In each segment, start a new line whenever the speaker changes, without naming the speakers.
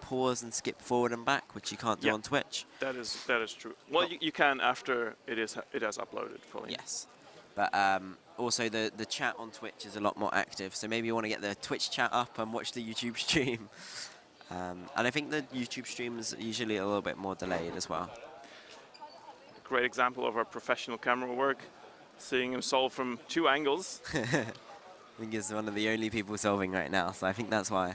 pause and skip forward and back, which you can't do on Twitch.
That is true. Well, you can after it has uploaded fully.
Yes, but also the chat on Twitch is a lot more active. So maybe you want to get the Twitch chat up and watch the YouTube stream. And I think the YouTube stream is usually a little bit more delayed as well.
Great example of our professional camera work. Seeing him solve from 2 angles.
I think he's one of the only people solving right now, so I think that's why.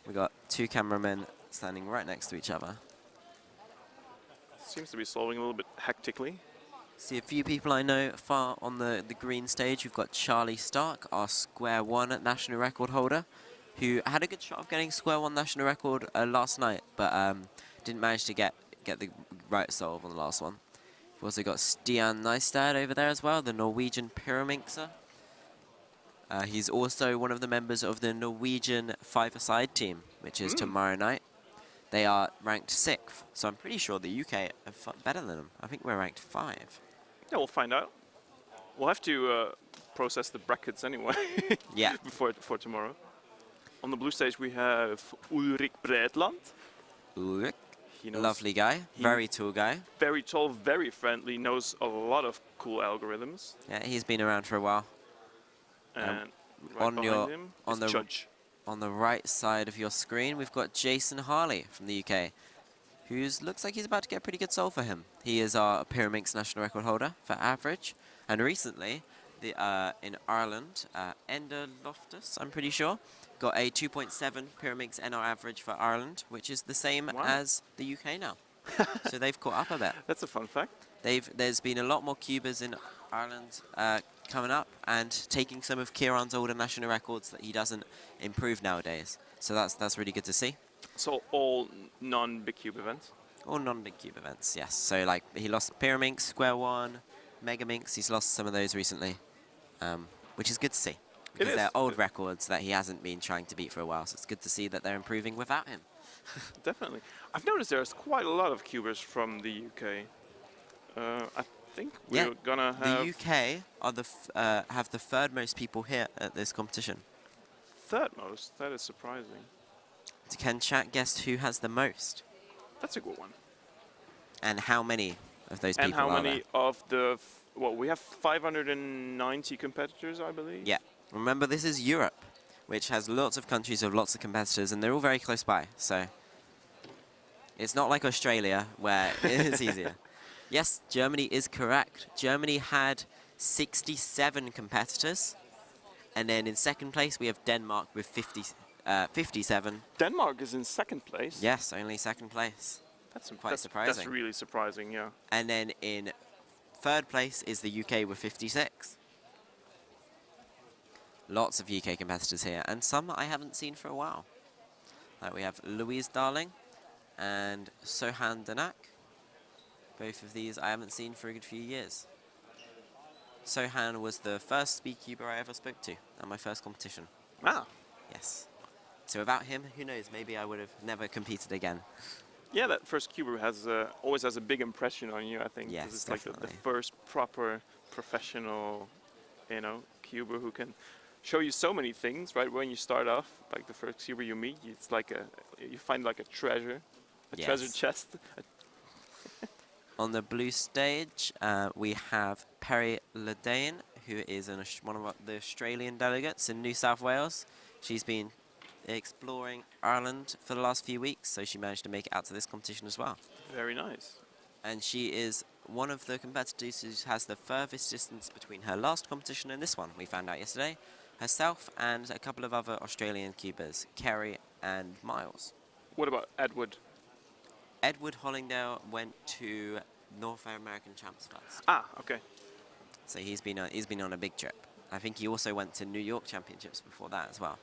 We got 2 cameramen standing right next to each other.
Seems to be solving a little bit hectically.
See a few people I know far on the green stage. We've got Charlie Stark, our square 1 national record holder, who had a good shot of getting square 1 national record last night, but didn't manage to get the right solve on the last one. We've also got Stian Neistad over there as well, the Norwegian pyraminxer. He's also one of the members of the Norwegian 5-a-side team, which is tomorrow night. They are ranked 6th, so I'm pretty sure the UK are better than them. I think we're ranked 5.
Yeah, we'll find out. We'll have to process the brackets anyway.
Yeah.
before tomorrow. On the blue stage we have Ulrik Breitland.
Ulrik. Lovely guy, very tall guy.
Very tall, very friendly, knows a lot of cool algorithms.
Yeah, he's been around for a while.
And
on the right side of your screen, we've got Jason Harley from the UK, who looks like he's about to get a pretty good solve for him. He is our Pyraminx national record holder for average, and recently, in Ireland, Ender Loftus, I'm pretty sure, got a 2.7 Pyraminx NR average for Ireland, which is the same as the UK now. So they've caught up a bit.
That's a fun fact.
There's been a lot more cubers in Ireland coming up and taking some of Kieran's older national records that he doesn't improve nowadays. So that's really good to see.
So all non-big cube events?
All non-big cube events, yes. So like he lost Pyraminx, Square 1, Megaminx. He's lost some of those recently, which is good to see. Because they're old records that he hasn't been trying to beat for a while, so it's good to see that they're improving without him.
Definitely. I've noticed there's quite a lot of cubers from the UK. I think we're gonna have...
The UK are have the 3rd most people here at this competition.
3rd most? That is surprising.
Can chat guess who has the most?
That's a good one.
And how many of those people are
there? And how many
there?
of the... well, we have 590 competitors, I believe.
Yeah. Remember, this is Europe, which has lots of countries with lots of competitors, and they're all very close by. So it's not like Australia, where it's easier. Yes, Germany is correct. Germany had 67 competitors. And then in 2nd place, we have Denmark with 57.
Denmark is in 2nd place?
Yes, only 2nd place. That's quite surprising.
That's really surprising, yeah.
And then in 3rd place is the UK with 56. Lots of UK competitors here, and some I haven't seen for a while. We have Louise Darling and Sohan Danak. Both of these I haven't seen for a good few years. Sohan was the first Speedcuber I ever spoke to at my first competition.
Ah.
Yes. So without him, who knows, maybe I would have never competed again.
Yeah, that first cuber always has a big impression on you, I think.
Yes,
it's
definitely.
like the first proper professional, cuber who can show you so many things, right? When you start off, like the first cuber you meet, it's like you find like a treasure, treasure chest.
On the blue stage, we have Perry Ledane, who is one of the Australian delegates in New South Wales. She's been exploring Ireland for the last few weeks, so she managed to make it out to this competition as well.
Very nice.
And she is one of the competitors who has the furthest distance between her last competition and this one, we found out yesterday. Herself and a couple of other Australian cubers, Kerry and Miles.
What about Edward?
Edward Hollingdale went to North American Champs first.
Ah, okay.
So he's been on a big trip. I think he also went to New York Championships before that as well.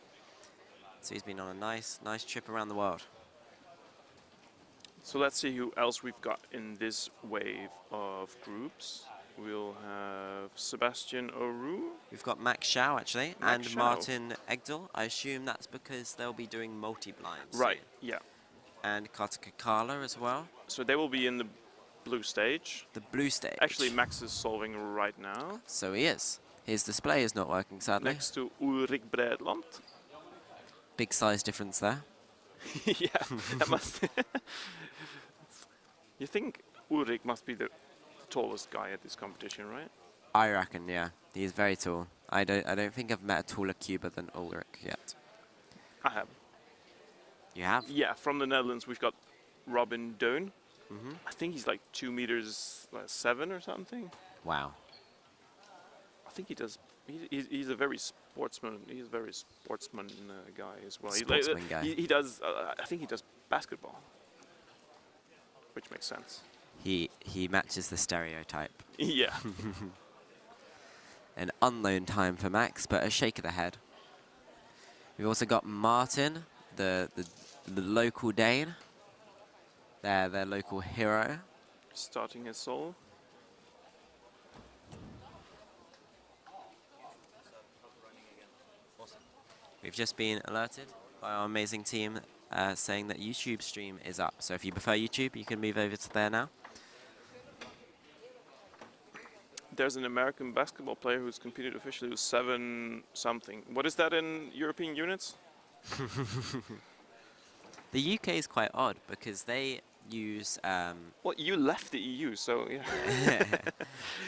So he's been on a nice trip around the world.
So let's see who else we've got in this wave of groups. We'll have Sebastian O'Rourke.
We've got Max Schau, actually, and Martin Egdal. I assume that's because they'll be doing multi-blinds.
Right, yeah.
And Kartika Kala as well.
So they will be in the blue stage.
The blue stage.
Actually, Max is solving right now.
So he is. His display is not working, sadly.
Next to Ulrik Breitland.
Big size difference there.
Yeah, that must. You think Ulrich must be the tallest guy at this competition, right?
I reckon, yeah. He's very tall. I don't think I've met a taller cuber than Ulrich yet.
I have.
You have?
Yeah, from the Netherlands we've got Robin Doon.
Mm-hmm.
I think he's like 2 meters 7 or something.
Wow.
I think he does. He's a very sportsman. He's a very sportsman guy as well.
Sportsman guy.
He does. I think he does basketball, which makes sense.
He matches the stereotype.
Yeah.
An unknown time for Max, but a shake of the head. We've also got Martin, the local Dane. Their local hero.
Starting his soul.
We've just been alerted by our amazing team saying that YouTube stream is up. So if you prefer YouTube, you can move over to there now.
There's an American basketball player who's competed officially with 7 something. What is that in European units?
The UK is quite odd because they use...
Well, you left the EU, so yeah.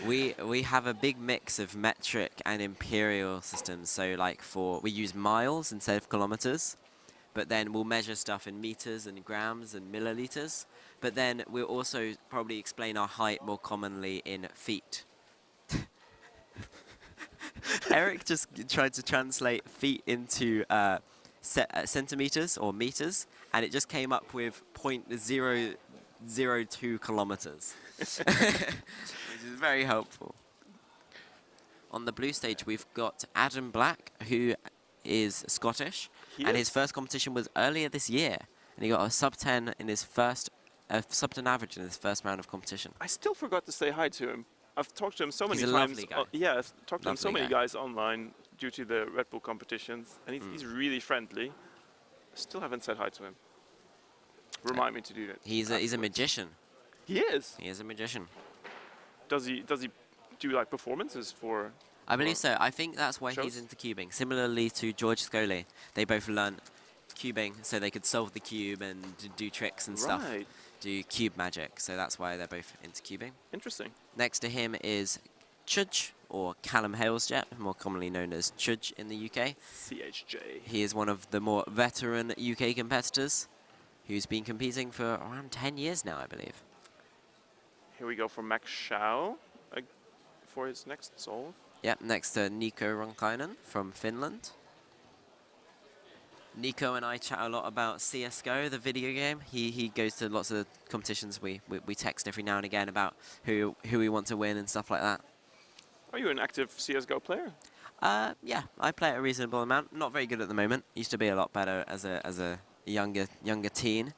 we have a big mix of metric and imperial systems. So like we use miles instead of kilometers, but then we'll measure stuff in meters and grams and milliliters. But then we'll also probably explain our height more commonly in feet. Erik just tried to translate feet into centimeters or meters, and it just came up with 0.002 kilometers, which is very helpful. On the blue stage, we've got Adam Black, who is Scottish, and his first competition was earlier this year, and he got a sub-10 in his first, sub-10 average in his first round of competition.
I still forgot to say hi to him. I've talked to him so many
He's a
times.
lovely guy.
Yeah, I've talked to him so
Lovely
many
guy.
guys online due to the Red Bull competitions, and he's really friendly. Still haven't said hi to him. Remind me to do that.
He's a magician.
He is.
He is a magician.
Does he do like performances for?
I believe so. I think that's why he's
shows?
into cubing. Similarly to George Scully, they both learned cubing so they could solve the cube and do tricks and stuff.
Right.
Do cube magic. So that's why they're both into cubing.
Interesting.
Next to him is Chudge, or Callum Halesjet, more commonly known as Chudge in the UK.
CHJ.
He is one of the more veteran UK competitors who's been competing for around 10 years now, I believe.
Here we go for Max Schau for his next soul.
Yep, next to Nico Ronkainen from Finland. Nico and I chat a lot about CSGO, the video game. He goes to lots of competitions. We text every now and again about who we want to win and stuff like that.
Are you an active CSGO player?
Yeah, I play a reasonable amount. Not very good at the moment. Used to be a lot better as a younger teen.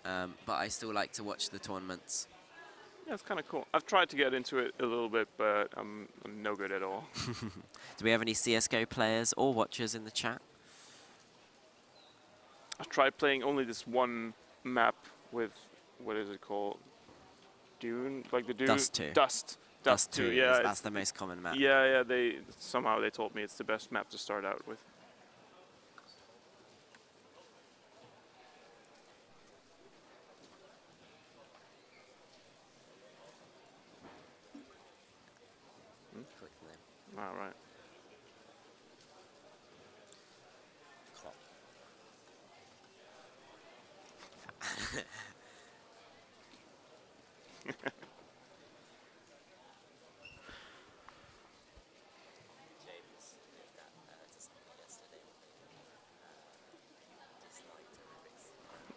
But I still like to watch the tournaments.
Yeah, it's kind of cool. I've tried to get into it a little bit, but I'm no good at all.
Do we have any CSGO players or watchers in the chat?
I've tried playing only this one map with, what is it called? Dune? Like the Dune?
Dust 2.
Dust 2, yeah.
That's the most common map.
Yeah, somehow they told me it's the best map to start out with.
Click them.
All right.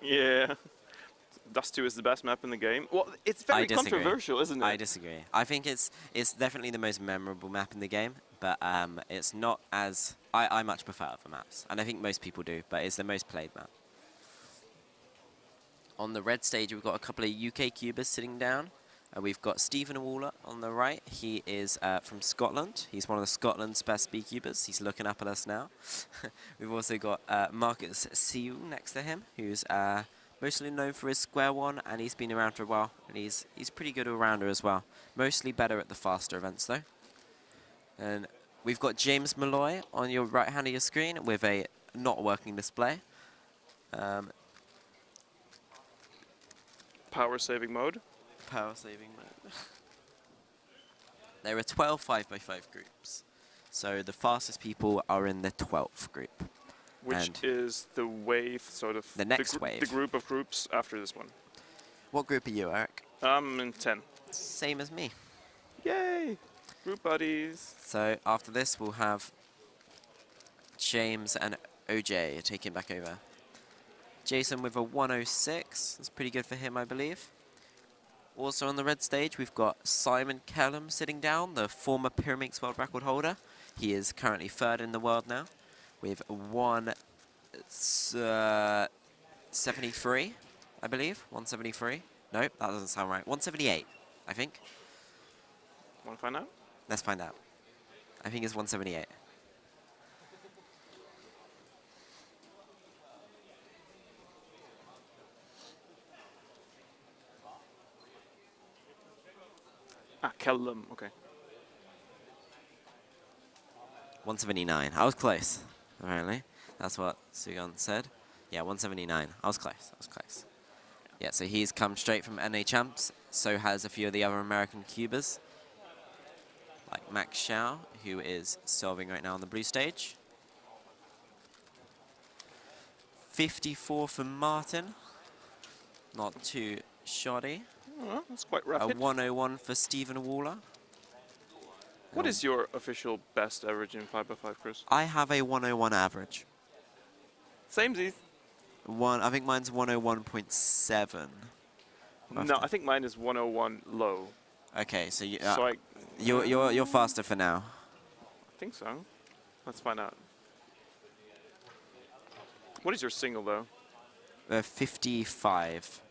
Yeah. Dust 2 is the best map in the game. Well, it's very controversial, isn't it?
I disagree. I think it's definitely the most memorable map in the game, but it's not as... I much prefer other maps, and I think most people do, but it's the most played map. On the red stage, we've got a couple of UK cubers sitting down. We've got Stephen Waller on the right. He is from Scotland. He's one of Scotland's best speedcubers. He's looking up at us now. We've also got Marcus Siu next to him, who's mostly known for his square one, and he's been around for a while. And he's pretty good all-rounder as well. Mostly better at the faster events, though. And we've got James Molloy on your right hand of your screen with a not working display.
Power saving mode.
Power saving mode. There are 12 5x5 groups. So the fastest people are in the 12th group.
Which is the wave, sort of.
The next wave.
The group of groups after this one.
What group are you, Eric?
I'm in 10.
Same as me.
Yay! Group buddies.
So after this, we'll have James and OJ taking back over. Jason with a 106. That's pretty good for him, I believe. Also on the red stage, we've got Simon Kellum sitting down, the former Pyraminx world record holder. He is currently third in the world now, with 173, I believe. 173. Nope, that doesn't sound right. 178, I think.
Want to find out?
Let's find out. I think it's 178.
Callum, okay.
179. I was close, apparently. That's what Sugan said. Yeah, 179. I was close. Yeah, so he's come straight from NA Champs. So has a few of the other American cubers, like Max Shao, who is solving right now on the blue stage. 54 for Martin. Not too shoddy.
Oh, that's quite
A
rapid.
101 for Stephen Waller.
What is your official best average in 5x5, Chris?
I have a 101 average.
Samesies.
I think mine's 101.7.
No, I think mine is 101 low.
Okay, so you,
So
you're faster for now.
I think so. Let's find out. What is your single though?
55.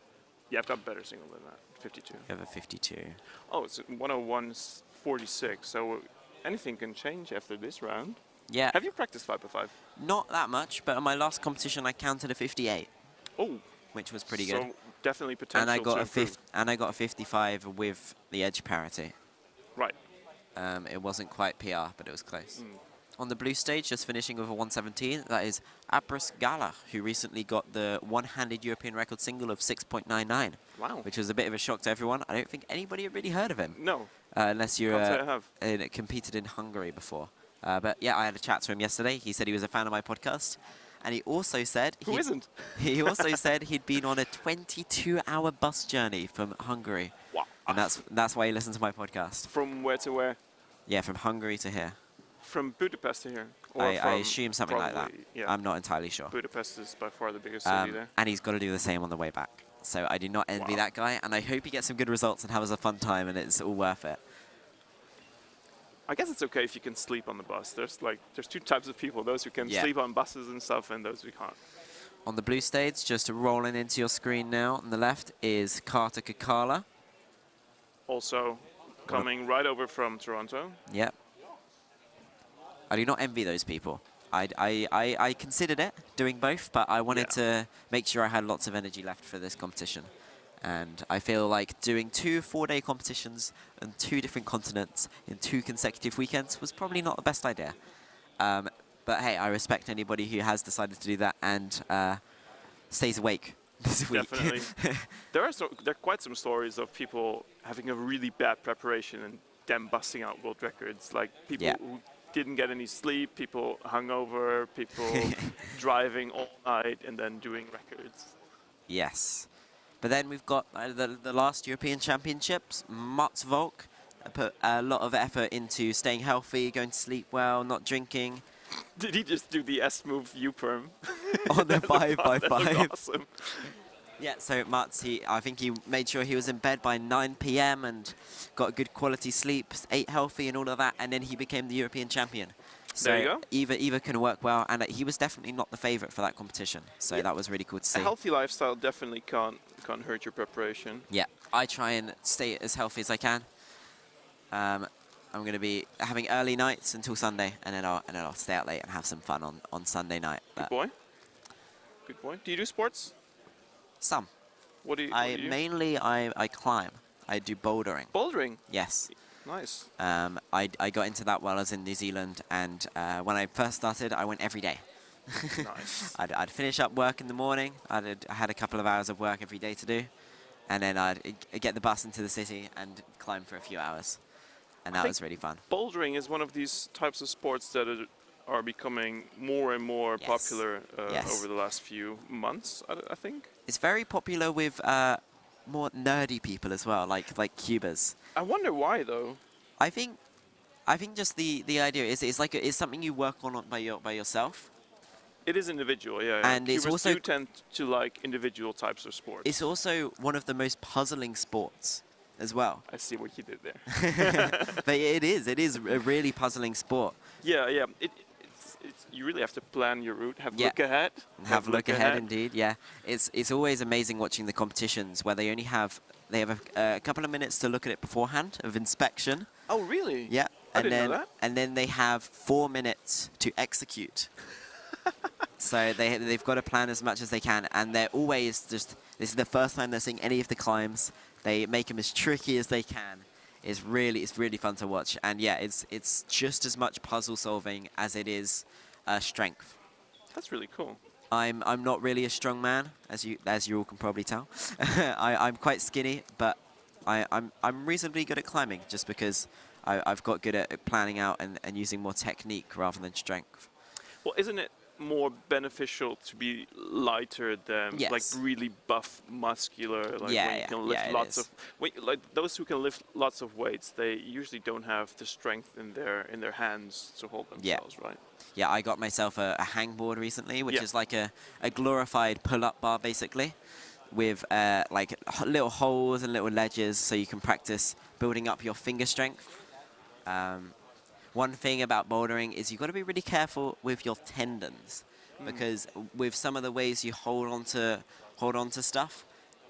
Yeah, I've got better single than that. 52.
You have a 52.
Oh, it's 101.46. So anything can change after this round.
Yeah.
Have you practiced 5x5?
Not that much, but in my last competition I counted a 58,
Oh,
which was pretty good.
So definitely potential.
And I got
to
a
improve.
and I got a 55 with the edge parity.
Right.
It wasn't quite PR, but it was close.
Mm.
On the blue stage, just finishing with a 117, that is Akkersdijk, who recently got the one-handed European record single of 6.99.
Wow.
Which was a bit of a shock to everyone. I don't think anybody had really heard of him.
No.
Unless you
Can't say I have.
competed in Hungary before. But yeah, I had a chat to him yesterday. He said he was a fan of my podcast. And he also said...
Who isn't?
He also said he'd been on a 22-hour bus journey from Hungary.
Wow.
And that's why he listened to my podcast.
From where to where?
Yeah, from Hungary to here.
From Budapest to here? Or
I
from
assume something like that.
probably- Yeah.
I'm not entirely sure.
Budapest is by far the biggest city there.
And he's got to do the same on the way back. So I do not envy
Wow.
that guy. And I hope he gets some good results and has a fun time and it's all worth it.
I guess it's okay if you can sleep on the bus. There's two types of people: those who can
Yeah.
sleep on buses and stuff, and those who can't.
On the blue stage, just rolling into your screen now, on the left is Carter Kakala.
Also, coming right over from Toronto.
Yep. I do not envy those people. I considered it, doing both, but I wanted to make sure I had lots of energy left for this competition. And I feel like doing 2 4-day competitions on 2 different continents in 2 consecutive weekends was probably not the best idea. But hey, I respect anybody who has decided to do that and stays awake this week.
Definitely. There are quite some stories of people having a really bad preparation and them busting out world records. Like people who didn't get any sleep, people hungover, people driving all night and then doing records.
Yes. But then we've got the last European Championships. Mats Volk put a lot of effort into staying healthy, going to sleep well, not drinking.
Did he just do the S-move U-perm?
On the 5x5.
That looked awesome.
Yeah, so Mats, I think he made sure he was in bed by 9 p.m. and got a good quality sleep, ate healthy and all of that, and then he became the European champion. So
there you go.
Eva can work well, and he was definitely not the favorite for that competition. So that was really cool to see.
A healthy lifestyle definitely can't hurt your preparation.
Yeah, I try and stay as healthy as I can. I'm going to be having early nights until Sunday, and then I'll stay out late and have some fun on Sunday night.
Good boy. Good boy. Do you do sports?
Some.
What do you?
Mainly I climb. I do bouldering.
Bouldering.
Yes.
Nice.
I got into that while I was in New Zealand, and when I first started, I went every day.
Nice.
I'd finish up work in the morning. I had a couple of hours of work every day to do, and then I'd get the bus into the city and climb for a few hours, and
I
that
think
was really fun.
Bouldering is one of these types of sports that are becoming more and more
Yes.
popular
Yes.
over the last few months, I think.
It's very popular with more nerdy people as well, like cubers.
I wonder why, though.
I think just the idea is it's something you work on by yourself.
It is individual, yeah.
And it's
Cubers
also-
do tend to like individual types of sports.
It's also one of the most puzzling sports as well.
I see what you did there.
But it is a really puzzling sport.
Yeah. It's you really have to plan your route, have
Yeah.
look ahead.
Have a look ahead, indeed. Yeah, it's always amazing watching the competitions where they have a couple of minutes to look at it beforehand of inspection.
Oh, really?
Yeah,
I
and
didn't
then
know that.
and then they have 4 minutes to execute. So they've got to plan as much as they can, and they're always just. This is the first time they're seeing any of the climbs. They make them as tricky as they can. It's really fun to watch, and yeah, it's just as much puzzle solving as it is strength.
That's really cool.
I'm not really a strong man, as you all can probably tell. I'm quite skinny, but I'm reasonably good at climbing, just because I've got good at planning out and using more technique rather than strength.
Well, isn't it more beneficial to be lighter than
Yes.
like really buff, muscular? Like
Yeah,
when you
yeah,
can lift
yeah, it
lots
is.
like those who can lift lots of weights, they usually don't have the strength in their hands to hold
Yeah.
themselves, right?
Yeah, I got myself a hangboard recently, which
Yeah.
is like a glorified pull-up bar, basically, with like little holes and little ledges, so you can practice building up your finger strength. One thing about bouldering is you've got to be really careful with your tendons, because with some of the ways you hold on to stuff,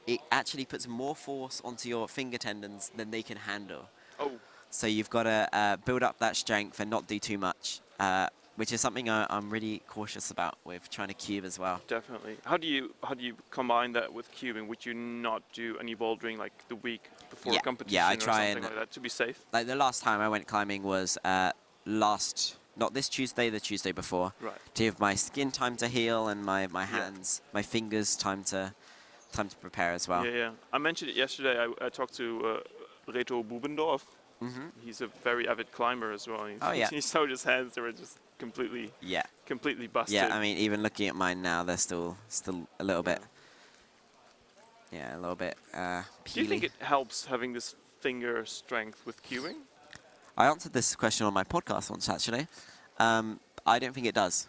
it actually puts more force onto your finger tendons than they can handle.
Oh,
So you've got to build up that strength and not do too much, which is something I'm really cautious about with trying to cube as well.
definitely. How do you combine that with cubing? Would you not do any bouldering like the week before
Yeah,
a competition
yeah, I
or
try
something
and-
like that to be safe?
Like the last time I went climbing was not this Tuesday, the Tuesday before,
Right.
to give my skin time to heal and my hands, my fingers time to prepare as well.
Yeah. I mentioned it yesterday. I talked to Reto Bubendorf.
Hmm.
He's a very avid climber as well.
Oh, yeah.
He showed his hands; they were just completely busted.
Yeah, I mean, even looking at mine now, they're still a little bit. Yeah, a little bit peely.
Do you think it helps having this finger strength with cubing?
I answered this question on my podcast once, actually. I don't think it does.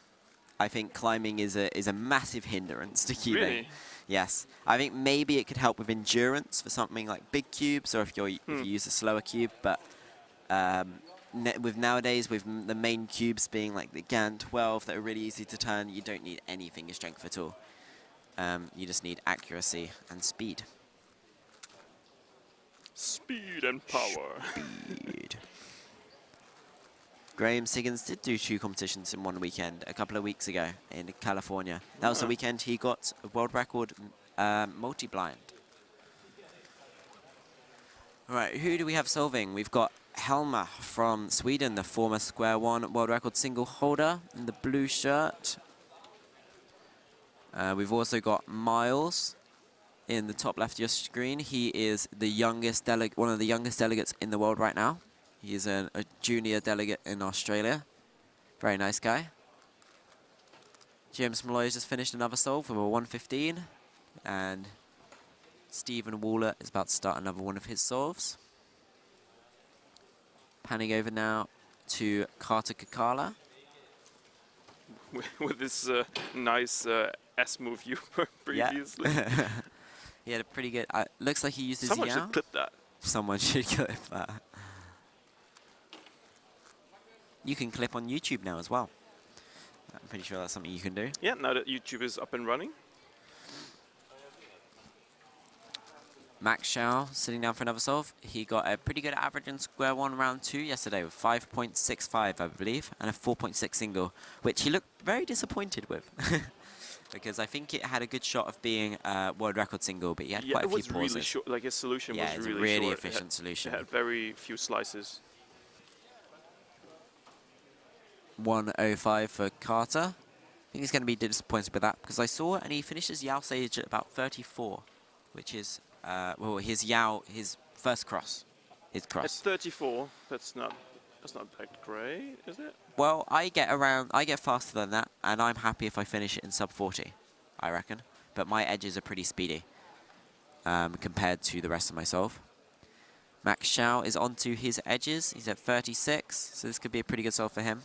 I think climbing is a massive hindrance to cubing.
Really?
Yes. I think maybe it could help with endurance for something like big cubes, or if you use a slower cube. But with nowadays, with the main cubes being like the GAN 12 that are really easy to turn, you don't need any finger strength at all. You just need accuracy and speed.
Speed and power.
Speed. Graham Siggins did do 2 competitions in one weekend a couple of weeks ago in California. That was the weekend he got a world record multi-blind. All right, who do we have solving? We've got Helma from Sweden, the former Square One world record single holder in the blue shirt. We've also got Miles in the top left of your screen. He is the youngest one of the youngest delegates in the world right now. He's a junior delegate in Australia. Very nice guy. James Molloy just finished another solve with a 115. And Stephen Waller is about to start another one of his solves. Panning over now to Carter Kakala.
With this nice S move you previously.
He had a pretty good... looks like he used his
Someone
Yao.
should clip that.
Someone should clip that. You can clip on YouTube now as well. I'm pretty sure that's something you can do.
Yeah, now that YouTube is up and running.
Max Shao sitting down for another solve. He got a pretty good average in Square One round 2 yesterday with 5.65, I believe, and a 4.6 single, which he looked very disappointed with. Because I think it had a good shot of being a world record single, but he had
Yeah,
quite a
it
few
was
pauses.
really short. Like his solution
Yeah,
was
it's a
really
really
short.
efficient
It
solution.
had very few slices.
105 for Carter. think he's going to be disappointed with that because I saw and he finished his Yao stage at about 34, which is well his first cross,
At 34, that's not that great, is it?
Well, I get faster than that, and I'm happy if I finish it in sub 40, I reckon. But my edges are pretty speedy compared to the rest of my solve. Max Xiao is onto his edges. He's at 36, so this could be a pretty good solve for him.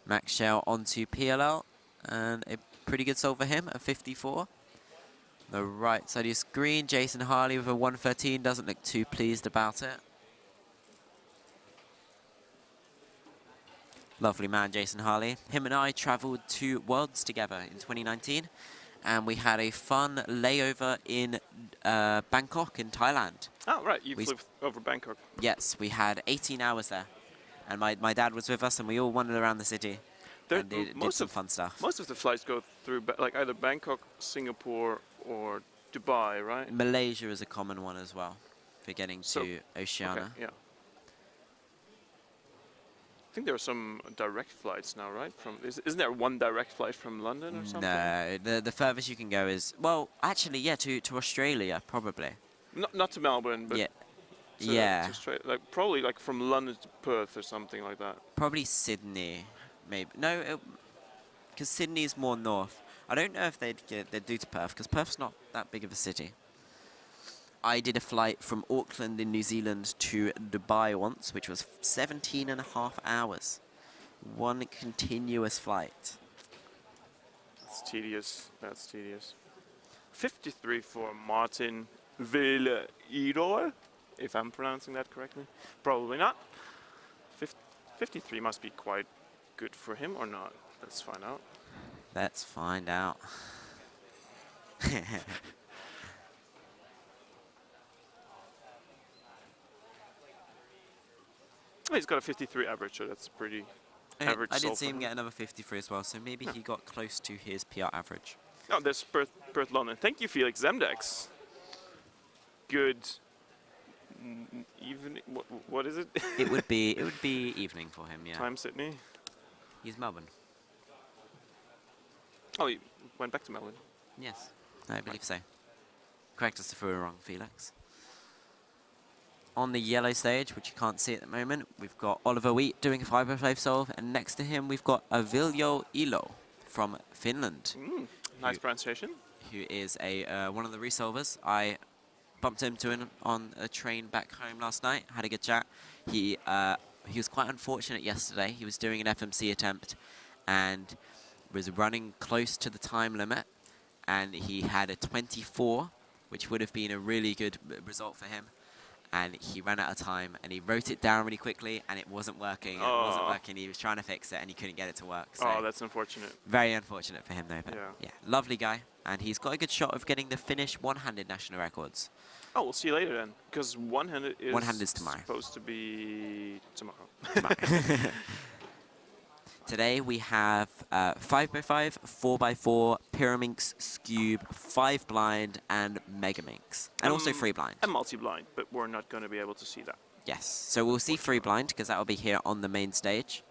Max Xiao onto PLL, and a pretty good solve for him at 54. The right side of your screen, Jason Harley with a 113, doesn't look too pleased about it. Lovely man, Jason Harley. Him and I travelled to Worlds together in 2019, and we had a fun layover in Bangkok in Thailand.
Oh, right, you flew over Bangkok.
Yes, we had 18 hours there. And my dad was with us, and we all wandered around the city and did some fun stuff.
Most of the flights go through like either Bangkok, Singapore, or Dubai, right?
Malaysia is a common one as well for getting to Oceania.
Okay, yeah. I think there are some direct flights now, right? Isn't there one direct flight from London or something?
No, the furthest you can go is, well, actually, yeah, to Australia, probably.
Not to Melbourne, but
yeah.
to Australia, like probably like from London to Perth or something like that.
Probably Sydney, maybe. No, because Sydney is more north. I don't know if they'd do to Perth, because Perth's not that big of a city. I did a flight from Auckland in New Zealand to Dubai once, which was 17.5 hours. One continuous flight.
That's tedious. That's tedious. 53 for Martin Vædele, if I'm pronouncing that correctly. Probably not. 53 must be quite good for him or not. Let's find out.
Let's find out.
Oh, he's got a 53 average, so that's a pretty average.
I did see him get another 53 as well, so maybe he got close to his PR average.
Oh, there's Perth London. Thank you, Felix Zemdex. Good. Even what is it?
It would be evening for him, yeah.
Time Sydney.
He's Melbourne.
Oh, he went back to Melbourne.
Yes, I believe so. Correct us if we were wrong, Felix. On the yellow stage, which you can't see at the moment, we've got Oliver Wheat doing a 5x5 solve, and next to him we've got Aviljo Ilo from Finland.
Nice pronunciation.
Who is one of the resolvers. I bumped into on a train back home last night, had a good chat. He was quite unfortunate yesterday. He was doing an FMC attempt and was running close to the time limit, and he had a 24, which would have been a really good result for him. And he ran out of time, and he wrote it down really quickly, and it wasn't working. It wasn't working. He was trying to fix it, and he couldn't get it to work. So
oh, that's unfortunate.
Very unfortunate for him, though. But yeah, lovely guy, and he's got a good shot of getting the Finnish one-handed national records.
Oh, we'll see you later then, because one-handed is
tomorrow.
Supposed to be tomorrow.
Today we have 5x5, 4x4, Pyraminx, Scube, 5 blind, and Megaminx. And also 3 blind.
And multi-blind, but we're not going to be able to see that.
Yes, so we'll see 3 blind, because that will be here on the main stage.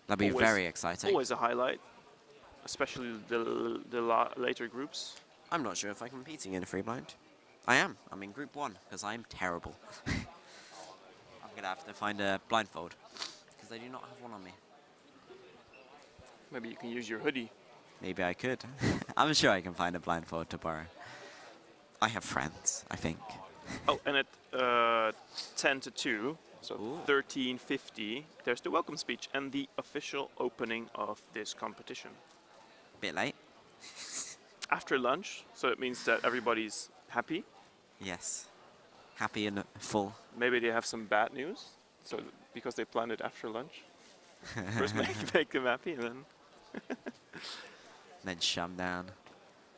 That'll be very exciting.
Always a highlight, especially the later groups.
I'm not sure if I'm competing in a 3 blind. I am. I'm in group 1, because I'm terrible. I'm going to have to find a blindfold, because I do not have one on me.
Maybe you can use your hoodie.
Maybe I could. I'm sure I can find a blindfold to borrow. I have friends, I think.
Oh, and at 10 to 2, so 13:50, there's the welcome speech and the official opening of this competition.
Bit late.
After lunch, so it means that everybody's happy.
Yes. Happy and full.
Maybe they have some bad news, so because they planned it after lunch. First make them happy, and then...
then shum down.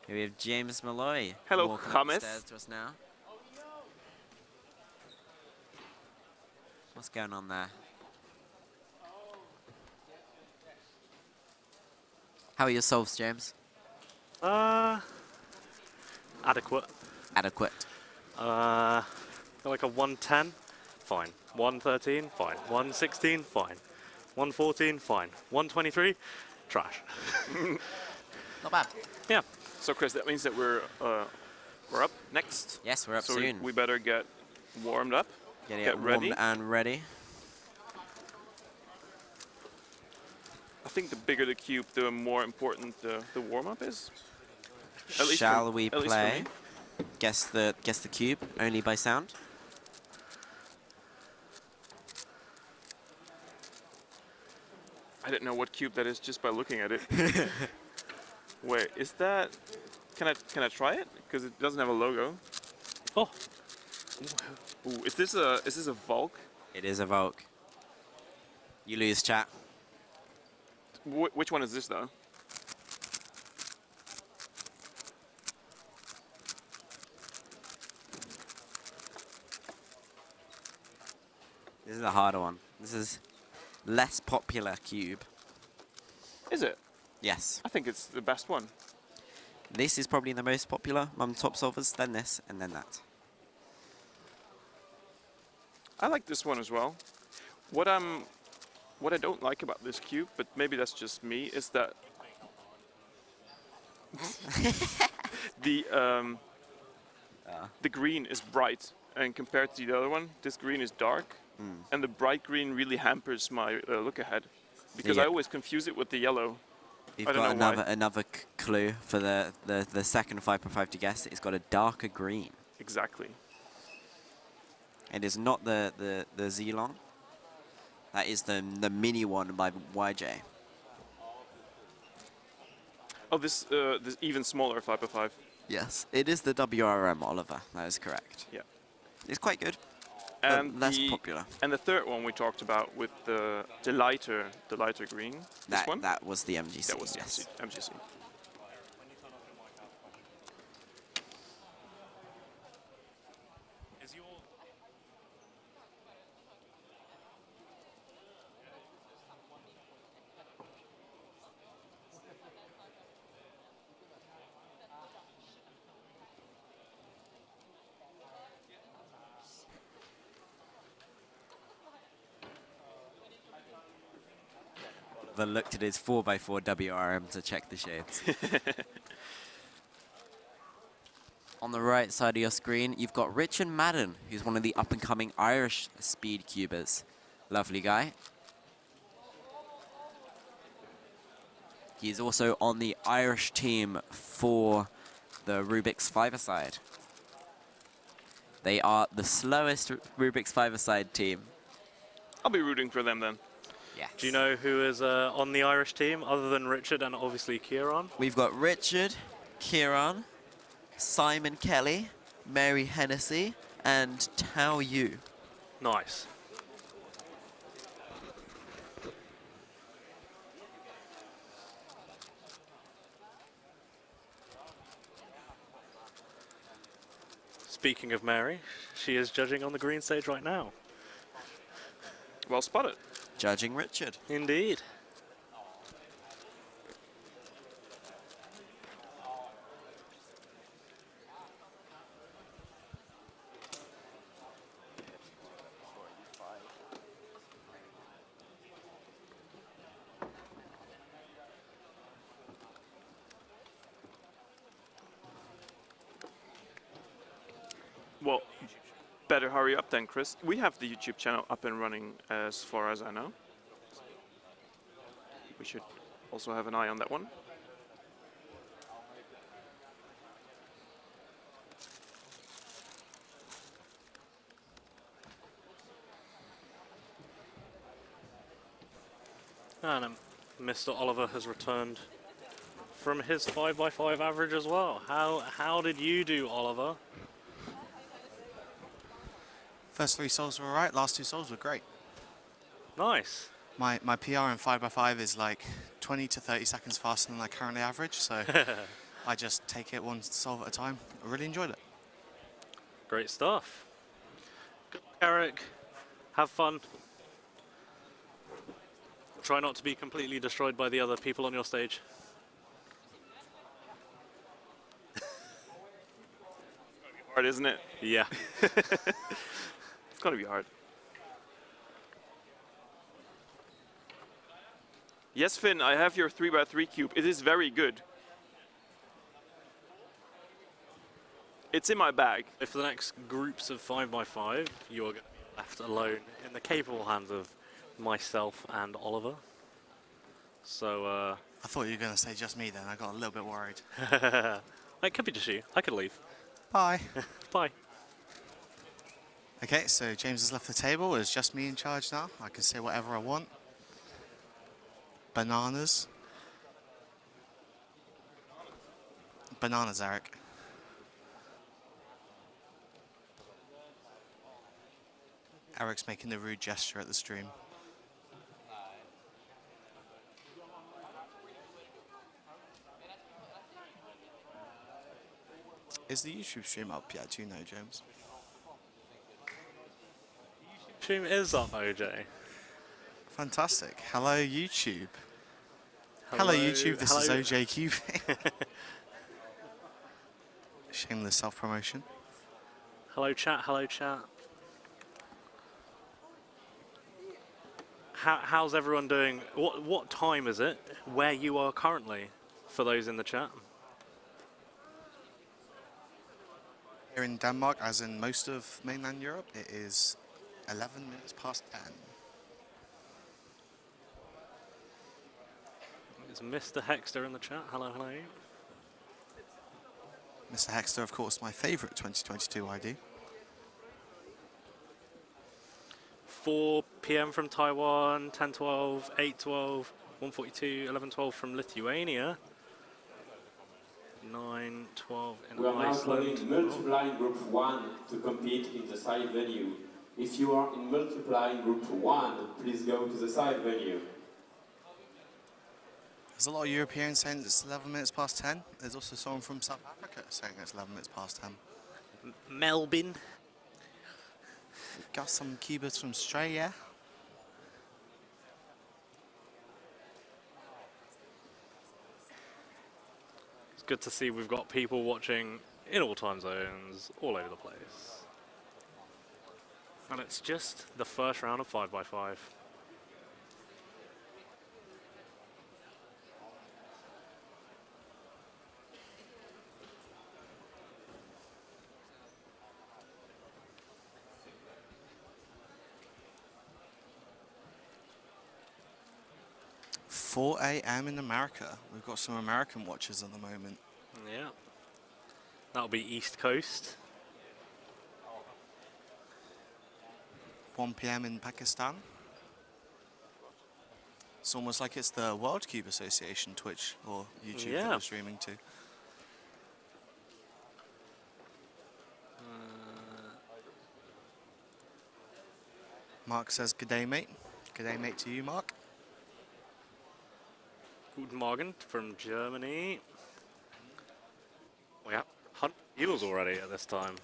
Here we have James Molloy.
Hello, James.
Upstairs to us now. What's going on there? How are your solves, James?
I Adequate.
Adequate.
Like a 110, fine. 113, fine. 116, fine. 114, fine. 123, trash.
Not bad.
Yeah.
So Chris, that means that we're up next.
Yes, we're up
So
soon.
we better get warmed up.
Get
ready.
warmed and ready.
I think the bigger the cube, the more important the warm up is.
Shall we
at least for
play?
me.
Guess the cube only by sound.
I didn't know what cube that is just by looking at it. Wait, is that? Can I try it? Because it doesn't have a logo.
Oh.
Ooh, is this a Volk?
It is a Volk. You lose, chat.
Which one is this though?
This is a harder one. This is less popular cube.
Is it?
Yes.
I think it's the best one.
This is probably the most popular among top solvers, then this, and then that.
I like this one as well. What I don't like about this cube, but maybe that's just me, is that the green is bright, and compared to the other one, this green is dark, and the bright green really hampers my look ahead, because I always confuse it with the yellow.
You've
I don't
got
know why.
another clue for the second 5x5 to guess. It's got a darker green.
Exactly.
It is not the Xelon. That is the mini one by YJ.
Oh, this even smaller 5x5.
Yes. It is the WRM, Oliver. That is correct.
Yeah.
It's quite good,
And
but less popular.
And the third one we talked about with the lighter green. This one.
That was the MGC.
That was the
yes.
MGC.
Oliver looked at his 4x4 WRM to check the shades. On the right side of your screen, you've got Richard Madden, who's one of the up-and-coming Irish speed cubers. Lovely guy. He's also on the Irish team for the Rubik's five-a-side. They are the slowest Rubik's five-a-side team.
I'll be rooting for them then.
Yes.
Do you know who is on the Irish team other than Richard and obviously Kieran?
We've got Richard, Kieran, Simon Kelly, Mary Hennessy, and Tao Yu.
Nice. Speaking of Mary, she is judging on the green stage right now.
Well spotted.
Judging Richard.
Indeed.
Well, better hurry up then, Chris. We have the YouTube channel up and running as far as I know. We should also have an eye on that one.
And Mr. Oliver has returned from his 5x5 average as well. How did you do, Oliver?
First 3 sols were alright, last 2 sols were great.
Nice.
My PR in 5x5 is like 20 to 30 seconds faster than I currently average, so I just take it one solve at a time. I really enjoyed it.
Great stuff. Good luck, Eric. Have fun. Try not to be completely destroyed by the other people on your stage.
hard, isn't it?
Yeah.
It's gonna be hard. Yes, Finn, I have your 3x3 cube. It is very good. It's in my bag.
If the next groups of 5x5, you are going to be left alone in the capable hands of myself and Oliver. So,
I thought you were going to say just me then. I got a little bit worried.
it could be just you. I could leave.
Bye.
Bye.
Okay, so James has left the table. It's just me in charge now. I can say whatever I want. Bananas. Bananas, Eric. Eric's making the rude gesture at the stream. Is the YouTube stream up yet? Do you know, James?
Stream is up, OJ.
Fantastic. Hello, YouTube. Hello YouTube. This is OJ Cubing. Shameless self-promotion.
Hello, chat. Hello, chat. How's everyone doing? What time is it where you are currently, for those in the chat?
Here in Denmark, as in most of mainland Europe, it is 11 minutes past 10.
Is Mr. Hexter in the chat? Hello, hello.
Mr. Hexter, of course, my favourite 2022 ID.
4 p.m. from Taiwan, 10:12, 8:12, 1:42, 11:12 from Lithuania, 9:12 in
We are now
Iceland.
calling multiplying group 1 to compete in the side venue. If you are in multiplying group 1, please go to the side venue.
There's a lot of Europeans saying it's 11 minutes past 10. There's also someone from South Africa saying it's 11 minutes past 10.
Melbourne.
Got some Cubers from Australia.
It's good to see we've got people watching in all time zones, all over the place. And it's just the first round of 5x5.
.4 a.m. in America. We've got some American watchers at the moment.
Yeah. That'll be East Coast.
1 p.m. in Pakistan. It's almost like it's the World Cube Association Twitch or YouTube that we're streaming to. Mark says, "Good day, mate." Good day, mate, to you, Mark.
Guten Morgen from Germany. We have 100 viewers already at this time.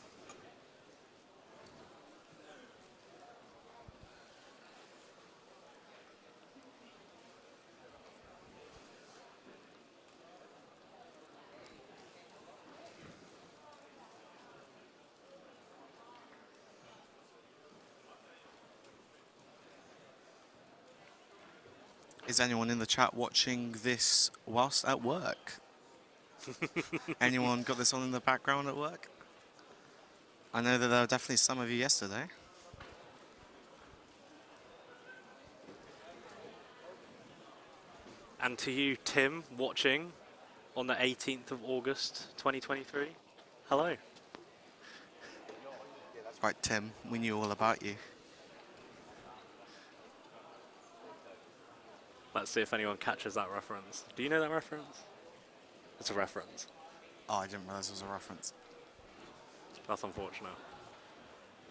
Is anyone in the chat watching this whilst at work? Anyone got this on in the background at work? I know that there were definitely some of you yesterday.
And to you, Tim, watching on the 18th of August, 2023. Hello.
That's right, Tim. We knew all about you.
Let's see if anyone catches that reference. Do you know that reference? It's a reference.
Oh, I didn't realize it was a reference.
That's unfortunate.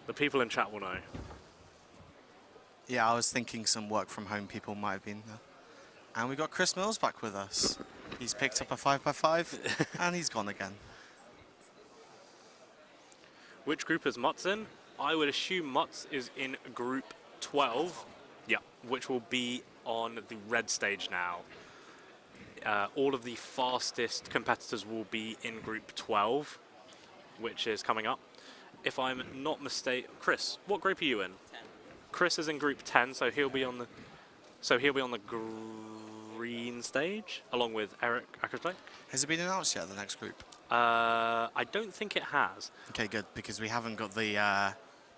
The people in chat will know.
Yeah, I was thinking some work from home people might have been there. And we got Chris Mills back with us. He's picked up a 5x5 and he's gone again.
Which group is Mutz in? I would assume Mutz is in group 12. Yeah, which will be on the red stage now. All of the fastest competitors will be in group 12, which is coming up. if I'm not mistaken, Chris, what group are you in? 10. Chris is in group 10, so he'll be on the green stage along with Erik Akkersdijk.
Has it been announced yet, the next group?
I don't think it has.
Okay, good, because we haven't got the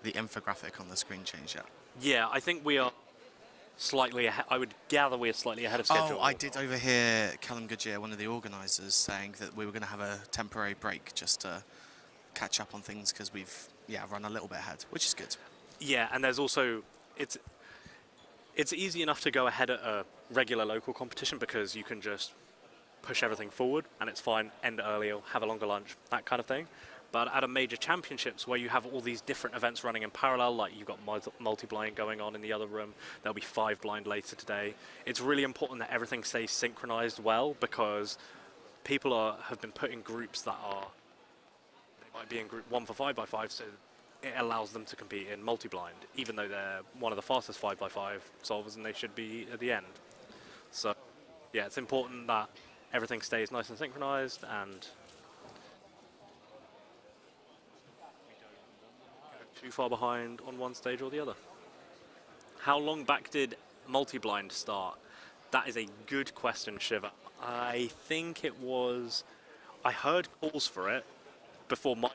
infographic on the screen change yet.
Yeah, I think we are slightly ahead. I would gather we are slightly ahead of schedule.
Oh, I did overhear Callum Goodyear, one of the organisers, saying that we were going to have a temporary break just to catch up on things because we've run a little bit ahead, which is good.
Yeah, and there's also it's easy enough to go ahead at a regular local competition because you can just push everything forward and it's fine, end earlier, have a longer lunch, that kind of thing. But at a major championships where you have all these different events running in parallel, like you've got multi-blind going on in the other room, there'll be 5 blind later today. It's really important that everything stays synchronized well because people have been put in groups that they might be in group 1 for 5x5, so it allows them to compete in multi-blind, even though they're one of the fastest 5x5 solvers and they should be at the end. So yeah, it's important that everything stays nice and synchronized and too far behind on one stage or the other. How long back did multi-blind start? That is a good question, Shiva. I think it was... I heard calls for it before my...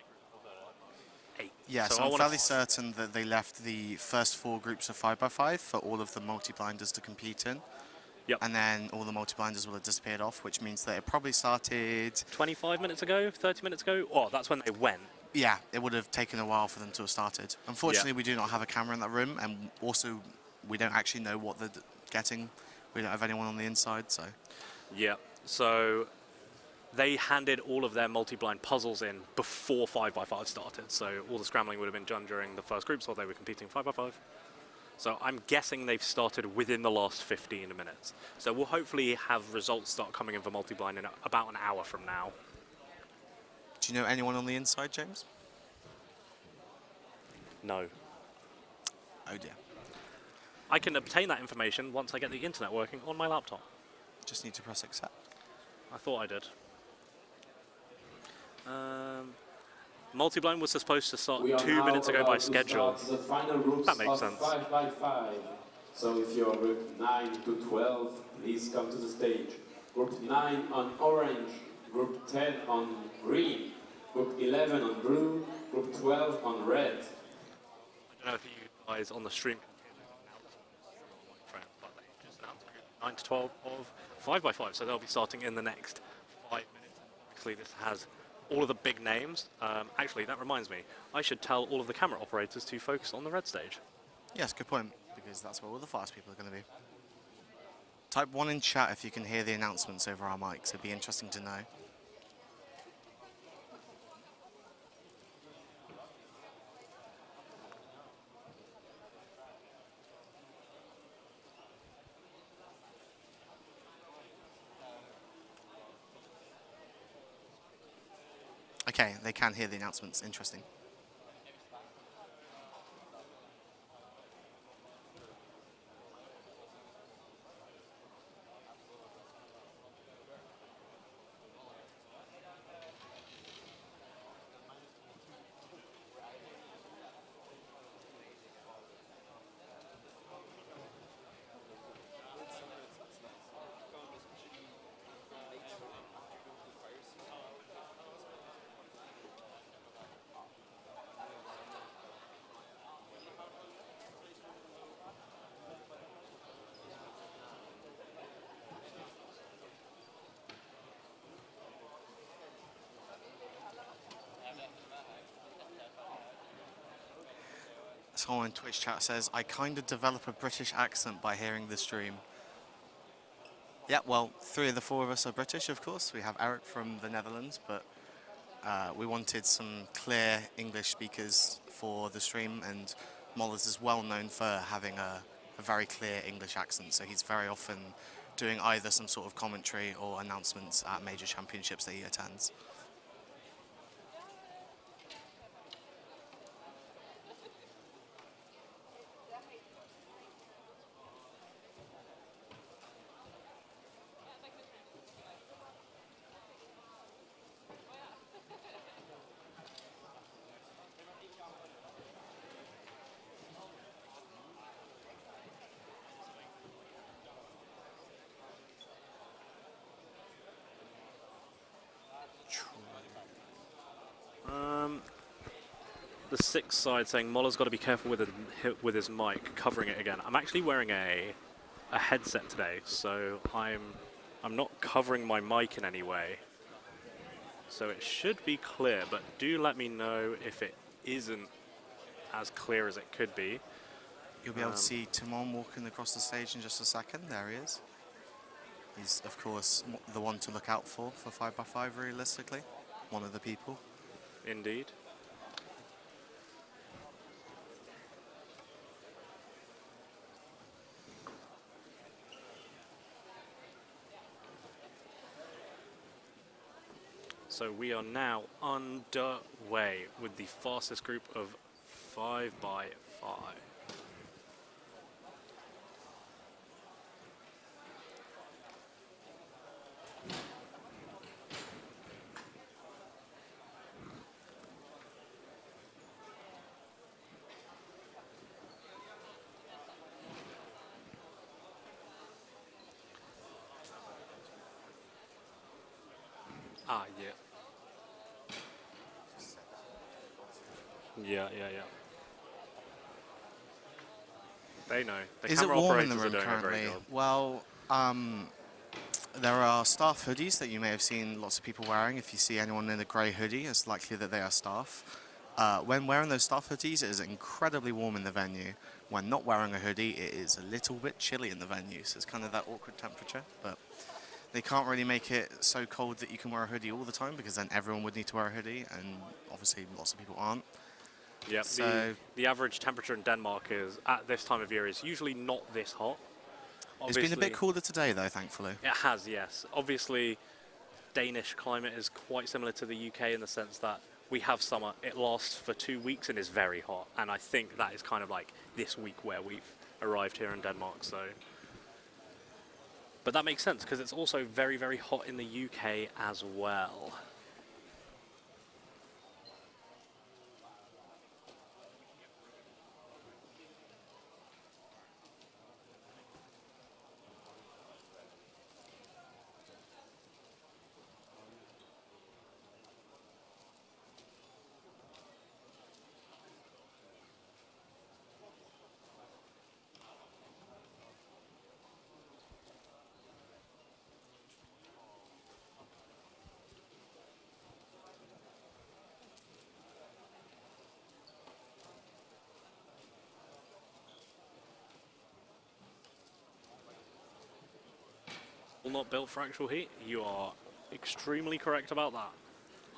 8.
Yeah, so I'm fairly certain that they left the first 4 groups of 5x5 for all of the multi-blinders to compete in.
Yep.
And then all the multi-blinders will have disappeared off, which means that it probably started...
25 minutes ago, 30 minutes ago? Oh, that's when they went.
Yeah, it would have taken a while for them to have started. Unfortunately, we do not have a camera in that room, and also we don't actually know what they're getting. We don't have anyone on the inside, so...
Yeah, so they handed all of their multi-blind puzzles in before 5x5 started, so all the scrambling would have been done during the first groups while they were competing 5x5. So I'm guessing they've started within the last 15 minutes. So we'll hopefully have results start coming in for multi-blind in about an hour from now.
Do you know anyone on the inside, James?
No.
Oh dear.
I can obtain that information once I get the internet working on my laptop.
Just need to press accept.
I thought I did. Multi-blind was supposed to start 2 minutes ago by schedule. That makes sense.
5x5. So if you're group 9 to 12, please come to the stage. Group 9 on orange, group 10 on green, group 11 on blue, group 12 on red.
I don't know if you guys on the stream can hear the announcement, but they just announced group 9 to 12 of 5x5, so they'll be starting in the next 5 minutes. Actually, this has all of the big names. Actually, that reminds me, I should tell all of the camera operators to focus on the red stage.
Yes, good point, because that's where all the fast people are going to be. Type 1 in chat if you can hear the announcements over our mics. It'd be interesting to know. Okay, they can hear the announcements. Interesting. Someone in Twitch chat says, I kind of develop a British accent by hearing the stream. Yeah, well, 3 of the 4 of us are British, of course. We have Erik from the Netherlands, but we wanted some clear English speakers for the stream, and Molloy is well known for having a very clear English accent, so he's very often doing either some sort of commentary or announcements at major championships that he attends.
the 6 side saying Molloy's got to be careful with his mic, covering it again. I'm actually wearing a headset today, so I'm not covering my mic in any way. So it should be clear, but do let me know if it isn't as clear as it could be.
You'll be able to see Timon walking across the stage in just a second. There he is. He's, of course, the one to look out for 5x5, realistically. One of the people.
Indeed. So we are now underway with the fastest group of 5x5. Ah, yeah. Yeah. They know. The
Is it
camera
warm in the
operators are
room
doing a
currently?
great job.
Well, there are staff hoodies that you may have seen lots of people wearing. If you see anyone in a grey hoodie, it's likely that they are staff. When wearing those staff hoodies, it is incredibly warm in the venue. When not wearing a hoodie, it is a little bit chilly in the venue, so it's kind of that awkward temperature. But they can't really make it so cold that you can wear a hoodie all the time, because then everyone would need to wear a hoodie, and obviously lots of people aren't.
Yeah,
So
the average temperature in Denmark is, at this time of year, is usually not this hot.
it's been a bit cooler today, though, thankfully.
It has, yes. Obviously, Danish climate is quite similar to the UK in the sense that we have summer, it lasts for 2 weeks and is very hot. And I think that is kind of like this week where we've arrived here in Denmark, so. But that makes sense because it's also very, very hot in the UK as well. Not built for actual heat. You are extremely correct about that.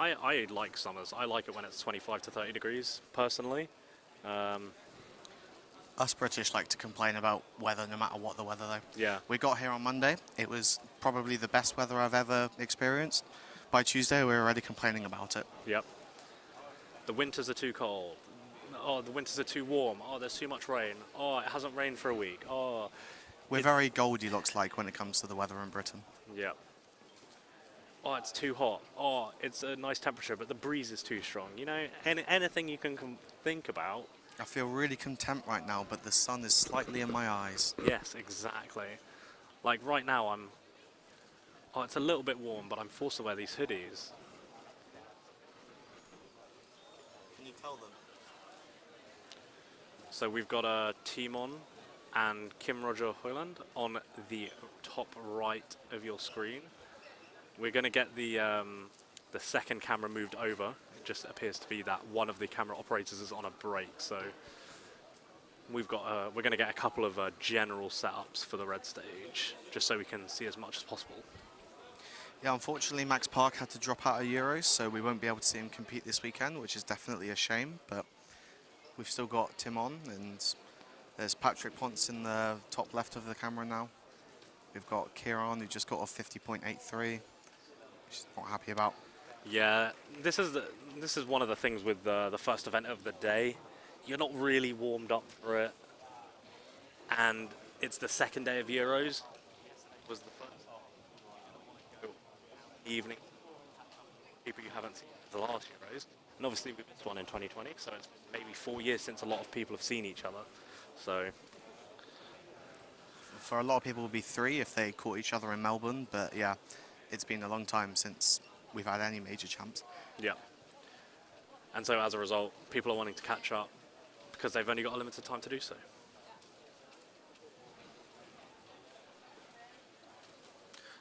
I like summers. I like it when it's 25 to 30 degrees, personally.
Us British like to complain about weather no matter what the weather, though.
Yeah.
We got here on Monday. It was probably the best weather I've ever experienced. By Tuesday, we were already complaining about it.
Yep. The winters are too cold. Oh, the winters are too warm. Oh, there's too much rain. Oh, it hasn't rained for a week. Oh.
We're very Goldilocks-like when it comes to the weather in Britain.
Yep. Oh, it's too hot. Oh, it's a nice temperature, but the breeze is too strong. You know, anything you can think about.
I feel really content right now, but the sun is slightly in my eyes.
Yes, exactly. Like right now, oh, it's a little bit warm, but I'm forced to wear these hoodies.
Can you tell them?
So we've got a Timon and Kim Roger Hoyland on the top right of your screen. We're going to get the second camera moved over. It just appears to be that one of the camera operators is on a break, so we're going to get a couple of general setups for the red stage, just so we can see as much as possible.
Yeah, unfortunately, Max Park had to drop out of Euros, so we won't be able to see him compete this weekend, which is definitely a shame, but we've still got Tim on, and there's Patrick Ponce in the top left of the camera now. We've got Kieran, who just got a 50.83, which he's not happy about.
Yeah, this is one of the things with the first event of the day. You're not really warmed up for it, and it's the second day of Euros. It was the first evening. People you haven't seen the last Euros, and obviously we missed one in 2020, so it's maybe 4 years since a lot of people have seen each other. So
for a lot of people, it would be 3 if they caught each other in Melbourne, but yeah, it's been a long time since we've had any major champs.
yeah. And so as a result, people are wanting to catch up because they've only got a limited time to do so.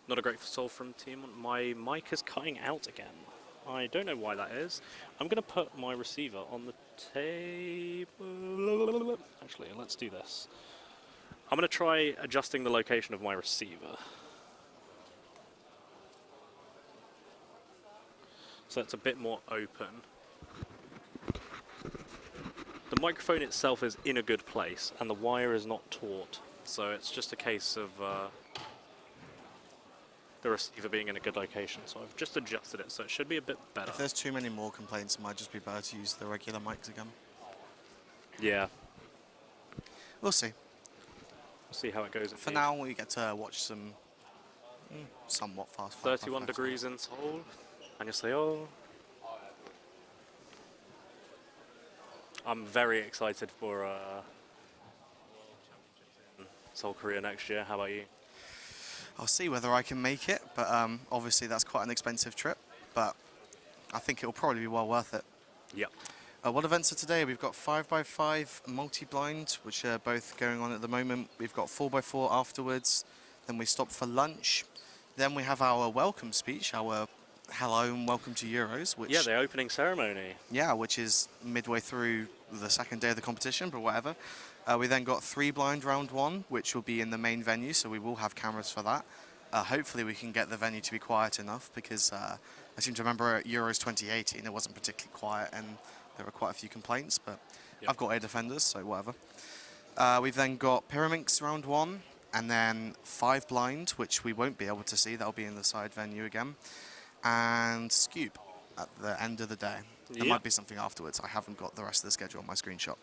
Not a great solve from team. My mic is cutting out again. I don't know why that is. I'm going to put my receiver on the table. Actually, let's do this. I'm going to try adjusting the location of my receiver. So it's a bit more open. The microphone itself is in a good place, and the wire is not taut. So it's just a case of the receiver being in a good location. So I've just adjusted it, so it should be a bit better.
If there's too many more complaints, it might just be better to use the regular mics again.
Yeah.
We'll see.
We'll see how it goes.
For now, we get to watch some somewhat fast.
31 degrees in Seoul. And you say, oh. I'm very excited for Seoul, Korea next year. How about you?
I'll see whether I can make it, but obviously that's quite an expensive trip, but I think it'll probably be well worth it.
Yep.
What events are today? We've got 5x5 multi-blind, which are both going on at the moment. We've got 4x4 afterwards. Then we stop for lunch. Then we have our welcome speech, our hello and welcome to Euros. Which,
yeah, the opening ceremony.
Yeah, which is midway through the second day of the competition, but whatever. We then got 3 blind round 1, which will be in the main venue, so we will have cameras for that. Hopefully we can get the venue to be quiet enough, because I seem to remember at Euros 2018 it wasn't particularly quiet and there were quite a few complaints, but yep. I've got air defenders, so whatever. We've then got Pyraminx round 1, and then 5 blind, which we won't be able to see. That'll be in the side venue again. And Scoop at the end of the day. There might be something afterwards. I haven't got the rest of the schedule on my screenshot.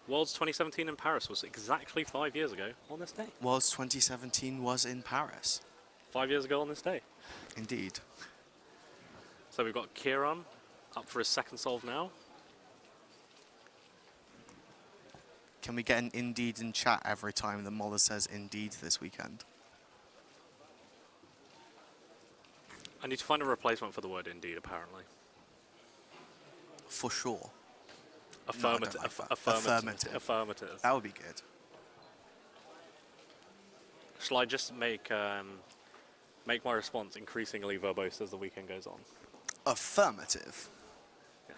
Worlds 2017 in Paris was exactly 5 years ago on this day.
Worlds 2017 was in Paris.
5 years ago on this day.
Indeed.
So we've got Kieran up for his second solve now.
Can we get an indeed in chat every time that Molloy says indeed this weekend?
I need to find a replacement for the word indeed, apparently.
For sure.
Affirmative.
No, I don't like that.
Affirmative. Affirmative.
That would be good.
Shall I just make my response increasingly verbose as the weekend goes on?
Affirmative.
Yeah.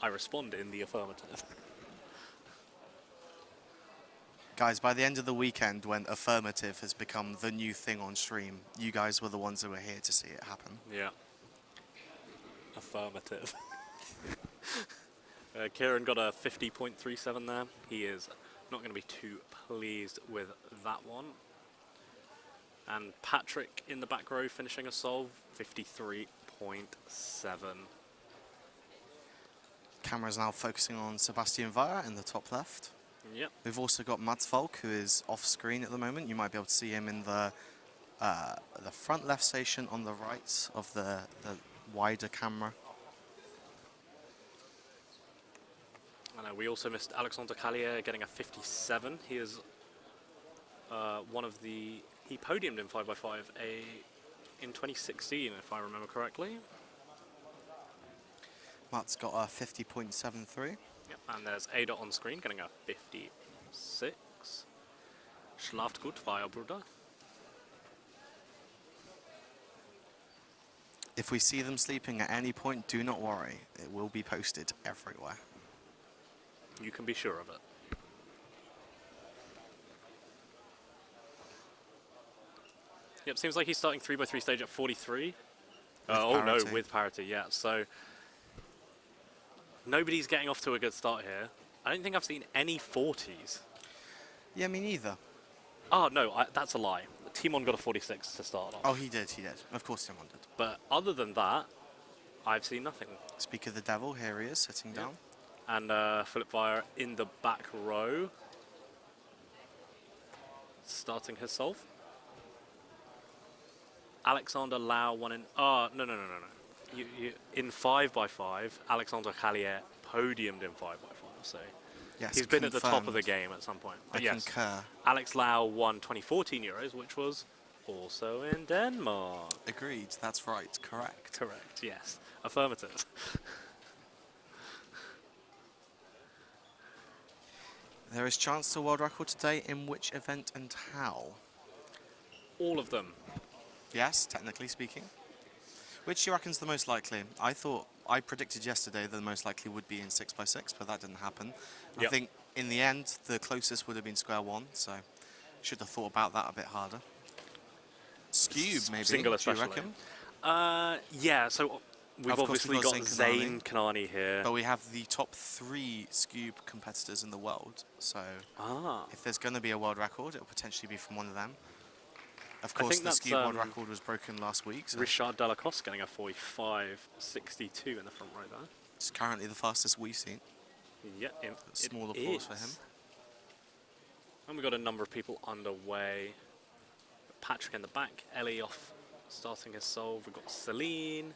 I respond in the affirmative.
Guys, by the end of the weekend, when affirmative has become the new thing on stream, you guys were the ones who were here to see it happen.
Yeah. Affirmative. Kieran got a 50.37 there. He is not going to be too pleased with that one. And Patrick in the back row finishing a solve, 53.7.
Camera's now focusing on Sebastian Weyer in the top left.
Yep.
We've also got Mats Volk, who is off screen at the moment. You might be able to see him in the front left station on the right of the wider camera.
I know, we also missed Alexander Callier getting a 57. He is one of the... He podiumed in 5x5 in 2016, if I remember correctly.
Matt's got a 50.73.
Yep, and there's Ada on screen getting a 56. Schlaft gut, Feierbruder.
If we see them sleeping at any point, do not worry. It will be posted everywhere.
You can be sure of it. Yep, seems like he's starting 3x3 stage at 43. Oh no, with parity, yeah. So nobody's getting off to a good start here. I don't think I've seen any 40s.
Yeah, me neither.
Oh no, that's a lie. Timon got a 46 to start off.
Oh, he did. Of course Timon did.
But other than that, I've seen nothing.
Speak of the devil, here he is, sitting down.
And Philip Weyer in the back row, starting his solve. Alexander Lau won in... Oh, no. In 5x5, Alexander Callier podiumed in 5x5, so
yes,
he's been at the top of the game at some point. But
I concur.
Alex Lau won 2014 Euros, which was also in Denmark.
Agreed, that's right, correct.
Correct, yes. Affirmative.
There is chance to world record today. In which event and how?
All of them.
Yes, technically speaking. Which do you reckon's the most likely? I predicted yesterday that the most likely would be in 6x6, but that didn't happen. I
Yep.
think in the end, the closest would have been square one, so should have thought about that a bit harder. Scube, maybe,
Single
do you
especially.
reckon?
Yeah, so we've
Of course,
obviously
we've got
got
Zane
Zane Kanani here.
But we have the top 3 Scube competitors in the world, so if there's going to be a world record, it'll potentially be from one of them. Of course,
think
the
that's,
Scube world record was broken last week, so
Richard Delacoste getting a 45.62 in the front row there.
it's currently the fastest we've seen.
Yeah,
Small applause for him.
And we've got a number of people underway. Patrick in the back, Ellie off starting his solve. We've got Celine.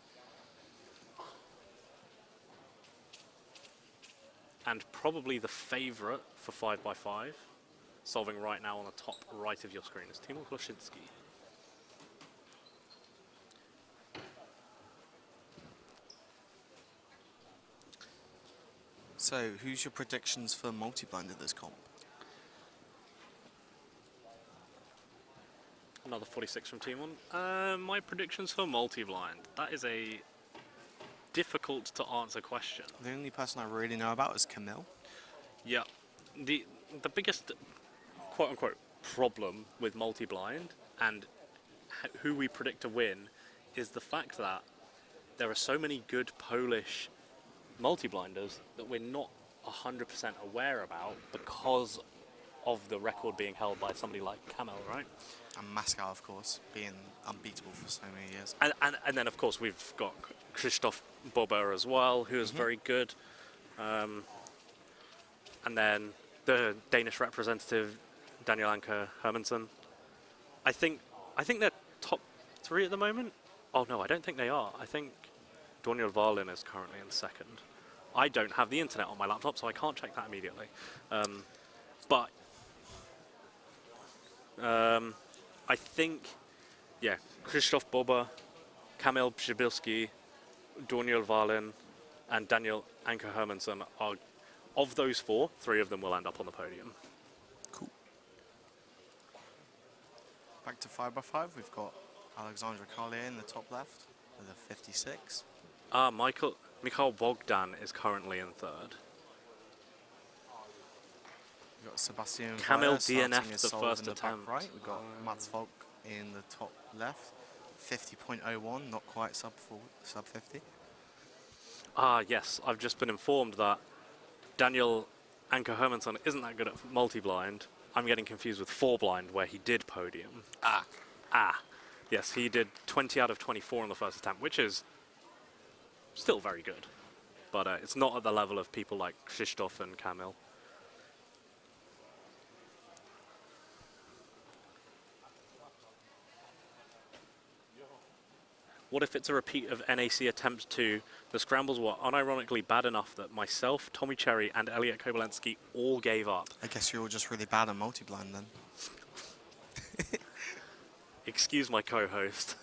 And probably the favourite for 5x5, solving right now on the top right of your screen, is Timo Kloszinski.
So, who's your predictions for multi-blind at this comp?
Another 46 from Team 1. My predictions for multi-blind. That is a difficult to answer question.
The only person I really know about is Camille.
Yeah. The biggest quote-unquote problem with multi-blind and who we predict to win is the fact that there are so many good Polish multi-blinders that we're not 100% aware about because of the record being held by somebody like Kamil, right?
And Moscow, of course, being unbeatable for so many years.
And then, of course, we've got Krzysztof Bober as well, who is very good. And then the Danish representative, Daniel Anker Hermansen. I think they're top 3 at the moment. Oh, no, I don't think they are. I think Daniel Valin is currently in second. I don't have the internet on my laptop, so I can't check that immediately. But I think, yeah, Krzysztof Bober, Kamil Przybylski, Daniel Valin, and Daniel Anker Hermansen are, of those 4, 3 of them will end up on the podium.
Cool. Back to 5x5, we've got Alexandra Collier in the top left with a 56.
Mikhail Bogdan is currently in 3rd.
We've got Sebastian
Kamil
Weyer starting
DNF
his
the
solve
first
in the back
attempt.
right. We've got Mats Falk in the top left, 50.01, not quite sub 50.
Yes, I've just been informed that Daniel Anker Hermansen isn't that good at multi-blind. I'm getting confused with 4-blind, where he did podium. Yes, he did 20 out of 24 on the first attempt, which is still very good. But it's not at the level of people like Krzysztof and Kamil. What if it's a repeat of NAC attempt 2? The scrambles were unironically bad enough that myself, Tommy Cherry, and Elliot Kobolensky all gave up.
I guess you're all just really bad at multi-blind then.
Excuse my co-host.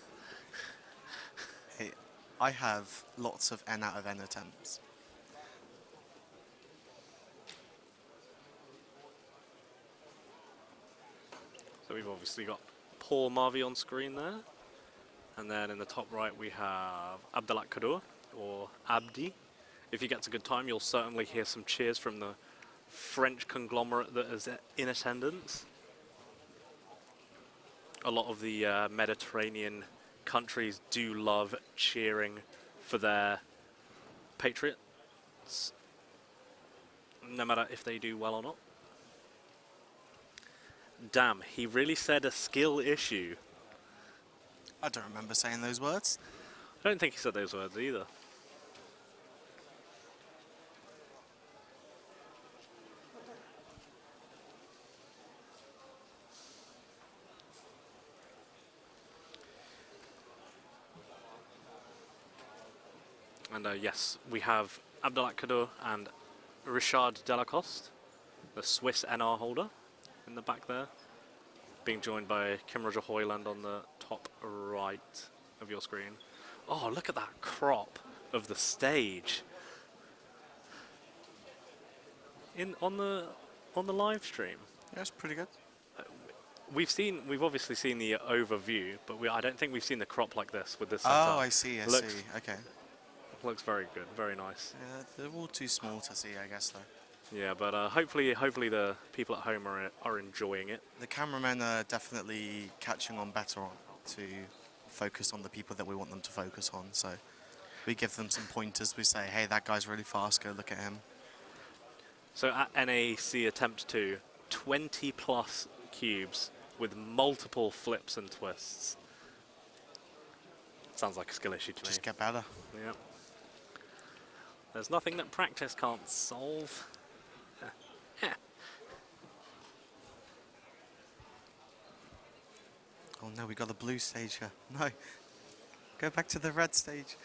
Hey, I have lots of N out of N attempts.
So we've obviously got Paul Marvey on screen there. And then in the top right we have Abdelat Kadur, or Abdi. If he gets a good time, you'll certainly hear some cheers from the French conglomerate that is in attendance. A lot of the Mediterranean countries do love cheering for their patriots, no matter if they do well or not. Damn, he really said a skill issue.
I don't remember saying those words.
I don't think he said those words either. And yes, we have Abdelat Kadur and Richard Delacoste, the Swiss NR holder, in the back there, being joined by Kim Roger Hoyland on the top right of your screen. Oh, look at that crop of the stage on the live stream.
Yeah, it's pretty good.
We've obviously seen the overview, but I don't think we've seen the crop like this with this
Oh,
setup.
I see. Okay.
Looks very good, very nice.
Yeah, they're all too small to see, I guess, though.
Yeah, but hopefully the people at home are enjoying it.
The cameramen are definitely catching on better to focus on the people that we want them to focus on. So we give them some pointers. We say, hey, that guy's really fast. Go look at him.
So at NAC Attempt 2, 20 plus cubes with multiple flips and twists. Sounds like a skill issue to me.
Just get better.
Yeah. There's nothing that practice can't solve.
Oh no, we got the blue stage here. No. Go back to the red stage.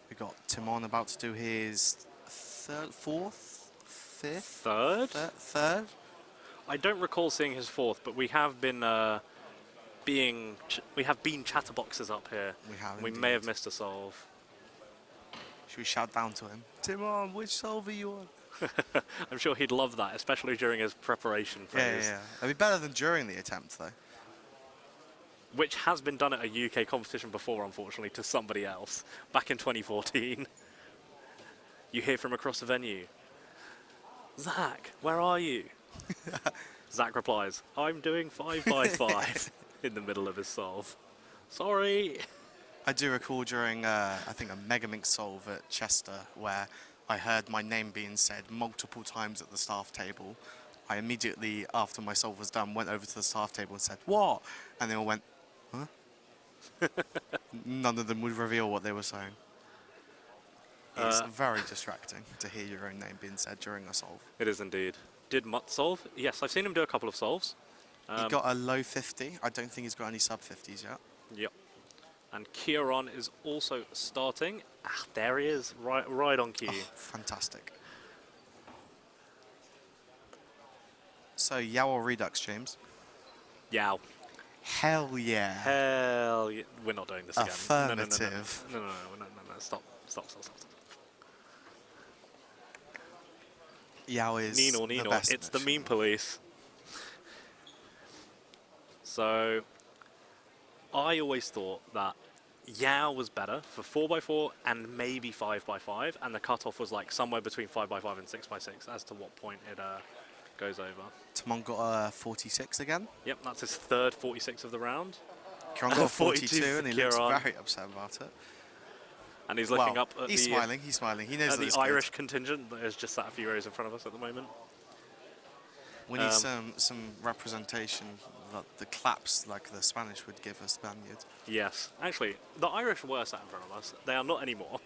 We got Timon about to do his fourth, fifth?
Third?
Third?
I don't recall seeing his fourth, but we have been we have been chatterboxes up here.
We have.
We may have missed a solve.
Should we shout down to him? Timon, which solve are you on?
I'm sure he'd love that, especially during his preparation phase.
Yeah. It'd be better than during the attempt, though.
Which has been done at a UK competition before, unfortunately, to somebody else, back in 2014. You hear from across the venue, Zach, where are you? Zach replies, I'm doing 5x5 in the middle of his solve. Sorry.
I do recall during, I think, a Megamink solve at Chester, where I heard my name being said multiple times at the staff table. I immediately, after my solve was done, went over to the staff table and said, what? And they all went, huh? None of them would reveal what they were saying. It's very distracting to hear your own name being said during a solve.
It is indeed. Did Mutt solve? Yes, I've seen him do a couple of solves.
He got a low 50. I don't think he's got any sub 50s yet.
Yep. And Kieran is also starting. Ah, there he is, right on cue.
Oh, fantastic. So, Yow or Redux, James?
Yow.
Hell yeah.
Hell yeah. We're not doing this again.
Affirmative.
No. Stop.
Yow is
Nino.
the best.
It's the meme police. So, I always thought that Yow was better for 4x4 and maybe 5x5, and the cutoff was like somewhere between 5x5 and 6x6 as to what point it goes over.
Timon got a 46 again.
Yep, that's his third 46 of the round.
Kieran got a
42
42 and he looks
Kieran.
very upset about it.
And he's looking up at
he's
the
smiling. He's smiling. He knows
at
that it's
the
good.
Irish contingent that is just sat a few rows in front of us at the moment.
We need some representation that the claps like the Spanish would give a Spaniard.
Yes, actually, the Irish were sat in front of us. They are not anymore.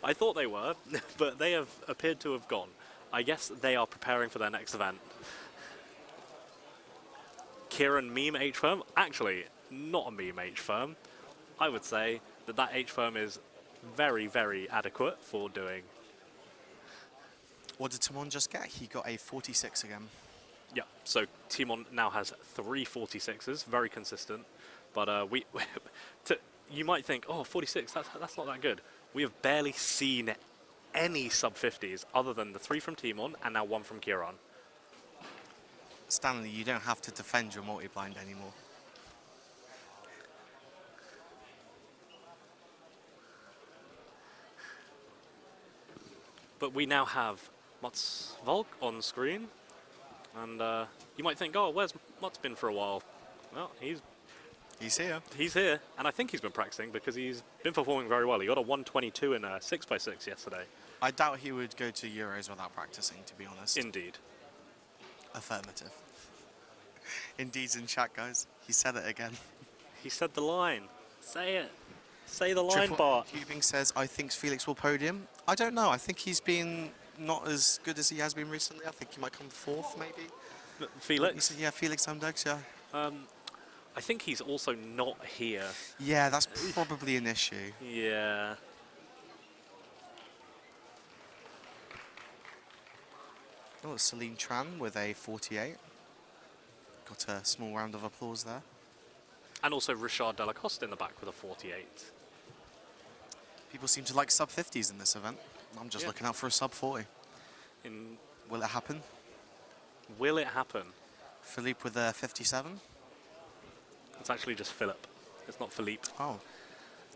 I thought they were, but they have appeared to have gone. I guess they are preparing for their next event. Kieran meme H-firm? Actually, not a meme H-firm. I would say that H-firm is very, very adequate for doing.
What did Timon just get? He got a 46 again.
Yeah, so Timon now has 3 46s, very consistent. But you might think, oh, 46, that's not that good. We have barely seen any sub-50s other than the 3 from Timon and now 1 from Kieran.
Stanley, you don't have to defend your multi-blind anymore.
But we now have Mats Volk on screen. And you might think, oh, where's Mats been for a while? Well, he's
here.
He's here, and I think he's been practicing because he's been performing very well. He got a 122 in a 6x6 yesterday.
I doubt he would go to Euros without practicing, to be honest.
Indeed.
Affirmative. Indeed's in chat, guys. He said it again.
He said the line. Say it. Say the line, Bart.
Cubing says, I think Felix will podium. I don't know. I think he's been not as good as he has been recently. I think he might come 4th, maybe.
Felix?
Yeah, Felix Amdex, yeah.
I think he's also not here.
Yeah, that's probably an issue.
Yeah.
Oh, Celine Tran with a 48. Got a small round of applause there.
And also Richard Delacoste in the back with a 48.
People seem to like sub 50s in this event. I'm just
Yeah.
looking out for a sub 40. Will it happen?
Will it happen?
Philippe with a 57.
It's actually just Philip. It's not Philippe.
Oh,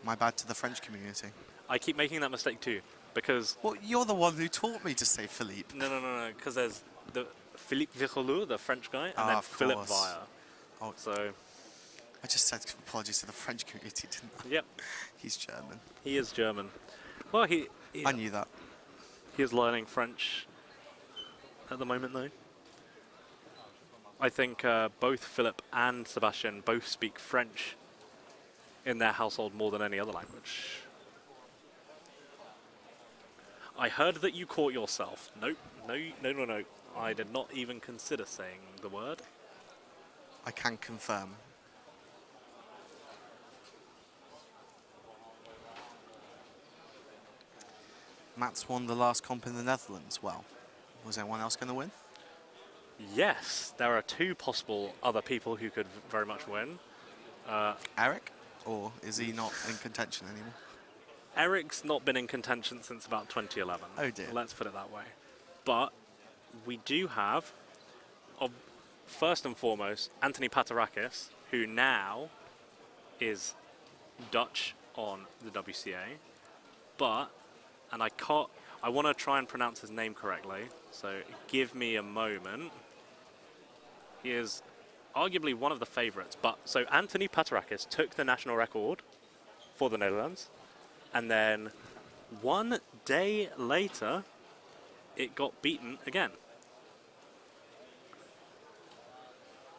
my bad to the French community.
I keep making that mistake too, because...
Well, you're the one who taught me to say Philippe.
No, because there's the Philippe Virolou, the French guy, and then
of
Philip
course.
Via.
Oh,
So,
I just said apologies to the French community, didn't I?
yep,
He's German.
he is German. Well, he
I knew that.
he is learning French at the moment, though. I think both Philip and Sebastian both speak French in their household more than any other language. I heard that you caught yourself. Nope, no. I did not even consider saying the word.
I can confirm. Matt's won the last comp in the Netherlands. Well, was anyone else going to win?
Yes, there are two possible other people who could very much win.
Eric? Or is he not in contention anymore?
Eric's not been in contention since about 2011.
Oh dear.
Let's put it that way. But we do have, first and foremost, Anthony Patarakis, who now is Dutch on the WCA. But, and I want to try and pronounce his name correctly, so give me a moment. He is arguably one of the favourites. But so Anthony Patarakis took the national record for the Netherlands, and then 1 day later, it got beaten again.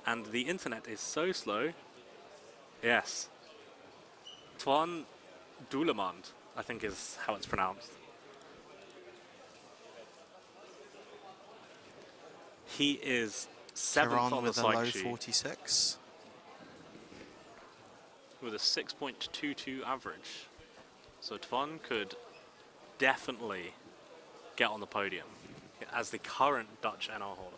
And the internet is so slow. Yes. Twan Doulemand, I think is how it's pronounced. He is 7th
Tehran
on the
with a low
psych sheet
46.
with a 6.22 average. So Twan could definitely get on the podium as the current Dutch NR holder.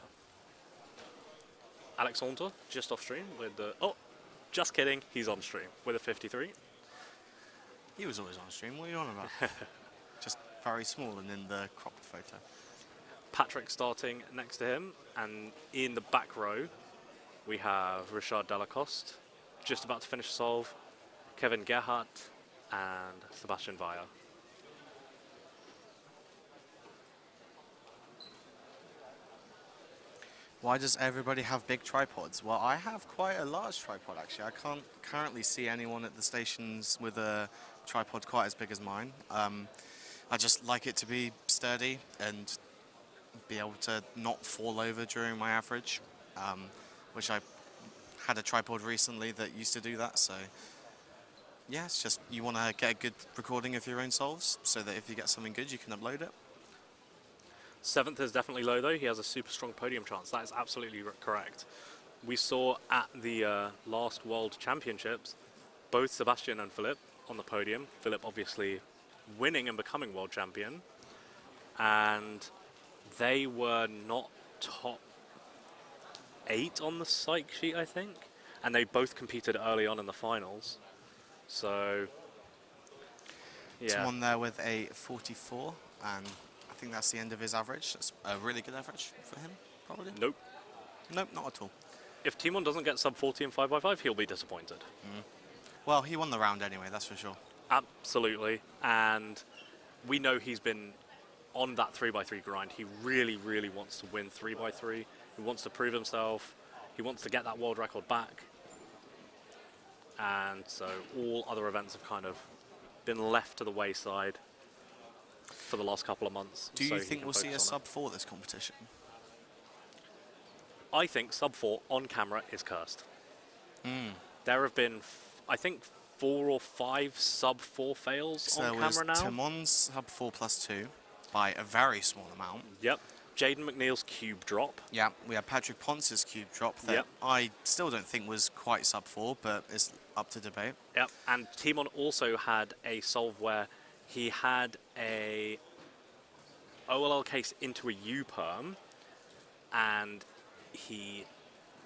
Alexander, just off stream with the... Oh, just kidding, he's on stream with a 53.
He was always on stream. What are you on about? Just very small and in the cropped photo.
Patrick starting next to him, and in the back row we have Richard Delacoste, just about to finish solve, Kevin Gerhardt, and Sebastian Via.
Why does everybody have big tripods? Well, I have quite a large tripod actually. I can't currently see anyone at the stations with a tripod quite as big as mine. I just like it to be sturdy and be able to not fall over during my average, which I had a tripod recently that used to do that. So yeah, it's just you want to get a good recording of your own solves so that if you get something good, you can upload it.
7th is definitely low though, he has a super strong podium chance. That is absolutely correct. We saw at the last World Championships, both Sebastian and Philip on the podium. Philip obviously winning and becoming world champion. And they were not top 8 on the psych sheet, I think. And they both competed early on in the finals. So, yeah.
Someone there with a 44, and I think that's the end of his average. That's a really good average for him, probably.
Nope.
Nope, not at all.
If Timon doesn't get sub 40 in 5x5, he'll be disappointed.
Well, he won the round anyway, that's for sure.
Absolutely. And we know he's been on that 3x3 grind. He really, really wants to win 3x3. He wants to prove himself. He wants to get that world record back. And so all other events have kind of been left to the wayside for the last couple of months.
Do
so
you
he
think
can
we'll see a
focus on
sub 4 this competition?
it. I think sub 4 on camera is cursed. There have been, I think, 4 or 5 sub 4 fails
So
on
there was
camera now.
Timon's sub 4 plus 2 by a very small amount.
Yep. Jaden McNeil's cube drop.
Yeah, we had Patrick Ponce's cube drop that
Yep.
I still don't think was quite sub 4, but it's up to debate.
Yep. And Timon also had a solve where he had a OLL case into a U-perm, and he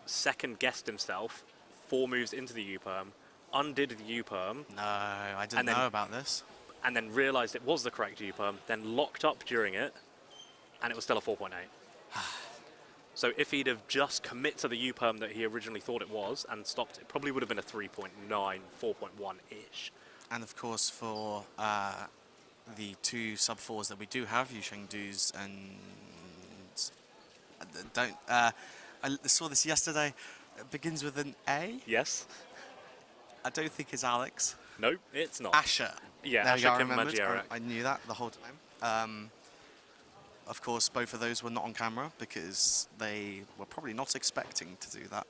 second-guessed himself 4 moves into the U-perm, undid the U-perm,
No, I didn't
And then-
know about this.
and then realised it was the correct U-perm, then locked up during it, and it was still a 4.8. So if he'd have just commit to the U-perm that he originally thought it was and stopped, it probably would have been a 3.9, 4.1-ish.
And of course, for the 2 sub-4s that we do have, Yu Chengdu's and I saw this yesterday. It begins with an A.
Yes?
I don't think it's Alex.
No, it's not.
Asher.
Yeah,
There we
Asher
go, I
Kim
remembered.
Majera.
I knew that the whole time. Of course, both of those were not on camera because they were probably not expecting to do that.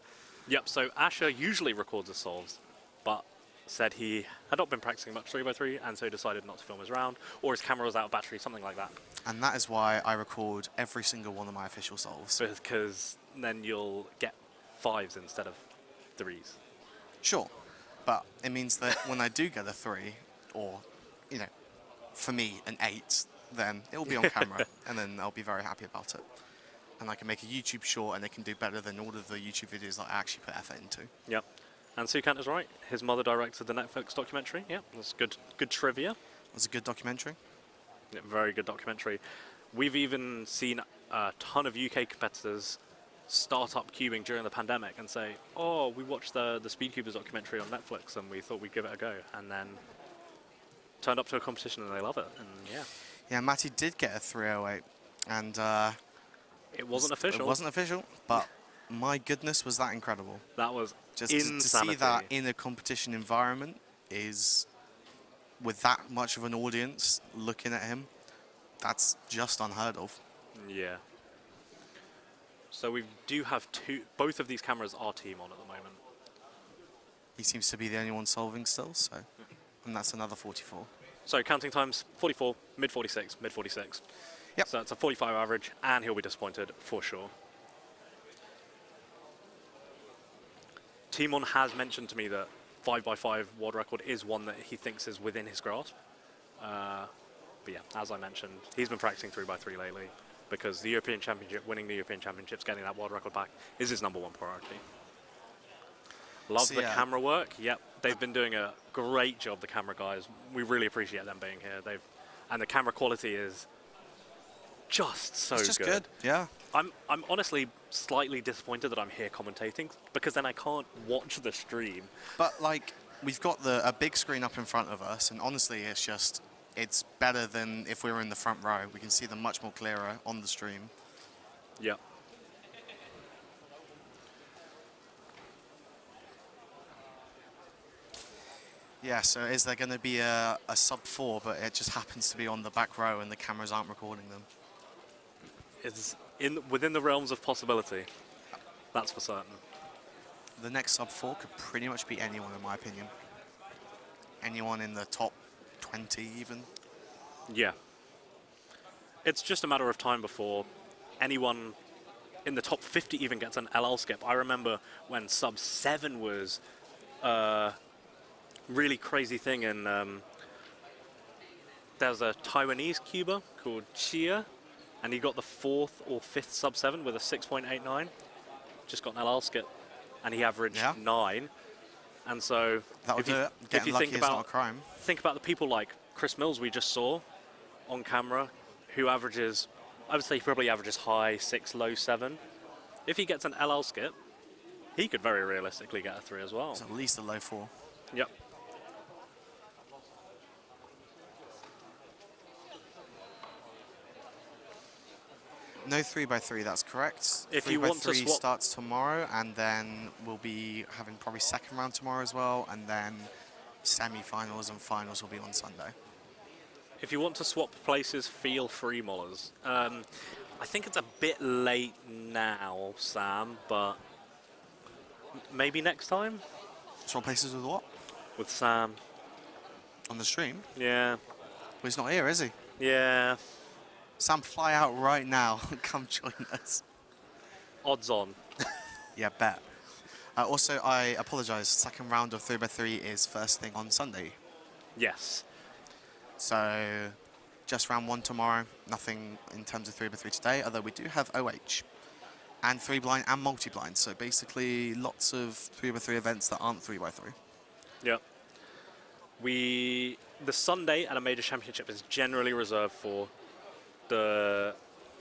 Yep, so Asher usually records his solves, but said he had not been practicing much 3x3 and so decided not to film his round, or his camera was out of battery, something like that.
And that is why I record every single one of my official solves.
Because then you'll get 5s instead of 3s.
Sure, but it means that when I do get a 3, or, you know, for me, an 8, then it will be on camera, and then I'll be very happy about it. And I can make a YouTube short, and it can do better than all of the YouTube videos that I actually put effort into.
Yep. And Sukant is right. His mother directed the Netflix documentary. Yep, that's good trivia.
It was a good documentary.
Yeah, very good documentary. We've even seen a ton of UK competitors start up cubing during the pandemic and say, oh, we watched the Speedcubers documentary on Netflix and we thought we'd give it a go. And then turned up to a competition and they love it. And yeah.
Yeah, Matty did get a 308, and
It wasn't official.
It wasn't official, but my goodness, was that incredible.
That was
Just to
insanity.
see that in a competition environment is, with that much of an audience looking at him, that's just unheard of.
Yeah. So we do have both of these cameras are team on at the moment.
He seems to be the only one solving still, so, and that's another 44.
So counting times, 44, mid 46, mid 46.
Yep.
So it's a 45 average, and he'll be disappointed for sure. Timon has mentioned to me that 5x5 world record is one that he thinks is within his grasp. But yeah, as I mentioned, he's been practicing 3x3 lately because the European Championship, winning the European Championships, getting that world record back is his #1 priority. Love
So,
the
yeah.
camera work. Yep, they've been doing a great job, the camera guys. We really appreciate them being here. And the camera quality is just so
It's just good, yeah.
I'm honestly slightly disappointed that I'm here commentating because then I can't watch the stream.
But like, we've got a big screen up in front of us, and honestly, it's better than if we were in the front row. We can see them much more clearer on the stream.
Yeah.
Yeah, so is there going to be a sub-4, but it just happens to be on the back row and the cameras aren't recording them?
It's within the realms of possibility. That's for certain.
The next sub-4 could pretty much be anyone, in my opinion. Anyone in the top 20, even.
Yeah. It's just a matter of time before anyone in the top 50 even gets an LL skip. I remember when sub-7 was a really crazy thing, and there's a Taiwanese cuber called Chia, and he got the 4th or 5th sub-7 with a 6.89. Just got an LL skip, and he averaged 9. And so,
That'll do it. Getting lucky is not a crime.
think about the people like Chris Mills we just saw on camera, who averages, I would say he probably averages high 6, low 7. If he gets an LL skip, he could very realistically get a 3 as well.
It's at least a low 4.
Yep.
No 3x3, that's correct.
If you want to
3x3
swap-
starts tomorrow, and then we'll be having probably second round tomorrow as well, and then semi-finals and finals will be on Sunday.
If you want to swap places, feel free, Mollers. I think it's a bit late now, Sam, but maybe next time
Swap places with what?
with Sam.
On the stream?
Yeah,
Well, he's not here, is he?
yeah.
Sam, fly out right now. Come join us.
Odds on.
Yeah, bet. Also, I apologise. Second round of 3x3 is first thing on Sunday.
Yes.
So, just round 1 tomorrow. Nothing in terms of 3x3 today, although we do have OH. And 3 blind and multi-blind. So basically lots of 3x3 events that aren't 3x3.
Yeah. The Sunday at a major championship is generally reserved for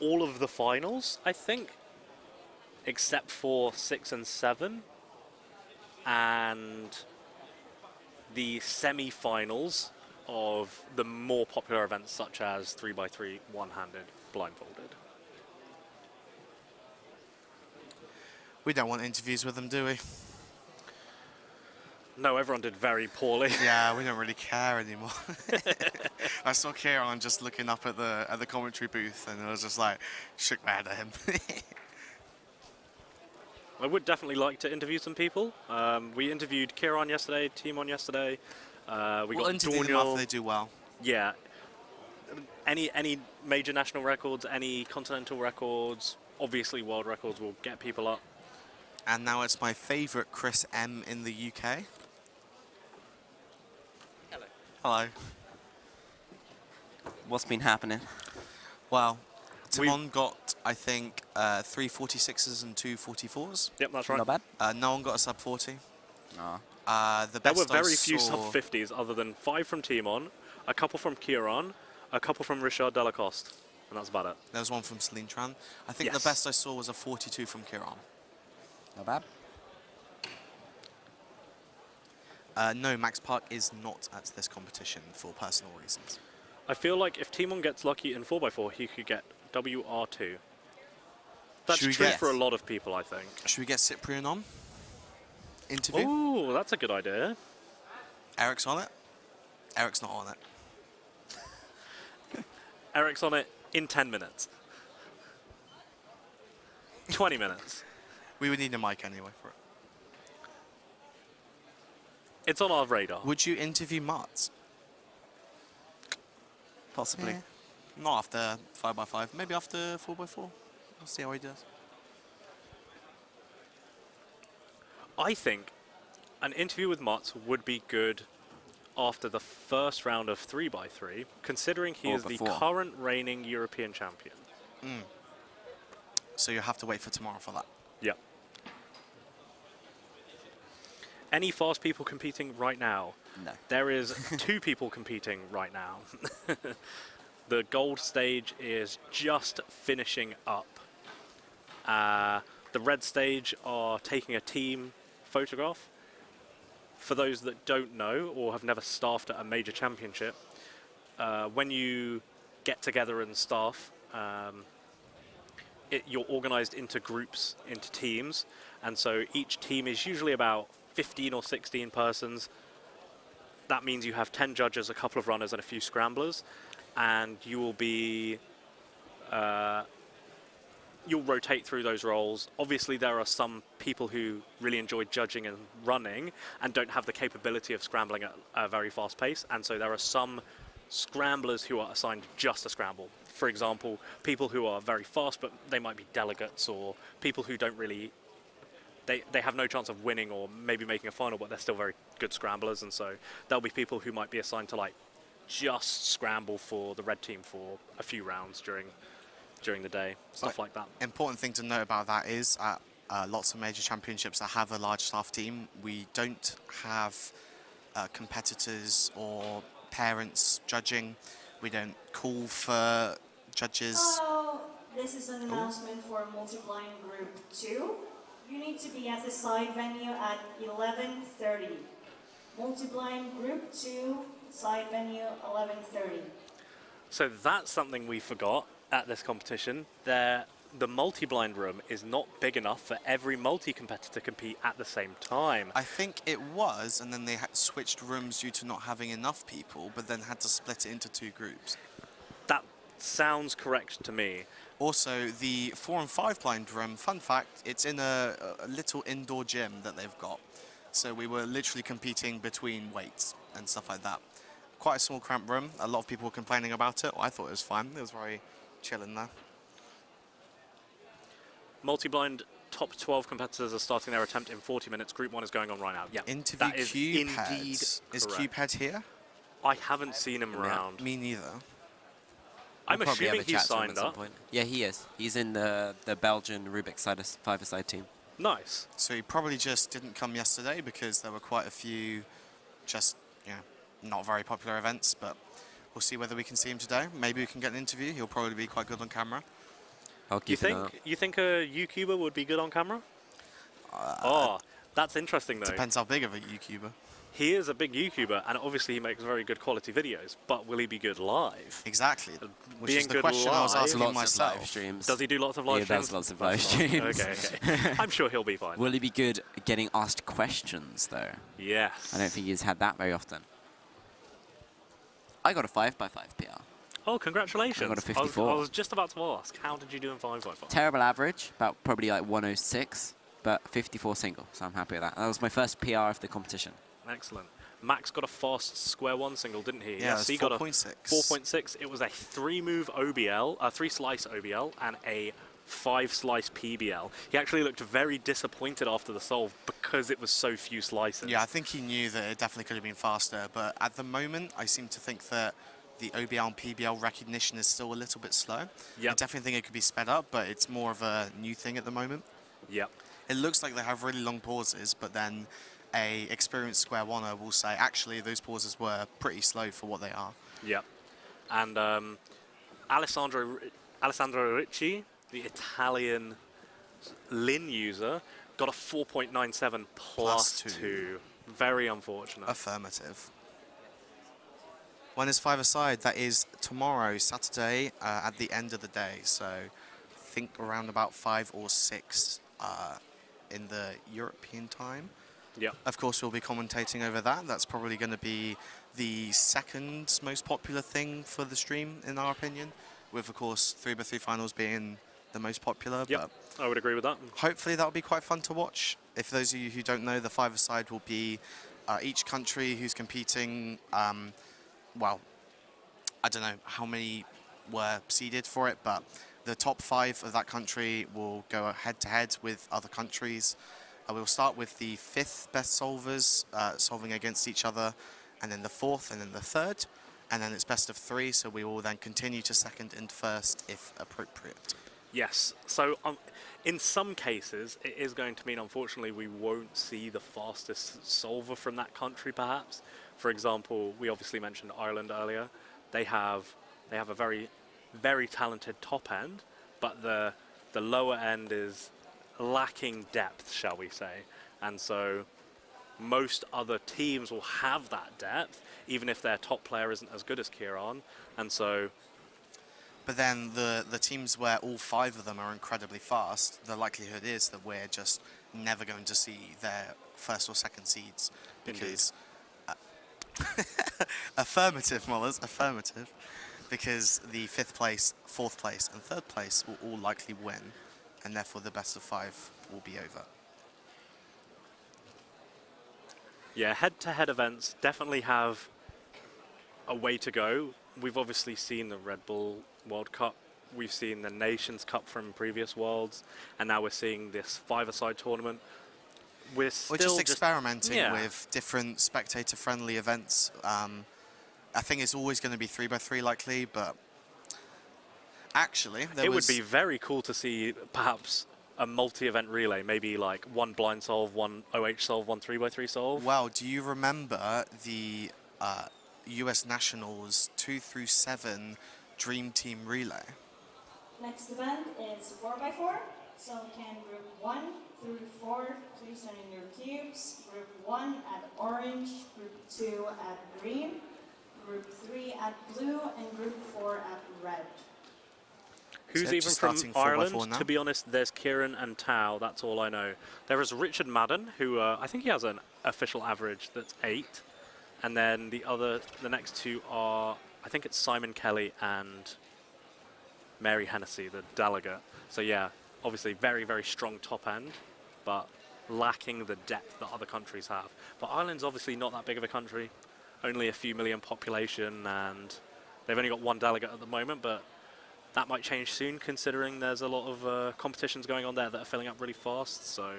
all of the finals, I think, except for 6 and 7, and the semi-finals of the more popular events such as 3x3 one-handed blindfolded.
We don't want interviews with them, do we?
No, everyone did very poorly.
Yeah, we don't really care anymore. I saw Kieran just looking up at the commentary booth, and I was just like, shook my head at him.
I would definitely like to interview some people. We interviewed Kieran yesterday, Timon yesterday.
We'll interview them after they do well.
Yeah. Any major national records, any continental records, obviously world records will get people up.
And now it's my favourite Chris M in the UK.
Hello.
Hello.
What's been happening?
Well, Timon got, I think, 3 46s and 2 44s.
Yep, that's right.
Not bad.
No one got a sub 40.
No.
The
There
best
were
I
very few
saw-
sub 50s other than 5 from Timon, a couple from Kieran, a couple from Richard Delacoste, and that's about it.
There was one from Celine Tran. I think
Yes.
the best I saw was a 42 from Kieran.
Not bad.
No, Max Park is not at this competition for personal reasons.
I feel like if Timon gets lucky in 4x4, he could get WR2. That's
Should we
true
get-
for a lot of people, I think.
Should we get Cyprian on? Interview?
Ooh, that's a good idea.
Eric's on it? Eric's not on it.
Eric's on it in 10 minutes. 20 minutes.
We would need a mic anyway for it.
It's on our radar.
Would you interview Martz?
Possibly.
Yeah. Not after 5x5, maybe after 4x4. We'll see how he does.
I think an interview with Mats would be good after the first round of 3x3, considering he
Or
is
before.
the current reigning European champion.
So you'll have to wait for tomorrow for that.
Yeah. Any fast people competing right now?
No.
There is 2 people competing right now. The gold stage is just finishing up. The red stage are taking a team photograph. For those that don't know or have never staffed at a major championship, when you get together and staff, you're organized into groups, into teams, and so each team is usually about 15 or 16 persons. That means you have 10 judges, a couple of runners, and a few scramblers, and you will be you'll rotate through those roles. Obviously, there are some people who really enjoy judging and running and don't have the capability of scrambling at a very fast pace, and so there are some scramblers who are assigned just to scramble. For example, people who are very fast, but they might be delegates, or people who don't really, they have no chance of winning or maybe making a final, but they're still very good scramblers, and so there'll be people who might be assigned to like just scramble for the red team for a few rounds during the day, stuff like that.
Important thing to note about that is at lots of major championships that have a large staff team, we don't have competitors or parents judging. We don't call for judges.
Hello, this is an announcement for Multiplied Group 2. You need to be at the side venue at 11:30. Multiplied Group 2, side venue 11:30.
So that's something we forgot at this competition. The multi-blind room is not big enough for every multi-competitor to compete at the same time.
I think it was, and then they had switched rooms due to not having enough people, but then had to split it into 2 groups.
That sounds correct to me.
Also, the 4 and 5 blind room, fun fact, it's in a little indoor gym that they've got. So we were literally competing between weights and stuff like that. Quite a small cramped room. A lot of people were complaining about it. Well, I thought it was fine. It was very chill in there.
Multi-blind top 12 competitors are starting their attempt in 40 minutes. Group 1 is going on right now. Yeah,
Interview
that is
Cuphead.
indeed
Is
correct.
Cuphead here?
I haven't seen him around.
Me neither.
I'm
We'll probably have
assuming
a
he's
chat to him
signed
at some
up.
point. Yeah, he is. He's in the Belgian Rubik five-a-side team.
Nice.
So he probably just didn't come yesterday because there were quite a few just, not very popular events, but we'll see whether we can see him today. Maybe we can get an interview. He'll probably be quite good on camera.
I'll keep an eye out.
You think a YouTuber would be good on camera? That's interesting though.
Depends how big of a YouTuber.
He is a big YouTuber, and obviously he makes very good quality videos. But will he be good live?
Exactly. Which
Being
is the
good
question I was
live-
asking
Lots of
myself.
live streams.
Does he do lots of live
He
streams?
does lots of live
That's fine.
streams.
Okay. I'm sure he'll be fine.
Will he be good at getting asked questions, though?
Yes.
I don't think he's had that very often. I got a 5x5 PR.
Oh, congratulations.
I got a 54.
I was just about to ask, how did you do in 5x5?
Terrible average, about probably like 106, but 54 single, so I'm happy with that. That was my first PR of the competition.
Excellent. Max got a fast square one single, didn't he?
Yeah,
yes,
it
he
was
got a
4.6.
4.6. It was a 3-move OBL, a 3-slice OBL, and a 5-slice PBL. He actually looked very disappointed after the solve because it was so few slices.
Yeah, I think he knew that it definitely could have been faster, but at the moment, I seem to think that the OBL and PBL recognition is still a little bit slow.
Yep.
I definitely think it could be sped up, but it's more of a new thing at the moment.
Yep.
It looks like they have really long pauses, but then a experienced square one-er will say, actually, those pauses were pretty slow for what they are.
Yep. And Alessandro Ricci, the Italian Lin user, got a 4.97 plus 2. Very unfortunate.
Affirmative. When is five-a-side? That is tomorrow, Saturday, at the end of the day. So I think around about 5 or 6 in the European time.
Yep.
Of course, we'll be commentating over that. That's probably going to be the second most popular thing for the stream, in our opinion, with, of course, 3x3 finals being the most popular.
Yep,
But
I would agree with that.
hopefully that'll be quite fun to watch. If those of you who don't know, the five-a-side will be each country who's competing, well, I don't know how many were seeded for it, but the top 5 of that country will go head-to-head with other countries. We'll start with the 5th best solvers solving against each other, and then the 4th, and then the 3rd, and then it's best of 3, so we will then continue to 2nd and 1st if appropriate.
Yes. So in some cases, it is going to mean, unfortunately, we won't see the fastest solver from that country, perhaps. For example, we obviously mentioned Ireland earlier. They have a very, very talented top end, but the lower end is lacking depth, shall we say. And so most other teams will have that depth, even if their top player isn't as good as Kieran. And so...
But then the teams where all 5 of them are incredibly fast, the likelihood is that we're just never going to see their 1st or 2nd seeds. Because... affirmative, Mollers, affirmative. Because the 5th place, 4th place, and 3rd place will all likely win, and therefore the best of 5 will be over.
Yeah, head-to-head events definitely have a way to go. We've obviously seen the Red Bull World Cup, we've seen the Nations Cup from previous Worlds, and now we're seeing this five-a-side tournament. We're
just experimenting
yeah.
with different spectator-friendly events. I think it's always going to be 3x3 likely, but actually
it would be very cool to see perhaps a multi-event relay, maybe like one blind solve, one OH solve, one 3x3 solve.
Well, do you remember the US Nationals 2 through 7 Dream Team Relay?
Next event is 4x4. So can group 1 through 4 please turn in your cubes. Group 1 at orange, group 2 at green, group 3 at blue, and group 4 at red.
Who's
So
even
just
from
starting 4x4
Ireland?
now?
To be honest, there's Kieran and Tao, that's all I know. There is Richard Madden, who I think he has an official average that's 8. And then the next 2 are, I think it's Simon Kelly and Mary Hennessy, the delegate. So yeah, obviously very, very strong top end, but lacking the depth that other countries have. But Ireland's obviously not that big of a country, only a few million population, and they've only got 1 delegate at the moment, but that might change soon considering there's a lot of competitions going on there that are filling up really fast. So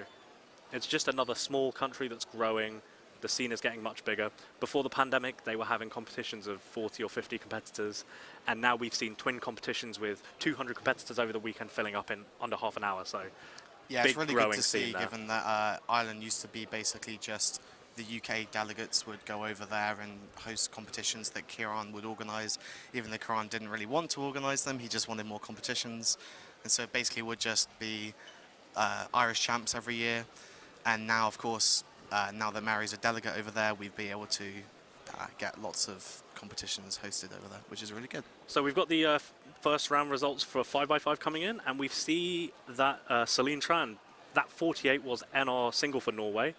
it's just another small country that's growing, The scene is getting much bigger. Before the pandemic, they were having competitions of 40 or 50 competitors, and now we've seen twin competitions with 200 competitors over the weekend filling up in under half an hour. So
yeah,
big
it's really
growing
good to see,
scene there.
given that Ireland used to be basically just the UK delegates would go over there and host competitions that Kieran would organise, even though Kieran didn't really want to organise them. He just wanted more competitions, and so it basically would just be Irish champs every year. And now, of course, now that Mary's a delegate over there, we'd be able to get lots of competitions hosted over there, which is really good.
So we've got the first round results for 5x5 coming in, and we see that Celine Tran, that 48 was NR single for Norway,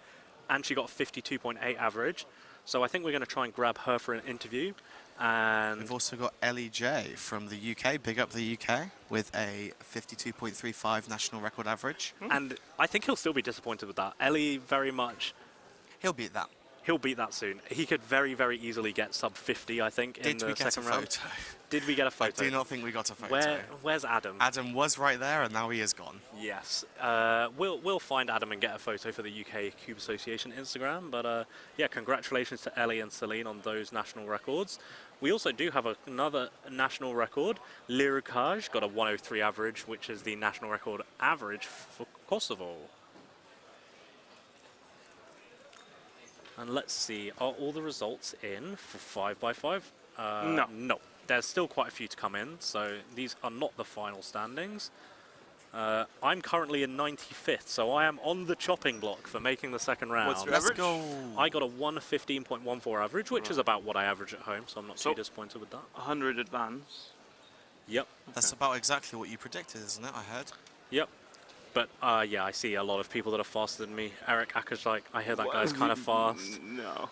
and she got 52.8 average. So I think we're going to try and grab her for an interview. And
We've also got Ellie J from the UK, big up the UK, with a 52.35 national record average.
And I think he'll still be disappointed with that. Ellie very much,
He'll beat that.
he'll beat that soon. He could very, very easily get sub 50, I think, in
Did
the
we get a
second round.
photo?
Did we get a
I
photo?
do not think we got a photo.
Where's Adam?
Adam was right there, and now he is gone.
Yes, we'll find Adam and get a photo for the UK Cube Association Instagram. But yeah, congratulations to Ellie and Celine on those national records. We also do have another national record. Lirikaj got a 103 average, which is the national record average for Kosovo. And let's see, are all the results in for 5x5?
No.
No. There's still quite a few to come in, so these are not the final standings. I'm currently in 95th, so I am on the chopping block for making the second round.
What's your
Let's
average?
go.
I got a 115.14 average, which is about what I average at home, so I'm not
So-
too disappointed with that.
100 advance.
Yep,
That's about exactly what you predicted, isn't it? I heard.
yep. But yeah, I see a lot of people that are faster than me. Erik Akkersdijk, I hear that guy's kind of fast.
No.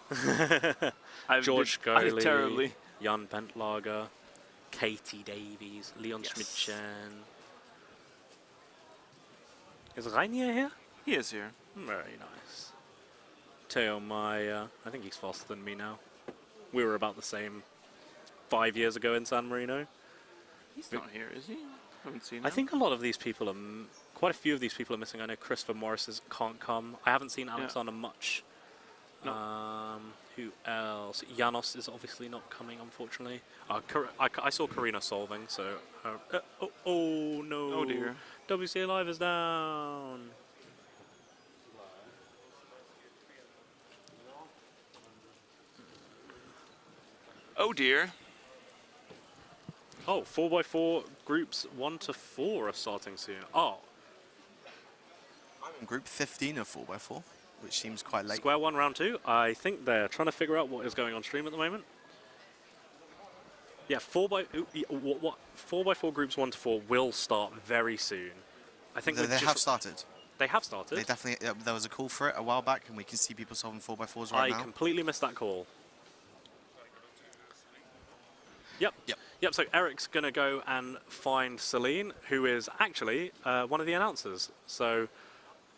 George
I did
Scully,
terribly.
Jan Bentlager, Katie Davies, Leon
Yes.
Schmidt-Chen. Is Reinier here?
He is here.
Very nice. Teo Maya, I think he's faster than me now. We were about the same 5 years ago in San Marino.
He's not here, is he? Haven't seen him.
I think a lot of these people are, quite a few of these people are missing. I know Christopher Morris can't come. I haven't seen Alexander much.
No.
Who else? Janos is obviously not coming, unfortunately. I saw Karina solving, so... oh no.
Oh dear.
WCA Live is down.
Oh dear.
Oh, 4x4 groups 1 to 4 are starting soon. Oh,
I'm in group 15 of 4x4, which seems quite late.
Square 1 round 2. I think they're trying to figure out what is going on stream at the moment. Yeah, 4x4 groups 1 to 4 will start very soon. I think
They have started.
They have started.
They definitely. There was a call for it a while back, and we can see people solving 4x4s right
I
now.
completely missed that call. Yep.
Yep.
Yep, so Eric's going to go and find Celine, who is actually one of the announcers. So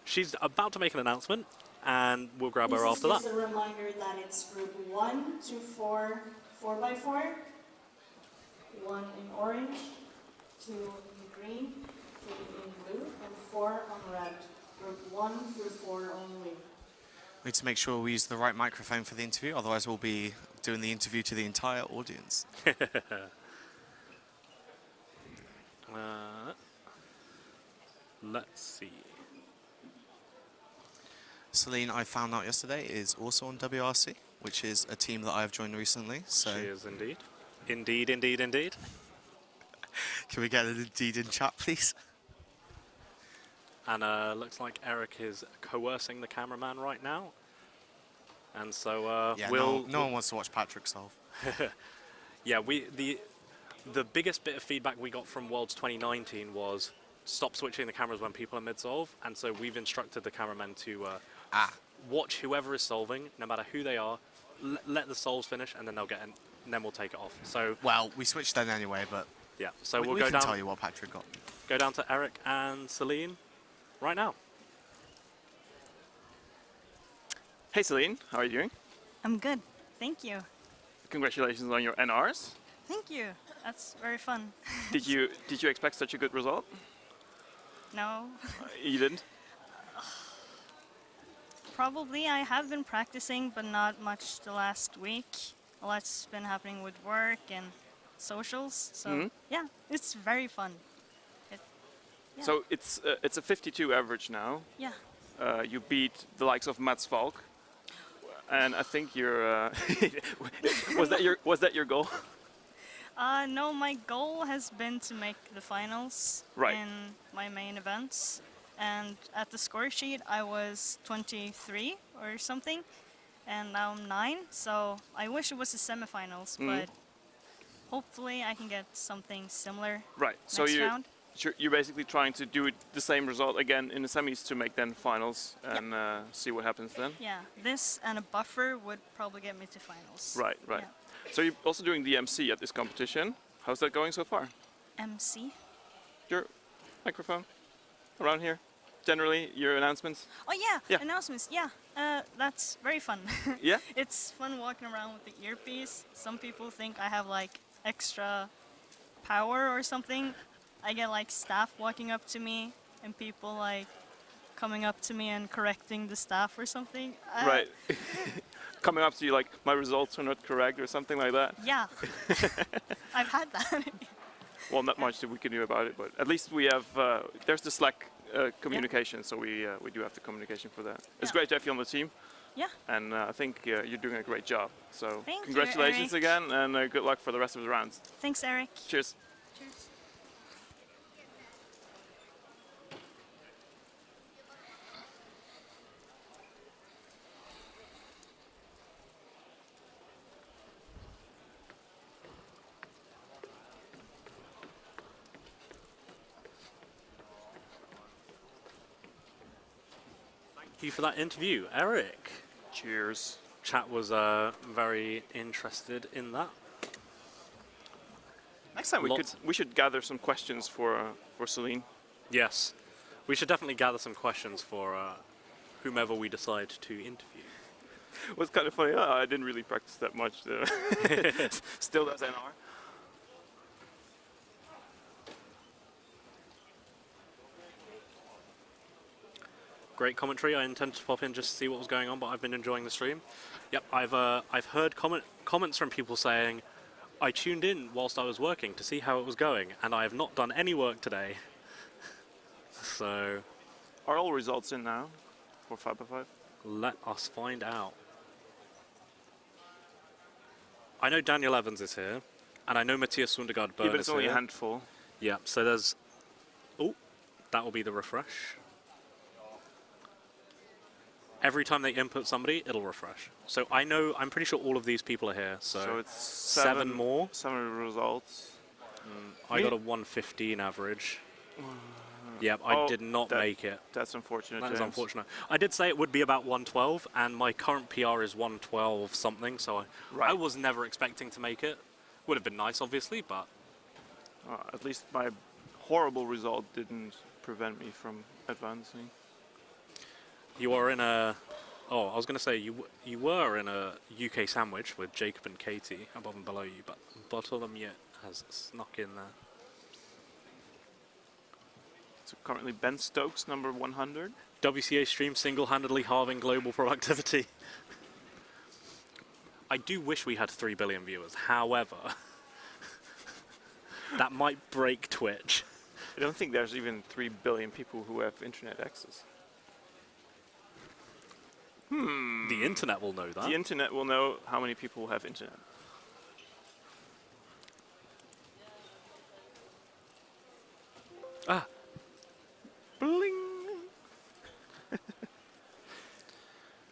she's about to make an announcement, and we'll grab her after
This
that.
is just a reminder that it's group 1 to 4, 4x4, 1 in orange, 2 in green, 3 in blue, and 4 on red. Group 1 through 4 only.
We need to make sure we use the right microphone for the interview, otherwise we'll be doing the interview to the entire audience.
Let's see.
Celine, I found out yesterday, is also on WRC, which is a team that I've joined recently. So
She is indeed. Indeed, indeed, indeed.
can we get an indeed in chat, please?
And looks like Erik is coercing the cameraman right now. And so
Yeah,
we'll...
no one wants to watch Patrick solve.
Yeah, the biggest bit of feedback we got from Worlds 2019 was stop switching the cameras when people are mid-solve, and so we've instructed the cameramen to watch whoever is solving, no matter who they are, let the solves finish, and then they'll get in, and then we'll take it off. So
Well, we switched then anyway, but
yeah, so
we
we'll
can
go down.
tell you what Patrick got.
Go down to Erik and Celine right now.
Hey Celine, how are you doing?
I'm good. Thank you.
Congratulations on your NRs.
Thank you. That's very fun.
Did you expect such a good result?
No.
You didn't?
Probably. I have been practicing, but not much the last week. A lot's been happening with work and socials. So yeah, it's very fun. Yeah.
So it's a 52 average now.
Yeah.
You beat the likes of Mats Valk, and I think you're. Was that your goal?
No, my goal has been to make the finals in my main events. And at the score sheet, I was 23 or something, and now I'm 9. So I wish it was the semifinals, but hopefully I can get something similar next round.
You're basically trying to do the same result again in the semis to make then finals and see what happens then?
Yeah, this and a buffer would probably get me to finals.
Right.
Yeah.
So you're also doing the MC at this competition. How's that going so far?
MC?
Your microphone around here? Generally, your announcements?
Oh yeah, announcements, yeah. That's very fun.
Yeah?
It's fun walking around with the earpiece. Some people think I have like extra power or something. I get like staff walking up to me and people like coming up to me and correcting the staff or something.
Right. Coming up to you like, my results are not correct or something like that?
Yeah. I've had that.
Well, not much that we can do about it, but at least we have, there's the Slack communication, so we do have the communication for that. It's great to have you on the team.
Yeah.
And I think you're doing a great job. So
Thank
congratulations
you,
again, and good luck for the rest of the rounds.
Thanks, Eric.
Cheers.
Cheers.
Thank you for that interview, Eric.
Cheers.
Chat was very interested in that.
Next time we should gather some questions for Celine.
Yes, we should definitely gather some questions for whomever we decide to interview.
It was kind of funny. I didn't really practice that much. Still does NR.
Great commentary. I intended to pop in just to see what was going on, but I've been enjoying the stream. Yep, I've heard comments from people saying, I tuned in whilst I was working to see how it was going, and I have not done any work today. So,
are all results in now for 5x5?
Let us find out. I know Daniel Evans is here, and I know Matthias Sundergaard Byrne
but it's
is
only
here.
a handful.
Yeah, so there's... Oh, that will be the refresh. Every time they input somebody, it'll refresh. So I'm pretty sure all of these people are here. So
it's
7 more.
7 results.
I got a 115 average. Yep, I did not make it.
That's unfortunate.
That is unfortunate. I did say it would be about 112, and my current PR is 112 something, so I was never expecting to make it. Would have been nice, obviously, but...
at least my horrible result didn't prevent me from advancing.
You are in a... Oh, I was going to say, you were in a UK sandwich with Jacob and Katie above and below you, but Bartholomew has snuck in there.
So currently Ben Stokes, number 100.
WCA stream single-handedly halving global productivity. I do wish we had 3 billion viewers, however, that might break Twitch.
I don't think there's even 3 billion people who have internet access.
The internet will know that.
The internet will know how many people have internet.
Ah.
Bling!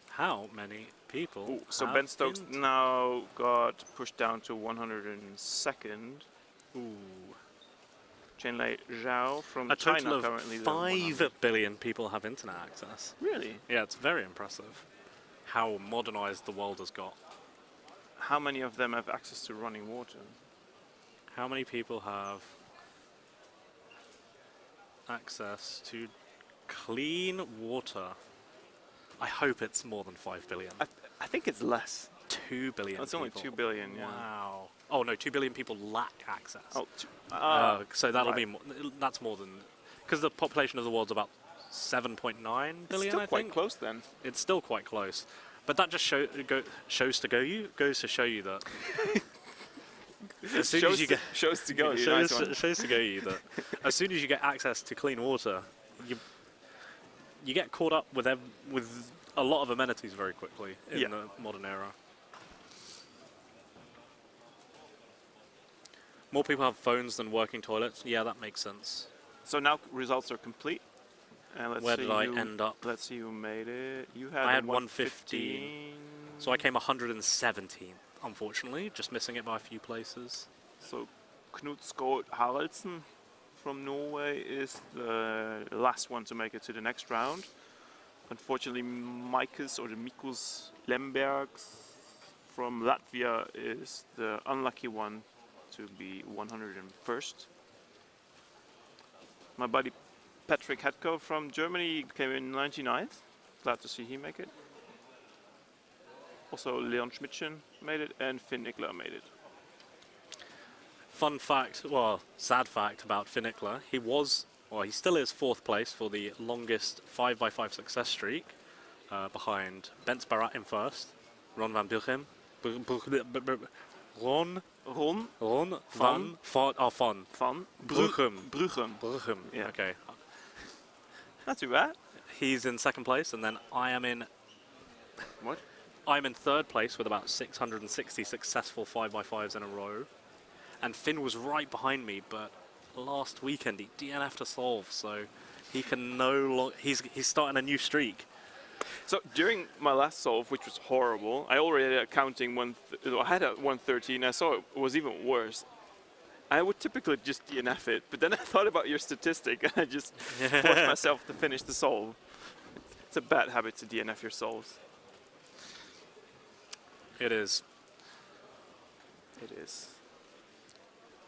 How many people?
Ooh, so Ben Stokes now got pushed down to 102nd.
Ooh.
Chenlei Zhao from
A
China
total of
currently.
5 billion people have internet access.
Really?
Yeah, it's very impressive how modernized the world has got.
How many of them have access to running water?
How many people have access to clean water? I hope it's more than 5 billion.
I think it's less.
2 billion.
It's only 2 billion, yeah.
Wow. Oh no, 2 billion people lack access.
Oh,
so that'll be more, that's more than, because the population of the world's about 7.9 billion,
It's still
I
quite
think.
close then.
It's still quite close. But that just goes to show you that as soon as you get
shows to go.
shows to go you that as soon as you get access to clean water, you get caught up with a lot of amenities very quickly in the modern era. More people have phones than working toilets. Yeah, that makes sense.
So now results are complete. And let's
Where
see
did I end up?
Let's see who made it.
I had 115. So I came 117th, unfortunately, just missing it by a few places.
So Knut Skål Haraldsen from Norway is the last one to make it to the next round. Unfortunately, Mikus Lembergs from Latvia is the unlucky one to be 101st. My buddy Patrick Hetko from Germany came in 99th. Glad to see him make it. Also Leon Schmidtchen made it and Finn Ikla made it.
Fun fact, well, sad fact about Finn Ikla, he still is 4th place for the longest 5x5 success streak, behind Bens Barat in 1st, Ron van Buchem, Ron van Bruchem.
Yeah.
Okay.
Not too bad.
He's in 2nd place, and then I am in...
What?
I'm in 3rd place with about 660 successful 5x5s in a row. And Finn was right behind me, but last weekend he DNF'd to solve, so he can no longer... He's starting a new streak.
So during my last solve, which was horrible, I already had a counting I had a 130 and I saw it was even worse. I would typically just DNF it, but then I thought about your statistic and I just forced myself to finish the solve. It's a bad habit to DNF your solves.
It is.
It is.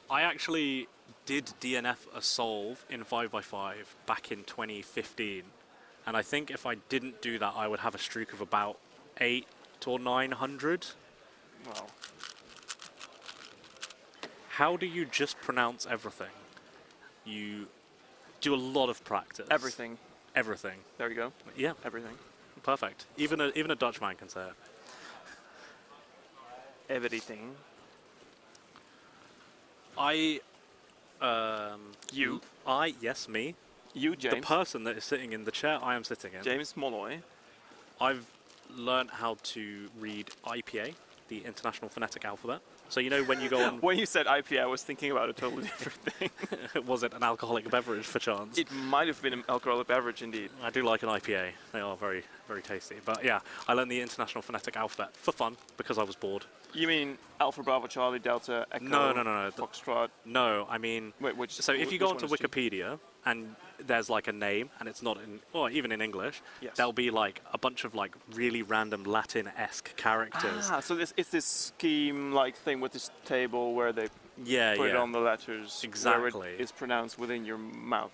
I actually did DNF a solve in 5x5 back in 2015. And I think if I didn't do that, I would have a streak of about 800 or 900.
Wow.
How do you just pronounce everything? You do a lot of practice.
Everything.
Everything.
There you go.
Yeah.
Everything.
Perfect. Even a Dutch man can say it.
Everything.
Yes, me.
You, James.
The person that is sitting in the chair I am sitting in.
James Molloy.
I've learned how to read IPA, the International Phonetic Alphabet. So you know when you go on...
When you said IPA, I was thinking about a totally different thing.
Was it an alcoholic beverage, for chance?
It might have been an alcoholic beverage, indeed.
I do like an IPA. They are very, very tasty. But yeah, I learned the International Phonetic Alphabet for fun, because I was bored.
You mean Alpha, Bravo, Charlie, Delta, Echo,
No.
Foxtrot?
No, I mean...
Wait, which...
So if you go onto Wikipedia, and there's like a name, and it's not in... Or even in English,
yes.
There'll be like a bunch of like really random Latin-esque characters.
Ah, so it's this scheme-like thing with this table where they put it on the letters.
Exactly.
Where it's pronounced within your mouth.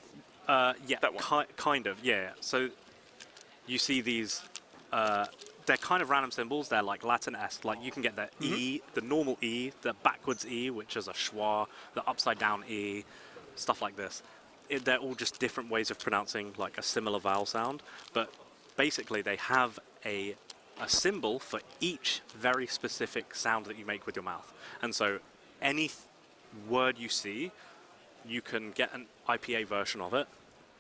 Yeah,
that one.
Kind of, yeah. So you see these... they're kind of random symbols. They're like Latin-esque. Like you can get the E, the normal E, the backwards E, which is a schwa, the upside-down E, stuff like this. They're all just different ways of pronouncing like a similar vowel sound. But basically, they have a symbol for each very specific sound that you make with your mouth. And so any word you see, you can get an IPA version of it,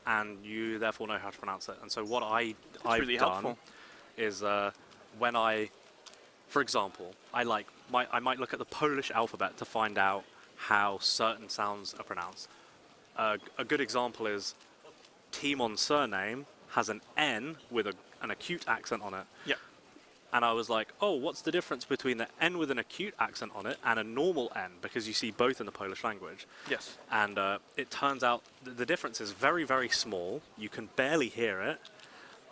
and you therefore know how to pronounce it. And so what I've
really
done
helpful.
is when for example, I might look at the Polish alphabet to find out how certain sounds are pronounced. A good example is Timon's surname has an N with an acute accent on it.
Yeah.
And I was like, oh, what's the difference between the N with an acute accent on it and a normal N? Because you see both in the Polish language.
Yes.
And it turns out the difference is very, very small. You can barely hear it,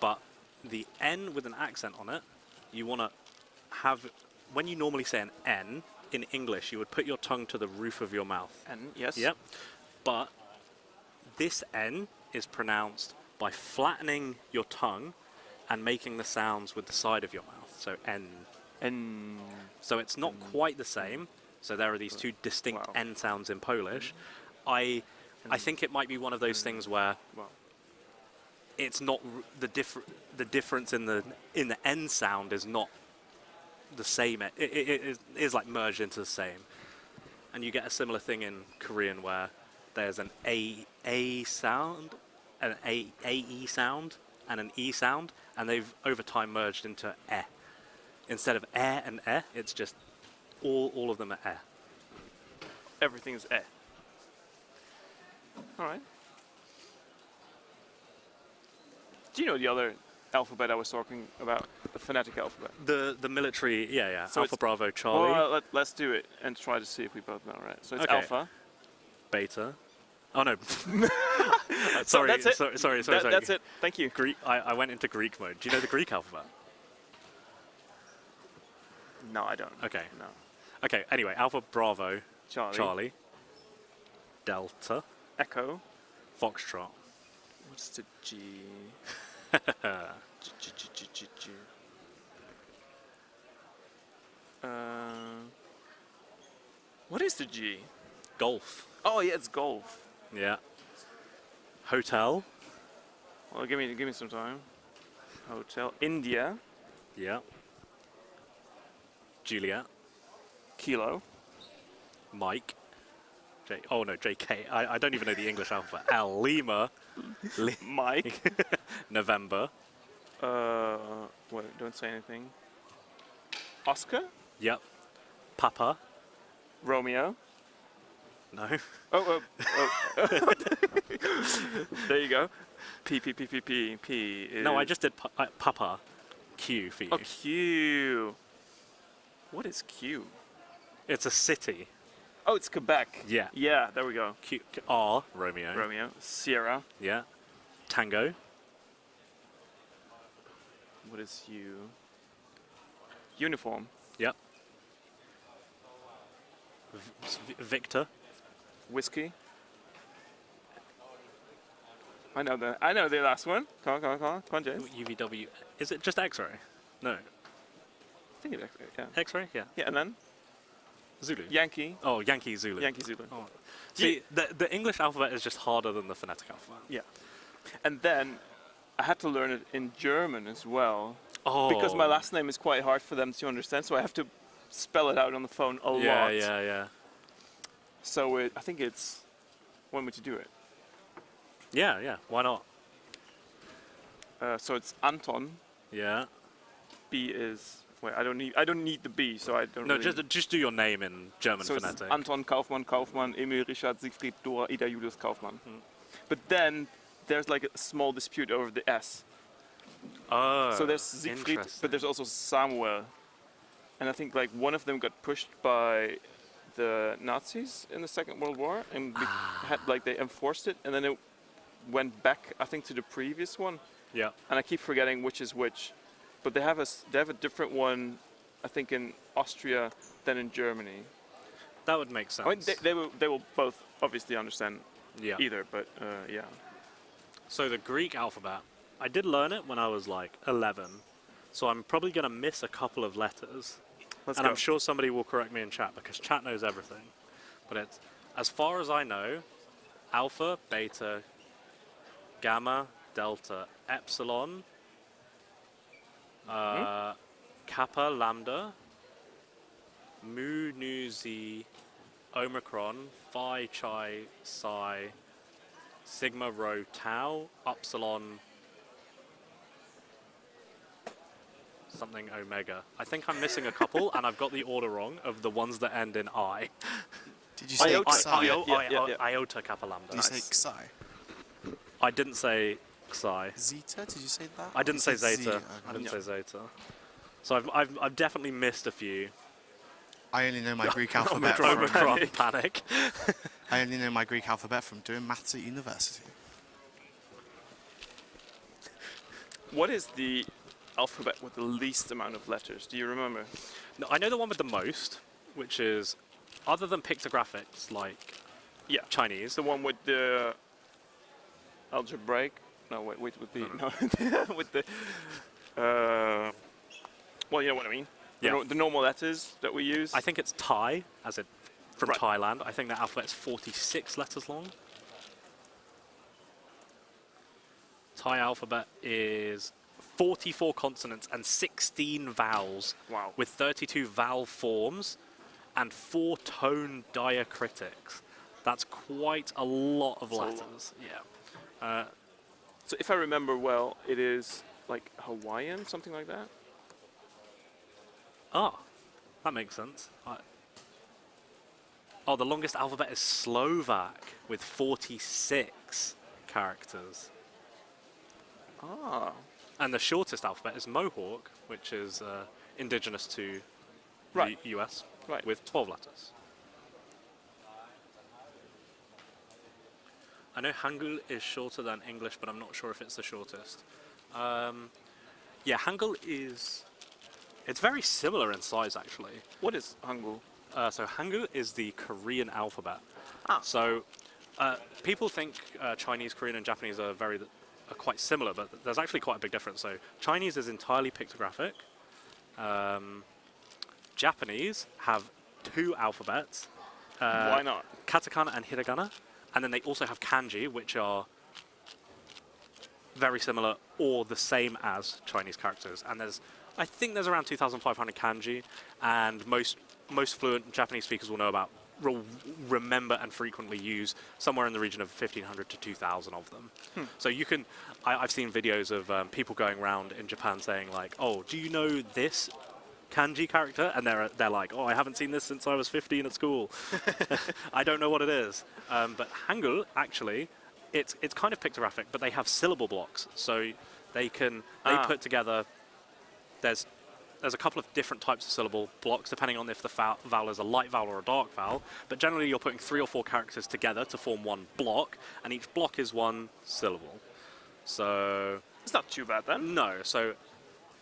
but the N with an accent on it, you want to have, when you normally say an N in English, you would put your tongue to the roof of your mouth.
N, yes.
Yep. But this N is pronounced by flattening your tongue and making the sounds with the side of your mouth. So N.
N.
So it's not quite the same. So there are these two distinct N sounds in Polish. I think it might be one of those things where it's not the difference in the end sound is not the same. It is like merged into the same, and you get a similar thing in Korean where there's an a sound, an ae sound, and an e sound, and they've over time merged into e. Instead of and it's just all of them are e.
Everything is e. All right. Do you know the other alphabet I was talking about? The phonetic alphabet.
The military, yeah.
So
Alpha, Bravo, Charlie.
Well, let's do it and try to see if we both know, right? So it's
Okay.
alpha.
Beta. Oh no.
So
sorry,
that's it.
sorry.
That's it. Thank you.
Greek. I went into Greek mode. Do you know the Greek alphabet?
No, I don't.
Okay.
No.
Okay. Anyway, Alpha, Bravo,
Charlie.
Delta,
Echo.
Foxtrot.
What's the G? G. What is the G?
Golf.
Oh yeah, it's golf.
Yeah. Hotel.
Well, give me some time. Hotel. India.
Yeah. Juliet.
Kilo.
Mike. Oh no, JK. I don't even know the English alphabet. L. Lima.
Mike.
November.
Wait, don't say anything. Oscar.
Yep. Papa.
Romeo.
No.
Oh. There you go. P is...
No, I just did Papa. Q for you.
Oh, Q. What is Q?
It's a city.
Oh, it's Quebec.
Yeah.
Yeah, there we go.
Q. R. Romeo.
Romeo. Sierra.
Yeah. Tango.
What is U? Uniform.
Yep. Victor.
Whiskey. I know the last one. Come on, James.
UVW. Is it just X-ray? No.
I think it's X-ray, yeah.
X-ray? Yeah.
Yeah, and then
Zulu.
Yankee.
Oh, Yankee Zulu.
Yankee Zulu.
Oh. See, the English alphabet is just harder than the phonetic alphabet.
Yeah. And then I had to learn it in German as well.
Oh.
Because my last name is quite hard for them to understand, so I have to spell it out on the phone a lot.
Yeah.
So I think it's one way to do it.
Yeah. Why not?
So it's Anton.
Yeah.
B is... Wait, I don't need the B, so I don't.
No,
really
just do your name in German
so
phonetic.
It's Anton Kaufmann, Emil Richard Siegfried Dora Ida Julius Kaufmann. But then there's like a small dispute over the S.
Oh.
So there's Siegfried,
interesting.
but there's also Samuel, and I think like one of them got pushed by the Nazis in the Second World War, and had like they enforced it, and then it went back, I think, to the previous one.
Yeah.
And I keep forgetting which is which. But they have a different one, I think, in Austria than in Germany.
That would make sense.
I mean, they will both obviously understand
Yeah.
either, but yeah.
So the Greek alphabet, I did learn it when I was like 11, so I'm probably going to miss a couple of letters.
Let's
And
go.
I'm sure somebody will correct me in chat because chat knows everything. But it's, as far as I know, alpha, beta, gamma, delta, epsilon, kappa, lambda, mu, nu, xi, omicron, phi, chi, psi, sigma, rho, tau, upsilon, something omega. I think I'm missing a couple, and I've got the order wrong of the ones that end in I.
Did you say Xi?
Yeah.
Iota, kappa, lambda.
Did you say Xi?
I didn't say Xi.
Zeta? Did you say that?
I didn't say
You said
zeta.
Z.
I didn't say zeta. So I've definitely missed a few.
I only know my Greek alphabet from
Omicron panic.
I only know my Greek alphabet from doing maths at university.
What is the alphabet with the least amount of letters? Do you remember?
No, I know the one with the most, which is, other than pictographics like
Yeah.
Chinese.
The one with the algebraic? No, wait, with the with the well, you know what I mean.
Yeah.
The normal letters that we use.
I think it's Thai, as it from
Right.
Thailand. I think the alphabet's 46 letters long. Thai alphabet is 44 consonants and 16 vowels.
Wow.
With 32 vowel forms and 4 tone diacritics. That's quite a lot of letters. Yeah.
So if I remember well, it is like Hawaiian, something like that?
Ah, that makes sense. The longest alphabet is Slovak with 46 characters.
Ah.
And the shortest alphabet is Mohawk, which is indigenous to
Right.
the US,
Right.
with 12 letters. I know Hangul is shorter than English, but I'm not sure if it's the shortest. Yeah, Hangul is... It's very similar in size, actually.
What is Hangul?
So Hangul is the Korean alphabet.
Ah.
So people think Chinese, Korean, and Japanese are quite similar, but there's actually quite a big difference. So Chinese is entirely pictographic. Japanese have 2 alphabets.
Why not?
Katakana and hiragana. And then they also have kanji, which are very similar or the same as Chinese characters. And I think there's around 2,500 kanji, and most fluent Japanese speakers will remember and frequently use somewhere in the region of 1,500 to 2,000 of them. So you can, I've seen videos of people going around in Japan saying like, oh, do you know this kanji character? And they're like, oh, I haven't seen this since I was 15 at school. I don't know what it is. But Hangul, actually, it's kind of pictographic, but they have syllable blocks. So they put together, there's a couple of different types of syllable blocks, depending on if the vowel is a light vowel or a dark vowel. But generally, you're putting 3 or 4 characters together to form one block, and each block is one syllable. So
It's not too bad then.
no. So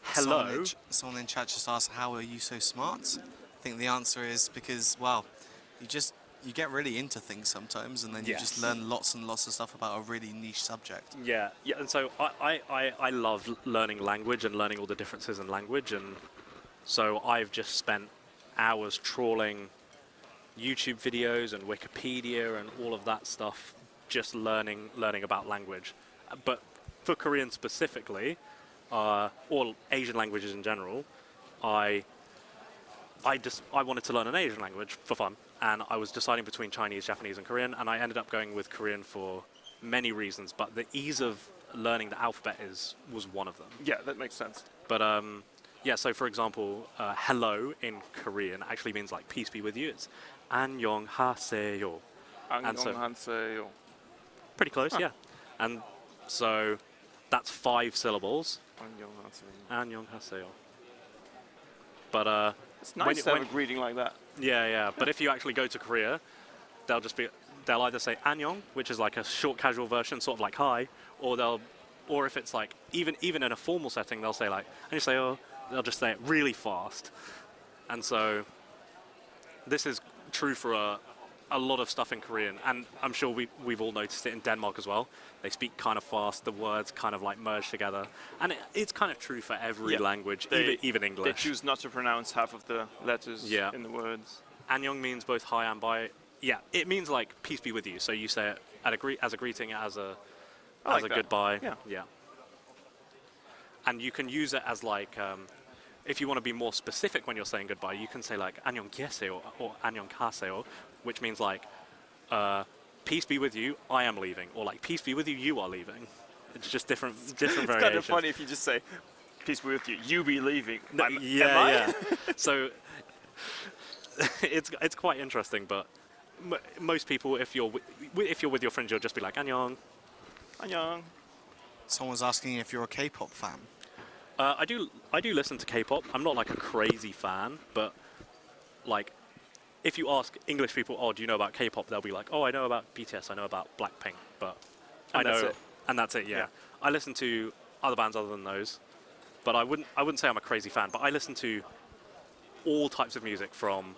hello.
Someone in chat just asked, how are you so smart? I think the answer is because, well, you get really into things sometimes, and then you just learn lots and lots of stuff about a really niche subject.
Yeah. And so I love learning language and learning all the differences in language, and so I've just spent hours trawling YouTube videos and Wikipedia and all of that stuff, just learning about language. But for Korean specifically, or Asian languages in general, I wanted to learn an Asian language for fun, and I was deciding between Chinese, Japanese, and Korean, and I ended up going with Korean for many reasons, but the ease of learning the alphabet was one of them.
Yeah, that makes sense.
But yeah, so for example, hello in Korean actually means like peace be with you. It's 안녕하세요. And so-
안녕하세요.
Pretty close, yeah. And so that's 5 syllables.
안녕하세요.
안녕하세요. But
It's nice to have a greeting like that.
yeah. But if you actually go to Korea, they'll either say 안녕, which is like a short casual version, sort of like hi, or if it's like even in a formal setting, they'll say like 안녕하세요. They'll just say it really fast. And so this is true for a lot of stuff in Korean, and I'm sure we've all noticed it in Denmark as well. They speak kind of fast, the words kind of like merge together, and it's kind of true for every language, even English.
They choose not to pronounce half of the letters in the words.
Annyeong means both hi and bye. Yeah, it means like peace be with you, so you say it as a greeting, as a goodbye. Yeah. And you can use it as like, if you want to be more specific when you're saying goodbye, you can say like 안녕 계세요 or 안녕 가세요, which means like, peace be with you, I am leaving, or like peace be with you, you are leaving. It's just different variations.
It's kind of funny if you just say, peace be with you, you be leaving.
No,
am I?
yeah. So it's quite interesting, but most people, if you're with your friends, you'll just be like 안녕.
안녕.
Someone's asking if you're a K-pop fan.
I do listen to K-pop. I'm not like a crazy fan, but like if you ask English people, oh, do you know about K-pop? They'll be like, oh, I know about BTS, I know about Blackpink, but that's it. Yeah. I listen to other bands other than those, but I wouldn't say I'm a crazy fan. But I listen to all types of music, from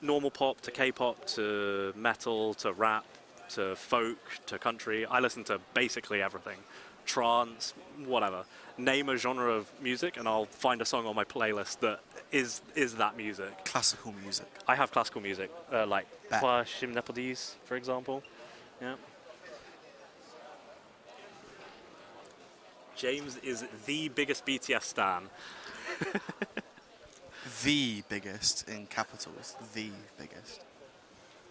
normal pop to K-pop to metal to rap to folk to country. I listen to basically everything. Trance, whatever. Name a genre of music and I'll find a song on my playlist that is that music.
Classical music.
I have classical music, like Nepalese, for example. Yeah. James is the biggest BTS stan.
The biggest in capitals. The biggest.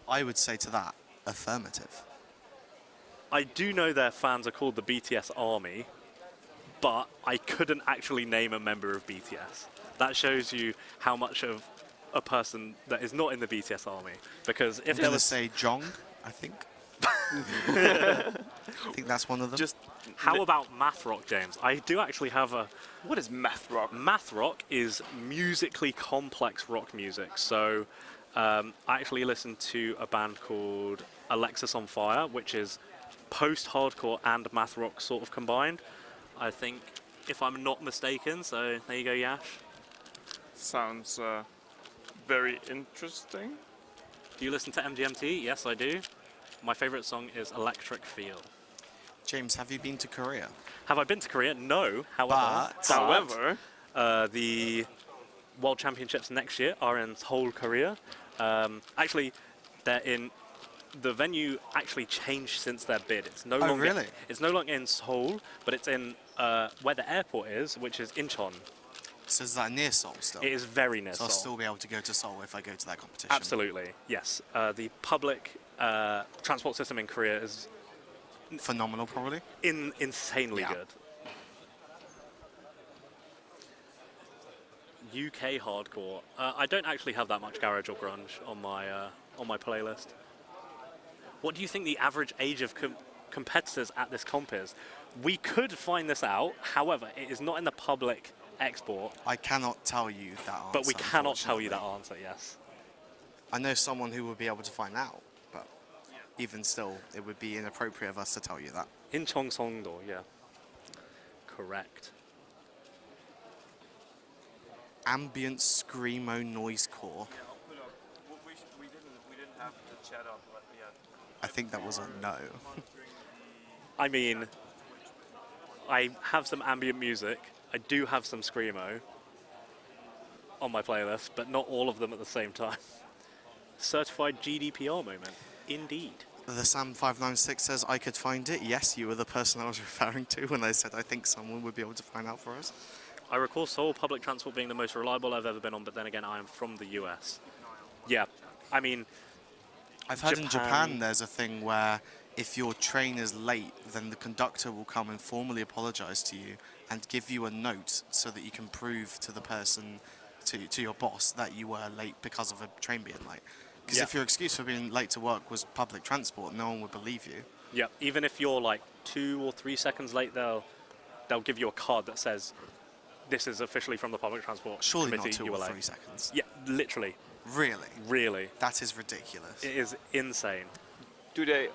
I would say to that, affirmative.
I do know their fans are called the BTS Army, but I couldn't actually name a member of BTS. That shows you how much of a person that is not in the BTS Army. Because if there was...
say Jong, I think. I think that's one of them.
Just how about math rock, James? I do actually have a...
What is math rock?
Math rock is musically complex rock music. So I actually listened to a band called Alexis on Fire, which is post-hardcore and math rock sort of combined. I think, if I'm not mistaken. So there you go, Yash.
Sounds very interesting.
Do you listen to MGMT? Yes, I do. My favorite song is Electric Feel.
James, have you been to Korea?
Have I been to Korea? No. However, the World Championships next year are in Seoul, Korea. Actually, they're in... The venue actually changed since their bid. It's no longer.
Really?
It's no longer in Seoul, but it's in where the airport is, which is Incheon.
So is that near Seoul still?
It is very near
so
Seoul.
I'll still be able to go to Seoul if I go to that competition?
Absolutely, yes. The public transport system in Korea is
phenomenal, probably.
Insanely good. UK hardcore. I don't actually have that much garage or grunge on my playlist. What do you think the average age of competitors at this comp is? We could find this out. However, it is not in the public export.
I cannot tell you that answer.
But we cannot tell you that answer, yes.
I know someone who would be able to find out, but even still, it would be inappropriate of us to tell you that.
In Cheongsongdo, yeah. Correct.
Ambient screamo noisecore.
We didn't have the chat up yet.
I think that was a no.
I mean, I have some ambient music. I do have some screamo on my playlist, but not all of them at the same time. Certified GDPR moment. Indeed.
The Sam596 says I could find it. Yes, you were the person I was referring to when I said I think someone would be able to find out for us.
I recall Seoul public transport being the most reliable I've ever been on, but then again, I am from the US. Yeah, I mean...
I've heard in Japan there's a thing where if your train is late, then the conductor will come and formally apologize to you and give you a note so that you can prove to the person, to your boss, that you were late because of a train being late. Because if your excuse for being late to work was public transport, no one would believe you.
Yeah, even if you're like 2 or 3 seconds late, they'll give you a card that says, this is officially from the public transport
Surely
committee.
not 2
you
or
were
3
late.
seconds.
Yeah, literally.
Really?
Really.
That is ridiculous.
It is insane.
Do they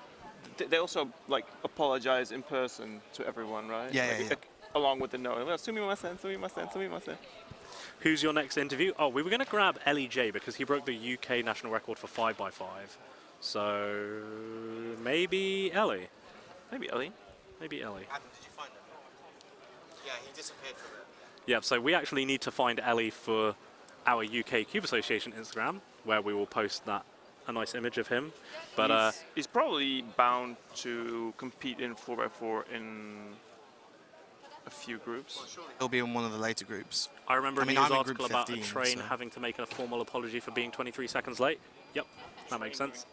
also like apologize in person to everyone, right?
Yeah,
like,
yeah.
Along with the note. Sumimasen.
Who's your next interview? Oh, we were going to grab Elleby because he broke the UK national record for 5x5. So maybe Ellie.
Maybe Ellie.
Maybe Ellie.
Adam, did you find him? Yeah, he disappeared from it.
Yeah, so we actually need to find Ellie for our UK Cube Association Instagram, where we will post a nice image of him. But
he's probably bound to compete in 4x4 in a few groups.
He'll be in one of the later groups.
I remember a news
I'm in
article
group
about
15,
a train
so.
having to make a formal apology for being 23 seconds late. Yep, that makes sense.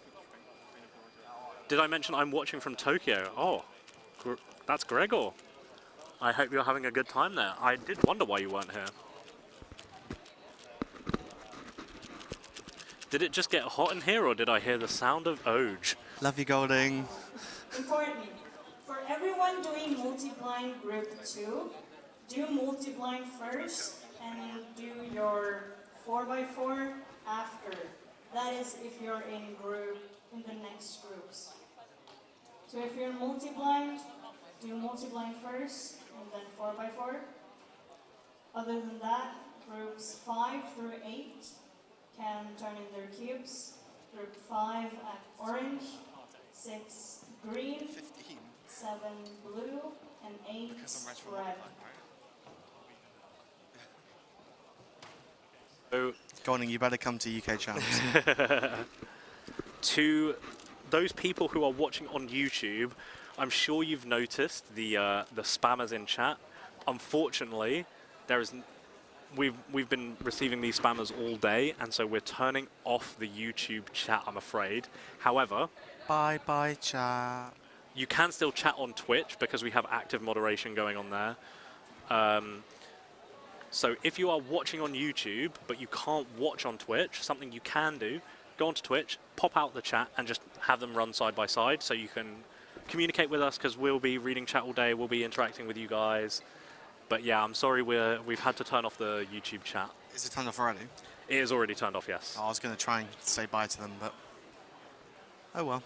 Did I mention I'm watching from Tokyo? Oh, that's Gregor. I hope you're having a good time there. I did wonder why you weren't here. Did it just get hot in here, or did I hear the sound of Oj?
Love you, Golding.
Importantly, for everyone doing multi-blind group 2, do multi-blind first and do your 4x4 after. That is if you're in the next groups. So if you're multi-blind, do multi-blind first and then 4x4. Other than that, groups 5 through 8 can turn in their cubes. Group 5 at orange, 6 green,
15.
7 blue, and 8 red.
So,
Golding, you better come to UK Champs.
to those people who are watching on YouTube, I'm sure you've noticed the spammers in chat. unfortunately, we've been receiving these spammers all day, and so we're turning off the YouTube chat, I'm afraid. However,
Bye chat.
you can still chat on Twitch because we have active moderation going on there. So if you are watching on YouTube but you can't watch on Twitch, something you can do, go onto Twitch, pop out the chat and just have them run side by side so you can communicate with us, because we'll be reading chat all day, we'll be interacting with you guys. But yeah, I'm sorry we've had to turn off the YouTube chat.
Is it turned off already?
It is already turned off, yes.
I was going to try and say bye to them, but oh well.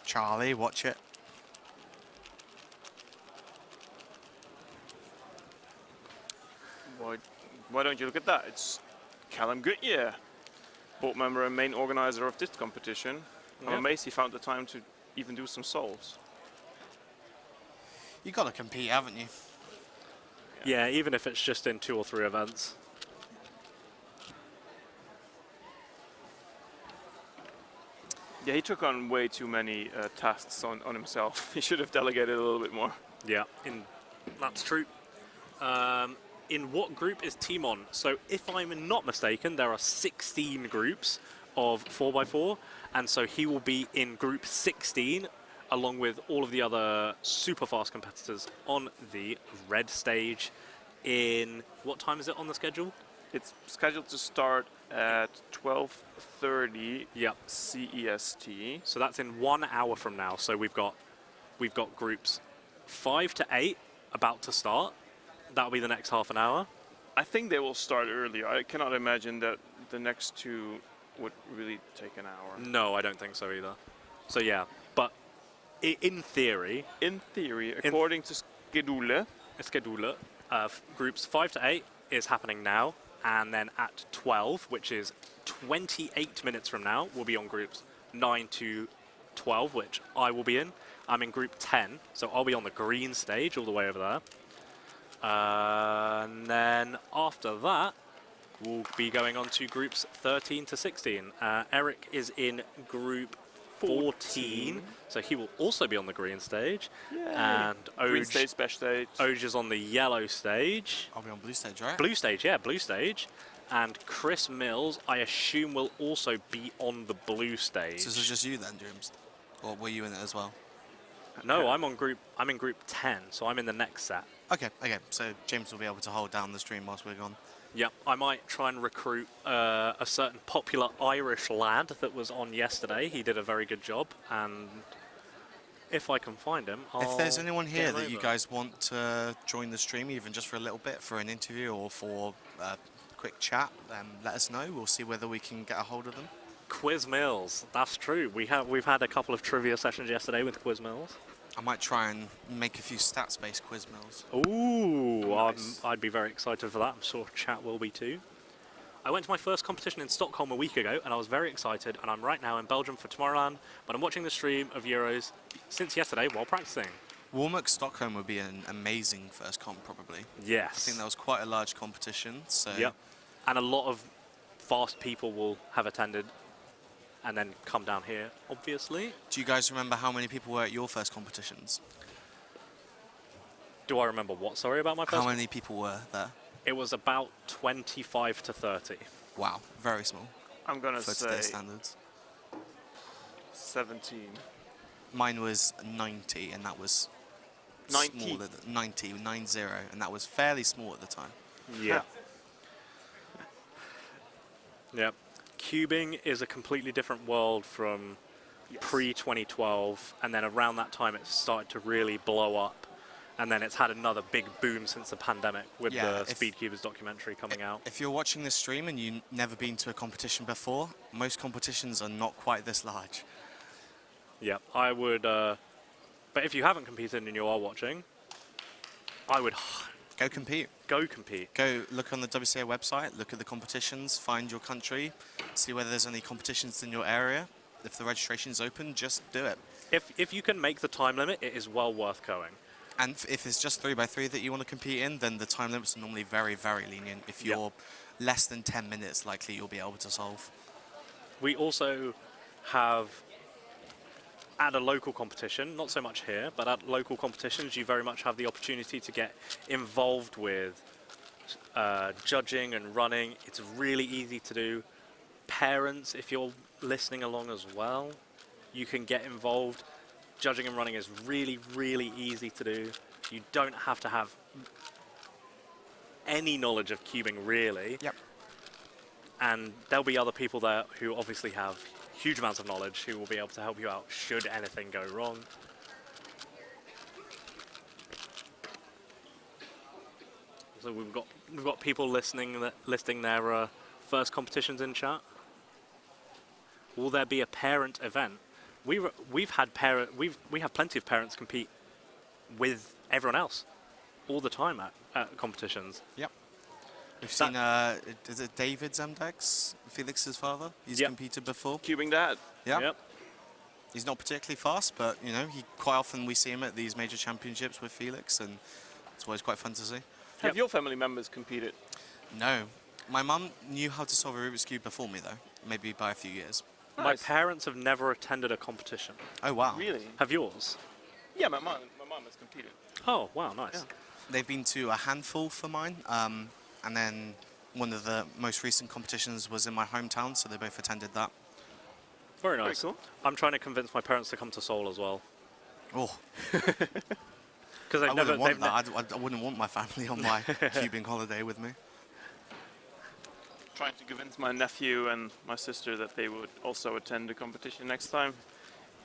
Charlie, watch it.
Why don't you look at that? It's Callum Goodyear, board member and main organizer of this competition. I'm
Yep.
amazed he found the time to even do some solves.
You got to compete, haven't you?
Yeah, even if it's just in 2 or 3 events.
Yeah, he took on way too many tasks on himself. He should have delegated a little bit more.
Yeah, that's true. In what group is Team on? So if I'm not mistaken, there are 16 groups of 4x4, and so he will be in group 16 along with all of the other super fast competitors on the red stage in, what time is it on the schedule?
It's scheduled to start at 12:30
Yep.
CEST.
So that's in 1 hour from now. So we've got groups 5 to 8 about to start. That'll be the next half an hour.
I think they will start earlier. I cannot imagine that the next 2 would really take an hour.
No, I don't think so either. So yeah, but in theory,
According to Schedule,
groups 5 to 8 is happening now, and then at 12, which is 28 minutes from now, we'll be on groups 9 to 12, which I will be in. I'm in group 10, so I'll be on the green stage all the way over there. And then after that, we'll be going on to groups 13 to 16. Erik is in group 14, so he will also be on the green stage.
Yay.
And
green stage, special stage.
Oj is on the yellow stage.
I'll be on blue stage, right?
Blue stage, yeah, blue stage. And Chris Mills, I assume, will also be on the blue stage.
So this is just you then, James? Or were you in it as well?
No, I'm in group 10, so I'm in the next set.
Okay. So James will be able to hold down the stream whilst we're gone.
Yep, I might try and recruit a certain popular Irish lad that was on yesterday. He did a very good job, and if I can find him,
If there's anyone here
get him
that you
over.
guys want to join the stream, even just for a little bit, for an interview or for a quick chat, let us know. We'll see whether we can get a hold of them.
Quiz Mills, that's true. We've had a couple of trivia sessions yesterday with Quiz Mills.
I might try and make a few stats-based quiz mills.
Ooh,
Nice.
I'd be very excited for that. I'm sure chat will be too. I went to my first competition in Stockholm a week ago, and I was very excited, and I'm right now in Belgium for Tomorrowland, but I'm watching the stream of Euros since yesterday while practicing.
Warmuk Stockholm would be an amazing first comp, probably.
Yes.
I think that was quite a large competition, so...
Yep. And a lot of fast people will have attended and then come down here, obviously.
Do you guys remember how many people were at your first competitions?
Do I remember what, sorry, about my first
How
one?
many people were there?
It was about 25 to 30.
Wow, very small
I'm gonna
for
say
today's standards.
17.
Mine was 90, and that was
90?
smaller than 90, 90, and that was fairly small at the time.
Yeah. Yep. Cubing is a completely different world from pre-2012, and then around that time it started to really blow up, and then it's had another big boom since the pandemic with the Speedcubers documentary coming out.
If you're watching this stream and you've never been to a competition before, most competitions are not quite this large.
Yeah, I would, but if you haven't competed and you are watching, I would
Go compete.
go compete.
Go look on the WCA website, look at the competitions, find your country, see whether there's any competitions in your area. If the registration's open, just do it.
If you can make the time limit, it is well worth going.
And if it's just 3x3 that you want to compete in, then the time limits are normally very, very lenient. If you're less than 10 minutes, likely you'll be able to solve.
We also have at a local competition, not so much here, but at local competitions, you very much have the opportunity to get involved with judging and running. It's really easy to do. Parents, if you're listening along as well, you can get involved. Judging and running is really, really easy to do. You don't have to have any knowledge of cubing, really.
Yep.
And there'll be other people there who obviously have huge amounts of knowledge who will be able to help you out should anything go wrong. So we've got people listing their first competitions in chat. Will there be a parent event? We have plenty of parents compete with everyone else all the time at competitions.
Yep. We've seen, is it David Zemdex, Felix's father? He's competed before.
Cubing dad.
Yeah.
Yep.
He's not particularly fast, but you know, quite often we see him at these major championships with Felix, and it's always quite fun to see.
Have your family members competed?
No. My mum knew how to solve a Rubik's Cube before me, though, maybe by a few years.
Nice. My parents have never attended a competition.
Oh, wow.
Really?
Have yours?
Yeah, my mom has competed.
Oh, wow, nice.
Yeah.
They've been to a handful for mine, and then one of the most recent competitions was in my hometown, so they both attended that.
Very nice.
Very cool.
I'm trying to convince my parents to come to Seoul as well.
Oh.
Because
I wouldn't want my family on my cubing holiday with me.
Trying to convince my nephew and my sister that they would also attend the competition next time.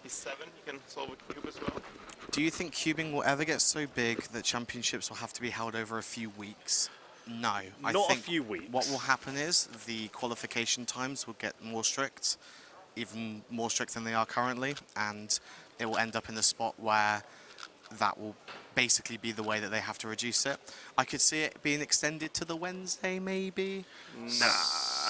He's 7, he can solve a cube as well.
Do you think cubing will ever get so big that championships will have to be held over a few weeks? No. I
Not
think
a few weeks.
What will happen is the qualification times will get more strict, even more strict than they are currently, and it will end up in a spot where that will basically be the way that they have to reduce it. I could see it being extended to the Wednesday, maybe.
Nah.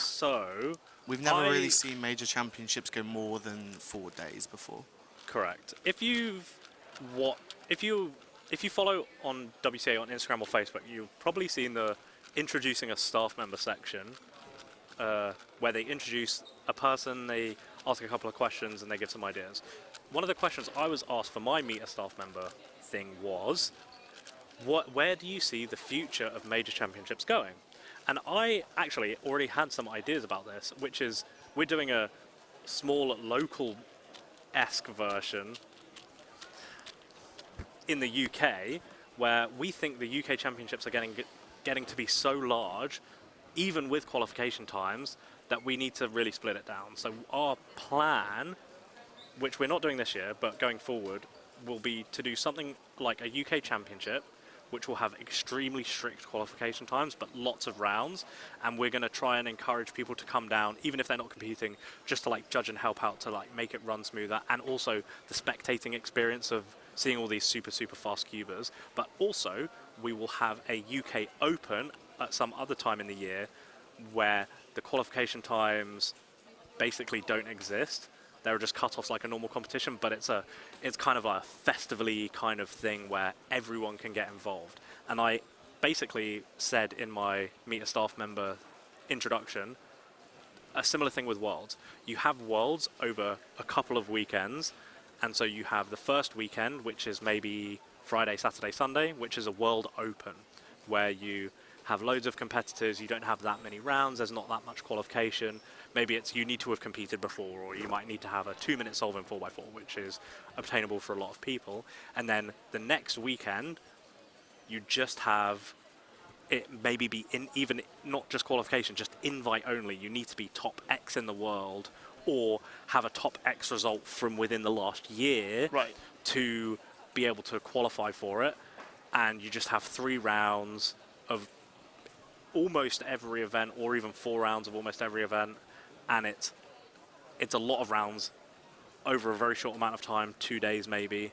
So
We've never really seen major championships go more than 4 days before.
Correct. If you follow on WCA on Instagram or Facebook, you've probably seen the introducing a staff member section where they introduce a person, they ask a couple of questions, and they give some ideas. One of the questions I was asked for my Meet a Staff Member thing was, where do you see the future of major championships going? And I actually already had some ideas about this, which is we're doing a small local-esque version in the UK, where we think the UK championships are getting to be so large, even with qualification times, that we need to really split it down. So our plan, which we're not doing this year, but going forward, will be to do something like a UK championship, which will have extremely strict qualification times, but lots of rounds, and we're going to try and encourage people to come down, even if they're not competing, just to like judge and help out to like make it run smoother, and also the spectating experience of seeing all these super fast cubers. But also we will have a UK Open at some other time in the year where the qualification times basically don't exist. There are just cut-offs like a normal competition, but it's kind of a festival-y kind of thing where everyone can get involved. And I basically said in my Meet a Staff Member introduction, a similar thing with Worlds. You have Worlds over a couple of weekends, and so you have the first weekend, which is maybe Friday, Saturday, Sunday, which is a World Open, where you have loads of competitors, you don't have that many rounds, there's not that much qualification. Maybe it's you need to have competed before, or you might need to have a 2-minute solve in 4x4, which is obtainable for a lot of people. And then the next weekend, you just have it maybe be even not just qualification, just invite only. You need to be top X in the world, or have a top X result from within the last year to be able to qualify for it. And you just have 3 rounds of almost every event, or even 4 rounds of almost every event. And it's a lot of rounds over a very short amount of time, 2 days maybe.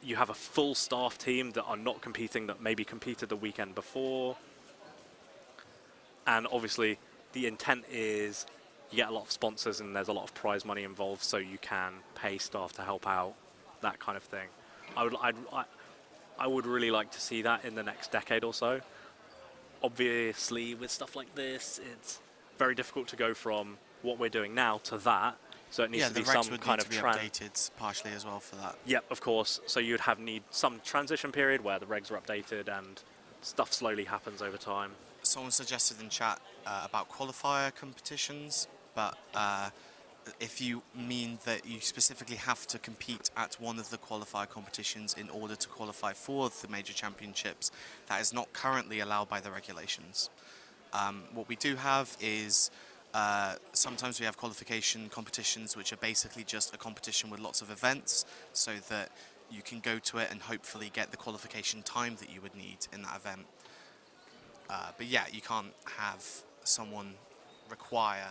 You have a full staff team that are not competing, that maybe competed the weekend before. And obviously the intent is you get a lot of sponsors and there's a lot of prize money involved, so you can pay staff to help out, that kind of thing. I would really like to see that in the next decade or so. Obviously with stuff like this, it's very difficult to go from what we're doing now to that So it needs to be
the regs
some
would
kind
need
of
to be updated partially as well for that.
Yep, of course. So you'd need some transition period where the regs are updated and stuff slowly happens over time.
Someone suggested in chat about qualifier competitions, but if you mean that you specifically have to compete at one of the qualifier competitions in order to qualify for the major championships, that is not currently allowed by the regulations. What we do have is sometimes we have qualification competitions which are basically just a competition with lots of events so that you can go to it and hopefully get the qualification time that you would need in that event. But yeah, you can't have someone require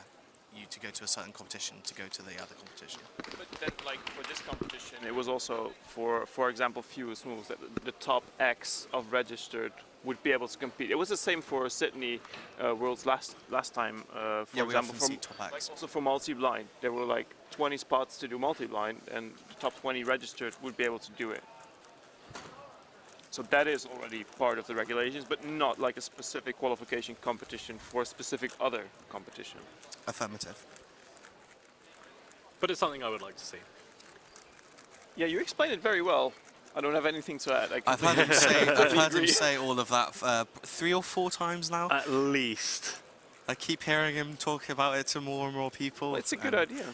you to go to a certain competition to go to the other competition.
But then, like for this competition, it was also for example, fewest moves that the top X of registered would be able to compete. It was the same for Sydney Worlds last time. For example,
top X.
also for multi-blind, there were like 20 spots to do multi-blind, and the top 20 registered would be able to do it. So that is already part of the regulations, but not like a specific qualification competition for a specific other competition.
Affirmative.
But it's something I would like to see.
Yeah, you explained it very well. I don't have anything to add.
I've heard him say all of that 3 or 4 times now.
At least.
I keep hearing him talk about it to more and more people.
Well, it's a good idea.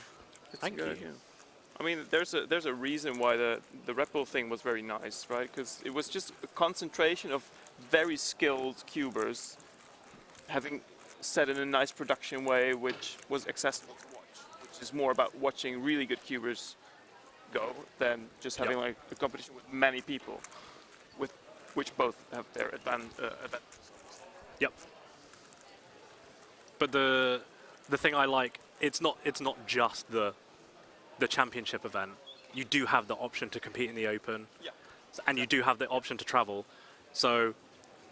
Thank you.
Idea. I mean, there's a reason why the Red Bull thing was very nice, right? Because it was just a concentration of very skilled cubers having set in a nice production way, which was accessible to watch. Which is more about watching really good cubers go than just having like a competition with many people, with which both have their advantages.
Yep. But the thing I like, it's not just the championship event. You do have the option to compete in the open, and you do have the option to travel. So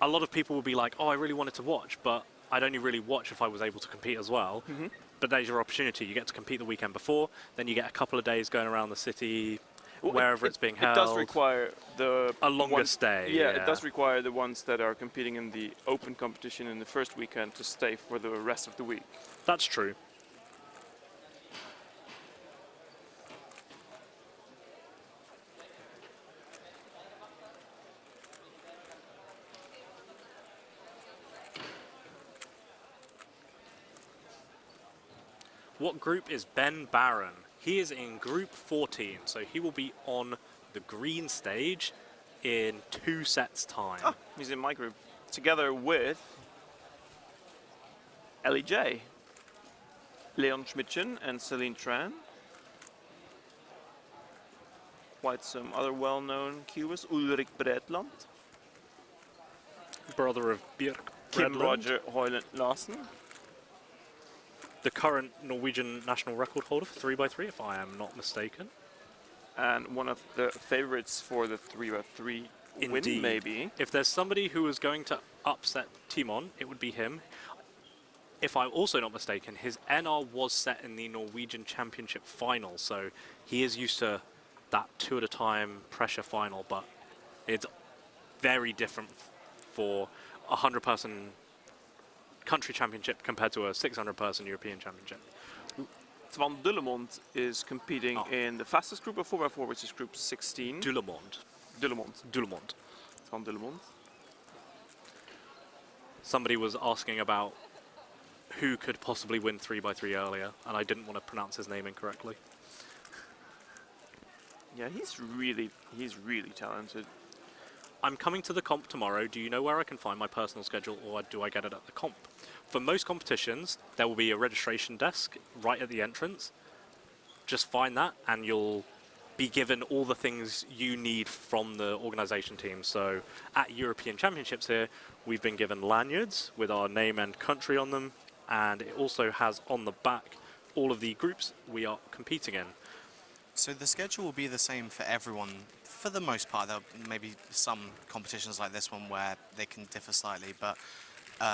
a lot of people will be like, oh, I really wanted to watch, but I'd only really watch if I was able to compete as well.
Mm-hmm.
But there's your opportunity. You get to compete the weekend before, then you get a couple of days going around the city,
Well,
wherever it's being held.
It does require
a longer stay.
Yeah, it does require the ones that are competing in the open competition in the first weekend to stay for the rest of the week.
That's true. What group is Ben Barron? He is in group 14, so he will be on the green stage in 2 sets time.
Oh, he's in my group, together with Ellie J, Leon Schmidtchen and Celine Tran. Quite some other well-known cubers, Ulrik Bredland,
Brother of Björk
Kim
Bredland,
Roger Hoyland Larsen,
the current Norwegian national record holder for 3x3, if I am not mistaken.
and one of the favorites for the 3x3 win,
Indeed.
maybe.
If there's somebody who was going to upset Timon, it would be him. If I'm also not mistaken, his NR was set in the Norwegian Championship final, so he is used to that 2 at a time pressure final, but it's very different for a 100-person country championship compared to a 600-person European championship.
Twan Dullemond is competing in the fastest group of 4x4, which is group 16.
Dullemond.
Twan Dullemond.
Somebody was asking about who could possibly win 3x3 earlier, and I didn't want to pronounce his name incorrectly.
Yeah, he's really talented.
I'm coming to the comp tomorrow. Do you know where I can find my personal schedule, or do I get it at the comp? For most competitions, there will be a registration desk right at the entrance. Just find that, and you'll be given all the things you need from the organisation team. So at European Championships here, we've been given lanyards with our name and country on them, and it also has on the back all of the groups we are competing in.
So the schedule will be the same for everyone, for the most part. There may be some competitions like this one where they can differ slightly, but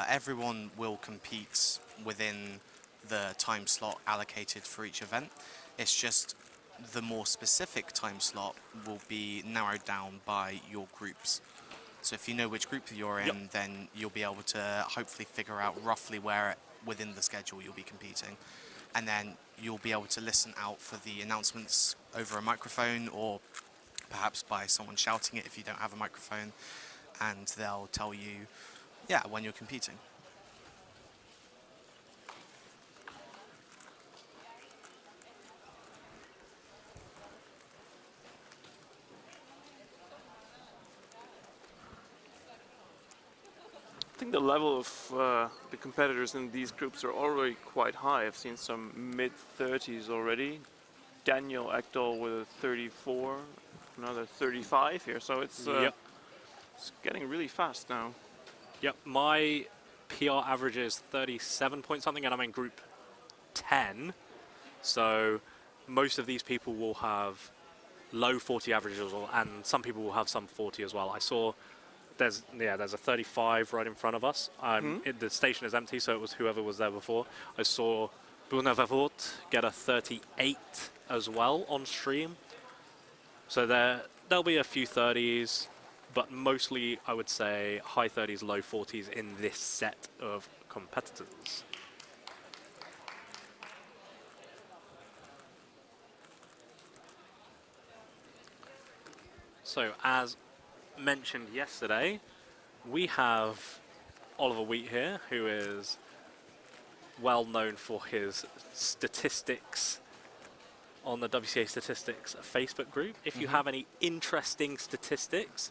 everyone will compete within the time slot allocated for each event. It's just the more specific time slot will be narrowed down by your groups. So if you know which group you're in, then you'll be able to hopefully figure out roughly where within the schedule you'll be competing. and then you'll be able to listen out for the announcements over a microphone, or perhaps by someone shouting it if you don't have a microphone, and they'll tell you, yeah, when you're competing.
I think the level of the competitors in these groups are already quite high. I've seen some mid-30s already. Daniel Egdal with a 34, another 35 here, so it's getting really fast now.
Yep, my PR average is 37 point something, and I'm in group 10. So most of these people will have low 40 averages, and some people will have some 40 as well. I saw there's a 35 right in front of us. The station is empty, so it was whoever was there before. I saw Bunavavot get a 38 as well on stream. So there'll be a few 30s, but mostly I would say high 30s, low 40s in this set of competitors. So as mentioned yesterday, we have Oliver Wheat here, who is well known for his statistics on the WCA Statistics Facebook group. If you have any interesting statistics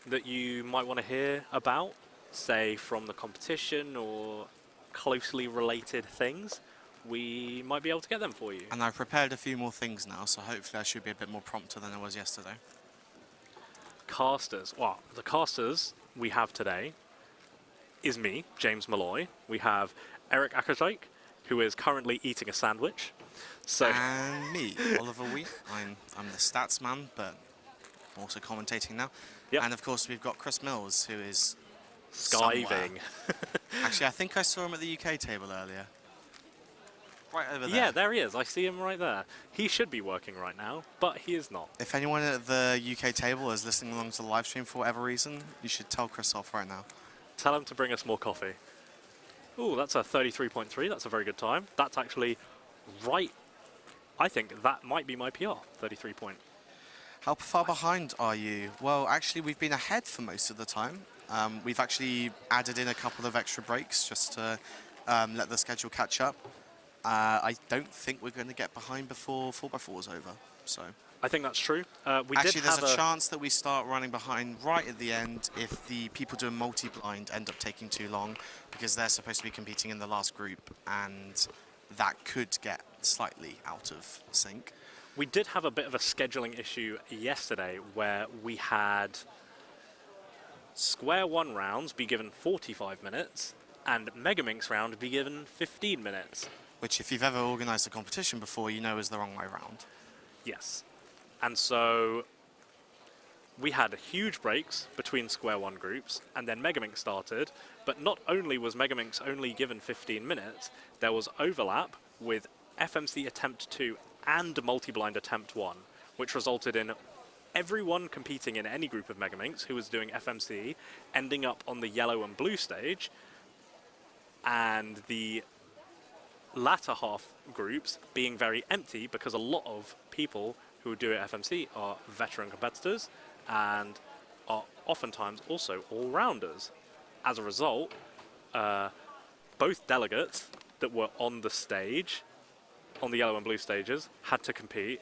that you might want to hear about, say from the competition or closely related things, we might be able to get them for you.
And I've prepared a few more things now, so hopefully I should be a bit more prompter than I was yesterday.
Casters. Well, the casters we have today is me, James Molloy. We have Erik Akkersdijk, who is currently eating a sandwich. So
and me, Oliver Wheat. I'm the stats man, but also commentating now.
Yep.
And of course we've got Chris Mills, who is
skiving.
Actually, I think I saw him at the UK table earlier. Right over there.
Yeah, there he is. I see him right there. He should be working right now, but he is not.
If anyone at the UK table is listening along to the live stream for whatever reason, you should tell Chris off right now.
Tell him to bring us more coffee. Ooh, that's a 33.3. That's a very good time. That's actually right. I think that might be my PR, 33 point.
How far behind are you? Well, actually, we've been ahead for most of the time. We've actually added in a couple of extra breaks just to let the schedule catch up. I don't think we're going to get behind before 4x4 is over. So
I think that's true.
Actually, there's a chance that we start running behind right at the end if the people doing multi-blind end up taking too long, because they're supposed to be competing in the last group, and that could get slightly out of sync.
We did have a bit of a scheduling issue yesterday where we had Square 1 rounds be given 45 minutes and Megaminx round be given 15 minutes.
Which, if you've ever organised a competition before, you know is the wrong way round.
Yes. And so we had huge breaks between Square 1 groups, and then Megaminx started. But not only was Megaminx only given 15 minutes, there was overlap with FMC Attempt 2 and Multi-Blind Attempt 1, which resulted in everyone competing in any group of Megaminx who was doing FMC ending up on the yellow and blue stage, and the latter half groups being very empty because a lot of people who do FMC are veteran competitors and are oftentimes also all-rounders. As a result, both delegates that were on the stage, on the yellow and blue stages, had to compete.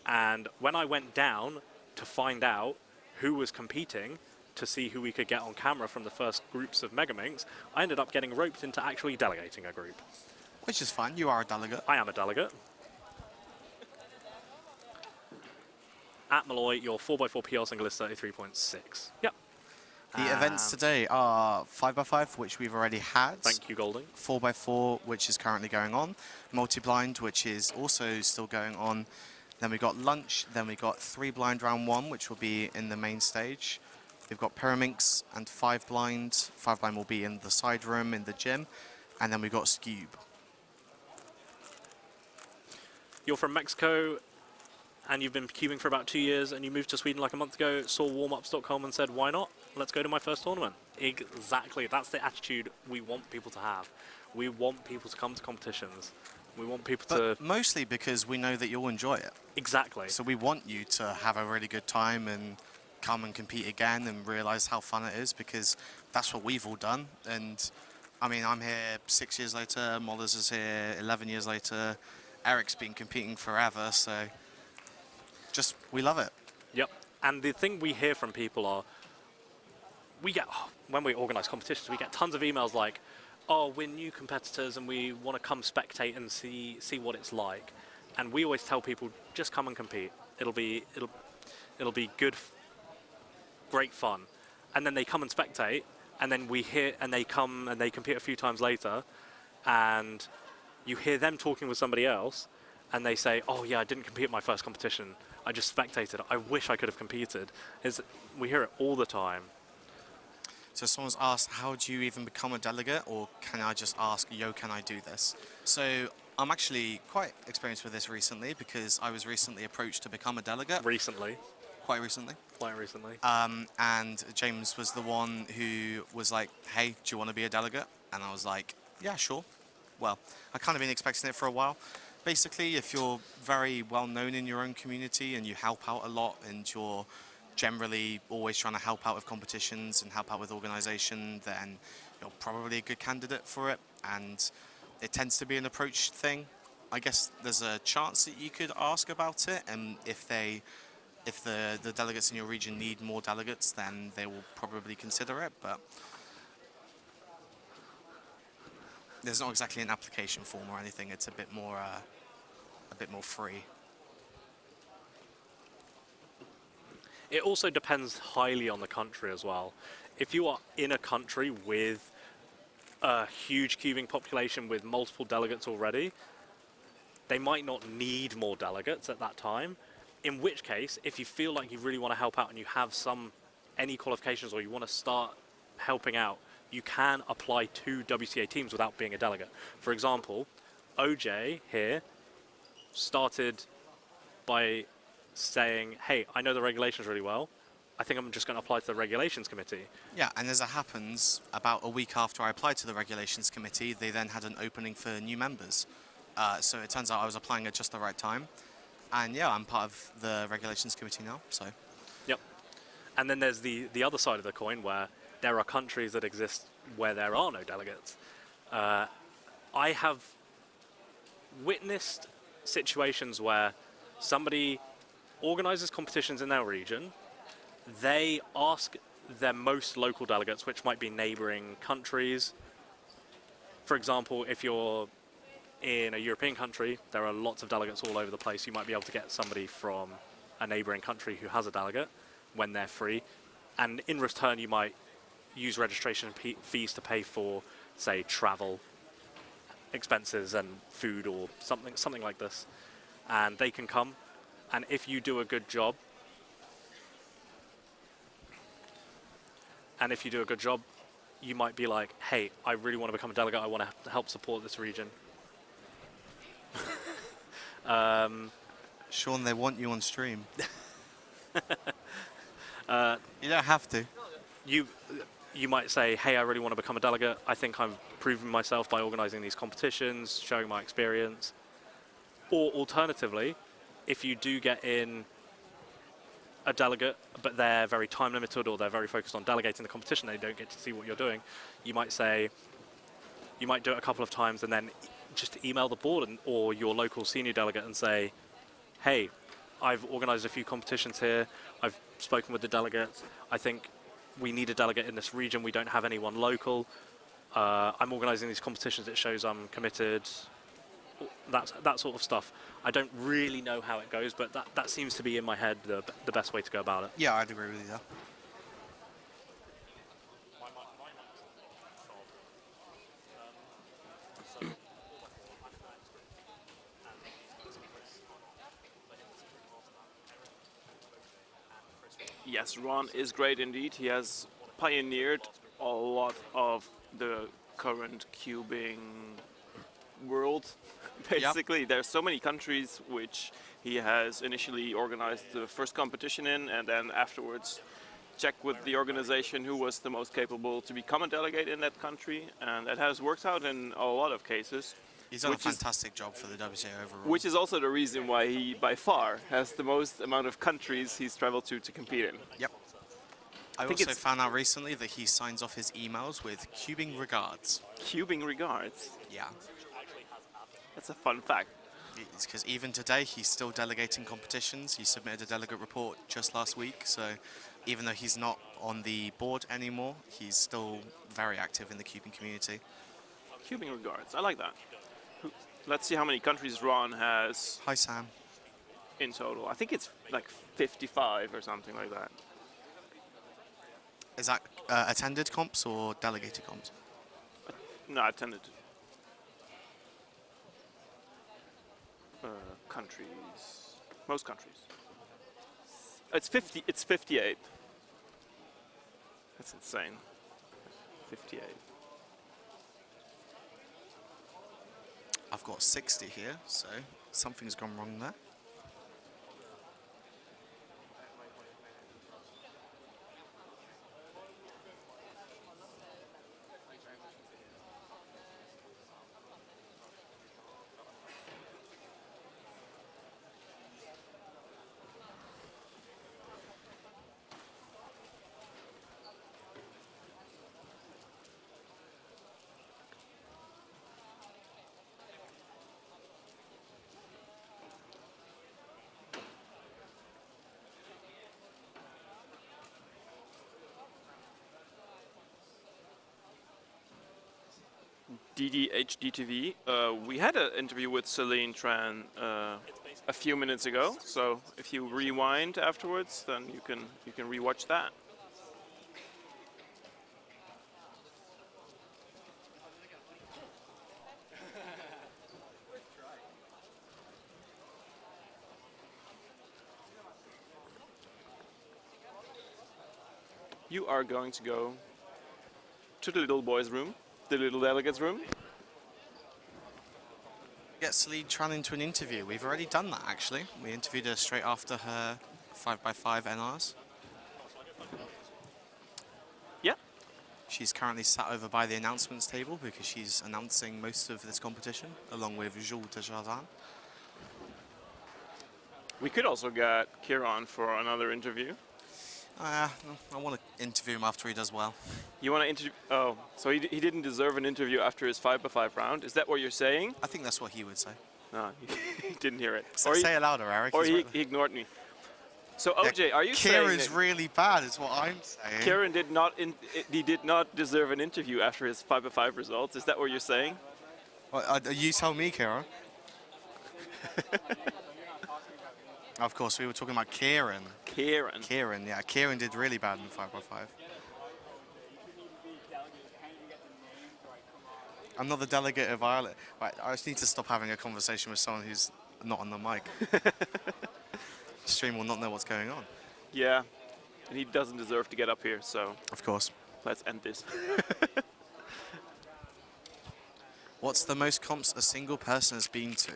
And when I went down to find out who was competing, to see who we could get on camera from the first groups of Megaminx, I ended up getting roped into actually delegating a group.
Which is fine, you are a delegate.
I am a delegate. At Molloy, your 4x4 PR single is 33.6. Yep.
The events today are 5x5, which we've already had.
Thank you, Golding.
4x4, which is currently going on. Multi-blind, which is also still going on. Then we got lunch. Then we got 3 blind round 1, which will be in the main stage. We've got Pyraminx and 5 blind. 5 blind will be in the side room in the gym. And then we've got Scube.
You're from Mexico, and you've been cubing for about 2 years, and you moved to Sweden like a month ago, saw warmups.com and said, why not? let's go to my first tournament. Exactly. That's the attitude we want people to have. We want people to come to competitions. We want people to...
mostly because we know that you'll enjoy it.
Exactly.
So we want you to have a really good time and come and compete again and realize how fun it is, because that's what we've all done. And I mean, I'm here 6 years later, Molloy's is here 11 years later, Erik's been competing forever, so just, we love it.
Yep. And the thing we hear from people are, when we organise competitions, we get tons of emails like, oh, we're new competitors and we want to come spectate and see what it's like. And we always tell people, just come and compete. It'll be good, great fun. And then they come and spectate, and then they come and they compete a few times later, and you hear them talking with somebody else, and they say, oh yeah, I didn't compete at my first competition. I just spectated. I wish I could have competed. We hear it all the time.
So someone's asked, how do you even become a delegate? Or can I just ask, yo, can I do this? So I'm actually quite experienced with this recently, because I was recently approached to become a delegate.
Recently?
Quite recently.
Quite recently.
And James was the one who was like, hey, do you want to be a delegate? And I was like, yeah, sure. Well, I've kind of been expecting it for a while. Basically, if you're very well known in your own community and you help out a lot and you're generally always trying to help out with competitions and help out with organisation, then you're probably a good candidate for it. And it tends to be an approach thing. I guess there's a chance that you could ask about it, and if the delegates in your region need more delegates, then they will probably consider it, but there's not exactly an application form or anything. It's a bit more free.
It also depends highly on the country as well. If you are in a country with a huge cubing population with multiple delegates already, they might not need more delegates at that time. In which case, if you feel like you really want to help out and you have any qualifications or you want to start helping out, you can apply to WCA teams without being a delegate. For example, OJ here started by saying, hey, I know the regulations really well. I think I'm just going to apply to the regulations committee.
Yeah, and as it happens, about a week after I applied to the regulations committee, they then had an opening for new members. So it turns out I was applying at just the right time. And yeah, I'm part of the regulations committee now, so.
Yep. And then there's the other side of the coin where there are countries that exist where there are no delegates. I have witnessed situations where somebody organizes competitions in their region, they ask their most local delegates, which might be neighboring countries. For example, if you're in a European country, there are lots of delegates all over the place. You might be able to get somebody from a neighboring country who has a delegate when they're free. And in return, you might use registration fees to pay for, say, travel expenses and food or something like this. And they can come. And if you do a good job, you might be like, hey, I really want to become a delegate. I want to help support this region.
Sean, they want you on stream. You don't have to.
You might say, hey, I really want to become a delegate. I think I'm proving myself by organising these competitions, showing my experience. Or alternatively, if you do get in a delegate, but they're very time limited or they're very focused on delegating the competition, they don't get to see what you're doing, you might do it a couple of times and then just email the board or your local senior delegate and say, hey, I've organised a few competitions here, I've spoken with the delegates, I think we need a delegate in this region, we don't have anyone local, I'm organising these competitions, it shows I'm committed, that sort of stuff. I don't really know how it goes, but that seems to be in my head the best way to go about it.
Yeah, I'd agree with you there.
Yes, Ron is great indeed. He has pioneered a lot of the current cubing world. Basically, yep. There's so many countries which he has initially organized the first competition in, and then afterwards check with the organization who was the most capable to become a delegate in that country, and that has worked out in a lot of cases.
He's done a fantastic job for the WCA overall.
Which is also the reason why he, by far, has the most amount of countries he's traveled to compete in.
Yep. I also found out recently that he signs off his emails with "Cubing regards."
Cubing regards?
Yeah.
That's a fun fact.
It's because even today he's still delegating competitions. He submitted a delegate report just last week, so even though he's not on the board anymore, he's still very active in the cubing community.
Cubing regards, I like that. Let's see how many countries Ron has.
Hi, Sam.
In total. I think it's like 55 or something like that.
Is that attended comps or delegated comps?
No, attended. Countries. Most countries. It's 50. It's 58. That's insane. 58.
I've got 60 here, so something's gone wrong there.
DDHDTV. We had an interview with Celine Tran a few minutes ago, so if you rewind afterwards, then you can rewatch that. You are going to go to the little boys' room. The little delegates room.
Get Celine Tran into an interview. We've already done that, actually. We interviewed her straight after her 5x5 NRs.
Yeah.
She's currently sat over by the announcements table because she's announcing most of this competition, along with Jules Desjardins.
We could also get Kieran for another interview.
I want to interview him after he does well.
You want to interview? Oh, so he didn't deserve an interview after his 5x5 round? Is that what you're saying?
I think that's what he would say.
No, he didn't hear it.
So say it louder, Eric.
Or he ignored me. So OJ, are you saying
Kieran's really bad is what I'm saying.
Kieran did not deserve an interview after his 5x5 results? Is that what you're saying?
Well, you tell me, Kieran. Of course, we were talking about Kieran. Kieran, yeah. Kieran did really bad in the 5x5. I'm not the delegate of Violet. Right, I just need to stop having a conversation with someone who's not on the mic. Stream will not know what's going on.
Yeah, and he doesn't deserve to get up here, so...
Of course.
Let's end this.
What's the most comps a single person has been to?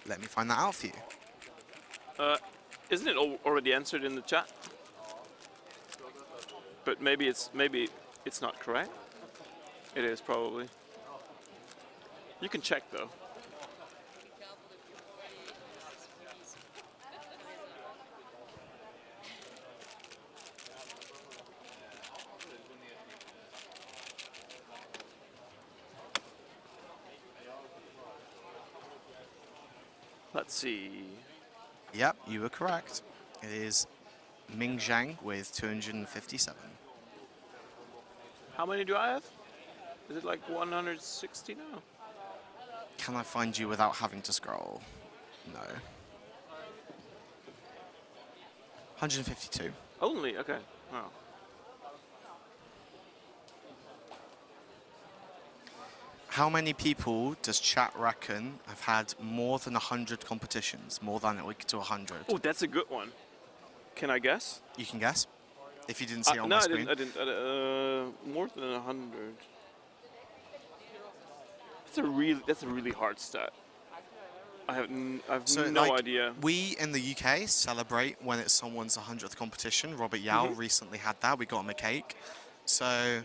Let me find that out for you.
Isn't it already answered in the chat? But maybe it's not correct. It is probably. You can check though. Let's see.
Yep, you were correct. It is Ming Zhang with 257.
How many do I have? Is it like 160 now?
Can I find you without having to scroll? No. 152.
Only? Okay. Wow.
How many people does chat reckon have had more than 100 competitions? More than a week to 100?
Oh, that's a good one. Can I guess?
You can guess. If you didn't see it on my screen.
No, I didn't. More than 100. That's a really hard stat. I have
So,
no
like,
idea.
We in the UK celebrate when it's someone's 100th competition. Robert Yao recently had that. We got him a cake. So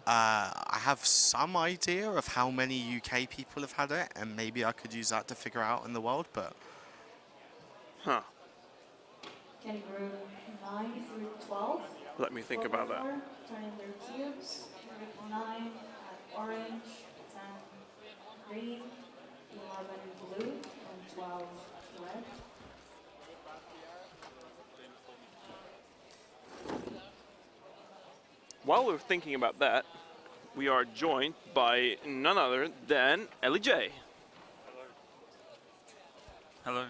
I have some idea of how many UK people have had it, and maybe I could use that to figure out in the world, but...
Huh.
Can group 9 through 12.
Let me think about that.
Turning their cubes. Group 9 at orange, 10 green, 11 blue, and 12 red.
While we're thinking about that, we are joined by none other than Elleby.
Hello.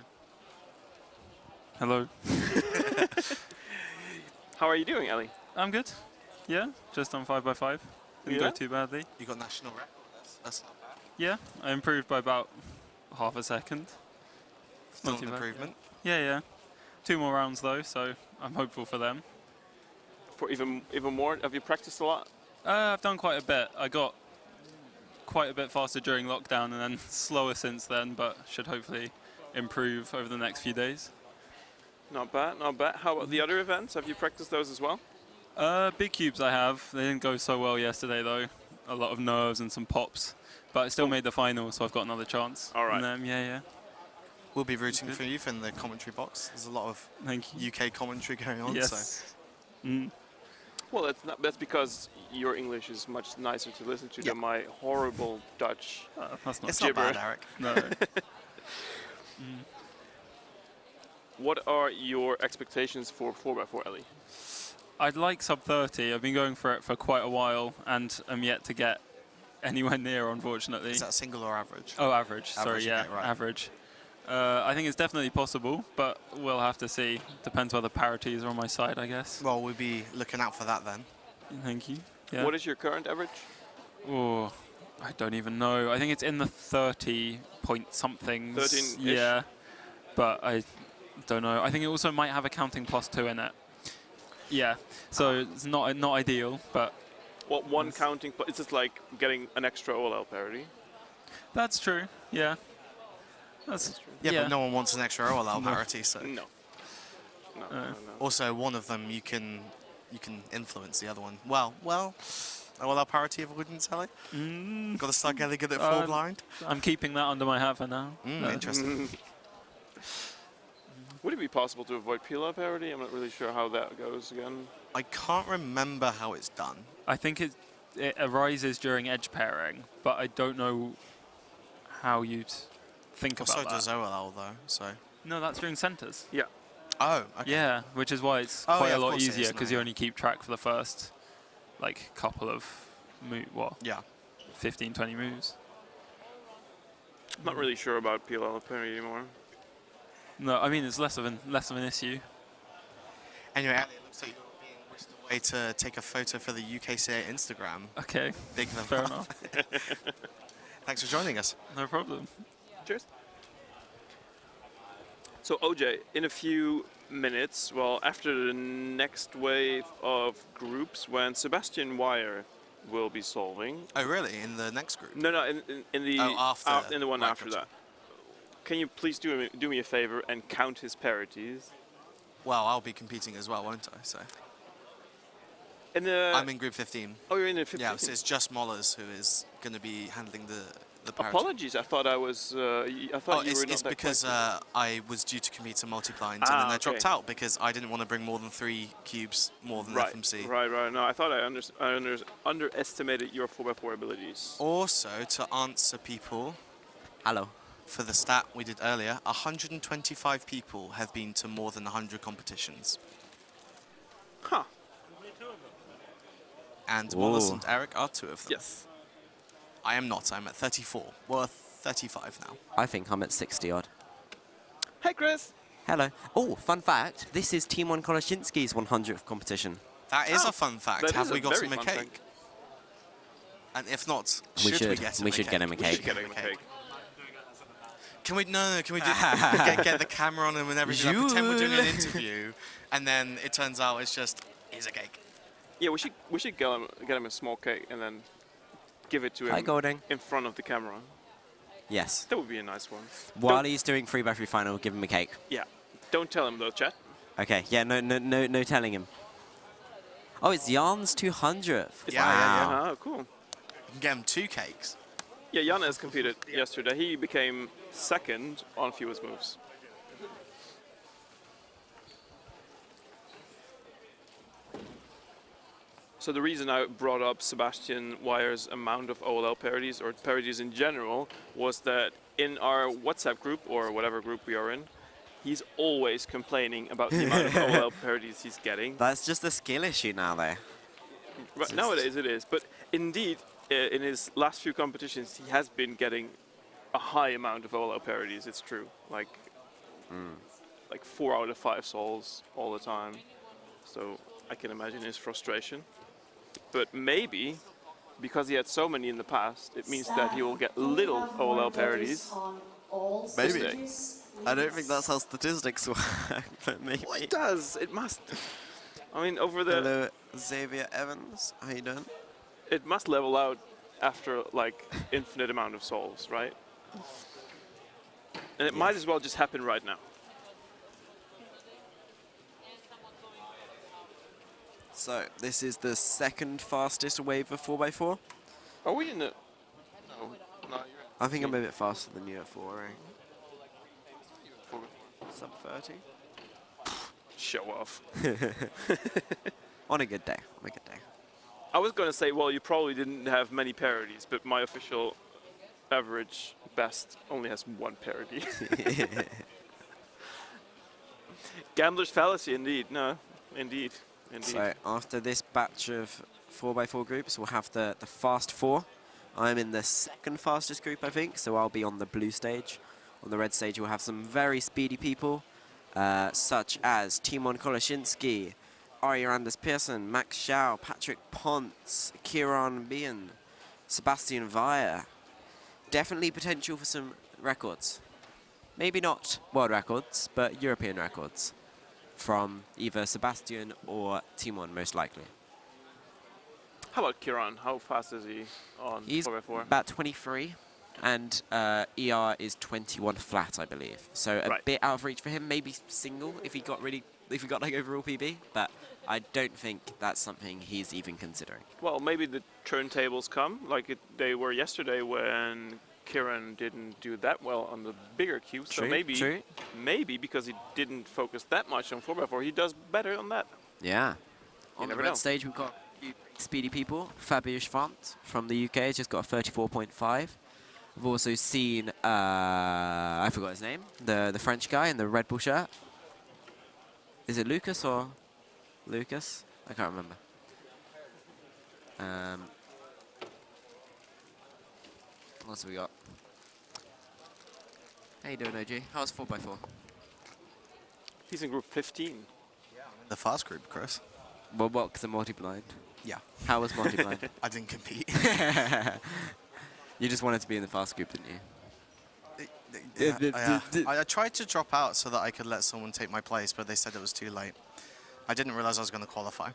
Hello.
How are you doing, Ellie?
I'm good. Yeah, just on 5x5. Didn't
Yeah?
go too badly.
You got national record. That's not bad.
Yeah, I improved by about half a second.
Still
Not
an
too bad.
improvement.
Yeah, yeah. 2 more rounds though, so I'm hopeful for them.
For even more, have you practiced a lot?
I've done quite a bit. I got quite a bit faster during lockdown and then slower since then, but should hopefully improve over the next few days.
Not bad, not bad. How about the other events? Have you practiced those as well?
Big cubes I have. They didn't go so well yesterday though. A lot of nerves and some pops. But I still made the final, so I've got another chance.
All right.
And, yeah, yeah.
We'll be rooting for you in the commentary box. There's a lot of
Thank you.
UK commentary going on.
Yes.
So.
Well, that's because your English is much nicer to listen to than my horrible Dutch.
That's not
It's
gibber.
not bad, Eric.
No.
What are your expectations for 4x4, Ellie?
I'd like sub 30. I've been going for it for quite a while, and I'm yet to get anywhere near, unfortunately.
Is that single or average?
Oh, average. Sorry,
Average,
yeah,
okay, right.
average. I think it's definitely possible, but we'll have to see. Depends whether parities are on my side, I guess.
Well, we'll be looking out for that then.
Thank you. Yeah.
What is your current average?
Oh, I don't even know. I think it's in the 30 point something.
13-ish?
Yeah, but I don't know. I think it also might have a counting +2 in it. Yeah, so it's not ideal, but
Well, one counting, but it's just like getting an extra OLL parity.
that's true. Yeah. That's
Yeah, but no one wants an extra OLL
No.
parity, so.
No. No.
Also, one of them you can influence the other one. Well, OLL parity if I wouldn't tell it. Got to start getting good at full blind.
I'm keeping that under my hat for now.
Interesting.
Would it be possible to avoid peel-up parity? I'm not really sure how that goes again.
I can't remember how it's done.
I think it arises during edge pairing, but I don't know how you'd think
Also
about
does
that.
OLL though, so.
No, that's during centres.
Yeah.
Oh, okay.
Yeah, which is why it's
Oh,
quite
yeah,
a
of
lot
course it
easier
is,
because
no,
you
yeah.
only keep track for the first, like, couple of 15, 20 moves.
I'm not really sure about peel-up parity anymore.
No, I mean it's less of an issue.
Anyway, Ali, it looks like you're being whisked away to take a photo for the UKCA Instagram.
Okay.
Big them
Fair
up.
enough.
Thanks for joining us.
No problem.
Cheers. So OJ, in a few minutes, well, after the next wave of groups, when Sebastian Wire will be solving.
Oh, really? In the next group?
No, in the
after.
in the one
Right,
after
gotcha.
that. Can you please do me a favor and count his parities?
Well, I'll be competing as well, won't I? So.
In the
I'm in group 15.
Oh, you're in the 15.
Yeah, so it's just Mollers who is going to be handling the parity.
Apologies, I thought I was. I thought you were not
it's
that
because
close.
I was due to compete to multi-blind and then I dropped
okay.
out because I didn't want to bring more than 3 cubes more than
Right,
FMC.
right. No, I thought I underestimated your 4x4 abilities.
Also, to answer people.
Hello.
For the stat we did earlier, 125 people have been to more than 100 competitions.
Huh.
And Wallace and Eric are 2 of them.
Yes.
I am not. I'm at 34. Well, 35 now.
I think I'm at 60 odd.
Hey, Chris.
Hello. Oh, fun fact. This is Team 1 Koloshinsky's 100th competition.
That is a fun fact.
That
Have
is
we
a
got
very
him a
fun
cake?
fact.
And if not,
We
should we
should.
get him
We
a
should
cake?
get him a
We
cake.
should get him a cake.
Can we? No. Can we do, get the camera on him and everything? Like, pretend we're doing an interview, and then it turns out it's just here's a cake.
Yeah, we should get him a small cake and then give it to him
Hi, Golding.
in front of the camera.
Yes.
That would be a nice one.
While he's doing 3x3 final, give him a cake.
Yeah. Don't tell him though, chat.
Okay. Yeah. No telling him. Oh, it's Jan's 200th.
Yeah. Oh, cool.
You can get him 2 cakes.
Yeah, Jan has competed yesterday. He became second on fewest moves. So the reason I brought up Sebastian Wyer's amount of OLL parodies, or parodies in general, was that in our WhatsApp group, or whatever group we are in, he's always complaining about the amount of OLL parodies he's getting.
That's just a skill issue now, though.
Right, nowadays it is, but indeed, in his last few competitions, he has been getting a high amount of OLL parodies, it's true. Like 4 out of 5 souls all the time. So I can imagine his frustration. But maybe, because he had so many in the past, it means that he will get little OLL parodies.
Maybe. I don't think that's how statistics work, but maybe.
Well, it does. It must. I mean, over the...
Hello, Xavier Evans. How you doing?
It must level out after, like, infinite amount of souls, right? And it might as well just happen right now.
So, this is the second fastest wave of 4x4.
Are we in the... No, you're in.
I think I'm a bit faster than you at 4, right? Sub 30.
Show off.
On a good day.
I was going to say, well, you probably didn't have many parodies, but my official average best only has 1 parody. Gambler's fallacy, indeed. No, indeed.
So after this batch of 4x4 groups, we'll have the fast 4. I'm in the second fastest group, I think, so I'll be on the blue stage. On the red stage, we'll have some very speedy people, such as Timon Koloshinsky, Arya Anders Pearson, Max Schau, Patrick Ponce, Kieran Bien, Sebastian Weyer. Definitely potential for some records. Maybe not world records, but European records. From either Sebastian or Timon, most likely.
How about Kieran? How fast is he on 4x4?
He's about 23, and ER is 21 flat, I believe. So a bit out of reach for him. Maybe single if he got like overall PB, but I don't think that's something he's even considering.
Well, maybe the turntables come like they were yesterday when Kieran didn't do that well on the bigger cubes. So maybe because he didn't focus that much on 4x4, he does better on that.
Yeah.
You
On the
never
red
know.
stage, we've got speedy people. Fabius Font from the UK has just got a 34.5. We've also seen, I forgot his name, the French guy in the Red Bull shirt. Is it Lucas or Lucas? I can't remember. What else have we got? How you doing, OG? How's 4x4?
He's in group 15.
The fast group, Chris.
Well, what, because I'm multi-blind?
Yeah.
How was multi-blind?
I didn't compete.
You just wanted to be in the fast group, didn't you?
I tried to drop out so that I could let someone take my place, but they said it was too late. I didn't realize I was going to qualify.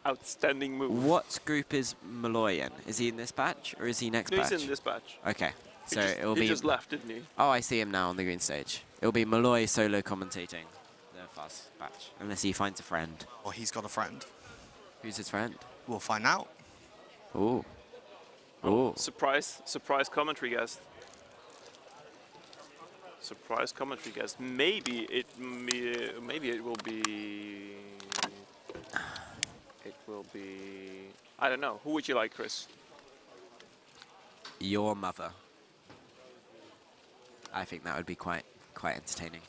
Outstanding move.
What group is Molloy in? Is he in this batch, or is he next batch?
He's in this batch.
Okay. So it'll
he
be...
just left, didn't he?
Oh, I see him now on the green stage. It'll be Molloy solo commentating the fast batch, unless he finds a friend.
Or he's got a friend.
Who's his friend?
We'll find out.
Ooh. Ooh.
Surprise commentary guest. Surprise commentary guest. Maybe it will be. It will be. I don't know. Who would you like, Chris?
Your mother. I think that would be quite entertaining.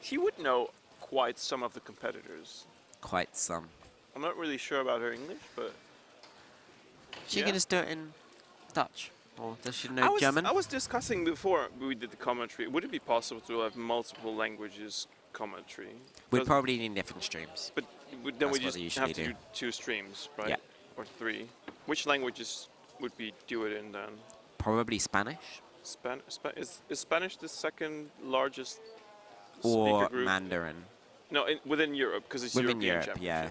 She would know quite some of the competitors.
Quite some.
I'm not really sure about her English, but
She can just do it in Dutch, or does she know German?
I was discussing before we did the commentary. Would it be possible to have multiple languages commentary?
We'd probably need different streams.
But then we
That's what
just
they
have
usually
to
do.
do 2 streams, right?
Yeah.
Or 3. Which languages would we do it in then?
Probably Spanish.
Is Spanish the second largest
Or
speaker group?
Mandarin.
No, within Europe, because it's
Within
European
Europe, yeah.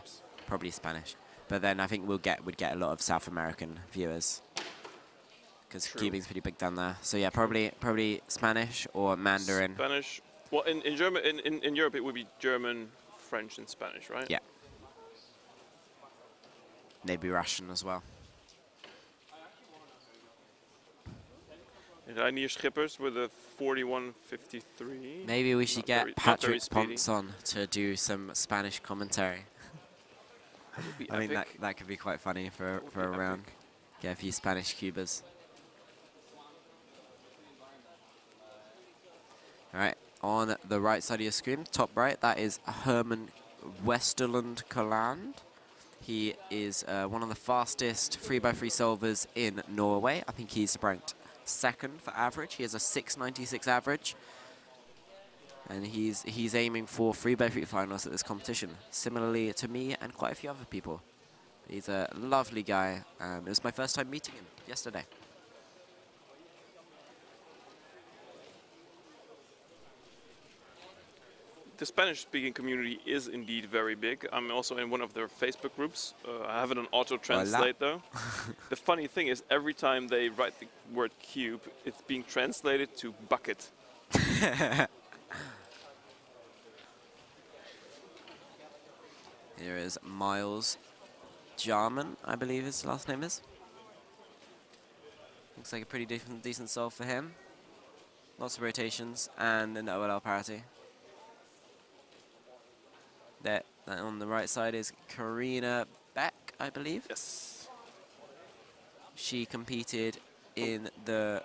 because cubing's pretty big down there. So yeah, probably Spanish or Mandarin.
Spanish. Well, in German, in Europe, it would be German, French, and Spanish, right?
Yeah. Maybe Russian as well.
And Reinier Schippers with a 41.53.
Maybe we should
Not
get
very
Patrick
speedy.
Ponce on to do some Spanish commentary.
That would be
I think
epic.
that could be quite funny for
would
a
be
round.
epic.
Get a few Spanish cubers. All right, on the right side of your screen, top right, that is Herman Westerlund Kaland. He is one of the fastest 3x3 solvers in Norway. I think he's ranked second for average. He has a 6.96 average. And he's aiming for 3x3 finals at this competition, similarly to me and quite a few other people. He's a lovely guy, and it was my first time meeting him yesterday.
The Spanish-speaking community is indeed very big. I'm also in one of their Facebook groups. I have it on auto-translate though. The funny thing is, every time they write the word cube, it's being translated to bucket.
Here is Miles Jarman, I believe his last name is. Looks like a pretty decent solve for him. Lots of rotations and an OLL parity. There, on the right side is Karina Beck, I believe.
Yes.
She competed in the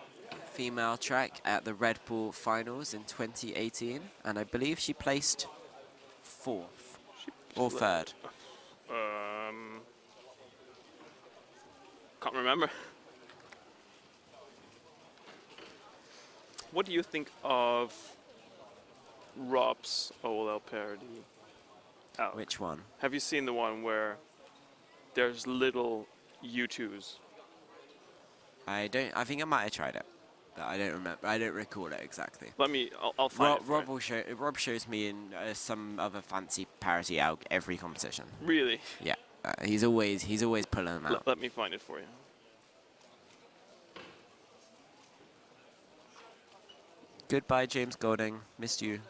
female track at the Red Bull Finals in 2018, and I believe she placed 4th or 3rd.
Can't remember. What do you think of Rob's OLL parody? Oh.
Which one?
Have you seen the one where there's little U2s?
I think I might have tried it, but I don't remember. I don't recall it exactly.
I'll find it.
Rob shows me in some other fancy parity out every competition.
Really?
Yeah, he's always pulling them out.
Let me find it for you.
Goodbye, James Golding. Missed you.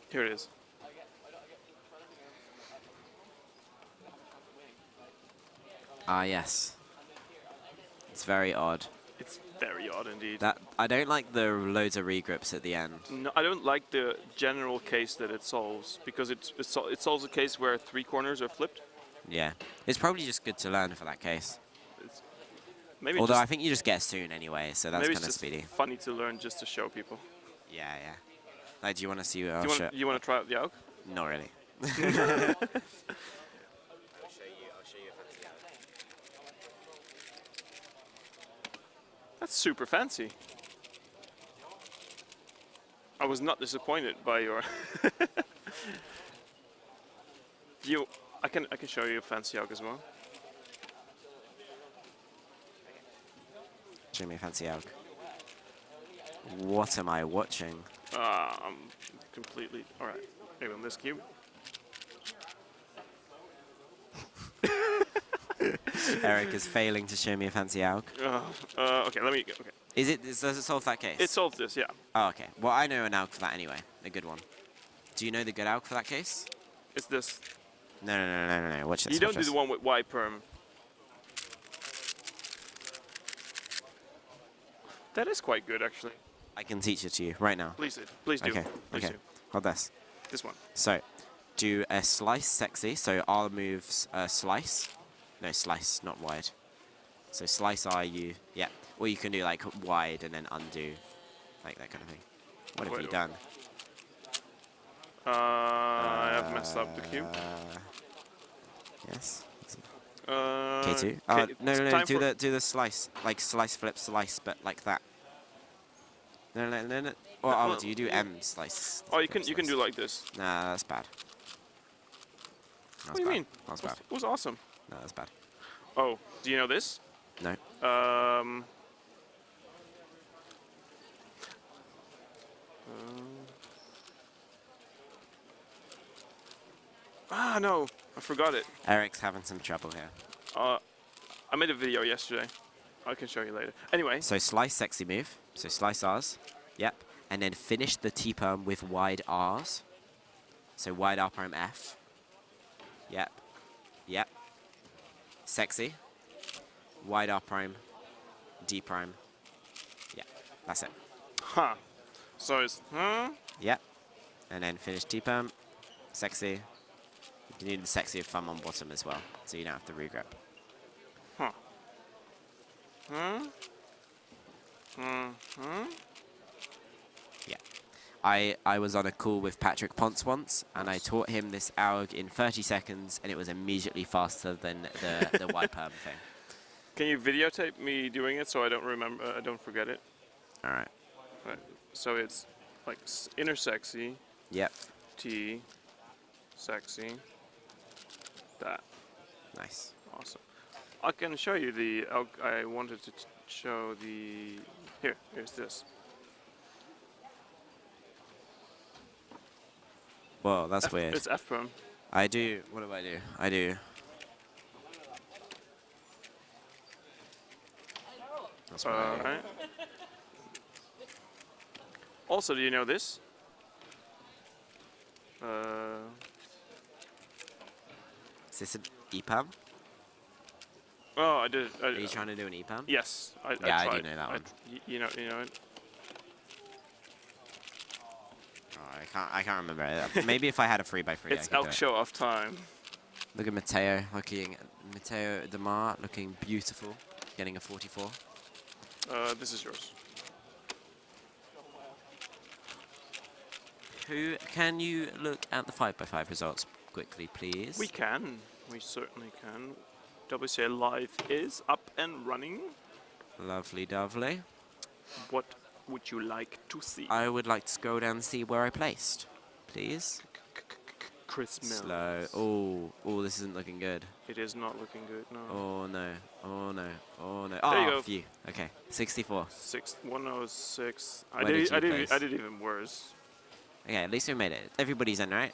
Here it is.
Ah, yes. It's very odd.
It's very odd indeed.
That I don't like the loads of regrips at the end.
No, I don't like the general case that it solves, because it solves a case where 3 corners are flipped.
Yeah, it's probably just good to learn for that case.
Maybe
Although I think you just get soon anyway, so that's
maybe
kind of
it's just
speedy.
funny to learn just to show people.
Yeah, yeah. Like, do you want to see our
Do you want to try out the AUK?
Not really.
That's super fancy. I was not disappointed by your. I can show you a fancy AUK as well.
Show me a fancy AUK. What am I watching?
I'm completely all right. Maybe on this cube.
Eric is failing to show me a fancy AUK.
Okay, let me. Okay.
Does it solve that case?
It solves this, yeah.
Oh, okay. Well, I know an AUK for that anyway. A good one. Do you know the good AUK for that case?
It's this.
No. Watch this.
You don't
watch
do
this.
the one with Y perm. That is quite good, actually.
I can teach it to you right now.
Please do. Please do.
Okay.
Please
Okay.
do.
Hold this.
This one.
So, do a slice sexy. So R moves slice. No, slice, not wide. So slice RU. Yeah. Or you can do like wide and then undo, like that kind of thing. What have you done?
I have messed up the cube.
Yes.
K2.
K2. No. Do the slice, like slice flip slice, but like that. No. Or do you do M slice?
Oh, you can do like this.
Nah, that's bad.
What do you mean?
That's bad.
It was awesome.
No, that's bad.
Oh, do you know this?
No.
No. I forgot it.
Eric's having some trouble here.
I made a video yesterday. I can show you later. Anyway.
So slice sexy move. So slice R's. Yep. And then finish the T-perm with wide R's. So wide R prime F. Yep. Yep. Sexy. Wide R prime. D prime. Yeah. That's it.
Huh. So it's
Yep. And then finish T-perm. Sexy. You need the sexy thumb on bottom as well, so you don't have to regrip.
Huh.
Yeah. I was on a call with Patrick Ponce once, and I taught him this AUG in 30 seconds, and it was immediately faster than the Y perm thing.
Can you videotape me doing it so I don't remember? I don't forget it.
All right.
Right. So it's like inner sexy.
Yep.
T. Sexy. That.
Nice.
Awesome. I can show you the. I wanted to show the. Here's this.
Whoa, that's weird.
It's F perm.
I do. What do I do? I do. That's what I do.
Right. Also, do you know this?
Is this an EPAM?
Oh, I did.
Are you trying to do an EPAM?
Yes, I
Yeah,
tried.
I do know that one.
You know it.
Oh, I can't remember it. Maybe if I had a 3x3,
It's
I could
elk
do it.
show off time.
Look at Matteo Demar looking beautiful, getting a 44.
This is yours.
Can you look at the 5x5 results quickly, please?
We can. We certainly can. WCA Live is up and running.
Lovely, lovely.
What would you like to see?
I would like to scroll down and see where I placed, please.
Chris Mills.
Slow. Oh, this isn't looking good.
It is not looking good, no.
Oh no. Oh no. Oh no.
There you
Oh,
go.
phew. Okay. 64.
106.
Where did you place?
I did even worse.
Okay, at least we made it. Everybody's in, right?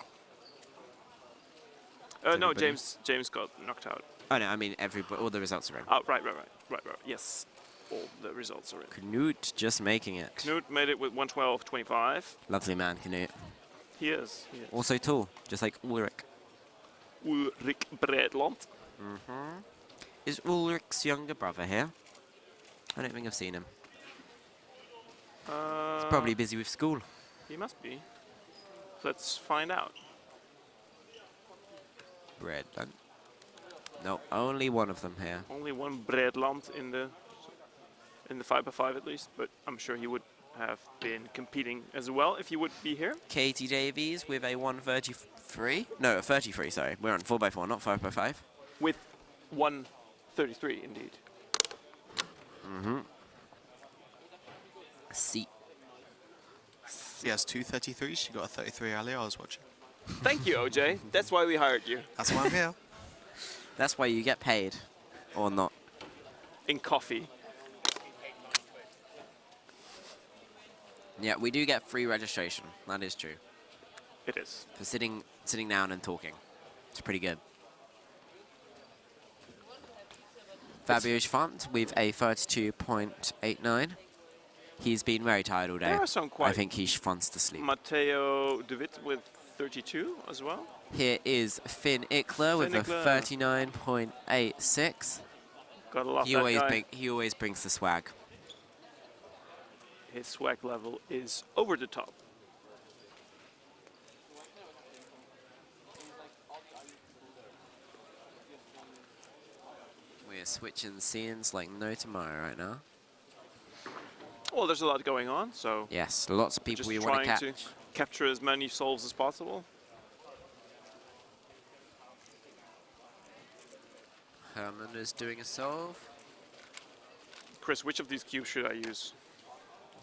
No,
Everybody?
James got knocked out.
Oh no, I mean all the results are in.
Oh, right. Yes, all the results are in.
Knut just making it.
Knut made it with 112.25.
Lovely man, Knut.
He is.
Also tall, just like Ulrich.
Ulrich Bredland.
Is Ulrich's younger brother here? I don't think I've seen him. He's probably busy with school.
He must be. Let's find out.
Bredland. No, only one of them here.
Only one Bredland in the 5x5 at least, but I'm sure he would have been competing as well if he would be here.
Katie Davies with a 133. No, a 33, sorry. We're on 4x4, not 5x5.
With 133 indeed.
See.
Yes, 233. She got a 33 earlier. I was watching.
Thank you, OJ. That's why we hired you.
That's why I'm here.
That's why you get paid. Or not.
In coffee.
Yeah, we do get free registration. That is true.
It is.
For sitting down and talking. It's pretty good. Fabio Font with a 32.89. He's been very tired all day.
There are some quite.
I think he wants to sleep.
Matteo De Witt with 32 as well.
Here is Finn Ickler with a 39.86.
Gotta love
He
that
always
guy.
he always brings the swag.
His swag level is over the top.
We're switching scenes like no tomorrow right now.
Well, there's a lot going on, so
Yes, lots of people
just
we want to
trying
catch.
to capture as many souls as possible.
Herman is doing a solve.
Chris, which of these cubes should I use?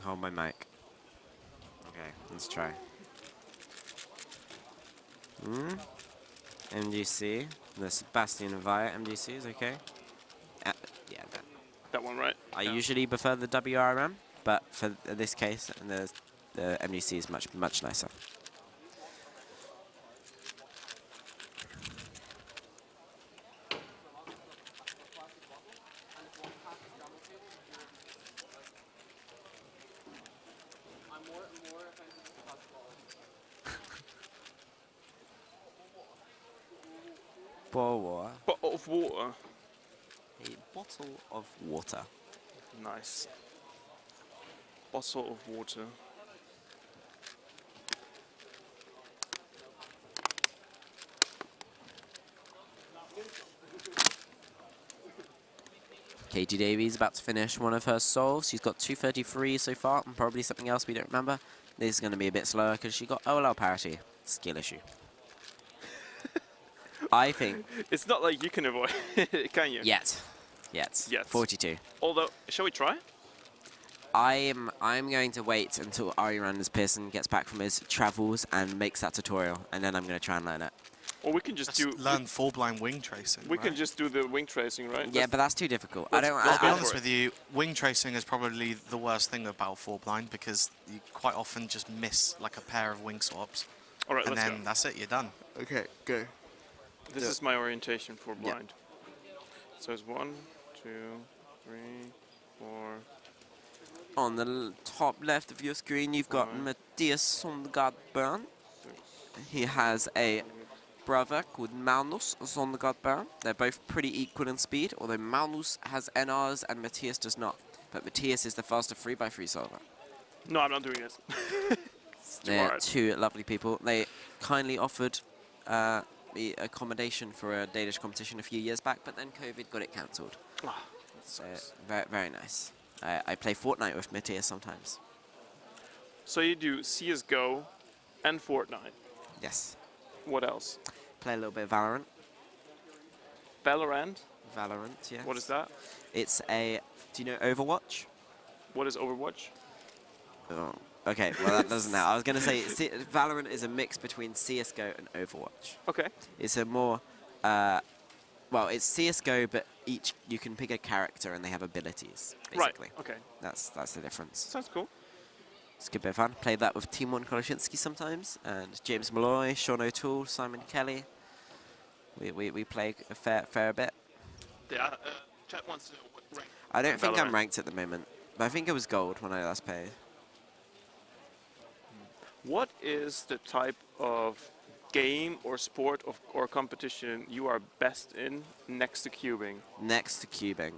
Hold my mic. Okay, let's try. MGC. The Sebastian Via MGC is okay. Yeah, that.
That one, right?
I
Yeah.
usually prefer the WRM, but for this case, the MGC is much nicer. Boa.
Bottle of water.
A bottle of water.
Nice. Bottle of water.
Katie Davies about to finish one of her solves. She's got 233 so far, and probably something else we don't remember. This is going to be a bit slower because she got OLL parity. Skill issue. I think.
It's not like you can avoid it, can you?
Yet. 42.
Although, shall we try?
I'm going to wait until Ari Randers Pearson gets back from his travels and makes that tutorial, and then I'm going to try and learn it.
Or we can just
learn full blind wing tracing.
We can just do the wing tracing, right?
Yeah, but that's too difficult.
I'll be honest with you, wing tracing is probably the worst thing about four blind because you quite often just miss like a pair of wing swaps.
All right,
and
let's
then
go.
that's it, you're done.
Okay, go.
This is my orientation for blind. So it's 1, 2, 3, 4.
On the top left of your screen, you've got Mathias Sondergaard Bern. He has a brother called Magnus Sondergaard Bern. They're both pretty equal in speed, although Magnus has NRs and Mathias does not. But Mathias is the faster 3x3 solver.
No, I'm not doing this.
They're two lovely people. They kindly offered me accommodation for a Danish competition a few years back, but then COVID got it cancelled. So very, very nice. I play Fortnite with Matthias sometimes.
So you do CSGO and Fortnite?
Yes.
What else?
Play a little bit of Valorant.
Valorant?
Valorant, yes.
What is that?
It's a... Do you know Overwatch?
What is Overwatch?
Oh, okay, well that doesn't now. I was going to say Valorant is a mix between CSGO and Overwatch.
Okay.
It's a more... well, it's CSGO, but you can pick a character and they have abilities, basically.
Right, okay.
That's the difference.
Sounds cool.
It's a good bit of fun. Played that with Timon Koloshinsky sometimes, and James Molloy, Sean O'Toole, Simon Kelly. We play a fair bit.
Yeah, chat wants to know what rank.
I don't think I'm
Valorant.
ranked at the moment, but I think it was gold when I last played.
What is the type of game or sport or competition you are best in next to cubing?
Next to cubing.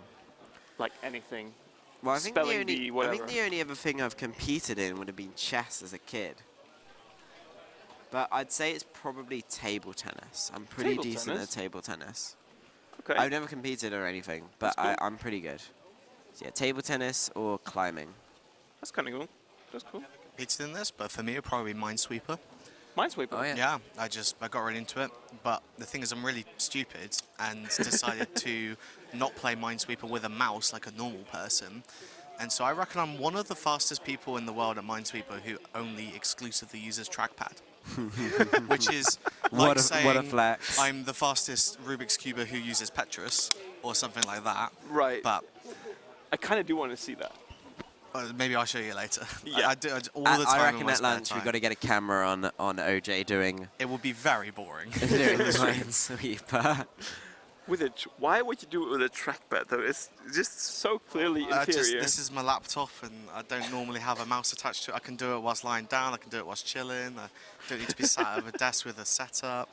Like anything.
Well, I think
Spelling bee, whatever.
the only other thing I've competed in would have been chess as a kid. But I'd say it's probably table tennis. I'm pretty
Table
decent
tennis?
at table tennis.
Okay.
I've never competed or anything, but
That's cool.
I'm pretty good. So yeah, table tennis or climbing.
That's kind of cool. That's cool.
Competed in this, but for me, it'd probably be Minesweeper.
Minesweeper?
Oh, yeah.
Yeah, I got really into it, but the thing is I'm really stupid and decided to not play Minesweeper with a mouse like a normal person. And so I reckon I'm one of the fastest people in the world at Minesweeper who only exclusively uses trackpad. Which is like saying
what a flex.
I'm the fastest Rubik's Cuber who uses Petrus or something like that.
Right.
But
I kind of do want to see that.
maybe I'll show you later.
Yeah.
I do all the time.
I
in
reckon
my
at
spare
lunch
time.
we've got to get a camera on OJ doing
It would be very boring.
doing Minesweeper.
Why would you do it with a trackpad though? It's just so clearly inferior.
This is my laptop and I don't normally have a mouse attached to it. I can do it whilst lying down, I can do it whilst chilling. I don't need to be sat at a desk with a setup.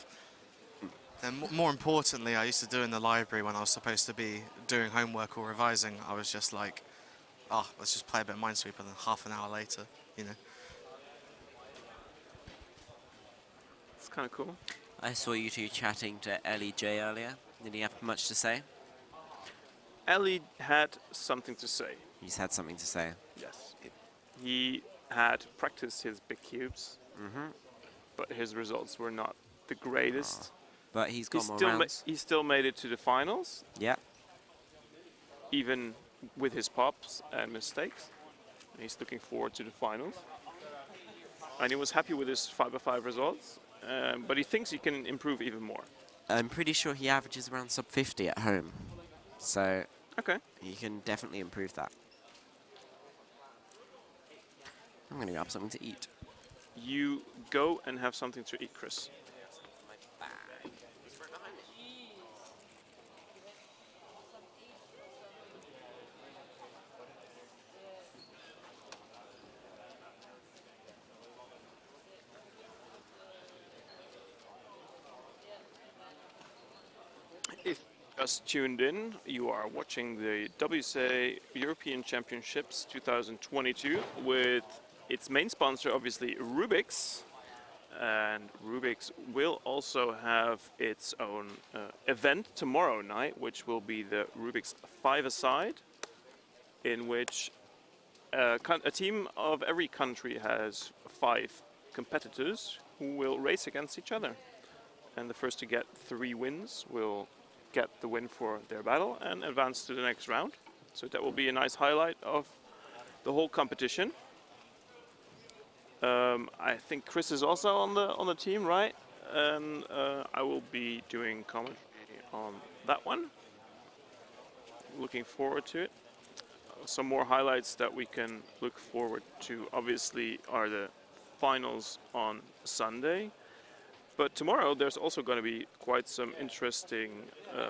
And more importantly, I used to do in the library when I was supposed to be doing homework or revising, I was just like, oh, let's just play a bit of Minesweeper, and then half an hour later, you know.
It's kind of cool.
I saw you two chatting to Ellie J earlier. Did he have much to say?
Ellie had something to say.
He's had something to say.
Yes. He had practiced his big cubes, but his results were not the greatest.
But he's got
He
more
still,
rounds.
he still made it to the finals,
Yeah.
even with his pops and mistakes. And he's looking forward to the finals. And he was happy with his 5x5 results, but he thinks he can improve even more.
I'm pretty sure he averages around sub 50 at home. So
Okay.
he can definitely improve that. I'm going to grab something to eat.
You go and have something to eat, Chris. just tuned in, you are watching the WCA European Championships 2022 with its main sponsor, obviously, Rubik's. And Rubik's will also have its own event tomorrow night, which will be the Rubik's 5-a-side, in which a team of every country has 5 competitors who will race against each other. And the first to get 3 wins will get the win for their battle and advance to the next round. So that will be a nice highlight of the whole competition. I think Chris is also on the team, right? And I will be doing commentary on that one. Looking forward to it. Some more highlights that we can look forward to, obviously, are the finals on Sunday. But tomorrow there's also going to be quite some interesting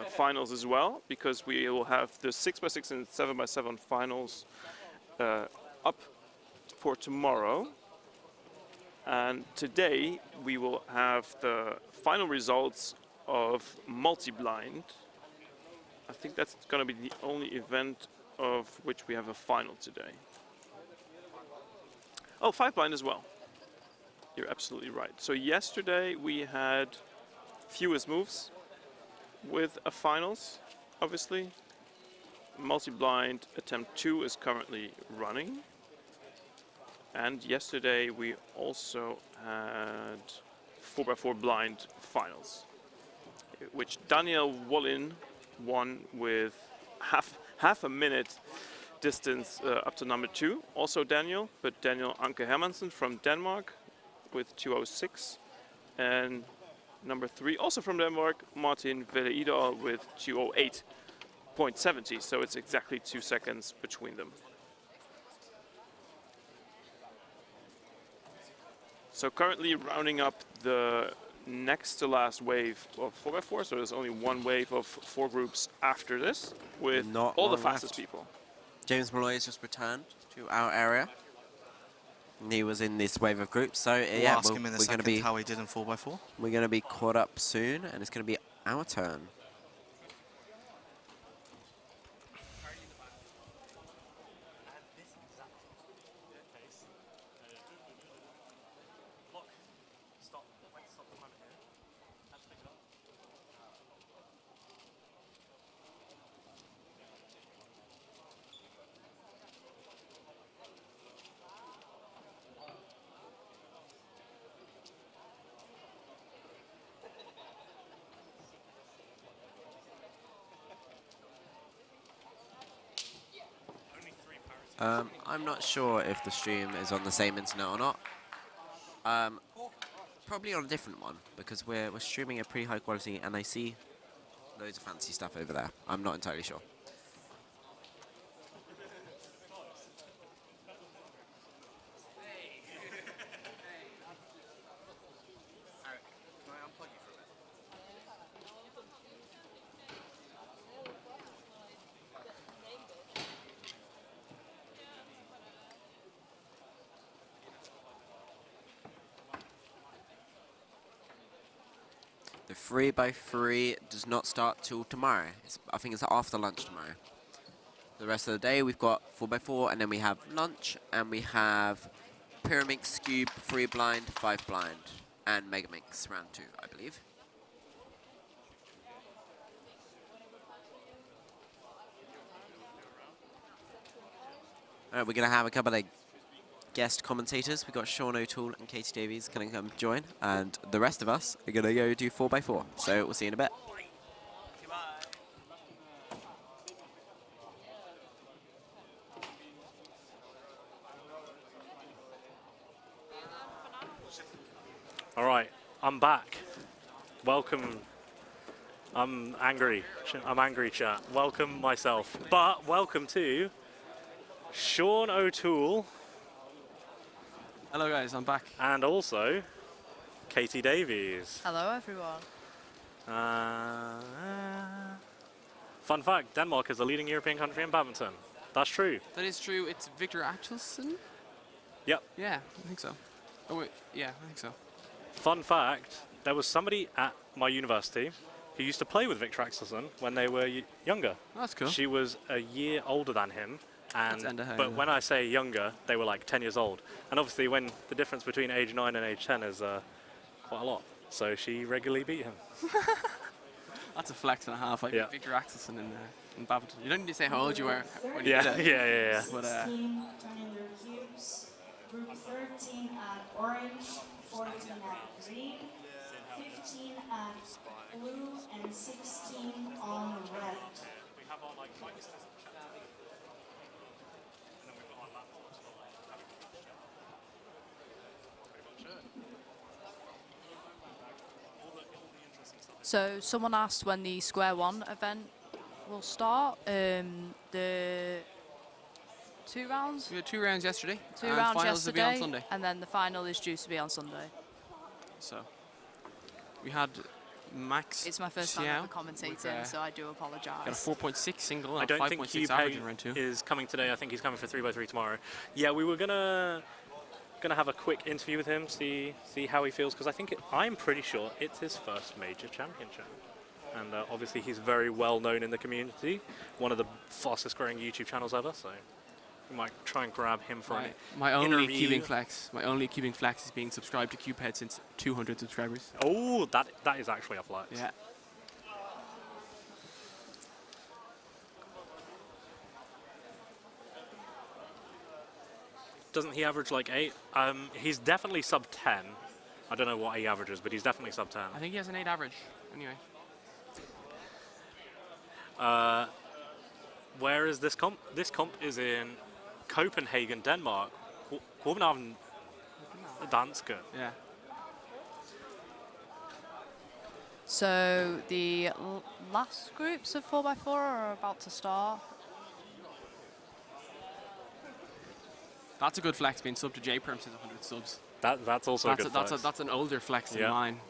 finals as well, because we will have the 6x6 and 7x7 finals up for tomorrow. And today we will have the final results of multi-blind. I think that's going to be the only event of which we have a final today. Oh, 5-blind as well. You're absolutely right. So yesterday we had fewest moves with a finals, obviously. Multi-blind attempt 2 is currently running. And yesterday we also had 4x4 blind finals, which Daniel Wallin won with half a minute distance up to number 2. Also Daniel, but Daniel Anke Hermansen from Denmark with 2:06, and number 3 also from Denmark, Martin Vædele with 2:08.70. So it's exactly 2 seconds between them. So currently rounding up the next to last wave of 4x4, so there's only one wave of 4 groups after this, with
Not
all the
long
fastest
left.
people.
James Molloy has just returned to our area. And he was in this wave of groups, so
We'll
yeah,
ask him in a
we're going to
second
be
how he did in 4x4.
we're going to be caught up soon, and it's going to be our turn. I'm not sure if the stream is on the same internet or not. Probably on a different one, because we're streaming a pretty high quality, and I see loads of fancy stuff over there. I'm not entirely sure. The 3x3 does not start till tomorrow. I think it's after lunch tomorrow. The rest of the day we've got 4x4, and then we have lunch, and we have Pyraminx Cube, 3 blind, 5 blind, and Megaminx round 2, I believe. Alright, we're going to have a couple of guest commentators. We've got Sean O'Toole and Katie Davies going to come join, and the rest of us are going to go do 4x4. So we'll see you in a bit.
All right, I'm back. Welcome. I'm angry, chat. Welcome myself. But welcome to Sean O'Toole.
Hello guys, I'm back.
And also Katie Davies.
Hello everyone.
Fun fact, Denmark is the leading European country in badminton. That's true.
That is true. It's Victor Axelsen?
Yep.
Yeah, I think so. Oh wait, yeah, I think so.
Fun fact, there was somebody at my university who used to play with Victor Axelsen when they were younger.
Oh, that's cool.
She was a year older than him,
That's under her,
but
yeah.
when I say younger, they were like 10 years old. And obviously, when the difference between age 9 and age 10 is quite a lot, so she regularly beat him.
That's a flex and a half. Like
Yeah.
Victor Axelsen in Babington. You don't need to say how old you were when you
Yeah,
did it.
yeah.
But,
16 turn in their cubes. Group 13 at orange, 14 at green, 15 at blue, and 16 on red.
So someone asked when the Square One event will start. The 2 rounds?
We had 2 rounds yesterday.
Two
and
rounds
finals will be
yesterday,
on Sunday.
and then the final is due to be on Sunday.
So we had Max.
It's my first time
Xiao
ever commentating,
with,
so I do apologise.
got a 4.6 single
I
and
don't
5.6
think
average in
Hugh
round 2.
is coming today. I think he's coming for 3x3 tomorrow. Yeah, we were gonna have a quick interview with him, see how he feels, because I'm pretty sure it's his first major championship. And obviously he's very well known in the community, one of the fastest growing YouTube channels ever, so we might try and grab him for
My
an
only
interview.
cubing flex. My only cubing flex is being subscribed to Cubehead since 200 subscribers.
Oh, that is actually a flex.
Yeah.
Doesn't he average like 8? He's definitely sub 10. I don't know what he averages, but he's definitely sub 10.
I think he has an 8 average. Anyway.
Where is this comp? This comp is in Copenhagen, Denmark. Copenhagen, Dansk.
Yeah.
So the last groups of 4x4 are about to start.
That's a good flex, being sub to J-Perm since 100 subs.
That's also a good flex.
That's an older flex than
Yeah.
mine.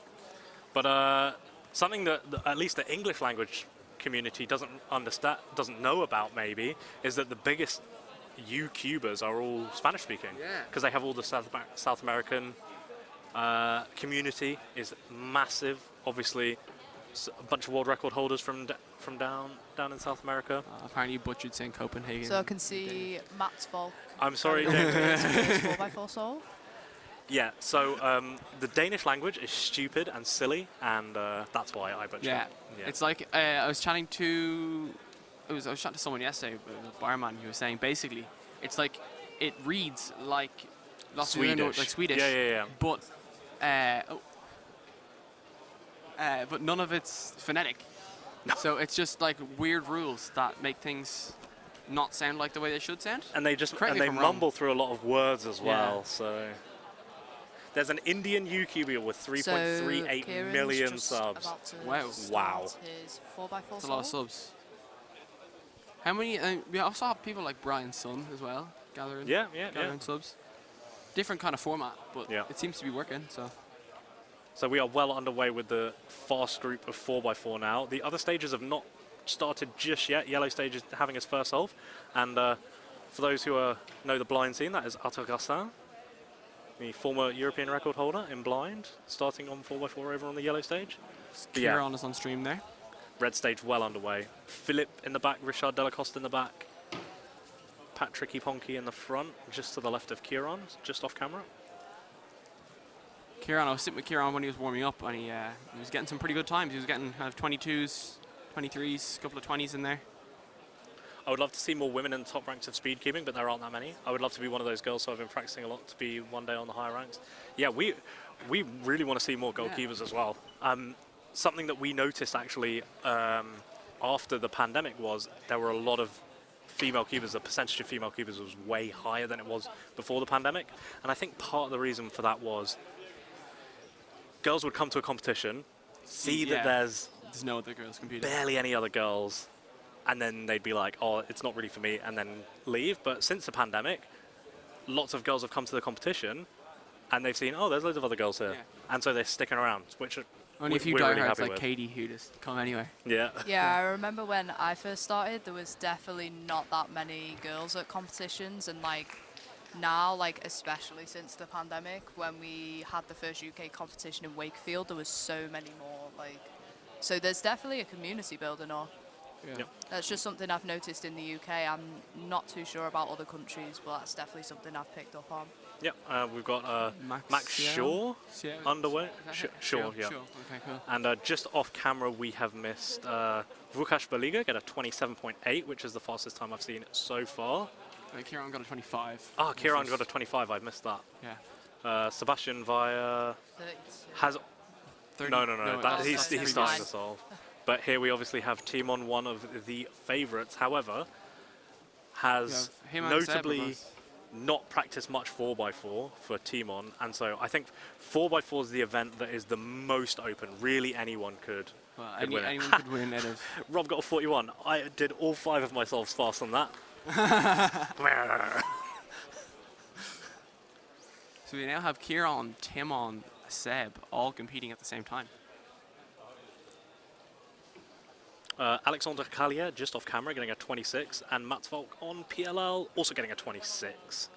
But something that at least the English language community doesn't know about maybe, is that the biggest YouTubers are all Spanish speaking.
Yeah.
Because they have all the South American community is massive. Obviously, a bunch of world record holders from down in South America.
Apparently you butchered saying Copenhagen.
So I can see Matt's Volk.
I'm sorry,
James. 4x4 solve.
Yeah, so the Danish language is stupid and silly, and that's why I butchered
Yeah.
it.
It's like I was chatting to someone yesterday, a barman, who was saying basically it's like it reads like lots of
Swedish.
like Swedish.
Yeah.
But none of it's phonetic.
No.
So it's just like weird rules that make things not sound like the way they should sound.
And they just
Correct me
and they
if I'm wrong.
mumble through a lot of words as well.
Yeah.
So there's an Indian YouTuber with 3.38
Kieran's
million
just
subs.
about to
Wow.
start
Wow.
His 4x4
That's a lot of
solve.
subs. How many? We also have people like Brian's son as well gathering.
Yeah.
Gathering subs. Different kind of format, but
Yeah.
it seems to be working.
So we are well underway with the fast group of 4x4 now. The other stages have not started just yet. Yellow stage is having its first solve. And for those who know the blind scene, that is Akkersdijk, the former European record holder in blind, starting on 4x4 over on the yellow stage. But yeah,
Kieran is on stream there.
red stage well underway. Philip in the back, Richard Delacoste in the back. Patrick Ponky in the front, just to the left of Kieran, just off camera.
Kieran, I was sitting with Kieran when he was warming up, and he was getting some pretty good times. He was getting kind of 22s, 23s, a couple of 20s in there.
I would love to see more women in the top ranks of speedcubing, but there aren't that many. I would love to be one of those girls, so I've been practicing a lot to be one day on the higher ranks. Yeah, we really want to see more goalkeepers as well. Something that we noticed actually after the pandemic was there were a lot of female keepers. The percentage of female keepers was way higher than it was before the pandemic. And I think part of the reason for that was girls would come to a competition, see that there's
no other girls competing,
barely any other girls, and then they'd be like, oh, it's not really for me, and then leave. But since the pandemic, lots of girls have come to the competition, and they've seen, oh, there's loads of other girls here. And so they're sticking around, which
only a few
we're really
diehards
happy
like
with.
Katie who just come anyway.
Yeah.
Yeah, I remember when I first started, there was definitely not that many girls at competitions, and like now, like especially since the pandemic, when we had the first UK competition in Wakefield, there was so many more like So there's definitely a community building on.
Yeah.
Yep.
That's just something I've noticed in the UK. I'm not too sure about other countries, but that's definitely something I've picked up on.
Yep, we've got Max Shaw underway. Shaw, yeah.
Okay, cool.
And just off camera, we have missed Vukash Baliga get a 27.8, which is the fastest time I've seen so far.
Kieran got a 25.
Ah, Kieran got a 25. I missed that.
Yeah.
Sebastian Via
32.
has
30,
no. He's
that's
starting to solve. But here we obviously have Timon, one of the favourites. However, has
him and Seb
notably
both.
not practiced much 4x4 for Timon, and so I think 4x4 is the event that is the most open. Really, anyone could.
Well,
win it.
anyone could win it.
Rob got a 41. I did all 5 of my solves faster than that.
So we now have Kieran, Timon, Seb all competing at the same time.
Alexander Kalia just off camera getting a 26, and Mats Volk on PLL also getting a 26.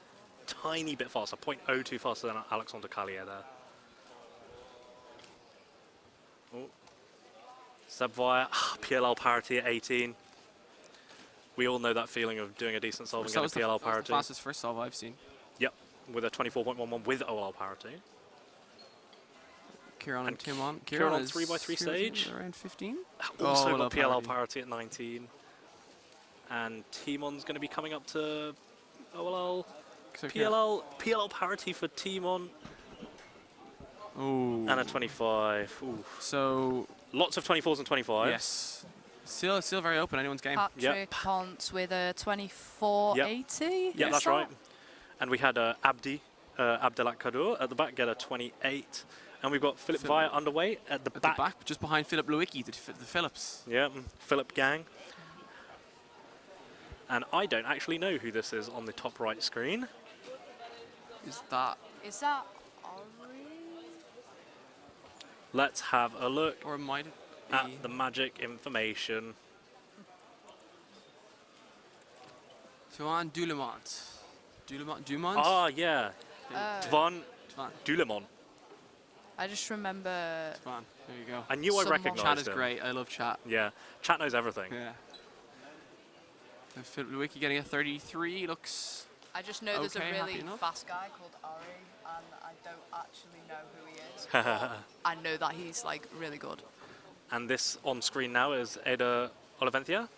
Tiny bit faster, 0.02 faster than Alexander Kalia there. Oh. Seb Via, PLL parity at 18. We all know that feeling of doing a decent solve and getting PLL
That was
parity.
the fastest first solve I've seen.
Yep, with a 24.11 with OL parity.
Kieran and Timon.
Kieran on
is
3x3 stage.
Around 15.
Also
OL
got PLL
parity.
parity at 19. And Timon's going to be coming up to OLL.
So Kieran-
PLL parity for Timon.
Ooh.
And a 25. Ooh.
So
Lots of 24s and 25s.
yes, still very open. Anyone's game.
Patrick Pont with a 24.80.
Yeah, that's right. And we had Abdi, Abdelak Kadur at the back get a 28. And we've got Philip Via underway at the back.
Just behind Philip Lewicki, the Phillips.
Yeah, Philip Gang. And I don't actually know who this is on the top right screen.
Is that
Ori?
Let's have a look
or might it be?
at the magic information.
Johan Dulemont. Dumont?
Ah, yeah. Dvan
Dvan.
Dulemont.
I just remember.
Dvan. There you go.
I knew I
Someone-
recognised
Chat is
him.
great. I love chat.
Yeah, chat knows everything.
Yeah. And Philip Lewicki getting a 33 looks.
I just know there's a
Okay, happy
really
enough.
fast guy called Ori, and I don't actually know who he is. But I know that he's like really good.
And this on screen now is Eda Oliventia.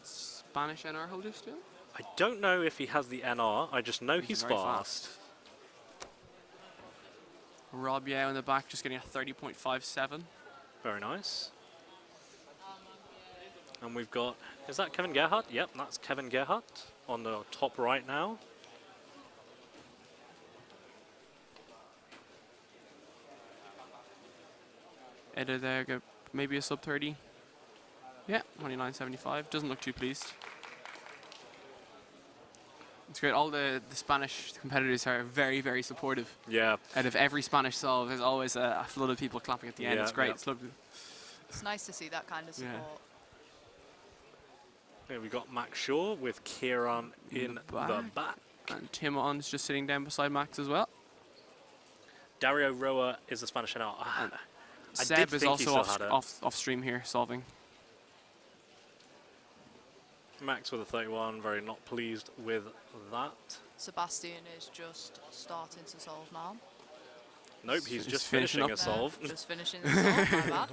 Spanish NR holder still?
I don't know if he has the NR. I just know he's
very
fast.
Rob Yao in the back just getting a 30.57.
Very nice. And we've got, is that Kevin Gerhardt? Yep, that's Kevin Gerhardt on the top right now.
Eda there, go maybe a sub 30. Yeah, 29.75. Doesn't look too pleased. It's great. All the Spanish competitors are very, very supportive.
Yeah.
Out of every Spanish solve, there's always a flood of people clapping at the end.
Yeah,
It's great.
yeah.
It's lovely.
It's nice to see that kind of support.
Here we've got Max Shaw with Kieran in the back.
And Timon's just sitting down beside Max as well.
Dario Roa is the Spanish NR.
And
I
Seb
did
is
think he
also
still had it.
off stream here solving.
Max with a 31, very not pleased with that.
Sebastian is just starting to solve now.
Nope, he's
Just
just
finishing
finishing
up.
a solve.
Just finishing the solve, my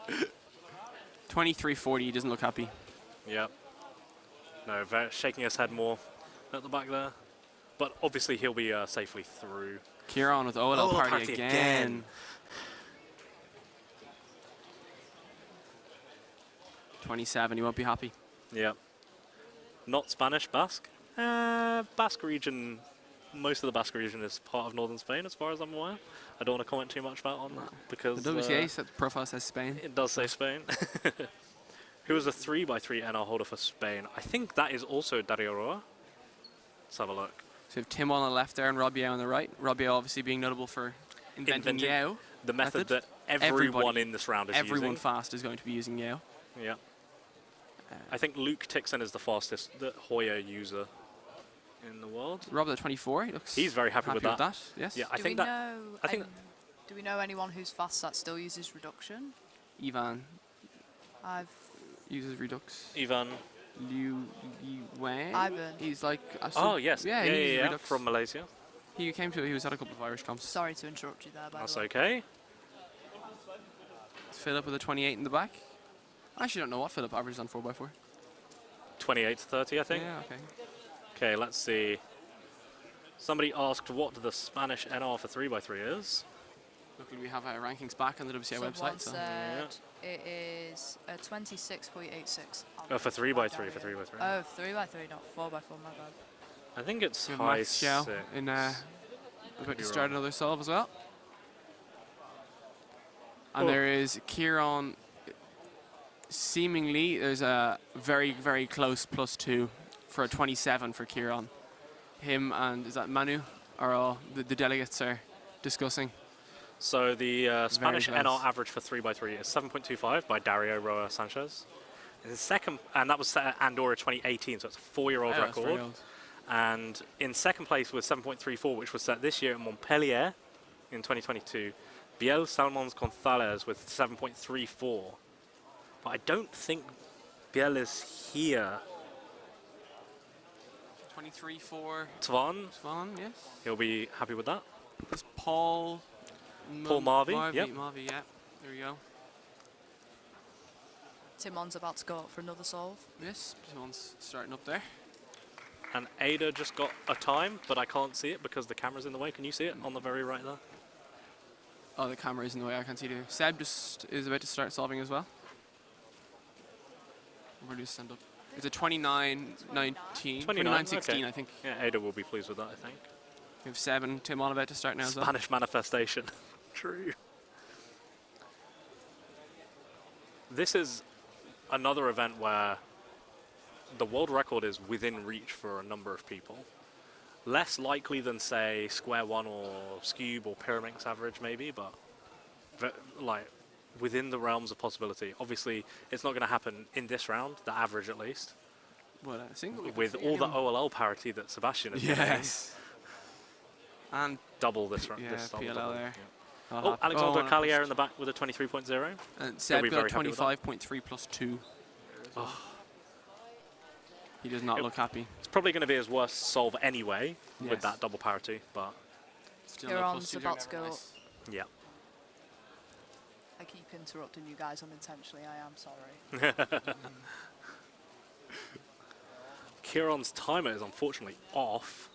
bad.
23.40, he doesn't look happy.
Yep. No, shaking his head more at the back there. But obviously he'll be safely through.
Kieran with OLL party again. 27, he won't be happy.
Yep. Not Spanish, Basque. Basque region, most of the Basque region is part of northern Spain as far as I'm aware. I don't want to comment too much about on that because
The WCA profile says Spain.
it does say Spain. Who was a 3x3 NR holder for Spain? I think that is also Dario Roa. Let's have a look.
So we have Tim on the left there and Rob Yao on the right. Rob Yao obviously being notable for inventing Yao.
The method that everyone in this round is
Everyone
using.
fast is going to be using Yao.
Yeah. I think Luke Tixon is the fastest Hoya user in the world.
Rob at 24, he looks
He's very happy with that.
Yes.
Yeah, I
Do
think
we
that.
know?
I think.
Do we know anyone who's fast that still uses reduction?
Ivan
I've
uses Redux.
Ivan.
Liu Wang.
Ivan.
He's like.
Oh yes.
Yeah, he uses Redux.
From Malaysia.
He came to. He was at a couple of Irish comps.
Sorry to interrupt you there. By
That's
the way.
okay.
Philip with a 28 in the back. I actually don't know what Philip averages on 4x4.
28 to 30, I think.
Yeah. Okay.
Okay, let's see. Somebody asked what the Spanish NR for 3x3 is.
Luckily, we have our rankings back on the WCA
Someone
website. So.
said it is a 26.86.
For 3x3, for 3x3.
Oh, 3x3, not 4x4, my bad.
I think it's
We have
high
Max Xiao
6.
in about
be
to start
wrong.
another solve as well. And
Oh.
there is Kieran. Seemingly, there's a very, very close +2 for a 27 for Kieran. Him and, is that Manu? Are all the delegates are discussing.
So the Spanish
close.
NR average for 3x3 is 7.25 by Dario Roa Sanchez. In the second, and that was set at Andorra 2018, so it's a 4-year-old
Oh, that's very
record.
old.
And in second place was 7.34, which was set this year at Montpellier in 2022. Biel Salmons Gonzalez with 7.34. But I don't think Biel is here.
23 for
Tvan,
Swan, yes.
he'll be happy with that.
There's Paul.
Paul Marvey, yep.
Marvey, yeah. There we go.
Timon's about to go up for another solve.
Yes, someone's starting up there.
And Ada just got a time, but I can't see it because the camera's in the way. Can you see it on the very right there?
Oh, the camera is in the way. I can't see it either. Seb just is about to start solving as well. Where do you stand up? It's a 29-19. 29-16,
okay.
I think.
Yeah, Ada will be pleased with that, I think.
We have Seb and Tim on about to start now as well.
Spanish manifestation. True. This is another event where the world record is within reach for a number of people. Less likely than, say, Square One or Scube or Pyraminx average, maybe, but like within the realms of possibility. Obviously, it's not going to happen in this round, the average at least.
Well, single
with all the OLL parity that Sebastian has
yes.
and double this round.
Yeah,
this double,
PLL
double,
there.
yeah. Oh, Alexander
no,
Callier in the back with a 23.0.
And Seb got a 25.3 +2.
Oh.
He does not look happy.
It's probably going to be his worst solve anyway
Yes.
with that double parity, but
still
Kieran's about to go up.
yeah.
I keep interrupting you guys unintentionally, I am sorry.
Kieran's timer is unfortunately off.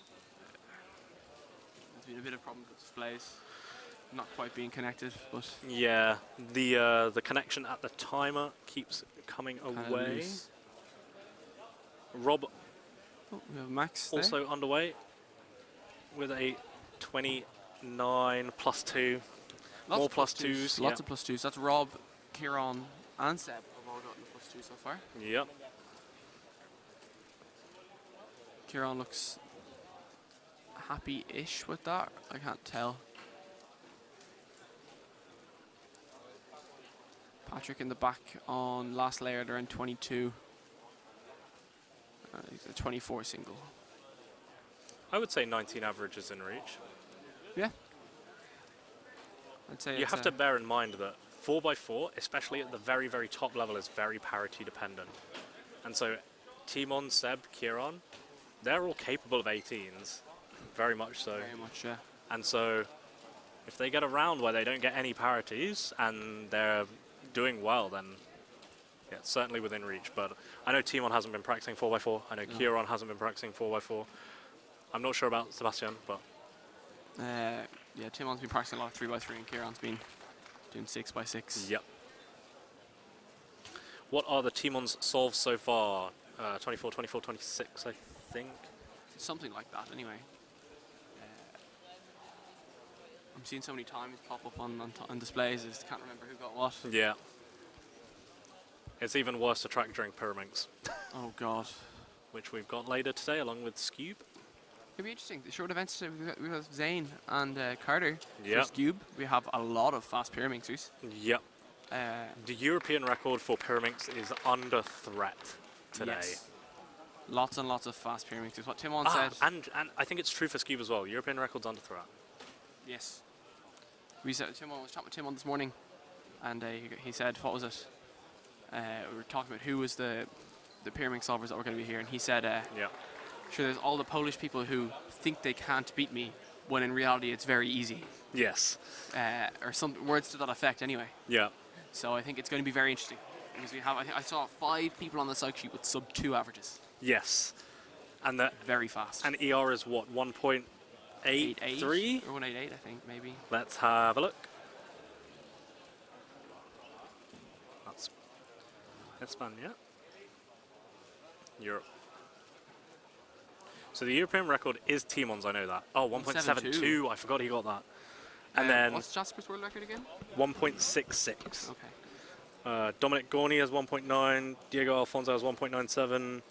There's been a bit of problem with displays. Not quite being connected, but
Yeah, the connection at the timer keeps coming
kinda
away.
loose.
Rob
Oh, we have Max there.
also underway with a 29 +2.
Lots
More
of
+2s.
Lots of +2s. That's Rob, Kieran, and Seb have all gotten +2 so far.
Yep.
Kieran looks happy-ish with that. I can't tell. Patrick in the back on last layer, they're in 22. He's a 24 single.
I would say 19 average is in reach.
Yeah. I'd say
You
it's
have to bear in mind that 4x4, especially at the very, very top level, is very parity dependent. And so Timon, Seb, Kieran, they're all capable of 18s. Very much so.
Very much, yeah.
And so if they get a round where they don't get any parities and they're doing well, then yeah, it's certainly within reach. But I know Timon hasn't been practicing 4x4. I know Kieran hasn't been practicing 4x4. I'm not sure about Sebastian, but
yeah, Timon's been practicing a lot of 3x3 and Kieran's been doing 6x6.
yep. What are the Timon's solves so far? 24, 24, 26, I think.
Something like that, anyway. I'm seeing so many times pop up on displays, I just can't remember who got what.
Yeah. It's even worse to track during Pyraminx,
Oh god.
which we've got later today along with Scube.
It'll be interesting. The short events today, we have Zane and Carter
Yep.
for Scube. We have a lot of fast Pyraminxers.
Yep. The European record for Pyraminx is under threat today.
Yes. Lots and lots of fast Pyraminxers. What Timon
Ah,
said.
and I think it's true for Scube as well. European record's under threat.
Yes. was chatting with Tim on this morning, and he said, what was it? We were talking about who was the pyramid solvers that were going to be here, and he said, sure, there's all the Polish people who think they can't beat me, when in reality it's very easy.
Yes.
Or some words to that effect, anyway.
Yeah.
So I think it's going to be very interesting. Because we have, I saw 5 people on the psych sheet with sub 2 averages.
Yes. And that
very fast.
And ER is what, 1.83?
Or 188, I think, maybe.
Let's have a look. That's España. Europe. So the European record is Timon's, I know that. Oh, 1.72. I forgot he got that. And then
what's Jasper's world record again?
1.66.
Okay.
Dominic Gorney has 1.9. Diego Alfonso has 1.97.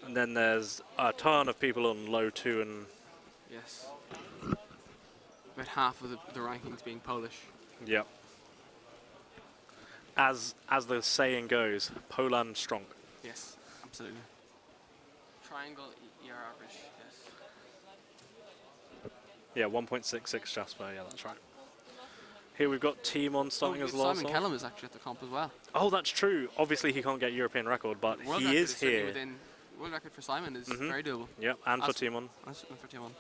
And then there's a ton of people on low 2 and...
Yes. About half of the rankings being Polish.
Yep. As the saying goes, Poland strong.
Yes, absolutely. Triangle ER average, yes.
Yeah, 1.66 Jasper, yeah, that's right. Here we've got Timon starting as last.
Simon Kellum is actually at the comp as well.
Oh, that's true. Obviously he can't get European record, but he is here.
World record for Simon is very doable.
Yep, and for Timon.
And for Timon.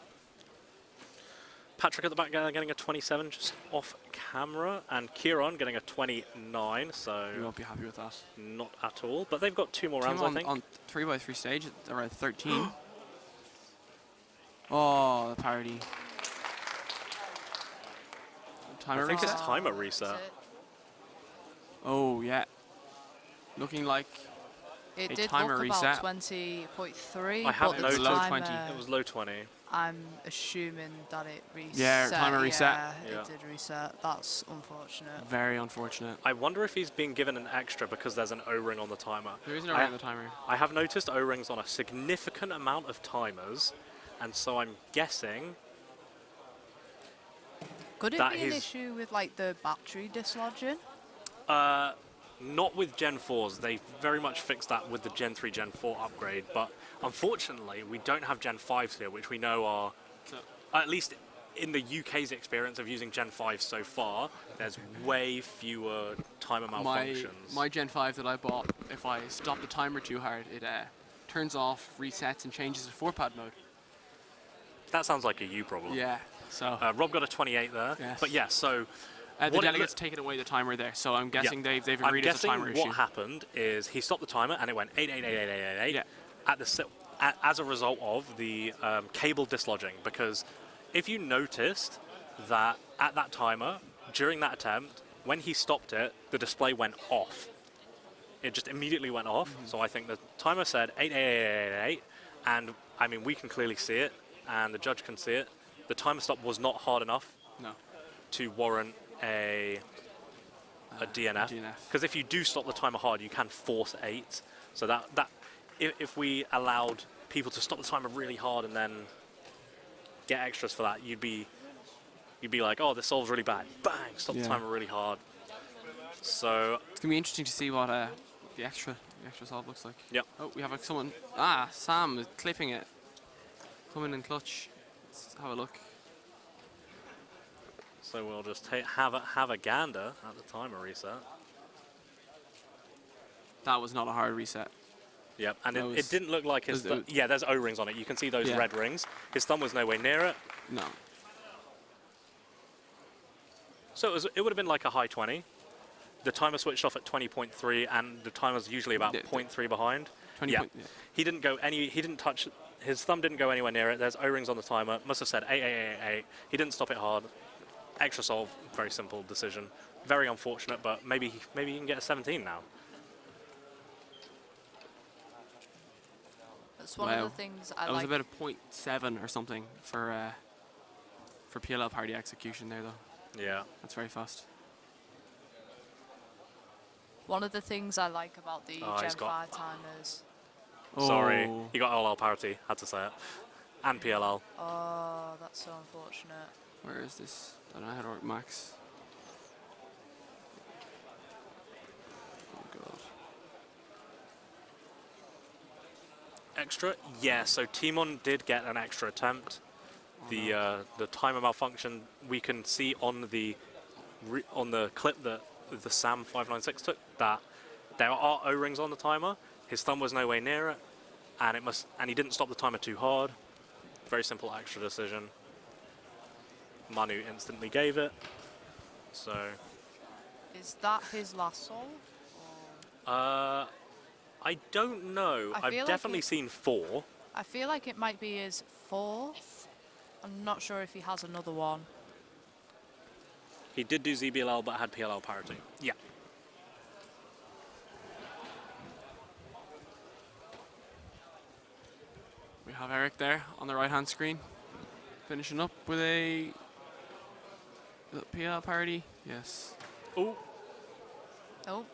Patrick at the back getting a 27 just off camera, and Kieran getting a 29, so...
You won't be happy with that.
Not at all, but they've got 2 more rounds, I think.
On 3x3 stage, at around 13. Oh, the parity. Timer
I think
reset?
it's timer reset.
Oh, yeah. Looking like
it
a
did
timer
look
reset.
about 20.3.
I haven't noticed.
Low 20.
It was low 20.
I'm assuming that it reset.
Yeah, timer reset.
Yeah, it did reset. That's unfortunate.
Very unfortunate.
I wonder if he's being given an extra because there's an O-ring on the timer.
There is an O-ring on the timer.
I have noticed O-rings on a significant amount of timers, and so I'm guessing...
Could it be an issue with like the battery dislodging?
Not with Gen 4s. They very much fixed that with the Gen 3, Gen 4 upgrade, but unfortunately we don't have Gen 5s here, which we know are, at least in the UK's experience of using Gen 5 so far, there's way fewer timer malfunctions.
My Gen 5 that I bought, if I stop the timer too hard, it turns off, resets, and changes to 4-pad mode.
That sounds like a you problem.
Yeah. So
Rob got a 28 there.
Yes.
But yeah, so...
the delegates taken away the timer there, so I'm guessing they've agreed it's a timer issue.
What happened is he stopped the timer and it went 8888888
yeah.
as a result of the cable dislodging, because if you noticed that at that timer, during that attempt, when he stopped it, the display went off. It just immediately went off, so I think the timer said 8888888, and I mean we can clearly see it, and the judge can see it. The timer stop was not hard enough to warrant a DNF. Because if you do stop the timer hard, you can force 8. So that if we allowed people to stop the timer really hard and then get extras for that, you'd be like, oh, this solve's really bad. Bang! Stop the timer really hard. So
it's gonna be interesting to see what the extra solve looks like.
Yep.
Oh, we have someone. Sam is clipping it. Coming in clutch. Let's have a look.
So we'll just have a gander at the timer reset.
That was not a hard reset.
Yep, and it didn't look like his... yeah, there's O-rings on it. You can see those red rings. His thumb was nowhere near it.
No.
So it would have been like a high 20. The timer switched off at 20.3, and the timer's usually about 0.3 behind.
20
yeah.
point, yeah.
He didn't touch... His thumb didn't go anywhere near it. There's O-rings on the timer. Must have said 88888. He didn't stop it hard. Extra solve, very simple decision. Very unfortunate, but maybe he can get a 17 now.
That's one of the things I like.
That was about a 0.7 or something for PLL party execution there, though.
Yeah.
That's very fast.
One of the things I like about the Gen 5 timers.
Sorry, he got LL parity, had to say it. And PLL.
Oh, that's so unfortunate.
Where is this? I don't know how to work max. Oh god.
Extra? Yeah, so Timon did get an extra attempt. the timer malfunction, we can see on the clip that the Sam 596 took that there are O-rings on the timer. His thumb was nowhere near it, and he didn't stop the timer too hard. Very simple extra decision. Manu instantly gave it. So.
Is that his last solve?
I don't know. I've definitely seen 4.
I feel like it might be his 4th. I'm not sure if he has another one.
He did do ZBLL, but had PLL parity. Yeah.
We have Erik there on the right-hand screen, finishing up with a PLL parity. Yes.
Oh.
Oh.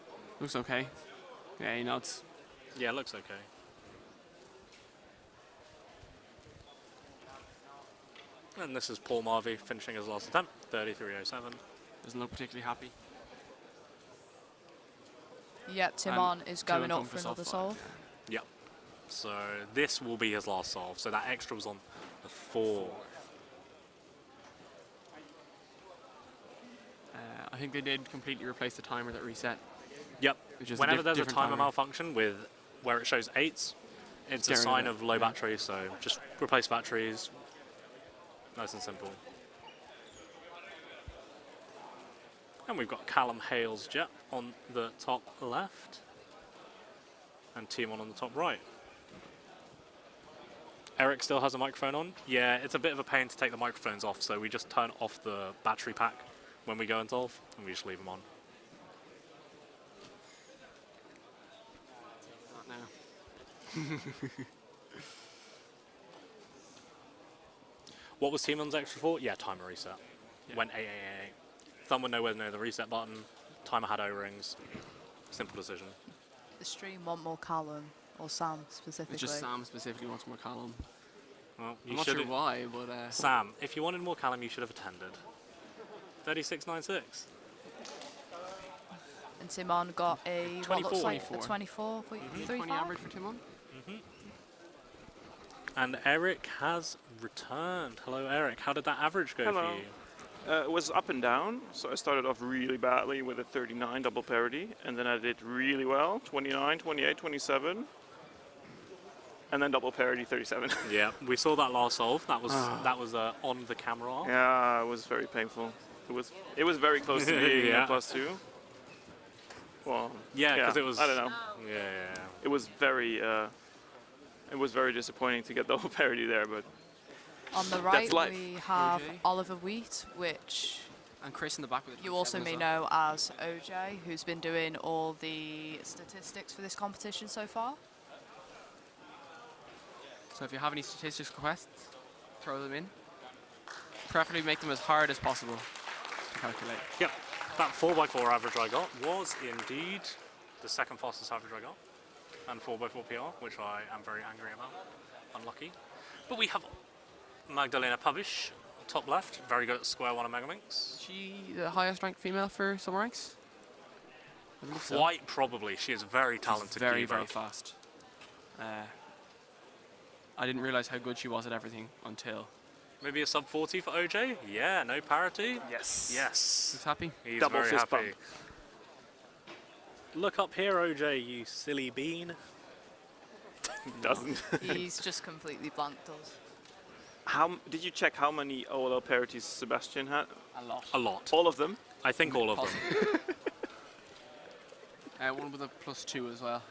Looks okay. Yeah, he nods.
Yeah, it looks okay. And this is Paul Marvey finishing his last attempt, 33.07.
Doesn't look particularly happy.
Yeah, Timon is going up for another solve.
Yeah. So this will be his last solve. So that extra was on the 4.
I think they did completely replace the timer that reset.
Yep. Whenever there's a timer
timer
malfunction with where it shows 8s, it's a sign of low battery. So just replace batteries. Nice and simple. And we've got Callum Hale's jet on the top left. And Timon on the top right. Erik still has a microphone on. Yeah, it's a bit of a pain to take the microphones off, so we just turn off the battery pack when we go and solve, and we just leave them on.
Not now.
What was Timon's extra for? Yeah, timer reset. Yeah. Went 8. Thumb would nowhere near the reset button. Timer had O-rings. Simple decision.
The stream want more Callum, or Sam specifically.
It's just Sam specifically wants more Callum.
Well,
I'm not sure why, but...
Sam, if you wanted more Callum, you should have attended. 36.96.
And Timon got a
24.
what looks like a 24.35.
20 average for Timon.
And Erik has returned. Hello, Erik. How did that average go for you?
It was up and down. So I started off really badly with a 39 double parity, and then I did really well, 29, 28, 27. And then double parity, 37.
Yeah, we saw that last solve. That was on the camera.
Yeah, it was very painful. It was very close to being a +2. Well,
yeah, because it was.
I don't know.
Yeah.
It was very disappointing to get double parity there, but.
On the right, we have Oliver Wheat, which.
And Chris in the back with it.
You also may know as OJ, who's been doing all the statistics for this competition so far.
So if you have any statistics requests, throw them in. Preferably make them as hard as possible to calculate.
Yep, that 4x4 average I got was indeed the second fastest average I got. And 4x4 PR, which I am very angry about. Unlucky. But we have Magdalena Pubish, top left, very good at square 1 of Megaminx.
Is she the highest ranked female for some ranks?
Quite probably. She is very talented.
Very fast. I didn't realize how good she was at everything until.
Maybe a sub 40 for OJ? Yeah, no parity?
Yes.
He's happy?
He's
Double
very
fist
happy.
bump.
Look up here, OJ, you silly bean.
Doesn't.
He's just completely blanked us.
Did you check how many OLL parities Sebastian had?
A lot.
A lot.
All of them?
I think all of them.
One with a +2 as well.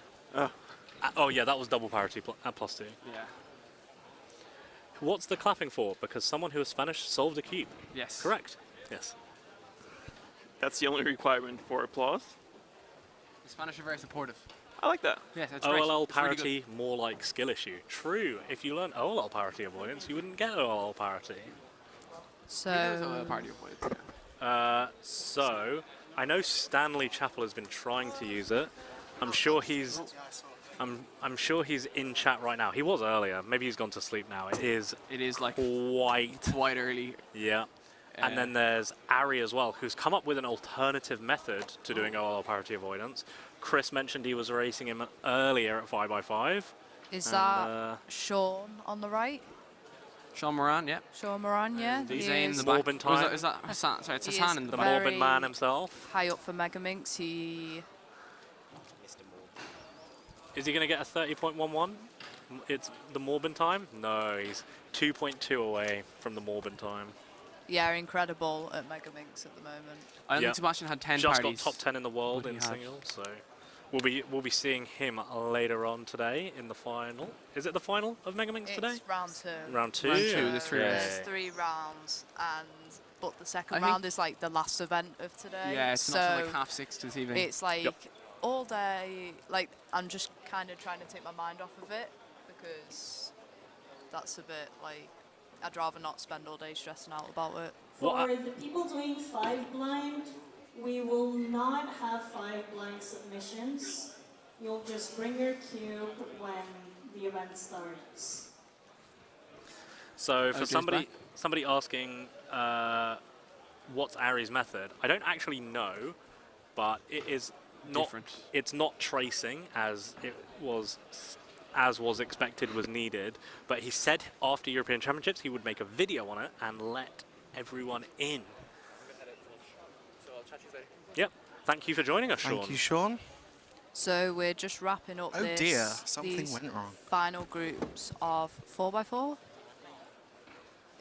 Oh yeah, that was double parity +2.
Yeah.
What's the clapping for? Because someone who is Spanish solved a cube.
Yes.
Correct. Yes.
That's the only requirement for applause.
The Spanish are very supportive.
I like that.
Yes, that's great.
OLL
It's really
parity, more like skill issue. True. If you learn OLL parity avoidance, you wouldn't get OLL parity.
So.
So I know Stanley Chappell has been trying to use it. I'm sure he's in chat right now. He was earlier. Maybe he's gone to sleep now. It is
like
quite
early.
Yeah. And then there's Ari as well, who's come up with an alternative method to doing OLL parity avoidance. Chris mentioned he was racing him earlier at 5x5.
Is that Sean on the right?
Sean Moran, yeah.
Sean Moran, yeah.
He's
He
in
is
the back.
Morbin time.
Is that Hassan? Sorry, it's
He
Hassan
is
in the
The
back.
Morbin man himself.
high up for Megaminx. He
Is he going to get a 30.11? It's the Morbin time? No, he's 2.2 away from the Morbin time.
yeah, incredible at Megaminx at the moment.
I don't
Yeah.
think Sebastian had 10
Just
parties.
got top 10 in the world
What did
in
he have?
singles, so we'll be seeing him later on today in the final. Is it the final of Megaminx
It's
today?
round 2.
Round 2.
Round 2, there's 3
Yeah.
rounds.
There's 3 rounds, but the second
I think-
round is like the last event of today.
Yeah, it's
so
not till like 6:30 this evening.
it's like
Yep.
all day. Like I'm just kind of trying to take my mind off of it because that's a bit like I'd rather not spend all day stressing out about it.
For the people doing 5 blind, we will not have 5 blind submissions. You'll just bring your cube when the event starts.
So for
Goes
somebody asking what's Ari's method, I don't actually know, but it is not.
Different.
It's not tracing as was expected was needed. But he said after European Championships he would make a video on it and let everyone in. Yep. Thank you for joining us, Sean.
Thank you, Sean.
So we're just wrapping up
Oh
this,
dear, something
these
went wrong.
final groups of 4x4.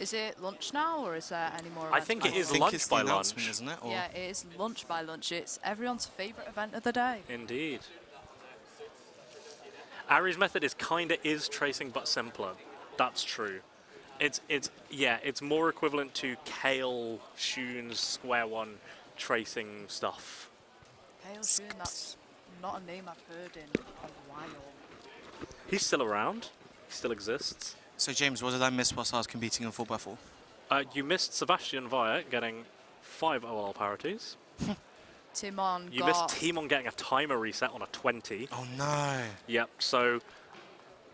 Is it lunch now, or is there any more?
I
events
think
planned?
it is
I think
lunch
it's the
by
announcement,
lunch.
isn't it? Or
Yeah, it is lunch by lunch. It's everyone's favourite event of the day.
Indeed. Ari's method is tracing but simpler. That's true. It's more equivalent to Kale Shoon's Square One tracing stuff.
Pale Shoon, that's not a name I've heard in a while.
He's still around. He still exists.
So James, what did I miss whilst I was competing in 4x4?
You missed Sebastian Wyatt getting 5 OL parities.
Timon
You
got
missed Timon getting a timer reset on a 20.
Oh no.
Yep, so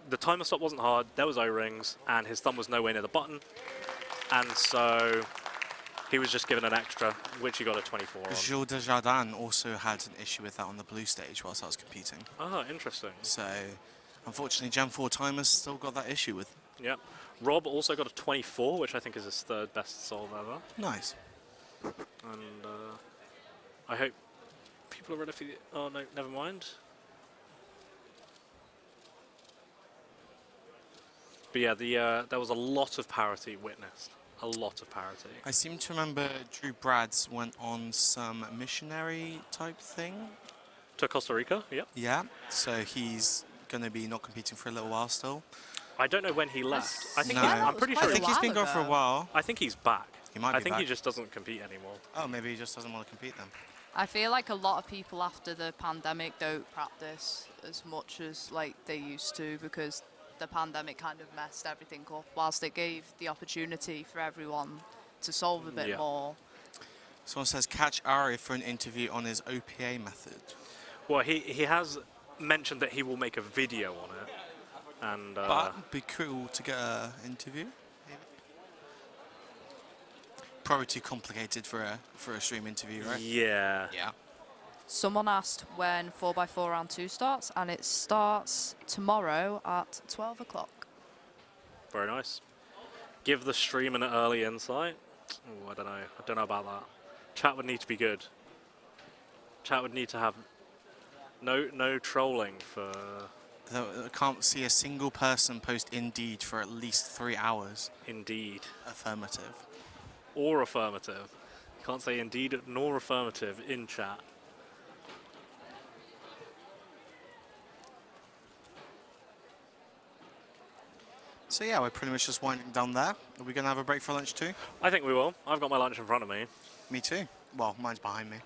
the timer stop wasn't hard, there was O-rings, and his thumb was nowhere near the button. And so he was just given an extra, which he got a 24 on.
Jules Desjardins also had an issue with that on the blue stage whilst I was competing.
Oh, interesting.
So, unfortunately, Gen 4 timers still got that issue with.
Yep. Rob also got a 24, which I think is his 3rd best solve ever.
Nice.
And I hope people are ready for the... Oh, no, never mind. But yeah, there was a lot of parity witnessed. A lot of parity.
I seem to remember Drew Brads went on some missionary type thing.
To Costa Rica, yep.
Yeah, so he's going to be not competing for a little while still.
I don't know when he left. I think
No.
I'm pretty
quite
sure
a
I think he's been
while
gone for a
ago.
while.
I think he's back.
He might
I
be
think he
back.
just doesn't compete anymore.
Oh, maybe he just doesn't want to compete then.
I feel like a lot of people after the pandemic don't practice as much as like they used to because the pandemic kind of messed everything up whilst it gave the opportunity for everyone to solve a bit
Yeah.
more.
Someone says catch Ari for an interview on his OPA method.
Well, he has mentioned that he will make a video on it. And
But it'd be cool to get an interview. Maybe. Probably too complicated for a stream interview, right?
yeah.
Yeah.
Someone asked when 4x4 round 2 starts, and it starts tomorrow at 12 o'clock.
Very nice. Give the stream an early insight. Oh, I don't know. I don't know about that. Chat would need to be good. Chat would need to have no trolling for...
I can't see a single person post Indeed for at least 3 hours.
Indeed.
Affirmative.
Or affirmative. Can't say indeed nor affirmative in chat.
So yeah, we're pretty much just winding down there. Are we going to have a break for lunch too?
I think we will. I've got my lunch in front of me.
Me too. Well, mine's behind me.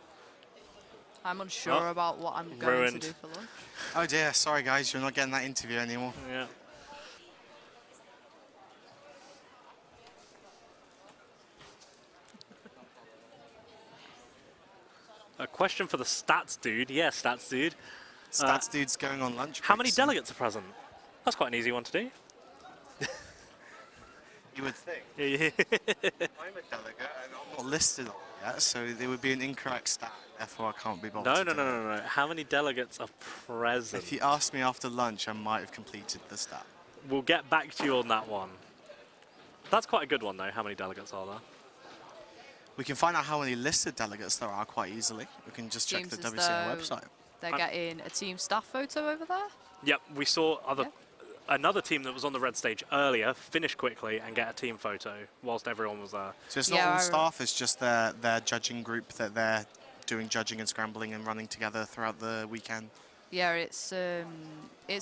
I'm unsure
Oh,
about what I'm going
ruined.
to do for lunch.
Oh dear, sorry guys, you're not getting that interview anymore.
Yeah. A question for the stats dude. Yeah, stats dude.
Stats dude's going on lunch.
How many
break soon.
delegates are present? That's quite an easy one to do.
You would think.
Yeah.
I'm a delegate and I'm not listed on it yet, so there would be an incorrect stat. Therefore, I can't be bothered.
No. How many delegates are present?
If you asked me after lunch, I might have completed the stat.
We'll get back to you on that one. That's quite a good one, though. How many delegates are there?
We can find out how many listed delegates there are quite easily. We can just check
Seems
the
as
WCA
though
website.
They're getting a team staff photo over there.
Yep, we saw another team that was on the red stage earlier finish quickly and get a team photo whilst everyone was there.
So it's not all staff, it's just their judging group that they're doing judging and scrambling and running together throughout the weekend.
Yeah, it's a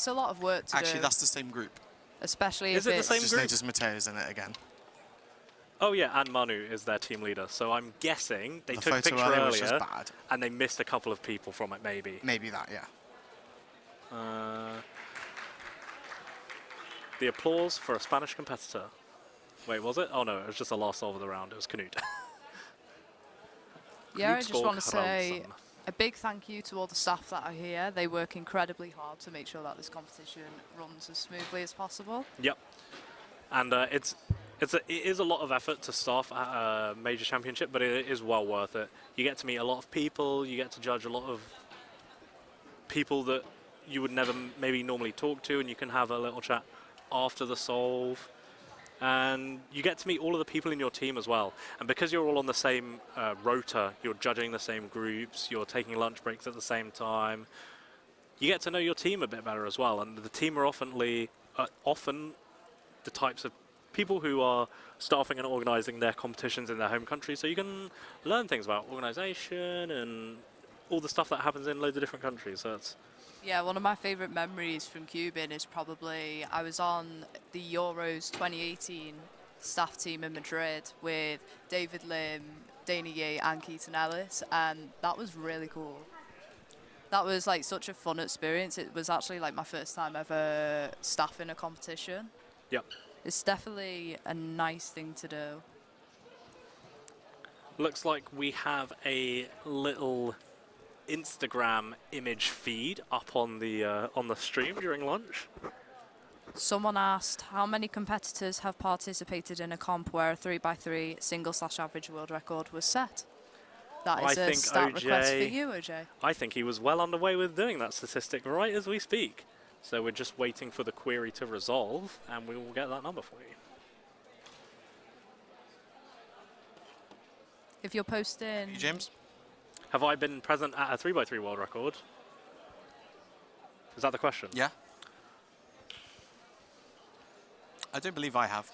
lot of work to do.
Actually, that's the same group.
Especially
Is
if
it the same
just
group?
noticed Mateo's in it again.
Oh yeah, and Manu is their team leader. So I'm guessing they
The
took a
photo
picture
earlier was just
earlier
bad.
and they missed a couple of people from it, maybe.
Maybe that, yeah.
The applause for a Spanish competitor. Wait, was it? Oh no, it was just the last solve of the round. It was Knut.
Yeah, I just want to say
Jørgensen.
a big thank you to all the staff that are here. They work incredibly hard to make sure that this competition runs as smoothly as possible.
Yep. And it is a lot of effort to staff at a major championship, but it is well worth it. You get to meet a lot of people. You get to judge a lot of people that you would never maybe normally talk to, and you can have a little chat after the solve. And you get to meet all of the people in your team as well. And because you're all on the same rota, you're judging the same groups, you're taking lunch breaks at the same time, you get to know your team a bit better as well. And the team are often the types of people who are staffing and organising their competitions in their home country, so you can learn things about organisation and all the stuff that happens in loads of different countries. So it's
Yeah, one of my favourite memories from cubing is probably I was on the Euros 2018 staff team in Madrid with David Lim, Dana Yee and Keaton Ellis, and that was really cool. That was like such a fun experience. It was actually like my first time ever staffing a competition.
Yep.
It's definitely a nice thing to do.
Looks like we have a little Instagram image feed up on the stream during lunch.
Someone asked how many competitors have participated in a comp where a 3x3 single/average world record was set. That is a stat request for you, OJ.
I think he was well underway with doing that statistic right as we speak. So we're just waiting for the query to resolve, and we will get that number for you.
If you're posting...
James?
Have I been present at a 3x3 world record? Is that the question?
Yeah. I don't believe I have.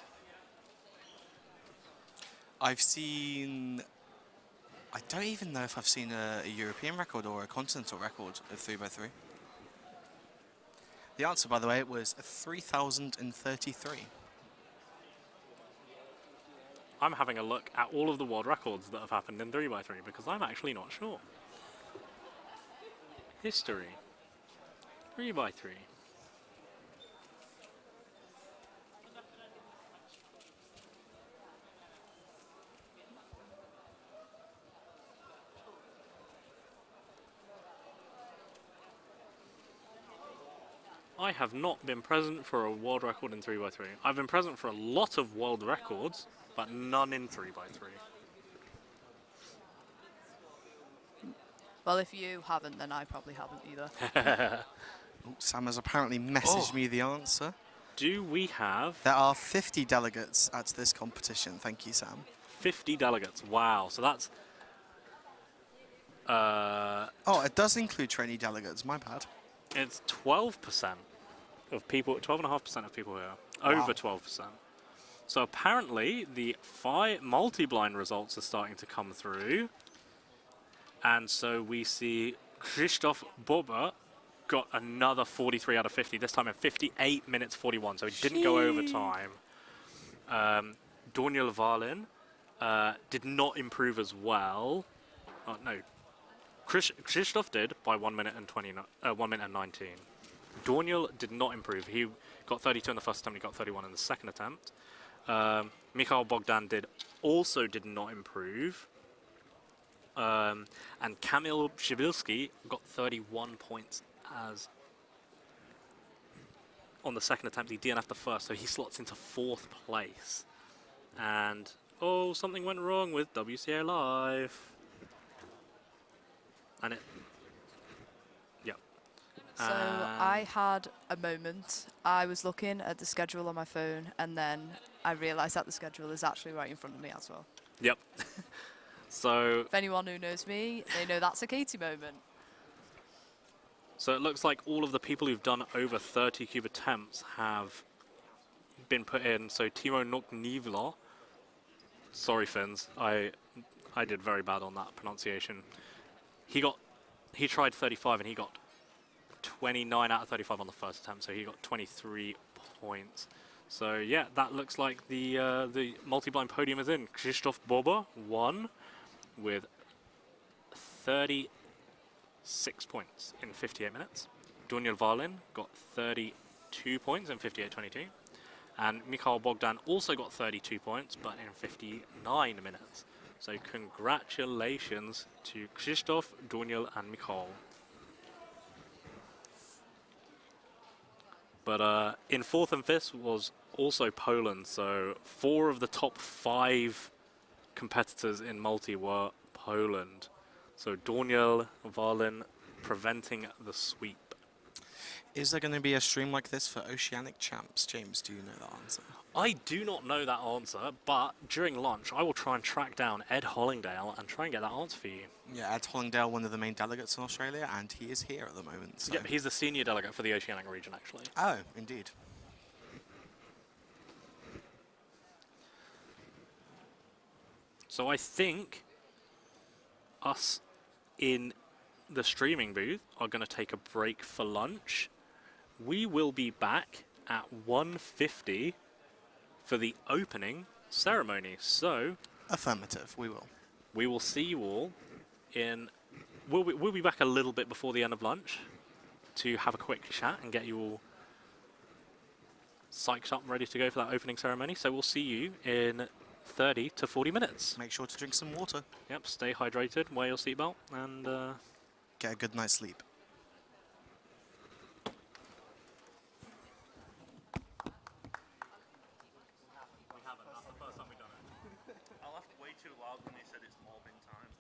I've seen... I don't even know if I've seen a European record or a continental record of 3x3. The answer, by the way, was 3,033.
I'm having a look at all of the world records that have happened in 3x3 because I'm actually not sure. History. 3x3. I have not been present for a world record in 3x3. I've been present for a lot of world records, but none in 3x3.
Well, if you haven't, then I probably haven't either.
Sam has apparently messaged me the answer.
Do we have...
There are 50 delegates at this competition. Thank you, Sam.
50 delegates. Wow. So that's...
Oh, it does include trainee delegates. My bad.
It's 12% of people, 12.5% of people here.
Wow.
Over 12%. So apparently the multi-blind results are starting to come through. And so we see Krzysztof Boba got another 43 out of 50, this time in 58 minutes 41, so he didn't go over time. Daniel Valin did not improve as well. Oh, no. Krzysztof did by 1 minute and 19. Daniel did not improve. He got 32 in the first attempt, he got 31 in the second attempt. Mikhail Bogdan also did not improve. And Kamil Shibilski got 31 points as on the second attempt. He DNF'd the first, so he slots into 4th place. And oh, something went wrong with WCA Live. And
So I had a moment. I was looking at the schedule on my phone, and then I realised that the schedule is actually right in front of me as well.
Yep. So
if anyone who knows me, they know that's a Katie moment.
So it looks like all of the people who've done over 30 cube attempts have been put in. So Timo Noknivla, sorry Finns, I did very bad on that pronunciation. He tried 35 and he got 29 out of 35 on the first attempt, so he got 23 points. So yeah, that looks like the multi-blind podium is in. Krzysztof Boba won with 36 points in 58 minutes. Daniel Valin got 32 points in 58.22. And Mikhail Bogdan also got 32 points, but in 59 minutes. So congratulations to Krzysztof, Daniel and Mikhail. But in fourth and fifth was also Poland, so 4 of the top 5 competitors in multi were Poland. So Daniel Valin preventing the sweep.
Is there going to be a stream like this for Oceanic Champs? James, do you know that answer?
I do not know that answer, but during lunch I will try and track down Ed Hollingdale and try and get that answer for you.
Yeah, Ed Hollingdale, one of the main delegates in Australia, and he is here at the moment. So.
Yep, he's the senior delegate for the Oceanic region, actually.
Oh, indeed.
So I think us in the streaming booth are going to take a break for lunch. We will be back at 1:50 for the opening ceremony. So,
affirmative, we will.
We will see you all in. We'll be back a little bit before the end of lunch to have a quick chat and get you all psyched up and ready to go for that opening ceremony. So we'll see you in 30 to 40 minutes.
Make sure to drink some water.
Yep, stay hydrated, wear your seatbelt, and
get a good night's sleep.
I laughed way too loud when they said it's all been time.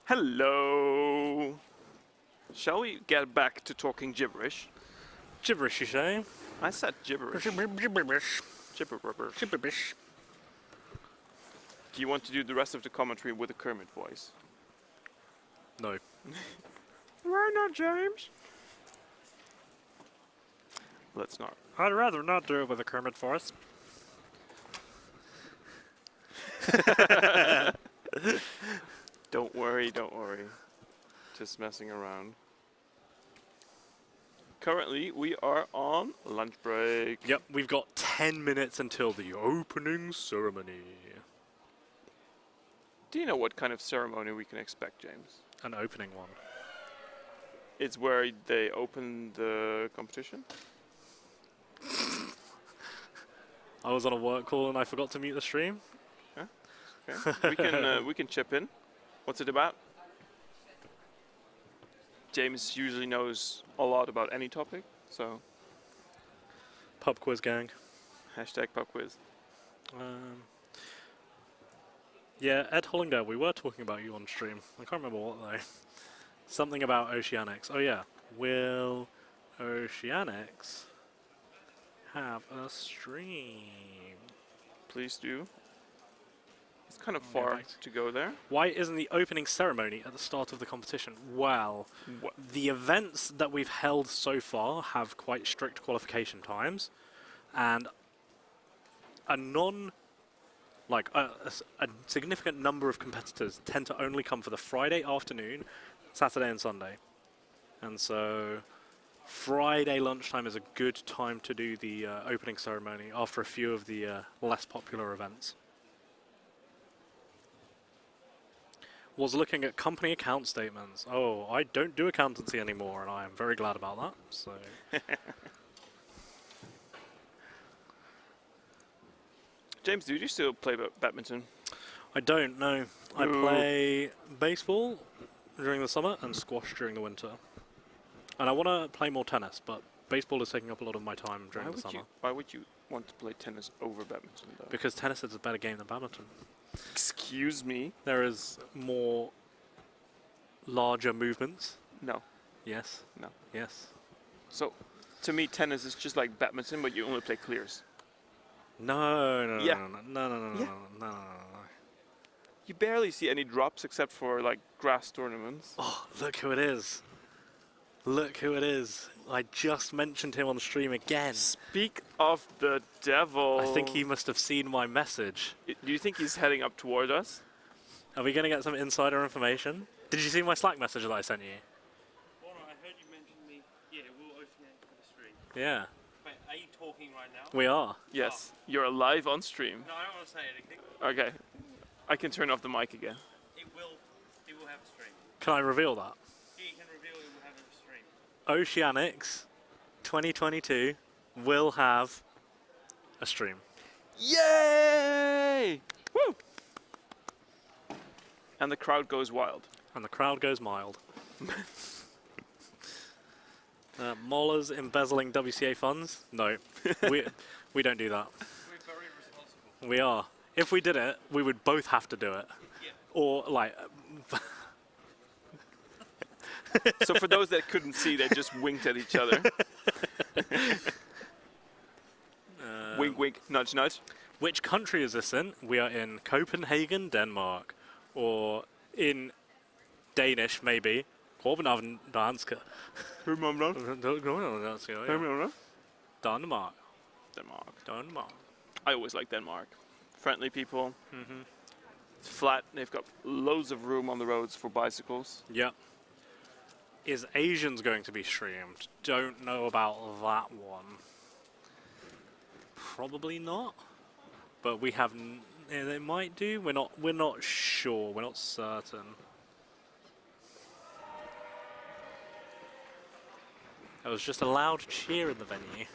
Hello. Shall we get back to talking gibberish?
Gibberish, you say?
I said gibberish.
Gibberish.
Gibberish. Do you want to do the rest of the commentary with a Kermit voice?
No.
Why not, James? Let's not.
I'd rather not do it with a Kermit voice.
Don't worry, don't worry. Just messing around. Currently, we are on lunch break.
Yep, we've got 10 minutes until the opening ceremony.
Do you know what kind of ceremony we can expect, James?
An opening one.
It's where they open the competition?
I was on a work call and I forgot to mute the stream.
Okay. We can chip in. What's it about? James usually knows a lot about any topic, so.
Pub quiz gang.
Hashtag pub quiz.
Yeah, Ed Hollingdale, we were talking about you on stream. I can't remember what though. Something about Oceanics. Oh yeah. Will Oceanics have a stream?
Please do. It's kind of far to go there.
Why isn't the opening ceremony at the start of the competition? Well, the events that we've held so far have quite strict qualification times, and a significant number of competitors tend to only come for the Friday afternoon, Saturday and Sunday. And so Friday lunchtime is a good time to do the opening ceremony after a few of the less popular events. Was looking at company account statements. Oh, I don't do accountancy anymore, and I am very glad about that. So.
James, do you still play badminton?
I don't, no. I play baseball during the summer and squash during the winter. And I want to play more tennis, but baseball is taking up a lot of my time during the summer.
Why would you want to play tennis over badminton, though?
Because tennis is a better game than badminton.
Excuse me?
There is more larger movements.
No.
Yes.
No.
Yes.
So, to me, tennis is just like badminton, but you only play clears.
No.
Yeah.
No.
You barely see any drops except for like grass tournaments.
Oh, look who it is. Look who it is. I just mentioned him on stream again.
Speak of the devil.
I think he must have seen my message.
Do you think he's heading up toward us?
Are we going to get some insider information? Did you see my Slack message that I sent you?
Well, I heard you mention we'll open it for the stream.
Yeah.
Wait, are you talking right now?
We are.
Yes. Oh. You're live on stream.
No, I don't want to say anything.
Okay. I can turn off the mic again.
It will have a stream.
Can I reveal that?
Yeah, you can reveal it will have a stream.
Oceanics 2022 will have a stream.
Yay! Woo! And the crowd goes wild.
And the crowd goes mild. Molloy's embezzling WCA funds? No, we don't do that.
We're very responsible.
We are. If we did it, we would both have to do it.
Yeah.
Or like.
So for those that couldn't see, they just winked at each other. Wink, wink, nudge, nudge.
Which country is this in? We are in Copenhagen, Denmark. Or in Danish, maybe. Copenhagen, Dansk. Denmark.
Denmark. I always like Denmark. Friendly people. It's flat. They've got loads of room on the roads for bicycles.
Yep. Is Asians going to be streamed? Don't know about that one. Probably not. But we have. They might do. We're not sure. We're not certain. There was just a loud cheer in the venue.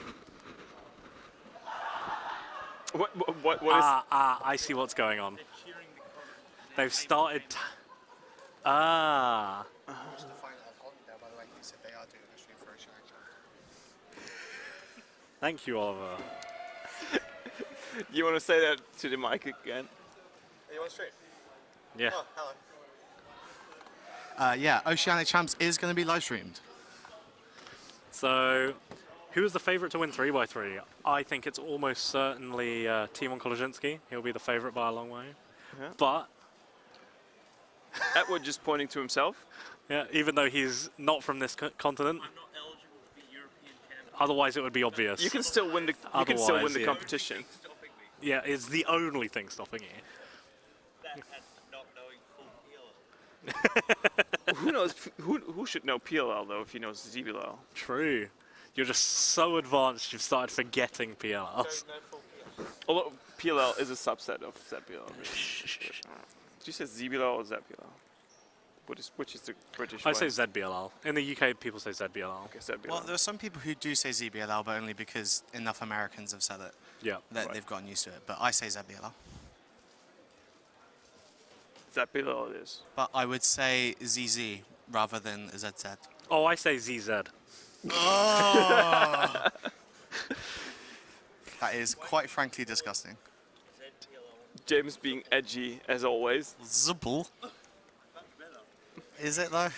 What is?
I see what's going on. They've started.
Just to find out Hollingdale, by the way, he said they are doing a stream for Oceanics.
Thank you, Oliver.
You want to say that to the mic again?
You want to stream?
Yeah.
Oh, hello. Yeah, Oceanic Champs is going to be live streamed.
So, who is the favourite to win 3x3? I think it's almost certainly Timon Kolodziński. He'll be the favourite by a long way.
Yeah.
But
Edward just pointing to himself.
yeah, even though he's not from this continent,
I'm not eligible to be European champion.
otherwise it would be obvious.
You can still win the. You can still win the
yeah.
competition.
Stopping me.
Yeah, it's the only thing stopping you.
That and not knowing full PLL.
Who knows? Who should know PLL though? If he knows ZBLL.
True. You're just so advanced you've started forgetting PLLs.
Although PLL is a subset of ZBLL. Did you say ZBLL or ZBLL? Which is the British
I
way?
say ZBLL. In the UK, people say ZBLL.
Okay, ZBLL.
Well, there are some people who do say ZBLL, but only because enough Americans have said it.
Yeah.
That they've gotten used to it. But I say ZBLL.
ZBLL it is.
But I would say ZZ rather than ZZ.
Oh, I say ZZ.
Oh! That is quite frankly disgusting.
James being edgy as always.
Zubble. Is it though?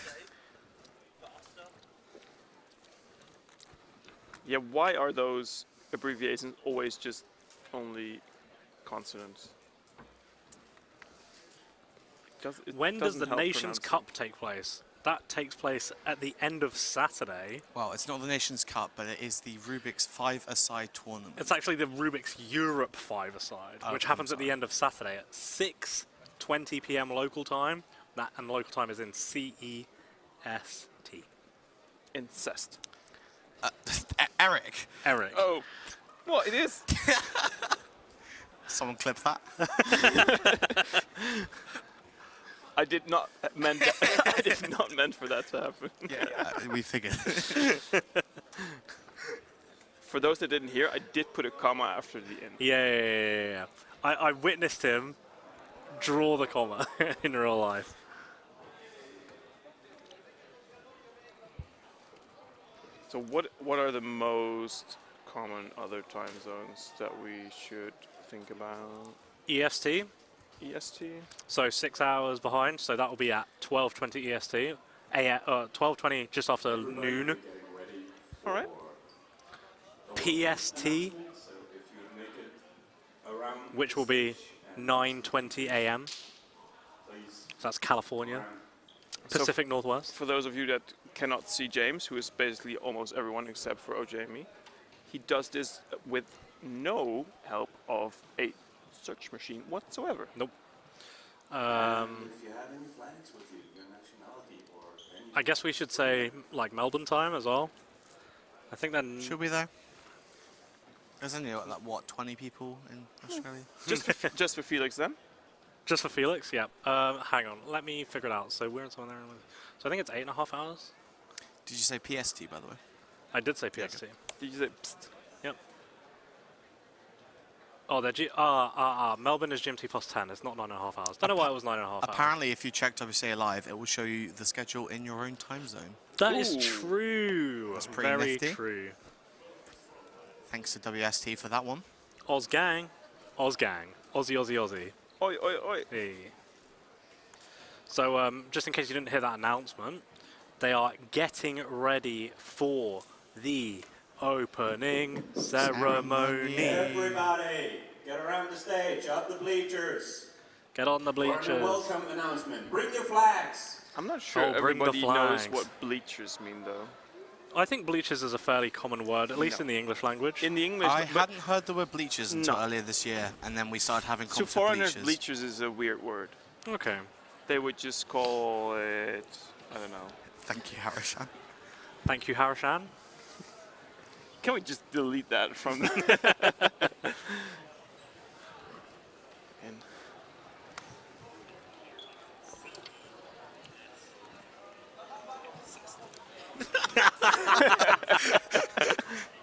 Yeah, why are those abbreviations always just only consonants?
When does
doesn't
the
help
Nations
pronouncing.
Cup take place? That takes place at the end of Saturday.
Well, it's not the Nations Cup, but it is the Rubik's 5-a-side tournament.
It's actually the Rubik's Europe 5-a-side, which happens at the end of Saturday at 6:20 p.m. local time. That and local time is in CEST.
Incest.
Eric.
Eric.
Oh, well, it is.
Someone clip that.
I did not meant. I did not meant for that to happen.
Yeah, we figured.
For those that didn't hear, I did put a comma after the end.
Yeah. I witnessed him draw the comma in real life.
So what are the most common other time zones that we should think about?
EST.
EST.
So 6 hours behind. So that will be at 12:20 EST. 12:20 just after noon.
All right.
PST, which will be 9:20 a.m. So that's California. Pacific Northwest.
For those of you that cannot see James, who is basically almost everyone except for OJ and me, he does this with no help of a search machine whatsoever.
Nope.
If you had any flags with you, your nationality or any...
I guess we should say like Melbourne time as well. I think then.
Should we though? There's only like what 20 people in Australia.
Just for Felix then.
Just for Felix, yeah. Hang on, let me figure it out. So we're in somewhere there. So I think it's 8.5 hours.
Did you say PST by the way?
I did say PST.
Did you say psst?
Yep. Oh, they're Melbourne is GMT plus 10. It's not 9.5 hours. Don't know why it was 9.5 hours.
Apparently, if you check WCA Live, it will show you the schedule in your own time zone.
That is true.
That's pretty
Very
nifty.
true.
Thanks to WST for that one.
Oz gang. Aussie, Aussie.
Oi, oi, oi.
Hey. So, just in case you didn't hear that announcement, they are getting ready for the opening ceremony.
Everybody, get around the stage, up the bleachers.
Get on the
For the
bleachers.
welcome announcement. Bring your flags.
I'm not sure
bring the
everybody knows
flags.
what bleachers mean though.
I think bleachers is a fairly common word, at least
No.
in the English language.
In the English,
I
but
hadn't heard the word bleachers until earlier this year, and then we started having
to
comps of
foreigners,
bleachers.
bleachers is a weird word.
Okay.
They would just call it, I don't know.
Thank you, Harishan.
Thank you, Harishan.
Can we just delete that from the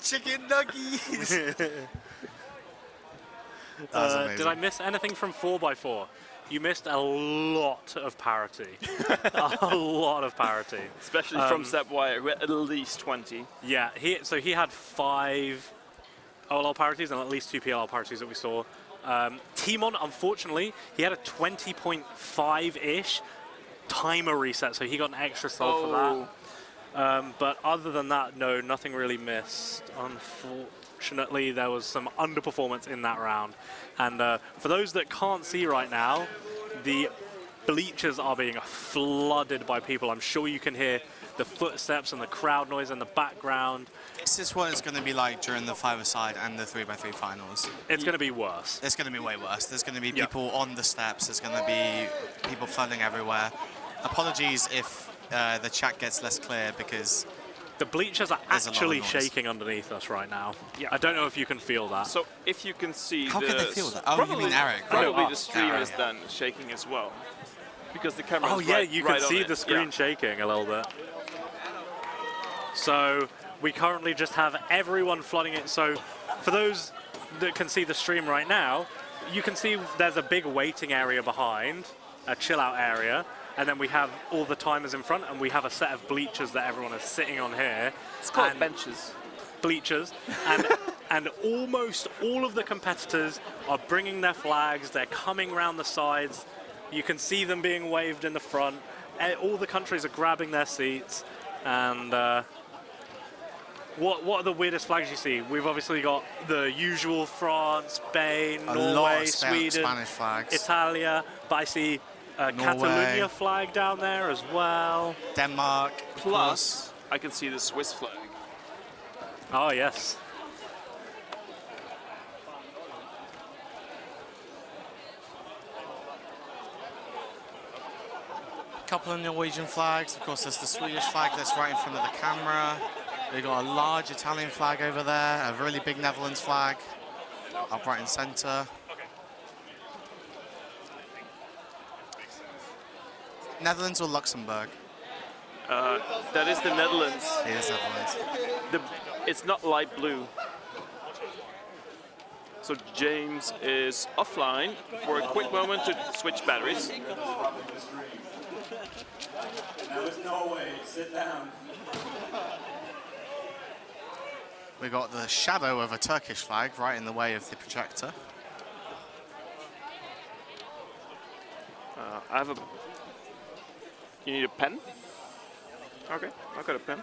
Chicken nuggies!
Did I miss anything from 4x4? You missed a lot of parity. A lot of parity.
Especially from Seb Wire, who had at least 20.
Yeah, he had 5 OLL parities and at least 2 PLL parities that we saw. Timon, unfortunately, he had a 20.5-ish. timer reset, so he got an extra salt for that. But other than that, no, nothing really missed. Unfortunately, there was some underperformance in that round. And for those that can't see right now, the bleachers are being flooded by people. I'm sure you can hear the footsteps and the crowd noise in the background.
This is what it's going to be like during the 5-a-side and the 3x3 finals.
It's going to be worse.
It's going to be way worse. There's going to be people on the steps. There's going to be people flooding everywhere. Apologies if the chat gets less clear because
the bleachers are actually shaking underneath us right now. Yeah. I don't know if you can feel that.
So if you can see
How can they feel that? Oh, you mean Eric?
Probably the stream is then shaking as well. Because the camera is
you can see the screen shaking a little bit. So we currently just have everyone flooding it. So for those that can see the stream right now, you can see there's a big waiting area behind, a chill out area, and then we have all the timers in front, and we have a set of bleachers that everyone is sitting on here.
It's called benches.
Bleachers. And almost all of the competitors are bringing their flags. They're coming around the sides. You can see them being waved in the front. All the countries are grabbing their seats. And what are the weirdest flags you see? We've obviously got the usual France, Spain, Norway, Sweden,
Spanish flags.
Italia, but I see a Catalonia flag down there as well.
Denmark.
Plus, I can see the Swiss flag.
Oh, yes.
A couple of Norwegian flags. Of course, there's the Swedish flag that's right in front of the camera. We've got a large Italian flag over there, a really big Netherlands flag up right in center. Netherlands or Luxembourg?
That is the Netherlands.
It is Netherlands.
It's not light blue. So James is offline for a quick moment to switch batteries.
Now it's Norway. Sit down.
We got the shadow of a Turkish flag right in the way of the projector.
I have a... You need a pen? Okay, I've got a pen.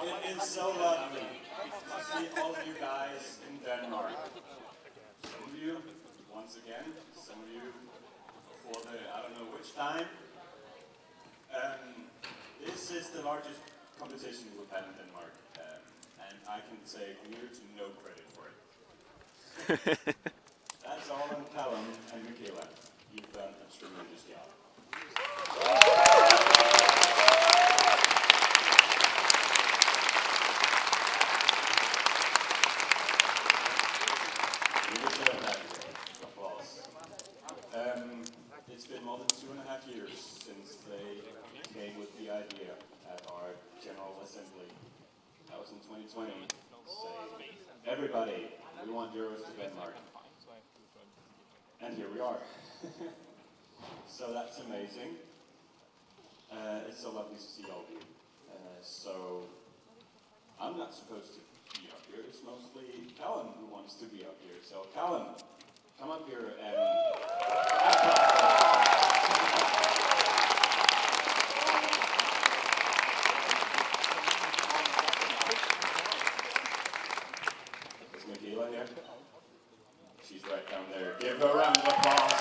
It is so lovely to see all of you guys in Denmark. Some of you, once again, some of you for the, I don't know which time. This is the largest competition we've had in Denmark, and I can say we're to no credit for it. That's all on Callum and Mikela. You've done a tremendous job. You deserve that applause. It's been more than 2.5 years since they came with the idea at our General Assembly. That was in 2020. Say, everybody, we want Euros to Denmark. And here we are. So that's amazing. It's so lovely to see all of you. So I'm not supposed to be up here. It's mostly Callum who wants to be up here. So Callum, come up here and is Mikela here? She's right down there. Give her a round of applause.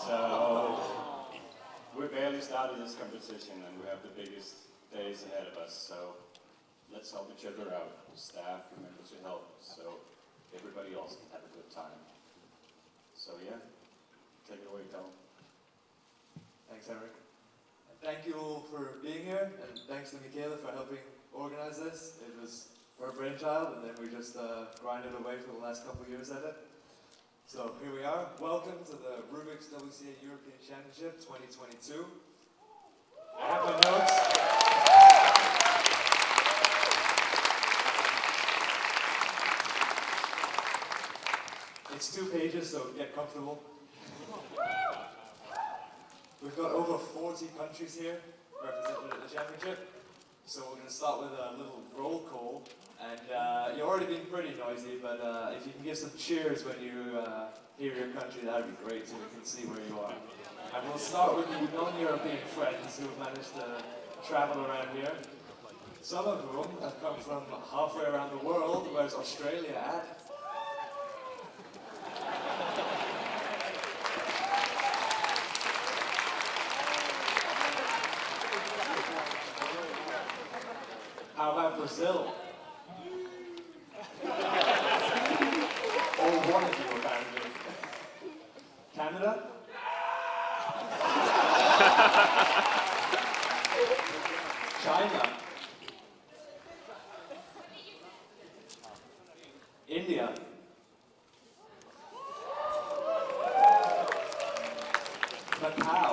So, we barely started this competition and we have the biggest days ahead of us, so let's help each other out. Staff, remember to help, so everybody else can have a good time. So yeah, take it away, Callum.
Thanks, Eric. Thank you all for being here, and thanks to Mikela for helping organize this. It was her brainchild, and then we just grinded away for the last couple of years at it. So here we are. Welcome to the Rubik's WCA European Championship 2022. I have my notes. It's 2 pages, so get comfortable. We've got over 40 countries here represented at the championship. So we're going to start with a little roll call. And you've already been pretty noisy, but if you can give some cheers when you hear your country, that would be great so we can see where you are. And we'll start with the non-European friends who have managed to travel around here. Some of whom have come from halfway around the world. Where's Australia at? How about Brazil? Or one of you apparently. Canada? China? India? Macau?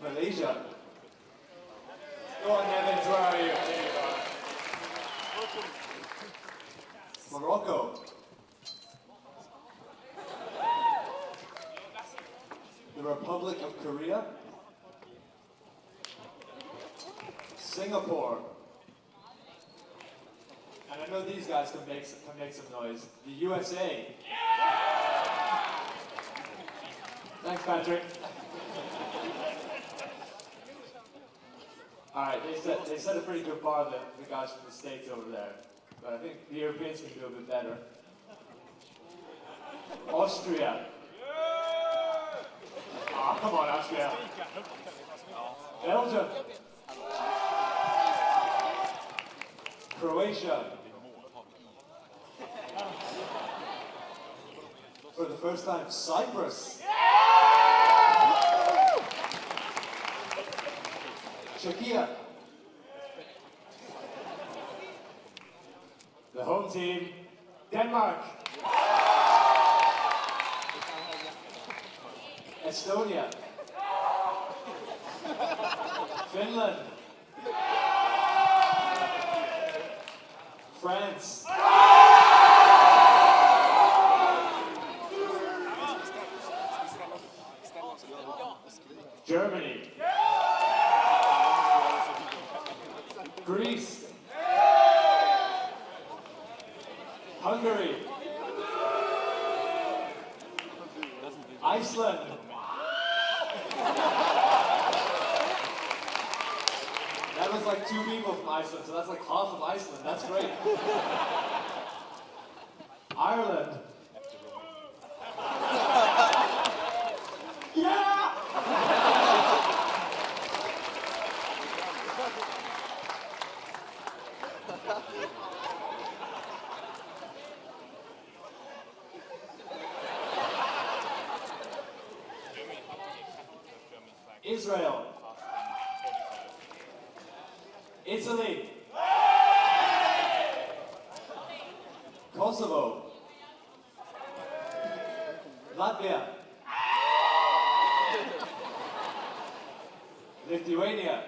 Malaysia? Go on, Evans, where are you? Morocco? The Republic of Korea? Singapore? And I know these guys can make some noise. The USA? Thanks, Patrick. Alright, they set a pretty good bar, the guys from the States over there. But I think the Europeans can do a bit better. Austria. Oh, come on, Austria. Belgium. Croatia. For the first time, Cyprus. Czechia. The home team, Denmark. Estonia. Finland. France. Germany. Greece. Hungary. Iceland. That was like 2 people from Iceland, so that's like half of Iceland. That's great. Ireland. Yeah! Israel. Italy. Kosovo. Latvia. Lithuania.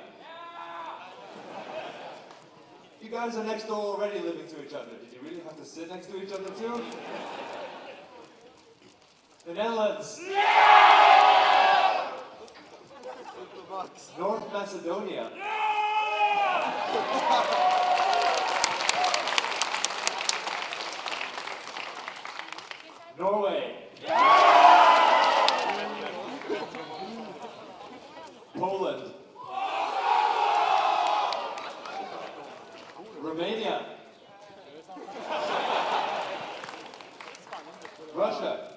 You guys are next door already living to each other. Did you really have to sit next to each other too? The Netherlands. North Macedonia. Norway. Poland. Romania. Russia.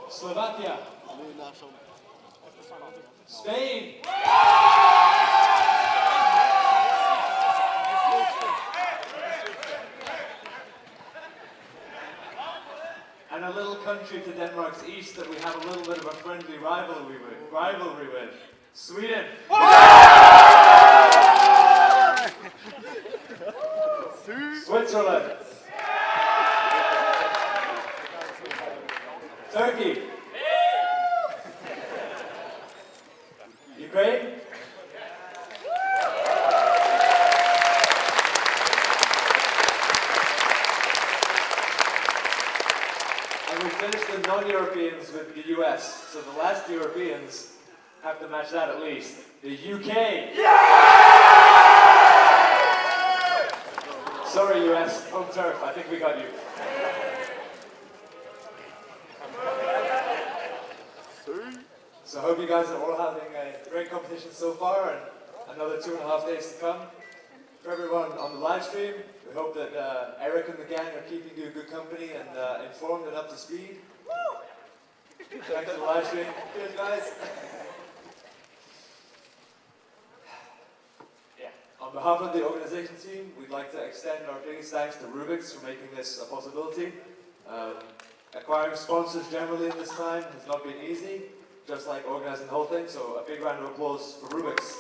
Slovakia. Spain. And a little country to Denmark's east that we have a little bit of a friendly rivalry with. Sweden. Switzerland. Turkey. Ukraine. non-Europeans with the US. So the last Europeans have to match that at least. The UK. Sorry, US, home turf. I think we got you. So I hope you guys are all having a great competition so far, and another 2.5 days to come. For everyone on the live stream, we hope that Erik and the gang are keeping you good company and informed and up to speed. Thanks for the live stream. Cheers, guys. On behalf of the organization team, we'd like to extend our biggest thanks to Rubik's for making this a possibility. Acquiring sponsors generally in this time has not been easy, just like organizing the whole thing, so a big round of applause for Rubik's.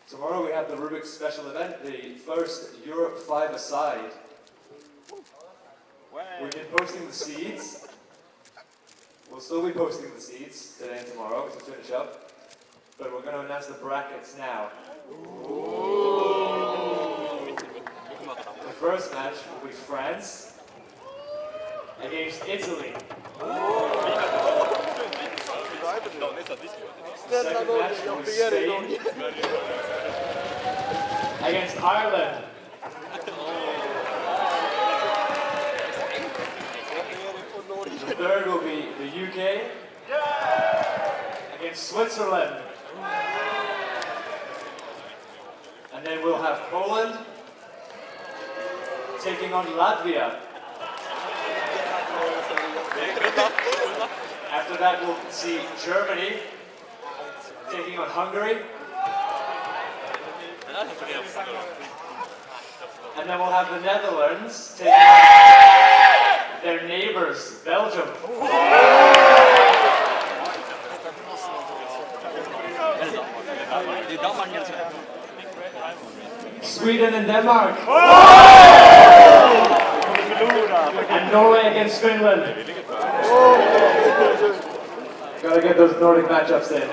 Tomorrow we have the Rubik's special event, the first Europe 5-a-side. We've been posting the seeds. We'll still be posting the seeds today and tomorrow to finish up. But we're going to announce the brackets now. The first match will be France against Italy. The second match will be Spain against Ireland. The third will be the UK against Switzerland. And then we'll have Poland taking on Latvia. After that we'll see Germany taking on Hungary. And then we'll have the Netherlands taking on their neighbours, Belgium. Sweden and Denmark. And Norway against Finland. Gotta get those Nordic matchups in.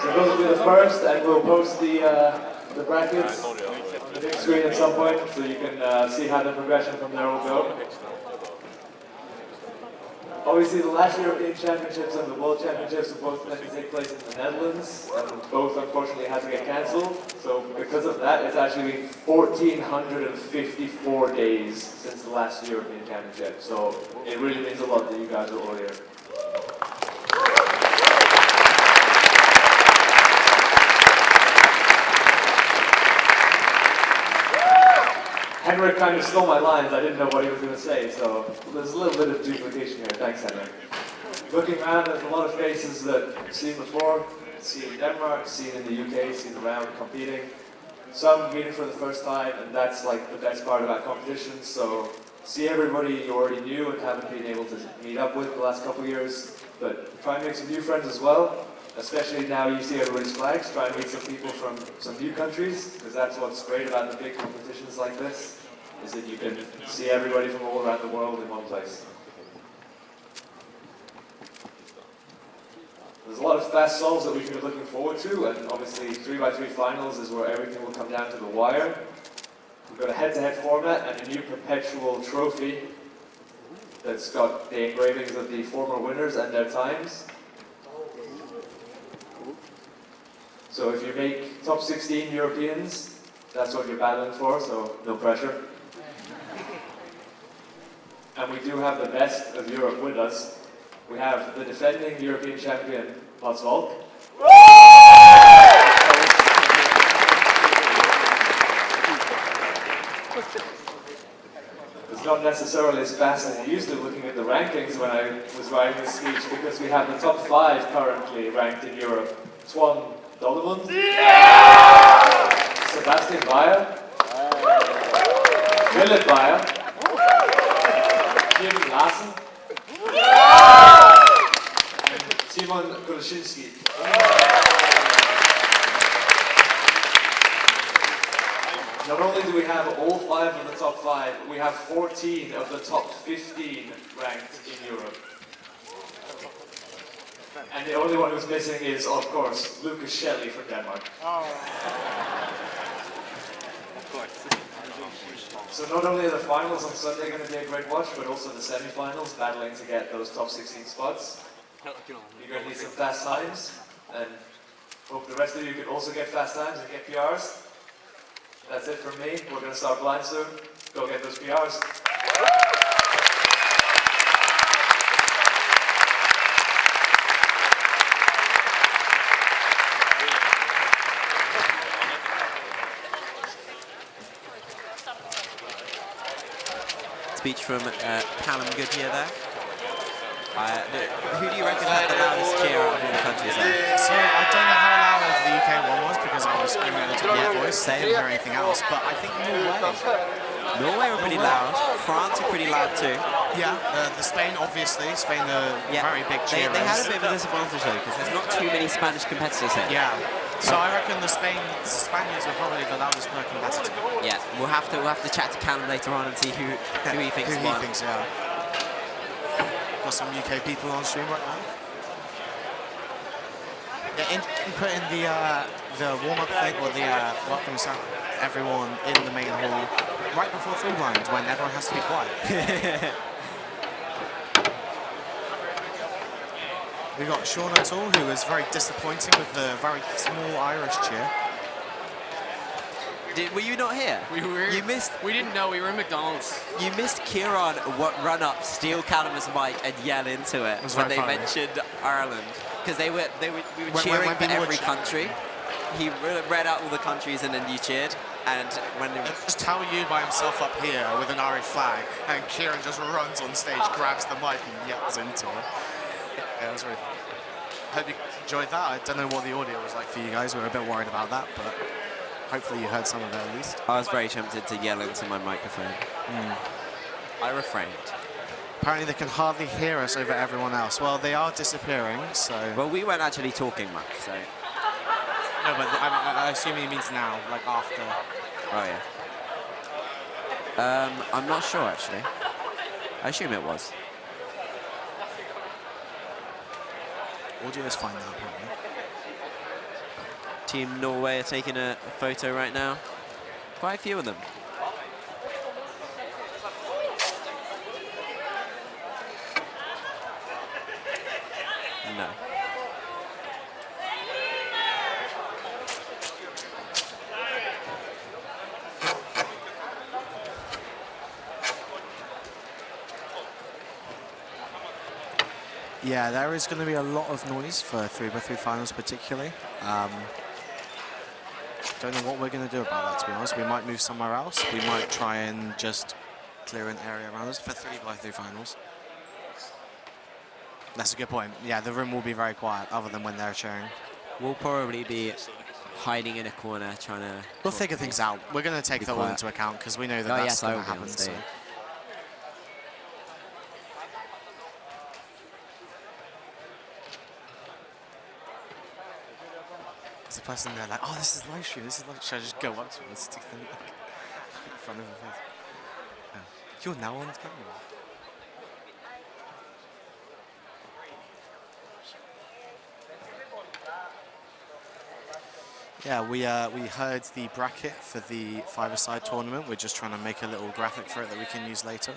So those will be the first, and we'll post the brackets on the big screen at some point, so you can see how the progression from there will go. Obviously, the last European Championships and the World Championships were both meant to take place in the Netherlands, and both unfortunately had to get cancelled. So because of that, it's actually been 1,454 days since the last European Championship. So it really means a lot that you guys are all here. Henrik kind of stole my lines. I didn't know what he was going to say, so there's a little bit of duplication here. Thanks, Henrik. Looking around, there's a lot of faces that I've seen before, seen in Denmark, seen in the UK, seen around competing. Some meeting for the first time, and that's like the best part about competitions. So see everybody you already knew and haven't been able to meet up with the last couple of years, but try and make some new friends as well. Especially now you see everybody's flags, try and meet some people from some new countries, because that's what's great about the big competitions like this, is that you can see everybody from all around the world in one place. There's a lot of fast solves that we can be looking forward to, and obviously 3x3 finals is where everything will come down to the wire. We've got a head-to-head format and a new perpetual trophy that's got the engravings of the former winners and their times. So if you make top 16 Europeans, that's what you're battling for, so no pressure. And we do have the best of Europe with us. We have the defending European champion, Valby. It's not necessarily as fast as it used to looking at the rankings when I was writing this speech, because we have the top 5 currently ranked in Europe. Twan Dollemund, Sebastian Bayer, Philip Bayer, Kim Larsen, and Timon Goloshinsky. Not only do we have all 5 of the top 5, we have 14 of the top 15 ranked in Europe. And the only one who's missing is, of course, Lucas Shelley from Denmark.
Of course.
So not only are the finals on Sunday going to be a great watch, but also the semi-finals, battling to get those top 16 spots. You're going to need some fast times, and hope the rest of you can also get fast times and get PRs. That's it from me. We're going to start blind soon. Go get those PRs.
Speech from Callum Goodyear there. Who do you reckon had the loudest cheer out of all the countries there?
So I don't know how loud the UK one was because I was screaming at the top of my voice. They didn't hear anything else, but I think
Norway were pretty loud. France were pretty loud too.
Yeah, the Spain obviously. Spain are very big cheerers.
They had a bit of a disadvantage though because there's not too many Spanish competitors here.
Yeah. So I reckon the Spaniards were probably the loudest per competitor.
Yeah, we'll have to chat to Callum later on and see who he thinks won.
Yeah. Got some UK people on stream right now. Yeah, input in the warm-up thing or the welcome sound everyone in the main hall right before three blind when everyone has to be quiet. We got Sean O'Toole, who was very disappointing with the very small Irish cheer.
Were you not here? You missed.
We didn't know. We were in McDonald's.
You missed Kieran run up, steal Callum's mic, and yell into it when they mentioned Ireland because we were cheering for every country. He read out all the countries and then you cheered. And when
just Tao Yu by himself up here with an Irish flag, and Kieran just runs on stage, grabs the mic, and yells into it. Yeah, it was really fun. Hope you enjoyed that. I don't know what the audio was like for you guys. We were a bit worried about that, but hopefully you heard some of it at least.
I was very tempted to yell into my microphone. I refrained.
Apparently they can hardly hear us over everyone else. Well, they are disappearing, so...
Well, we weren't actually talking much, so...
No, but I assume he means now, like after.
Oh, yeah. I'm not sure, actually. I assume it was.
Audio is fine now, apparently.
Team Norway are taking a photo right now. Quite a few of them. No.
Yeah, there is going to be a lot of noise for 3x3 finals particularly. Don't know what we're going to do about that, to be honest. We might move somewhere else. We might try and just clear an area around us for 3x3 finals. That's a good point. Yeah, the room will be very quiet other than when they're cheering.
We'll probably be hiding in a corner trying to...
We'll figure things out. We're going to take that all into account because we know that that's going to happen. So. There's a person there like, oh, this is live stream, this is live stream. Should I just go up to him and stick them like, in front of her face? Oh. You're now on camera. Yeah, we heard the bracket for the five-a-side tournament. We're just trying to make a little graphic for it that we can use later.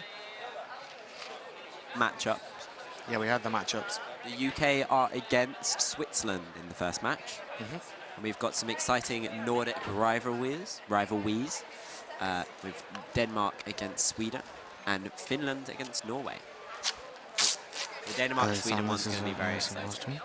Matchup.
Yeah, we had the matchups.
The UK are against Switzerland in the first match. And we've got some exciting Nordic rivalries with Denmark against Sweden and Finland against Norway. The Denmark-Sweden one's going to be very exciting.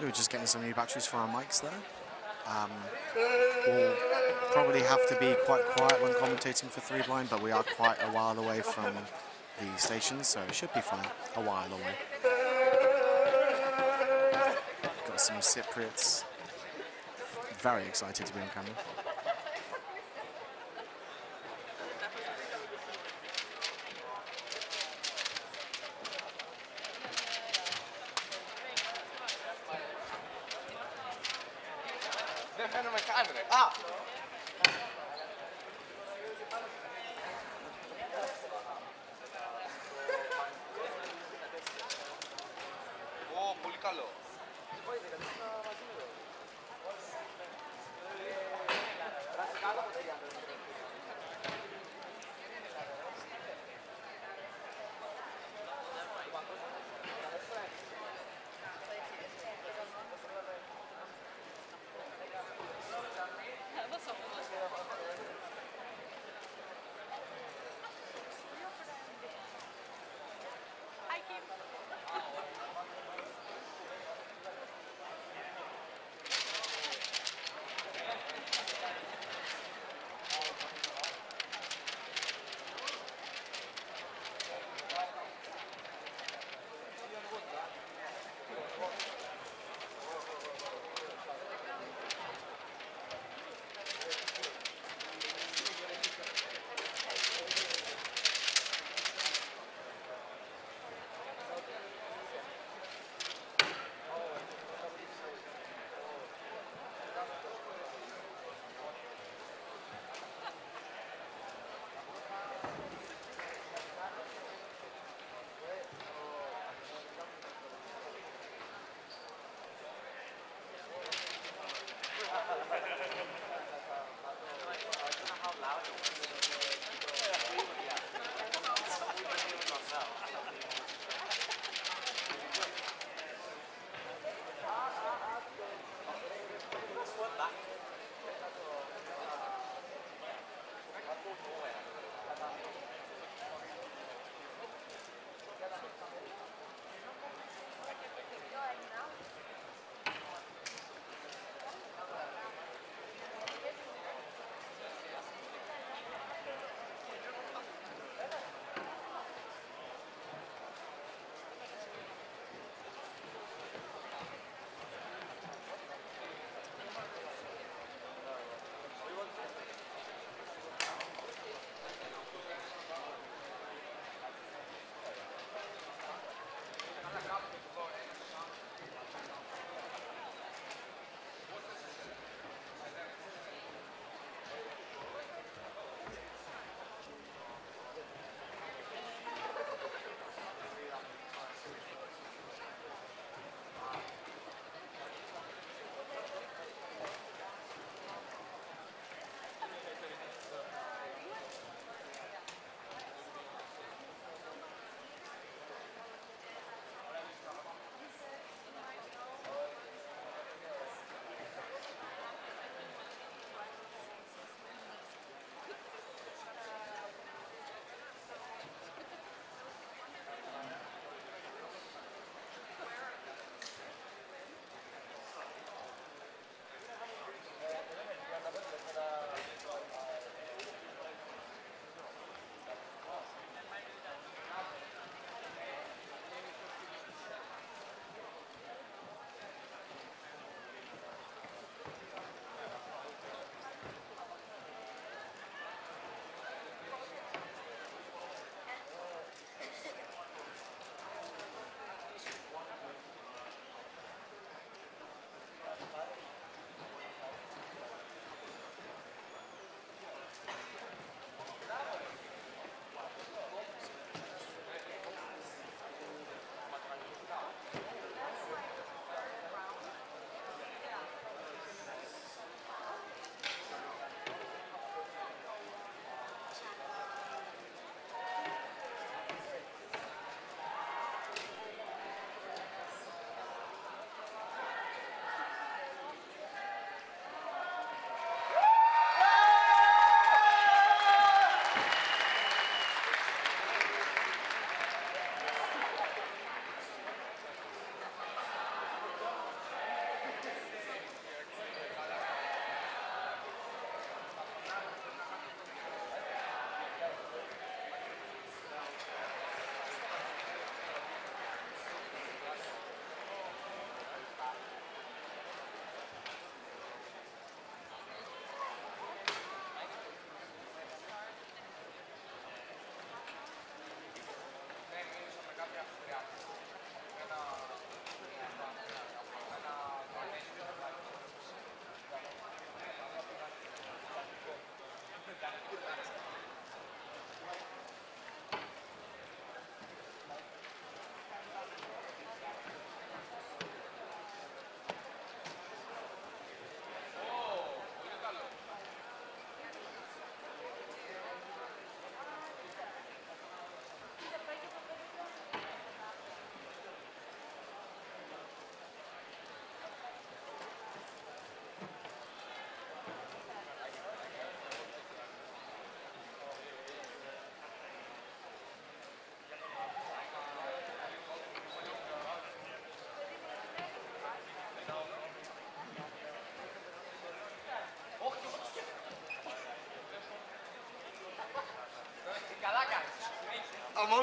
We were just getting some new batteries for our mics there. We'll probably have to be quite quiet when commentating for 3 Blind, but we are quite a while away from the station, so it should be fun. A while away. Got some Cypriots. Very excited to be on camera.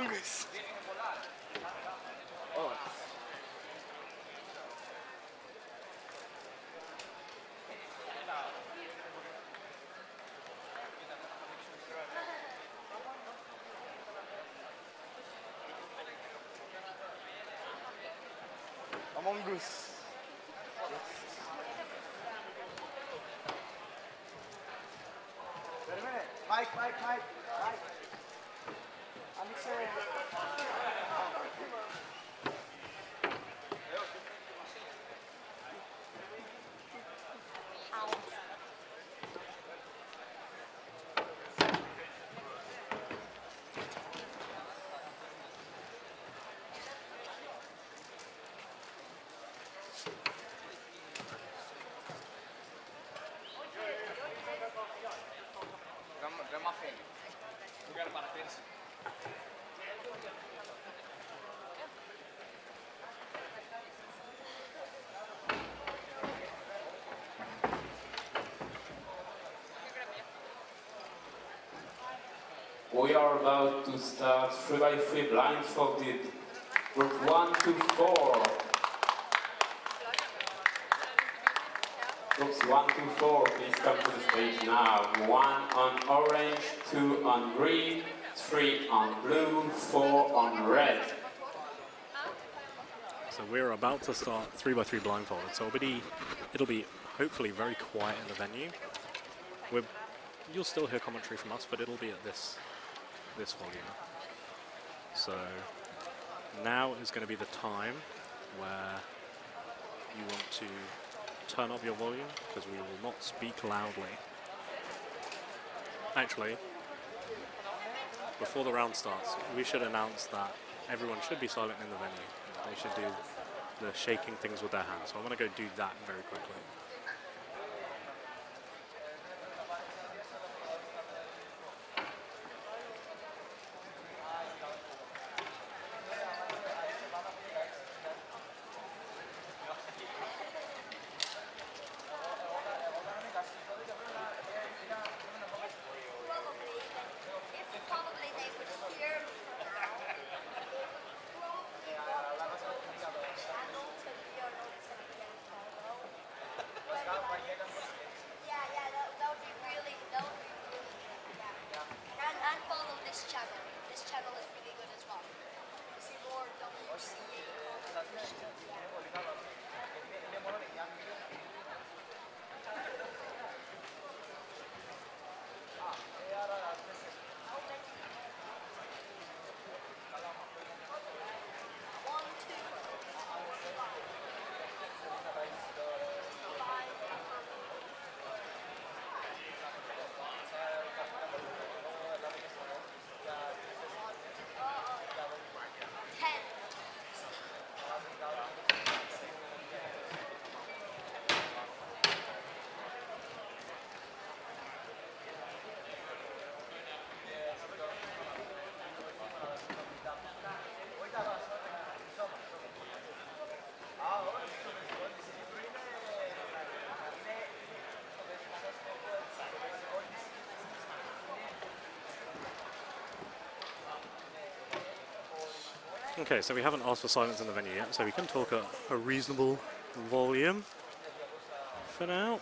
Among Us. Oh. Among Us. Wait a minute. Mike. I'm saying.
We are about to start 3x3 blindfolded. Group 1 to 4. Groups 1 to 4, please come to the stage now. 1 on orange, 2 on green, 3 on blue, 4 on red.
So we're about to start 3x3 blindfolded. So it'll be hopefully very quiet in the venue. You'll still hear commentary from us, but it'll be at this volume. So now is going to be the time where you want to turn up your volume, because we will not speak loudly. Actually, before the round starts, we should announce that everyone should be silent in the venue. They should do the shaking things with their hands. So I'm going to go do that very quickly. Okay, so we haven't asked for silence in the venue yet, so we can talk at a reasonable volume for now.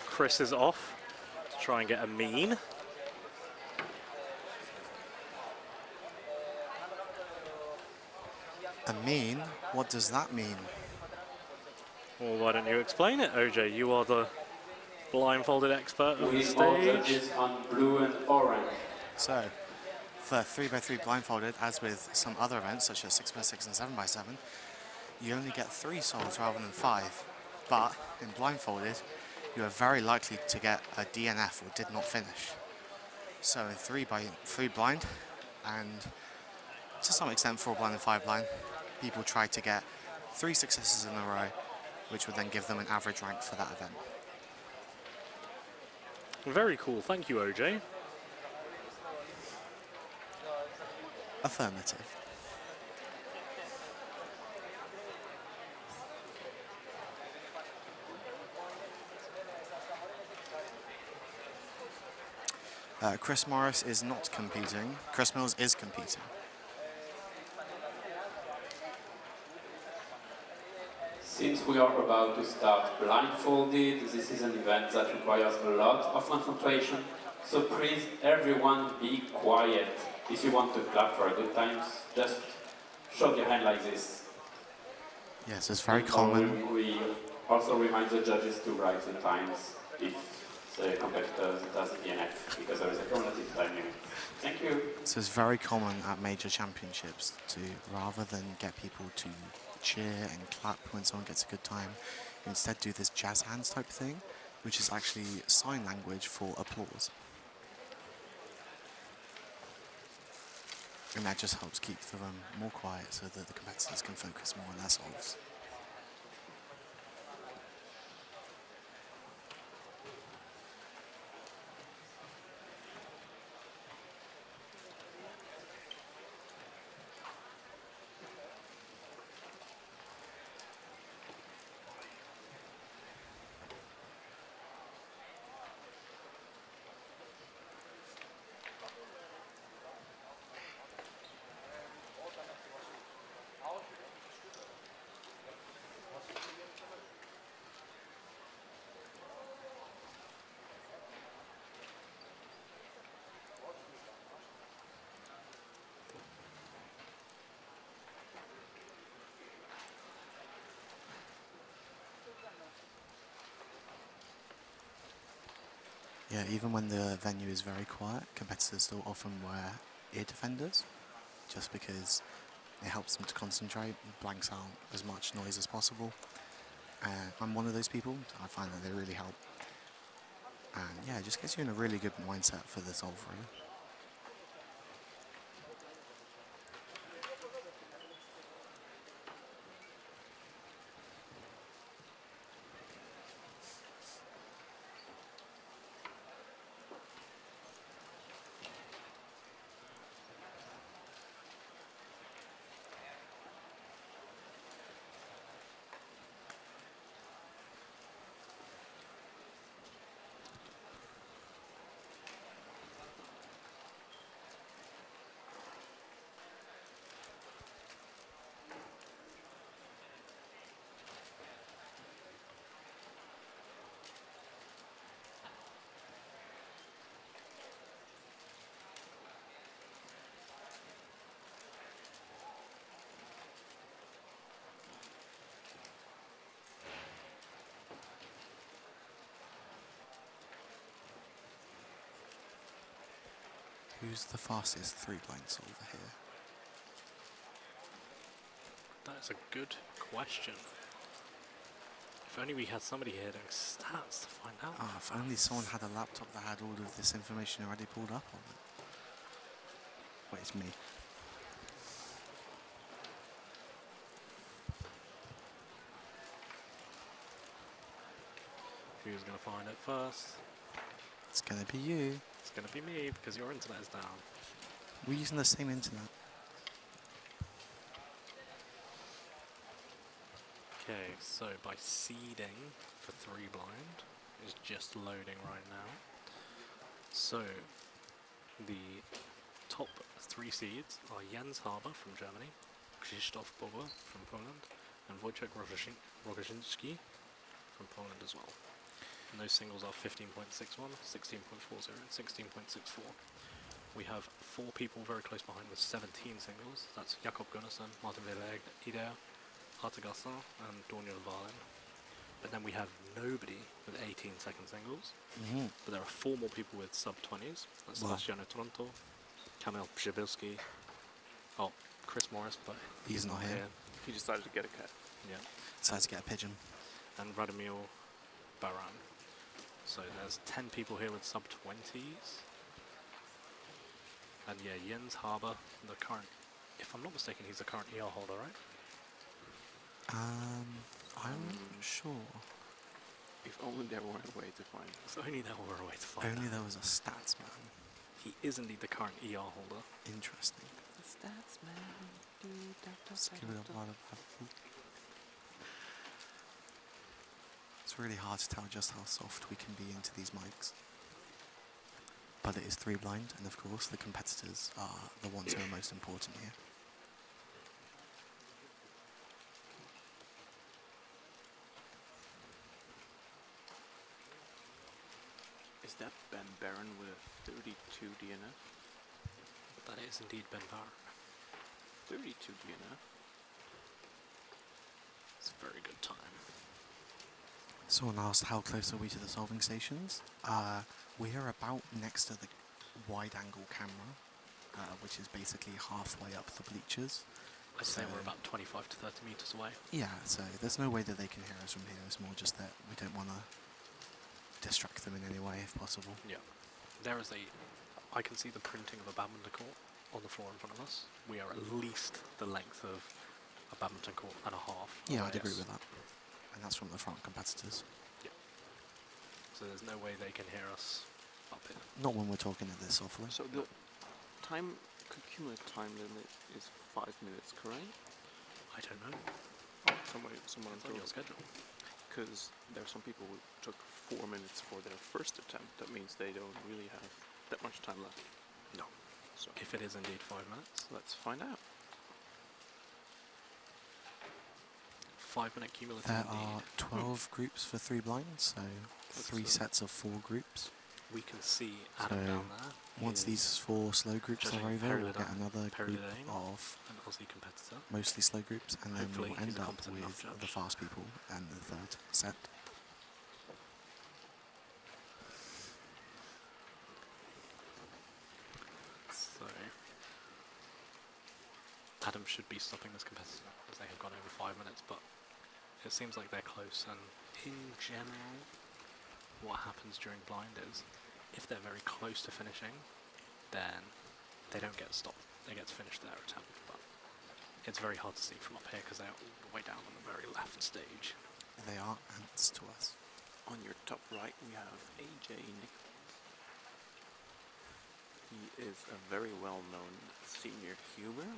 Chris is off to try and get a mean.
A mean? What does that mean?
Well, why don't you explain it, OJ? You are the blindfolded expert of the stage.
On blue and orange.
So, for 3x3 blindfolded, as with some other events such as 6x6 and 7x7, you only get 3 souls rather than 5. But in blindfolded, you are very likely to get a DNF or did not finish. So in 3x3 blind, and to some extent 4 blind and 5 blind, people try to get 3 successes in a row, which would then give them an average rank for that event.
Very cool, thank you, OJ.
Affirmative. Chris Morris is not competing. Chris Mills is competing.
Since we are about to start blindfolded, this is an event that requires a lot of concentration. So please, everyone, be quiet. If you want to clap for a good time, just show your hand like this.
Yes, it's very common.
We also remind the judges to write the times if the competitor does DNF, because there is a cumulative time limit. Thank you.
So it's very common at major championships to, rather than get people to cheer and clap when someone gets a good time, you instead do this jazz hands type thing, which is actually sign language for applause. And that just helps keep the room more quiet so that the competitors can focus more on their solves. Yeah, even when the venue is very quiet, competitors still often wear ear defenders, just because it helps them to concentrate and blanks out as much noise as possible. I'm one of those people. I find that they really help. And yeah, it just gets you in a really good mindset for the solve, really. Who's the fastest three-blind solver here?
That's a good question. If only we had somebody here doing stats to find out.
Ah, if only someone had a laptop that had all of this information already pulled up on it. Wait, it's me.
Who's going to find it first?
It's going to be you.
It's going to be me, because your internet is down.
We're using the same internet.
Okay, so by seeding for three blind is just loading right now. So the top three seeds are Jens Haber from Germany, Krzysztof Bober from Poland, and Wojciech Rogozinski from Poland as well. And those singles are 15.61, 16.40, and 16.64. We have four people very close behind with 17 singles. That's Jakob Gunnarsson, Martin Vædele, Egdal, Patarakis, and Daniel Vallen. But then we have nobody with 18-second singles. But there are four more people with sub-20s. That's Sebastiano Toronto, Kamil Pshibilski, Chris Morris, but
he's not here.
He decided to get a cat.
Yeah.
Decided to get a pigeon.
And Radomil Baran. So there's 10 people here with sub-20s. And yeah, Jens Haber, the current, if I'm not mistaken, he's the current ER holder, right?
I'm not sure.
If only there were a way to find it.
If only there were a way to find it.
Only there was a stats man.
He is indeed the current ER holder.
Interesting.
The stats man.
Let's give it a lot of that. It's really hard to tell just how soft we can be into these mics. but it is 3 blind, and of course the competitors are the ones who are most important here.
Is that Ben Barron with 32 DNF?
That is indeed Ben Barron.
32 DNF.
It's a very good time.
Someone asked how close are we to the solving stations. We are about next to the wide angle camera, which is basically halfway up the bleachers.
I'd say we're about 25 to 30 meters away.
Yeah, so there's no way that they can hear us from here. It's more just that we don't want to distract them in any way if possible.
Yeah. There is I can see the printing of a badminton court on the floor in front of us. We are at least the length of a badminton court and a half.
Yeah, I'd agree with that. And that's from the front competitors.
Yeah. So there's no way they can hear us up here.
Not when we're talking at this awfully.
So the cumulative time limit is 5 minutes, correct?
I don't know.
Someone
on your schedule.
Because there are some people who took 4 minutes for their first attempt. That means they don't really have that much time left.
No.
So
if it is indeed 5 minutes,
let's find out.
5 minute cumulative.
There are 12 groups for 3 blinds, so 3 sets of 4 groups.
We can see Adam down there.
Once these 4 slow groups are over, we'll get another group of
an Aussie competitor.
Mostly slow groups, and then
Hopefully
we'll
he's
end
a
up
competent enough
with
judge.
the fast people and the 3rd set.
So Adam should be stopping this competitor as they have gone over 5 minutes, but it seems like they're close. And in general, what happens during blind is if they're very close to finishing, then they don't get stopped. They get to finish their attempt, but it's very hard to see from up here because they're all the way down on the very left stage.
They are ants to us.
On your top right, we have AJ Nichols. He is a very well-known senior cuber,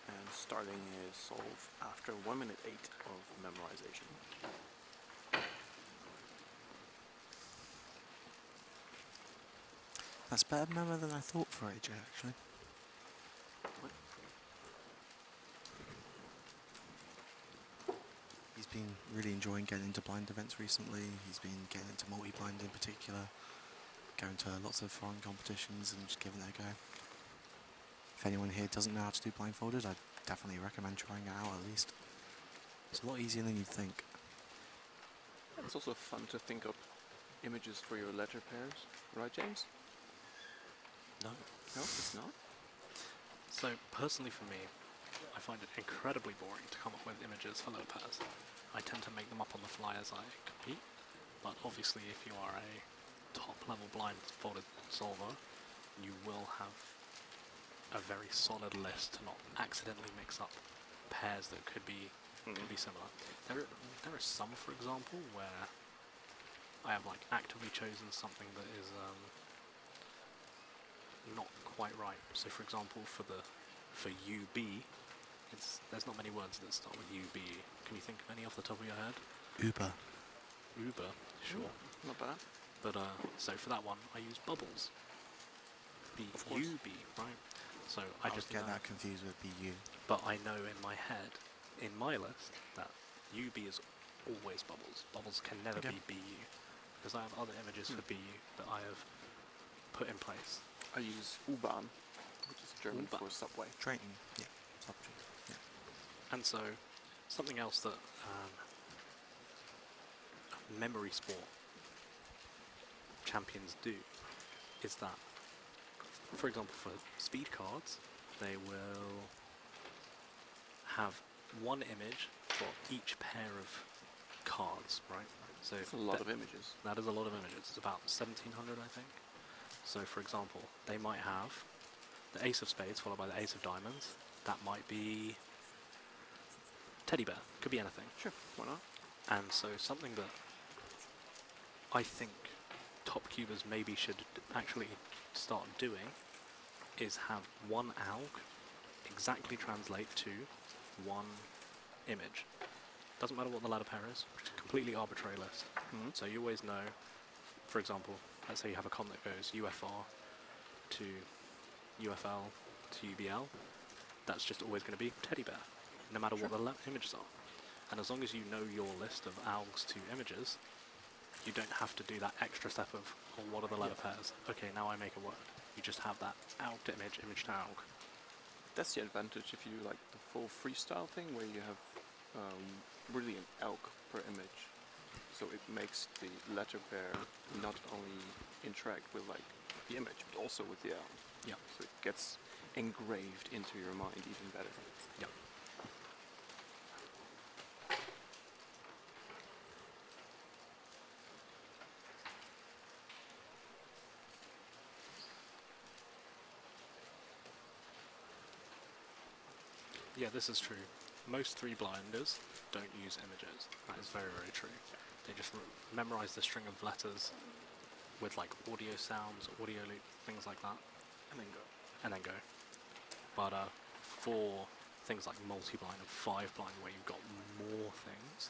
and starting his solve after 1 minute 8 of memorization.
That's better memory than I thought for AJ, actually.
What?
He's been really enjoying getting into blind events recently. He's been getting into multi-blind in particular, going to lots of foreign competitions and just giving it a go. If anyone here doesn't know how to do blindfolded, I'd definitely recommend trying it out at least. It's a lot easier than you'd think.
It's also fun to think up images for your letter pairs, right, James?
No.
No, it's not?
So personally for me, I find it incredibly boring to come up with images for letter pairs. I tend to make them up on the fly as I compete, but obviously if you are a top level blindfolded solver, you will have a very solid list to not accidentally mix up pairs that could be similar. There are some, for example, where I have like actively chosen something that is not quite right. So for example, for UB, there's not many words that start with UB. Can you think of any off the top of your head?
Uber.
Uber, sure.
Not bad.
But so for that one, I use bubbles. B-U-B, right? So I just
get
know,
that confused with BU.
but I know in my head, in my list, that UB is always bubbles. Bubbles can never be BU, because I have other images for BU that I have put in place.
I use U-Bahn, which is German for subway.
Train, yeah. Subway, yeah.
And so, something else that memory sport champions do is that, for example, for speed cards, they will have one image for each pair of cards, right? So
that's a lot of images.
That is a lot of images. It's about 1,700, I think. So, for example, they might have the ace of spades followed by the ace of diamonds. That might be teddy bear. Could be anything.
Sure, why not?
And so something that I think top cubers maybe should actually start doing is have one alg exactly translate to one image. Doesn't matter what the ladder pair is, it's a completely arbitrary list. So you always know, for example, let's say you have a comp that goes UFR to UFL to UBL, that's just always going to be teddy bear, no matter what the images are. And as long as you know your list of ALGs to images, you don't have to do that extra step of, oh, what are the letter pairs? Okay, now I make a word. You just have that ALG to image, image to ALG.
That's the advantage if you like the full freestyle thing, where you have really an ALG per image. So it makes the letter pair not only interact with like the image, but also with the ALG.
Yeah.
So it gets engraved into your mind even better.
Yeah. Yeah, this is true. Most 3-blinders don't use images. That is very, very true. They just memorize the string of letters with like audio sounds, audio loop, things like that. And then go. But for things like multi-blind and 5-blind, where you've got more things,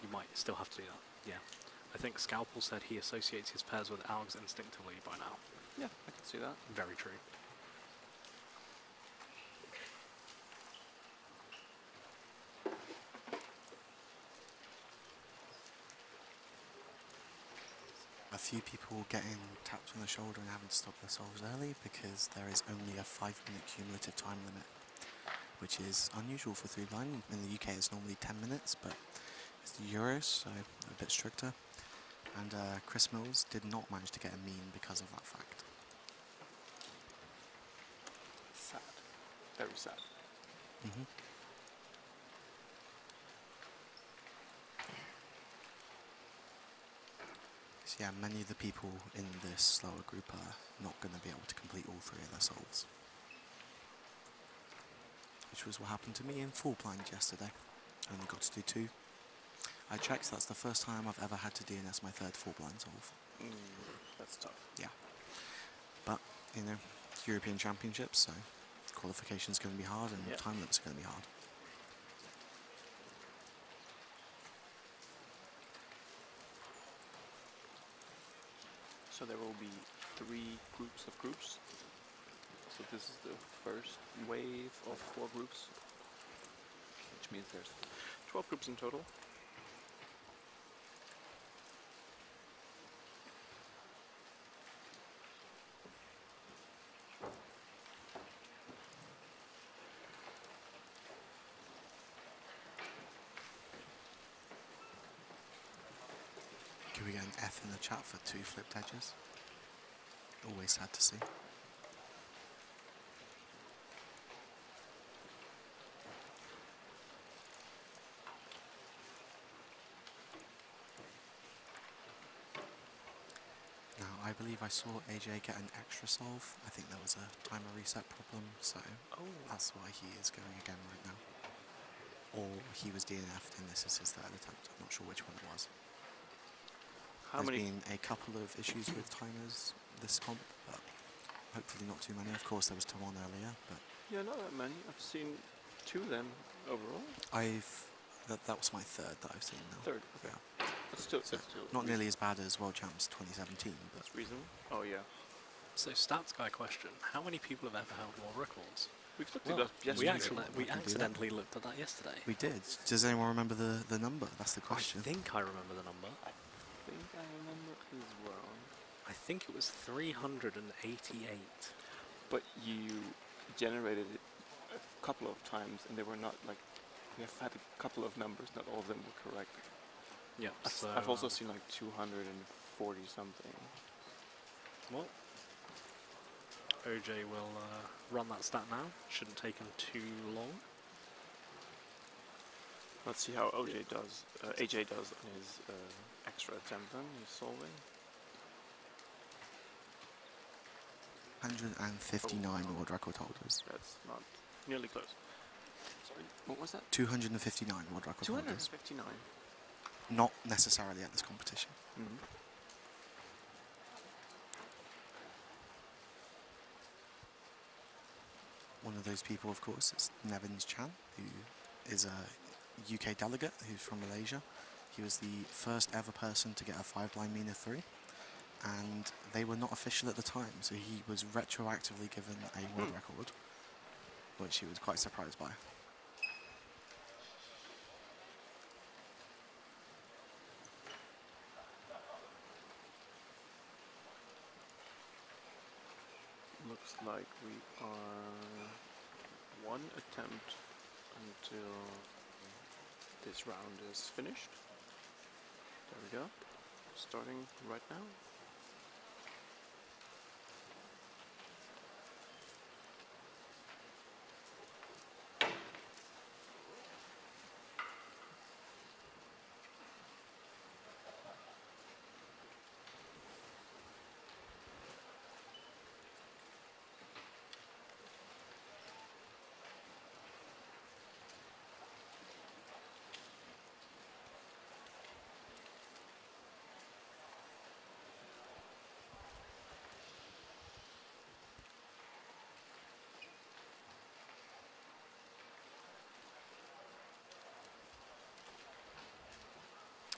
you might still have to do that. Yeah. I think Scalpel said he associates his pairs with ALGs instinctively by now.
Yeah, I can see that.
Very true.
A few people getting tapped on the shoulder and having to stop themselves early because there is only a 5-minute cumulative time limit, which is unusual for 3-blind. In the UK it's normally 10 minutes, but it's the Euros, so a bit stricter. And Chris Mills did not manage to get a mean because of that fact.
Sad. Very sad.
Mm-hmm. So yeah, many of the people in this slower group are not going to be able to complete all 3 of their solves. Which was what happened to me in 4-blind yesterday. I only got to do 2. I checked, that's the first time I've ever had to DNS my 3rd 4-blind solve.
That's tough.
Yeah. But, you know, European Championships, so qualification's going to be hard and time limits are going to be hard.
So there will be 3 groups of groups. So this is the first wave of 4 groups, which means there's 12 groups in total.
Can we get an F in the chat for 2 flipped edges? Always sad to see. Now, I believe I saw AJ get an extra solve. I think there was a timer reset problem, so that's why he is going again right now. Or he was DNF'd and this is his 3rd attempt. I'm not sure which one it was. There's been a couple of issues with timers this comp, but hopefully not too many. Of course, there was one earlier, but
yeah, not that many. I've seen 2 then overall.
That was my 3rd that I've seen now.
3rd, okay. Yeah. That's still
not nearly as bad as World Champs 2017, but
that's reasonable. Oh yeah.
So stats guy question: how many people have ever held world records?
We've looked at that yesterday.
We accidentally looked at that yesterday.
We did. Does anyone remember the number? That's the question.
I think I remember the number.
I think I remember as well.
I think it was 388.
But you generated it a couple of times, and they were not like. We have had a couple of numbers, not all of them were correct.
Yeah. So
I've also seen like 240 something.
Well, OJ will run that stat now. Shouldn't take him too long.
Let's see how AJ does on his extra attempt then. He's solving.
159 world record holders.
That's not nearly close. Sorry, what was that?
259 world record holders.
259.
Not necessarily at this competition.
Mm-hmm.
One of those people, of course, is Nevins Chan, who is a UK delegate who's from Malaysia. He was the first ever person to get a 5-blind mean of 3, and they were not official at the time, so he was retroactively given a world record, which he was quite surprised by.
Looks like we are one attempt until this round is finished. There we go. Starting right now.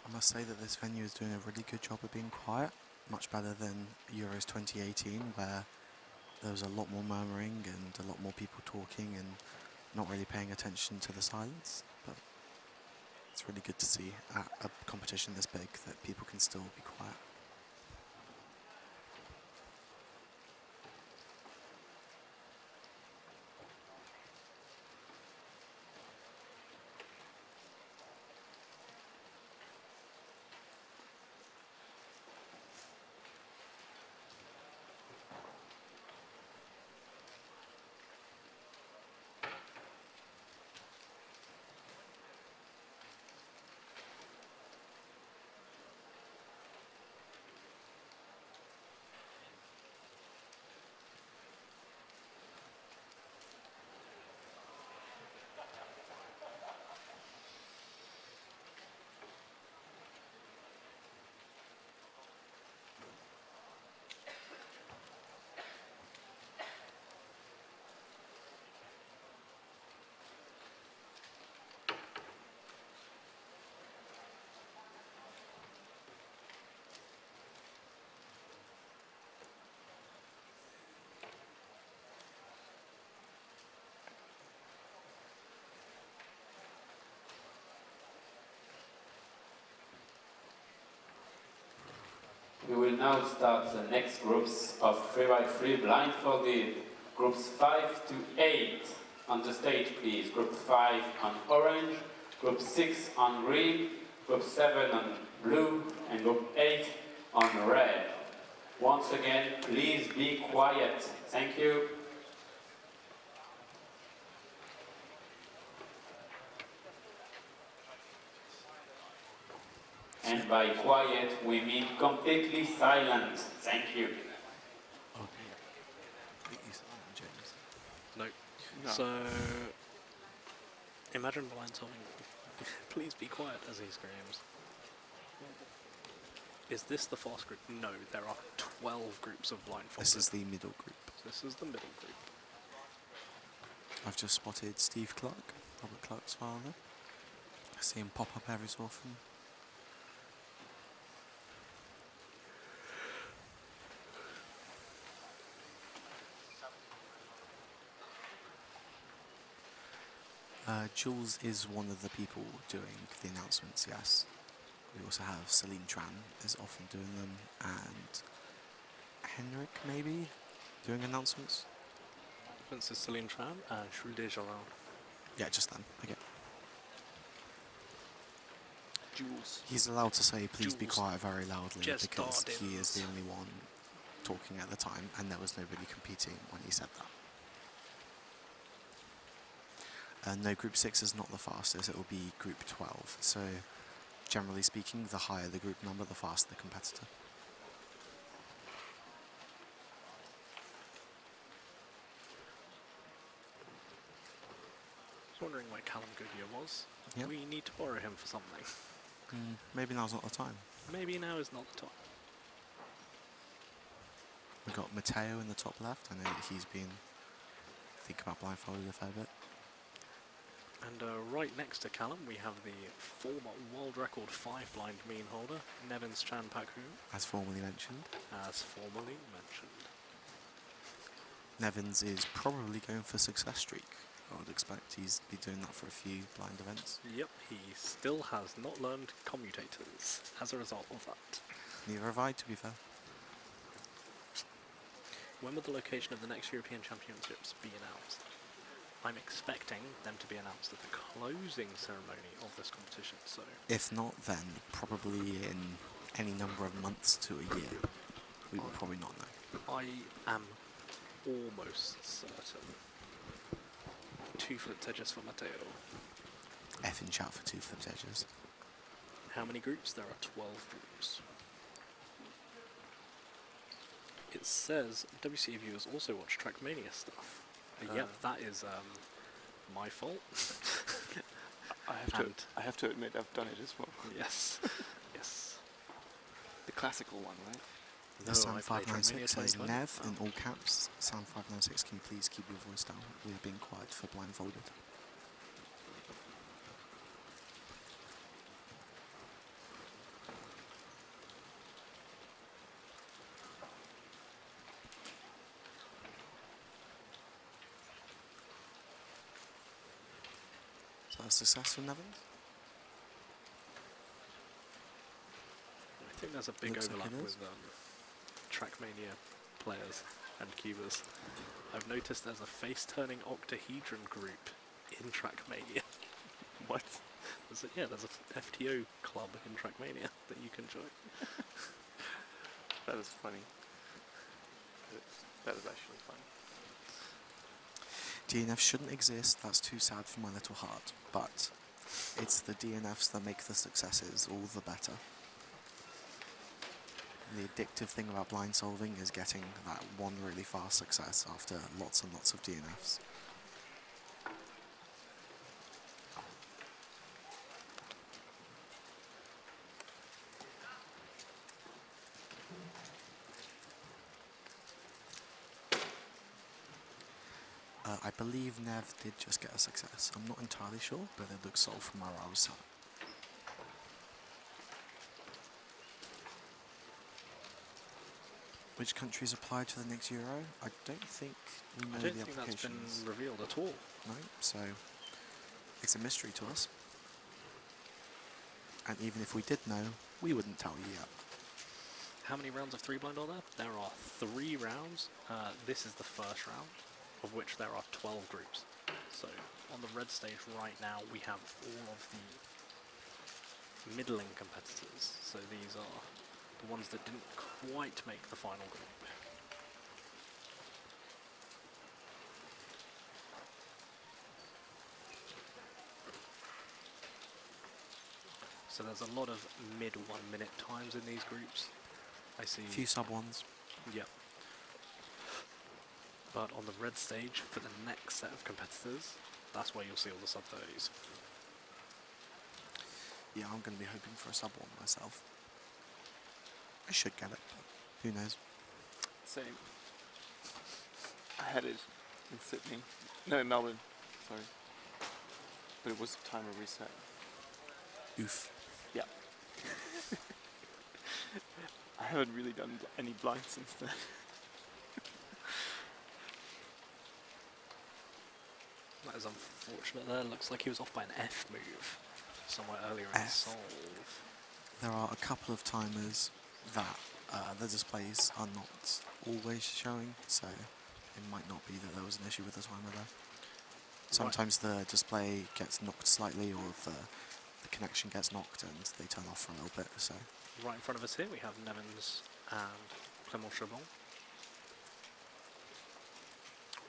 I must say that this venue is doing a really good job of being quiet, much better than Euros 2018, where there was a lot more murmuring and a lot more people talking and not really paying attention to the silence. But it's really good to see at a competition this big that people can still be quiet.
We will now start the next groups of 3x3 blindfolded. Groups 5 to 8 on the stage, please. Group 5 on orange, Group 6 on green, Group 7 on blue, and Group 8 on red. Once again, please be quiet. Thank you. And by quiet, we mean completely silent. Thank you.
No. So, imagine blindfolding. Please be quiet as he screams. Is this the fast group? No, there are 12 groups of blindfolded.
This is the middle group.
This is the middle group.
I've just spotted Steve Clark, Robert Clark's father. I see him pop up every so often. Jules is one of the people doing the announcements, yes. We also have Celine Tran is often doing them, and Henrik, maybe, doing announcements.
This is Celine Tran and Trude Jolin.
Yeah, just them, okay.
Jules.
He's allowed to say please be
Jules.
quiet very loudly
Just
because he
Dardens.
is the only one talking at the time, and there was nobody competing when he said that. No, Group 6 is not the fastest, it will be Group 12. So, generally speaking, the higher the group number, the faster the competitor.
I was wondering where Callum Goodyear was.
Yep.
We need to borrow him for something.
Maybe now's not the time.
Maybe now is not the time.
We've got Matteo in the top left. I know that he's been thinking about blindfolded a fair bit.
And right next to Callum, we have the former world record 5-blind mean holder, Nevins Chan Pakhu.
As formerly mentioned. Nevins is probably going for success streak. I would expect he's be doing that for a few blind events.
Yep, he still has not learned commutators as a result of that.
Neither have I, to be fair.
When will the location of the next European Championships be announced? I'm expecting them to be announced at the closing ceremony of this competition, so...
If not, then probably in any number of months to a year. We will probably not know.
I am almost certain. 2 flip edges for Matteo.
F in chat for 2 flip edges.
How many groups? There are 12 groups. It says WCA viewers also watch Trackmania stuff. Yep, that is my fault.
I have to admit I've done it as well.
Yes. Yes.
The classical one, right?
The Sound 596 says Nev in all caps. Sound 596, can you please keep your voice down? We are being quiet for blindfolded. Is that a success for Nevins?
I think there's a big overlap with Trackmania players and cubers. I've noticed there's a face-turning octahedron group in Trackmania.
What?
There's a FTO club in Trackmania that you can join.
That is funny. That is actually funny.
DNF shouldn't exist, that's too sad for my little heart, but it's the DNFs that make the successes all the better. The addictive thing about blind solving is getting that one really fast success after lots and lots of DNFs. I believe Nev did just get a success. I'm not entirely sure, but it looks so from where I was sat. Which countries applied to the next Euro? I don't think we know the applications.
I don't think that's been revealed at all.
No, so it's a mystery to us. And even if we did know, we wouldn't tell you yet.
How many rounds of 3-blind are there? There are 3 rounds. This is the first round, of which there are 12 groups. So on the red stage right now, we have all of the middling competitors. So these are the ones that didn't quite make the final group. So there's a lot of mid 1 minute times in these groups. I see.
A few sub ones.
Yep. But on the red stage, for the next set of competitors, that's where you'll see all the sub 30s.
Yeah, I'm going to be hoping for a sub 1 myself. I should get it, but who knows?
Same. I had it in Sydney. No, in Melbourne. Sorry. But it was a timer reset.
Oof.
Yeah. I haven't really done any blinds since then.
That is unfortunate there. Looks like he was off by an F move somewhere earlier in solve.
There are a couple of timers that the displays are not always showing, so it might not be that there was an issue with the timer there. Sometimes the display gets knocked slightly, or the connection gets knocked and they turn off for a little bit. So
right in front of us here we have Nevins and Clement Chabon.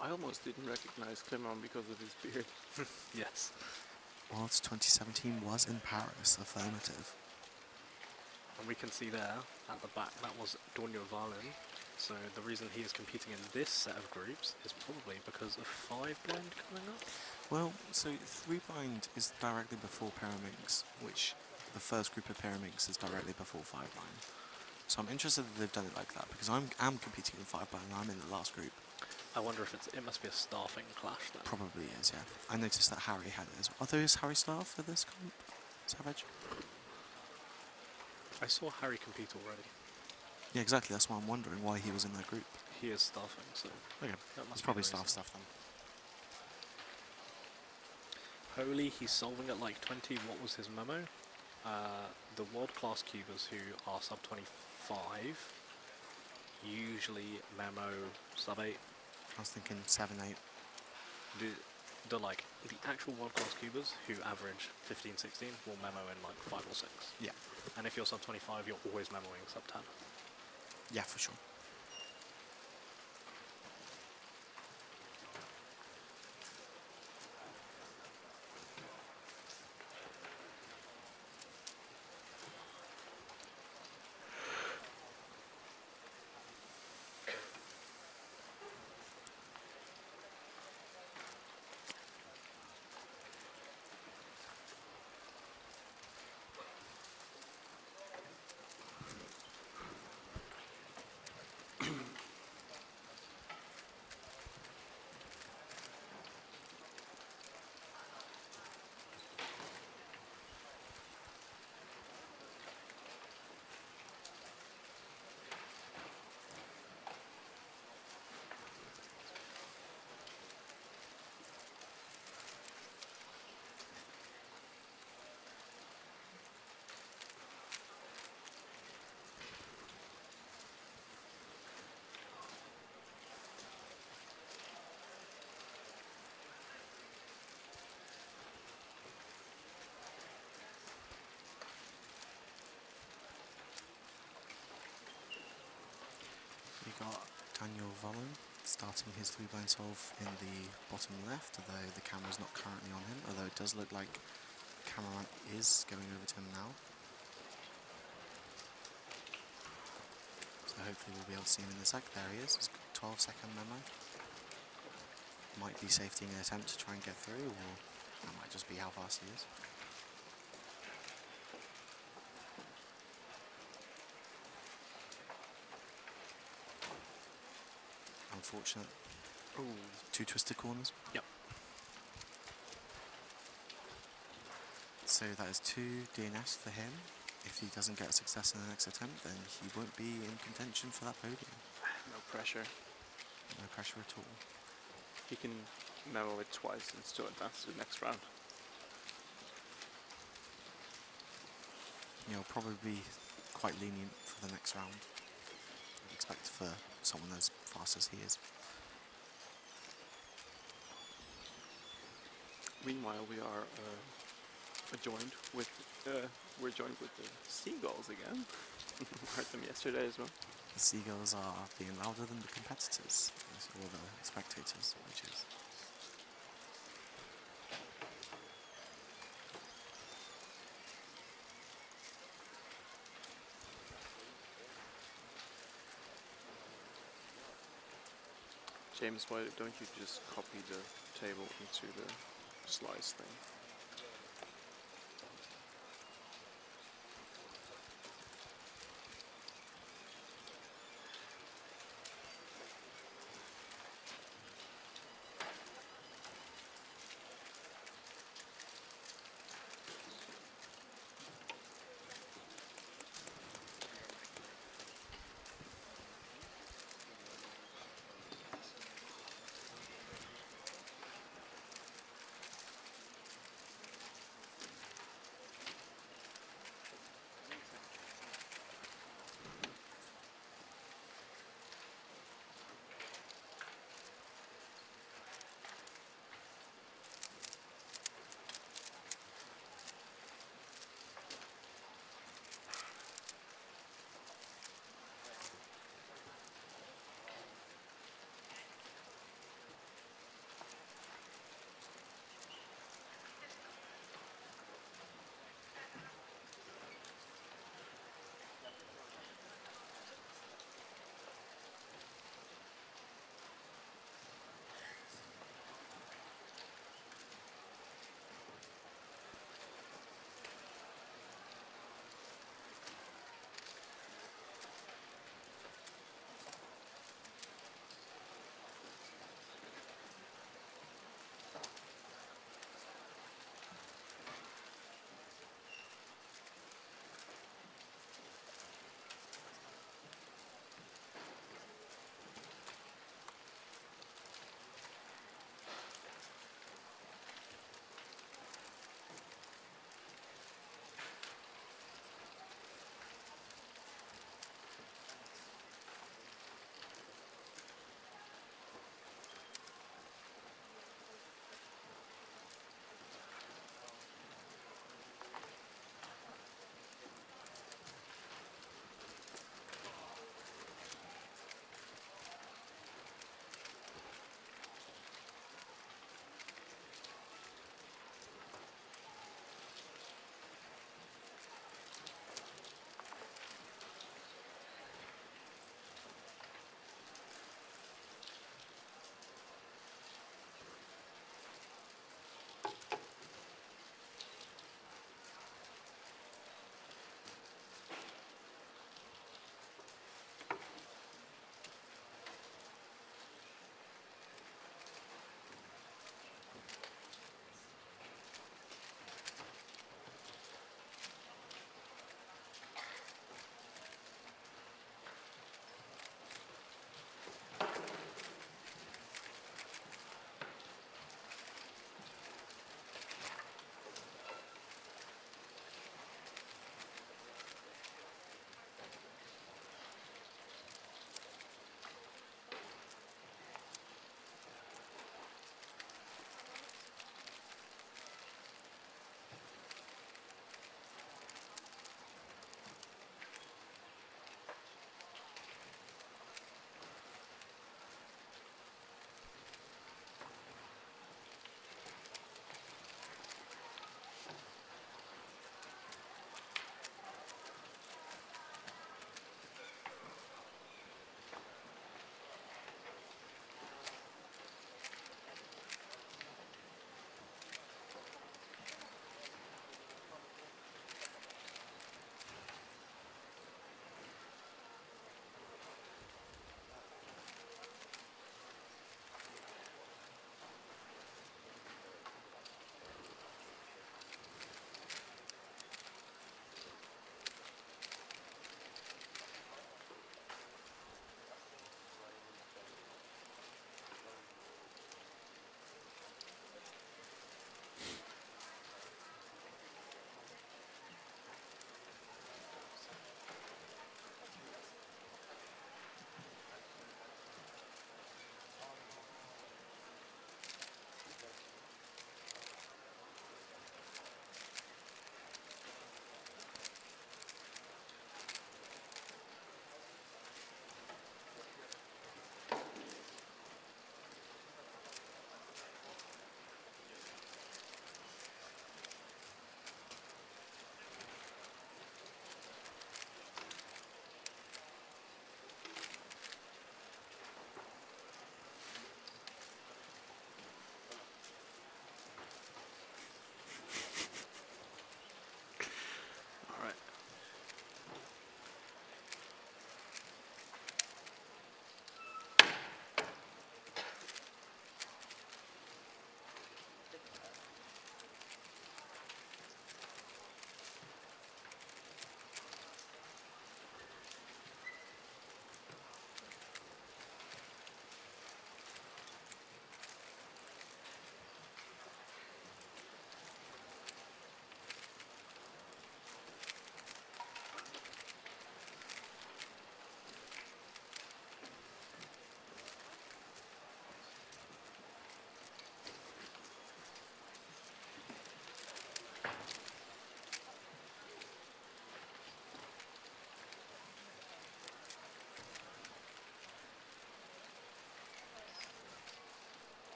I almost didn't recognize Clement because of his beard.
Yes.
Worlds 2017 was in Paris, affirmative.
And we can see there, at the back, that was Valby. So the reason he is competing in this set of groups is probably because of 5-blind coming up.
Well, so 3-blind is directly before Pyraminx, which the first group of Pyraminx is directly before 5-blind. So I'm interested that they've done it like that, because I'm competing in 5-blind and I'm in the last group.
I wonder if it must be a staffing clash then.
Probably is, yeah. I noticed that Harry had it as well. Are those Harry staff for this comp? Savage?
I saw Harry compete already.
Yeah, exactly. That's why I'm wondering why he was in that group.
He is staffing, so
Okay.
that must
It's
be
probably
the
staff
reason.
stuff then.
Holy, he's solving at like 20. What was his memo? The world-class cubers who are sub 25 usually memo sub 8.
I was thinking 7, 8.
The actual world-class cubers who average 15, 16 will memo in like 5 or 6.
Yeah.
And if you're sub 25, you're always memoing sub 10.
Yeah, for sure. We got Daniel Vollen starting his 3-blind solve in the bottom left, although the camera's not currently on him, although it does look like the cameraman is going over to him now. So hopefully we'll be able to see him in a sec. There he is, his 12-second memo. Might be safety in an attempt to try and get through, or that might just be how fast he is. Unfortunate. Ooh, 2 twisted corners.
Yep.
So that is 2 DNFs for him. If he doesn't get a success in the next attempt, then he won't be in contention for that podium.
No pressure.
No pressure at all.
He can memo it twice and still advance to the next round.
He'll probably be quite lenient for the next round. I'd expect for someone as fast as he is.
Meanwhile, we are we're joined with the seagulls again. Heard them yesterday as well.
The seagulls are being louder than the competitors, or the spectators, which is.
James, why don't you just copy the table into the slice thing?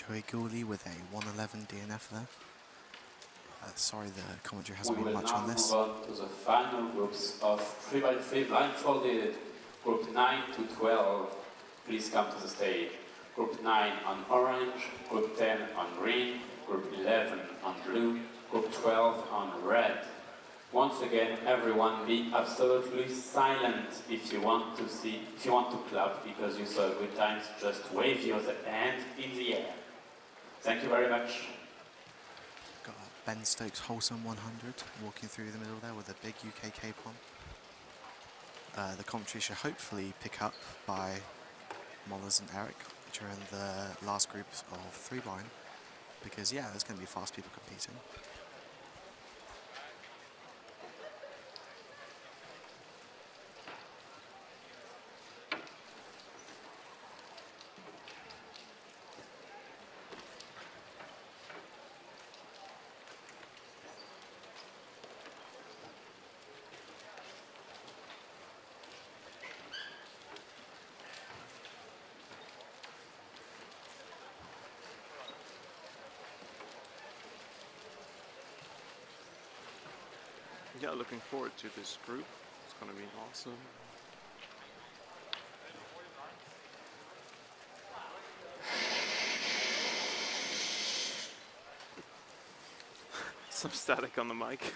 Joey Gooley with a 111 DNF there. Sorry, the commentary hasn't
We
been
will
much
now
on this.
move on to the final groups of 3x3 blindfolded. Group 9 to 12, please come to the stage. Group 9 on orange, Group 10 on green, Group 11 on blue, Group 12 on red. Once again, everyone be absolutely silent if you want to clap because you saw good times. Just wave your hand in the air. Thank you very much.
Got Ben Stokes Wholesome 100 walking through the middle there with a big UK cape on. The commentary should hopefully pick up by Mollers and Erik, which are in the last group of 3 blind, because yeah, there's going to be fast people competing.
Yeah, looking forward to this group. It's going to be awesome. Some static on the mic.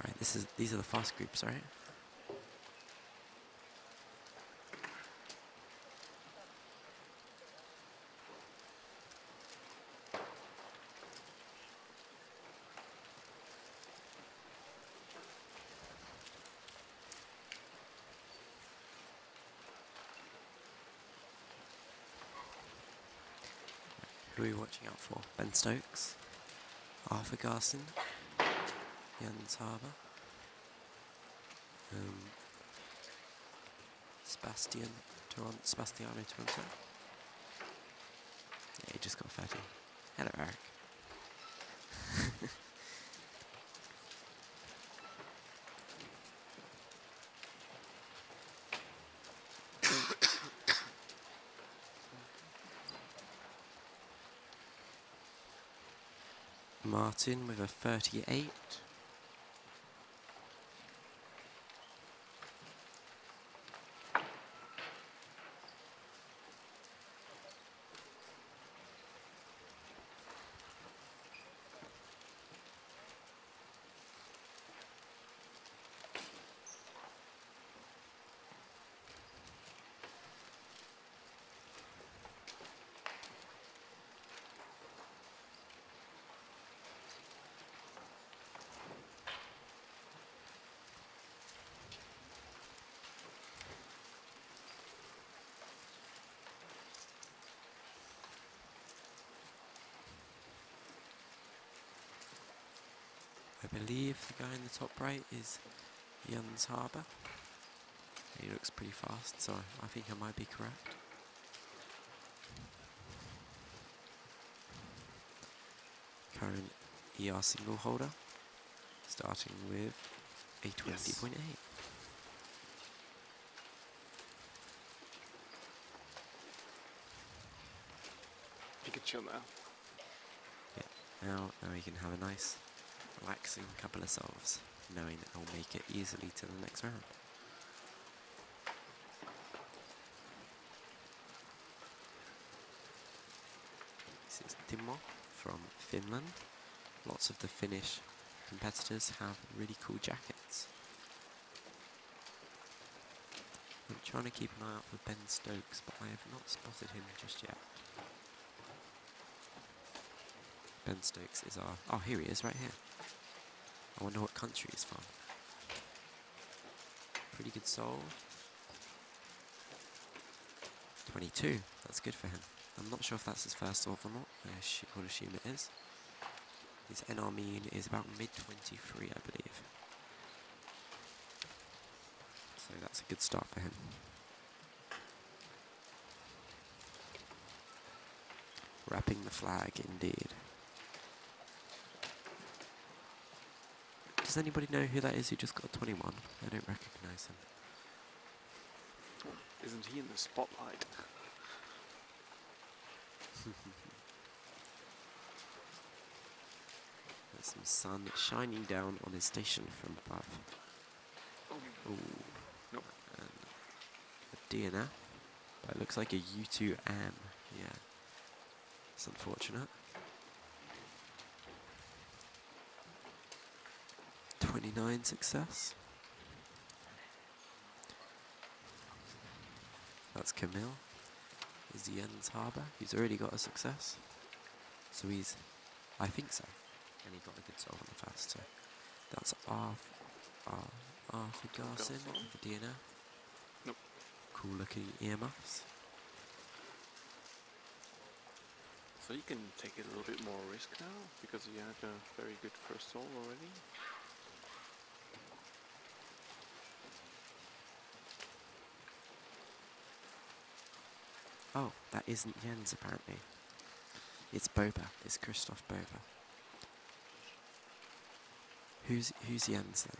Right, these are the fast groups, right? Who are we watching out for? Ben Stokes, Arthur Garson, Jens Harbour, Sebastiano Toronto. Yeah, he just got 30. Hello, Erik. Martin with a 38. I believe the guy in the top right is Jens Harbour. He looks pretty fast, so I think I might be correct. Current ER single holder, Starting with a 20.8.
You can chill now.
Yeah, now we can have a nice, relaxing couple of solves, knowing that he'll make it easily to the next round. This is Timo from Finland. Lots of the Finnish competitors have really cool jackets. I'm trying to keep an eye out for Ben Stokes, but I have not spotted him just yet. Ben Stokes is our... Oh, here he is, right here. I wonder what country he's from. Pretty good solve. 22, that's good for him. I'm not sure if that's his first solve or not. I would assume it is. His NR mean is about mid-23, I believe. So that's a good start for him. Wrapping the flag, indeed. Does anybody know who that is who just got 21? I don't recognise him.
Isn't he in the spotlight?
There's some sun shining down on his station from above. Ooh.
Nope.
And a DNF. But it looks like a U2M. Yeah. It's unfortunate. 29 success. That's Camille. Is Jens Harbour. He's already got a success. So he's... I think so. And he got a good solve on the first, so that's Arthur Garson for DNF.
Nope.
Cool looking earmuffs.
So you can take it a little bit more risk now, because you had a very good first solve already.
Oh, that isn't Jens apparently. It's Boba. It's Christoph Boba. Who's Jens then?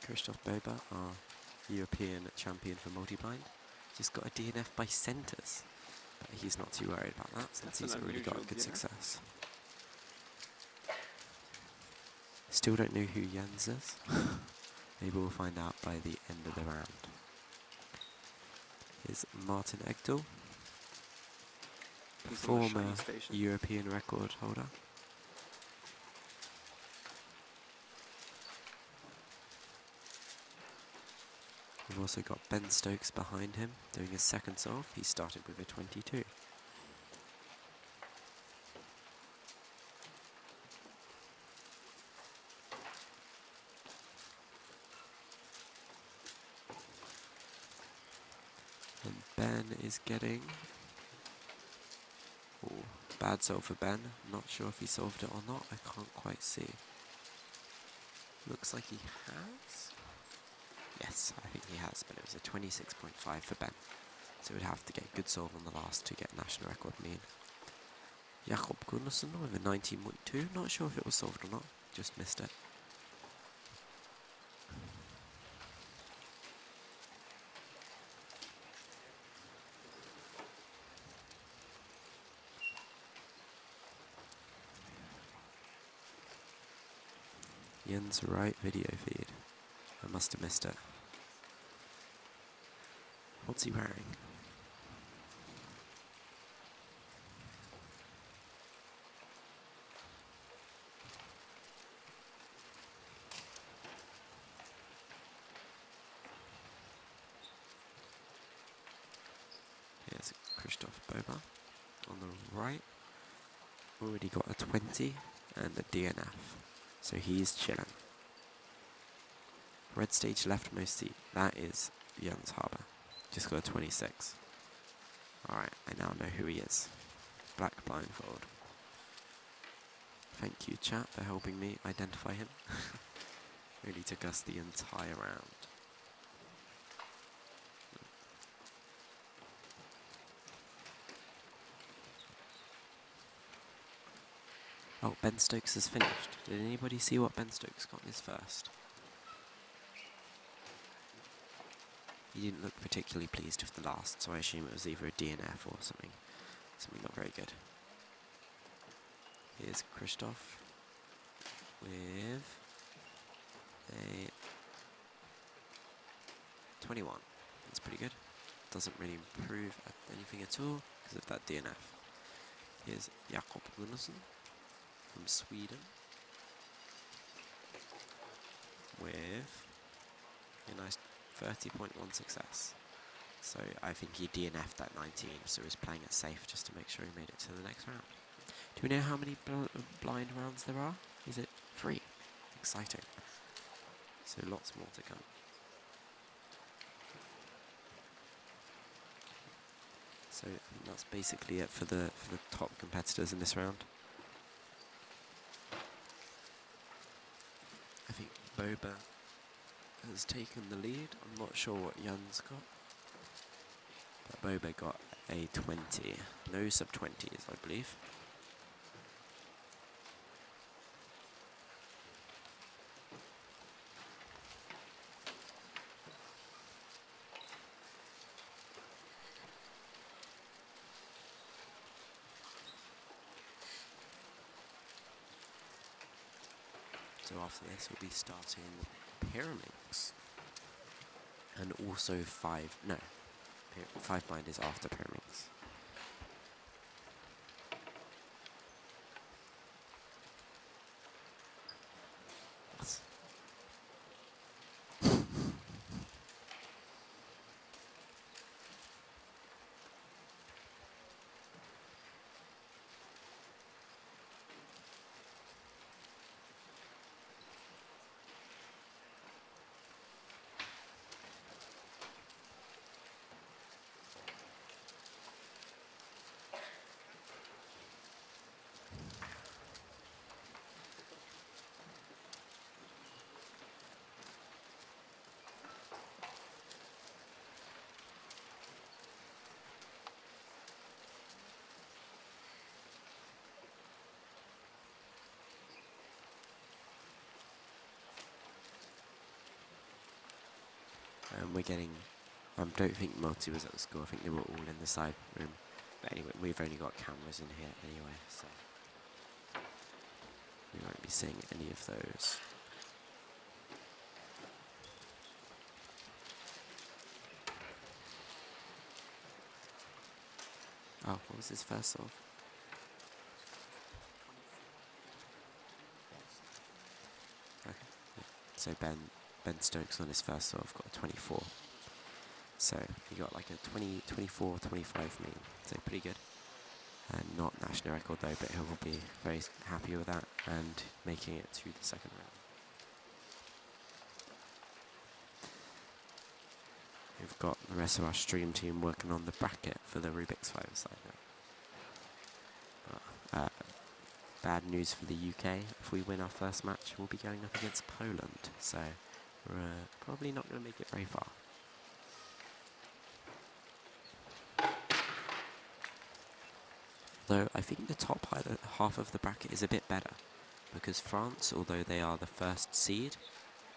Christoph Boba, our European champion for multiblind, just got a DNF by centres, but he's not too worried about that since he's already got a good success. Still don't know who Jens is. Maybe we'll find out by the end of the round. Is Martin Egdal, former European record holder. We've also got Ben Stokes behind him doing his second solve. He started with a 22. And Ben is getting... Oh, bad solve for Ben. Not sure if he solved it or not. I can't quite see. Looks like he has. Yes, I think he has, but it was a 26.5 for Ben. So we'd have to get good solve on the last to get national record mean. Jakob Gunnarsson with a 19.2. Not sure if it was solved or not. Just missed it. Jens right video feed. I must have missed it. What's he wearing? Here's Christoph Boba on the right. Already got a 20 and a DNF. So he's chilling. Red stage leftmost seat. That is Jens Harbour. Just got a 26. Alright, I now know who he is. Black blindfold. Thank you, chat, for helping me identify him. Really took us the entire round. Oh, Ben Stokes has finished. Did anybody see what Ben Stokes got in his first? He didn't look particularly pleased with the last, so I assume it was either a DNF or something not very good. Here's Christoph with a 21. That's pretty good. Doesn't really improve at anything at all because of that DNF. Here's Jakob Gunnarsson from Sweden with a nice 30.1 success. So I think he DNF'd that 19, so he's playing it safe just to make sure he made it to the next round. Do we know how many blind rounds there are? Is it 3? Exciting. So lots more to come. So that's basically it for the top competitors in this round. I think Boba has taken the lead. I'm not sure what Jan's got. But Boba got a 20. No sub-20s, I believe. So after this we'll be starting Pyramids. And also 5 blind is after Pyramids. We're getting, I don't think Multi was at the school, I think they were all in the side room. But anyway, we've only got cameras in here anyway, so we won't be seeing any of those. Oh, what was his first solve? Okay, yeah. So Ben Stokes on his first solve got a 24. So he got like a 24, 25 mean. So pretty good. And not national record though, but he will be very happy with that and making it to the second round. We've got the rest of our stream team working on the bracket for the Rubik's 5-a-side now. Bad news for the UK. If we win our first match, we'll be going up against Poland. So we're probably not going to make it very far. Though I think the top half of the bracket is a bit better, because France, although they are the first seed,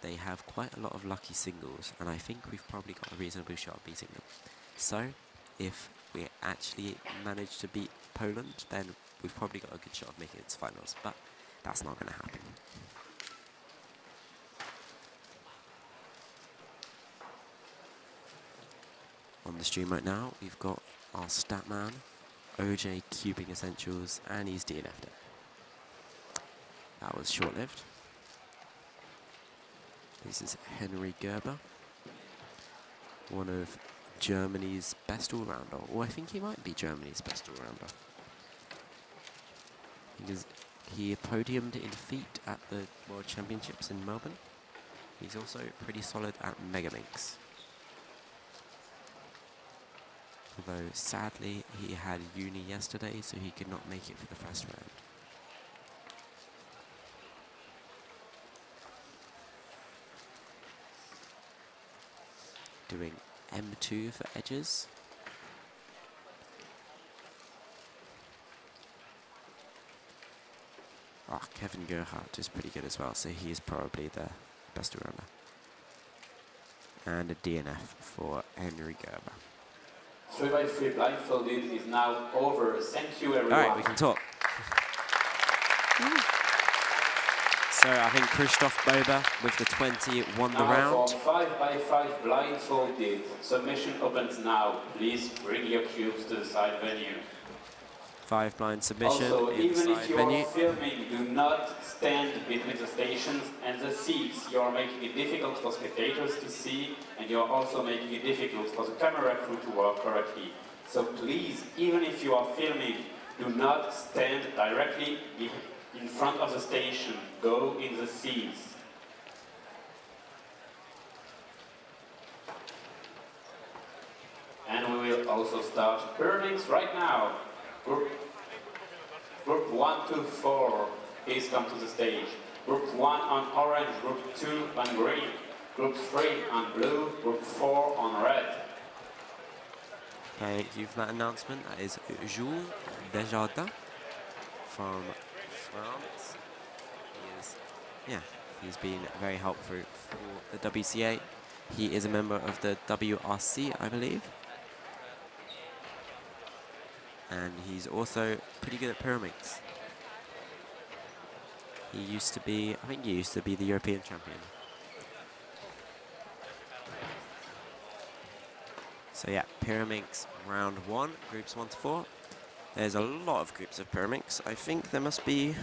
they have quite a lot of lucky singles, and I think we've probably got a reasonable shot of beating them. So, if we actually manage to beat Poland, then we've probably got a good shot of making it to finals, but that's not going to happen. On the stream right now, we've got our stat man, OJ Cubing Essentials, and he's DNF'd it. That was short-lived. This is Henry Gerber, one of Germany's best all-rounder, or I think he might be Germany's best all-rounder. Because he podiumed in feet at the World Championships in Melbourne. He's also pretty solid at Megaminx. Although, sadly, he had uni yesterday, so he could not make it for the first round. Doing M2 for edges. Oh, Kevin Gerhardt is pretty good as well, so he is probably the best runner. And a DNF for Henry Gerber.
3x3 blindfolded is now over. Thank you, everyone.
All right, we can talk. So I think Christoph Bober with the 20 won the round.
For 5x5 blindfolded, submission opens now. Please bring your cubes to the side venue.
5 blind submission
Also,
in the
even
side
if you
venue.
are filming, do not stand between the stations and the seats. You are making it difficult for spectators to see, and you are also making it difficult for the camera crew to work correctly. So please, even if you are filming, do not stand directly in front of the station. Go in the seats. And we will also start Pyramids right now. Group 1 to 4, please come to the stage. Group 1 on orange, Group 2 on green, Group 3 on blue, Group 4 on red.
Thank you for that announcement. That is Jules Desjardins from France. He's been very helpful for the WCA. He is a member of the WRC, I believe. And he's also pretty good at pyramids. He used to be, I think he used to be the European champion. So yeah, pyramids round 1, groups 1 to 4. There's a lot of groups of pyramids. I think there must be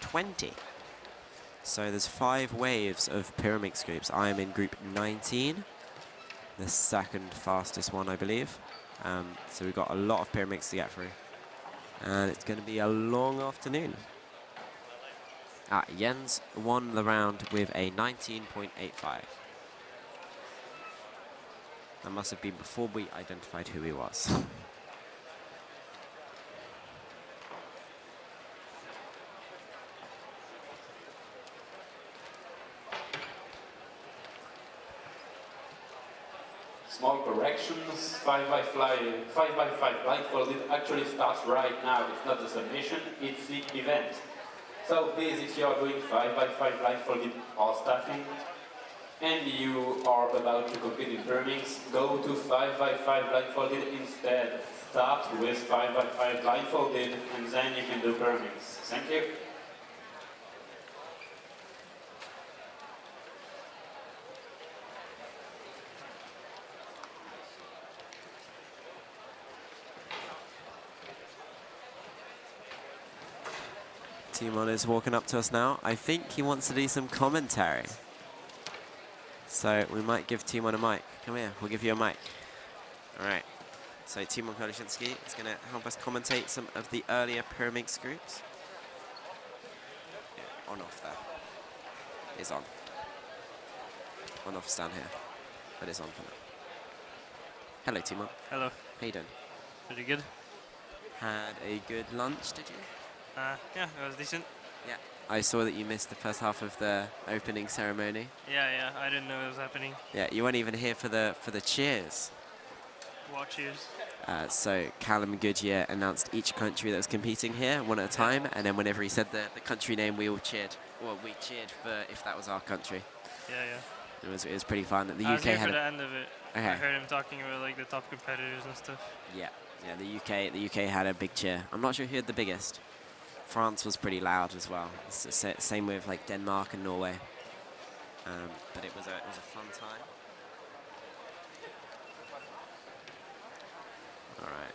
20. So there's 5 waves of pyramids groups. I am in group 19, the second fastest one, I believe. So we've got a lot of pyramids to get through. And it's going to be a long afternoon. Jens won the round with a 19.85. That must have been before we identified who he was.
Small corrections, 5x5 blindfolded actually starts right now. It's not the submission, it's the event. So please, if you are doing 5x5 blindfolded or staffing, and you are about to compete in pyramids, go to 5x5 blindfolded instead. Start with 5x5 blindfolded, and then you can do pyramids. Thank you.
Timon is walking up to us now. I think he wants to do some commentary. So we might give Timon a mic. Come here, we'll give you a mic. All right. So Timon Kolishinsky is going to help us commentate some of the earlier pyramids groups. Yeah, on off there. It's on. On off down here. But it's on for now. Hello, Timon.
Hello.
How you doing?
Pretty good.
Had a good lunch, did you?
Yeah, it was decent.
Yeah. I saw that you missed the first half of the opening ceremony.
Yeah, I didn't know it was happening.
Yeah, you weren't even here for the cheers.
What cheers?
So Callum and Goodyear announced each country that was competing here one at a time, and then whenever he said the country name, we all cheered. Well, we cheered for if that was our country.
Yeah.
It was pretty fun. The
I was
UK
here
had
for the end of it.
Okay.
I heard him talking about like the top competitors and stuff.
Yeah. The UK had a big cheer. I'm not sure who had the biggest. France was pretty loud as well. Same with like Denmark and Norway. But it was a fun time. All right.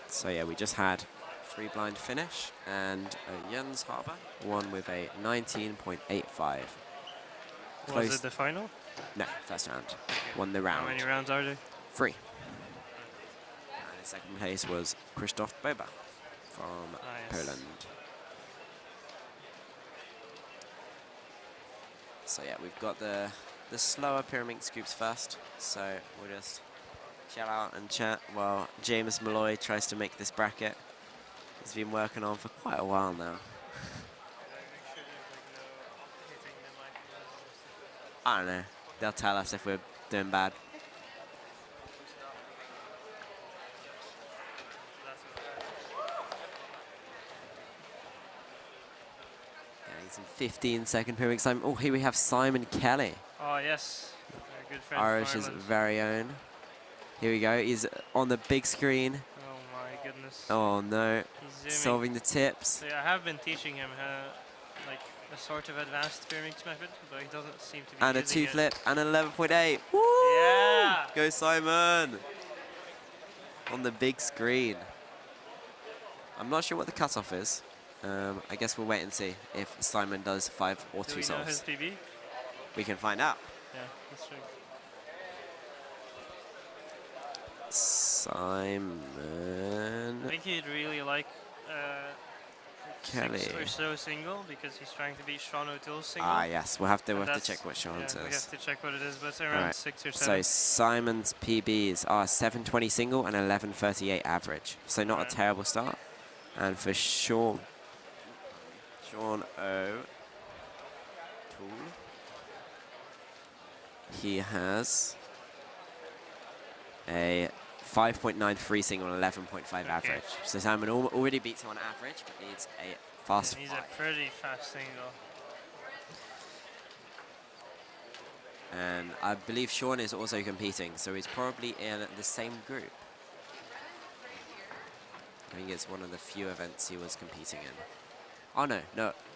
So yeah, we just had 3 blind finish, and Jens Harber won with a 19.85.
Was it the final?
No, first round. Won the round.
How many rounds are there?
3. And in second place was Christoph Bober from Poland. So yeah, we've got the slower pyramid scoops first. So we'll just chill out and chat while James Molloy tries to make this bracket. He's been working on for quite a while now. I don't know. They'll tell us if we're doing bad. some 15-second pyramid time. Oh, here we have Simon Kelly.
Oh, yes. Our good friend from
Irish's
Ireland.
very own. Here we go. He's on the big screen.
Oh my goodness.
Oh no.
He's zooming.
Solving the tips.
So yeah, I have been teaching him like a sort of advanced pyramid method, but he doesn't seem to be
And a
using it.
2-flip and an 11.8. Woo!
Yeah!
Go Simon! On the big screen. I'm not sure what the cutoff is. I guess we'll wait and see if Simon does 5 or 2
Do we know his
solves.
PB?
We can find out.
Yeah, that's true.
Simon
I think he'd really like
Kelly.
6 or so single because he's trying to beat Sean O'Toole's single.
Ah, yes. We'll have to
And
check what Sean
yeah,
says.
we have to check what it is, but it's around
Alright.
6 or
So
7.
Simon's PBs are 720 single and 1138 average. So not a terrible start. And for Sean O. Toole, he has a 5.93 single and 11.5 average. So Simon already beats him on average, but needs a faster
He's
5.
a pretty fast single.
And I believe Sean is also competing, so he's probably in the same group. I think it's one of the few events he was competing in. Oh no,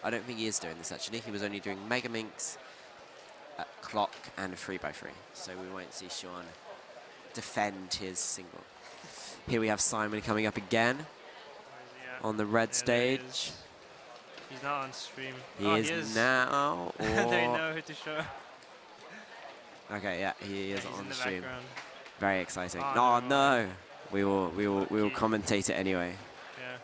I don't think he is doing this actually. He was only doing Mega Minx, Clock, and 3x3. So we won't see Sean defend his single. Here we have Simon coming up again on the red stage.
He's not on stream.
He
oh,
is now.
They know who to show.
Okay, yeah, he is
He's
on
in
the
the
stream.
background.
Very exciting.
Oh,
Oh no! We will commentate it anyway.
Yeah.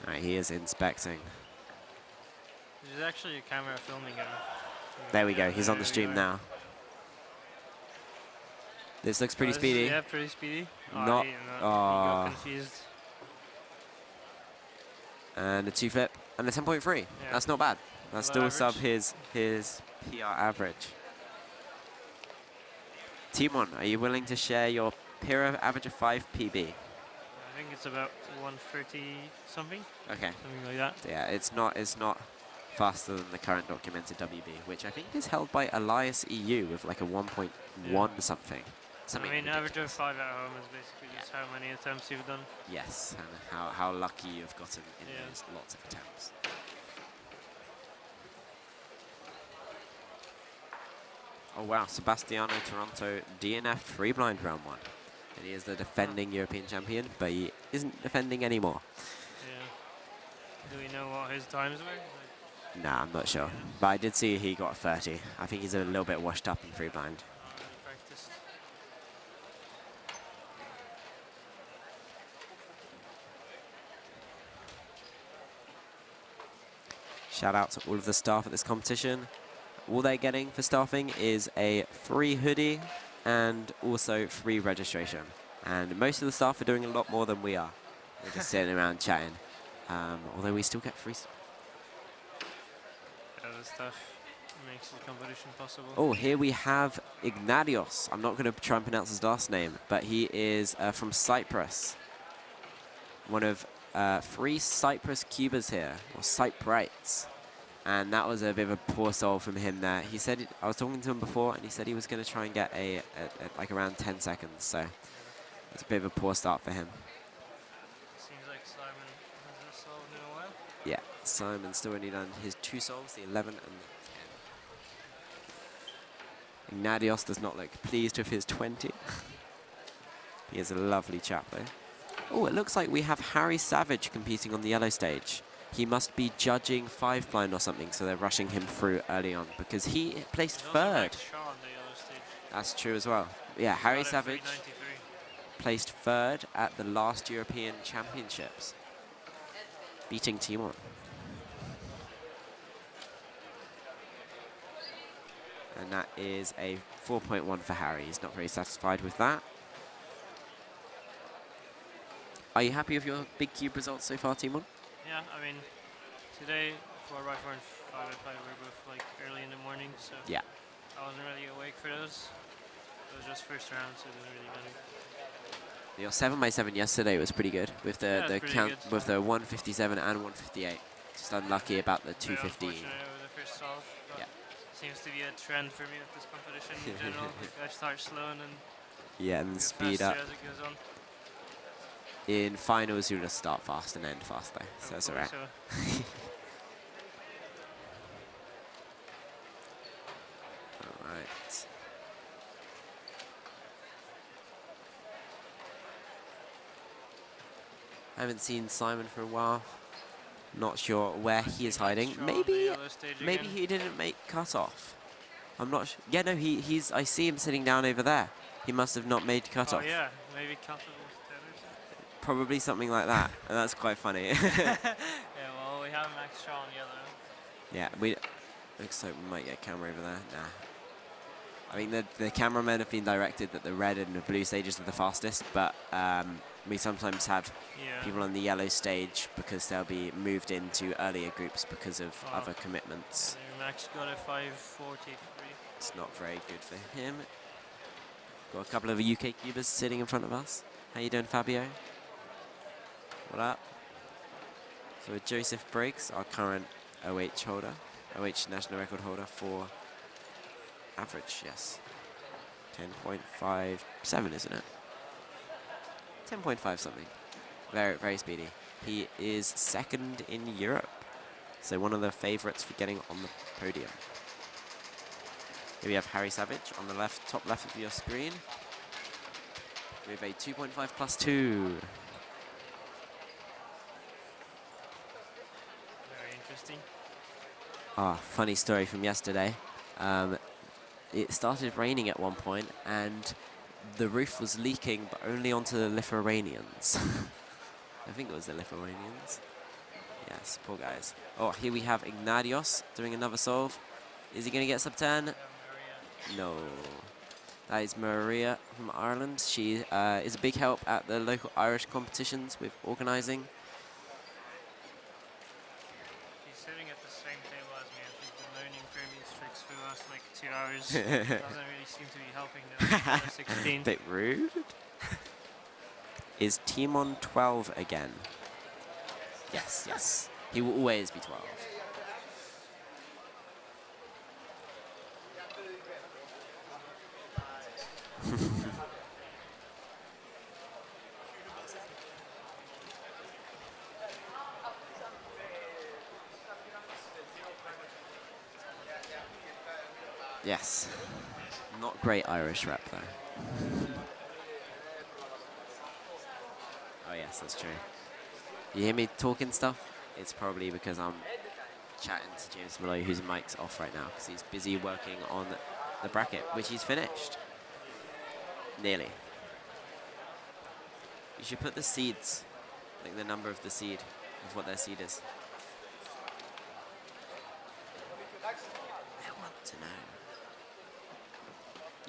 Alright, he is inspecting.
There's actually a camera filming him.
There we go. He's on the
There we
stream
go.
now. This looks pretty
Oh,
speedy.
Yeah, pretty speedy.
Not.
He got confused.
And a 2-flip and a 10.3.
Yeah.
That's not bad. That's still
Below
sub
average.
his PR average. Timon, are you willing to share your PR average of 5 PB?
I think it's about 130 something.
Okay.
Something like that.
Yeah, it's not faster than the current documented WB, which I think is held by Elias EU with like a 1.1 something.
I mean, average of 5 at home is basically just how many attempts you've done.
Yes, and how lucky you've gotten in
Yeah.
those lots of attempts. Oh wow, Sebastiano Toronto DNF 3 blind round 1. And he is the defending European champion, but he isn't defending anymore.
Yeah. Do we know what his times were?
Nah, I'm not sure. But I did see he got a 30. I think he's a little bit washed up in 3 blind.
Practiced.
Shout out to all of the staff at this competition. All they're getting for staffing is a free hoodie and also free registration. And most of the staff are doing a lot more than we are. We're just sitting around chatting. Although we still get free stuff.
Yeah, the stuff makes the competition possible.
Oh, here we have Ignatios. I'm not going to try and pronounce his last name, but he is from Cyprus. One of 3 Cyprus cubers here, or Cyprites. And that was a bit of a poor solve from him there. He said, I was talking to him before, and he said he was going to try and get a like around 10 seconds. So it's a bit of a poor start for him.
Seems like Simon hasn't solved in a while.
Yeah, Simon's still only done his 2 solves, the 11 and 10. Ignatios does not look pleased with his 20. He is a lovely chap, though. Oh, it looks like we have Harry Savage competing on the yellow stage. He must be judging 5 blind or something, so they're rushing him through early on because he placed
There's also
3rd.
Max Shaw on the yellow stage.
That's true as well. Yeah, Harry
Got a
Savage
393.
placed 3rd at the last European Championships, beating Timon. And that is a 4.1 for Harry. He's not very satisfied with that. Are you happy with your big cube results so far, Timon?
Yeah, I mean, today 4x4 and 5x5 were both like early in the morning, so
Yeah.
I wasn't really awake for those. It was just first round, so it didn't really matter.
Your 7x7 yesterday was pretty good with the with the 157 and 158. Just unlucky about the 215.
Unfortunate with the first solve.
Yeah.
Seems to be a trend for me with this competition in general. Like I start slow and then
and
go
speed
faster
up.
as it goes on.
In finals, you'll just start fast and end fast though, so that's alright. Alright. I haven't seen Simon for a while. Not sure where he is hiding. Maybe he didn't make cutoff. I'm not sure. Yeah, no, he's. I see him sitting down over there. He must have not made cutoff.
Oh yeah, maybe cutoff was 10 or something.
Probably something like that, and that's quite funny.
Yeah, well, we have Max Shaw on yellow.
Yeah, looks like we might get a camera over there. Nah. I mean, the cameramen have been directed that the red and the blue stages are the fastest, but we sometimes have people on the yellow stage because they'll be moved into earlier groups because of other commitments.
Max got a 5:43.
It's not very good for him. Got a couple of UK cubers sitting in front of us. How you doing, Fabio? What up? So Joseph Briggs, our current OH holder, OH national record holder for average, yes. 10.57, isn't it? 10.5 something. Very, very speedy. He is second in Europe. So one of the favourites for getting on the podium. Here we have Harry Savage on the left, top left of your screen. With a 2.5 plus 2.
Very interesting.
Funny story from yesterday. It started raining at one point and the roof was leaking, but only onto the Lithuanians. I think it was the Lithuanians. Yes, poor guys. Oh, here we have Ignatios doing another solve. Is he going to get sub 10? No. That is Maria from Ireland. She is a big help at the local Irish competitions with organising.
She's sitting at the same table as me and she's been learning Pyramid tricks for the last like 2 hours. Doesn't really seem to be helping though. 16.
Bit rude. Is Timon 12 again? Yes, yes. He will always be 12. Yes. Not great Irish rep though. Oh yes, that's true. You hear me talking stuff? It's probably because I'm chatting to James Molloy, whose mic's off right now, because he's busy working on the bracket, which he's finished. Nearly. You should put the seeds, like the number of the seed, of what their seed is. I want to know.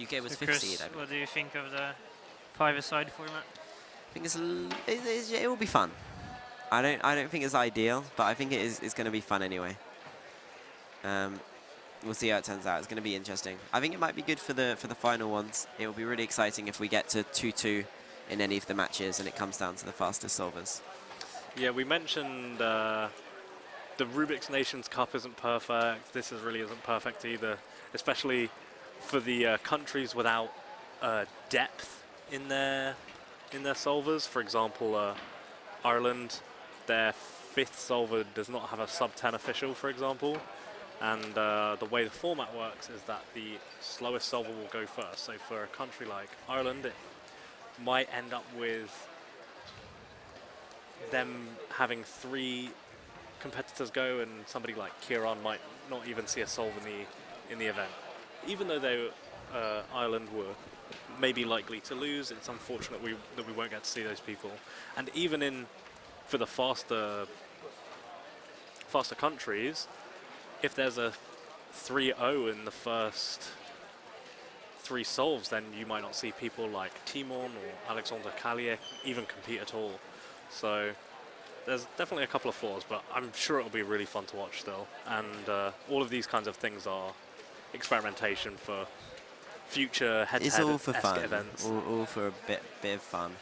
UK was
So
5th
Chris,
seed, I believe.
what do you think of the 5-a-side format?
I think it will be fun. I don't think it's ideal, but I think it's going to be fun anyway. We'll see how it turns out. It's going to be interesting. I think it might be good for the final ones. It will be really exciting if we get to 2-2 in any of the matches and it comes down to the fastest solvers.
Yeah, we mentioned the Rubik's Nations Cup isn't perfect. This really isn't perfect either, especially for the countries without depth in their solvers. For example, Ireland, their 5th solver does not have a sub 10 official, for example. And the way the format works is that the slowest solver will go first. So for a country like Ireland, it might end up with them having 3 competitors go, and somebody like Kieran might not even see a solve in the event. Even though Ireland were maybe likely to lose, it's unfortunate that we won't get to see those people. And even for the faster countries, if there's a 3-0 in the first 3 solves, then you might not see people like Timon or Alexander Kaliek even compete at all. So there's definitely a couple of flaws, but I'm sure it'll be really fun to watch still. And all of these kinds of things are experimentation for future head-to-head
It's all for fun.
events.
All for a bit of fun.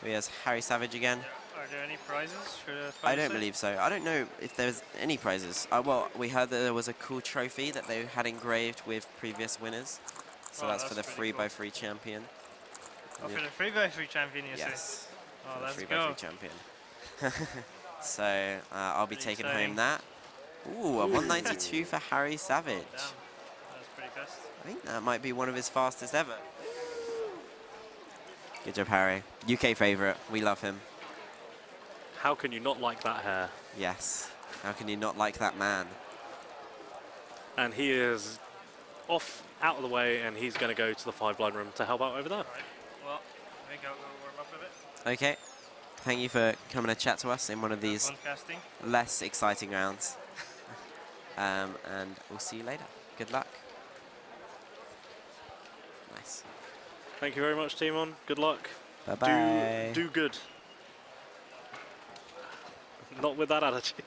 Here's Harry Savage again.
Are there any prizes for the
I
final
don't
stage?
believe so. I don't know if there's any prizes. Well, we heard that there was a cool trophy that they had engraved with previous winners. So
Oh,
that's for the
pretty cool.
3x3 champion.
Oh, for the 3x3 champion, you
Yes.
say?
For
Oh,
the
let's
3x3
go.
champion. So I'll be
Pretty
taking
exciting.
home that. Ooh, a 192 for Harry Savage.
Damn, that's pretty fast.
I think that might be one of his fastest ever. Good job, Harry. UK favourite. We love him.
How can you not like that hair?
Yes. How can you not like that man?
And he is off out of the way, and he's going to go to the 5-blind room to help out over there.
Right. Well, I think I'll go warm up a bit.
Okay. Thank you for coming to chat to us in one of these
Broadcasting.
less exciting rounds. And we'll see you later. Good luck. Nice.
Thank you very much, Timon. Good luck.
Bye-bye.
Do good. Not with that attitude.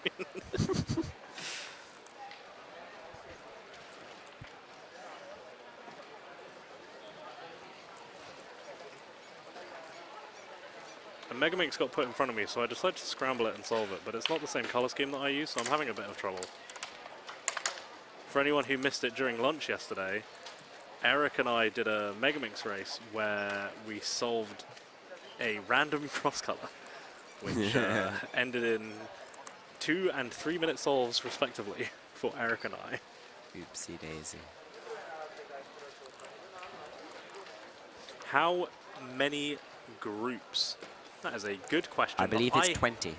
A Megaminx got put in front of me, so I decided to scramble it and solve it, but it's not the same colour scheme that I use, so I'm having a bit of trouble. For anyone who missed it during lunch yesterday, Eric and I did a Megaminx race where we solved a random cross colour, which ended in 2 and 3 minute solves respectively for Eric and I.
Oopsie daisy.
How many groups? That is a good question.
I believe it's 20.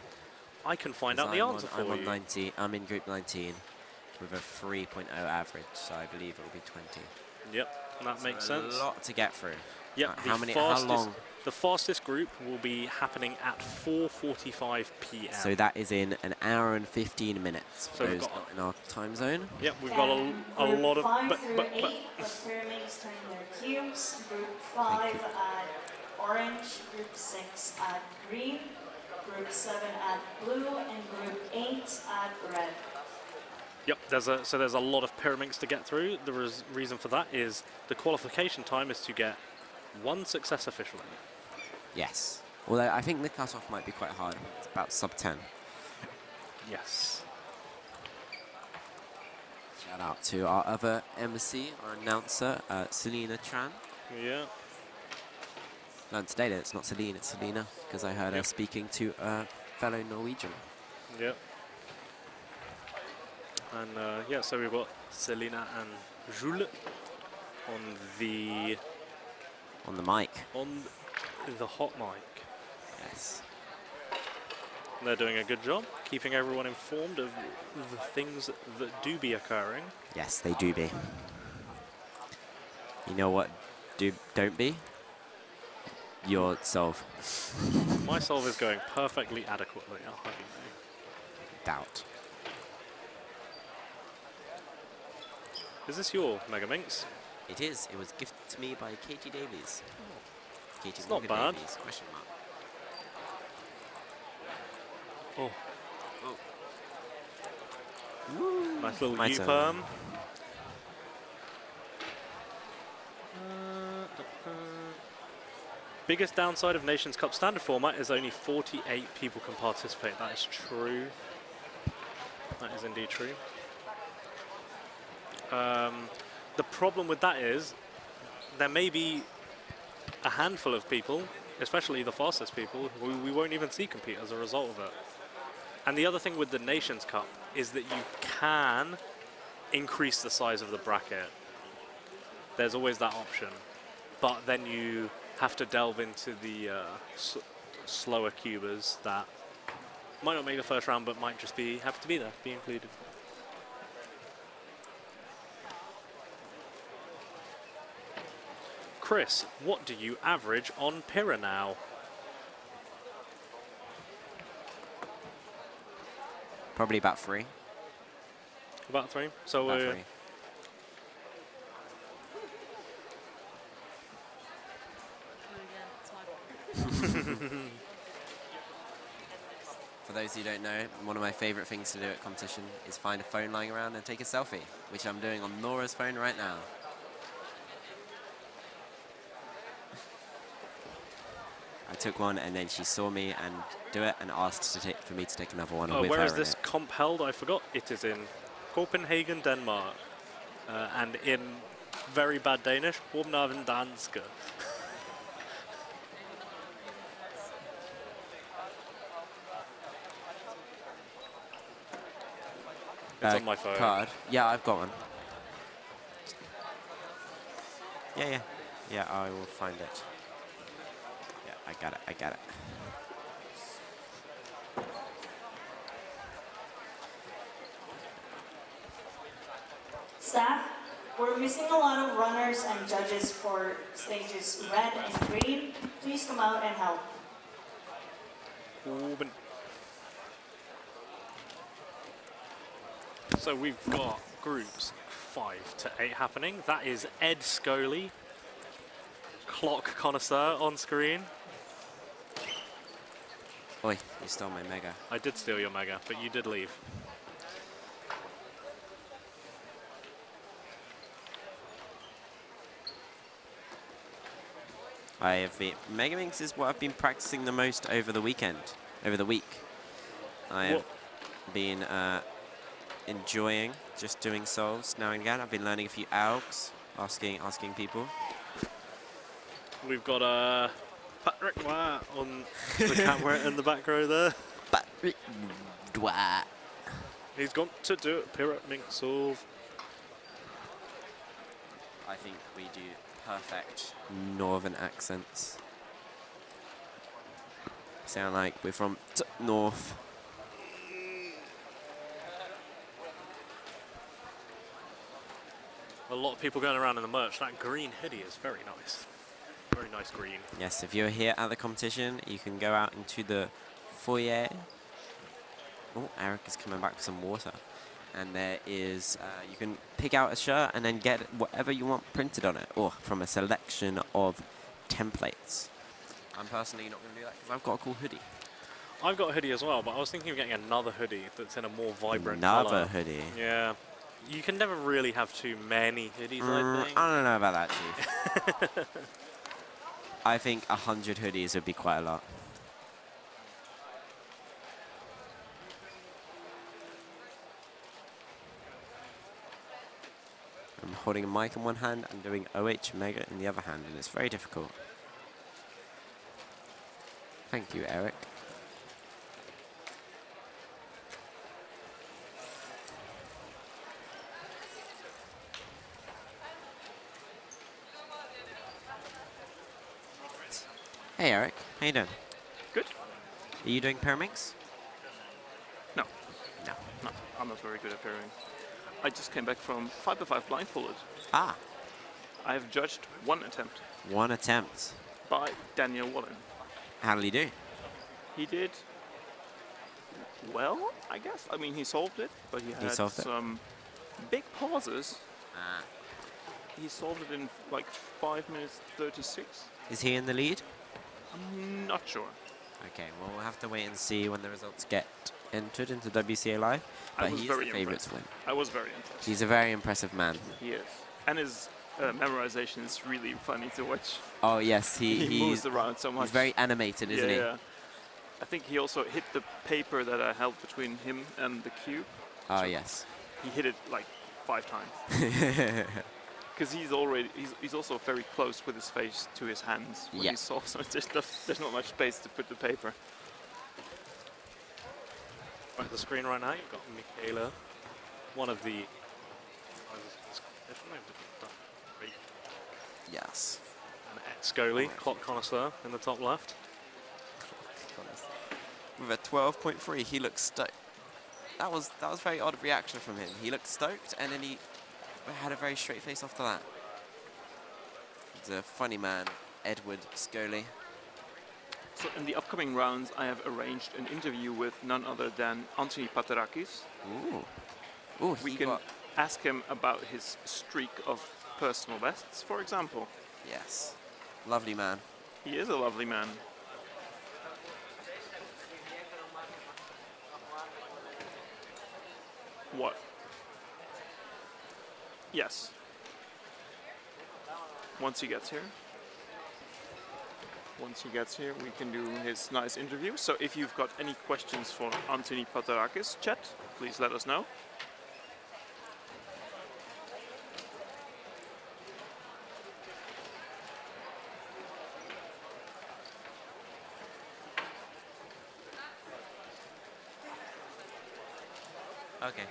I can find out the answer for
I'm
you.
on 90. I'm in group 19 with a 3.0 average, so I believe it will be 20.
Yep, that makes sense.
A lot to get through.
Yep.
How long?
The fastest group will be happening at 4:45 p.m.
So that is in an hour and 15 minutes.
So we've
those
got
not in our time zone.
Yep, we've got a lot of.
5 through 8 of pyramids turning their cubes. Group 5 at orange. Group 6 at green. Group 7 at blue. And group 8 at red.
Yep, there's a lot of Pyraminx to get through. The reason for that is the qualification time is to get 1 success officially.
Yes. Although I think the cutoff might be quite hard. It's about sub 10.
Yes.
Shout out to our other MC, our announcer, Selena Tran.
Yeah.
No, today it's not Celine, it's Selena, because I heard her speaking to a fellow Norwegian.
Yep. And yeah, so we've got Selena and Jules on the
mic.
On the hot mic.
Yes.
They're doing a good job keeping everyone informed of the things that do be occurring.
Yes, they do be. You know what don't be? Your solve.
My solve is going perfectly adequately, I'll have you know.
Doubt.
Is this your Megaminx?
It is. It was gifted to me by Katie Davies. Katie
It's not
Morgan
bad.
Davies, question mark.
Oh. Nice little
My
U-perm.
turn.
Biggest downside of Nations Cup standard format is only 48 people can participate. That is true. That is indeed true. The problem with that is there may be a handful of people, especially the fastest people, who we won't even see compete as a result of it. And the other thing with the Nations Cup is that you can increase the size of the bracket. There's always that option. But then you have to delve into the slower cubers that might not make the first round, but might just be happy to be there, be included. Chris, what do you average on Pyra now?
Probably about 3.
About 3. So
about 3. For those who don't know, one of my favourite things to do at competition is find a phone lying around and take a selfie, which I'm doing on Nora's phone right now. I took one, and then she saw me and do it, and asked for me to take another one with
where
her
is
in
this
it.
comp held? I forgot. It is in Copenhagen, Denmark, and in very bad Danish, Copenhagen, Dansk. It's on my phone.
Card. Yeah, I've got one. Yeah, I will find it. Yeah, I got it.
Staff, we're missing a lot of runners and judges for stages red and green. Please come out and help.
So we've got groups 5 to 8 happening. That is Ed Scully, clock connoisseur on screen.
Oi, you stole my mega.
I did steal your mega, but you did leave.
Megaminx is what I've been practicing the most over the week. I have been enjoying just doing solves now and again. I've been learning a few algs, asking people.
We've got Patrick on the camera in the back row there.
Patrick Dwa.
He's got to do it. Pyramid solve.
I think we do perfect northern accents. Sound like we're from north.
A lot of people going around in the merch. That green hoodie is very nice. Very nice green.
Yes, if you're here at the competition, you can go out into the foyer. Oh, Erik is coming back with some water. And there is, you can pick out a shirt and then get whatever you want printed on it, or from a selection of templates. I'm personally not going to do that because I've got a cool hoodie.
I've got a hoodie as well, but I was thinking of getting another hoodie that's in a more vibrant
Another
colour.
hoodie?
Yeah. You can never really have too many hoodies, I think.
I don't know about that, Chief. I think 100 hoodies would be quite a lot. I'm holding a mic in one hand and doing OH Mega in the other hand, and it's very difficult. Thank you, Erik. Hey, Erik. How you doing?
Good.
Are you doing Pyramix?
No.
No.
No, I'm not very good at pairing. I just came back from 5x5 blindfolded.
Ah.
I have judged one attempt.
One attempt.
By Daniel Wallen.
How did he do?
He did well, I guess. I mean, he solved it, but he had some big pauses.
Ah.
He solved it in like 5 minutes 36.
Is he in the lead?
I'm not sure.
Okay, well, we'll have to wait and see when the results get entered into WCA Live. But he's the favourite to win.
I was very impressed.
He's a very impressive man.
He is. And his memorization is really funny to watch.
Oh, yes.
He moves around so much.
He's very animated, isn't he?
Yeah. I think he also hit the paper that I held between him and the cube.
Oh, yes.
He hit it like 5 times. Because he's also very close with his face to his hands when he solves, so there's not much space to put the paper.
Right, the screen right now, you've got Mikela, one of the...
Yes.
And Ed Scully, clock connoisseur in the top left.
With a 12.3, he looks stoked. That was a very odd reaction from him. He looked stoked, and then he had a very straight face after that. He's a funny man, Edward Scully.
So in the upcoming rounds, I have arranged an interview with none other than Patarakis.
Ooh,
we can ask him about his streak of personal bests, for example.
Yes. Lovely man.
He is a lovely man. What? Yes. Once he gets here. once he gets here, we can do his nice interview. So if you've got any questions for Anthony Patarakis, chat, please let us know.
Okay.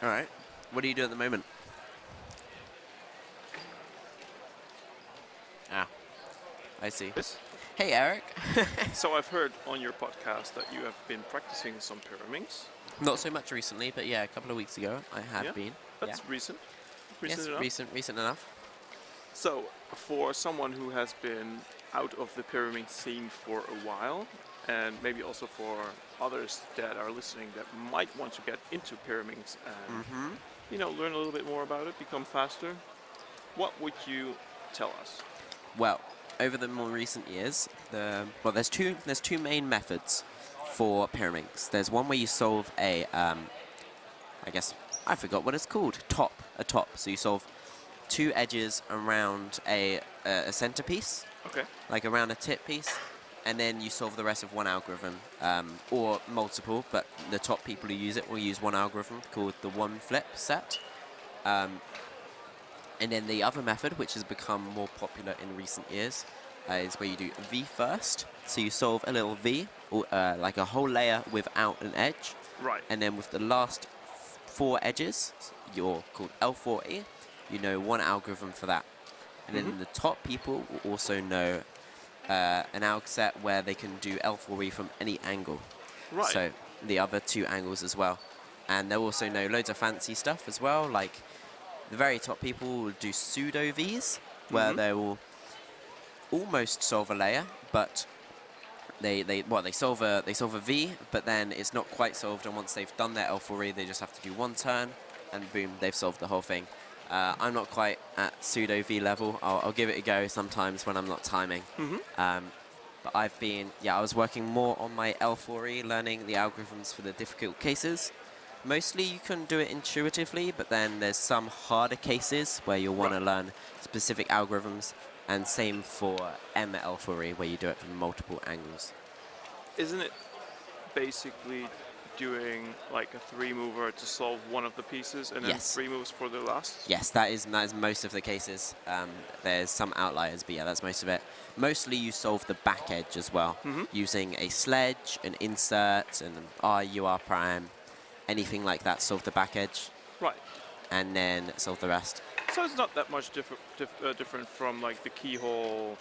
All right. What do you do at the moment? Ah, I see.
Yes.
Hey, Eric.
So I've heard on your podcast that you have been practicing some pyraminx.
Not so much recently, but yeah, a couple of weeks ago I had been.
That's recent. Recent enough.
Recent enough.
So, for someone who has been out of the pyramid scene for a while, and maybe also for others that are listening that might want to get into pyramids and you know, learn a little bit more about it, become faster, what would you tell us?
Well, over the more recent years, there's two main methods for pyramids. There's one where you solve a I guess I forgot what it's called. A top. So you solve two edges around a centerpiece.
Okay.
Like around a tip piece, and then you solve the rest of one algorithm, or multiple, but the top people who use it will use one algorithm called the one flip set. And then the other method, which has become more popular in recent years, is where you do V first. So you solve a little V, or like a whole layer without an edge.
Right.
And then with the last four edges, you're called L4E, you know one algorithm for that. And then the top people will also know an alg set where they can do L4E from any angle.
Right.
So the other two angles as well. And they'll also know loads of fancy stuff as well, like the very top people will do pseudo Vs, where they will almost solve a layer, but they solve a V, but then it's not quite solved, and once they've done their L4E, they just have to do one turn, and boom, they've solved the whole thing. I'm not quite at pseudo V level. I'll give it a go sometimes when I'm not timing. But I was working more on my L4E, learning the algorithms for the difficult cases. Mostly you can do it intuitively, but then there's some harder cases where you'll want to learn specific algorithms, and same for ML4E, where you do it from multiple angles.
Isn't it basically doing like a three mover to solve one of the pieces and then three moves for the last?
Yes, that is most of the cases. There's some outliers, but yeah, that's most of it. Mostly you solve the back edge as well, using a sledge, an insert, an RUR prime, anything like that, solve the back edge.
Right.
And then solve the rest.
So it's not that much different from like the keyhole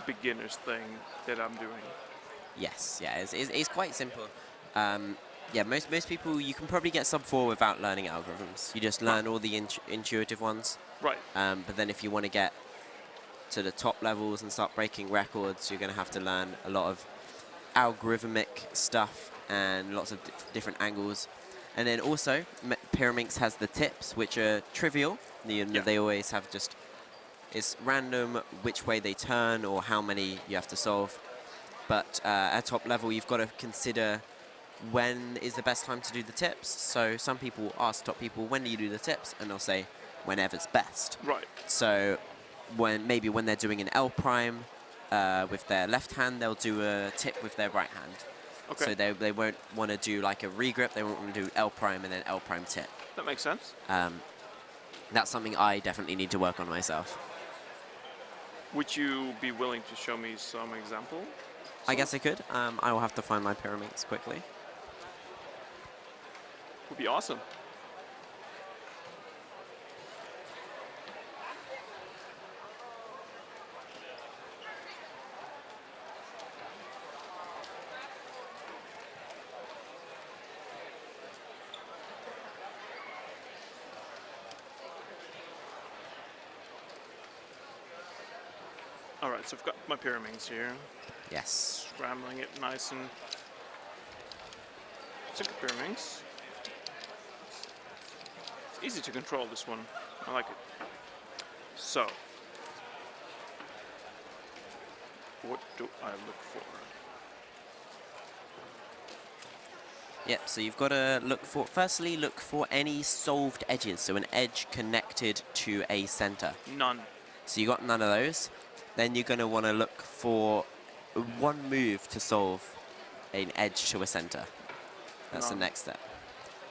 beginners thing that I'm doing.
Yes, yeah, it's quite simple. Yeah, most people, you can probably get sub 4 without learning algorithms. You just learn all the intuitive ones.
Right.
But then if you want to get to the top levels and start breaking records, you're going to have to learn a lot of algorithmic stuff and lots of different angles. And then also, Pyraminx has the tips, which are trivial. They always have it's random which way they turn or how many you have to solve. But at top level, you've got to consider when is the best time to do the tips. So some people ask top people, when do you do the tips? And they'll say, whenever's best.
Right.
So when they're doing an L prime with their left hand, they'll do a tip with their right hand.
Okay.
So they won't want to do like a regrip. They won't want to do L prime and then L prime tip.
That makes sense.
That's something I definitely need to work on myself.
Would you be willing to show me some example?
I guess I could. I will have to find my pyramids quickly.
Would be awesome. All right, so I've got my pyramids here.
Yes.
Scrambling it nice and simple pyramids. It's easy to control this one. I like it. So, what do I look for?
Yep, so you've got to firstly look for any solved edges, so an edge connected to a center.
None.
So you got none of those. Then you're going to want to look for one move to solve an edge to a center. That's the next step.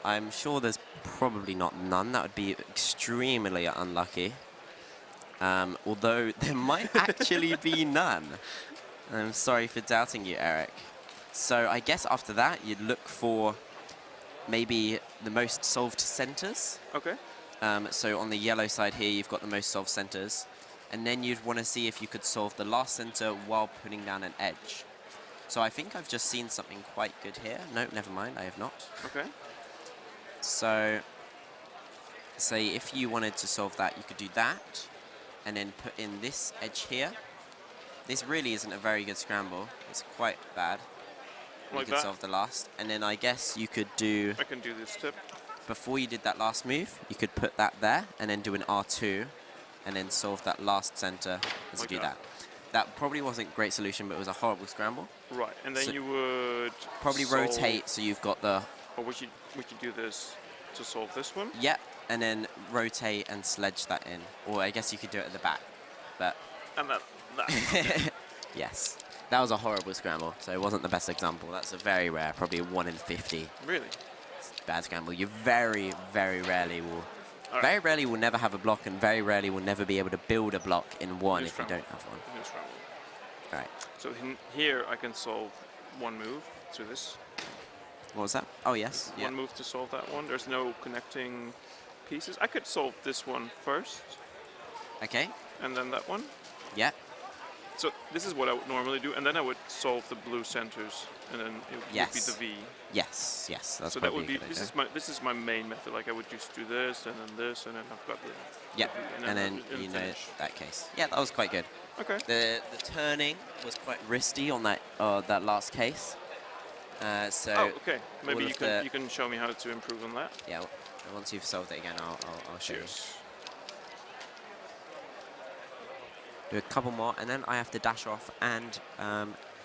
I'm sure there's probably not none. That would be extremely unlucky. Although there might actually be none. I'm sorry for doubting you, Eric. So I guess after that, you'd look for maybe the most solved centers.
Okay.
So on the yellow side here, you've got the most solved centers. And then you'd want to see if you could solve the last center while putting down an edge. So I think I've just seen something quite good here. No, never mind, I have not.
Okay.
So, say if you wanted to solve that, you could do that, and then put in this edge here. This really isn't a very good scramble. It's quite bad.
Like
you could
that?
solve the last, and then I guess you could do...
I can do this tip.
Before you did that last move, you could put that there, and then do an R2, and then solve that last center as
Like
you do
that.
that. That probably wasn't a great solution, but it was a horrible scramble.
Right, and then
So
you would
probably
solve-
rotate so you've got the...
Or would you do this to solve this one?
Yep, and then rotate and sledge that in. Or I guess you could do it at the back, but...
And that.
Yes. That was a horrible scramble, so it wasn't the best example. That's a very rare, probably a 1 in 50.
Really?
Bad scramble. You very, very rarely will... Very rarely will never have a block, and very rarely will never be able to build a block in one if you don't have one.
New scramble.
All right.
So here I can solve one move to this.
What was that? Oh, yes. Yeah.
One move to solve that one. There's no connecting pieces. I could solve this one first.
Okay.
And then that one.
Yeah.
So this is what I would normally do, and then I would solve the blue centers, and then it would be the V.
Yes, yes. That's
so that
probably
would be
a good
this is my main method. Like I would just do this, and then this, and then I've got the
Yeah,
the V,
and then you know
finish.
that case. Yeah, that was quite good.
Okay.
The turning was quite risky on that last case. So.
Oh, okay. Maybe
all
you
of
can show me how to improve on that.
Yeah. Well, once you've solved it again, I'll show you. Do a couple more, and then I have to dash off and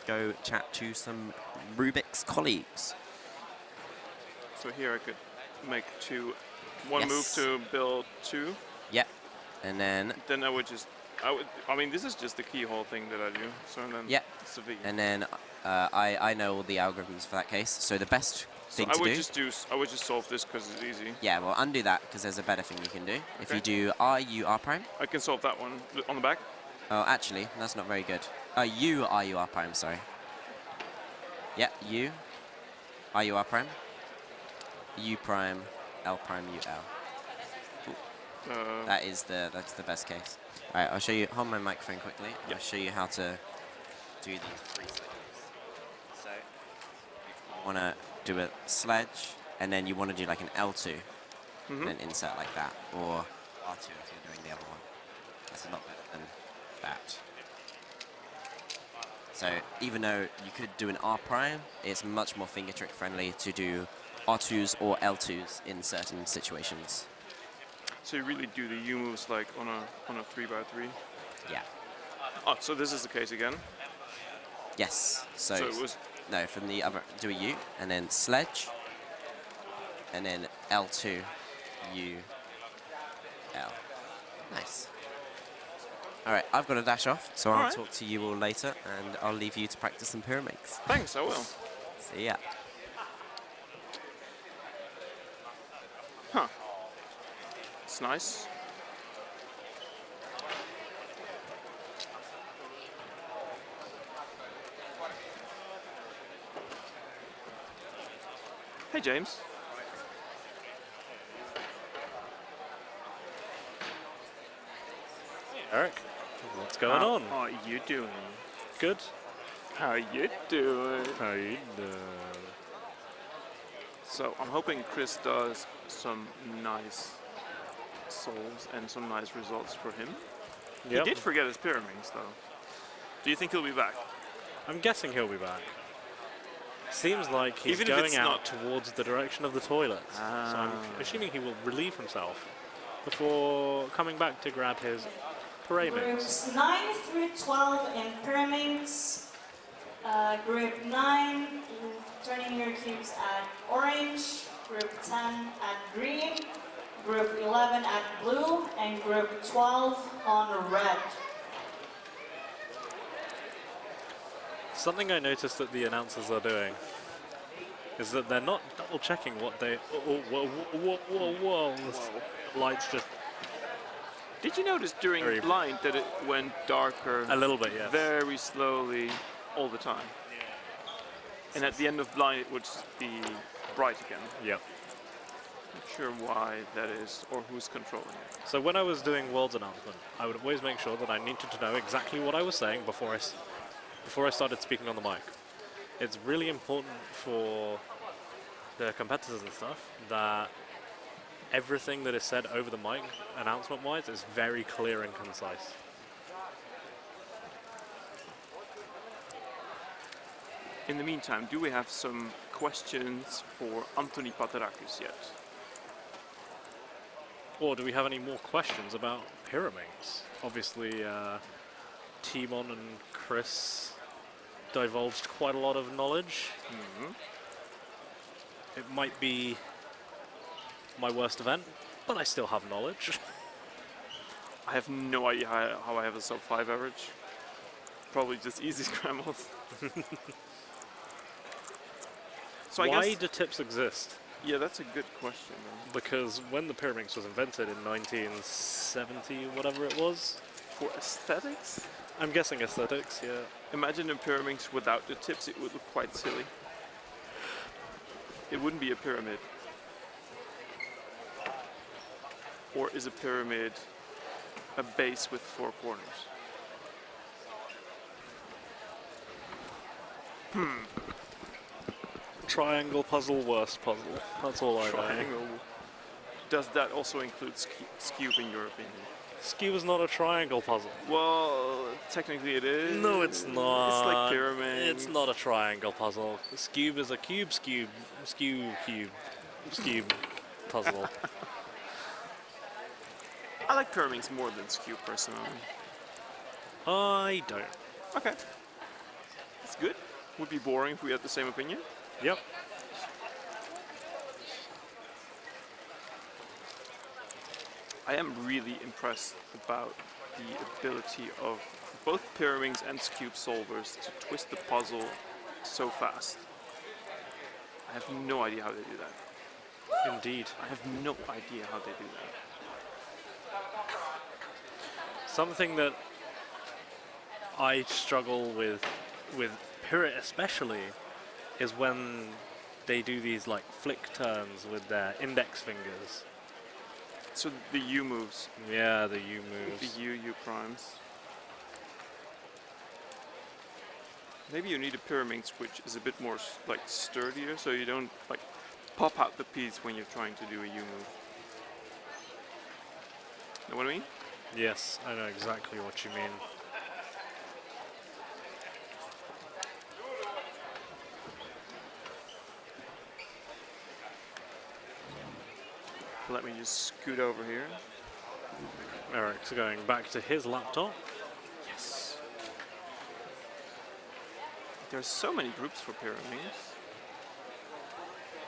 go chat to some Rubik's colleagues.
So here I could make one
Yes.
move to build two.
Yep. And then.
Then I mean, this is just the keyhole thing that I do. So then
Yep.
it's a V.
And then I know all the algorithms for that case. So the best
So
thing
I
to
would
do.
I would just solve this because it's easy.
Yeah, well, undo that because there's a better thing you can do. If
Okay.
you do R, U, R prime.
I can solve that one on the back.
Oh, actually, that's not very good. U, R, U, R prime, sorry. Yeah, U, R, U, R prime. U prime, L prime, U, L. That's the best case. All right, I'll show you. Hold my microphone quickly. I'll show you how to do these 3 seconds. So you want to do a sledge, and then you want to do like an L2, and then insert like that, or R2 if you're doing the other one. That's a lot better than that. So even though you could do an R prime, it's much more finger trick friendly to do R2s or L2s in certain situations.
So you really do the U moves like on a 3x3.
Yeah.
Oh, so this is the case again.
Yes. So
it was
no, from the other, do a U, and then sledge, and then L2, U, L. Nice. All right, I've got to dash off, so I'll talk to you all later, and I'll leave you to practice some pyramids.
Thanks, I will.
See ya.
Huh. It's nice. Hey, James.
Eric, what's going on?
How are you doing?
Good.
How you doing?
How you doing?
So I'm hoping Chris does some nice solves and some nice results for him.
Yep.
He did forget his pyramids, though. Do you think he'll be back?
I'm guessing he'll be back. Seems like he's
Even if
going
it's
out
not-
towards the direction of the toilets. So I'm assuming he will relieve himself before coming back to grab his pyramids.
Groups 9 through 12 in pyramids. Group 9, turning your cubes at orange. Group 10 at green. Group 11 at blue. And group 12 on red.
Something I noticed that the announcers are doing is that they're not double checking what they. Whoa. This light's just.
Did you notice during
Very-
blind that it went darker?
A little bit, yes.
Very slowly, all the time. And at the end of blind, it would be bright again.
Yep.
Not sure why that is or who's controlling it.
So when I was doing World's announcement, I would always make sure that I needed to know exactly what I was saying before I started speaking on the mic. It's really important for the competitors and stuff that everything that is said over the mic, announcement-wise, is very clear and concise.
In the meantime, do we have some questions for Anthony Patarakis yet?
Or do we have any more questions about pyramids? Obviously, Timon and Chris divulged quite a lot of knowledge. It might be my worst event, but I still have knowledge.
I have no idea how I have a sub 5 average. Probably just easy scrambles. So I
Why
guess,
do tips exist?
yeah, that's a good question. Man.
Because when the Pyraminx was invented in 1970, whatever it was.
For aesthetics?
I'm guessing aesthetics, yeah.
Imagine a pyramid without the tips, it would look quite silly. It wouldn't be a pyramid. Or is a pyramid a base with 4 corners?
Triangle puzzle, worst puzzle. That's all I know.
Triangle. Does that also include skew in your opinion?
Skew is not a triangle puzzle.
Well, technically it is.
No, it's not.
It's like pyramid.
It's not a triangle puzzle. Skew is a cube puzzle.
I like pyramids more than skew personally.
I don't.
Okay. That's good. Would be boring if we had the same opinion.
Yep.
I am really impressed about the ability of both pyramids and cube solvers to twist the puzzle so fast. I have no idea how they do that.
Indeed.
I have no idea how they do that.
Something that I struggle with Pirate especially is when they do these like flick turns with their index fingers.
So the U moves.
Yeah, the U moves.
The U primes. Maybe you need a pyramid which is a bit more like sturdier, so you don't like pop out the piece when you're trying to do a U move. Know what I mean?
Yes, I know exactly what you mean.
Let me just scoot over here.
Eric's going back to his laptop.
Yes. There's so many groups for pyramids.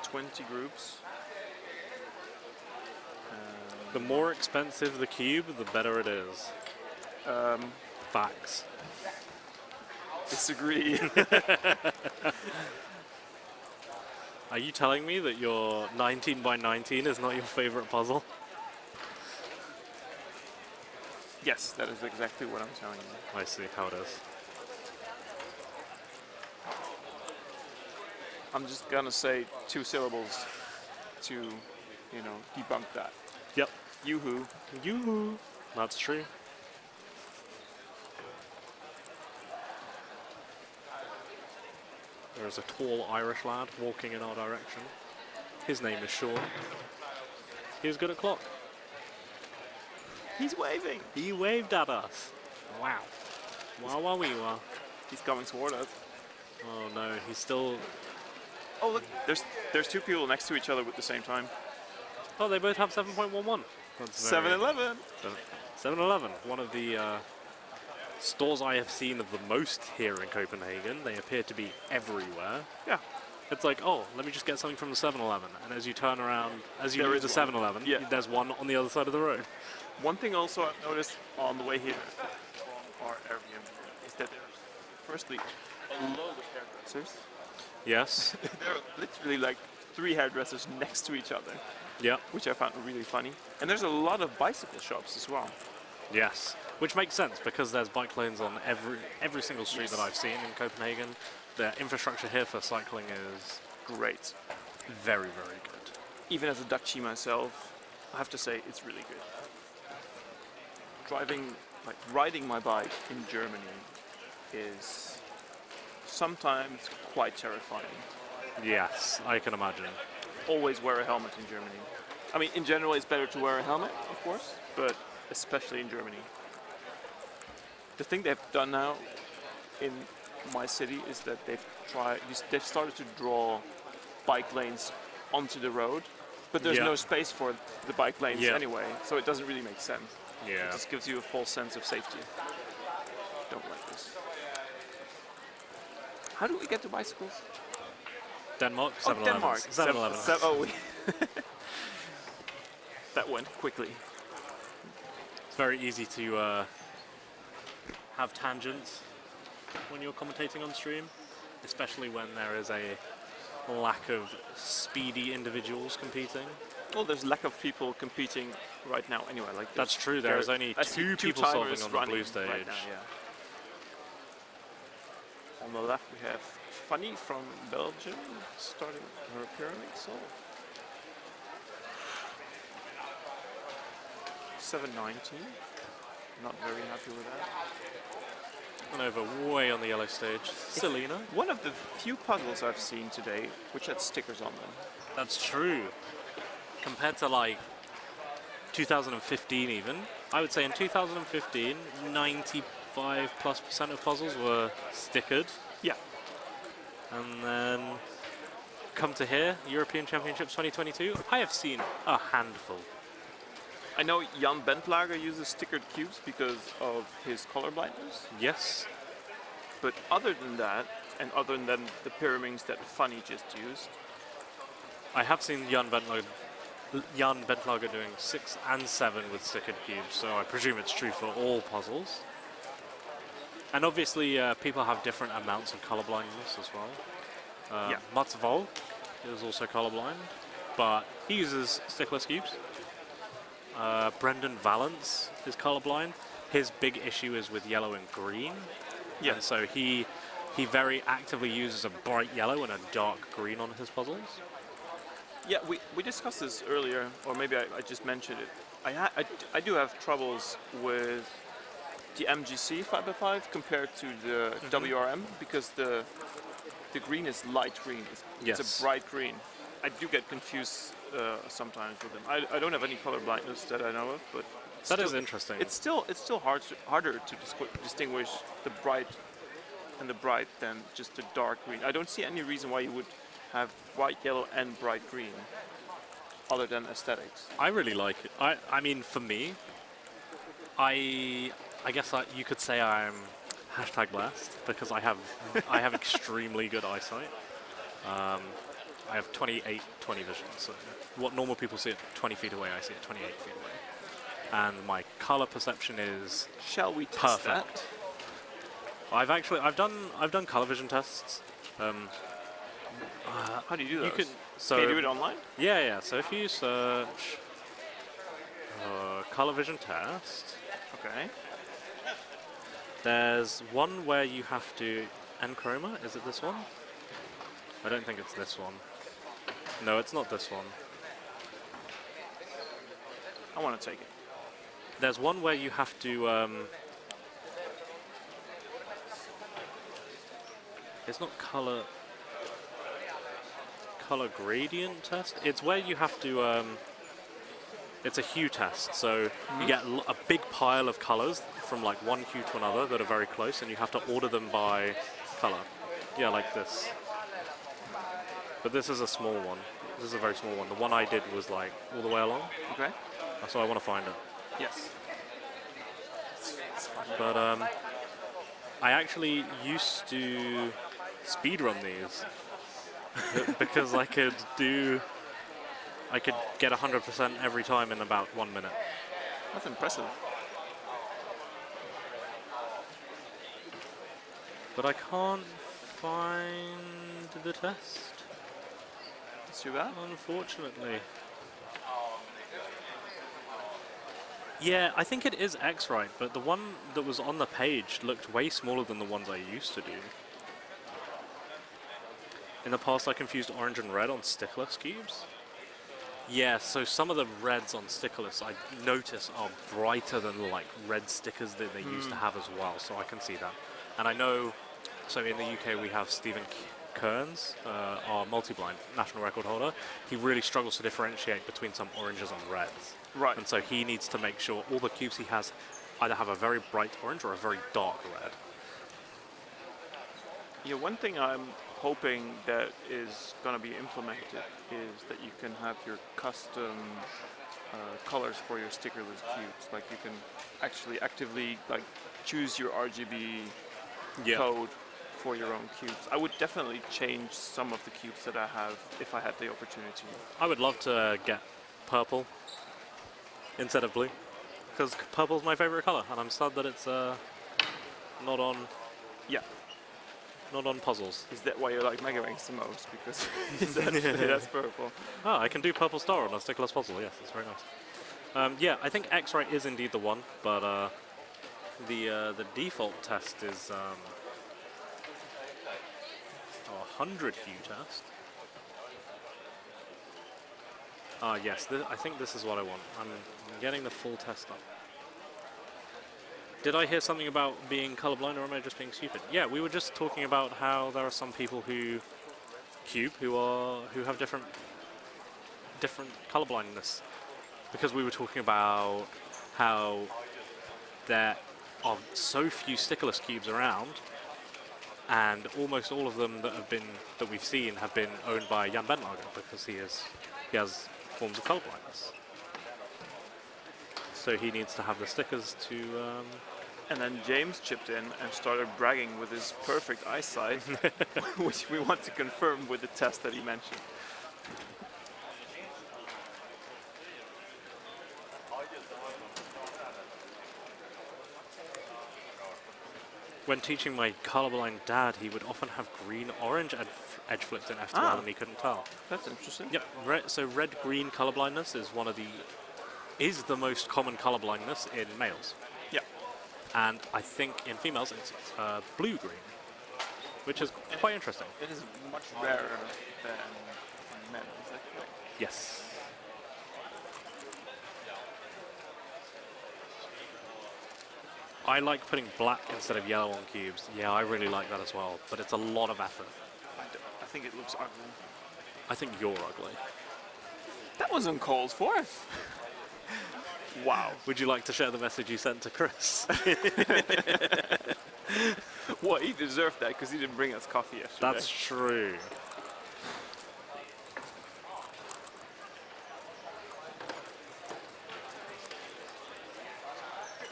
20 groups.
The more expensive the cube, the better it is. Facts.
Disagree.
Are you telling me that your 19 by 19 is not your favorite puzzle?
Yes, that is exactly what I'm telling you.
I see how it is.
I'm just gonna say 2 syllables to, you know, debunk that.
Yep.
Yoo-hoo.
Yoo-hoo. That's true. There is a tall Irish lad walking in our direction. His name is Sean. He's good at clock.
He's waving.
He waved at us. Wow. Wow, wow, wee, wow.
He's coming toward us.
Oh no, he's still...
Oh look, there's 2 people next to each other at the same time.
Oh, they both have 7.11.
7-Eleven.
7-Eleven, one of the stores I have seen of the most here in Copenhagen. They appear to be everywhere.
Yeah.
It's like, oh, let me just get something from the 7-Eleven. And as you turn around, as you leave the 7-Eleven, there's one on the other side of the road.
One thing also I've noticed on the way here from our Airbnb is that there's firstly a load of hairdressers.
Yes.
There are literally like 3 hairdressers next to each other.
Yeah.
Which I found really funny. And there's a lot of bicycle shops as well.
Yes, which makes sense because there's bike lanes on every single street that I've seen in Copenhagen. The infrastructure here for cycling is
great.
Very, very good.
Even as a Dutchie myself, I have to say it's really good. Riding my bike in Germany is sometimes quite terrifying.
Yes, I can imagine.
Always wear a helmet in Germany. I mean, in general, it's better to wear a helmet, of course, but especially in Germany. The thing they've done now in my city is that they've started to draw bike lanes onto the road, but there's no space for the bike lanes anyway, so it doesn't really make sense.
Yeah.
It just gives you a false sense of safety. Don't like this. How do we get to bicycles?
Denmark, 7-Eleven.
Oh, Denmark.
7-Eleven.
That went quickly.
It's very easy to have tangents when you're commentating on stream, especially when there is a lack of speedy individuals competing.
Well, there's lack of people competing right now anyway. Like
that's true. There's only 2 people solving on the blue stage.
Right now, yeah. On the left, we have Fanny from Belgium starting her pyramid solve. 719. Not very happy with that.
And over way on the yellow stage, Selena.
One of the few puzzles I've seen today which had stickers on them.
That's true. Compared to like 2015 even, I would say in 2015, 95+% of puzzles were stickered.
Yeah.
And then come to here, European Championships 2022, I have seen a handful.
I know Jan Bentlager uses stickered cubes because of his color blindness.
Yes.
But other than that, and other than the pyramids that Fanny just used,
I have seen Jan Bentlager doing 6 and 7 with stickered cubes, so I presume it's true for all puzzles. And obviously people have different amounts of color blindness as well. Mats Volk is also colorblind, but he uses stickless cubes. Brendan Valance is colorblind. His big issue is with yellow and green.
Yeah.
And so he very actively uses a bright yellow and a dark green on his puzzles.
Yeah, we discussed this earlier, or maybe I just mentioned it. I do have troubles with the MGC 5x5 compared to the WRM because the green is light green. It's a bright green. I do get confused sometimes with them. I don't have any color blindness that I know of, but
that is interesting.
It's still harder to distinguish the bright and the bright than just the dark green. I don't see any reason why you would have white, yellow, and bright green, other than aesthetics.
I really like it. I mean, for me, I guess you could say I'm #blessed because I have extremely good eyesight. I have 28/20 vision, so what normal people see at 20 feet away, I see at 28 feet away. And my color perception is
Shall we test
perfect.
that?
I've done color vision tests.
How do you do those?
Can
you do it online?
Yeah. So if you search color vision test,
Okay.
there's one where you have to enchroma. Is it this one? I don't think it's this one. No, it's not this one.
I want to take it.
There's one where you have to. It's not color gradient test. It's where you have to. It's a hue test. So you get a big pile of colors from like one hue to another that are very close, and you have to order them by color. Yeah, like this. But this is a small one. This is a very small one. The one I did was like all the way along.
Okay.
So I want to find it.
Yes.
But I actually used to speedrun these because I could get 100% every time in about 1 minute.
That's impressive.
But I can't find the test.
It's too bad.
Unfortunately. Yeah, I think it is X-Rite, but the one that was on the page looked way smaller than the ones I used to do. In the past, I confused orange and red on stickless cubes. Yeah, so some of the reds on stickless I notice are brighter than the like red stickers that they used to have as well, so I can see that. And I know, so in the UK we have Stephen Kearns, our multi-blind national record holder. He really struggles to differentiate between some oranges and reds.
Right.
And so he needs to make sure all the cubes he has either have a very bright orange or a very dark red.
Yeah, one thing I'm hoping that is going to be implemented is that you can have your custom colors for your stickerless cubes. Like you can actually actively like choose your RGB code for your own cubes. I would definitely change some of the cubes that I have if I had the opportunity.
I would love to get purple instead of blue, because purple's my favorite color, and I'm sad that it's not on. Yeah. Not on puzzles.
Is that why you like Mega Wings the most? Because that's purple.
Oh, I can do purple star on a stickless puzzle. Yes, that's very nice. Yeah, I think X-Rite is indeed the one, but the default test is 100 hue test. Yes, I think this is what I want. I'm getting the full test up. Did I hear something about being colorblind, or am I just being stupid? Yeah, we were just talking about how there are some people who have different colorblindness, because we were talking about how there are so few stickerless cubes around, and almost all of them that we've seen have been owned by Jan Benlager, because he has forms of colorblindness. So he needs to have the stickers to.
And then James chipped in and started bragging with his perfect eyesight, which we want to confirm with the test that he mentioned.
When teaching my colorblind dad, he would often have green-orange edge flipped in F12 and he couldn't tell.
That's interesting.
Yep. So red-green colorblindness is the most common colorblindness in males.
Yeah.
And I think in females it's blue-green, which is quite interesting.
It is much rarer than in men, is that correct?
Yes. I like putting black instead of yellow on cubes. Yeah, I really like that as well, but it's a lot of effort.
I think it looks ugly.
I think you're ugly.
That wasn't called for. Wow.
Would you like to share the message you sent to Chris?
Well, he deserved that because he didn't bring us coffee yesterday.
That's true.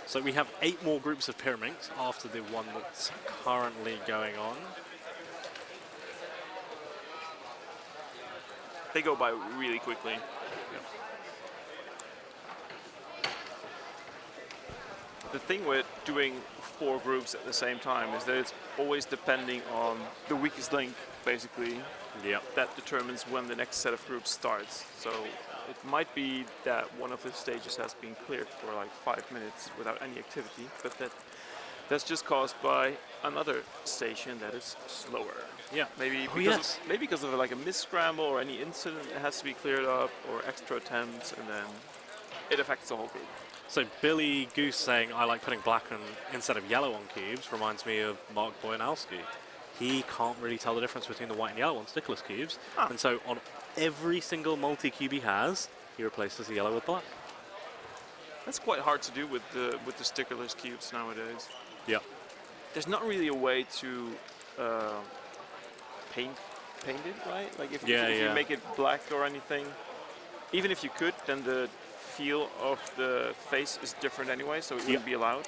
So we have 8 more groups of Pyraminx after the one that's currently going on.
They go by really quickly. The thing with doing 4 groups at the same time is that it's always depending on the weakest link, basically.
Yep.
That determines when the next set of groups starts. So it might be that one of the stages has been cleared for like 5 minutes without any activity, but that's just caused by another station that is slower.
Yeah.
Maybe because of like a mis-scramble or any incident that has to be cleared up, or extra attempts, and then it affects the whole group.
So Billy Goose saying I like putting black instead of yellow on cubes reminds me of Mark Boyanowski. He can't really tell the difference between the white and yellow on stickless cubes, and so on every single multi-cube he has, he replaces the yellow with black.
That's quite hard to do with the stickerless cubes nowadays.
Yeah.
There's not really a way to paint it, right? Like if you make it black or anything, even if you could, then the feel of the face is different anyway, so it wouldn't be allowed.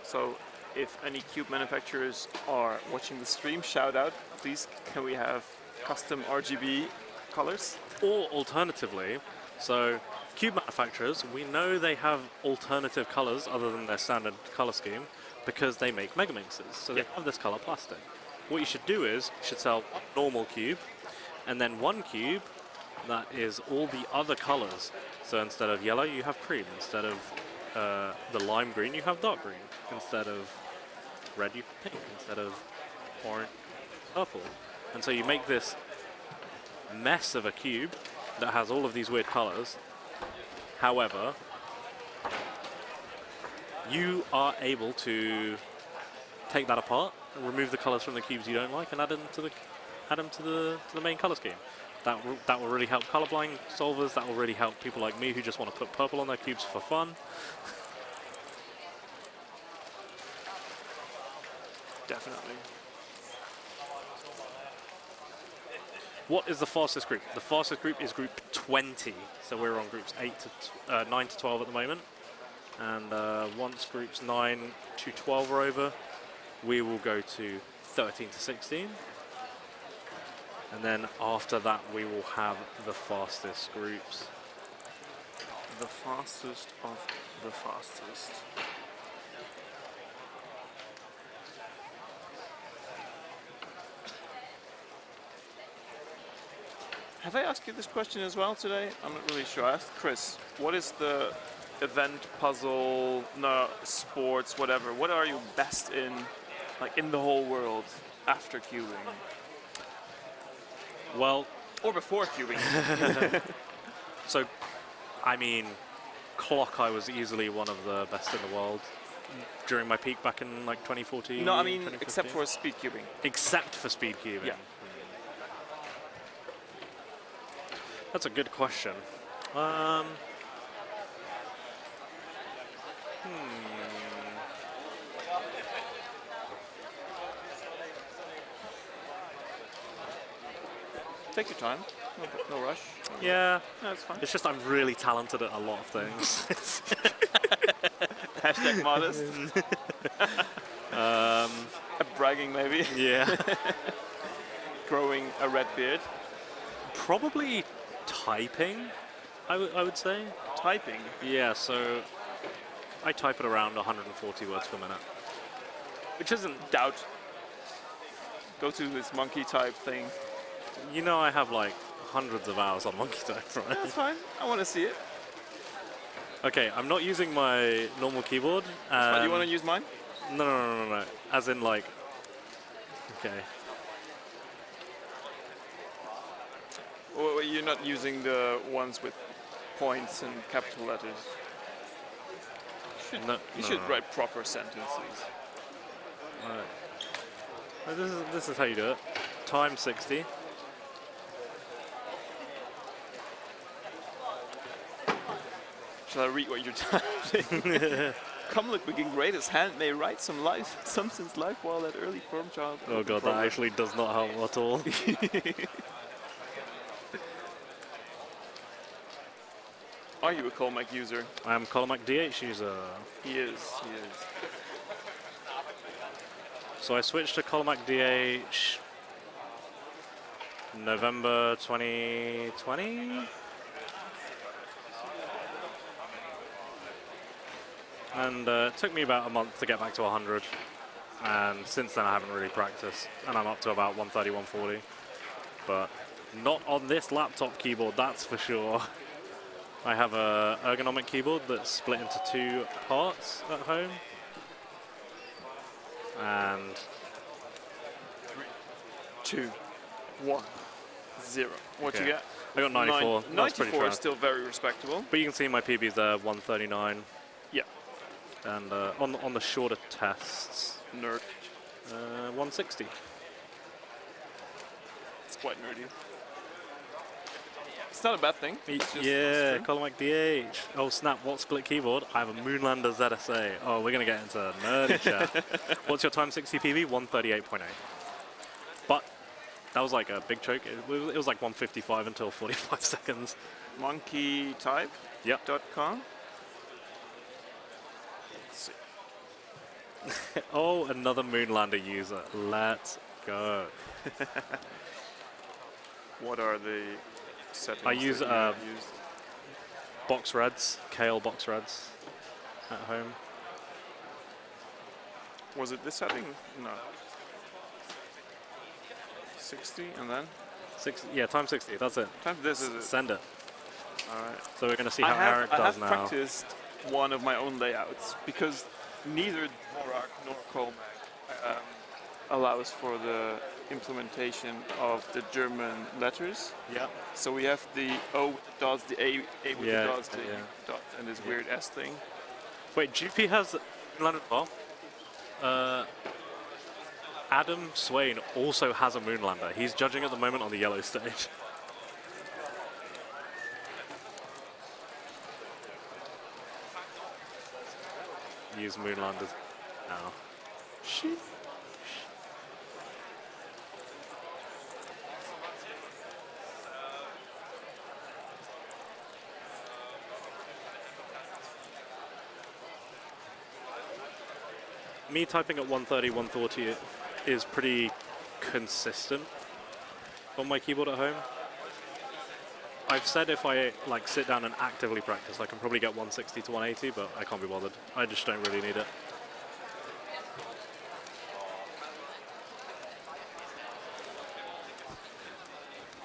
So if any cube manufacturers are watching the stream, shout out, please, can we have custom RGB colors?
Or alternatively, so cube manufacturers, we know they have alternative colors other than their standard color scheme because they make Megamixes, so they have this color plastic. What you should do is, you should sell one normal cube and then one cube that is all the other colors. So instead of yellow, you have cream. Instead of the lime green, you have dark green. Instead of red, you have pink. Instead of orange, purple. And so you make this mess of a cube that has all of these weird colors. However, you are able to take that apart and remove the colors from the cubes you don't like and add them to the main color scheme. That will really help colorblind solvers. That will really help people like me who just want to put purple on their cubes for fun.
Definitely.
What is the fastest group? The fastest group is group 20. So we're on groups 9 to 12 at the moment. And once groups 9 to 12 are over, we will go to 13 to 16. And then after that, we will have the fastest groups.
The fastest of the fastest. Have I asked you this question as well today? I'm not really sure. I asked Chris, what is the event, puzzle, sports, whatever? What are you best in, like in the whole world after cubing?
Well,
or before cubing.
So, I mean, clock I was easily one of the best in the world during my peak back in like 2014.
No, I mean except for speed cubing.
Except for speed cubing.
Yeah.
That's a good question. Take your time.
No rush.
Yeah.
No, it's fine.
It's just I'm really talented at a lot of things.
Hashtag modest. Bragging maybe.
Yeah.
Growing a red beard.
Probably typing, I would say.
Typing?
Yeah, so I type at around 140 words per minute.
Which isn't doubt. Go to this monkey type thing.
You know I have like hundreds of hours on monkey type, right?
That's fine. I want to see it.
Okay, I'm not using my normal keyboard.
Do you want to use mine?
No. As in like, okay.
Well, you're not using the ones with points and capital letters. You should write proper sentences.
Right. This is how you do it. Time 60.
Shall I read what you're typing? Callum begin great. His hand may write something's life while that early form child.
Oh god, that actually does not help at all.
Are you a Colmac user?
I am Colmac DH user.
He is.
So I switched to Colmac DH November 2020. And it took me about a month to get back to 100. And since then I haven't really practiced. And I'm up to about 130, 140. But not on this laptop keyboard, that's for sure. I have a ergonomic keyboard that's split into 2 parts at home. And
3, 2, 1, 0. What
okay.
you get?
I got 94. That's pretty
94 is
fast.
still very respectable.
But you can see my PB's there, 139.
Yeah.
And on the shorter tests,
Nerd.
160.
It's quite nerdy. It's not a bad thing.
Yeah, Colmac DH. Oh snap, what split keyboard? I have a Moonlander ZSA. Oh, we're going to get into nerdy chat. What's your time 60 PB? 138.8. But that was like a big choke. It was like 155 until 45 seconds.
Monkeytype.com.
Yep.
Let's see.
Oh, another Moonlander user. Let's go.
What are the settings?
I use
that you have used?
box reds, kale box reds at home.
Was it this setting? No. 60 and then?
60, yeah, time 60, that's it.
This is it.
Send it.
Alright.
So we're going to see how Eric
I
does
have
now.
practiced one of my own layouts because neither Dvorak nor Colmac allows for the implementation of the German letters.
Yeah.
So we have the O with the dots, the A with the dots, the dot, and this weird S thing.
Wait, GP has Moonlander as well? Adam Swain also has a Moonlander. He's judging at the moment on the yellow stage. Use Moonlanders now. Me typing at 130, 140 is pretty consistent on my keyboard at home. I've said if I like sit down and actively practice, I can probably get 160 to 180, but I can't be bothered. I just don't really need it.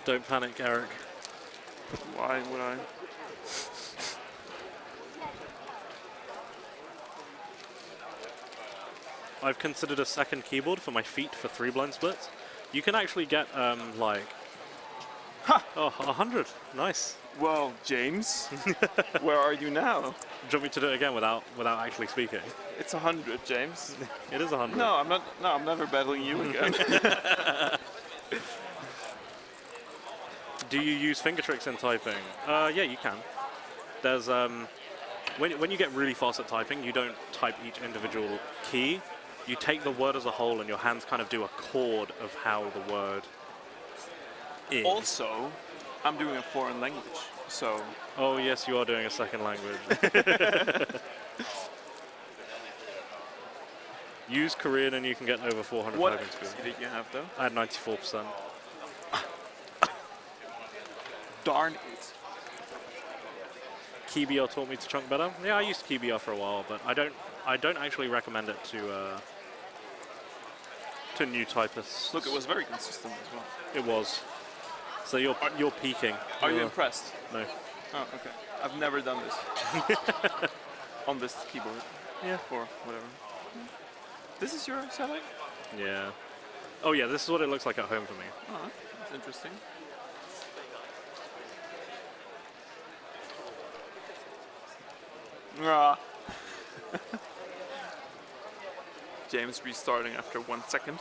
Don't panic, Eric.
Why would I?
I've considered a second keyboard for my feet for 3 blind splits. You can actually get like 100. Nice.
Well, James, where are you now?
Do you want me to do it again without actually speaking?
It's 100, James.
It is 100.
No, I'm not. No, I'm never battling you again.
Do you use finger tricks in typing? Yeah, you can. There's when you get really fast at typing, you don't type each individual key. You take the word as a whole, and your hands kind of do a chord of how the word is.
Also, I'm doing a foreign language, so.
Oh yes, you are doing a second language. Use Korean, and you can get over 400
What
typing speed.
did you have though?
I had 94%.
Darn it.
KeyBR taught me to chunk better. Yeah, I used KeyBR for a while, but I don't actually recommend it to new typists.
Look, it was very consistent as well.
It was. So you're peaking.
Are you impressed?
No.
Oh, okay. I've never done this on this keyboard.
Yeah.
Or whatever. This is your setting?
Yeah. Oh yeah, this is what it looks like at home for me.
Oh, that's interesting. James restarting after 1 second.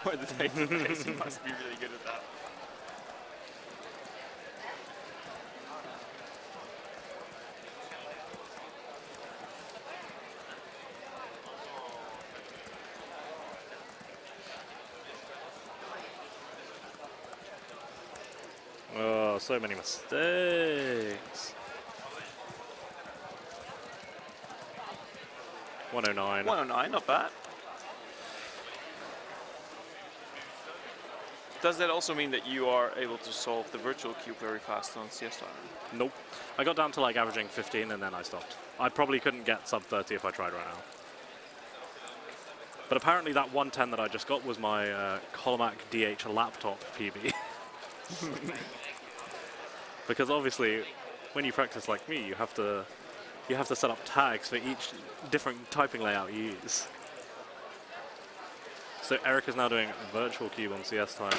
for the database. You must be really good at that.
Oh, so many mistakes. 109.
109, not bad. Does that also mean that you are able to solve the virtual cube very fast on CS Time?
Nope. I got down to like averaging 15 and then I stopped. I probably couldn't get sub 30 if I tried right now. But apparently that 110 that I just got was my Callum DH laptop PB. Because obviously, when you practice like me, you have to set up tags for each different typing layout you use. So Erik is now doing virtual cube on CS Timer.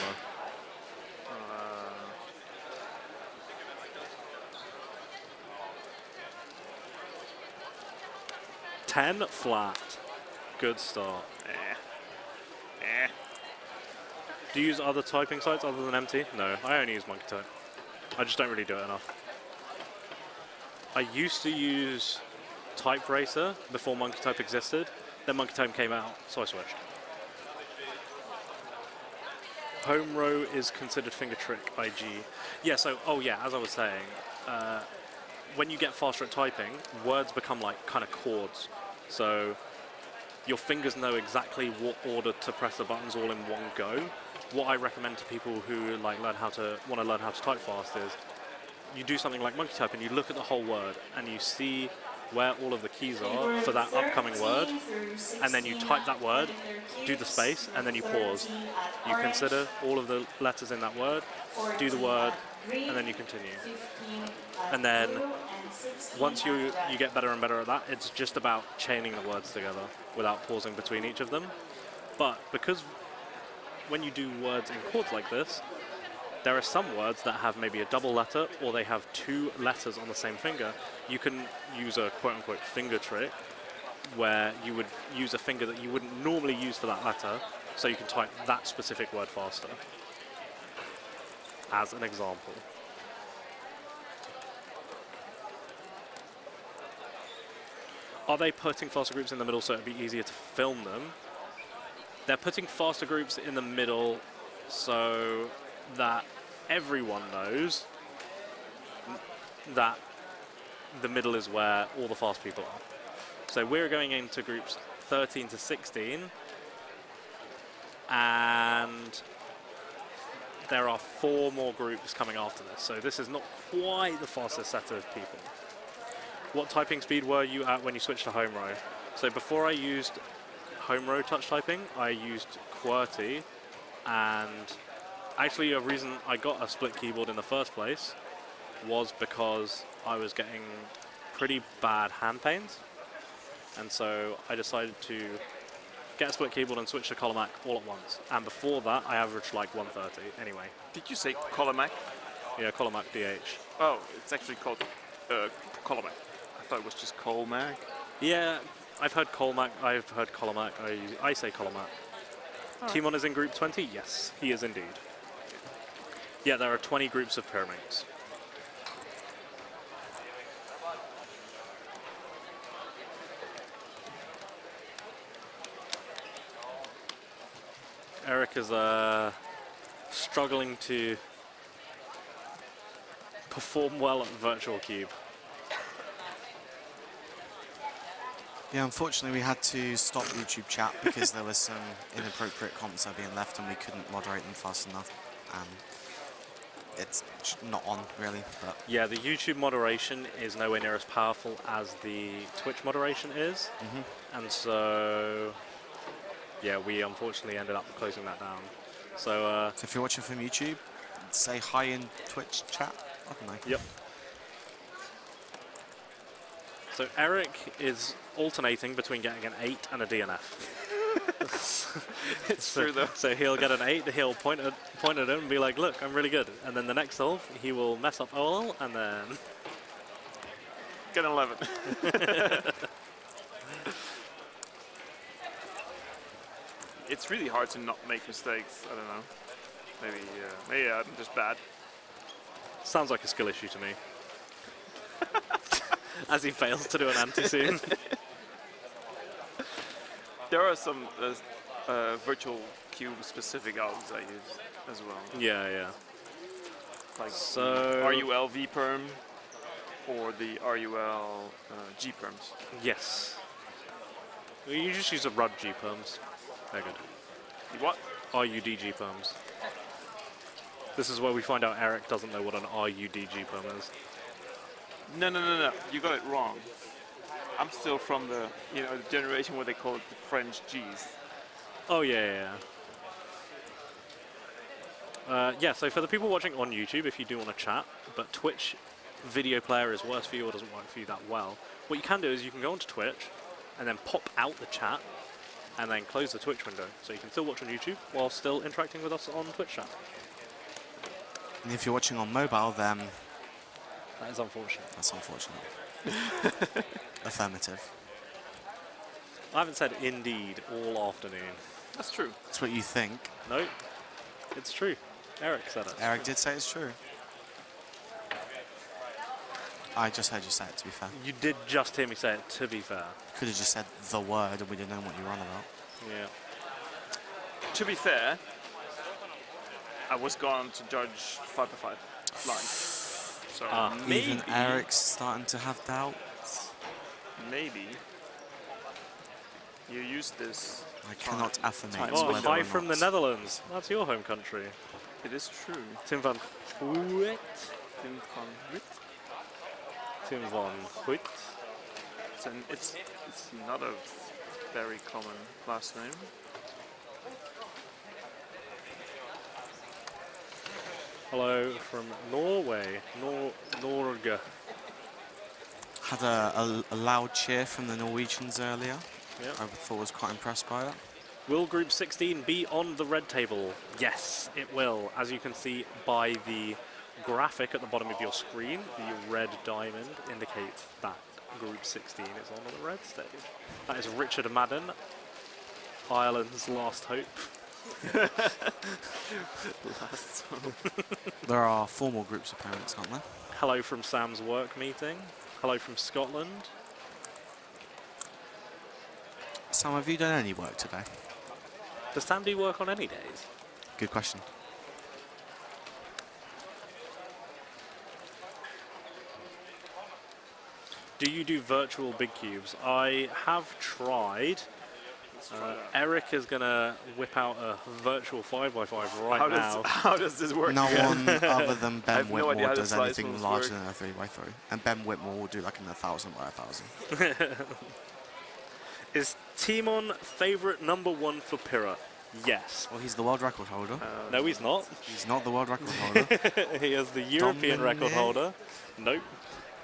10 flat. Good start. Do you use other typing sites other than MT? No, I only use Monkey Type. I just don't really do it enough. I used to use Type Racer before Monkey Type existed. Then Monkey Type came out, so I switched. Home row is considered finger trick IG. Yeah, so, oh yeah, as I was saying, when you get faster at typing, words become like kind of chords. So your fingers know exactly what order to press the buttons all in one go. What I recommend to people who like want to learn how to type fast is you do something like Monkey Type and you look at the whole word and you see where all of the keys are for that upcoming word, and then you type that word, do the space, and then you pause. You consider all of the letters in that word, do the word, and then you continue. And then once you get better and better at that, it's just about chaining the words together without pausing between each of them. But because when you do words in chords like this, there are some words that have maybe a double letter or they have two letters on the same finger. You can use a quote-unquote finger trick where you would use a finger that you wouldn't normally use for that letter, so you can type that specific word faster. As an example. Are they putting faster groups in the middle so it'd be easier to film them? They're putting faster groups in the middle so that everyone knows that the middle is where all the fast people are. So we're going into groups 13 to 16, and there are 4 more groups coming after this. So this is not quite the fastest set of people. What typing speed were you at when you switched to home row? So before I used home row touch typing, I used QWERTY, and actually a reason I got a split keyboard in the first place was because I was getting pretty bad hand pains, and so I decided to get a split keyboard and switch to Callum all at once. And before that, I averaged like 130 anyway.
Did you say Callum?
Yeah, Callum DH.
Oh, it's actually called Callum. I thought it was just Colmac.
Yeah, I've heard Colmac, I've heard Colomac, I say Colomac.
Right.
Timon is in group 20? Yes, he is indeed. Yeah, there are 20 groups of pyramids. Erik is struggling to perform well at Virtual Cube.
Yeah, unfortunately we had to stop YouTube chat because there was some inappropriate comments that were being left and we couldn't moderate them fast enough. It's not on, really. But
yeah, the YouTube moderation is nowhere near as powerful as the Twitch moderation is. And so, yeah, we unfortunately ended up closing that down. So,
so if you're watching from YouTube, say hi in Twitch chat. I don't know.
Yep. So Erik is alternating between getting an 8 and a DNF.
It's true though.
So he'll get an 8, he'll point at it and be like, look, I'm really good. And then the next solve, he will mess up OL and then...
Get an 11. it's really hard to not make mistakes. I don't know. Maybe I'm just bad.
Sounds like a skill issue to me. As he fails to do an anti-scene.
There are some virtual cube specific algs I use as well.
Yeah.
Like
so
RUL V perm or the RUL G perms.
Yes. You just use the RUD G perms. They're good.
What?
RUDG perms. This is where we find out Eric doesn't know what an RUDG perm is.
No. You got it wrong. I'm still from the the generation where they call it the French G's.
Oh yeah. So for the people watching on YouTube, if you do want to chat, but Twitch video player is worse for you or doesn't work for you that well, what you can do is you can go onto Twitch and then pop out the chat and then close the Twitch window. So you can still watch on YouTube while still interacting with us on Twitch chat.
And if you're watching on mobile, then...
That is unfortunate.
That's unfortunate. Affirmative.
I haven't said indeed all afternoon.
That's true.
That's what you think.
No, it's true. Eric said it.
Eric did say it's true. I just heard you say it, to be fair.
You did just hear me say it, to be fair.
Could have just said the word and we didn't know what you were on about.
Yeah.
To be fair, I was gone to judge 5x5 blind. So maybe
even Eric's starting to have doubts.
Maybe you use this.
I cannot affirmate.
Oh, hi from the Netherlands. That's your home country.
It is true.
Tim van Huit.
Tim van Huit.
Tim van Huit.
It's not a very common last name.
Hello from Norway. Norge.
Had a loud cheer from the Norwegians earlier.
Yep.
I thought I was quite impressed by it.
Will Group 16 be on the red table? Yes, it will. As you can see by the graphic at the bottom of your screen, the red diamond indicates that Group 16 is on the red stage. That is Richard Madden, Ireland's last hope.
Last hope.
There are formal groups of parents, aren't there?
Hello from Sam's work meeting. Hello from Scotland.
Sam, have you done any work today?
Does Sam do work on any days?
Good question.
Do you do virtual big cubes? I have tried. Eric is going to whip out a virtual 5x5 right now.
How does this work?
No one other than
I
Ben
have no idea
Whitmore
how
does
the slice
anything
moves
larger
work.
than a 3x3. And Ben Whitmore will do like an 1,000 by 1,000.
Is Timon favourite #1 for Pyrrha? Yes.
Well, he's the world record holder.
No, he's not.
He's not the world record holder.
He is the European record holder. Nope.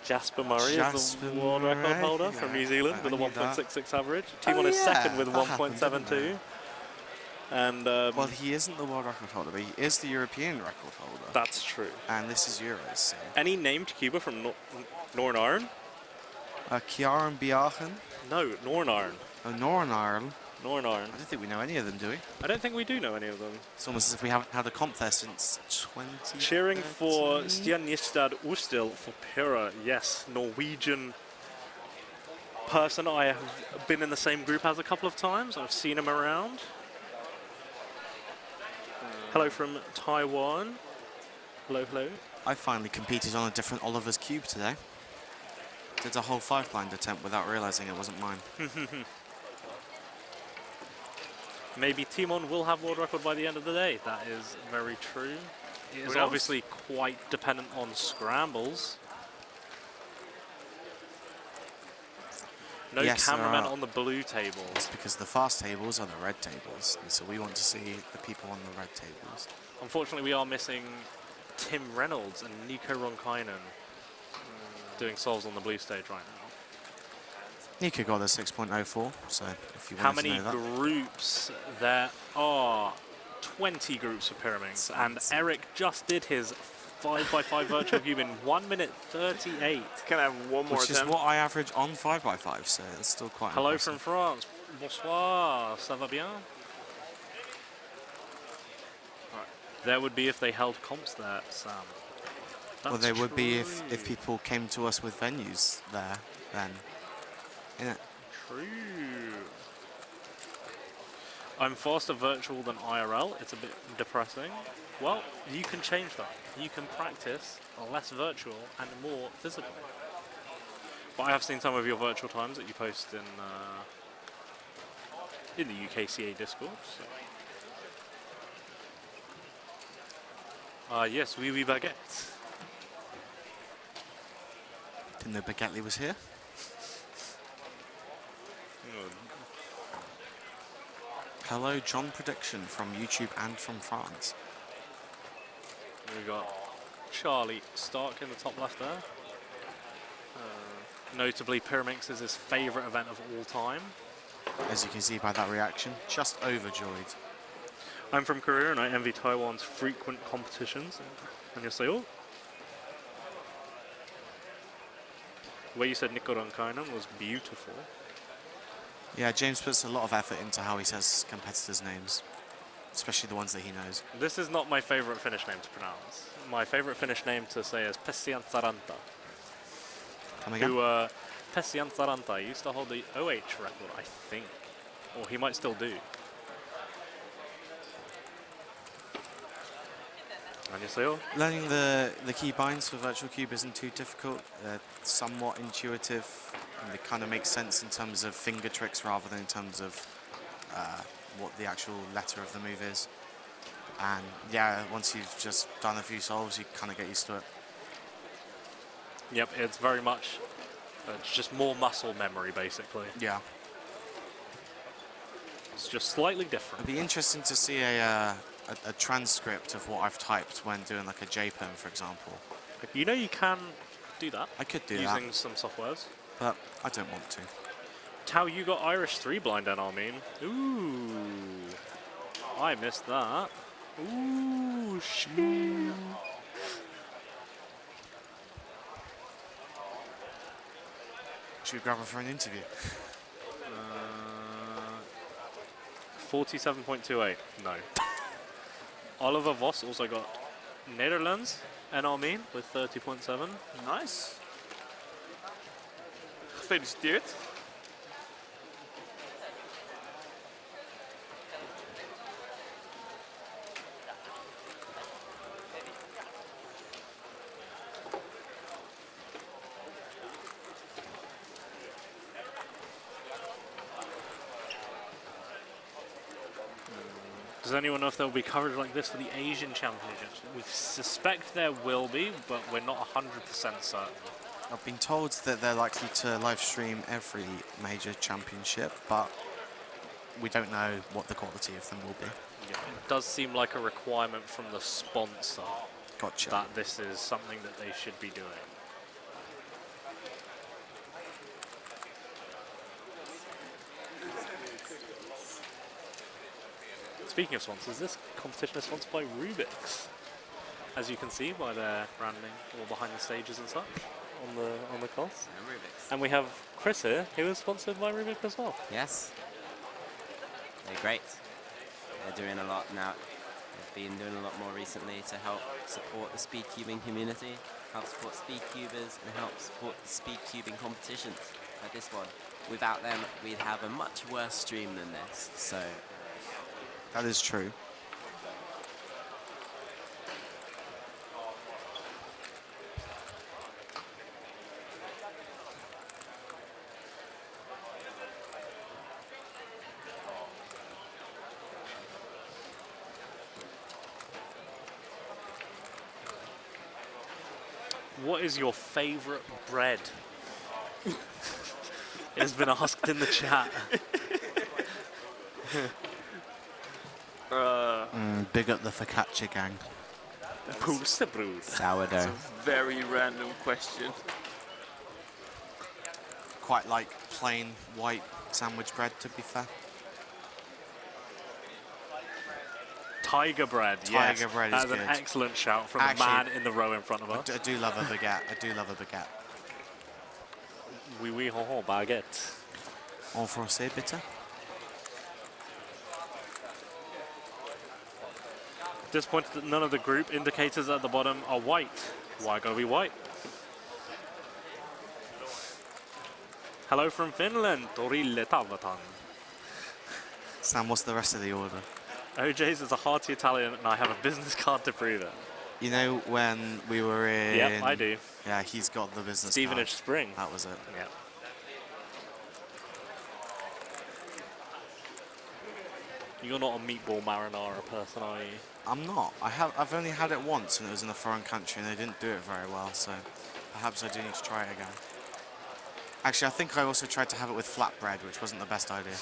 Jasper Murray is the world record holder from New Zealand with a 1.66 average. Timon is second with 1.72. And
well, he isn't the world record holder, but he is the European record holder.
That's true.
And this is Euros. So.
Any named Cuba from Northern Ireland?
Kieran Biachen?
No, Northern Ireland.
Oh, Northern Ireland.
Northern Ireland.
I don't think we know any of them, do we?
I don't think we do know any of them.
It's almost as if we haven't had a comp there since 2013.
Cheering for Stjernistad Ustil for Pyrrha. Yes, Norwegian person I have been in the same group as a couple of times. I've seen him around. Hello from Taiwan. Hello, hello.
I finally competed on a different Oliver's Cube today. Did a whole 5-blind attempt without realising it wasn't mine.
Maybe Timon will have world record by the end of the day. That is very true. It is obviously quite dependent on scrambles. No cameraman on the blue table.
It's because the fast tables are the red tables, and so we want to see the people on the red tables.
Unfortunately, we are missing Tim Reynolds and Nico Ronkainen doing solves on the blue stage right now.
Nico got a 6.04, so if you
How
wanted
many
to know that.
groups there are? 20 groups for Pyraminx, and Eric just did his 5x5 virtual cube in 1 minute 38.
Can I have one more
Which is what I average on 5x5, so it's still quite
Hello
impressive.
from France. Bonsoir, ça va bien? There would be if they held comps there, Sam.
Well,
That's
they would be
true.
if people came to us with venues there, then. Yeah.
True. I'm faster virtual than IRL. It's a bit depressing. Well, you can change that. You can practice less virtual and more physical. But I have seen some of your virtual times that you post in the UKCA Discord. So. Yes, oui, baguette.
Didn't know Baguette was here. Hello, John Prediction from YouTube and from France.
We got Charlie Stark in the top left there. Notably, Pyramix is his favourite event of all time.
As you can see by that reaction, just overjoyed.
I'm from Korea and I envy Taiwan's frequent competitions. And you'll say, oh. The way you said Nikorankainen was beautiful.
Yeah, James puts a lot of effort into how he says competitors' names, especially the ones that he knows.
This is not my favourite Finnish name to pronounce. My favourite Finnish name to say is Pesian Saranta.
Come again?
Who, Pesian Saranta used to hold the OH record, I think. Or he might still do.
Learning the key binds for Virtual Cube isn't too difficult. They're somewhat intuitive. And they kind of make sense in terms of finger tricks rather than in terms of what the actual letter of the move is. And yeah, once you've just done a few solves, you kind of get used to it.
Yep, it's very much it's just more muscle memory, basically.
Yeah.
It's just slightly different.
It'd be interesting to see a transcript of what I've typed when doing like a JPEG, for example.
You know you can do that.
I could do that.
Using some softwares.
But I don't want to.
Tao, you got Irish 3 blind then, I mean. Ooh. I missed that. Ooh, shit.
Should we grab her for an interview?
47.28. No. Oliver Voss also got Netherlands and Armin with 30.7.
Nice. Gefeliciteerd.
Does anyone know if there will be coverage like this for the Asian Championships? We suspect there will be, but we're not 100% certain.
I've been told that they're likely to live stream every major championship, but we don't know what the quality of them will be.
Yeah, it does seem like a requirement from the sponsor.
Gotcha.
That this is something that they should be doing. Speaking of sponsors, this competition is sponsored by Rubik's, as you can see by their branding all behind the stages and such on the course.
And Rubik's.
And we have Chris here, who is sponsored by Rubik as well.
Yes. They're great. They're doing a lot now. They've been doing a lot more recently to help support the speedcubing community, help support speedcubers, and help support the speedcubing competitions like this one. Without them, we'd have a much worse stream than this. So.
That is true.
What is your favorite bread? It has been asked in the chat.
Big up the focaccia gang.
Pulsebröd.
Sourdough.
That's a very random question.
Quite like plain white sandwich bread, to be fair.
Tiger bread, yes.
Tiger bread is
That's
good.
an excellent shout from
Actually,
the man in the row in front of us.
I do love a baguette. I do love a baguette.
Oui, oui, ho, ho, baguette.
En français, bitte.
Disappointed that none of the group indicators at the bottom are white. Why gotta be white? Hello from Finland, Torille Tavatan.
Sam, what's the rest of the order?
OJ's is a hearty Italian, and I have a business card to prove it.
You know when we were in...
Yep, I do.
Yeah, he's got the business
Stevenage
card.
Spring.
That was it.
Yeah. You're not a meatball marinara person, are you?
I'm not. I've only had it once, and it was in a foreign country, and they didn't do it very well, so perhaps I do need to try it again. Actually, I think I also tried to have it with flatbread, which wasn't the best idea.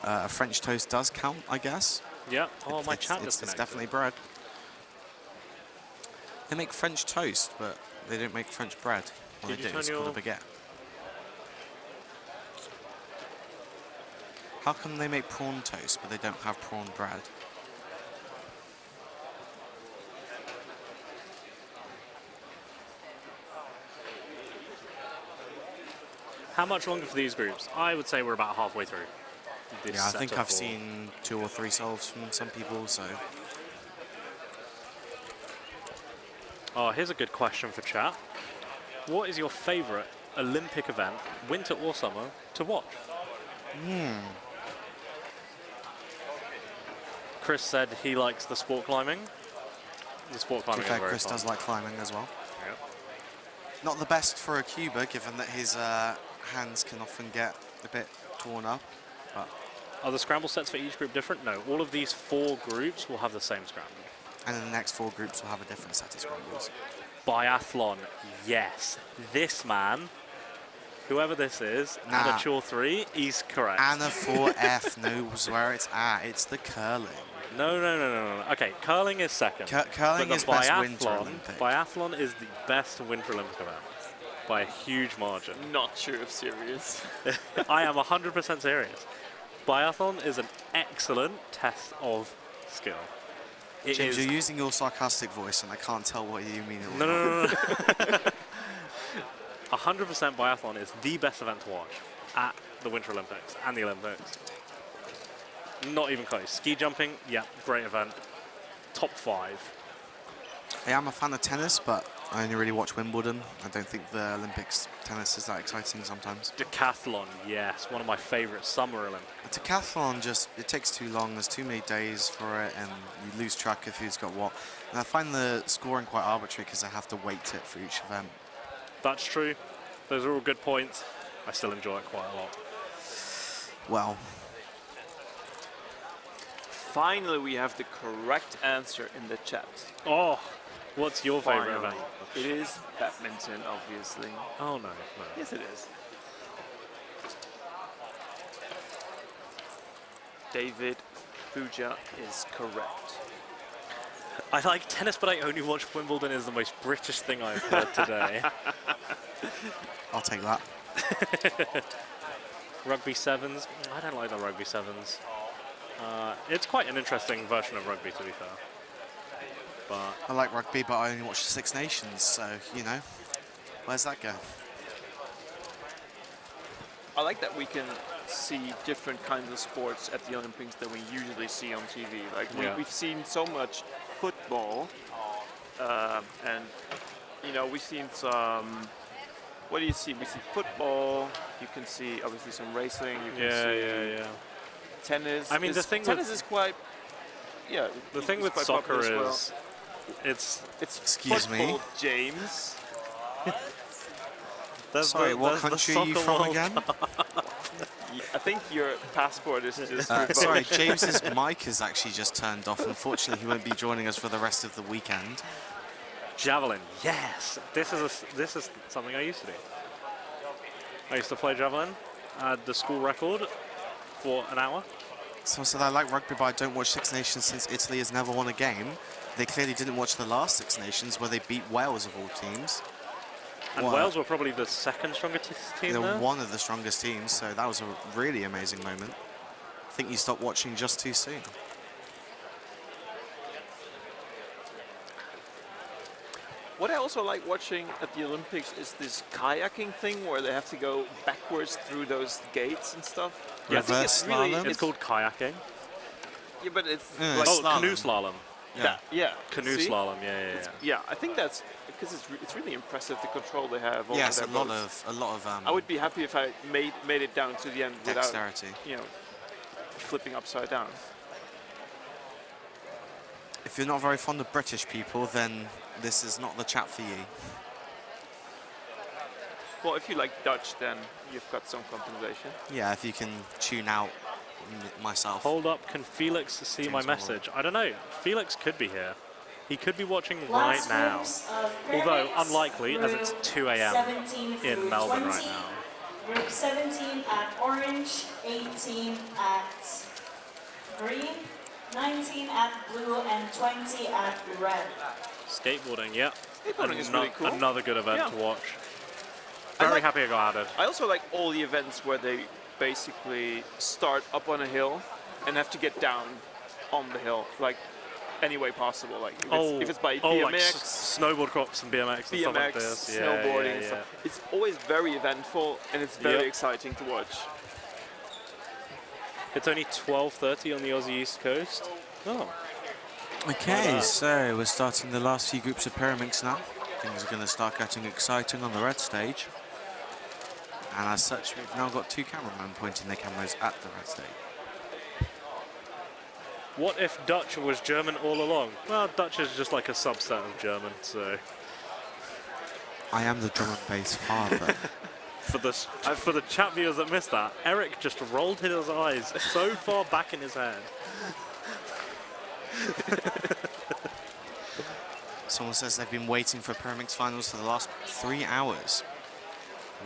A French toast does count, I guess.
Yeah. Oh, my chat
it's
disconnected.
definitely bread. They make French toast, but they don't make French bread. Well, they do. It's called a baguette. How come they make prawn toast, but they don't have prawn bread?
How much longer for these groups? I would say we're about halfway through.
Yeah, I think I've seen 2 or 3 solves from some people, so...
Oh, here's a good question for chat. What is your favourite Olympic event, winter or summer, to watch? Chris said he likes the sport climbing. The sport climbing is very
Chris
fun.
does like climbing as well.
Yeah.
Not the best for a cuber, given that his hands can often get a bit torn up. But
Are the scramble sets for each group different? No, all of these 4 groups will have the same scramble.
And then the next 4 groups will have a different set of scrambles.
Biathlon, yes. This man, whoever this is, Amateur 3, he's correct.
Anna 4F knows where it's at. It's the curling.
No. Okay, curling is second.
Curling
but
is
the
best Winter Olympic.
Biathlon is the best Winter Olympic event by a huge margin.
Not sure if serious.
I am 100% serious. Biathlon is an excellent test of skill.
James, you're using your sarcastic voice, and I can't tell what you mean.
No. 100% biathlon is the best event to watch at the Winter Olympics and the Olympics. Not even close. Ski jumping, yeah, great event. Top 5.
Hey, I'm a fan of tennis, but I only really watch Wimbledon. I don't think the Olympics tennis is that exciting sometimes.
Decathlon, yes, one of my favourite summer Olympics.
A decathlon it takes too long. There's too many days for it, and you lose track of who's got what. And I find the scoring quite arbitrary because I have to weight it for each event.
That's true. Those are all good points. I still enjoy it quite a lot.
Well.
Finally, we have the correct answer in the chat.
Oh, what's your favourite event?
It is badminton, obviously.
Oh, no.
Yes, it is. David Fuja is correct.
I like tennis, but I only watch Wimbledon is the most British thing I've heard today.
I'll take that.
Rugby sevens. I don't like the rugby sevens. It's quite an interesting version of rugby, to be fair. But
I like rugby, but I only watch the Six Nations, so, you know, where's that go?
I like that we can see different kinds of sports at the Olympics that we usually see on TV. Like we've seen so much football, and you know we've seen some. What do you see? We see football. You can see obviously some racing. You can see tennis.
I mean, the thing
tennis
with
is quite. Yeah.
The thing with soccer is, it's
excuse me,
James.
Sorry, what country are you from again?
I think your passport is just
sorry, James's mic is actually just turned off. Unfortunately, he won't be joining us for the rest of the weekend.
Javelin, yes. This is something I used to do. I used to play javelin. I had the school record for an hour.
So I said I like rugby, but I don't watch Six Nations since Italy has never won a game. They clearly didn't watch the last Six Nations where they beat Wales of all teams.
And Wales were probably the second strongest team
They're
there.
one of the strongest teams, so that was a really amazing moment. I think you stopped watching just too soon.
What I also like watching at the Olympics is this kayaking thing where they have to go backwards through those gates and stuff.
Yeah,
I think
it's
really
it's called kayaking.
Yeah, but it's
canoe slalom.
Yeah.
Canoe
See?
slalom. Yeah.
Yeah, I think that's because it's really impressive the control they have. Over
Yes,
their
a lot
boats.
of.
I would be happy if I made it down to the end
dexterity.
without, flipping upside down.
If you're not very fond of British people, then this is not the chat for you.
Well, if you like Dutch, then you've got some compensation.
Yeah, if you can tune out myself.
Hold up, can Felix see
James
my
Molloy.
message? I don't know. Felix could be here. He could be watching right
Last
now.
groups of
Although
pyramids
unlikely, as it's
through
2 a.m.
17
in
through
Melbourne
20.
right now.
Group 17 at orange, 18 at green, 19 at blue, and 20 at red.
Skateboarding, yeah.
Skateboarding is really cool.
Another good event
Yeah.
to watch.
I
Very
like-
happy it got added.
I also like all the events where they basically start up on a hill and have to get down on the hill, like any way possible. Like if it's by BMX,
like snowboard crops and BMX and stuff like this. Yeah,
snowboarding, and
yeah.
stuff. It's always very eventful and it's very exciting to watch.
It's only 12:30 on the Aussie East Coast. Oh.
Okay, so we're starting the last few groups of pyramids now. Things are going to start getting exciting on the red stage. And as such, we've now got two cameramen pointing their cameras at the red stage.
What if Dutch was German all along? Well, Dutch is just like a subset of German, so...
I am the drum and bass father.
For the chat viewers that missed that, Erik just rolled his eyes so far back in his head.
Someone says they've been waiting for Pyramix finals for the last 3 hours.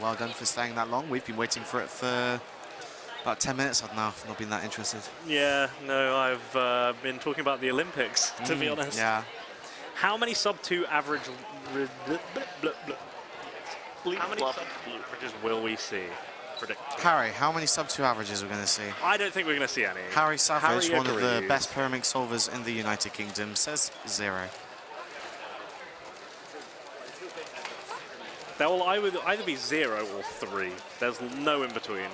Well done for staying that long. We've been waiting for it for about 10 minutes now. I've not been that interested.
Yeah, no, I've been talking about the Olympics, to be honest.
Yeah.
How many sub-2 average... How many sub-2 averages will we see? Predict.
Harry, how many sub-2 averages are we going to see?
I don't think we're going to see any.
Harry Savage,
Harry
one of the
agrees.
best Pyramix solvers in the United Kingdom, says 0.
There will either be 0 or 3. There's no in between.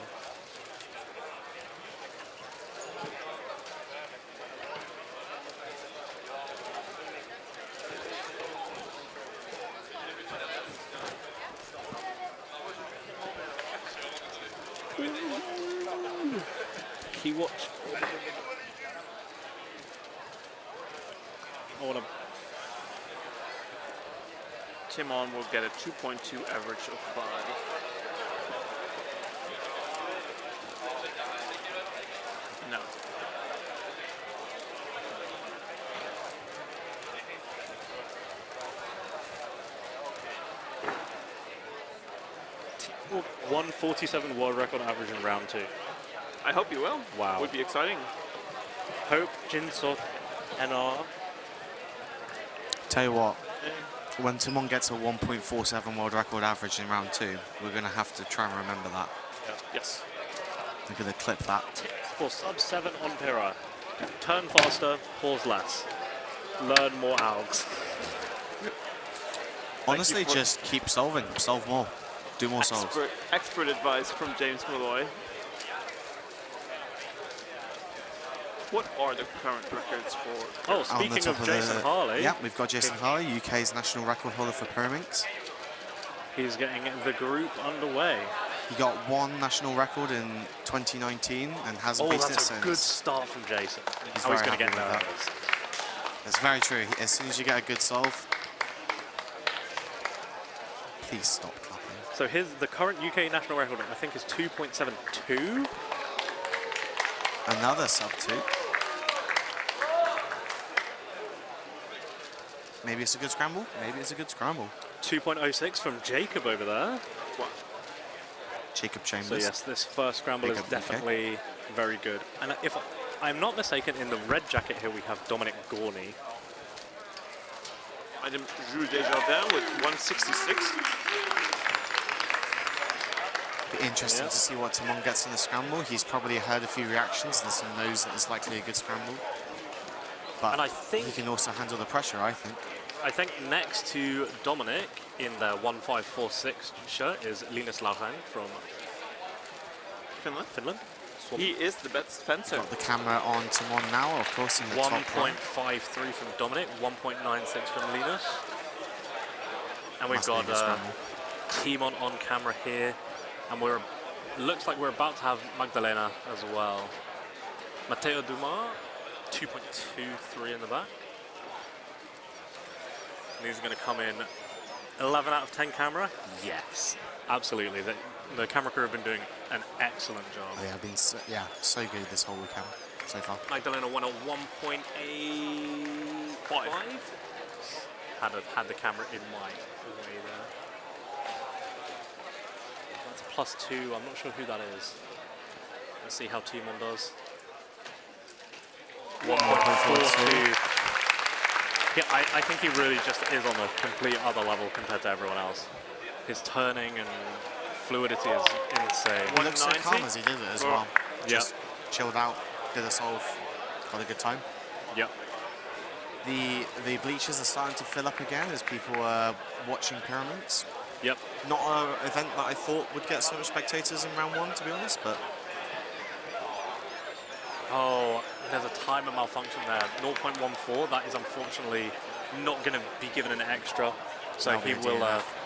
He watched. I want to.
Timon will get a 2.2 average of 5. No.
Well, 147 world record average in round 2.
I hope you will.
Wow.
Would be exciting.
Hope Jinsot NR.
Tell you what, when Timon gets a 1.47 world record average in round 2, we're going to have to try and remember that.
Yeah. Yes.
We're going to clip that.
For sub-7 on Pyrrha. Turn faster, pause less. Learn more algs.
Honestly, just keep solving. Solve more. Do more solves.
Expert advice from James Molloy. What are the current records for?
Oh, speaking of Jason Harley.
Yeah, we've got Jason Harley, UK's national record holder for Pyramix.
He's getting the group underway.
He got 1 national record in 2019 and hasn't beaten it
that's
since.
a good start from Jason.
He's
How he's
very
going to get
happy with
nervous.
that. That's very true. As soon as you get a good solve, please stop clapping.
So the current UK national record, I think, is 2.72.
Another sub-2. Maybe it's a good scramble. Maybe it's a good scramble.
2.06 from Jacob over there.
What?
Jacob Chambers.
So yes, this first scramble is definitely very good. And if I'm not mistaken, in the red jacket here we have Dominic Gorney.
Madame Jules Desjardins with 166.
Be interesting to see what Timon gets in the scramble. He's probably heard a few reactions and knows that it's likely a good scramble. But
and I think
he can also handle the pressure, I think.
I think next to Dominic in the 1546 shirt is Linus Laurent from Finland.
He is the best fencer.
Got the camera on Timon now, of course, in the top right.
1.53 from Dominic, 1.96 from Linus. And we've
Must be
got
the scramble.
Timon on camera here. And looks like we're about to have Magdalena as well. Matteo Dumas, 2.23 in the back. And these are going to come in 11 out of 10 camera. Yes, absolutely. The camera crew have been doing an excellent job.
They have been so good this whole weekend so far.
Magdalena won a 1.85. Had the camera in my way there. That's +2. I'm not sure who that is. Let's see how Timon does. 1.42. Yeah, I think he really just is on a complete other level compared to everyone else. His turning and fluidity is insane.
He looks so calm as he did it as well. Just
Yep.
chilled out, did a solve, had a good time.
Yep.
The bleachers are starting to fill up again as people are watching pyramids.
Yep.
Not an event that I thought would get so much spectators in round 1, to be honest, but...
Oh, there's a timer malfunction there. 0.14. That is unfortunately not going to be given an extra. So
That'll
he
be a
will,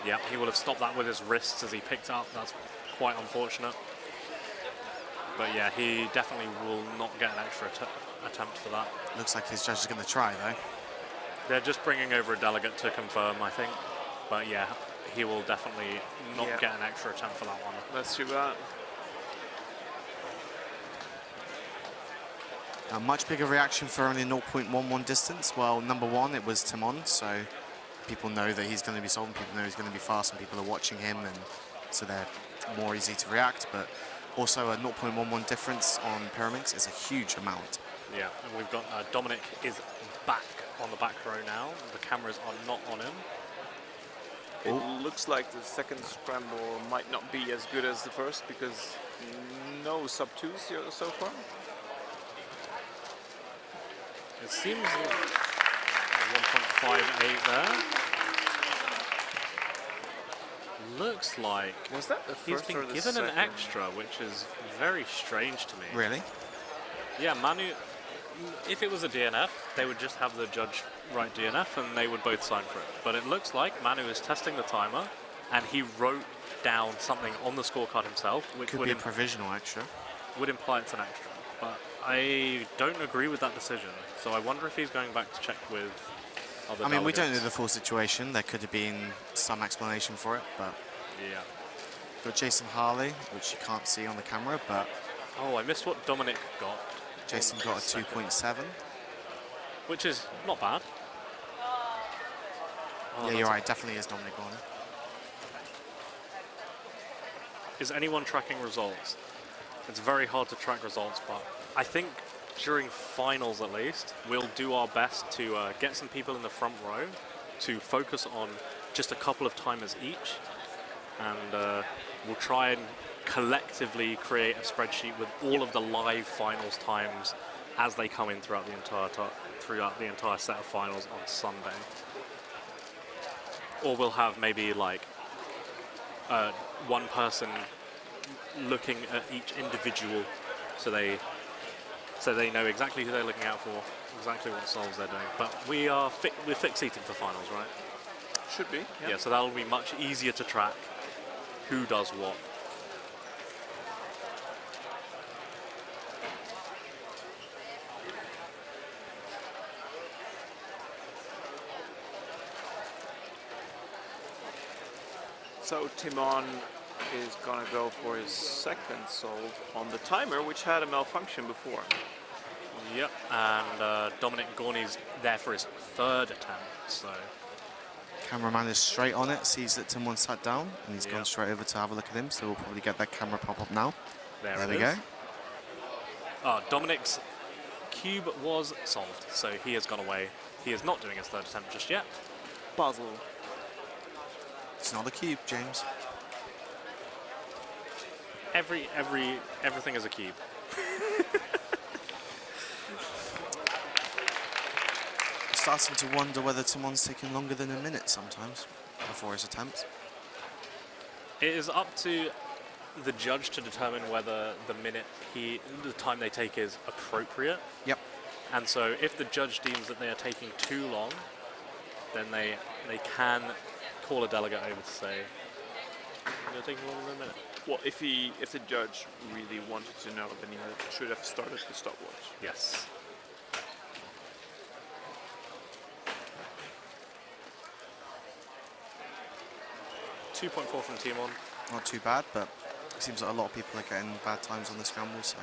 DNF.
he will have stopped that with his wrists as he picked up. That's quite unfortunate. But yeah, he definitely will not get an extra attempt for that.
Looks like his judge is going to try, though.
They're just bringing over a delegate to confirm, I think. But yeah, he will definitely not get an extra attempt for that one.
Let's do that.
A much bigger reaction for only 0.11 distance. Well, number 1, it was Timon, so people know that he's going to be solving, people know he's going to be fast, and people are watching him, and so they're more easy to react. But also a 0.11 difference on pyramids is a huge amount.
Yeah, and we've got Dominic is back on the back row now. The cameras are not on him.
It looks like the second scramble might not be as good as the first because no sub-2s here so far.
It seems 1.58 there. Looks like
was that the
he's
first
been
or the
given
second?
an extra, which is very strange to me.
Really?
Yeah, Manu, if it was a DNF, they would just have the judge write DNF and they would both sign for it. But it looks like Manu is testing the timer and he wrote down something on the scorecard himself, which
Could be a provisional extra.
would imply it's an extra. But I don't agree with that decision, so I wonder if he's going back to check with other
I mean, we don't know
delegates.
the full situation. There could have been some explanation for it, but...
Yeah.
Got Jason Harley, which you can't see on the camera, but...
Oh, I missed what Dominic got.
Jason got a 2.7.
Which is not bad. Oh,
Yeah, you're right, definitely is Dominic Gorn.
Is anyone tracking results? It's very hard to track results, but I think during finals at least, we'll do our best to get some people in the front row to focus on just a couple of timers each, and we'll try and collectively create a spreadsheet with all of the live finals times as they come in throughout the entire set of finals on Sunday. Or we'll have maybe like one person looking at each individual, so they know exactly who they're looking out for, exactly what solves they're doing. But we're fixed seating for finals, right?
Should be.
Yeah, so that'll be much easier to track who does what.
So Timon is gonna go for his second solve on the timer, which had a malfunction before.
Yep, and Dominic Gorney's there for his third attempt, so...
Cameraman is straight on it, sees that Timon sat down, and he's gone straight over to have a look at him, so we'll probably get that camera pop up now. There we go.
Dominic's cube was solved, so he has gone away. He is not doing his third attempt just yet.
Puzzle.
It's not a cube, James.
Everything is a cube.
starting to wonder whether Timon's taking longer than a minute sometimes before his attempts.
It is up to the judge to determine whether the time they take is appropriate.
Yep.
And so if the judge deems that they are taking too long, then they can call a delegate over to say, they're taking longer than a minute.
Well, if the judge really wanted to know, then he should have started the stopwatch.
Yes. .4 from Timon.
Not too bad, but it seems like a lot of people are getting bad times on the scramble, so...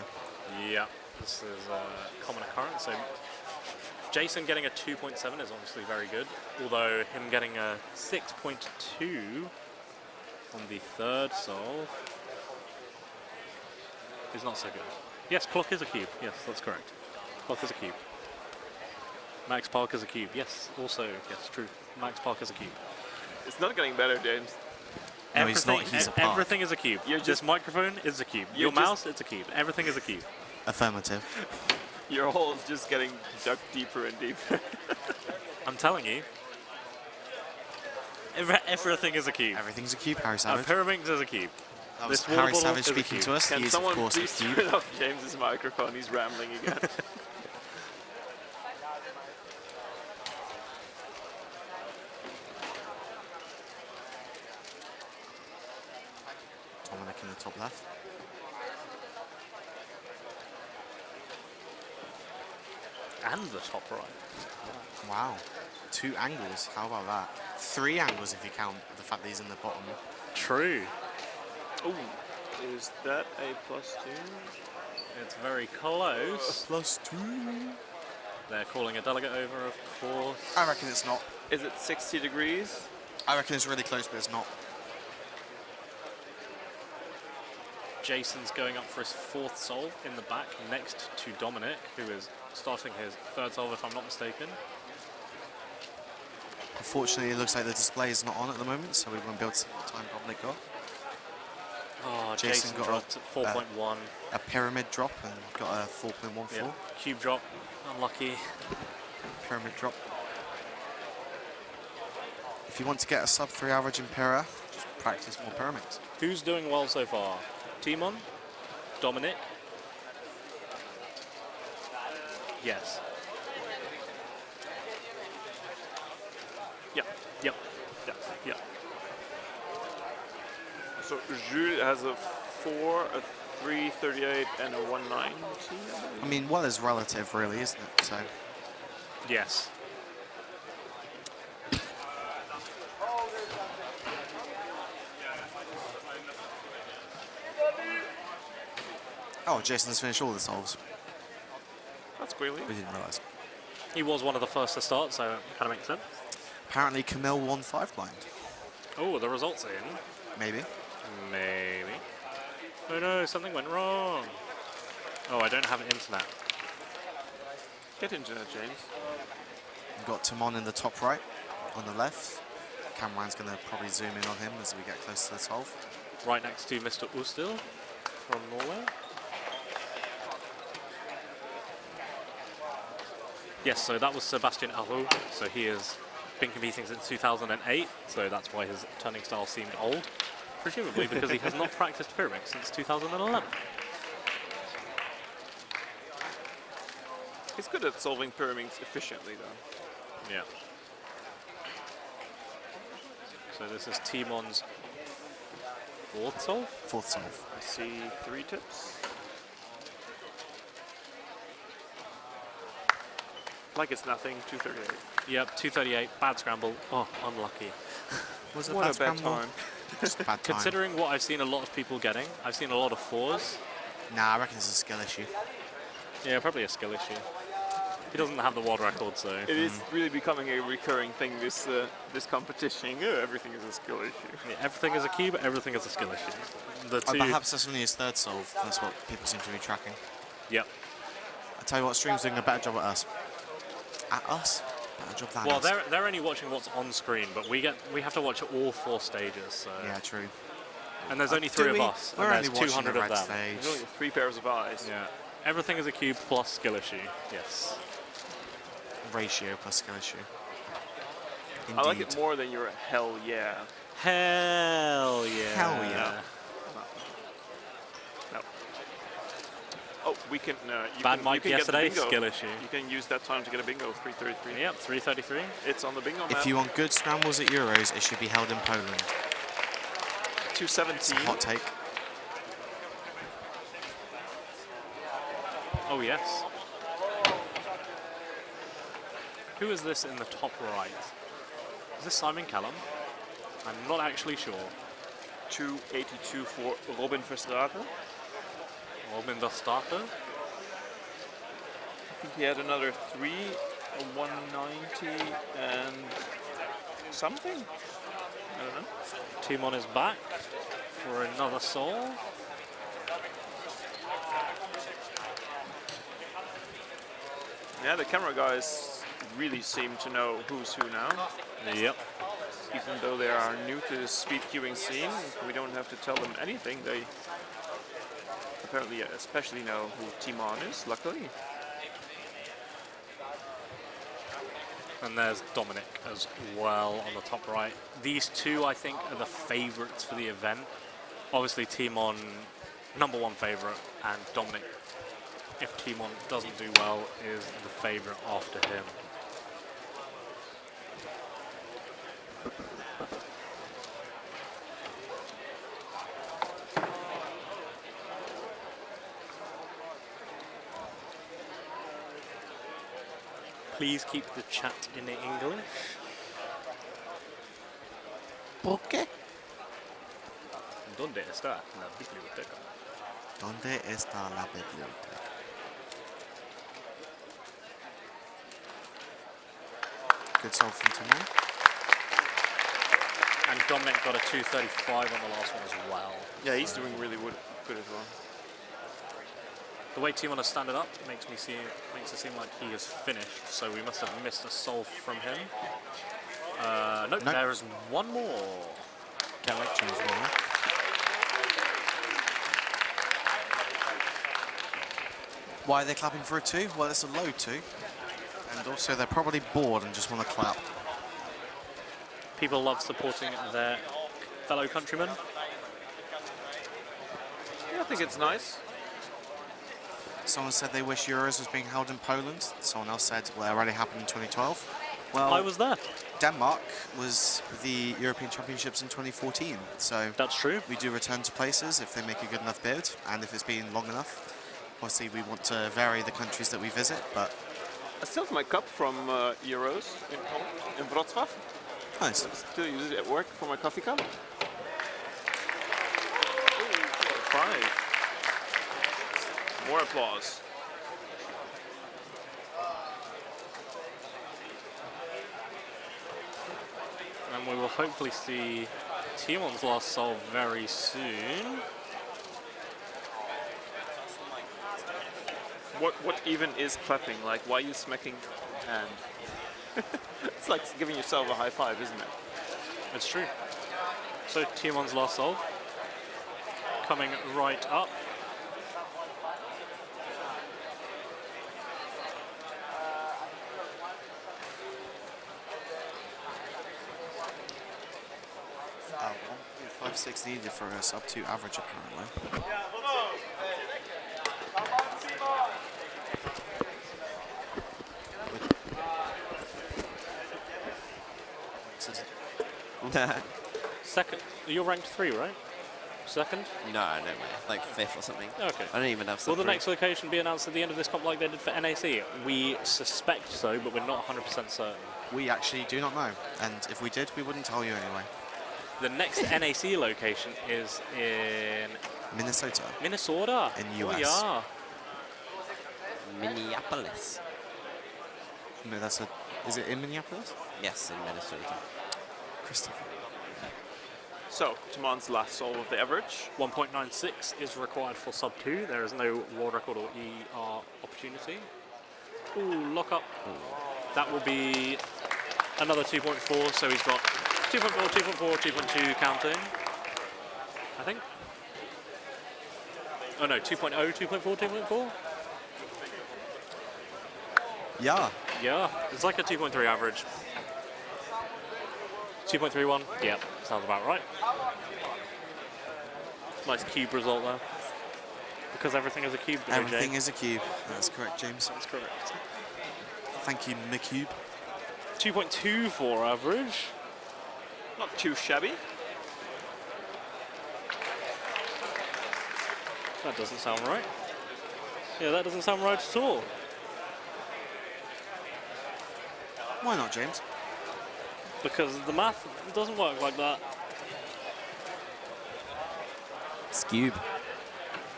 Yeah, this is a common occurrence. So Jason getting a 2.7 is obviously very good, although him getting a 6.2 on the third solve is not so good. Yes, clock is a cube. Yes, that's correct. Clock is a cube. Max Park is a cube. Yes, also, yes, true. Max Park is a cube.
It's not getting better, James.
No, he's not. He's a park.
Everything is a cube. This microphone is a cube. Your mouse, it's a cube. Everything is a cube.
Affirmative.
Your hole is just getting dug deeper and deeper.
I'm telling you. Everything is a cube.
Everything's a cube, Harry Savage.
Pyraminx is a cube.
That was Harry Savage speaking to us.
Can
He is,
someone
of course, a
please
cube.
turn off James's microphone? He's rambling again.
Dominic in the top left.
And the top right.
Wow. 2 angles. How about that? 3 angles if you count the fact that he's in the bottom.
True.
Oh, is that a +2?
It's very close.
+2.
They're calling a delegate over, of course.
I reckon it's not.
Is it 60 degrees?
I reckon it's really close, but it's not.
Jason's going up for his 4th solve in the back next to Dominic, who is starting his 3rd solve, if I'm not mistaken.
Unfortunately, it looks like the display is not on at the moment, so we won't be able to see what time Dominic got.
Oh,
Jason got
dropped at 4.1.
A pyramid drop and got a 4.14.
Yeah. Cube drop, unlucky.
Pyramid drop. If you want to get a sub 3 average in Pyra, just practice more pyramids.
Who's doing well so far? Timon? Dominic? Yes.
Yep.
Yep.
Yeah. Yeah. So Jules has a 4, a 338, and a 190.
I mean, well is relative, really, isn't it? So.
Yes.
Oh, Jason has finished all the solves.
That's quickly.
We didn't realise.
He was one of the first to start, so it kind of makes sense.
Apparently, Camille won 5 blind.
Oh, the results are in.
Maybe.
Maybe. Oh no, something went wrong. Oh, I don't have internet.
Get internet, James.
We've got Timon in the top right, on the left. Cameraman's going to probably zoom in on him as we get close to the solve.
Right next to Mr. Ustil from Norway. Yes, so that was Sebastian Aru. So he has been competing since 2008, so that's why his turning style seemed old. Presumably because he has not practiced Pyraminx since 2011.
He's good at solving Pyraminx efficiently, though.
Yeah. So this is Timon's 4th solve?
4th solve.
I see 3 tips. Like it's nothing, 238.
Yep, 238, bad scramble. Oh, unlucky.
Was it
what
bad
a bad
scramble?
time.
Just a bad time.
Considering what I've seen a lot of people getting, I've seen a lot of 4s.
Nah, I reckon it's a skill issue.
Yeah, probably a skill issue. He doesn't have the world record, so...
It is really becoming a recurring thing, this competition. Everything is a skill issue.
Yeah, everything is a cube, everything is a skill issue. The two...
Perhaps that's only his 3rd solve. That's what people seem to be tracking.
Yep.
I tell you what, Stream's doing a better job at us. At us? Better job than
well,
us.
they're only watching what's on screen, but we have to watch all 4 stages. So.
Yeah, true.
And there's only 3 of us.
We're
and
only
there's
watching
200
the
of
red
them.
stage.
There's only 3 pairs of eyes.
Yeah. Everything is a cube plus skill issue. Yes.
ratio plus skill issue.
I like it
Indeed.
more than your hell yeah.
Hell yeah.
Hell yeah.
No. Oh, we can. You
Bad
can,
Mike
you can
yesterday,
get the bingo.
skill issue.
You can use that time to get a bingo. 333.
Yep, 333.
It's on the bingo map.
If you want good scrambles at Euros, it should be held in Poland.
217.
It's a hot take.
Oh yes. Who is this in the top right? Is this Simon Callum? I'm not actually sure.
282 for Robin Verstraeten.
Robin Verstraeten.
I think he had another 3, a 190, and something. I don't know.
Timon is back for another solve.
Yeah, the camera guys really seem to know who's who now.
Yep.
Even though they are new to the speedcubing scene, we don't have to tell them anything. They apparently especially know who Timon is, luckily.
And there's Dominic as well on the top right. These two, I think, are the favourites for the event. Obviously, Timon, #1 favourite, and Dominic, if Timon doesn't do well, is the favourite after him. Please keep the chat in English.
¿Por qué?
¿Dónde está la biblioteca?
¿Dónde está la biblioteca? Good solve from Timon.
And Dominic got a 235 on the last one as well.
Yeah, he's doing really good as well.
The way Timon has standed up makes it seem like he has finished, so we must have missed a solve from him. Nope, there is one more.
Collections more. Why are they clapping for a 2? Well, it's a low 2. And also they're probably bored and just want to clap.
People love supporting their fellow countrymen.
Yeah, I think it's nice.
Someone said they wish Euros was being held in Poland. Someone else said, well, it already happened in 2012. Well,
I was there.
Denmark was the European Championships in 2014. So
that's true.
We do return to places if they make a good enough bid and if it's been long enough. Obviously, we want to vary the countries that we visit, but...
I still have my cup from Euros in Wrocław.
Nice.
I still use it at work for my coffee cup. 5. More applause.
And we will hopefully see Timon's last solve very soon.
What even is clapping? Like, why are you smacking your hand? It's like giving yourself a high five, isn't it?
It's true. So Timon's last solve coming right up.
Oh, 1.56 needed for us, up to average apparently.
Second. You're ranked 3, right? Second?
No, no way. Like 5th or something.
Okay.
I don't even have
Will
sub
the next location be announced at the end of this comp like they did for NAC? We suspect so, but we're not 100% certain.
We actually do not know, and if we did, we wouldn't tell you anyway.
The next NAC location is in...
Minnesota.
Minnesota.
In
Oh,
US.
yeah.
Minneapolis.
No, that's a... Is it in Minneapolis?
Yes, in Minnesota.
Christopher.
So, Timon's last solve of the average.
1.96 is required for sub 2. There is no world record or ER opportunity. Ooh, lock up. Ooh. That will be another 2.4, so he's got 2.4, 2.4, 2.2 counting, I think. Oh no, 2.0, 2.4, 2.4?
Yeah,
Yeah, it's like a 2.3 average. 2.31? Yeah, sounds about right. Nice cube result there. Because everything is a cube.
Everything is a cube. That's correct, James.
That's correct.
Thank you, McCube.
2.24 average.
Not too shabby.
That doesn't sound right. Yeah, that doesn't sound right at all.
Why not, James?
Because the math doesn't work like that.
Scube.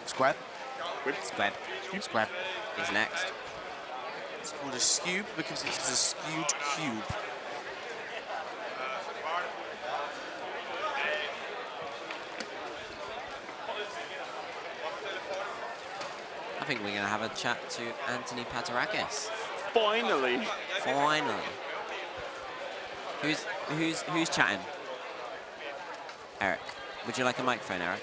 Squab.
Squab.
Squab.
Is next.
It's called a scube because it's a skewed cube.
I think we're going to have a chat to Anthony Patarakis.
Finally.
Finally. Who's chatting? Eric. Would you like a microphone, Eric?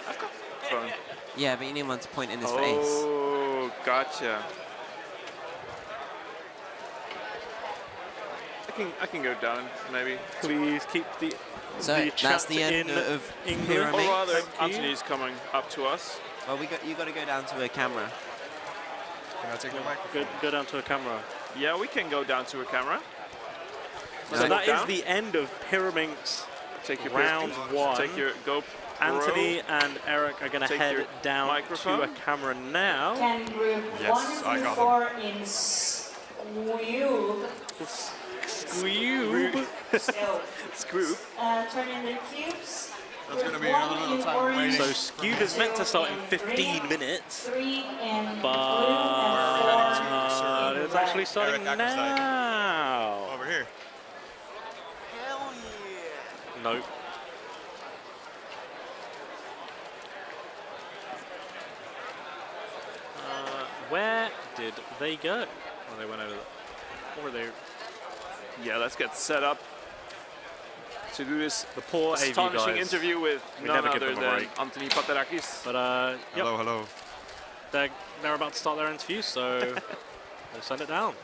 I've got a phone.
Yeah, but you need one to point in his face.
Oh, gotcha. I can go down, maybe.
Please keep the
So that's
chat
the end
in
of
English.
Pyramid.
Or rather, Anthony's coming up to us.
Well, you got to go down to a camera.
Can I take the microphone?
Go down to a camera.
Yeah, we can go down to a camera.
So that is the end of Pyraminx round one.
Take your GoPro.
Anthony and Eric are going to head down
microphone.
to a camera now.
Can group
Yes,
1
I got
through 4 in Squube.
Squube.
Scoop.
Turn in the cubes.
That's going to be another little time waiting.
So Skewed is meant to start in 15 minutes,
3 in
but it's actually starting
Erik Akkersdijk.
now.
Over here.
Hell yeah.
Nope. Where did they go? Oh, they went over there. Or they...
Yeah, let's get set up to do this
The poor AV
astonishing
guys.
interview with
We
none
never give
other
them a
than
break.
Anthony Patarakis.
But, yep,
Hello, hello.
they're about to start their interview, so we'll send it down.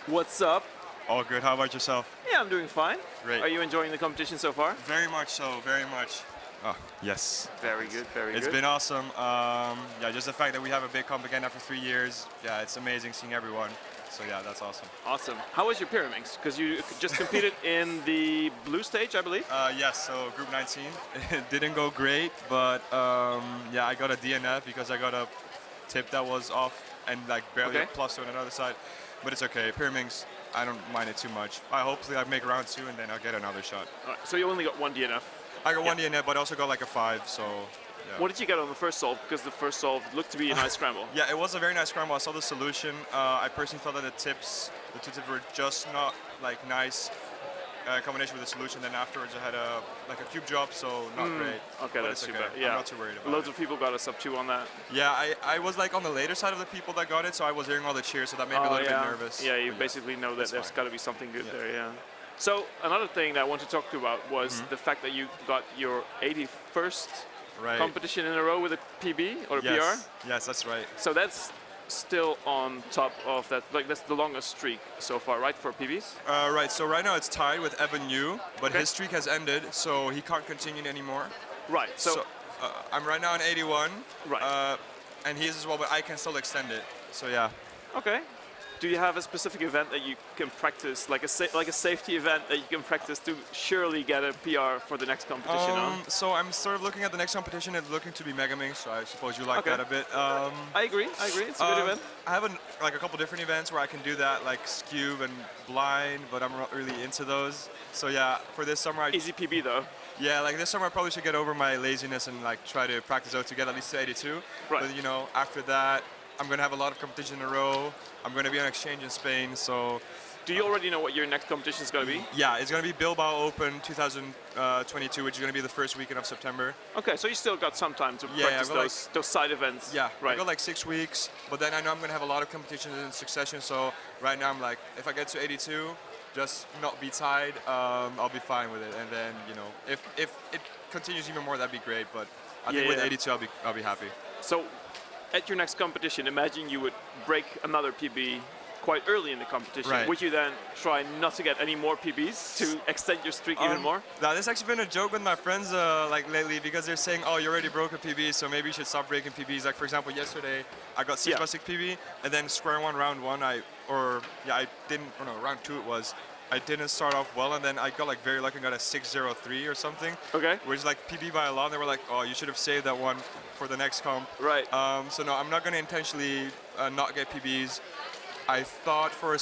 What's up?
All good. How about yourself?
Yeah, I'm doing fine.
Great.
Are you enjoying the competition so far?
Very much so. Very much. Oh, yes.
Very good, very
It's
good.
been awesome. Yeah, just the fact that we have a big comp again after 3 years. Yeah, it's amazing seeing everyone. So yeah, that's awesome.
Awesome. How was your Pyraminx? Because you just competed in the blue stage, I believe.
Yes, so group 19. It didn't go great, but yeah, I got a DNF because I got a tip that was off and like barely a plus on another side. But it's okay. Pyraminx, I don't mind it too much. Hopefully I make round 2 and then I'll get another shot.
All right, so you only got one DNF.
I got one DNF, but I also got like a 5, so yeah.
What did you get on the first solve? Because the first solve looked to be a nice scramble.
Yeah, it was a very nice scramble. I saw the solution. I personally thought that the two tips were just not like nice combination with the solution. Then afterwards I had a cube drop, so not great.
Okay,
But
that's
it's
too
okay.
bad. Yeah.
I'm not too worried about
Loads
it.
of people got a sub 2 on that.
Yeah, I was like on the later side of the people that got it, so I was hearing all the cheers, so that made me a little bit nervous.
Yeah, you
But
basically know that
it's
there's
fine.
got to be something good there, yeah. So another thing that I want to talk to you about was the fact that you got your 81st competition in a row with a PB or a PR.
Yes, that's right.
So that's still on top of that. Like that's the longest streak so far, right, for PBs?
Right, so right now it's tied with Evan Yu, but his streak has ended, so he can't continue anymore.
Right, so
I'm right now on 81.
Right.
And he is as well, but I can still extend it. So yeah.
Okay. Do you have a specific event that you can practice, like a safety event that you can practice to surely get a PR for the next competition?
So I'm sort of looking at the next competition and looking to be Megaminx, so I suppose you like that a bit.
I agree. It's a good event.
I have a couple different events where I can do that, like Scube and Blind, but I'm not really into those. So yeah, for this summer,
easy PB though.
Yeah, like this summer I probably should get over my laziness and like try to practice out to get at least to 82.
Right.
But you know, after that, I'm going to have a lot of competition in a row. I'm going to be on exchange in Spain, so...
Do you already know what your next competition is going to be?
Yeah, it's going to be Bilbao Open 2022, which is going to be the first weekend of September.
Okay, so you still got some time to practice those side events.
Yeah,
right.
I got like 6 weeks, but then I know I'm going to have a lot of competitions in succession, so right now I'm like, if I get to 82, just not be tied, I'll be fine with it. And then, you know, if it continues even more, that'd be great, but I think with 82, I'll be happy.
So, at your next competition, imagine you would break another PB quite early in the competition.
Right.
Would you then try not to get any more PBs to extend your streak even more?
Now, there's actually been a joke with my friends like lately because they're saying, oh, you already broke a PB, so maybe you should stop breaking PBs. Like, for example, yesterday I got 6x6 PB, and then square one, round one, round two it was. I didn't start off well, and then I got like very lucky and got a 603 or something.
Okay.
Which is like PB by a lot. And they were like, oh, you should have saved that one for the next comp.
Right.
So no, I'm not going to intentionally not get PBs. I thought for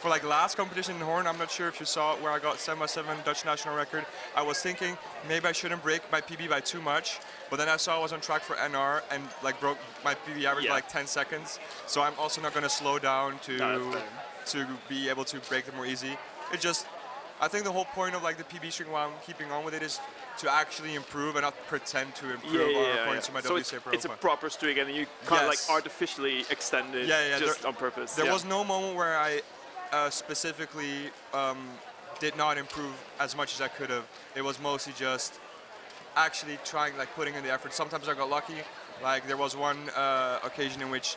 like last competition in Horn, I'm not sure if you saw it, where I got 7x7 Dutch national record. I was thinking maybe I shouldn't break my PB by too much, but then I saw I was on track for NR and like broke my PB average by like 10 seconds. So I'm also not going to slow down to be able to break them more easy. It just, I think the whole point of like the PB string while I'm keeping on with it is to actually improve and not pretend to improve according to my
so
WCA profile.
it's a proper streak, and you can't like artificially extend it just on purpose.
There was no moment where I specifically did not improve as much as I could have. It was mostly just actually trying, like putting in the effort. Sometimes I got lucky. Like there was one occasion in which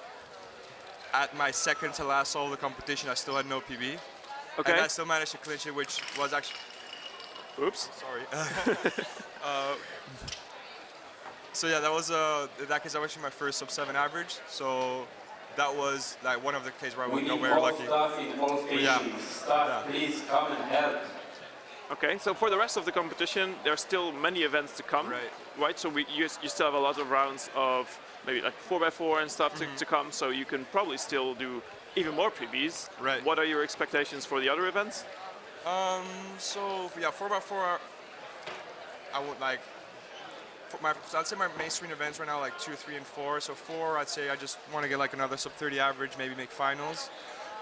at my second to last solo of the competition, I still had no PB.
Okay.
And I still managed to clinch it, which was actually...
Oops.
Sorry. So yeah, that was in that case that was actually my first sub-7 average. So that was like one of the cases where I wasn't very lucky.
Staff in all stations. Staff, please come and help.
Okay, so for the rest of the competition, there are still many events to come. Right. So you still have a lot of rounds of maybe like 4x4 and stuff to come. So you can probably still do even more PBs.
Right.
What are your expectations for the other events?
So yeah, 4x4, I would like, I'd say my mainstream events right now like 2, 3, and 4. So 4, I'd say I just want to get like another sub 30 average, maybe make finals.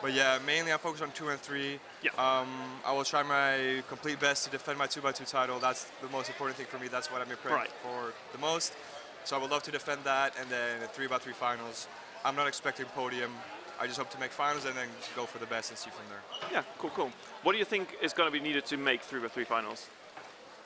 But yeah, mainly I'm focused on 2 and 3.
Yeah.
I will try my complete best to defend my 2x2 title. That's the most important thing for me. That's what I'm preparing for the most. So I would love to defend that, and then a 3x3 finals. I'm not expecting podium. I just hope to make finals and then go for the best and see from there.
Yeah, cool. What do you think is going to be needed to make 3x3 finals?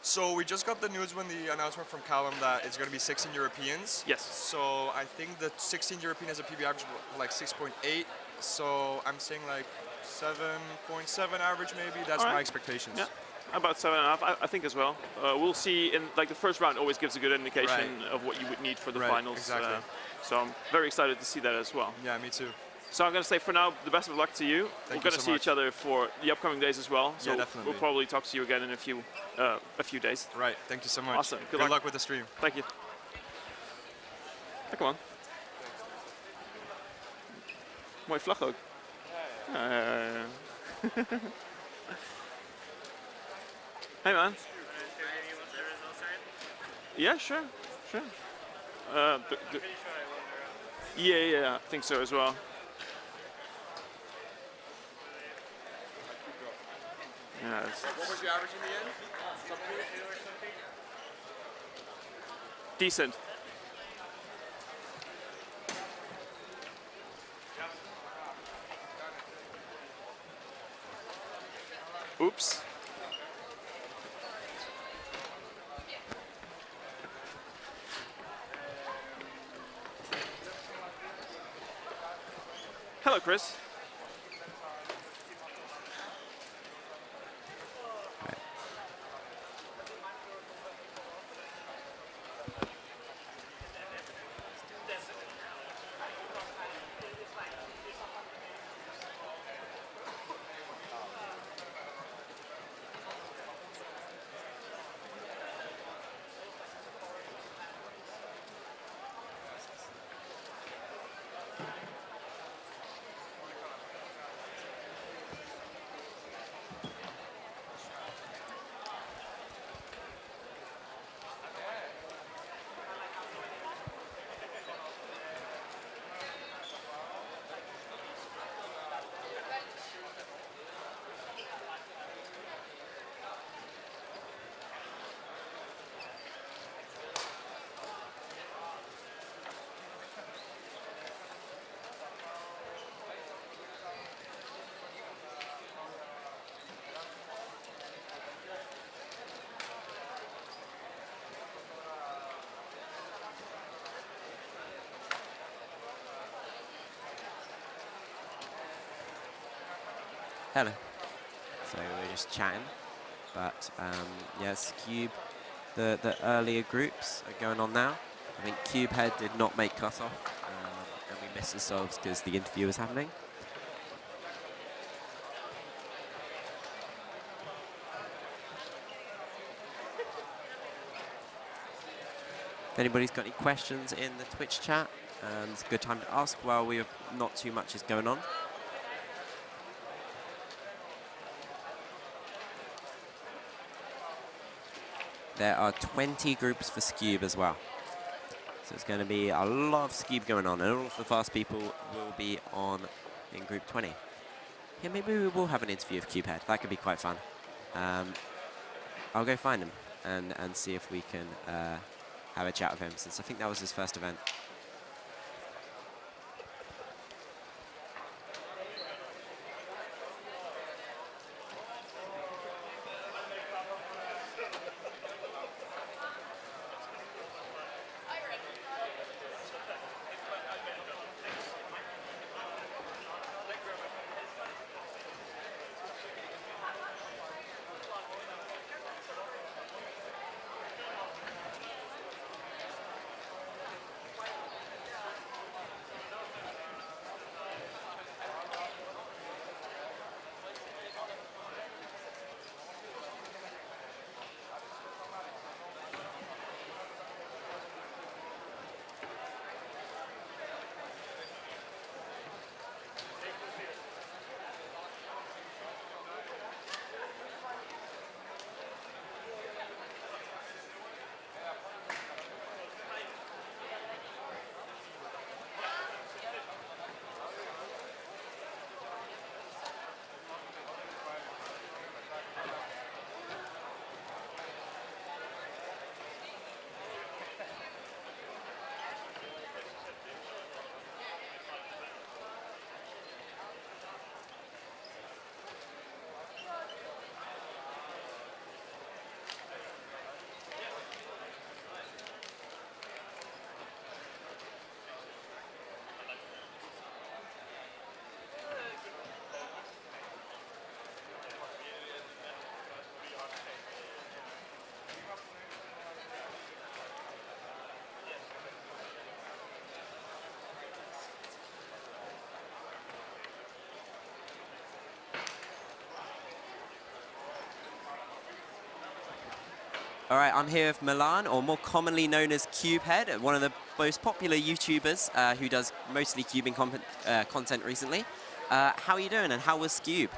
So we just got the news when the announcement from Callum that it's going to be 16 Europeans.
Yes.
So I think the 16 European has a PB average of like 6.8. So I'm saying like 7.7 average maybe. That's my expectations.
Yeah. About 7.5, I think as well. We'll see. In like the first round always gives a good indication of what you would need for the finals.
Exactly.
So I'm very excited to see that as well.
Yeah, me too.
So I'm going to say for now, the best of luck to you. We're going to see each other for the upcoming days as well. So
definitely.
We'll probably talk to you again in a few days.
Right. Thank you so much.
Awesome.
Good luck with the stream.
Thank you. Come on. Mooi vlag ook. Hey man. Yeah, sure. Yeah, I think so as well. Yeah,
what was your average in the end?
Decent. Oops. Hello, Chris.
Hello. So we're just chatting. But yes, Cube, the earlier groups are going on now. I think Cubehead did not make cut-off, and we missed ourselves because the interview was happening. If anybody's got any questions in the Twitch chat, it's a good time to ask while we have not too much is going on. There are 20 groups for Scube as well. So it's going to be a lot of Scube going on, and all of the fast people will be on in group 20. Yeah, maybe we will have an interview of Cubehead. That could be quite fun. I'll go find him and see if we can have a chat with him, since I think that was his first event. All right, I'm here with Milan, or more commonly known as Cubehead, one of the most popular YouTubers who does mostly cubing content recently. How are you doing, and how was Cube?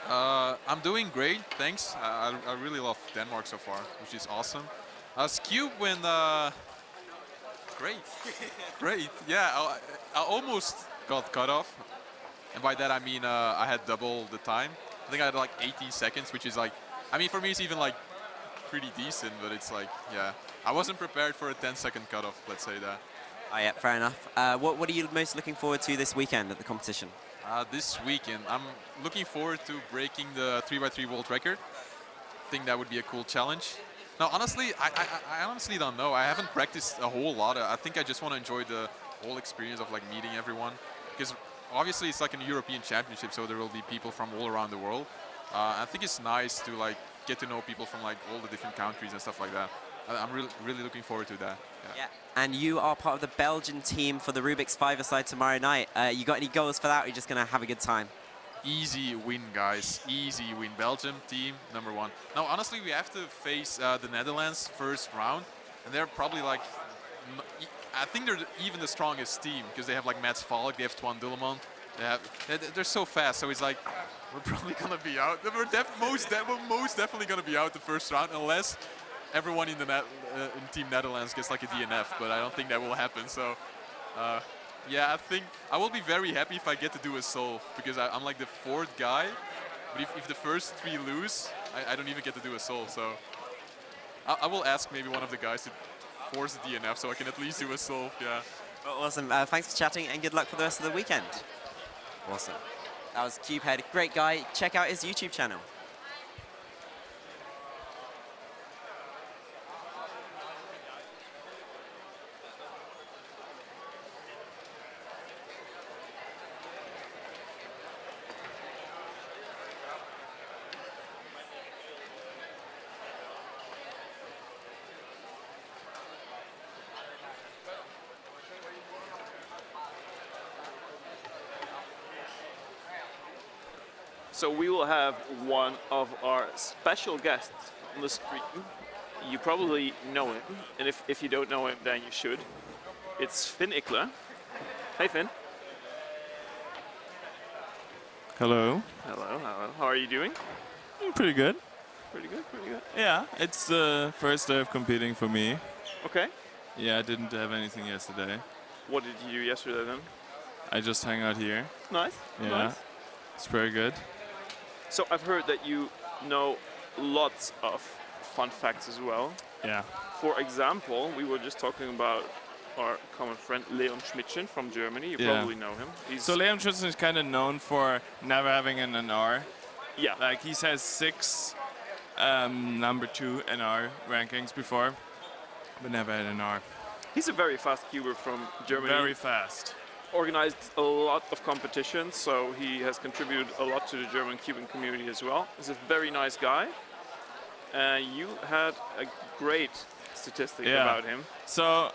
I'm doing great, thanks. I really love Denmark so far, which is awesome. Cube went great, great. Yeah, I almost got cut off, and by that I mean I had double the time. I think I had like 18 seconds, which is like, I mean for me it's even like pretty decent, but it's like, yeah, I wasn't prepared for a 10-second cutoff, let's say that.
Oh yeah, fair enough. What are you most looking forward to this weekend at the competition?
This weekend, I'm looking forward to breaking the 3x3 world record. I think that would be a cool challenge. Now, honestly, I honestly don't know. I haven't practiced a whole lot. I think I just want to enjoy the whole experience of like meeting everyone, because obviously it's like a European championship, so there will be people from all around the world. I think it's nice to like get to know people from like all the different countries and stuff like that. I'm really looking forward to that.
Yeah. And you are part of the Belgian team for the Rubik's 5-a-side tomorrow night. You got any goals for that, or are you just going to have a good time?
Easy win, guys. Easy win. Belgium team, #1. Now, honestly, we have to face the Netherlands first round, and they're probably like, I think they're even the strongest team, because they have like Mats Valk, they have Twan Dullemont. They're so fast, so it's like, we're probably going to be out. We're most definitely going to be out the first round, unless everyone in the in Team Netherlands gets like a DNF, but I don't think that will happen. So, yeah, I think I will be very happy if I get to do a solve, because I'm like the 4th guy, but if the first 3 lose, I don't even get to do a solve. So, I will ask maybe one of the guys to force a DNF so I can at least do a solve, yeah.
Well, awesome. Thanks for chatting, and good luck for the rest of the weekend. Awesome. That was Cubehead. Great guy. Check out his YouTube channel.
So we will have one of our special guests on the stream. You probably know him, and if you don't know him, then you should. It's Mikela. Hey, Finn.
Hello.
Hello, hello. How are you doing?
Pretty good.
Pretty good, pretty good.
Yeah, it's the first day of competing for me.
Okay.
Yeah, I didn't have anything yesterday.
What did you do yesterday then?
I just hang out here.
Nice.
Yeah,
Nice.
it's very good.
So I've heard that you know lots of fun facts as well.
Yeah.
For example, we were just talking about our common friend Leon Schmidtchen from Germany. You
Yeah.
probably know him.
So Leon Schützen is kind of known for never having an NR.
Yeah.
Like he has 6 number 2 NR rankings before, but never had an R.
He's a very fast cuber from Germany.
Very fast.
Organized a lot of competitions, so he has contributed a lot to the German cubing community as well. He's a very nice guy. You had a great statistic about him.
So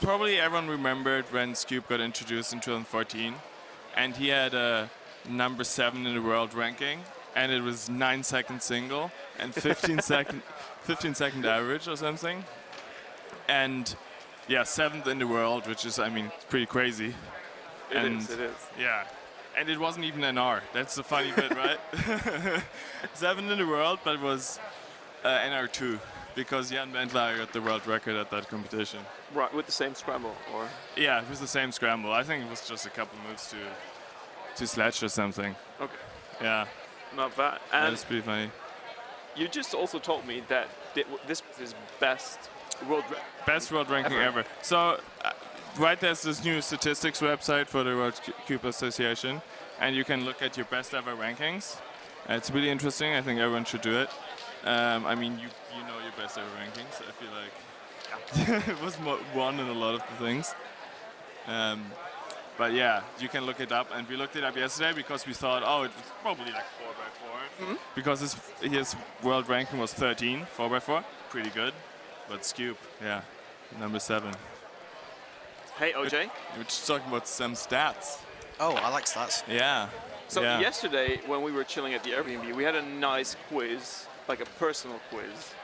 probably everyone remembered when Scube got introduced in 2014, and he had a number 7 in the world ranking, and it was 9-second single and 15-second average or something. And yeah, 7th in the world, which is, I mean, pretty crazy.
It is.
Yeah, and it wasn't even an R. That's the funny bit, right? 7th in the world, but it was NR2 because Jan Wendler got the world record at that competition.
Right, with the same scramble, or?
Yeah, it was the same scramble. I think it was just a couple moves to sledge or something.
Okay.
Yeah.
Not bad.
That was pretty funny.
You just also told me that this was his best world
ranking ever. So, right there's this new statistics website for the World Cube Association, and you can look at your best ever rankings. It's really interesting. I think everyone should do it. I mean, you know your best ever rankings. I feel like it was one in a lot of the things. But yeah, you can look it up, and we looked it up yesterday because we thought, oh, it was probably like 4x4, because his world ranking was 13, 4x4, pretty good. But Scube, yeah, number 7.
Hey, OJ.
We're just talking about some stats.
Oh, I like stats.
Yeah.
So
yeah.
yesterday, when we were chilling at the Airbnb, we had a nice quiz, like a personal quiz.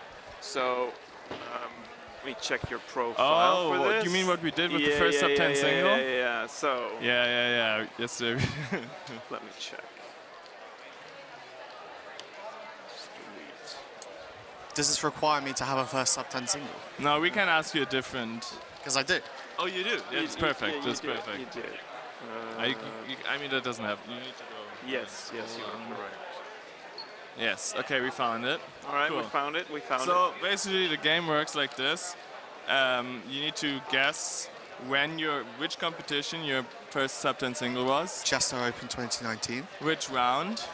So let me check your profile for this.
You mean what we did with the first sub 10 single?
Yeah. So.
Yeah. Yesterday.
Let me check.
Does this require me to have a first sub 10 single?
No, we can ask you a different.
Because I do.
Oh, you do? That's perfect.
Yeah,
That's perfect.
You did.
I mean, that doesn't happen. You need to go.
Yes, you're right.
Yes, okay, we found it.
All right,
cool.
we found it.
So basically, the game works like this. You need to guess which competition your first sub 10 single was.
Chester Open 2019.
Which round?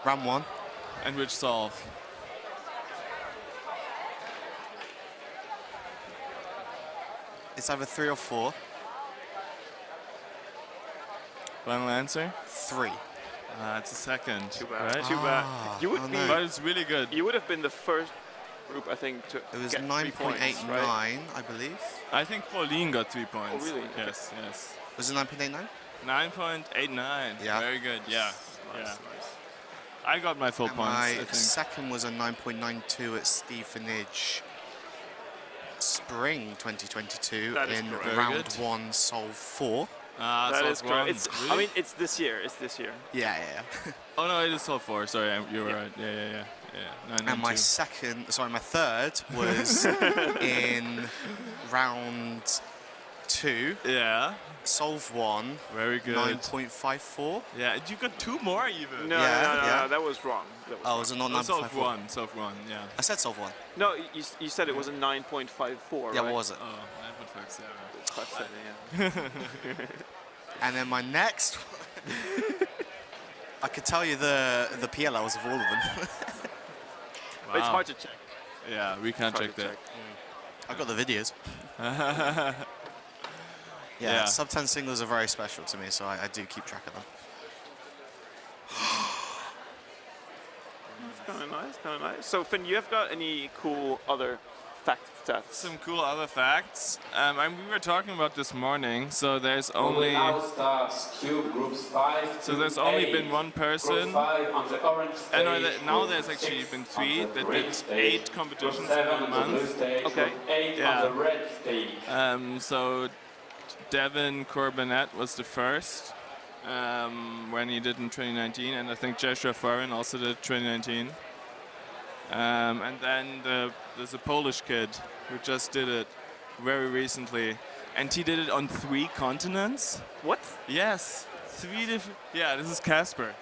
Round 1.
And which solve?
It's either 3 or 4.
Final answer?
3.
It's a second.
Too bad.
Right?
Too bad. You would be.
But it's really good.
You would have been the first group, I think, to
It was
get
9.89,
right?
I believe.
I think Pauline got 3 points.
Oh, really?
Yes.
Was it 9.89?
9.89.
Yeah.
Very good. Yeah.
Nice.
I got my full
And
points. I
my
think.
second was a 9.92 at Stevenage Spring 2022
That is
in
correct.
round 1, solve 4.
That is correct. It's,
Really?
I mean, it's this year.
Yeah.
Oh no, it is solve 4. Sorry, you were right. Yeah.
And my third was in round 2.
Yeah.
Solve 1.
Very good.
9.54.
Yeah, you got 2 more even.
No, that was wrong.
Was it not 9.54?
Solve 1. Yeah.
I said solve 1.
No, you said it was a 9.54.
Yeah,
right?
what was it?
Oh, 9.57.
5.7, yeah.
And then my next one, I could tell you the PLLs of all of them.
But it's hard to check.
Yeah, we can't check that.
I've got the videos.
Yeah.
Sub 10 singles are very special to me, so I do keep track of them.
That's kind of nice. So, Finn, you have got any cool other facts stats.
Some cool other facts. We were talking about this morning, so there's
Only
only...
now starts cube groups 5
So
to
there's only
8.
been one person...
Group 5 on the orange stage.
Now
group
there's actually
6
been
on
3
the
that
green
did
stage,
8 competitions
group 7
in 1
on the blue
month.
stage,
Okay.
group 8 on the red stage.
So Devin Corbinette was the first when he did in 2019, and I think Joshua Foreign also did 2019. And then there's a Polish kid who just did it very recently, and he did it on 3 continents.
What?
Yes, 3 different. Yeah, this is Casper.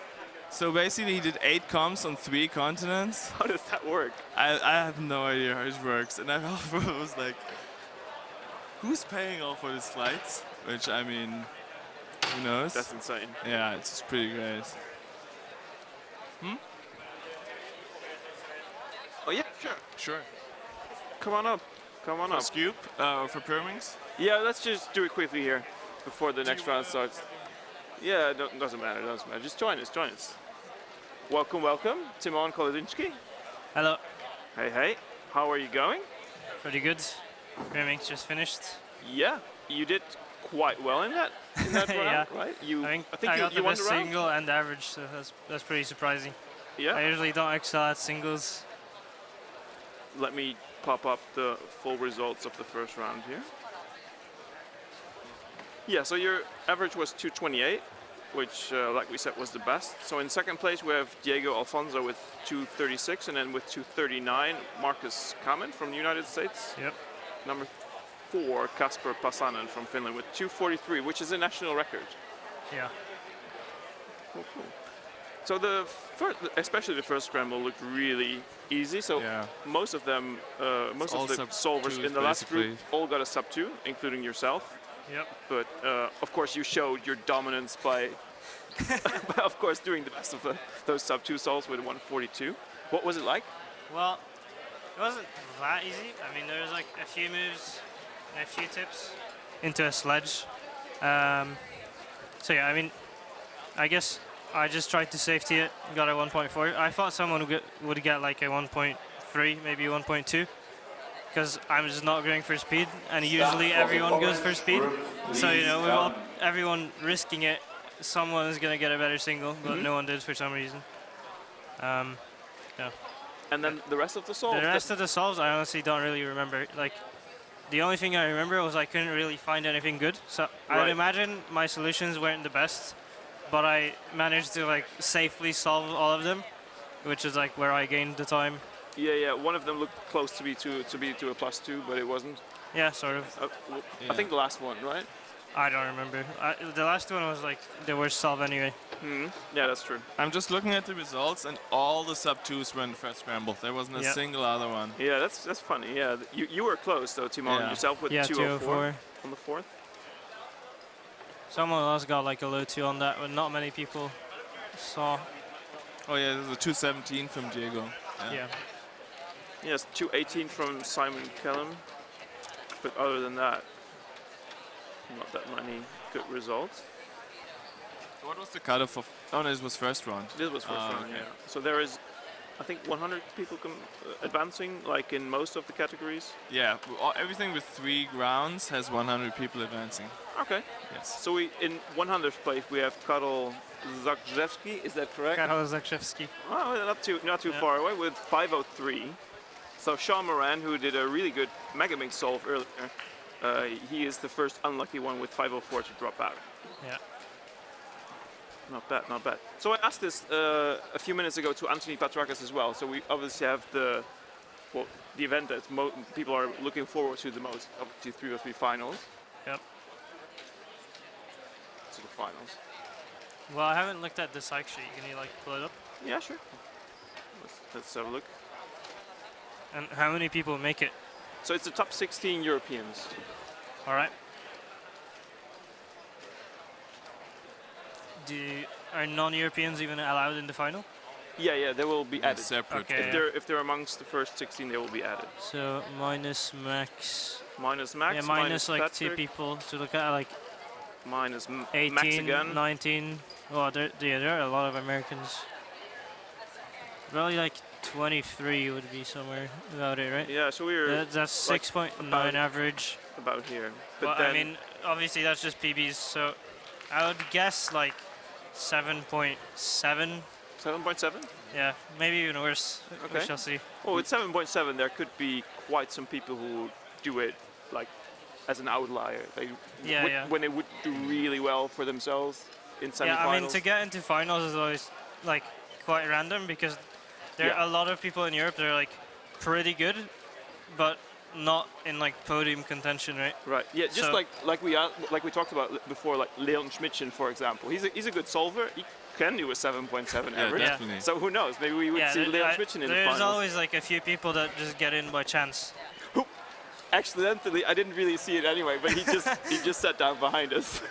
So basically, he did 8 comps on 3 continents.
How does that work?
I have no idea how it works, and I was like, who's paying all for these flights? Which, I mean, who knows?
That's insane.
Yeah, it's just pretty great.
Oh yeah, sure.
Sure.
Come on up. Come on up.
Scoop for Pyrmings?
Yeah, let's just do it quickly here before the next round starts. Yeah, doesn't matter, doesn't matter. Just join us, join us. Welcome, welcome, Timon Kolodinski.
Hello.
Hey, hey. How are you going?
Pretty good. Pyrmings just finished.
Yeah, you did quite well in that round,
Yeah.
right?
I think I got
you
the
won
best
the round.
single and average, so that's pretty surprising.
Yeah.
I usually don't excel at singles.
Let me pop up the full results of the first round here. Yeah, so your average was 228, which, like we said, was the best. So in second place, we have Diego Alfonso with 236, and then with 239, Marcus Kamen from the United States.
Yep.
Number 4, Kasper Passanen from Finland with 243, which is a national record.
Yeah.
Cool, cool. So the first, especially the first scramble looked really easy. So most of them, most of the solvers in the last group all got a sub 2, including yourself.
Yep.
But of course, you showed your dominance by, by of course, doing the best of those sub 2 solves with 142. What was it like?
Well, it wasn't that easy. I mean, there was like a few moves and a few tips into a sledge. So yeah, I mean, I guess I just tried to safety it, got a 1.4. I thought someone would get like a 1.3, maybe 1.2, because I'm just not going for speed, and usually everyone goes for speed. So, you know, with everyone risking it, someone is going to get a better single, but no one did for some reason. Yeah.
And then the rest of the solves?
The rest of the solves, I honestly don't really remember. Like, the only thing I remember was I couldn't really find anything good. So I would imagine my solutions weren't the best, but I managed to like safely solve all of them, which is like where I gained the time.
Yeah, yeah. One of them looked close to be to a +2, but it wasn't.
Yeah, sort of.
I think the last one, right?
I don't remember. The last one was like the worst solve anyway.
Yeah, that's true.
I'm just looking at the results, and all the sub 2s were in the first scramble. There wasn't a single other one.
Yeah, that's funny. Yeah, you were close though, Timon, yourself with 204 on the 4th.
Someone else got like a low 2 on that, but not many people saw.
Oh yeah, there's a 217 from Diego.
Yeah.
Yes, 218 from Simon Kellum. But other than that, not that many good results.
What was the cutoff of? Oh, no, this was first round.
This was first round, yeah. So there is, I think, 100 people advancing, like in most of the categories.
Yeah, everything with 3 rounds has 100 people advancing.
Okay.
Yes.
So we in 100th place we have Karol Zakrzewski. Is that correct?
Karol Zakrzewski.
Oh, not too far away with 503. So Sean Moran, who did a really good Megamix solve earlier, he is the first unlucky one with 504 to drop out.
Yeah.
Not bad, not bad. So I asked this a few minutes ago to Anthony Patarakis as well. So we obviously have the event that people are looking forward to the most, obviously 303 finals.
Yep.
To the finals.
Well, I haven't looked at the psych sheet. Can you like pull it up?
Yeah, sure. Let's have a look.
And how many people make it?
So it's the top 16 Europeans.
All right. Are non-Europeans even allowed in the final?
Yeah, they will be added.
Separate.
Okay,
if they're amongst the first 16, they will be added.
So minus max.
Minus Max.
Yeah, minus like
Patrick,
2 people to look at, like
minus
18,
Max again.
19. Well, there are a lot of Americans. Probably like 23 would be somewhere about it, right?
Yeah, so we're
that's
like
6.9 average.
About here. But
Well,
then
I mean, obviously that's just PBs, so I would guess like 7.7.
7.7?
Yeah, maybe even worse.
Okay.
We shall see.
Oh, with 7.7, there could be quite some people who do it like as an outlier. They when they would do really well for themselves in semifinals.
Yeah, I mean, to get into finals is always like quite random because there are a lot of people in Europe that are like pretty good, but not in like podium contention, right?
Right. Yeah. Just
So-
like we talked about before, like Leon Schmidtchen, for example. He's a good solver. He can do a 7.7
Yeah,
average.
definitely.
So who knows? Maybe we would see Leon Schmidtchen in the
there's
finals.
always like a few people that just get in by chance.
Accidentally, I didn't really see it anyway, but he just sat down behind us.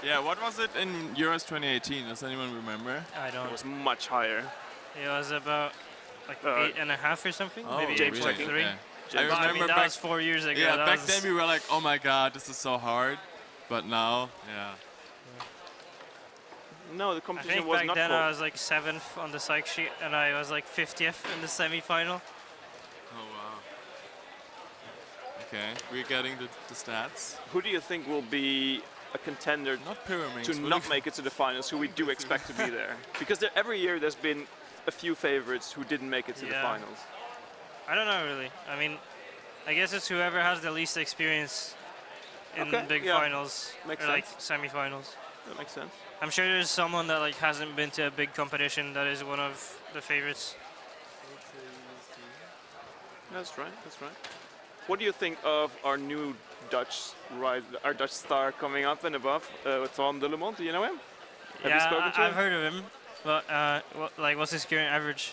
Yeah, what was it in Euros 2018? Does anyone remember?
I don't.
It was much higher.
It was about like 8.5 or something.
Oh,
maybe
James
like
really?
3.
Okay.
But
I remember
I mean, that
back,
was 4 years ago.
Yeah,
that
back
was,
then we were like, oh my god, this is so hard. But now, yeah.
No, the
I
competition
think
was
back
not
then
called.
I was like 7th on the psych sheet and I was like 50th in the semi-final.
Oh wow. Okay, we're getting the stats.
Who do you think will be a contender
Pyraminx,
to
but
not
if-
make it to the finals, who we do expect to be there? Because every year there's been a few favorites who didn't make it to the
Yeah.
finals.
I don't know really. I mean, I guess it's whoever has the least experience in
Okay,
big
yeah.
finals
Makes
or like
sense.
semi-finals.
That makes sense.
I'm sure there's someone that like hasn't been to a big competition that is one of the favorites.
That's right. That's right. What do you think of our new Dutch our Dutch star coming up and above, Tom de Le Monde? Do you know him? Have you spoken to
I've
him?
heard of him, but what's his current average?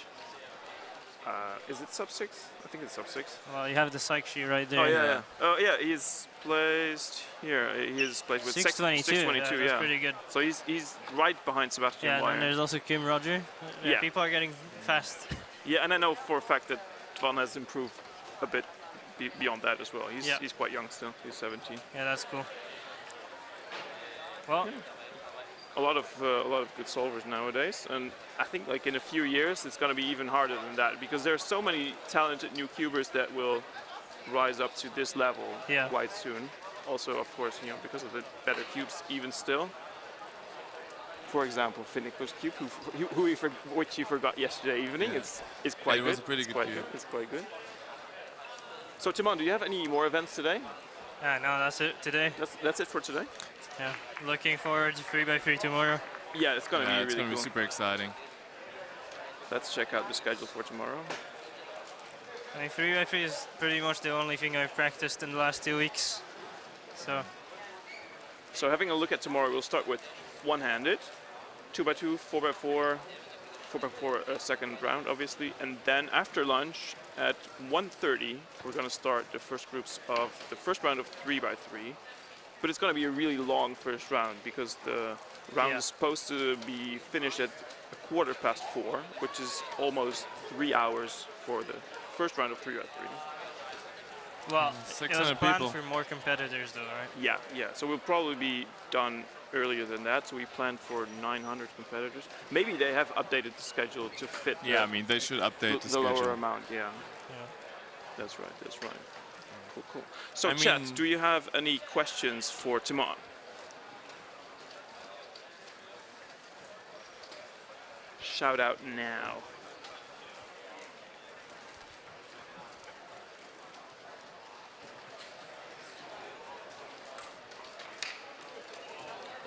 Is it sub 6? I think it's sub 6.
Well, you have the psych sheet right there.
Oh yeah. Oh yeah. He's placed here. He's placed with
622.
622.
That's pretty good.
So he's right behind Sebastian
Yeah, and
Weyer.
then there's also Kim Roger.
Yeah.
People are getting fast.
Yeah, and I know for a fact that Twan has improved a bit beyond that as well. He's quite young still. He's 17.
Yeah, that's cool. Well,
a lot of good solvers nowadays, and I think like in a few years it's going to be even harder than that because there are so many talented new cubers that will rise up to this level quite soon. Also, of course, because of the better cubes, even still. For example, Finnick's cube, which you forgot yesterday evening, it's quite good.
It was a pretty good cube.
It's quite good. So Timon, do you have any more events today?
no, that's it today.
That's it for today.
Yeah, looking forward to 3x3 tomorrow.
Yeah, it's gonna be really
gonna
cool.
be super exciting.
Let's check out the schedule for tomorrow.
I mean, 3x3 is pretty much the only thing I've practiced in the last 2 weeks.
So having a look at tomorrow, we'll start with one-handed, 2x2, 4x4, 4x4 second round, obviously, and then after lunch at 1:30, we're going to start the first groups of the first round of 3x3. But it's going to be a really long first round because the round is supposed to be finished at 4:15, which is almost 3 hours for the first round of 3x3.
Well, it was
600
planned
people.
for more competitors though, right?
Yeah. So we'll probably be done earlier than that. So we planned for 900 competitors. Maybe they have updated the schedule to fit.
Yeah, I mean, they should update the
the lower
schedule.
amount. Yeah. That's right. That's right. Cool. So,
I
chat,
mean-
do you have any questions for Timon? Shout out now.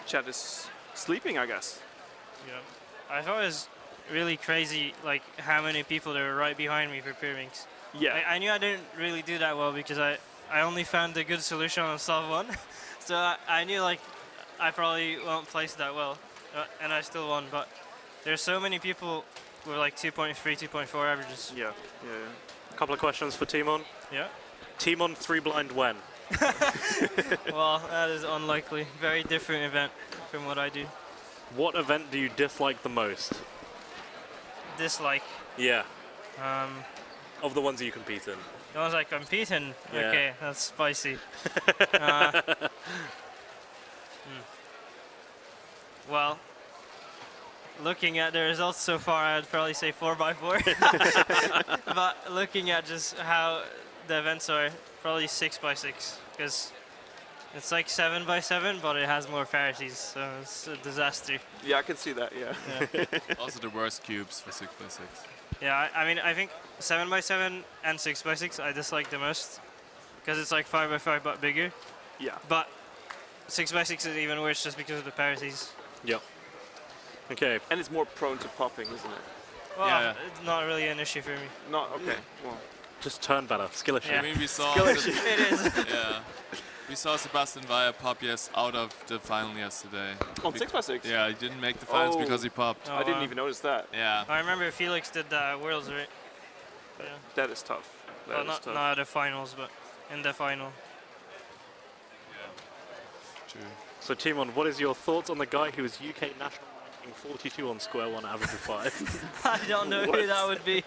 Chat is sleeping, I guess.
Yeah. I thought it was really crazy, like how many people there were right behind me for Pyraminx.
Yeah.
I knew I didn't really do that well because I only found a good solution on solve 1. So I knew like I probably won't place that well, and I still won. But there's so many people with like 2.3, 2.4 averages.
Yeah.
A couple of questions for Timon.
Yeah.
Timon 3-blind when?
Well, that is unlikely. Very different event from what I do.
What event do you dislike the most?
Dislike.
Yeah. Of the ones you compete in.
The ones I compete in?
Yeah.
Okay, that's spicy. Well, looking at the results so far, I'd probably say 4x4. But looking at just how the events are, probably 6x6, because it's like 7x7, but it has more parity, so it's a disaster.
Yeah, I can see that. Yeah.
Also the worst cubes for 6x6.
Yeah, I mean, I think 7x7 and 6x6 I dislike the most, because it's like 5x5 but bigger.
Yeah.
But 6x6 is even worse just because of the parities.
Yep. Okay.
And it's more prone to popping, isn't it?
Well, it's not really an issue for me.
Not okay. Well,
just turn better. Skill issue.
I mean, we saw
Skill issue. It is.
Yeah. We saw Sebastian Weyer pop out of the final yesterday.
On 6x6?
Yeah, he didn't make the finals because he popped.
Oh,
I didn't even notice that.
Yeah.
I remember Felix did the Worlds, right? Yeah.
That is tough.
Well, not the finals, but in the final.
True.
So Timon, what is your thoughts on the guy who was UK national ranking 42 on square one, average of 5?
I don't know who that would be.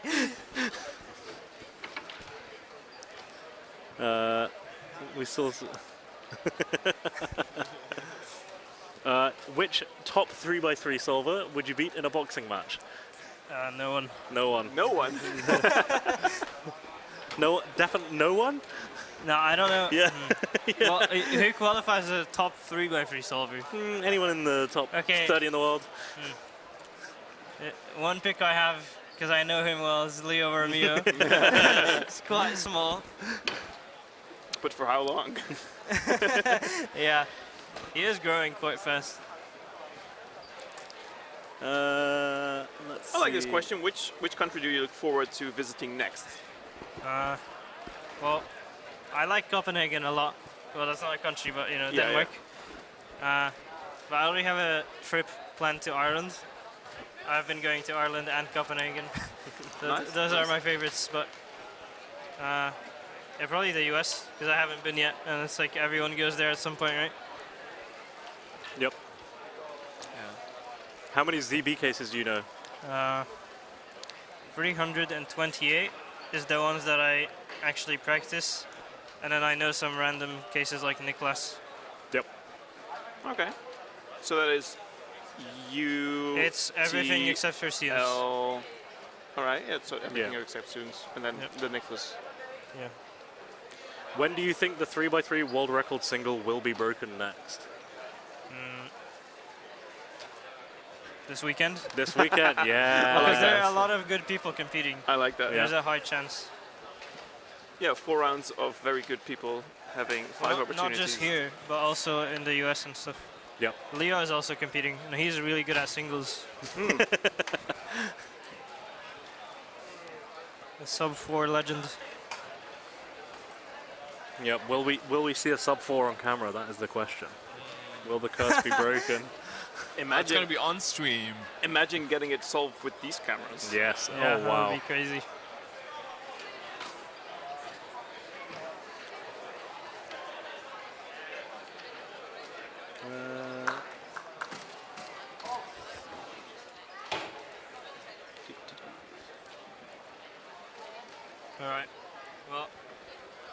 We saw. Which top 3x3 solver would you beat in a boxing match?
No one.
No one.
No one.
No, definitely no one.
No, I don't know.
Yeah.
Yeah. Well, who qualifies as a top 3x3 solver?
Anyone in the top 30 in the world?
One pick I have, because I know him well, is Leo Romeo. It's quite small.
But for how long?
Yeah, he is growing quite fast.
Let's
I like this
see.
question. Which country do you look forward to visiting next?
Well, I like Copenhagen a lot. Well, that's not a country, but
Yeah,
Denmark. But I already have a trip planned to Ireland. I've been going to Ireland and Copenhagen. Those are my favorites, but yeah, probably the US, because I haven't been yet, and it's like everyone goes there at some point, right?
Yep. How many ZB cases do you know?
328 is the ones that I actually practice, and then I know some random cases like Niklas.
Yep.
Okay. So that is
It's everything except for students.
All right. Yeah. So everything except students, and then the Nicholas.
Yeah.
When do you think the 3x3 world record single will be broken next?
This weekend?
This weekend, yeah.
Because there are a lot of good people competing.
I like that.
There's a high chance.
Yeah, 4 rounds of very good people having 5 opportunities.
Not just here, but also in the US and stuff.
Yep.
Leo is also competing, and he's really good at singles. A sub-4 legend.
Yeah, will we see a sub-4 on camera? That is the question. Will the curse be broken?
Imagine
it's going to be on stream.
Imagine getting it solved with these cameras.
Yes.
Yeah,
oh wow.
That would be crazy. All right. Well,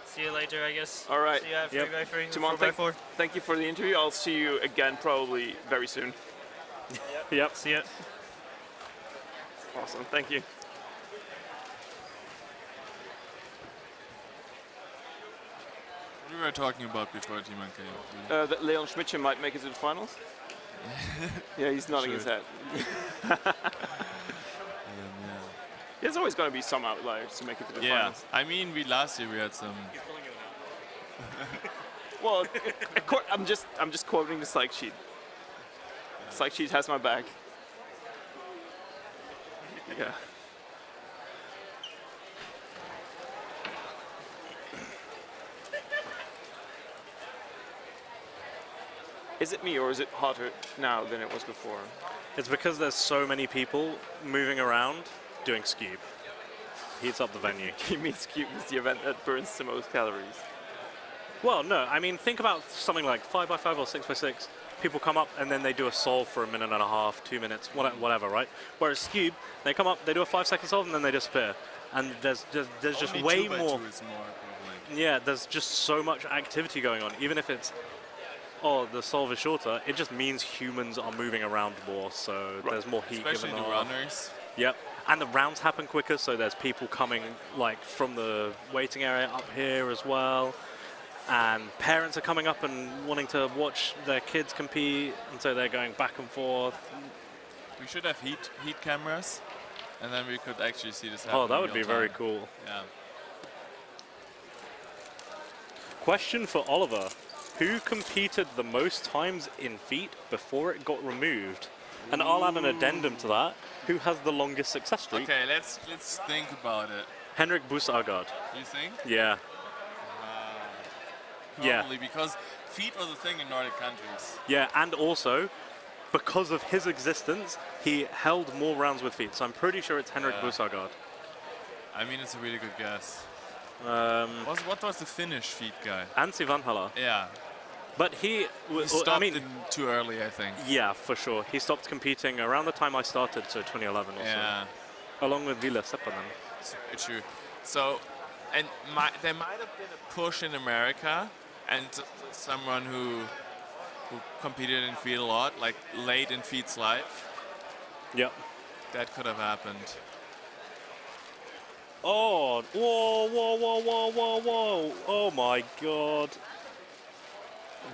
see you later, I guess.
All right.
See you at 3x3,
Timon,
4x4.
thank you for the interview. I'll see you again probably very soon.
Yep.
See ya.
Awesome. Thank you.
What were we talking about before Timon came?
That Leon Schmidtchen might make it to the finals. Yeah, he's nodding his head. There's always going to be some outliers to make it to the finals.
I mean, last year we had some.
Well, I'm just quoting the psych sheet. Psych sheet has my back. Yeah. Is it me or is it hotter now than it was before?
It's because there's so many people moving around doing Scube. Heats up the venue.
You mean Scube is the event that burns the most calories?
Well, no. I mean, think about something like 5x5 or 6x6. People come up and then they do a solve for 1.5 minutes, 2 minutes, whatever, right? Whereas Scube, they come up, they do a 5-second solve and then they disappear. And there's just
Only
way
2x2
more.
is more probably.
Yeah, there's just so much activity going on, even if it's oh, the solve is shorter, it just means humans are moving around more, so there's more heat
Especially
given
the
off.
runners.
Yep, and the rounds happen quicker, so there's people coming like from the waiting area up here as well. And parents are coming up and wanting to watch their kids compete, and so they're going back and forth.
We should have heat cameras, and then we could actually see this happen.
Oh, that
in
would be
real
very
time.
cool.
Yeah.
Question for Oliver. Who competed the most times in feet before it got removed? And I'll add an addendum to that. Who has the longest success streak?
Okay, let's think about it.
Henrik Bussagard.
You think?
Yeah. Yeah.
Probably because feet was a thing in Nordic countries.
Yeah, and also, because of his existence, he held more rounds with feet. So I'm pretty sure it's Henrik Bussagard.
I mean, it's a really good guess.
What
was the Finnish feet guy?
Anssi Vanhala.
Yeah.
But he
stopped it too early, I think.
Yeah, for sure. He stopped competing around the time I started, so 2011 or so. Along with Ville Seppänen.
It's true. So, and there might have been a push in America, and someone who competed in feet a lot, like late in feet's life.
Yep.
That could have happened.
Oh, whoa, whoa, whoa, whoa, whoa, whoa. Oh my god.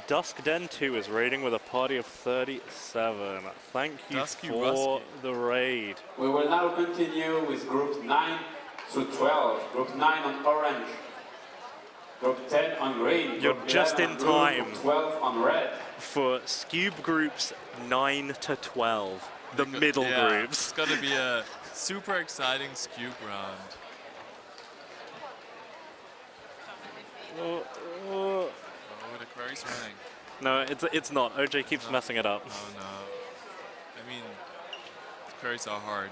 Dusk Den 2 is raiding with a party of 37. Thank you
Dusky
for
Rusky.
the raid.
We will now continue with group 9 through 12. Group 9 on orange. Group 10 on green.
You're
Group
just
11
in
on blue,
time.
Group 12 on red.
For Scube groups 9 to 12. The middle groups.
It's going to be a super exciting Scube round. Oh, the query's running.
No, it's not. OJ keeps messing it up.
Oh no. I mean, the queries are hard.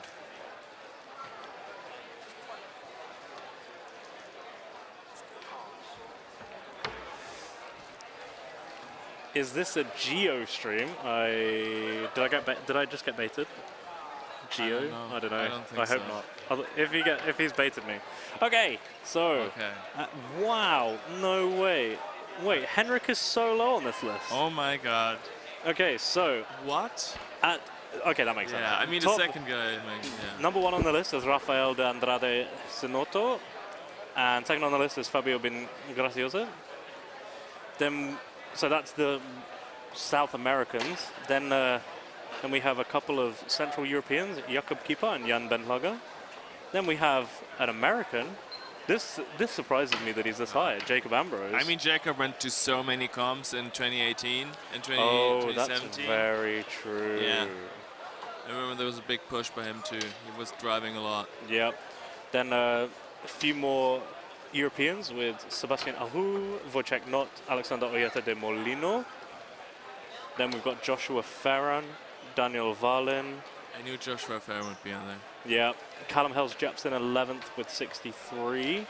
Is this a Geo stream? Did I just get baited? Geo? I don't know.
I don't think
I hope
so.
not. If he's baited me. Okay, so wow, no way. Wait, Henrik is so low on this list.
Oh my god.
Okay, so
what?
Okay, that makes sense.
Yeah, I mean the second guy.
Number 1 on the list is Rafael de Andrade Sinotto, and second on the list is Fabio Bin Graciosa. Then, so that's the South Americans. Then we have a couple of Central Europeans, Jakob Kipa and Jan Benlager. Then we have an American. This surprises me that he's this high, Jacob Ambrose.
I mean, Jacob went to so many comps in 2018 and 2017.
That's very true.
Yeah. I remember there was a big push by him too. He was driving a lot.
Yep. Then a few more Europeans with Sebastian Ahu, Wojciech Not, Alexander Oyeta de Molino. Then we've got Joshua Ferran, Daniel Valin.
I knew Joshua Ferran would be on there.
Yeah. Callum Hells Jepson 11th with 63.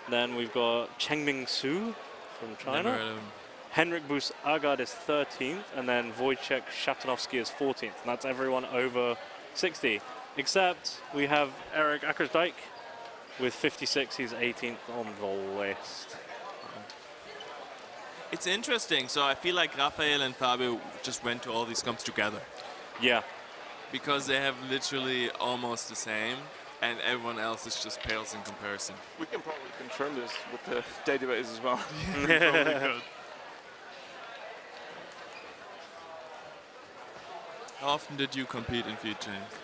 Then we've got Chengming Su from China.
Never heard of him.
Henrik Bus Agard is 13th, and then Wojciech Shatanovsky is 14th. And that's everyone over 60. Except we have Erik Akkersdijk with 56. He's 18th on the list.
It's interesting. So I feel like Rafael and Fabio just went to all these comps together.
Yeah.
Because they have literally almost the same, and everyone else is just pales in comparison.
We can probably confirm this with the database as well.
We probably could. How often did you compete in feet, James?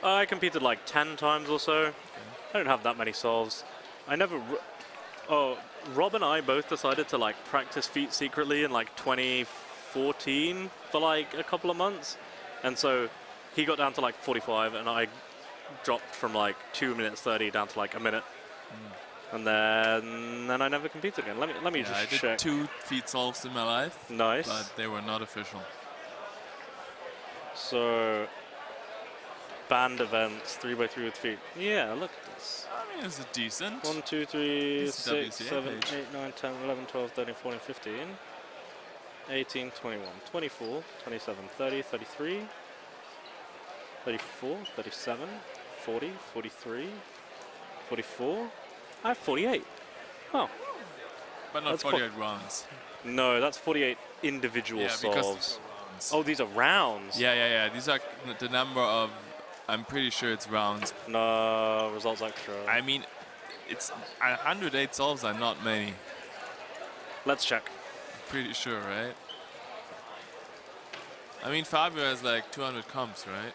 I competed like 10 times or so. Okay. I don't have that many solves. I never... Rob and I both decided to like practice feet secretly in like 2014 for like a couple of months. And so he got down to like 45 and I dropped from like 2 minutes 30 down to like a minute. And then I never competed again. Let me just
I did
check.
2 feet solves in my life.
Nice.
But they were not official.
So, band events, 3x3 with feet. Yeah, look at this.
I mean, it's a decent.
1, 2, 3,
This is
6,
WCA
7,
page.
8, 9, 10, 11, 12, 13, 14, 15, 18, 21, 24, 27, 30, 33, 34, 37, 40, 43, 44. I have 48. Oh.
But not
That's
48 rounds.
No, that's 48 individual solves. Oh, these are rounds.
Yeah. These are the number of. I'm pretty sure it's rounds.
No, results extra.
I mean, it's 108 solves are not many.
Let's check.
Pretty sure, right? I mean, Fabio has like 200 comps, right?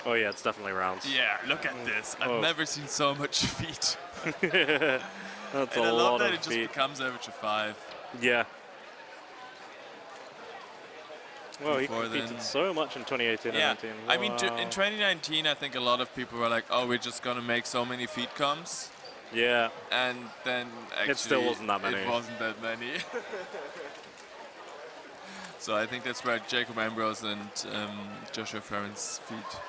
Oh yeah, it's definitely rounds.
Yeah, look at this. I've never seen so much feet.
That's
and
a
I
lot
love that
of
it just
feet.
becomes average of 5.
Yeah. Well, he
Before
competed
then.
so much in 2018
Yeah,
and 19.
I mean,
Wow.
in 2019, I think a lot of people were like, "Oh, we're just gonna make so many feet comps."
Yeah.
And then actually,
It still wasn't that many.
It wasn't that many. So I think that's where Jacob Ambrose and Joshua Farron's feet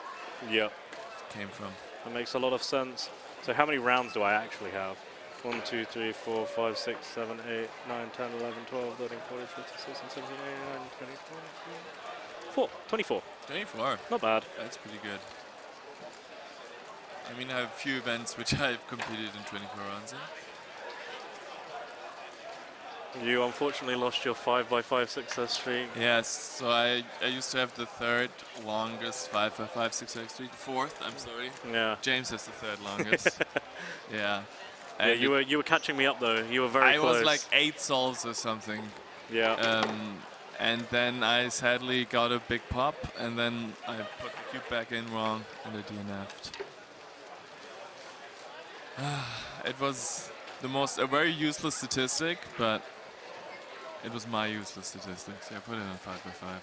came from.
That makes a lot of sense. So how many rounds do I actually have? 1, 2, 3, 4, 5, 6, 7, 8, 9, 10, 11, 12, 13, 14, 15, 16, 17, 18, 19, 20, 21, 24.
24.
Not bad.
That's pretty good. I mean, I have a few events which I've competed in 24 rounds in.
You unfortunately lost your 5x5 success streak.
Yes, so I used to have the third longest 5x5 success streak. Fourth, I'm sorry.
Yeah.
James has the third longest. Yeah.
Yeah, you were catching me up though. You were very close.
I was like 8 solves or something.
Yeah.
And then I sadly got a big pop, and then I put the cube back in wrong, and I DNF'd. It was a very useless statistic, but it was my useless statistics. Yeah, I put it on 5x5.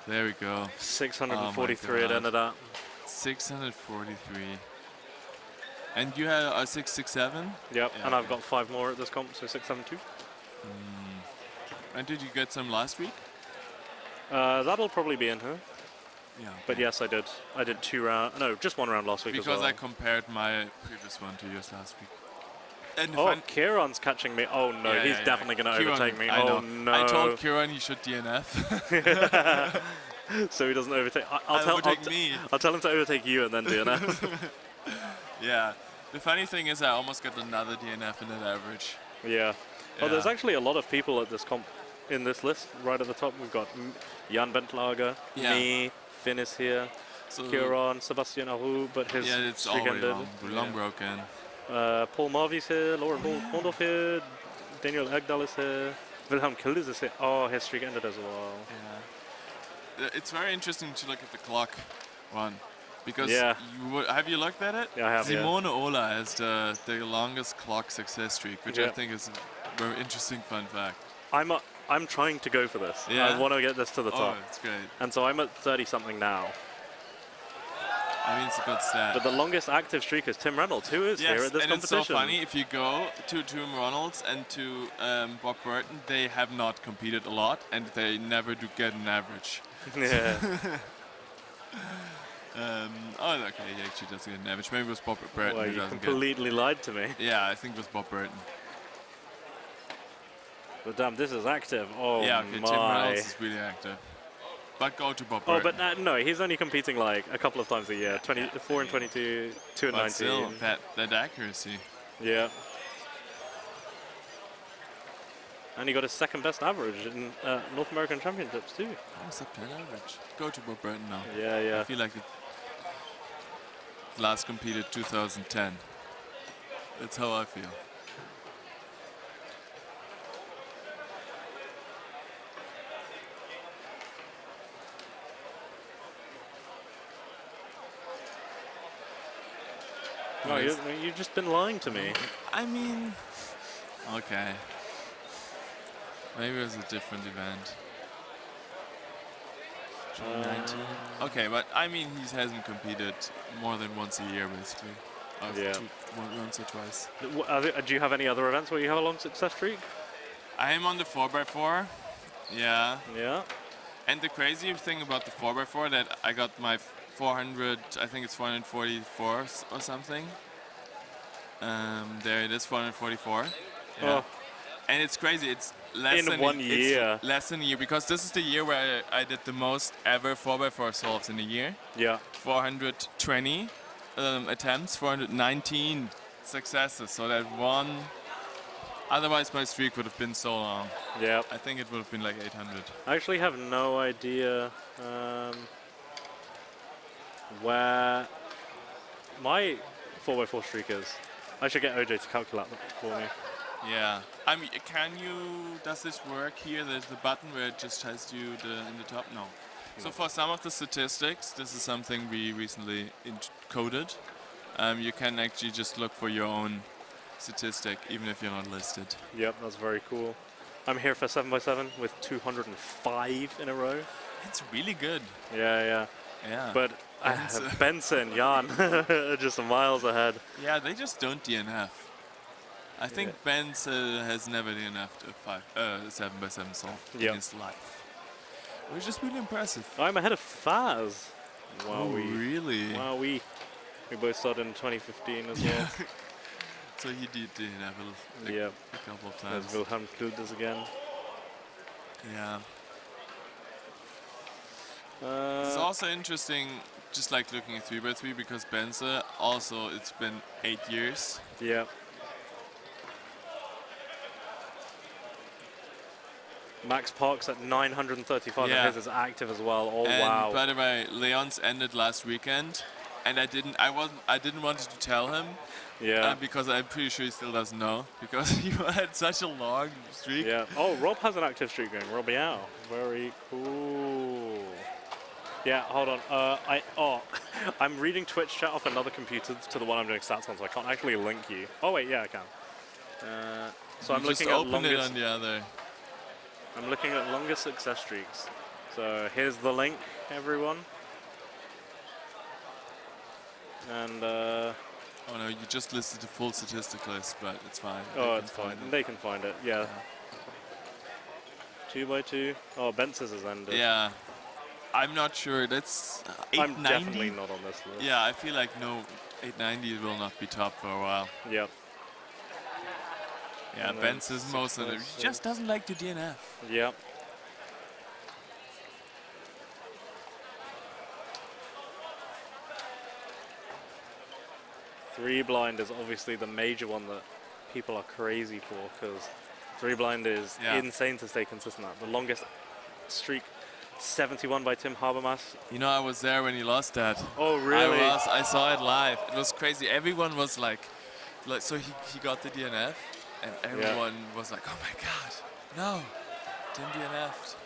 There we go.
643 it ended up.
643. And you had a 667?
Yep,
Yeah,
and I've
okay.
got 5 more at this comp, so 672.
And did you get some last week?
That'll probably be in here.
Yeah.
But yes, I did. I did 2 rounds. No, just 1 round last week
Because
as well.
I compared my previous one to yours last week. And
Oh, Kieran's catching me. Oh no,
Yeah,
he's
yeah,
definitely going to
Kieran,
overtake me.
I
Oh
know.
no.
I told Kieran he should DNF.
So he doesn't overtake.
I'll me.
I'll tell him to overtake you and then DNF.
Yeah. The funny thing is I almost got another DNF in that average.
Yeah. Oh, there's actually a lot of people at this comp in this list. Right at the top, we've got Jan Bentlager, me, Finn is here, Kieran, Sebastian Aru, but his
it's
streak
already
ended.
long broken.
Paul Marvy's here, Laura Bondorf here, Daniel Egdal is here, Wilhelm Kildes is here. Oh, his streak ended as well.
Yeah. It's very interesting to look at the clock one. Because have you looked at it?
Yeah, I have.
Simone Ola has the longest clock success streak, which I think is a very interesting fun fact.
I'm trying to go for this.
Yeah?
I want to get this to the top.
Oh, that's great.
And so I'm at 30 something now.
I mean, it's a good stat.
But the longest active streak is Tim Reynolds, who is here at this
and
competition.
it's so funny, if you go to Tim Reynolds and to Bob Burton, they have not competed a lot, and they never do get an average.
Yeah.
Okay, he actually doesn't get an average. Maybe it was Bob Burton
Well,
who
you
doesn't
completely lied to me.
Yeah, I think it was Bob Burton.
But damn, this is active. Oh
yeah, okay, Tim
my.
Reynolds is really active. But go to Bob
Oh,
Burton.
but no, he's only competing like a couple of times a year. 4 and 22, 2 and
But
19.
still, that accuracy.
Yeah. And he got his second best average in North American Championships too.
Oh, it's a 10 average. Go to Bob Burton now.
Yeah, yeah.
I feel like it last competed 2010. That's how I feel.
No, you've just been lying to me.
I mean, okay. Maybe it was a different event. 2019. Okay, but I mean, he hasn't competed more than once a year, basically.
Yeah.
Once or twice.
Do you have any other events where you have a long success streak?
I am on the 4x4. Yeah.
Yeah.
And the crazy thing about the 4x4 that I got my 400, I think it's 444 or something. There it is, 444. Yeah.
Oh.
And it's crazy.
In 1 year.
It's less than a year, because this is the year where I did the most ever 4x4 solves in a year.
Yeah.
420 attempts, 419 successes. So that one. Otherwise, my streak would have been so long.
Yeah.
I think it would have been like 800.
I actually have no idea where my 4x4 streak is. I should get OJ to calculate that for me.
Yeah. I mean, does this work here? There's the button where it just tells you in the top? No. So for some of the statistics, this is something we recently coded. You can actually just look for your own statistic, even if you're not listed.
Yep, that's very cool. I'm here for 7x7 with 205 in a row.
It's really good.
Yeah. But
Benson.
Benson, Jan, just miles ahead.
Yeah, they just don't DNF. I think Benson has never DNF'd a 7x7 solve in his life. Which is really impressive.
I'm ahead of Faz.
Wow, really?
Wowee. We both started in 2015 as well.
So he did DNF a couple of times.
There's Wilhelm Kluders again.
Yeah. It's also interesting, just like looking at 3x3, because Benza also, it's been 8 years.
Yeah. Max Park's at 935 and his is active as well. Oh,
and
wow.
By the way, Leon's ended last weekend, and I didn't want to tell him.
Yeah.
Because I'm pretty sure he still doesn't know, because he had such a long streak.
Yeah. Oh, Rob has an active streak going. Robbie Yao. Very cool. Yeah, hold on. I'm reading Twitch chat off another computer to the one I'm doing stats on, so I can't actually link you. Oh wait, yeah, I can. So I'm looking at longest.
On the other.
I'm looking at longest success streaks. So here's the link, everyone. And
oh no, you just listed the full statistic list, but it's fine.
Oh, it's fine. They can find it. Yeah. 2x2. Oh, Benz's has ended.
Yeah. I'm not sure. That's 890.
I'm definitely not on this list.
Yeah, I feel like no, 890 will not be top for a while.
Yep.
Yeah, Benz is most of it. He just doesn't like to DNF.
Yep. Three blind is obviously the major one that people are crazy for, because three blind is insane to stay consistent at. The longest streak, 71 by Tim Habermas.
You know, I was there when he lost that.
Oh, really?
I saw it live. It was crazy. Everyone was like so he got the DNF, and everyone was like, oh my god, no, Tim DNF'd.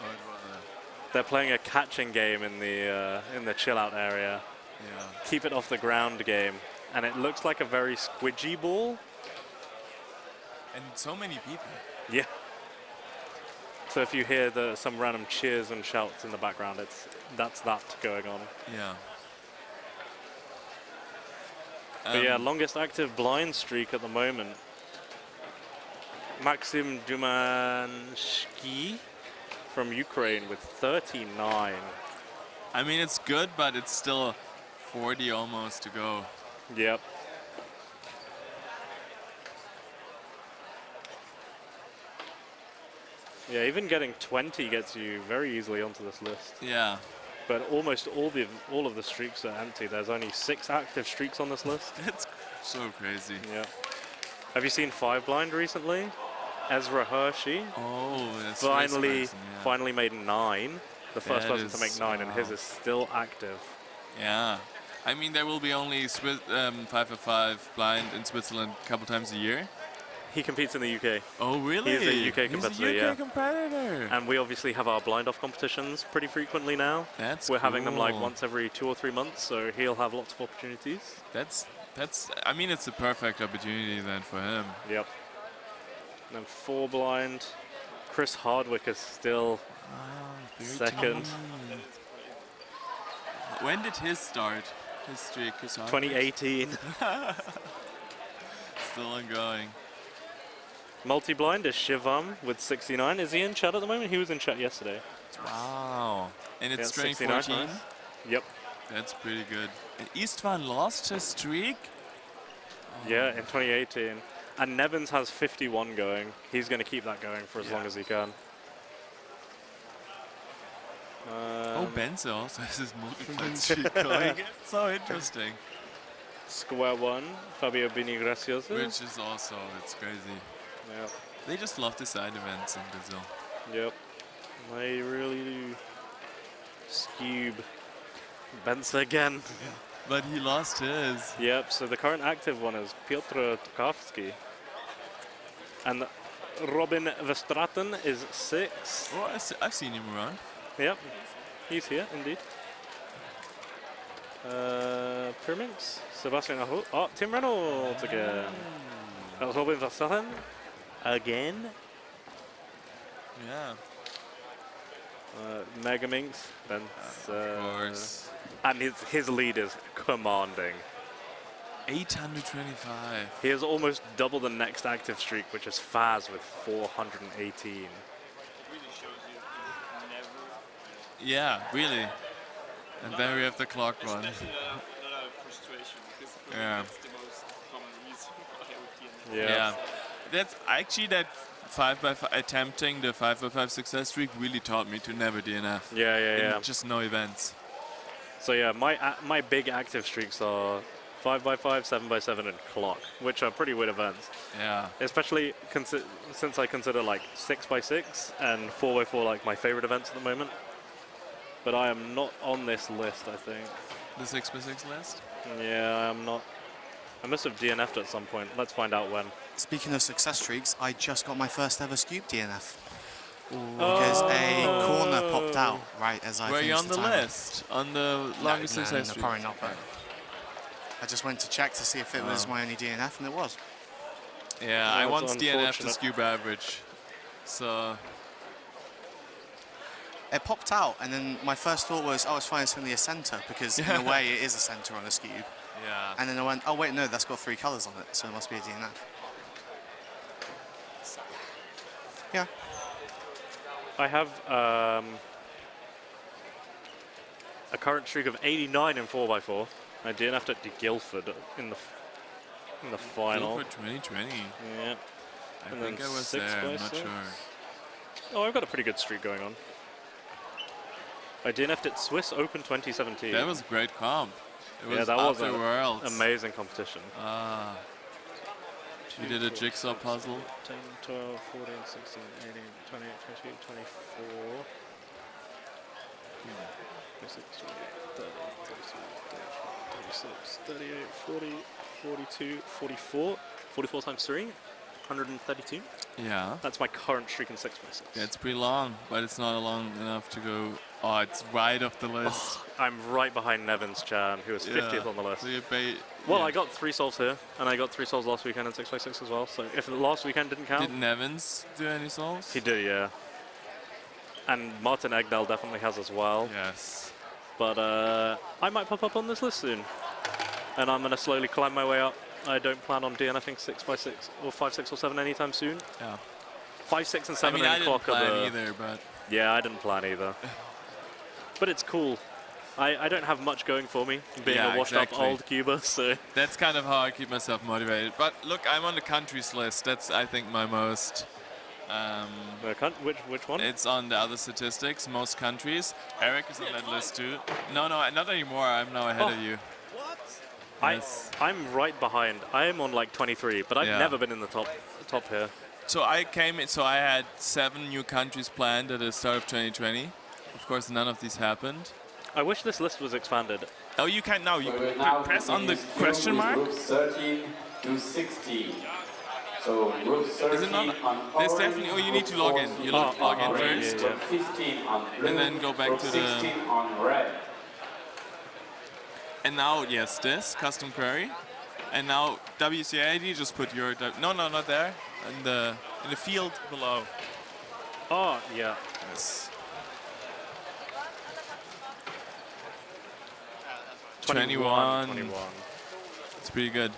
Oh, it was
They're playing a catching game in the chill out area.
Yeah.
Keep it off the ground game. And it looks like a very squidgy ball.
And so many people.
Yeah. So if you hear some random cheers and shouts in the background, that's that going on.
Yeah.
But yeah, longest active blind streak at the moment. Maxim Dumanski from Ukraine with 39.
I mean, it's good, but it's still 40 almost to go.
Yep. Yeah, even getting 20 gets you very easily onto this list.
Yeah.
But almost all of the streaks are empty. There's only 6 active streaks on this list.
That's so crazy.
Yeah. Have you seen 5 blind recently? Ezra Hershey.
Oh, that's
finally made 9. The first person to make 9, and his is still active.
Yeah. I mean, there will be only 5x5 blind in Switzerland a couple times a year.
He competes in the UK.
Oh, really?
He's a UK competitor,
He's a UK competitor.
And we obviously have our blind-off competitions pretty frequently now.
We're
having them like once every 2 or 3 months, so he'll have lots of opportunities.
I mean, it's the perfect opportunity then for him.
Yep. And then 4 blind. Chris Hardwick is still second.
When did his start? His streak?
2018.
Still ongoing.
Multi-blind is Shivam with 69. Is he in chat at the moment? He was in chat yesterday.
Wow. And it's 2014?
Nice. Yep.
That's pretty good. And Istvan lost his streak?
Yeah, in 2018. And Nevins has 51 going. He's going to keep that going for as long as he can.
Benza also has his multiplied streak going. So interesting.
Square one, Fabio Bini Gracioso.
Which is also, it's crazy.
Yeah.
They just love the side events in Brazil.
Yep. They really do. Scube. Benza again.
But he lost his.
Yep, so the current active one is Piotr Tokarski. And Robin Verstraeten is 6.
Oh, I've seen him around.
Yep, he's here indeed. Pyramids, Sebastian Aho. Oh, Tim Reynolds again. That was Robin Verstraeten again.
Yeah.
Megaminx, then.
Of course.
And his lead is commanding.
825.
He has almost double the next active streak, which is Faz with 418.
Yeah, really. And then we have the clock run.
Not a frustration, because
Yeah.
that's the most common reason why I would be
Yeah. That's actually that 5x5 attempting the 5x5 success streak really taught me to never DNF.
Yeah.
Just no events.
So yeah, my big active streaks are 5x5, 7x7, and clock, which are pretty weird events.
Yeah.
Especially since I consider like 6x6 and 4x4 like my favorite events at the moment. But I am not on this list, I think.
The 6x6 list?
Yeah, I'm not. I must have DNF'd at some point. Let's find out when.
Speaking of success streaks, I just got my first ever scoop DNF. Because a corner popped out right as I
Were you
finished
on the
timer.
list? On the longest success streak?
Probably not, but I just went to check to see if it was my only DNF, and it was.
Yeah, I once DNF'd the scoop average. So...
It popped out, and then my first thought was, oh, it's fine, it's only a centre, because in a way it is a centre on a scoop.
Yeah.
And then I went, oh, wait, no, that's got 3 colours on it, so it must be a DNF. Yeah.
I have a current streak of 89 in 4x4. I DNF'd at De Guildford in the final.
Guildford 2020.
Yeah.
I think I was there, I'm not sure.
Oh, I've got a pretty good streak going on. I DNF'd at Swiss Open 2017.
That was a great comp. It was
that was
after
an
Worlds.
amazing competition.
Ah. We did a jigsaw puzzle.
10, 12, 14, 16, 18, 20, 22, 24. 26, 30, 36, 38, 40, 42, 44. 44 times 3, 132.
Yeah.
That's my current streak in 6x6.
Yeah, it's pretty long, but it's not long enough to go. Oh, it's right off the list.
Oh, I'm right behind Nevins Chan, who is 50th on the list.
So
Well, I got 3 solves here, and I got 3 solves last weekend in 6x6 as well. So if the last weekend didn't count,
Did Nevins do any solves?
he did, yeah. And Martin Egdal definitely has as well.
Yes.
But I might pop up on this list soon, and I'm going to slowly climb my way up. I don't plan on DNFing 6x6 or 5, 6, or 7 anytime soon.
Yeah.
5, 6, and 7
I mean, I
in
didn't
clock are
plan
the...
either, but...
Yeah, I didn't plan either. But it's cool. I don't have much going for me, being a washed-up old Cuba, so...
That's kind of how I keep myself motivated. But look, I'm on the countries list. That's, I think, my most...
which one?
It's on the other statistics, most countries. Erik is on that list too. No, not anymore. I'm now ahead of you.
What?
Yes.
I'm right behind. I am on like 23, but I've never been in the top here.
So I came in, so I had 7 new countries planned at the start of 2020. Of course, none of these happened.
I wish this list was expanded.
Oh, you can now. You press on the question mark.
Groups 13 to 16. So group 13
Is it not?
on
There's
orange,
definitely. Oh, you need to
group
log in.
14
You log in
on orange,
first,
group 15 on blue,
and then go back
group
to
16
the.
on red.
And now, yes, this custom query, and now WCA ID. Just put your no, not there. In the field below.
Oh yeah.
Yes.
21.
It's pretty good.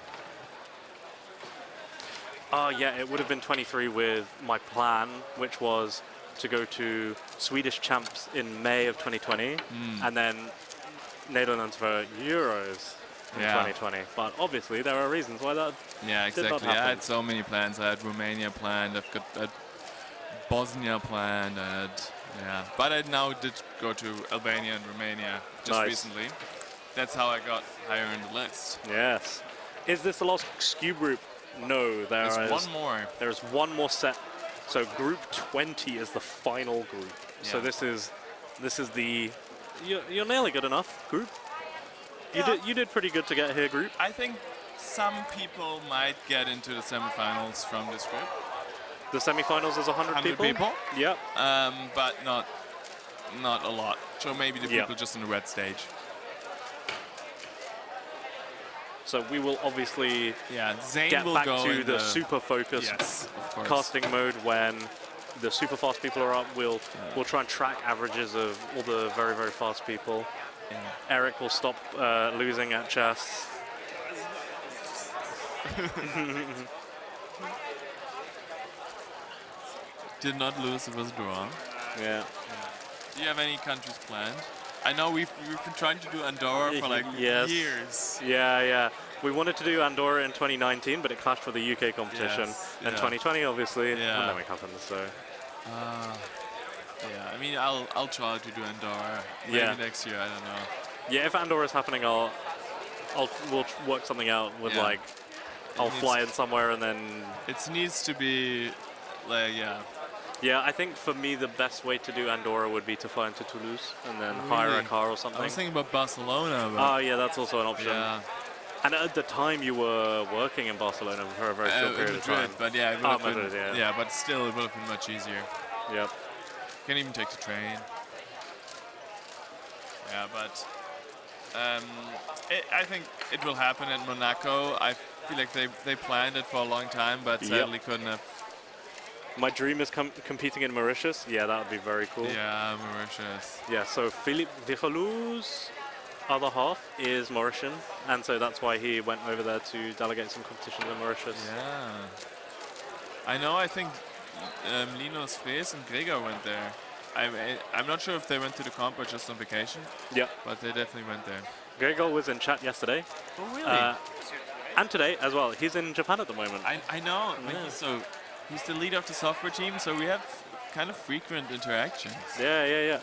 Yeah, it would have been 23 with my plan, which was to go to Swedish champs in May of 2020, and then Netherlands for Euros. in 2020. But obviously there are reasons why that
Yeah,
did not
exactly. I
happen.
had so many plans. I had Romania planned. I've got Bosnia planned. But I now did go to Albania and Romania just recently. That's how I got higher in the list.
Yes. Is this the last SKU group? No,
There's one more.
There is one more set. So group 20 is the final group. So
Yeah.
this is the you're nearly good enough group. You did pretty good to get here, group.
I think some people might get into the semifinals from this group.
The semifinals is 100 people. Yep.
But not a lot. So maybe the people just in the red stage.
So we will obviously
Zane
get
will
back
go
to
in
the super focused
of course.
casting mode when the super fast people are up. We'll try and track averages of all the very, very fast people. Erik will stop losing at chess.
Did not lose, it was a draw.
Yeah.
Do you have any countries planned? I know we've been trying to do Andorra for like years.
Yeah. We wanted to do Andorra in 2019, but it clashed with the UK competition. And 2020, obviously, pandemic happened, so.
I mean, I'll try to do Andorra. Maybe next year, I don't know.
Yeah, if Andorra is happening, we'll work something out with like, I'll fly in somewhere and then.
It needs to be, like,
Yeah, I think for me the best way to do Andorra would be to fly into Toulouse and then hire a car or something.
I was thinking about Barcelona. But
oh yeah, that's also an option.
Yeah.
And at the time you were working in Barcelona for a very short period of time.
But yeah, it would have been,
yeah.
But still it would have been much easier.
Yep.
Can't even take the train. Yeah, but I think it will happen in Monaco. I feel like they planned it for a long time, but sadly couldn't have.
My dream is competing in Mauritius. Yeah, that would be very cool.
Yeah, Mauritius.
Yeah, so Philippe Vigelou's other half is Mauritian, and so that's why he went over there to delegate some competitions in Mauritius.
Yeah. I know, I think Linus Frees and Gregor went there. I'm not sure if they went to the comp or just on vacation.
Yeah.
But they definitely went there.
Gregor was in chat yesterday.
Oh, really?
And today as well. He's in Japan at the moment.
I know. Yeah. He's the leader of the software team, so we have kind of frequent interactions.
Yeah.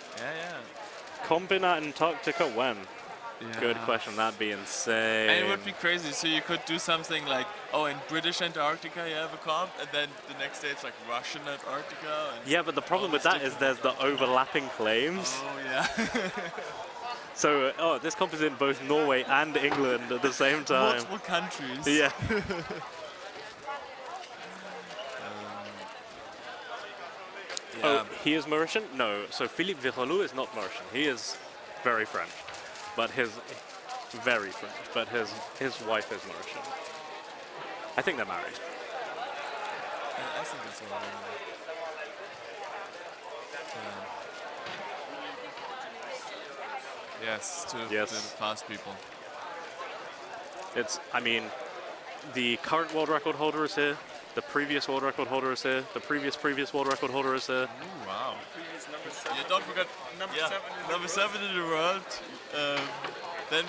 Combina Antarctica when?
Yeah.
Good question. That'd be insane.
And it would be crazy. So you could do something like, in British Antarctica you have a comp, and then the next day it's like Russian Antarctica. And
yeah, but the problem with that is there's the overlapping claims.
Oh, yeah.
So, this comp is in both Norway and England at the same time.
Multiple countries.
Yeah. Oh, he is Mauritian? No. So Philippe Vigelou is not Mauritian. He is very French, but his wife is Mauritian. I think they're married.
I think that's what I mean. Yes, to the fast people.
The current world record holder is here. The previous world record holder is here. The previous world record holder is here.
Ooh, wow. Yeah, don't forget number 7 in the world. Then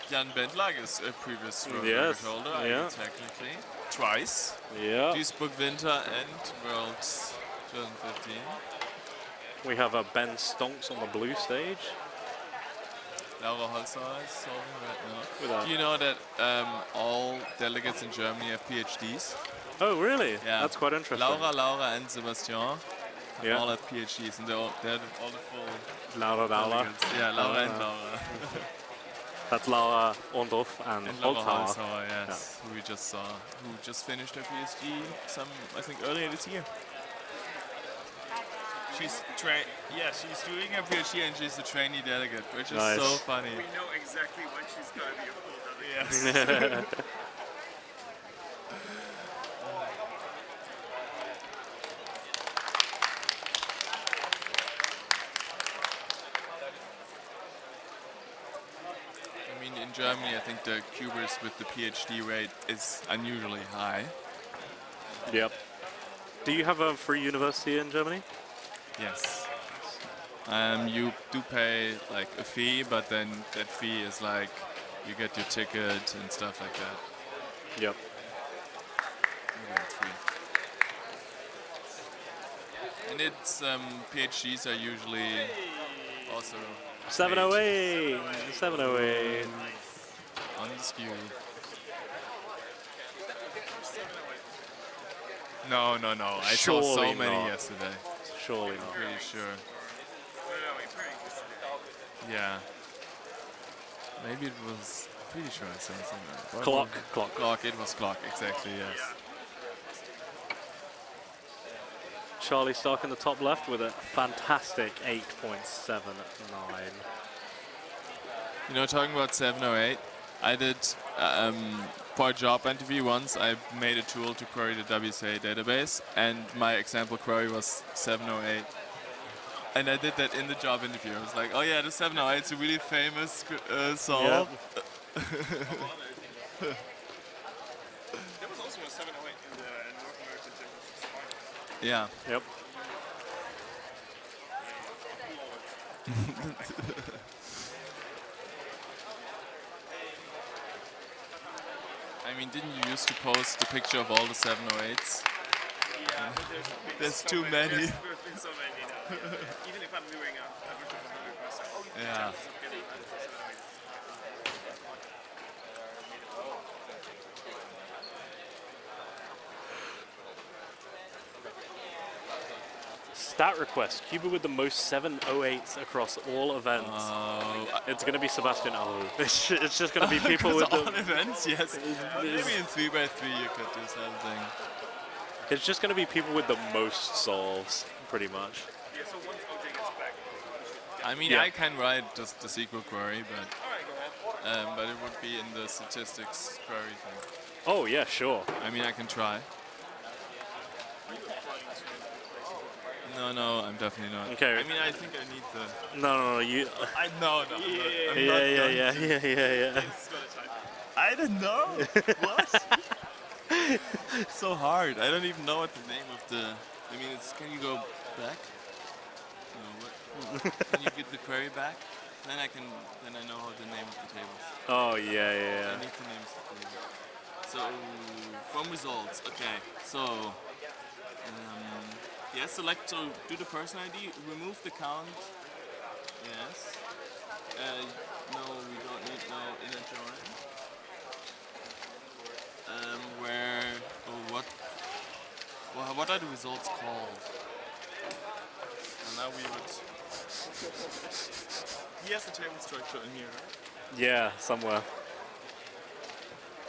Jan Bentlag is a previous world record holder. Technically. Twice.
Yeah.
Duisburg Winter and Worlds 2015.
We have Ben Stonks on the blue stage.
Laura Holzhauer is solving right now. Do you know that all delegates in Germany have PhDs?
Oh, really?
Yeah.
That's quite interesting.
Laura and Sebastian all have PhDs, and they're all the full
Laura.
delegates. Yeah, Laura and Laura.
That's Laura Ondorf and
Holzhauer, yes, who we just saw, who just finished her PhD I think earlier this year. She's doing her PhD and she's a trainee delegate, which is so funny.
We know exactly when she's going to be a full delegate.
Yes. I mean, in Germany, I think the cubers with the PhD rate is unusually high.
Yep. Do you have a free university in Germany?
Yes. You do pay like a fee, but then that fee is like you get your ticket and stuff like that.
Yep.
Yeah, it's free. And it's PhDs are usually also
708. 708.
On the skew. No. I saw so
Surely
many
not.
yesterday.
Surely
I'm
not.
pretty sure. Yeah. Maybe it was. Pretty sure I saw something. Clock. It was clock. Exactly. Yes.
Charlie Stark in the top left with a fantastic 8.79.
You know, talking about 708, I did for a job interview once. I made a tool to query the WCA database, and my example query was 708. And I did that in the job interview. I was like, oh yeah, the 708 is a really famous solve.
There was also a 708 in the North American Championship.
Yeah.
Yep.
I mean, didn't you used to post the picture of all the 708s?
Yeah,
There's too many.
There's been so many now. Even if I'm doing a virtual computer myself.
Yeah.
Stat request. Cuba with the most 708s across all events. It's going to be Sebastian Alu. It's just going to be people with
all
the
events, yes. Maybe in 3x3 you could do something.
It's just going to be people with the most solves, pretty much.
Yeah, so once OJ gets back.
I mean,
Yeah.
I can write just the SQL query, but it would be in the statistics query thing.
Oh yeah, sure.
I mean, I can try. No, I'm definitely not.
Okay.
I mean, I think I need the.
No, you.
No.
Yeah.
I don't know. What? So hard. I don't even know what the name of the. I mean, can you go back? No. What? Can you get the query back? Then I know how the name of the table is.
Oh yeah.
I need the names of the table. So from results. Okay. So. Yes, select, so do the person ID, remove the count, yes. No, we don't need no inner join. What are the results called? And now we would, he has the table structure in here, right?
Yeah, somewhere.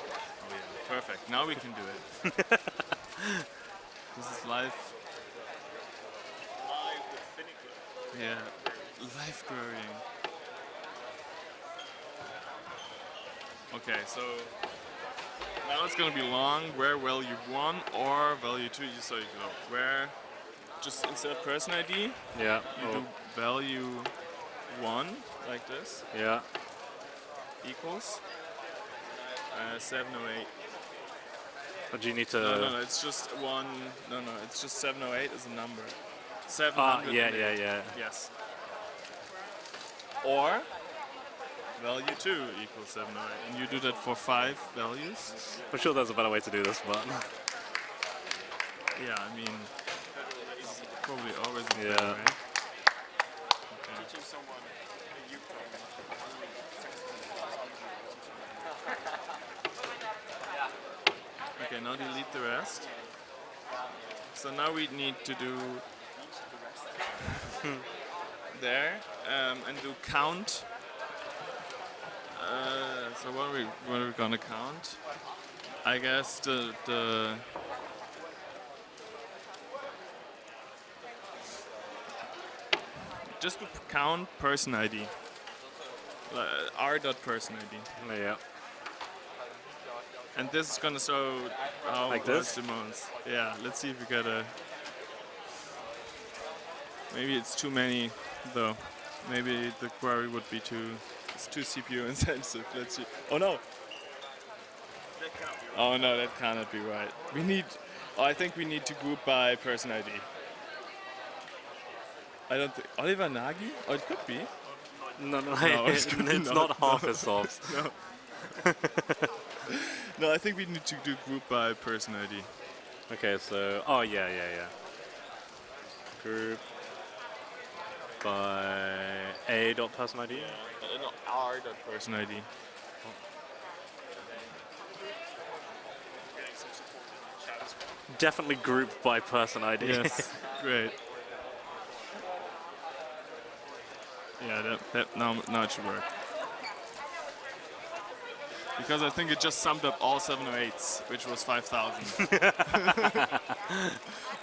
Oh yeah, perfect, now we can do it. This is live. Yeah, live querying. Okay, so now it's gonna be long. Where value 1 or value 2? So you go where, just instead of person ID.
Yeah.
You do value 1 like this.
Yeah.
Equals 708.
But you need to.
No. It's just one. No. It's just 708 is a number. 700.
Yeah.
Yes. Or value 2 equals 708. And you do that for 5 values.
I'm sure there's a better way to do this, but.
Yeah, I mean, it's probably always a
Yeah.
better way.
Teaching someone a
Okay, now delete the rest. So now we need to do there and do count. So what are we gonna count? I guess the just to count person ID. R.person ID.
Yeah.
And this is gonna show how
Like
was
this?
the most. Yeah, let's see if we get a. Maybe it's too many though. Maybe the query would be it's too CPU intensive. Let's see. Oh no! Oh no, that cannot be right. We need. Oh, I think we need to group by person ID. I don't think Oliver Nagy. Oh, it could be.
No,
it's
it's not half as solved.
No. No, I think we need to do group by person ID.
Okay, so yeah. Group by A.person ID.
No, R.person ID.
Definitely group by person ID.
Yes, great. Yeah, now it should work. Because I think it just summed up all 708s, which was 5,000.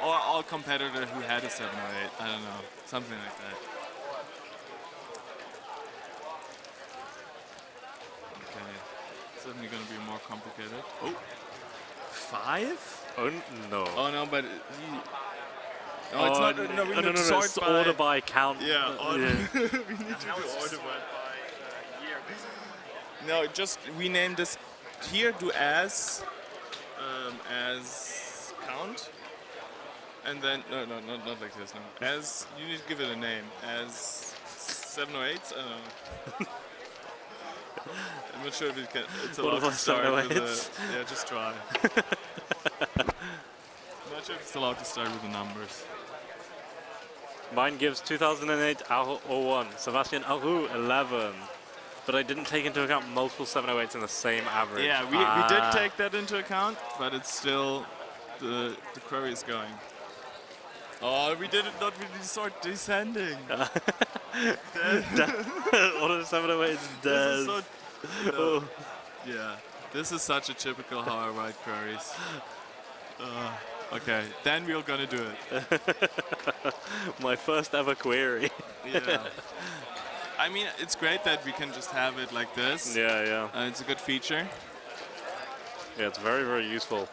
Or all competitor who had a 708, I don't know, something like that. Okay, suddenly gonna be more complicated. Oh, 5?
Oh no.
Oh no, but no, it's not. No, we need to sort
it's
by
order by count.
Yeah, order.
Yeah.
We need to do order by year. No, just we name this here. Do as count, and then no, not like this. No, as you need to give it a name. As 708s. I don't know. I'm not sure if it can. It's a lot to start with a, yeah, just try. I'm not sure if it's allowed to start with the numbers.
Mine gives 2008 01, Sebastian Aru 11. But I didn't take into account multiple 708s in the same average.
Yeah, we did take that into account, but it's still, the query is going. Oh, we did it not really start descending.
Order 708 is dead.
No. Yeah, this is such a typical how I write queries. Okay, then we're gonna do it.
My first ever query.
Yeah. I mean, it's great that we can just have it like this.
Yeah.
It's a good feature.
Yeah, it's very, very useful.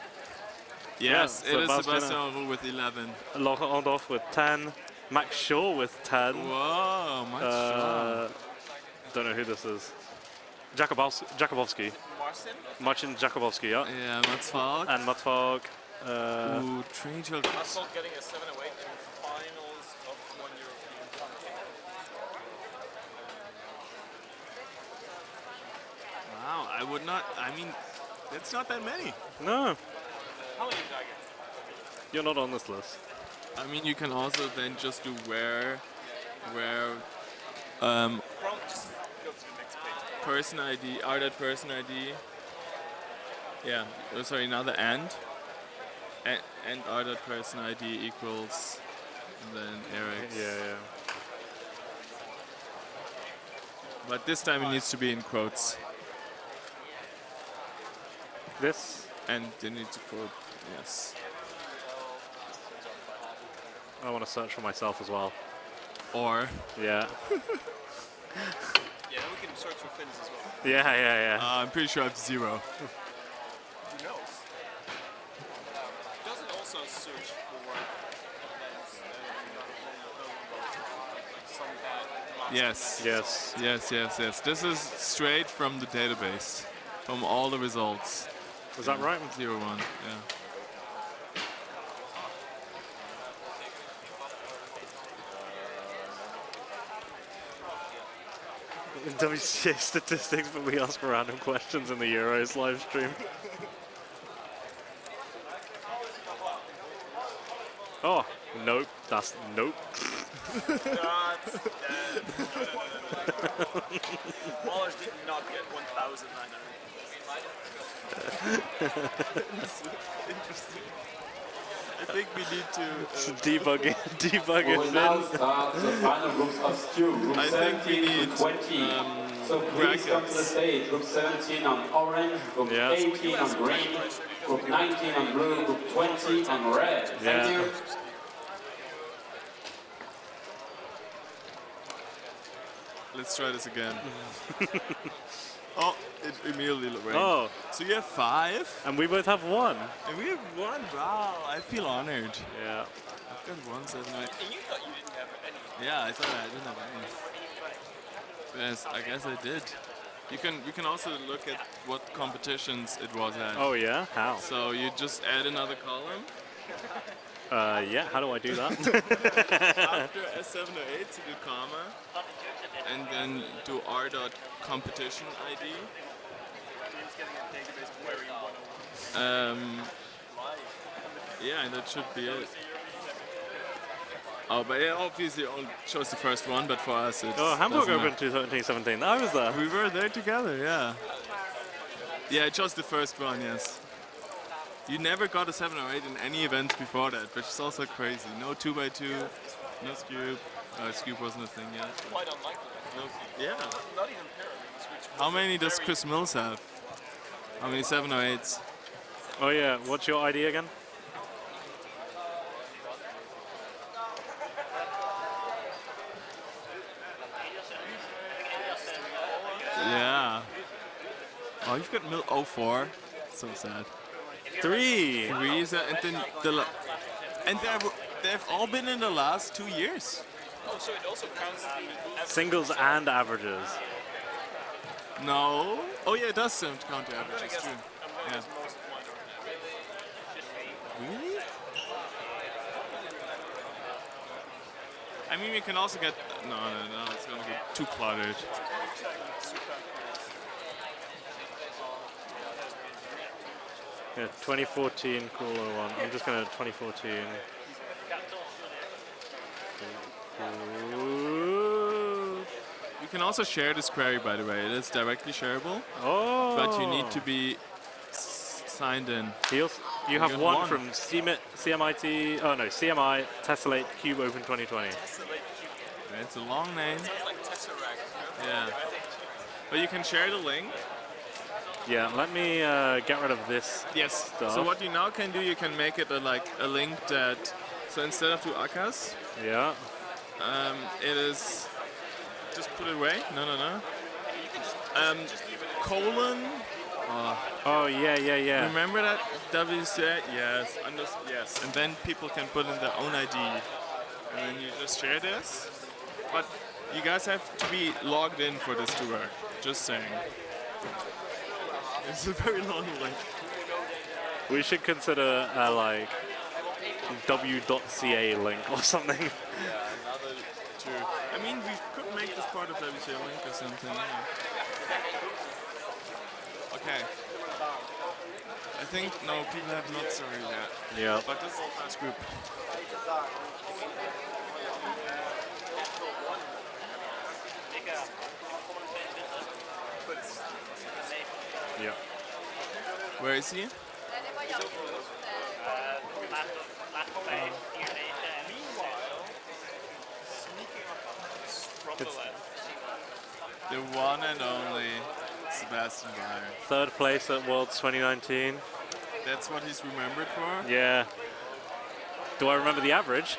Yes,
yeah,
it is Sebastian Aru with 11.
Laura Ondorf with 10. Max Shaw with 10.
Whoa, Max Shaw.
Don't know who this is. Jakubowski. Marcin Jakubowski, yeah.
Yeah, Mats Falk.
And Mats Falk.
Ooh, train children.
Mats Falk getting a 708 in finals of one European Funky.
Wow, I would not, I mean, it's not that many.
No.
How many did I get?
You're not on this list.
I mean, you can also then just do where
Just go to the next page.
person ID, R.person ID. Yeah, oh, sorry, now the and R.person ID equals, and then Erik.
Yeah.
But this time it needs to be in quotes.
This?
And they need to quote, yes.
I want to search for myself as well.
Or?
Yeah.
Yeah, we can search for Finns as well.
Yeah.
I'm pretty sure I have 0.
Who knows? Does it also search for events
Yes. This is straight from the database, from all the results.
Was that right?
0, 1, yeah.
In WCA statistics, but we ask random questions in the Euros live stream. Oh, nope. That's nope.
That's dead. Wallers did not get 1,000, I know.
Interesting. I think we need to
debug it.
We will now start the final groups of two. Group
I think
17
we
to
need
20. So please come to the stage. Group 17 on orange, group 18 on green, group 19 on blue, group 20 on red. Thank you.
Let's try this again. Oh, it immediately rained.
Oh.
So you have 5?
And we both have 1.
And we have 1? Wow, I feel honored.
Yeah.
I've got 1, 7, 8.
And you thought you didn't have any.
Yeah, I thought I didn't have any. Yes, I guess I did. You can also look at what competitions it was at.
Oh yeah? How?
So you just add another column.
Yeah, how do I do that?
After S7 or 8, you do comma. And then do R.competition ID. Yeah, that should be it. Oh, but yeah, obviously all chose the first one, but for us it's...
Oh, Hamburg
doesn't
Open
matter.
2017. I was there.
We were there together, yeah. Yeah, just the first one, yes. You never got a 7 or 8 in any events before that, which is also crazy. No 2x2, no scoop. Scoop wasn't a thing yet.
Quite unlikely.
No, yeah.
Not even parallels.
How many does Chris Mills have? How many 7 or 8s?
Oh yeah, what's your ID again?
Yeah. Oh, you've got Mill 04. So sad.
3.
3 is that, and then and they've all been in the last 2 years.
Oh, so it also counts the
Singles and averages.
No. Oh yeah, it does count the averages too. Yeah. Really? I mean, we can also get... No, it's going to get too cluttered.
Yeah, 2014 Cooler one. I'm just going to 2014.
You can also share this query, by the way. It is directly shareable.
Oh.
But you need to be signed in.
You have one from CMIT. Oh no, CMI Tessellate Cube Open 2020.
It's a long name.
Sounds like Tesseract.
Yeah. But you can share the link.
Yeah, let me get rid of this.
Yes.
Stuff.
So what you now can do, you can make it a link that. So instead of 2 Akkas.
Yeah.
It is. Just put it away. No. Colon.
Oh yeah.
Remember that WCA? Yes. Yes. And then people can put in their own ID, and then you just share this. But you guys have to be logged in for this to work. Just saying. It's a very long link.
We should consider like W.ca link or something.
Yeah, another true. I mean, we could make this part of WCA link or something. Yeah. Okay. I think no, people have not sorry yet.
Yeah.
But this is the first group.
Yeah.
Where is he?
It's
the one and only Sebastian Meyer.
3rd place at Worlds 2019.
That's what he's remembered for?
Yeah. Do I remember the average?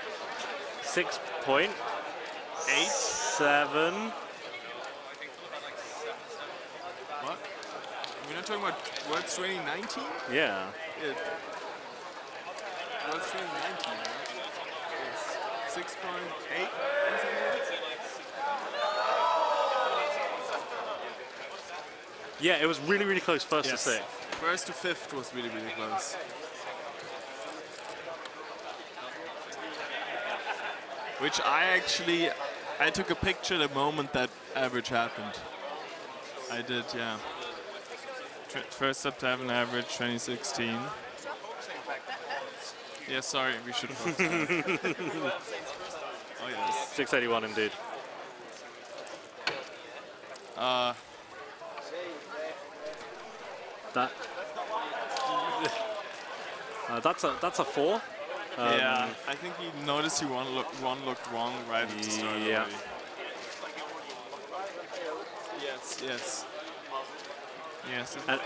6.87.
What? We're not talking about Worlds 2019?
Yeah.
Worlds 2019, right? Yes. 6.8?
Yeah, it was really, really close, first to 6th.
First to 5th was really, really close. Which I took a picture the moment that average happened. I did, yeah. First up to have an average 2016. Yeah, sorry, we should focus. Oh yes.
681 indeed. That's a 4.
Yeah, I think he noticed one looked wrong right at the start.
Yeah.
Already. Yes.
And,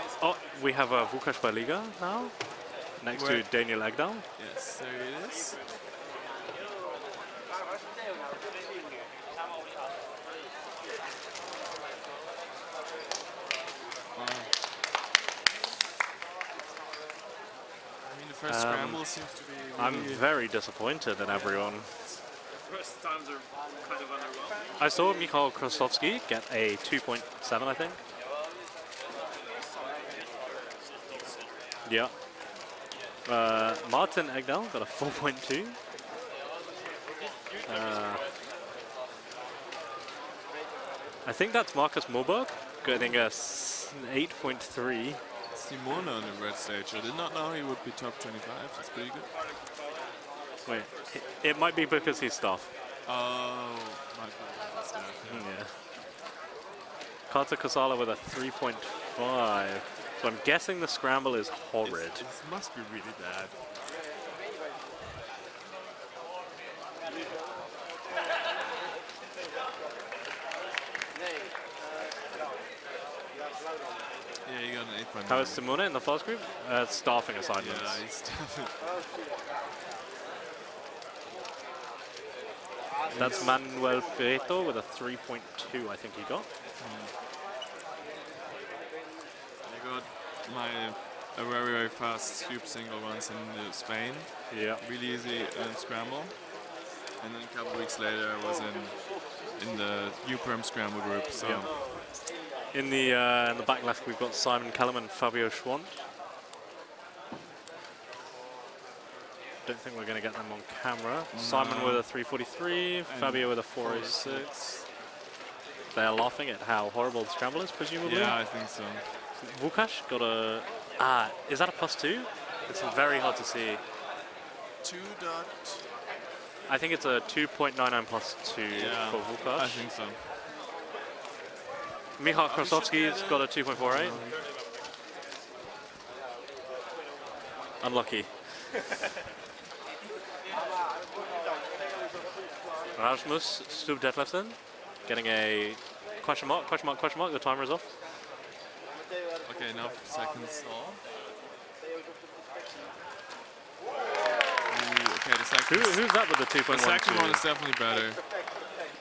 we have a Vukash Liga now, next to Daniel Egdal.
Yes, there it is. First scramble seems to be really
I'm very disappointed in everyone.
First times are kind of underwhelming.
I saw Mikhail Krasovsky get a 2.7, I think. Yeah. Martin Egdal got a 4.2. I think that's Marcus Moberg getting a 8.3.
Simona on the red stage. I did not know he would be top 25. That's pretty good.
Wait, it might be because he's staff.
Oh, might be because he's staff.
Yeah. Carter Casala with a 3.5. So I'm guessing the scramble is horrid.
It must be really bad. Yeah, you got an 8.9.
How is Simona in the first group? Staffing assignments.
Yeah, he's staffing.
That's Manuel Prieto with a 3.2, I think he got.
I got a very, very fast scoop single once in Spain.
Yeah.
Really easy scramble. And then a couple weeks later I was in the U-Perm scramble group. So.
Yeah. In the back left, we've got Simon Callum and Fabio Schwant. Don't think we're going to get them on camera.
No.
Simon with a 343, Fabio with a 406. They're laughing at how horrible the scramble is, presumably.
Yeah, I think so.
Vukash got a... is that a +2? It's very hard to see.
2.
I think it's a 2.99 +2
yeah,
for Vukash.
I think so.
Michal Krasovsky's got a 2.48. Unlucky. Rasmus Stub Detlefsen getting a question mark, the timer is off.
Okay, enough seconds off. Okay, the second.
Who's that with the 2.12?
The second one is definitely better.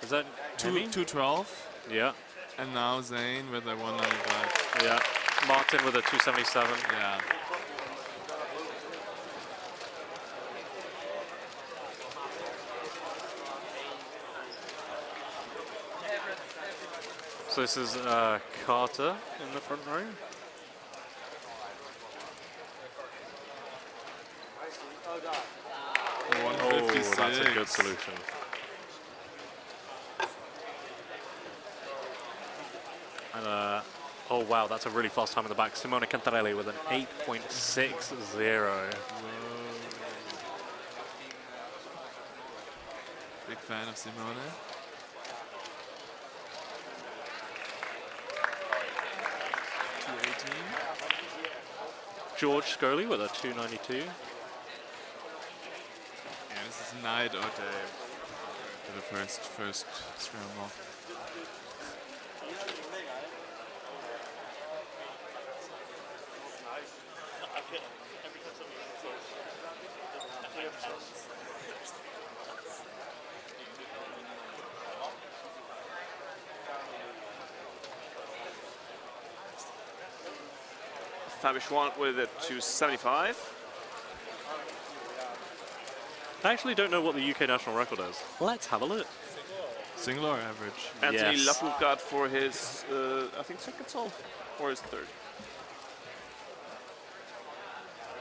Is that
212?
Yeah.
And now Zane with a 195.
Yeah. Martin with a 277.
Yeah.
So this is Carter in the front row. Oh, that's a good solution. And oh wow, that's a really fast time in the back. Simona Cantarelli with an 8.60.
Big fan of Simona.
George Scully with a 292.
Yeah, this is night or day for the first scramble.
Fabio Schwant with a 275.
I actually don't know what the UK national record is. Let's have a look.
Single or average?
Anthony Lafoucault for his, I think, second solve, or his third.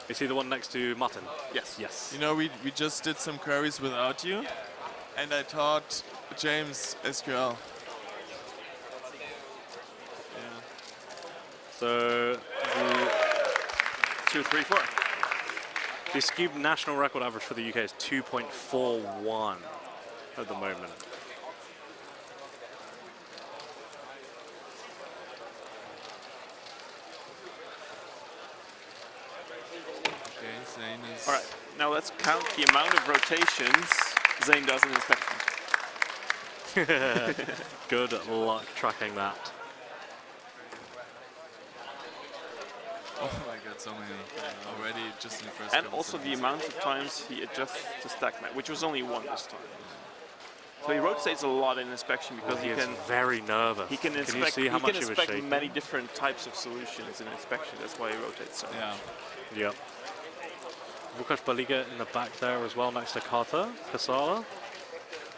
Is he the one next to Martin?
Yes.
Yes.
You know, we just did some queries without you, and I taught James SQL.
So the
234.
The Scube national record average for the UK is 2.41 at the moment.
Okay, Zane is...
All right, now let's count the amount of rotations Zane does in inspection.
Good luck tracking that.
Oh my god, so many already just in the first.
And also the amount of times he adjusts the stack map, which was only one this time. So he rotates a lot in inspection because he can.
Very nervous.
He can inspect.
You see how much he was
inspect
shaking?
many different types of solutions in inspection. That's why he rotates so much.
Yep. Vukash Baliga in the back there as well, next to Carter Casala.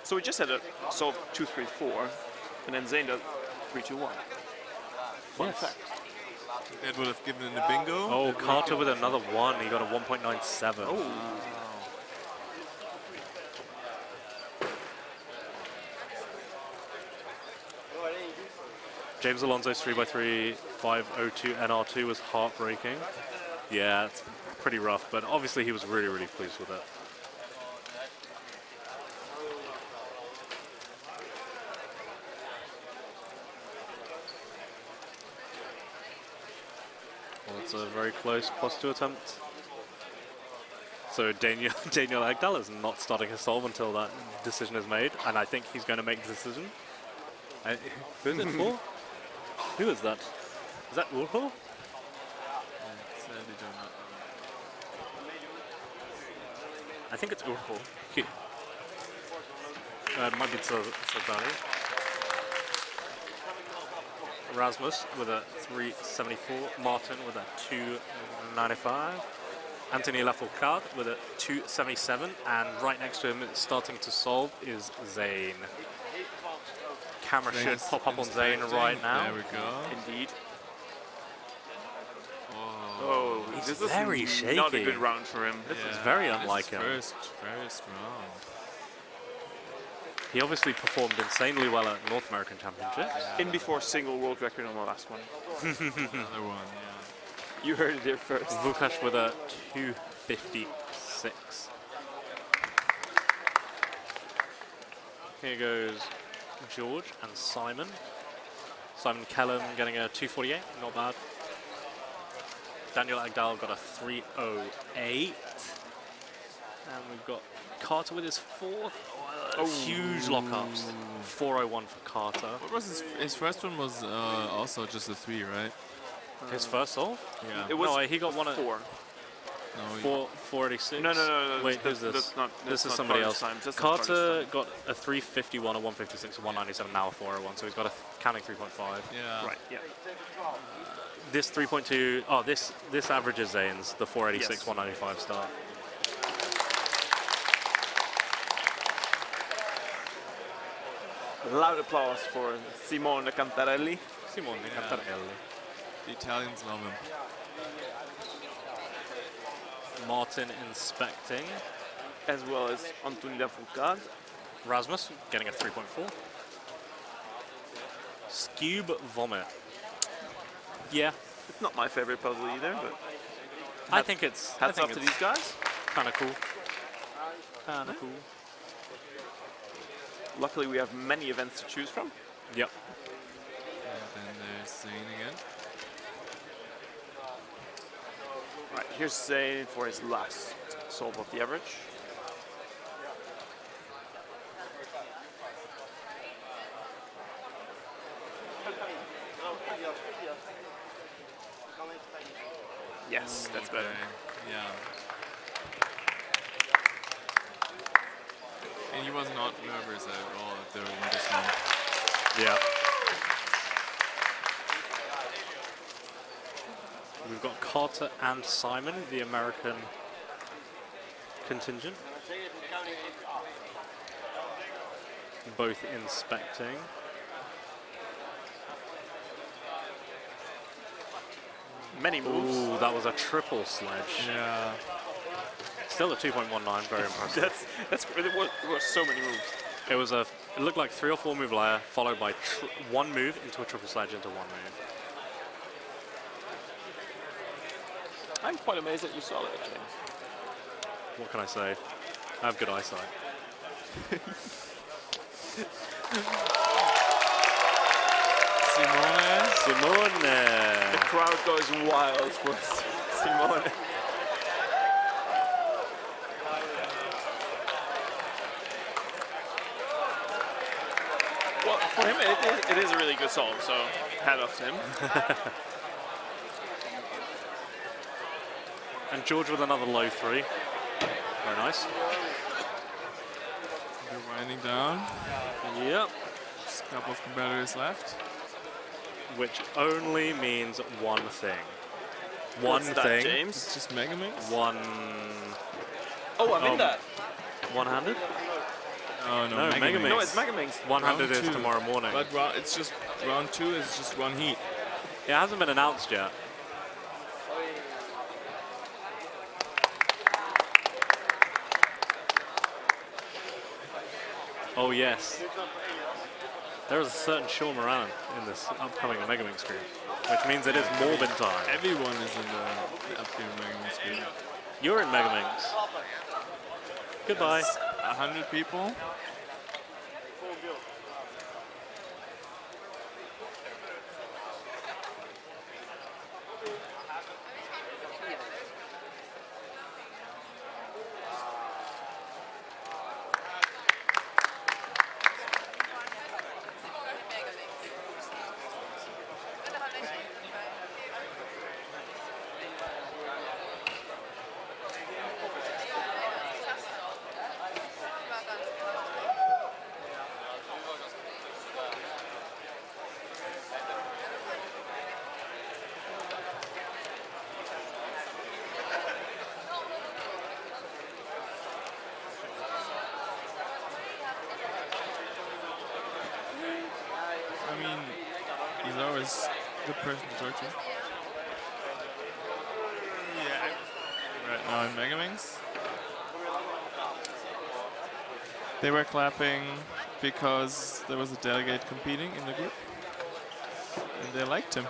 So we just had a solve 2-3-4, and then Zane does 3-2-1. Fun fact.
That would have given the bingo.
Oh, Carter with another one. He got a 1.97.
Oh.
James Alonso's 3x3 502 NR2 was heartbreaking. Yeah, it's pretty rough, but obviously he was really, really pleased with it. Well, it's a very close +2 attempt. So Daniel Egdal is not starting his solve until that decision is made, and I think he's going to make the decision. Who is it for? Who is that? Is that Urho? I think it's Urho. It might be Tzadani. Rasmus with a 374. Martin with a 295. Anthony Lafourcade with a 277. And right next to him, starting to solve, is Zane. Camera should pop up on Zane right now.
There we go. Indeed. Oh, this is
very shaky.
Not a good round for him.
This is very unlike him.
First round.
He obviously performed insanely well at North American Championships.
In before single world record on the last one.
Another one, yeah.
You heard it here first.
Vukash with a 256. Here goes George and Simon. Simon Kellum getting a 248, not bad. Daniel Egdal got a 308. And we've got Carter with his fourth. Huge lockups. 401 for Carter.
What was his first one? Was also just a 3, right?
His first solve?
Yeah.
It was
no, he got one at
4.
No,
486.
No.
Wait, who's this? This is somebody else. Carter got a 351, a 156, a 197, now a 401. So he's got a counting 3.5.
Yeah.
Right. Yeah.
This 3.2. Oh, this averages Zane's the 486,
Yes.
195 start.
Loud applause for Simone Cantarelli.
Simone Cantarelli.
The Italians love him.
Martin inspecting.
As well as Anthony Lafourcade.
Rasmus getting a 3.4. Scube Vomit. Yeah.
It's not my favorite puzzle either, but
I think it's
hats off to these guys.
Kind of cool. Kind of cool.
Luckily, we have many events to choose from.
Yep.
And then there's Zane again.
Right, here's Zane for his last solve of the average. Yes, that's better.
Yeah. And he was not nervous at all during this one.
Yeah. We've got Carter and Simon, the American contingent. Both inspecting.
Many moves.
Ooh, that was a triple sledge.
Yeah.
Still a 2.19, very impressive.
There were so many moves.
It looked like 3 or 4 move layer, followed by one move into a triple sledge into one move.
I'm quite amazed that you saw that, James.
What can I say? I have good eyesight. Simone.
The crowd goes wild for Simone. Well, for him, it is a really good solve, so hat off to him.
And George with another low 3. Very nice.
They're winding down.
Yep.
Just a couple of competitors left.
Which only means one thing.
What's that, James?
It's just Mega Mix?
One.
Oh, I'm in that.
One-handed?
Oh, no,
Mega Mix.
No, it's Mega Mix.
One-handed is tomorrow morning.
But it's just round 2 is just one heat.
It hasn't been announced yet. Oh yes. There is a certain Sean Moran in this upcoming Megamix group, which means it is Morbin time.
Everyone is in the upcoming Megamix group.
You're in Megamix. Goodbye.
100 people. Good person to talk to. Yeah. Right now in Megamix. They were clapping because there was a delegate competing in the group. And they liked him.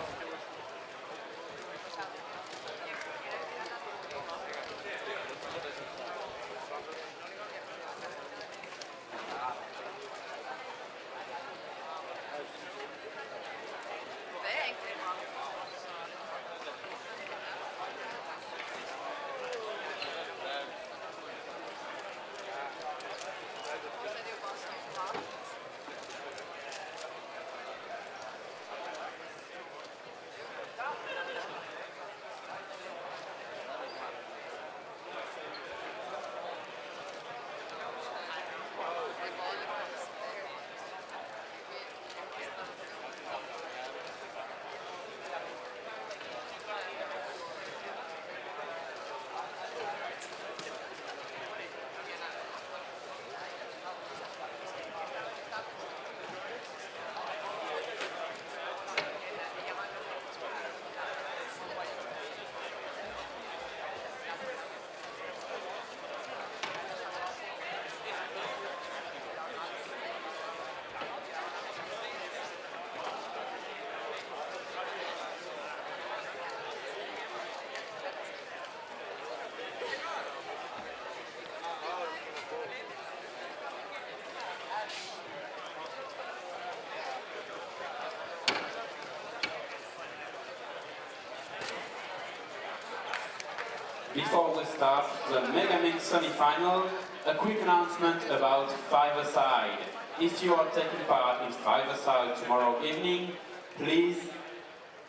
Before we start the Megamix semi-final, a quick announcement about five-a-side. If you are taking part in five-a-side tomorrow evening, please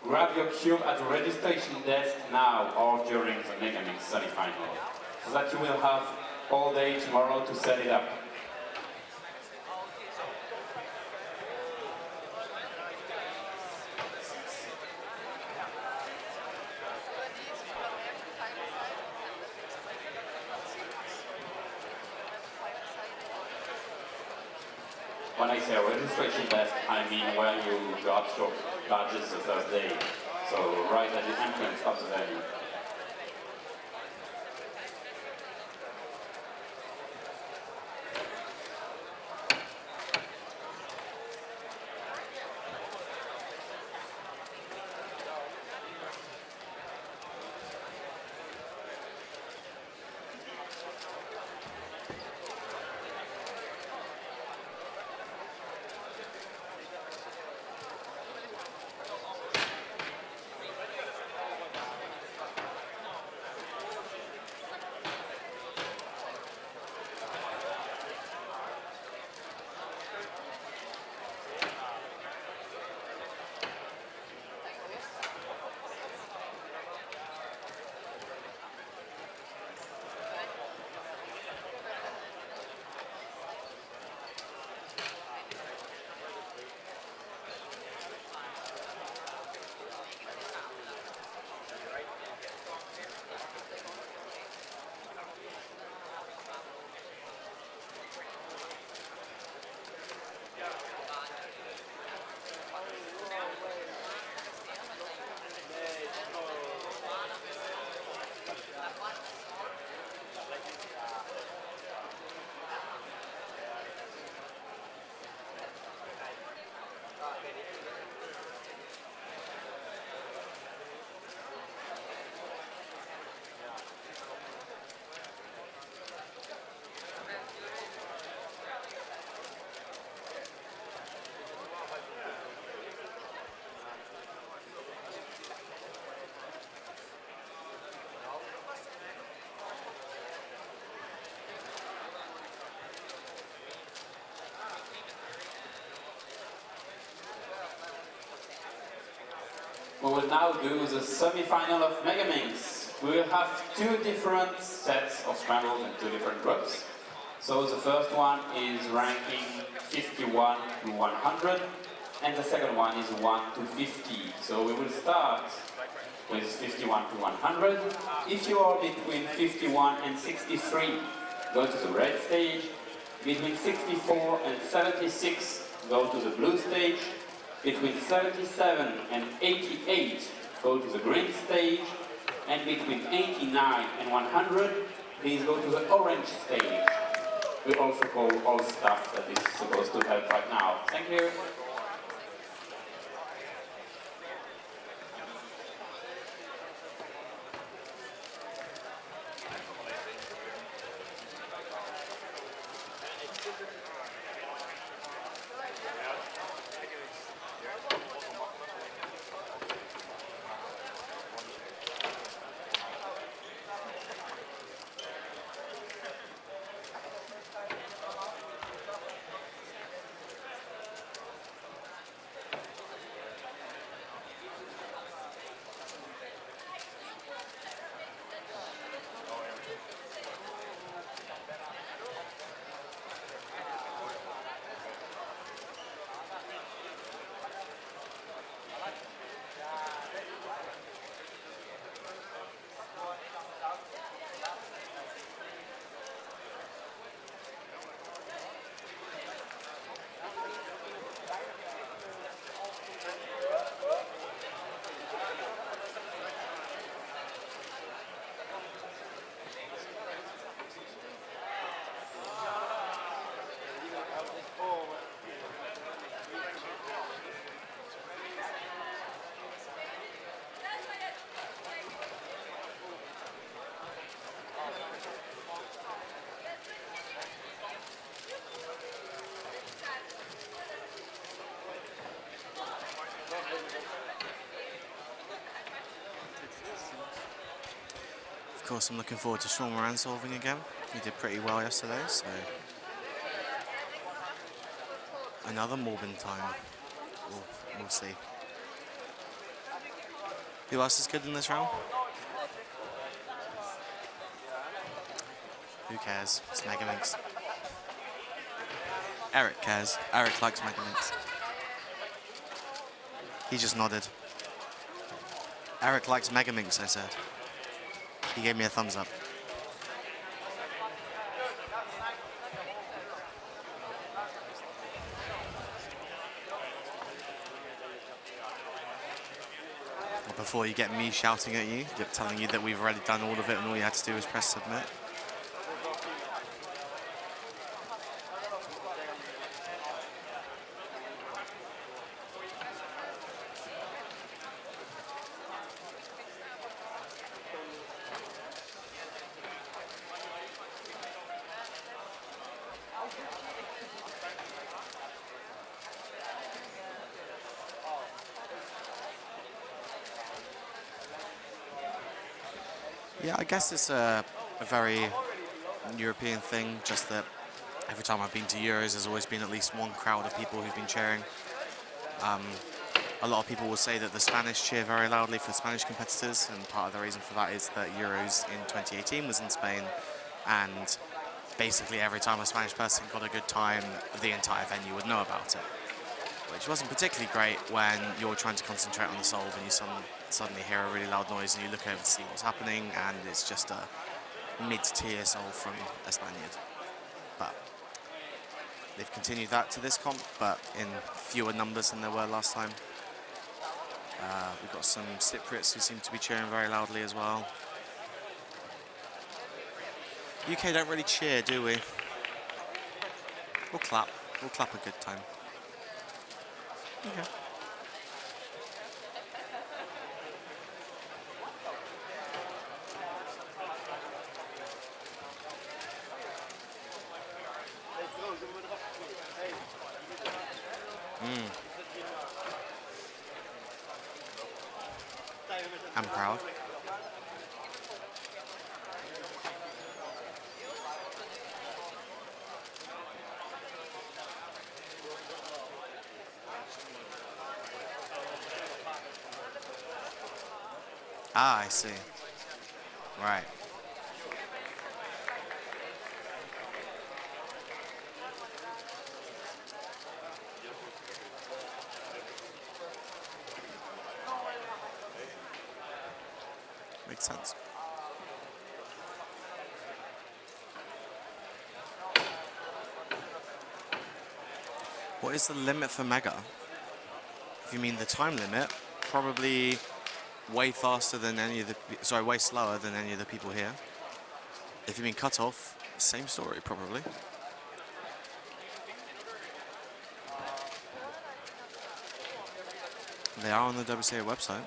grab your cube at the registration desk now or during the Megamix semi-final, so that you will have all day tomorrow to set it up. When I say registration desk, I mean where you got your badges the first day. So right at the entrance of the venue. will now do the semi-final of Megaminx. We will have 2 different sets of scrambles and 2 different groups. So the first one is ranking 51 to 100, and the second one is 1 to 50. So we will start with 51 to 100. If you are between 51 and 63, go to the red stage. Between 64 and 76, go to the blue stage. Between 77 and 88, go to the green stage. And between 89 and 100, please go to the orange stage. We also call all staff that is supposed to help right now. Thank you.
Of course, I'm looking forward to Sean Moran solving again. He did pretty well yesterday, so another Morbin time. We'll see. Who else is good in this round? Who cares? It's Megaminx. Eric cares. Eric likes Megaminx. He just nodded. Eric likes Megaminx, I said. He gave me a thumbs up. Before you get me shouting at you, telling you that we've already done all of it and all you had to do was press submit. Yeah, I guess it's a very European thing, just that every time I've been to Euros, there's always been at least one crowd of people who've been cheering. A lot of people will say that the Spanish cheer very loudly for Spanish competitors, and part of the reason for that is that Euros in 2018 was in Spain, and basically every time a Spanish person got a good time, the entire venue would know about it. Which wasn't particularly great when you're trying to concentrate on the solve and you suddenly hear a really loud noise and you look over to see what's happening, and it's just a mid-tier solve from a Spaniard. But they've continued that to this comp, but in fewer numbers than there were last time. We've got some Cypriots who seem to be cheering very loudly as well. UK don't really cheer, do we? We'll clap. We'll clap a good time. Okay. I'm proud. Ah, I see. Right. Makes sense. What is the limit for Mega? If you mean the time limit, probably way faster than any of the, sorry, way slower than any of the people here. If you mean cutoff, same story probably. They are on the WCA website.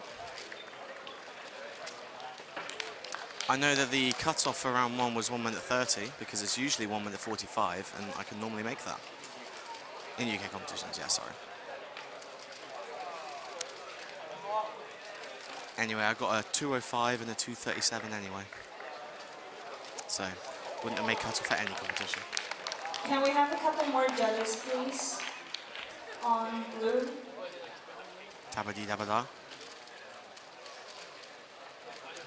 I know that the cutoff for round 1 was 1 minute 30 because it's usually 1 minute 45, and I can normally make that in UK competitions. Yeah, sorry. Anyway, I got a 2:05 and a 2:37 anyway, so wouldn't have made cutoff for any competition.
Can we have a couple more judges, please, on blue?
Tabadi dabada.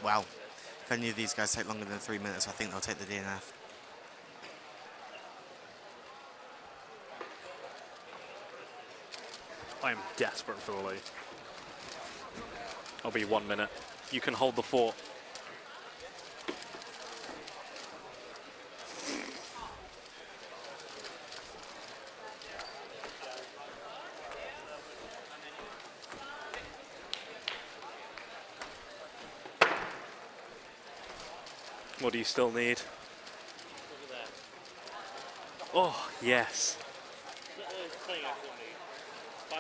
Wow. If any of these guys take longer than 3 minutes, I think they'll take the DNF.
I'm desperate for the lead. I'll be 1 minute. You can hold the fort. What do you still need? Oh, yes.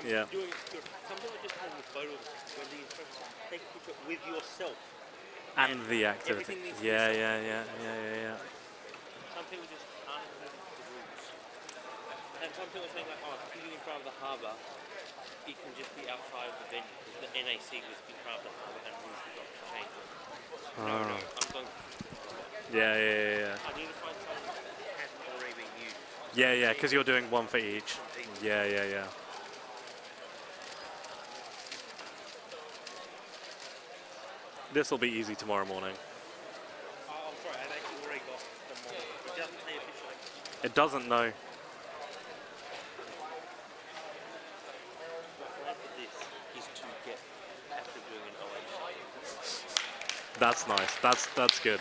Yeah.
Something like just having a photo when the instructors take a picture with yourself.
And the activity. Yeah.
Some people just aren't moving to the rules. And some people are saying like, oh, if you're in front of the harbour, it can just be outside of the venue because the NAC was in front of the harbour and rules have got to change. No, I'm going.
Yeah.
I need to find something that hasn't already been used.
Yeah, because you're doing one for each. Yeah. This will be easy tomorrow morning.
Oh, I'm sorry, I've actually already got the model. It doesn't say officially.
It doesn't know.
The plan for this is to get after doing an OH.
That's nice. That's good.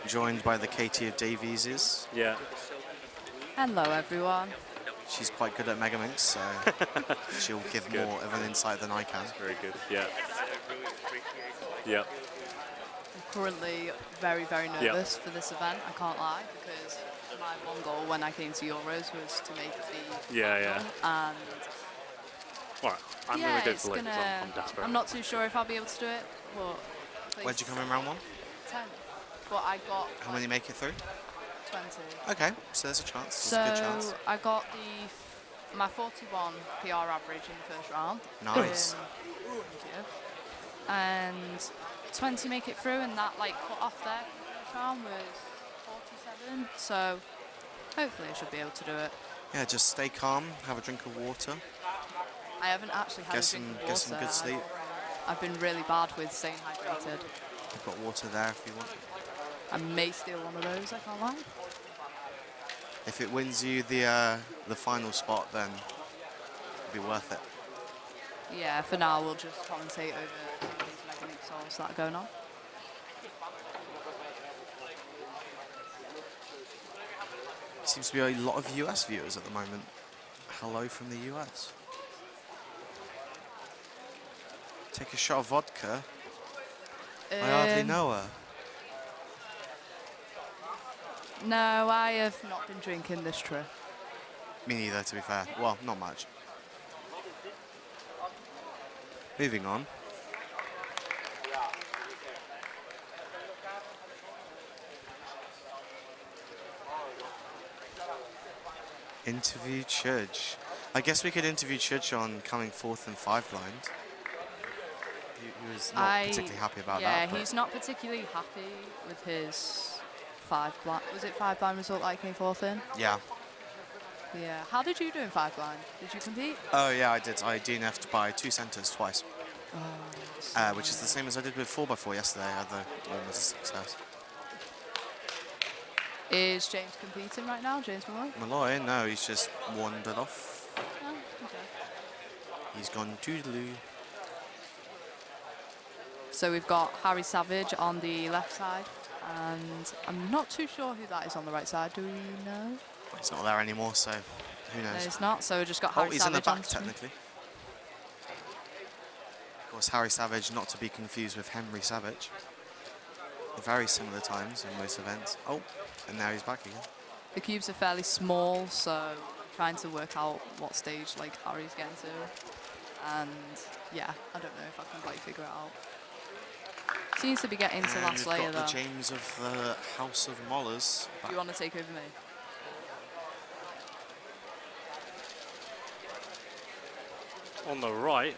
Joined by the Katie of Davieses.
Yeah.
Hello, everyone.
She's quite good at Megaminx, so she'll give more of an insight than I can.
Very good, yeah. Yep.
I'm currently very, very nervous for this event, I can't lie, because my one goal when I came to Euros was to make the final, and
Alright, I'm
yeah,
going to go
it's
for late,
gonna,
I'm desperate.
I'm not too sure if I'll be able to do it, but...
Where'd you come in round 1?
10. But I got...
How many make it through?
20.
Okay, so there's a chance.
So
There's a good chance.
I got my 41 PR average in the first round.
Nice.
And 20 make it through, and that cut off there. First round was 47. So hopefully I should be able to do it.
Yeah, just stay calm, have a drink of water.
I haven't actually had a drink of water.
Get some good sleep.
I've been really bad with staying hydrated.
I've got water there if you want.
I may steal one of those, I can't lie.
If it wins you the final spot, then it'll be worth it.
Yeah, for now we'll just commentate over these Megaminx souls that are going on.
Seems to be a lot of US viewers at the moment. Hello from the US. Take a shot of vodka. I hardly know her.
No, I have not been drinking this trip.
Me neither, to be fair. Well, not much. Moving on. Interview Chudge. I guess we could interview Chudge on coming 4th and 5 blind. He was not particularly happy about that.
Yeah, he's not particularly happy with his 5 blind. Was it 5 blind result that I came 4th in?
Yeah.
Yeah. How did you do in 5 blind? Did you compete?
Oh yeah, I did. I DNF'd by 2 centres twice. Which is the same as I did with 4x4 yesterday, although one was a success.
Is James competing right now, James Molloy?
Molloy, no, he's just wandered off.
Oh, okay.
He's gone toodaloo.
So we've got Harry Savage on the left side, and I'm not too sure who that is on the right side. Do we know?
He's not there anymore, so who knows?
No, he's not. So we've just got Harry
he's
Savage
in the
on
back,
screen.
technically. Of course, Harry Savage, not to be confused with Henry Savage. Very similar times in most events. Oh, and now he's back again.
The cubes are fairly small, so trying to work out what stage like Harry's getting to. And yeah, I don't know if I can quite figure it out. Seems to be getting to last layer
we've
though.
got the James of the House of Mollers.
Do you want to take over me?
On the right,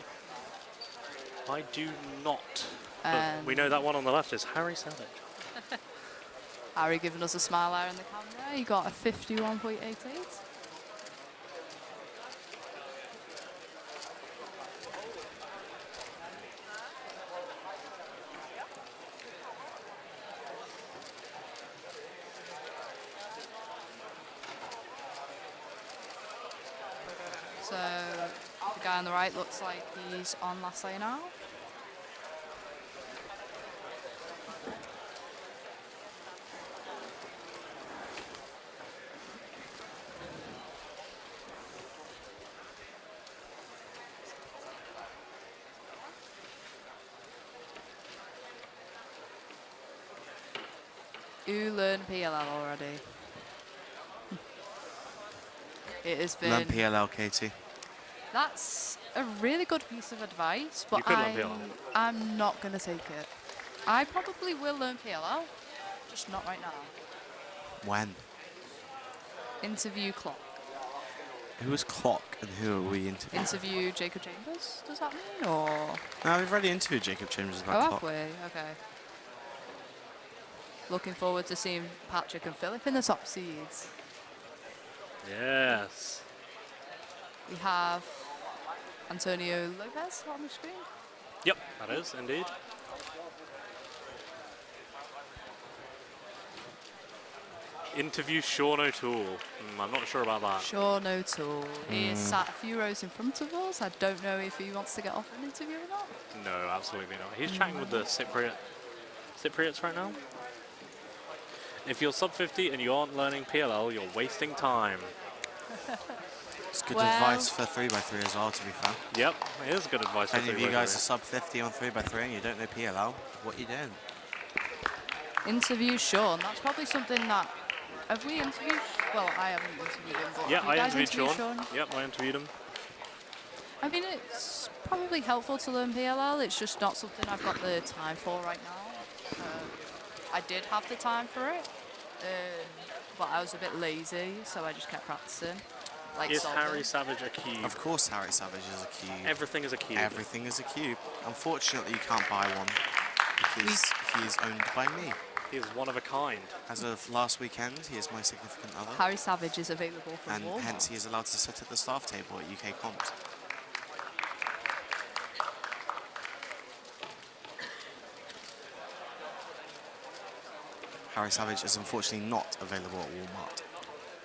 I do not. But we know that one on the left is Harry Savage.
Harry giving us a smile there in the camera. He got a 51.88. So the guy on the right looks like he's on last layer now. You learned PLL already. It has been...
Learn PLL, Katie.
That's a really good piece of advice, but
You could learn PLL.
I'm not going to take it. I probably will learn PLL, just not right now.
When?
Interview clock.
Who is Clock and who are we interviewing?
Interview Jacob Chambers, does that mean? Or...
No, we've already interviewed Jacob Chambers
Oh,
about
have
Clock.
we? Okay. Looking forward to seeing Patrick and Philip in the top seeds.
Yes.
We have Antonio Lopez on the screen.
Yep, that is indeed. Interview Sean O'Toole. I'm not sure about that.
Sean O'Toole. He is sat a few rows in front of us. I don't know if he wants to get off an interview or not.
No, absolutely not. He's chatting with the Cypriots right now. If you're sub 50 and you aren't learning PLL, you're wasting time.
It's good advice for 3x3 as well, to be fair.
Yep, it is good advice for 3x3.
Any of you guys are sub 50 on 3x3 and you don't know PLL, what are you doing?
Interview Sean. That's probably something that... Have we interviewed? Well, I haven't interviewed him, but
Yeah,
have you
I
guys
interviewed
interviewed
Sean. Yep, I interviewed him.
I mean, it's probably helpful to learn PLL. It's just not something I've got the time for right now. I did have the time for it, but I was a bit lazy, so I just kept practicing. Like
Is
solving.
Harry Savage a cube?
Of course Harry Savage is a cube.
Everything is a cube.
Everything is a cube. Unfortunately, you can't buy one because he is owned by me.
He is one of a kind.
As of last weekend, he is my significant other.
Harry Savage is available from
And
Walmart.
hence he is allowed to sit at the staff table at UK Comps. Harry Savage is unfortunately not available at Walmart.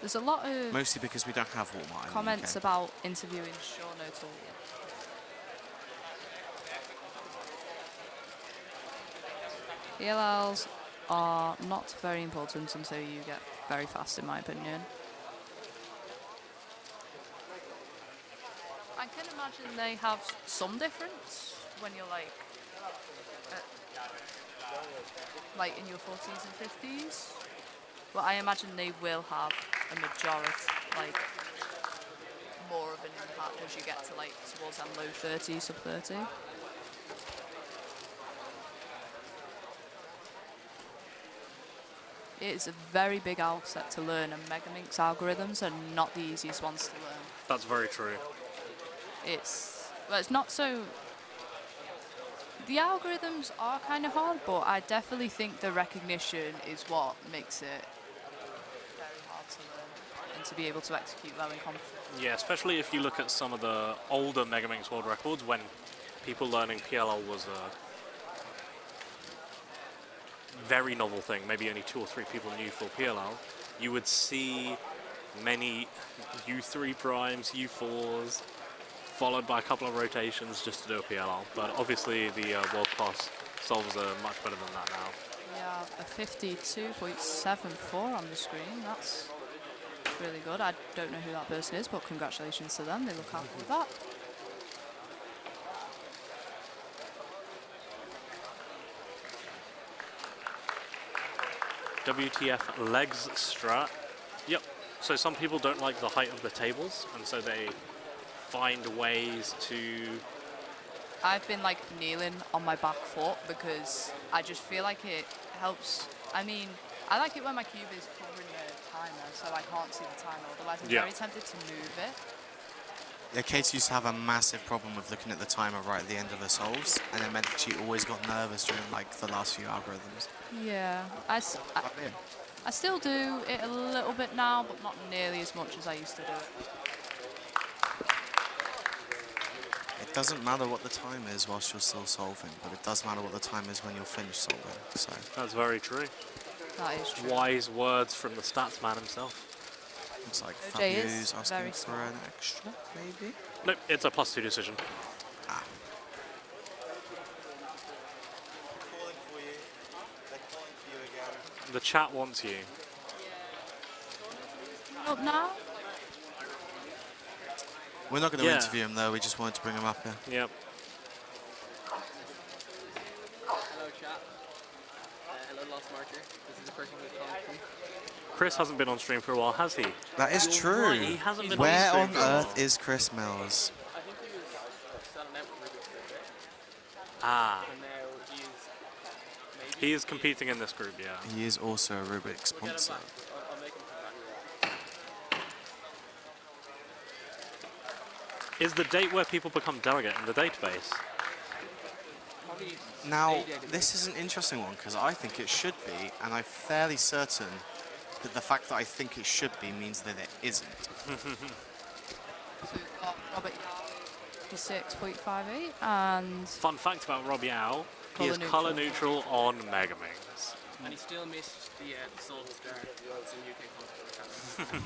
There's a lot of
Mostly because we don't have Walmart in the
comments
UK.
about interviewing Sean O'Toole. PLLs are not very important until you get very fast, in my opinion. I can imagine they have some difference when you're like in your 40s and 50s. But I imagine they will have a majority, like more of an impact as you get to like towards that low 30s, sub 30. It's a very big outset to learn, and Megaminx algorithms are not the easiest ones to learn.
That's very true.
It's not so. The algorithms are kind of hard, but I definitely think the recognition is what makes it very hard to learn in and to be able to execute well in competition.
Yeah, especially if you look at some of the older Megaminx world records when people learning PLL was a very novel thing. Maybe only 2 or 3 people knew full PLL. You would see many U3 primes, U4s, followed by a couple of rotations just to do a PLL. But obviously the world class solvers are much better than that now.
Yeah, a 52.74 on the screen. That's really good. I don't know who that person is, but congratulations to them. They look happy with that.
WTF legs strat. Yep. So some people don't like the height of the tables, and so they find ways to...
I've been like kneeling on my back foot because I just feel like it helps. I mean, I like it when my cube is covering the timer so I can't see the timer. Otherwise, I'm very tempted to move it.
Yeah, Katie used to have a massive problem with looking at the timer right at the end of her solves, and it meant that she always got nervous during like the last few algorithms.
Yeah, I still do it a little bit now, but not nearly as much as I used to do it.
It doesn't matter what the time is whilst you're still solving, but it does matter what the time is when you're finished solving. So
That's very true.
That is true.
Wise words from the stats man himself.
It's like
OJ is
Fabiu's asking
very
for
small.
an extra, maybe?
Nope, it's a +2 decision.
Ah.
The chat wants you.
Up now?
We're not going to interview him though, we just wanted to bring him up here.
Yep.
Hello chat. Hello Lost Marcher. This is the person who's calling from.
Chris hasn't been on stream for a while, has he?
That is
You're
true.
right, he hasn't been
Where
on
on
stream for a while.
earth is Chris Mills?
I think he was selling out with Rubik for a bit.
Ah.
And now he's maybe...
He is competing in this group, yeah.
He is also a Rubik
We'll get him
sponsor.
back. I'll make him come back.
Is the date where people become delegate in the database?
Probably
Now, this is an interesting one because I think it should be, and I'm fairly certain that the fact that I think it should be means that it isn't.
So we've got Robert 56.58 and...
Fun fact about Rob Yao, he is colour neutral on Megaminx.
And he still missed the Soul Star. It's in UK competition.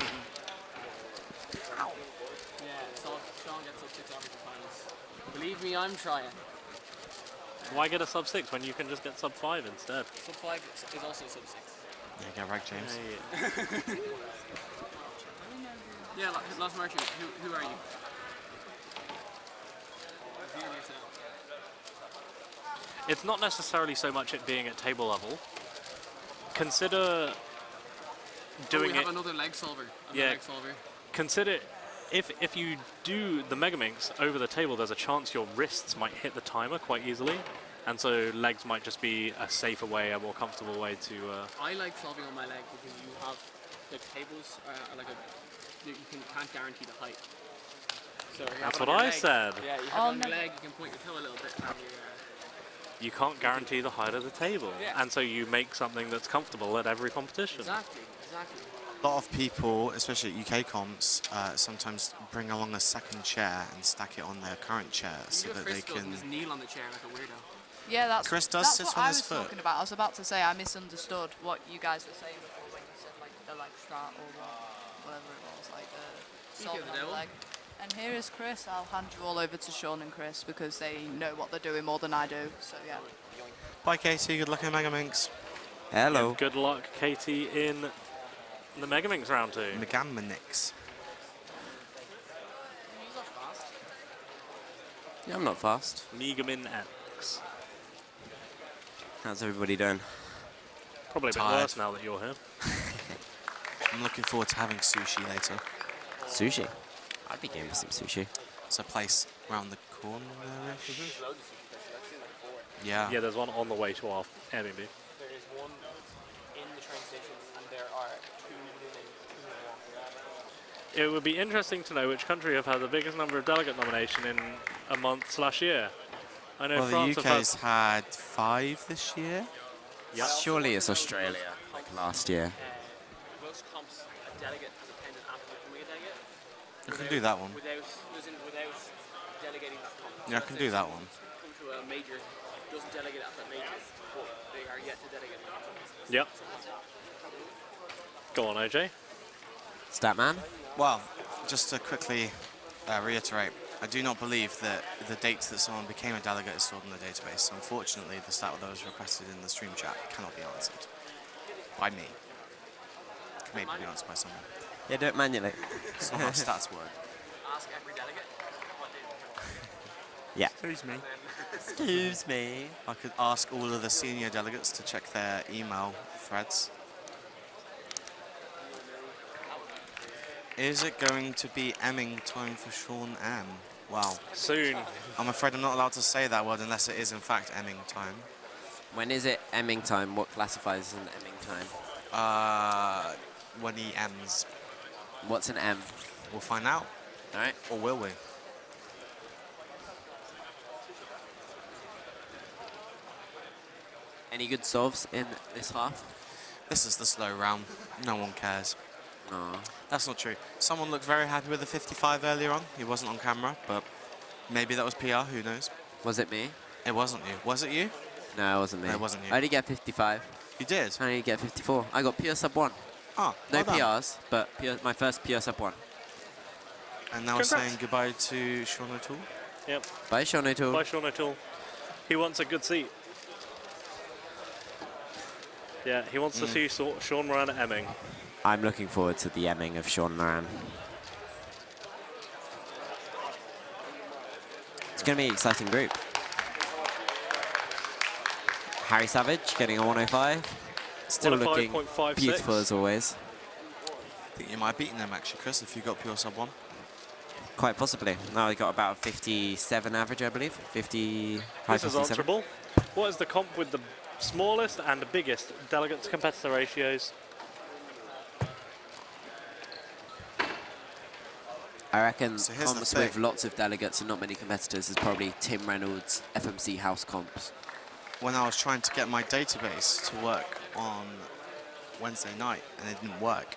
Yeah, so Sean gets up 6 after the finals. Believe me, I'm trying.
Why get a sub-6 when you can just get sub-5 instead?
Sub-5 is also sub-6.
Yeah, get right, James.
Yeah, Lost Marcher, who are you? Reveal yourself.
It's not necessarily so much it being at table level. Consider doing
we have
it...
another leg solver. Leg solver.
Consider if you do the Megaminx over the table, there's a chance your wrists might hit the timer quite easily, and so legs might just be a safer way, a more comfortable way to...
I like solving on my leg because you have the tables are like you can't guarantee the height. So you
That's
have
what
it on your
I
leg.
said.
Yeah, you have it on your leg, you can point your toe a little bit and
You can't guarantee the height of the table,
Yeah.
and so you make something that's comfortable at every competition.
Exactly.
A lot of people, especially at UK comps, sometimes bring along a second chair and stack it on their current chair so that they can...
just kneel on the chair like a weirdo.
Yeah, that's,
Chris does
that's
sit
what
on
I
his
was
foot.
talking about. I was about to say I misunderstood what you guys were saying before when you said like the leg strat or whatever it was, like the solving on the leg. And here is Chris. I'll hand you all over to Sean and Chris because they know what they're doing more than I do. So yeah.
Bye, Katie. Good luck in Megaminx.
Hello.
And good luck, Katie, in the Megaminx round 2.
Megaminx.
Yeah, I'm not fast.
Megamin X.
How's everybody doing?
Probably a bit
Tired.
worse now that you're here.
I'm looking forward to having sushi later.
Sushi? I'd be game for some sushi.
It's a place around the corner-ish.
Yeah, there's one on the way to our Airbnb.
There is one in the train station and there are two within
It would be interesting to know which country have had the biggest number of delegate nomination in a month/year. I know
Well,
France
the
have
UK's had 5 this year.
Surely it's Australia, like last year.
most comps, a delegate has attended after
I can do that one.
Without delegating that comp.
Yeah, I can do that one.
Come to a major, doesn't delegate at that major, but they are yet to delegate that.
Yep. Go on, OJ.
Statman?
Well, just to quickly reiterate, I do not believe that the date that someone became a delegate is stored in the database. So unfortunately, the stat that was requested in the stream chat cannot be answered by me. It may be answered by someone.
Yeah, do it manually.
It's not how stats work.
Ask every delegate what they
Yeah.
Excuse me.
Excuse me.
I could ask all of the senior delegates to check their email threads. Is it going to be emming time for Sean M? Wow.
Soon.
I'm afraid I'm not allowed to say that word unless it is in fact emming time.
When is it emming time? What classifies as an emming time?
When he ems.
What's an M?
We'll find out.
Alright.
Or will we?
Any good solves in this half?
This is the slow round. No one cares.
No.
That's not true. Someone looked very happy with the 55 earlier on. He wasn't on camera, but maybe that was PR, who knows?
Was it me?
It wasn't you. Was it you?
No, it wasn't me.
No, it wasn't you.
I did get 55.
You did?
I did get 54. I got pure sub 1.
Oh,
no
well done.
PRs, but my first pure sub 1.
And now saying goodbye to Sean O'Toole.
Yep.
Bye, Sean O'Toole.
Bye, Sean O'Toole. He wants a good seat. Yeah, he wants to see Sean Moran at Emming.
I'm looking forward to the emming of Sean Moran. It's going to be an exciting group. Harry Savage getting a 105. Still looking
105.56.
beautiful as always.
I think you might have beaten them actually, Chris, if you got pure sub 1.
Quite possibly. No, he got about 57 average, I believe. 50.
This is answerable. What is the comp with the smallest and the biggest delegate to competitor ratios?
I reckon
So here's the
comps
thing.
with lots of delegates and not many competitors is probably Tim Reynolds' FMC house comps.
When I was trying to get my database to work on Wednesday night and it didn't work,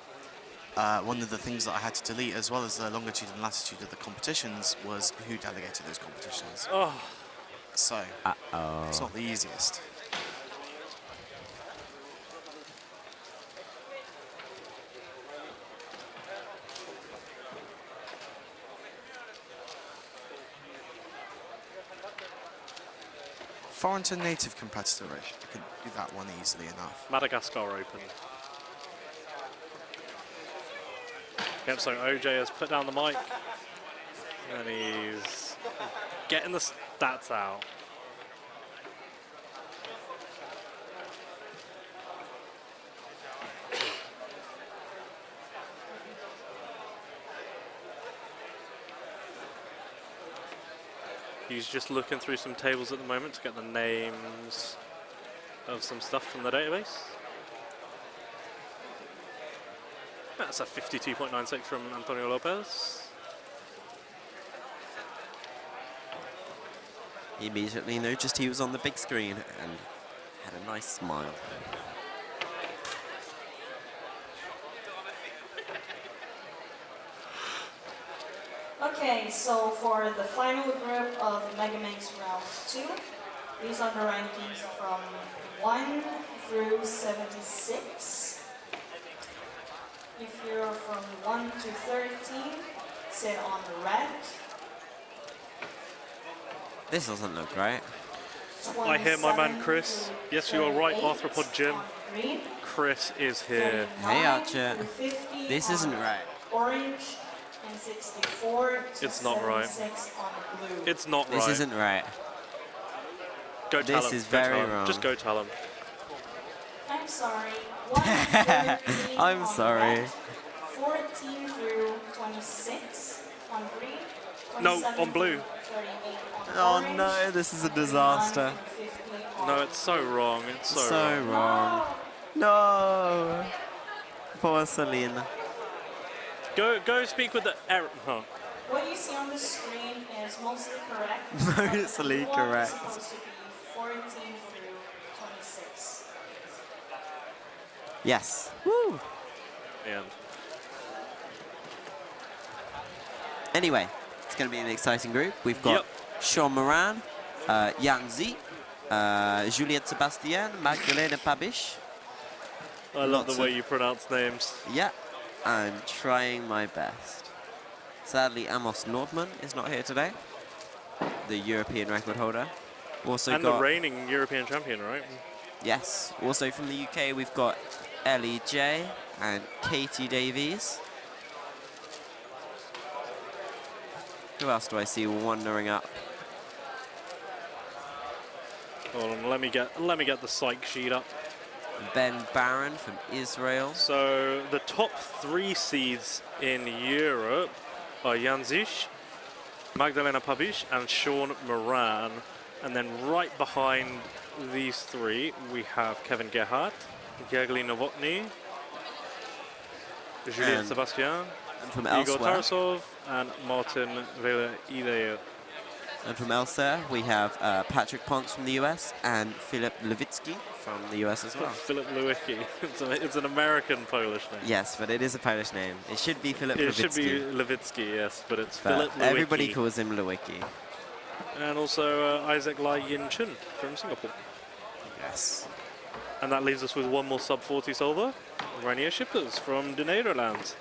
one of the things that I had to delete, as well as the longitude and latitude of the competitions, was who delegated those competitions.
Oh.
So, it's not the easiest. Foreign to native competitor ratio. I can do that one easily enough.
Madagascar Open. Yep, so OJ has put down the mic and he's getting the stats out. He's just looking through some tables at the moment to get the names of some stuff from the database. That's a 52.96 from Antonio Lopez.
He immediately noticed he was on the big screen and had a nice smile.
Okay, so for the final group of Megamix Round 2, these are the rankings from 1 through 76. If you're from 1 to 13, sit on red.
This doesn't look right. I hear my man Chris. Yes, you are right, Arthropod Jim. Chris is here.
Hey Archer. This isn't right.
Orange and 64 to
It's not right.
76 on blue.
It's not
This
right.
isn't right.
Go tell
This
him.
is
Go
very
tell him.
wrong.
Just go tell him.
I'm sorry. 1 to 13
I'm
on
sorry.
red, 14 through 26 on green.
No,
27
on blue.
through 38 on
Oh
orange,
no, this is a disaster.
50 on
No, it's so wrong. It's so,
So wrong. No. Poor Celine.
Go speak with the Eric. Huh.
What you see on the screen is mostly correct.
Mostly
Blue one is
correct.
supposed to be 14 through 26.
Yes. Woo.
And
Anyway, it's going to be an exciting group. We've got Sean Moran, Jan Zi, Juliette Sebastien, Magdalena Pabish.
I love the way you pronounce names.
Yeah, I'm trying my best. Sadly, Amos Nordman is not here today, the European record holder. Also
and
got
the reigning European champion, right?
Yes. Also from the UK, we've got Ellie J and Katie Davies. Who else do I see wandering up?
Hold on, let me get the psych sheet up.
Ben Barron from Israel.
So the top 3 seeds in Europe are Jan Zisch, Magdalena Pabish, and Sean Moran. And then right behind these 3, we have Kevin Gerhardt, Gergely Novotny, Juliette Sebastien,
and from
Igor
elsewhere.
Tarasov, and Martin Vædele.
And from elsewhere, we have Patrick Ponce from the US and Filip Levitsky from the US as well.
Filip Lewicki. It's an American Polish name.
Yes, but it is a Polish name. It should be Filip Levitsky.
It should be Lewicki, yes, but it's Filip Lewicki.
Everybody calls him Lewicki.
And also Isaac Lai Yin Chun from Singapore.
Yes.
And that leaves us with one more sub-40 solver, Reinier Schippers from the Netherlands.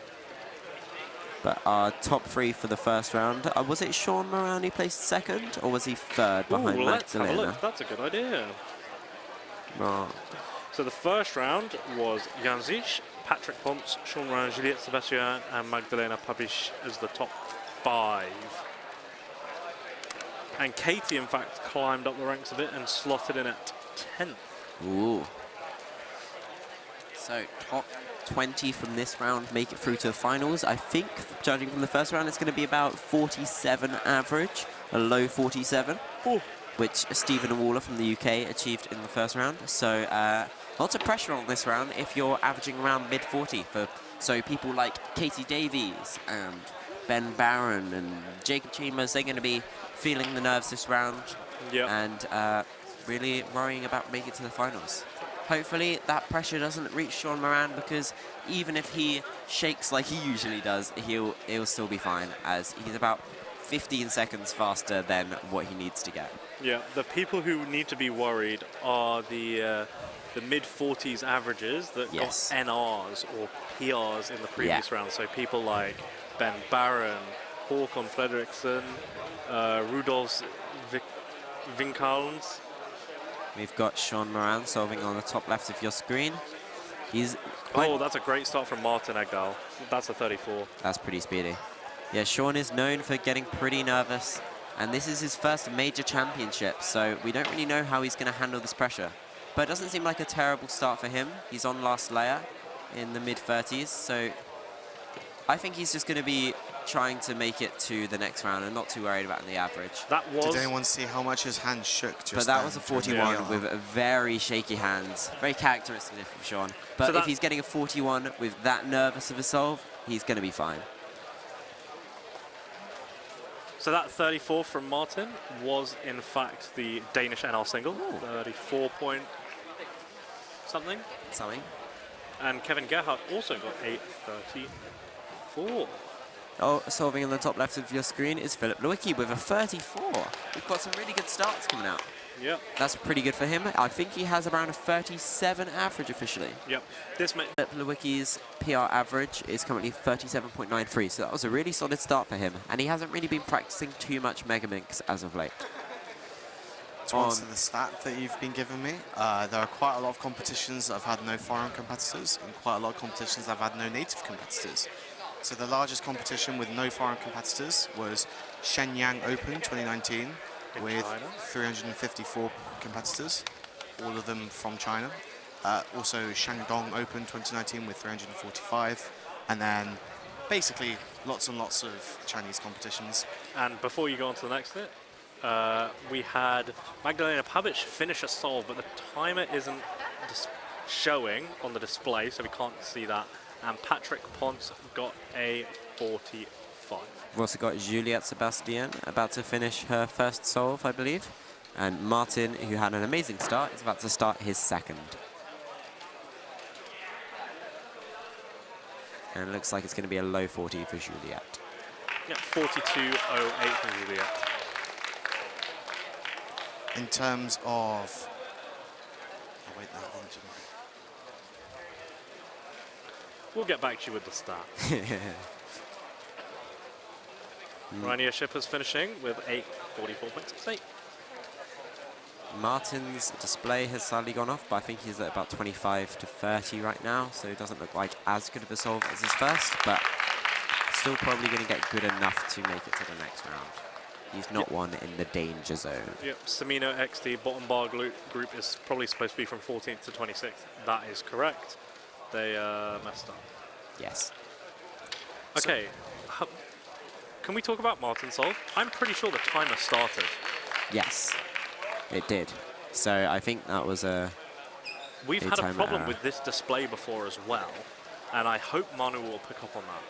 But our top 3 for the first round, was it Sean Moran who placed second, or was he third behind
Let's have a
Magdalena?
look. That's a good idea.
Right.
So the first round was Jan Zisch, Patrick Ponce, Sean Moran, Juliette Sebastien, and Magdalena Pabish as the top 5. And Katie, in fact, climbed up the ranks a bit and slotted in at 10th.
Ooh. So top 20 from this round make it through to the finals. I think, judging from the first round, it's going to be about 47 average, a low 47, which Stephen Waller from the UK achieved in the first round. So lots of pressure on this round if you're averaging around mid-40. So people like Katie Davies and Ben Barron and Jacob Chambers, they're going to be feeling the nerves this round and really worrying about making it to the finals. Hopefully that pressure doesn't reach Sean Moran, because even if he shakes like he usually does, he'll still be fine, as he's about 15 seconds faster than what he needs to get.
Yeah, the people who need to be worried are the mid-40s averages that got NRs or PRs in the previous round. So people like Ben Barron, Håkon Fredriksson, Rudolf Vinkalns.
We've got Sean Moran solving on the top left of your screen.
That's a great start from Martin Egdal. That's a 34.
That's pretty speedy. Yeah, Sean is known for getting pretty nervous, and this is his first major championship, so we don't really know how he's going to handle this pressure. But it doesn't seem like a terrible start for him. He's on last layer in the mid-30s, so I think he's just going to be trying to make it to the next round and not too worried about the average.
Did anyone see how much his hand shook just
But that
then
was a
during the
41
PR?
with a very shaky hands. Very characteristic of Sean. But
So
if he's getting a 41 with that nervous of a solve, he's going to be fine.
So that 34 from Martin was, in fact, the Danish NR single. 34 point something. And Kevin Gerhardt also got a 34.
Oh, solving in the top left of your screen is Filip Lewicki with a 34. We've got some really good starts coming out.
Yep.
That's pretty good for him. I think he has around a 37 average officially.
Yep.
Filip Lewicki's PR average is currently 37.93, so that was a really solid start for him. And he hasn't really been practicing too much Megaminx as of late.
To answer the stat that you've been giving me, there are quite a lot of competitions that have had no foreign competitors and quite a lot of competitions that have had no native competitors. So the largest competition with no foreign competitors was Shenyang Open 2019 with 354 competitors, all of them from China. Also Shandong Open 2019 with 345, and then basically lots and lots of Chinese competitions.
And before you go on to the next bit, we had Magdalena Pabic finish a solve, but the timer isn't showing on the display, so we can't see that. And Patrick Ponce got a 45.
We've also got Juliette Sebastien about to finish her first solve, I believe. And Martin, who had an amazing start, is about to start his second. And it looks like it's going to be a low 40 for Juliette.
Yeah, 42.08 from Juliet.
In terms of... Oh, wait, that one.
We'll get back to you with the stat. Rainier Shippers finishing with 8:44.68.
Martin's display has slightly gone off, but I think he's at about 25 to 30 right now, so it doesn't look like as good of a solve as his first, but still probably going to get good enough to make it to the next round. He's not one in the danger zone.
Yep, Samino XD bottom bar group is probably supposed to be from 14th to 26th. That is correct. They messed up.
Yes.
Okay. Can we talk about Martin's solve? I'm pretty sure the timer started.
Yes, it did. So I think that was a...
We've had a problem with this display before as well, and I hope Manu will pick up on that.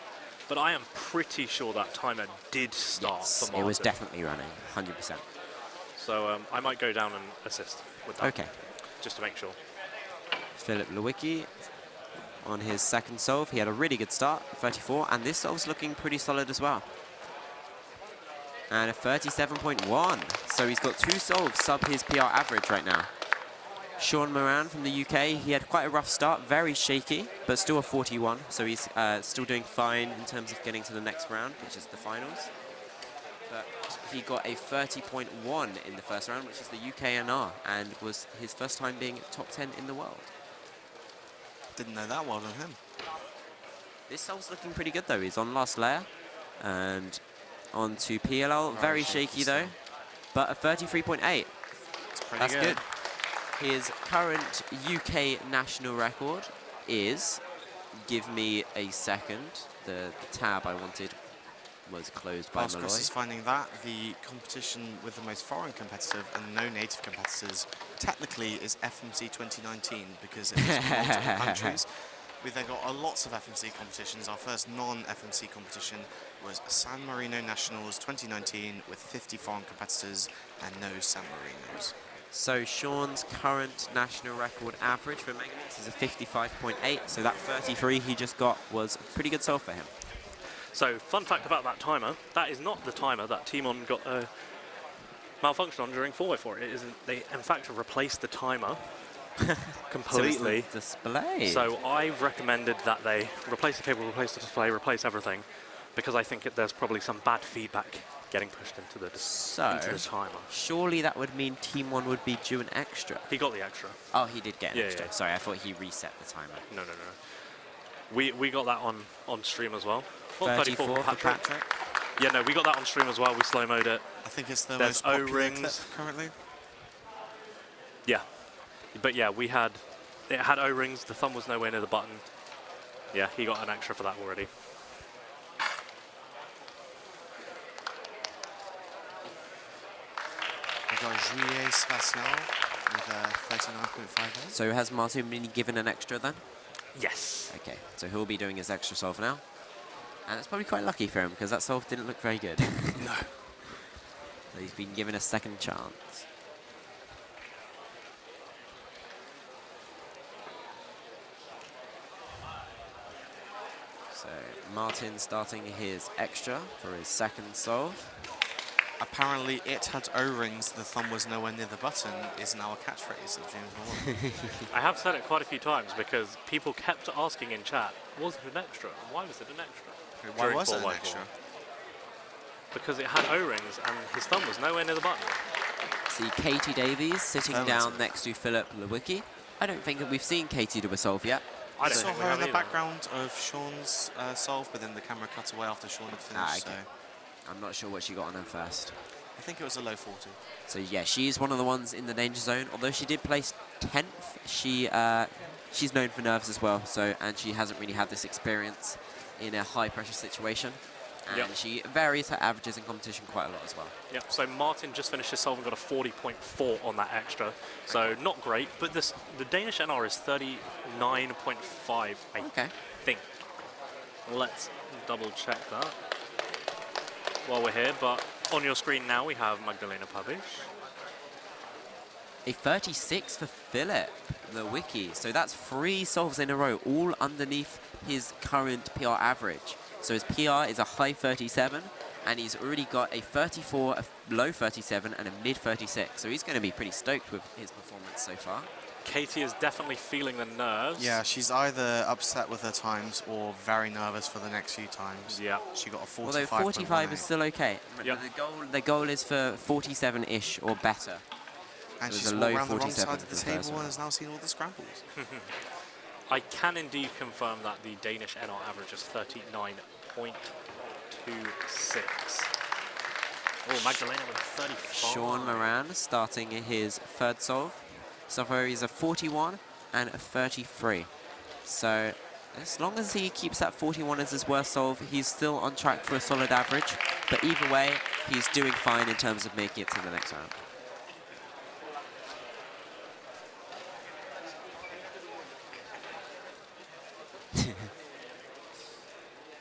But I am pretty sure that timer did start for Martin.
It was definitely running, 100%.
So I might go down and assist with that.
Okay.
Just to make sure.
Philip Lewicki on his second solve. He had a really good start, 34, and this solve's looking pretty solid as well. And a 37.1. So he's got 2 solves sub his PR average right now. Sean Moran from the UK, he had quite a rough start, very shaky, but still a 41. So he's still doing fine in terms of getting to the next round, which is the finals. But he got a 30.1 in the first round, which is the UKNR, and was his first time being top 10 in the world.
Didn't know that. Well done him.
This solve's looking pretty good though. He's on last layer and on to PLL. Very shaky though, but a 33.8. That's good. His current UK national record is, give me a second, the tab I wanted was closed by Molloy.
Chris is finding that the competition with the most foreign competitive and no native competitors technically is FMC 2019 because it was multiple countries. We then got lots of FMC competitions. Our first non-FMC competition was San Marino Nationals 2019 with 50 foreign competitors and no San Marinos.
So Sean's current national record average for Megamix is a 55.8, so that 33 he just got was a pretty good solve for him.
So, fun fact about that timer, that is not the timer that Timon got a malfunction on during 4x4. It is, they in fact replaced the timer completely.
So display.
So I've recommended that they replace the cable, replace the display, replace everything, because I think there's probably some bad feedback getting pushed into the timer.
Surely that would mean Team 1 would be due an extra.
He got the extra.
Oh, he did get an extra.
Yeah.
Sorry, I thought he reset the timer.
No. We got that on stream as well.
34 for Patrick.
Yeah, no, we got that on stream as well. We slow-mode it.
I think it's the
There's
most popular
O-rings
clip currently.
Yeah. But yeah, it had O-rings. The thumb was nowhere near the button. Yeah, he got an extra for that already.
We got Juillet Spatial with 39.58.
So has Martin been given an extra then?
Yes.
Okay, so he'll be doing his extra solve now. And it's probably quite lucky for him because that solve didn't look very good.
No.
So he's been given a second chance. So Martin starting his extra for his second solve.
Apparently it had O-rings, the thumb was nowhere near the button, is now a catchphrase of James Molloy.
I have said it quite a few times because people kept asking in chat, was it an extra? Why was it an extra?
Why was it an extra?
Because it had O-rings and his thumb was nowhere near the button.
See Katie Davies sitting down next to Philip Lewicki. I don't think that we've seen Katie do a solve yet.
I saw her in the background of Sean's solve, but then the camera cut away after Sean had finished.
Okay. I'm not sure what she got on her first.
I think it was a low 40.
So yeah, she's one of the ones in the danger zone. Although she did place 10th, she's known for nerves as well. And she hasn't really had this experience in a high pressure situation. And she varies her averages in competition quite a lot as well.
Yep, so Martin just finished his solve and got a 40.4 on that extra. So not great, but the Danish NR is 39.5, I think. Let's double check that while we're here, but on your screen now we have Magdalena Pabish.
A 36 for Philip, the wiki. So that's 3 solves in a row, all underneath his current PR average. So his PR is a high 37, and he's already got a 34, a low 37, and a mid 36. So he's going to be pretty stoked with his performance so far.
Katie is definitely feeling the nerves.
Yeah, she's either upset with her times or very nervous for the next few times.
Yeah.
She got a 45.
Although 45 is still okay.
Yep.
The goal is for 47-ish or better.
And
So
she's
a
walked
low
around the wrong
47
side of
for
the
the
table
first
and
one.
has now seen all the scrambles.
I can indeed confirm that the Danish NR average is 39.26. Oh, Magdalena with 35.
Sean Moran starting his third solve. So far he's a 41 and a 33. So as long as he keeps that 41 as his worst solve, he's still on track for a solid average. But either way, he's doing fine in terms of making it to the next round.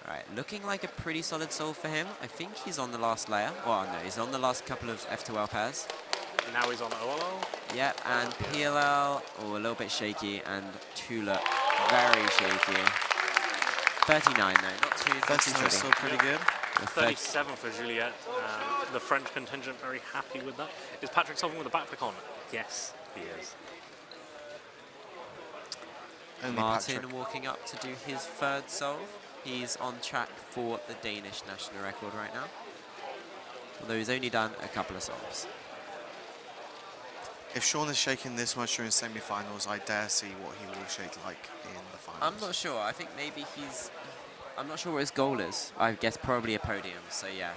Alright, looking like a pretty solid solve for him. I think he's on the last layer. Well, no, he's on the last couple of F2L pairs.
Now he's on OLL.
Yep, and PLL, a little bit shaky, and Tula, very shaky. 39 though, not too
39 still pretty good.
37 for Juliette. The French contingent very happy with that. Is Patrick solving with a back on? Yes, he is.
Martin walking up to do his third solve. He's on track for the Danish national record right now. Although he's only done a couple of solves.
If Sean is shaking this much during semi-finals, I dare see what he will shake like in the finals.
I'm not sure. I think maybe I'm not sure what his goal is. I guess probably a podium. So yeah,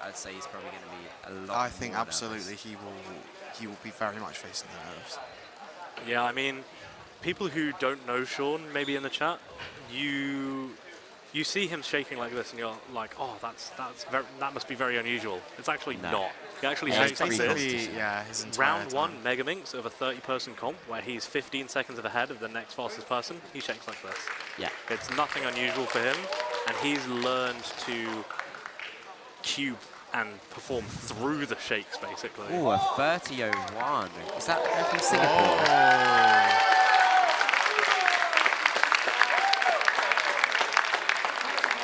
I'd say he's probably going to be a lot.
I think
more
absolutely
nervous.
he will be very much facing the nerves.
Yeah, I mean, people who don't know Sean, maybe in the chat, you see him shaking like this, and you're like, oh, that must be very unusual. It's actually not. He actually shakes like this.
Yeah, his entire
Round one, Megaminx of a 30-person comp, where he's 15 seconds ahead of the next fastest person. He shakes like this.
Yeah.
It's nothing unusual for him, and he's learned to cube and perform through the shakes, basically.
Oh, a 30.01. Is that from Singapore?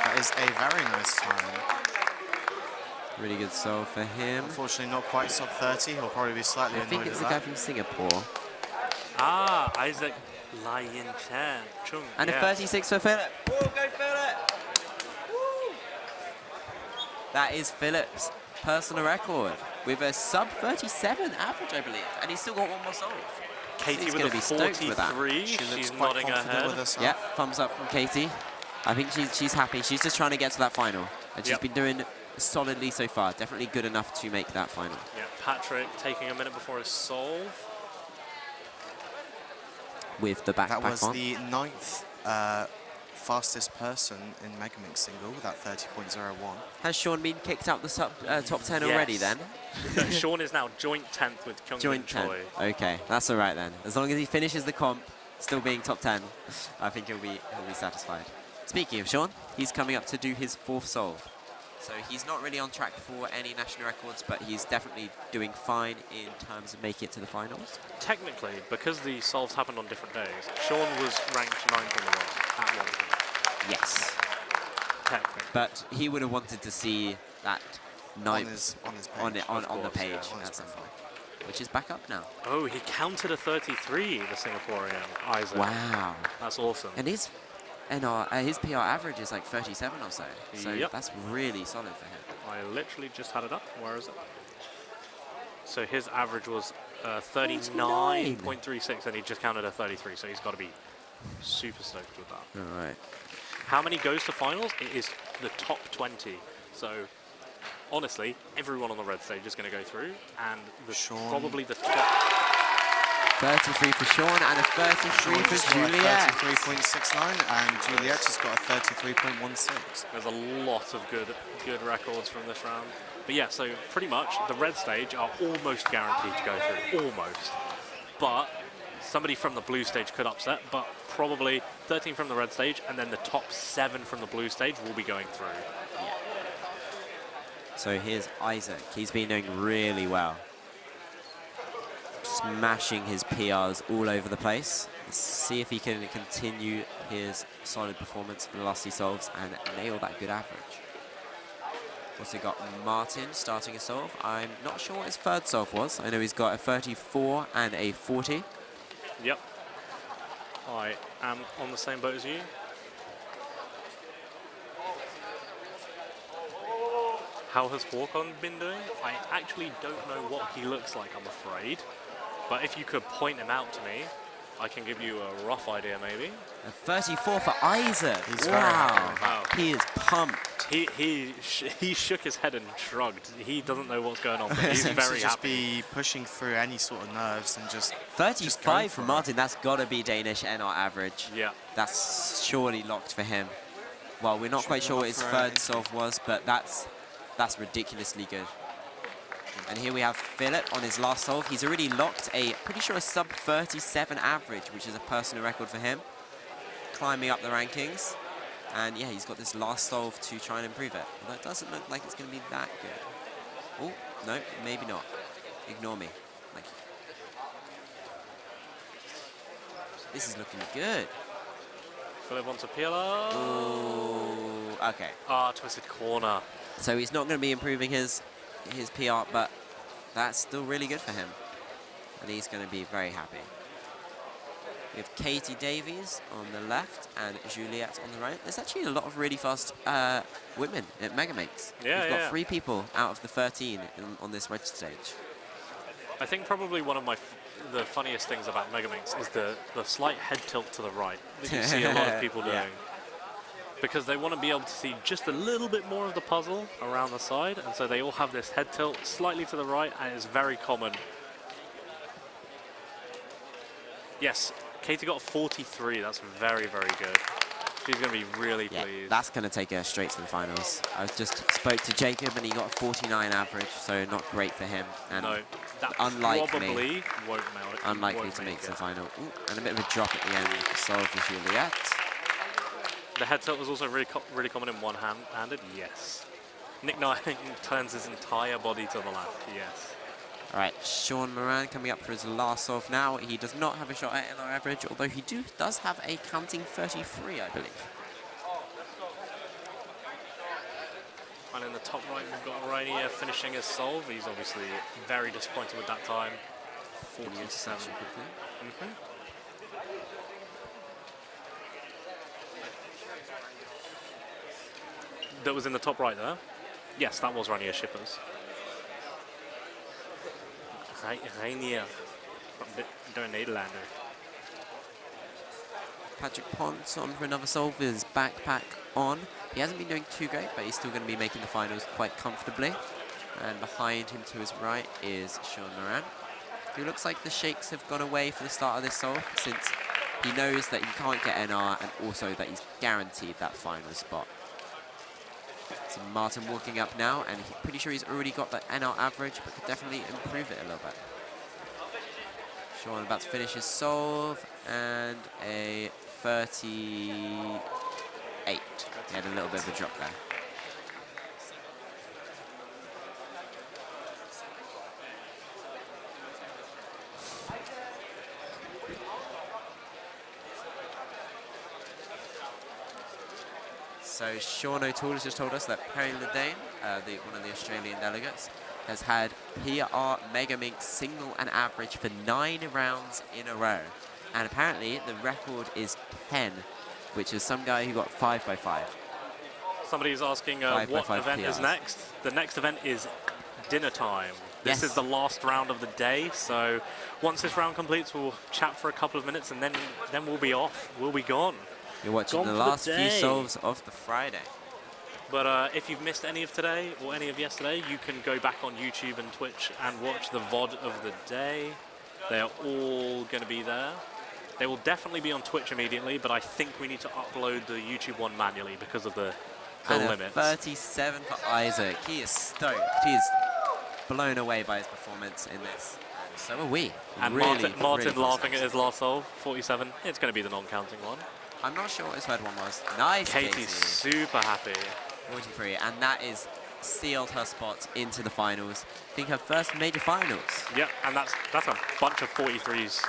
That is a very nice time.
Really good solve for him.
Unfortunately, not quite sub 30. He'll probably be slightly
I
annoyed
think
at
it's the
that.
guy from Singapore.
Ah, Isaac Lai Yin Chan Chung.
And a 36 for Philip. Oh, go Philip! Woo! That is Philip's personal record with a sub 37 average, I believe. And he's still got one more solve.
Katie
He's
with
gonna
a
be stoked with that.
43. She's nodding her head.
Yeah, thumbs up from Katie. I think she's happy. She's just trying to get to that final. And she's been doing solidly so far. Definitely good enough to make that final.
Yeah, Patrick taking a minute before his solve.
With the backpack
That was
on.
the 9th fastest person in Megaminx single with that 30.01.
Has Sean been kicked out the top 10 already then?
Sean is now joint 10th with Kyung
Joint 10.
Choi.
Okay, that's all right then. As long as he finishes the comp, still being top 10, I think he'll be satisfied. Speaking of Sean, he's coming up to do his 4th solve. So he's not really on track for any national records, but he's definitely doing fine in terms of making it to the finals.
Technically, because the solves happened on different days, Sean was ranked 9th in the world at one point.
Yes.
Technically.
But he would have wanted to see that 9th
on his
on
page.
the page
On his
at some point, which is back up now.
Oh, he counted a 33, the Singaporean, Isaac.
Wow.
That's awesome.
And his PR average is like 37 or so. So that's really solid for him.
I literally just had it up. Where is it? So his average was 39.36, and he just counted a 33, so he's got to be super stoked with that.
All right.
How many goes to finals? It is the top 20. So honestly, everyone on the red stage is going to go through, and probably the top
33 for Sean and a 33 for Juliette.
33.69 and Juliette's just got a 33.16.
There's a lot of good records from this round. But yeah, so pretty much the red stage are almost guaranteed to go through, almost. But somebody from the blue stage could upset, but probably 13 from the red stage and then the top 7 from the blue stage will be going through.
Yeah. So here's Isaac. He's been doing really well. Smashing his PRs all over the place. Let's see if he can continue his solid performance for the last 2 solves and nail that good average. Also got Martin starting a solve. I'm not sure what his third solve was. I know he's got a 34 and a 40.
Yep. I am on the same boat as you. How has Håkon been doing? I actually don't know what he looks like, I'm afraid. But if you could point him out to me, I can give you a rough idea, maybe.
A 34 for Isaac.
He's
wow. He is pumped.
He shook his head and shrugged. He doesn't know what's going on, but he's
Seems
very
to just
happy.
be pushing through any sort of nerves and just
35 for Martin. That's got to be Danish NR average.
Yeah.
That's surely locked for him. Well, we're not quite sure what his third solve was, but that's ridiculously good. And here we have Philip on his last solve. He's already locked a, pretty sure, a sub 37 average, which is a personal record for him. Climbing up the rankings. And yeah, he's got this last solve to try and improve it. Although it doesn't look like it's going to be that good. Oh, no, maybe not. Ignore me. Thank you. This is looking good.
Philip wants a peeler.
Ooh, okay.
Ah, twisted corner.
So he's not going to be improving his PR, but that's still really good for him. And he's going to be very happy. We have Katie Davies on the left and Juliette on the right. There's actually a lot of really fast women at Megaminx.
Yeah,
We've got 3 people out of the 13 on this wedge stage.
I think probably one of the funniest things about Megaminx is the slight head tilt to the right that you see a lot of people doing.
Yeah.
Because they want to be able to see just a little bit more of the puzzle around the side, and so they all have this head tilt slightly to the right, and it's very common. Yes, Katie got a 43. That's very, very good. She's going to be really pleased.
That's going to take her straight to the finals. I just spoke to Jacob, and he got a 49 average, so not great for him. And
no, that
unlikely,
probably won't melt it.
Unlikely to make the final. Ooh, and a bit of a drop at the end. Solve for Juliette.
The head tilt was also really common in one-handed, yes. Nick Knight turns his entire body to the left, yes.
All right, Sean Moran coming up for his last solve now. He does not have a shot at NR average, although he does have a counting 33, I believe.
And in the top right, we've got Rainier finishing his solve. He's obviously very disappointed with that time. 47. That was in the top right there? Yes, that was Rainier Shippers. Rainier from the Nederlander.
Patrick Ponce on for another solve with his backpack on. He hasn't been doing too great, but he's still going to be making the finals quite comfortably. And behind him to his right is Sean Moran, who looks like the shakes have gone away for the start of this solve, since he knows that he can't get NR and also that he's guaranteed that final spot. So Martin walking up now, and he's pretty sure he's already got that NR average, but could definitely improve it a little bit. Sean about to finish his solve, and a 38. He had a little bit of a drop there. So Sean O'Toole has just told us that Perry Ledane, one of the Australian delegates, has had PR Megaminx single and average for 9 rounds in a row. And apparently the record is 10, which is some guy who got 5x5.
Somebody's asking what event is next. The next event is dinner time. This is the last round of the day, so once this round completes, we'll chat for a couple of minutes, and then we'll be off. We'll be gone.
You're watching the last few solves of the Friday.
But if you've missed any of today or any of yesterday, you can go back on YouTube and Twitch and watch the VOD of the day. They are all going to be there. They will definitely be on Twitch immediately, but I think we need to upload the YouTube one manually because of the limits.
37 for Isaac. He is stoked. He is blown away by his performance in this. And so are we.
And
really,
Martin laughing at his last solve, 47. It's going to be the non-counting one.
I'm not sure what his third one was. Nice,
Katie's super happy.
43, and that is sealed her spot into the finals. I think her first major finals.
Yep, and that's a bunch of 43s.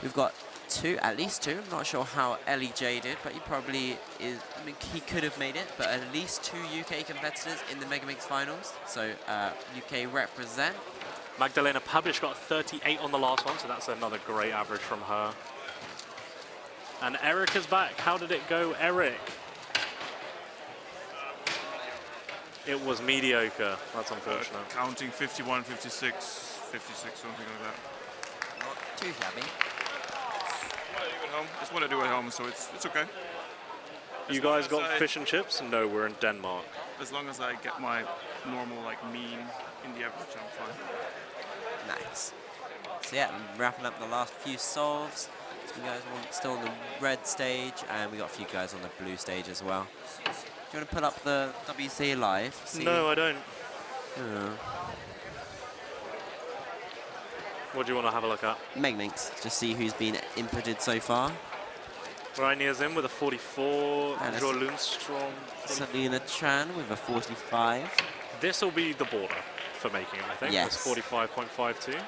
We've got 2, at least 2. I'm not sure how Elleby did, but he probably is. I mean, he could have made it, but at least 2 UK competitors in the Megamix finals. So UK represent.
Magdalena Pabic got 38 on the last one, so that's another great average from her. And Erik is back. How did it go, Erik? It was mediocre. That's unfortunate.
Counting 51, 56, 56, something like that.
Not too shabby.
At home. It's what I do at home, so it's okay.
You guys got fish and chips? No, we're in Denmark.
As long as I get my normal mean in the average, I'm fine.
Nice. So yeah, I'm wrapping up the last few solves. Some guys still on the red stage, and we got a few guys on the blue stage as well. Do you want to put up the WCA live? See?
No, I don't.
Oh.
What do you want to have a look at?
Megamix, just see who's been inputted so far.
Rainier's in with a 44, Jo Lundström.
Selena Chan with a 45.
This will be the border for making it, I think.
Yes.
It's 45.52.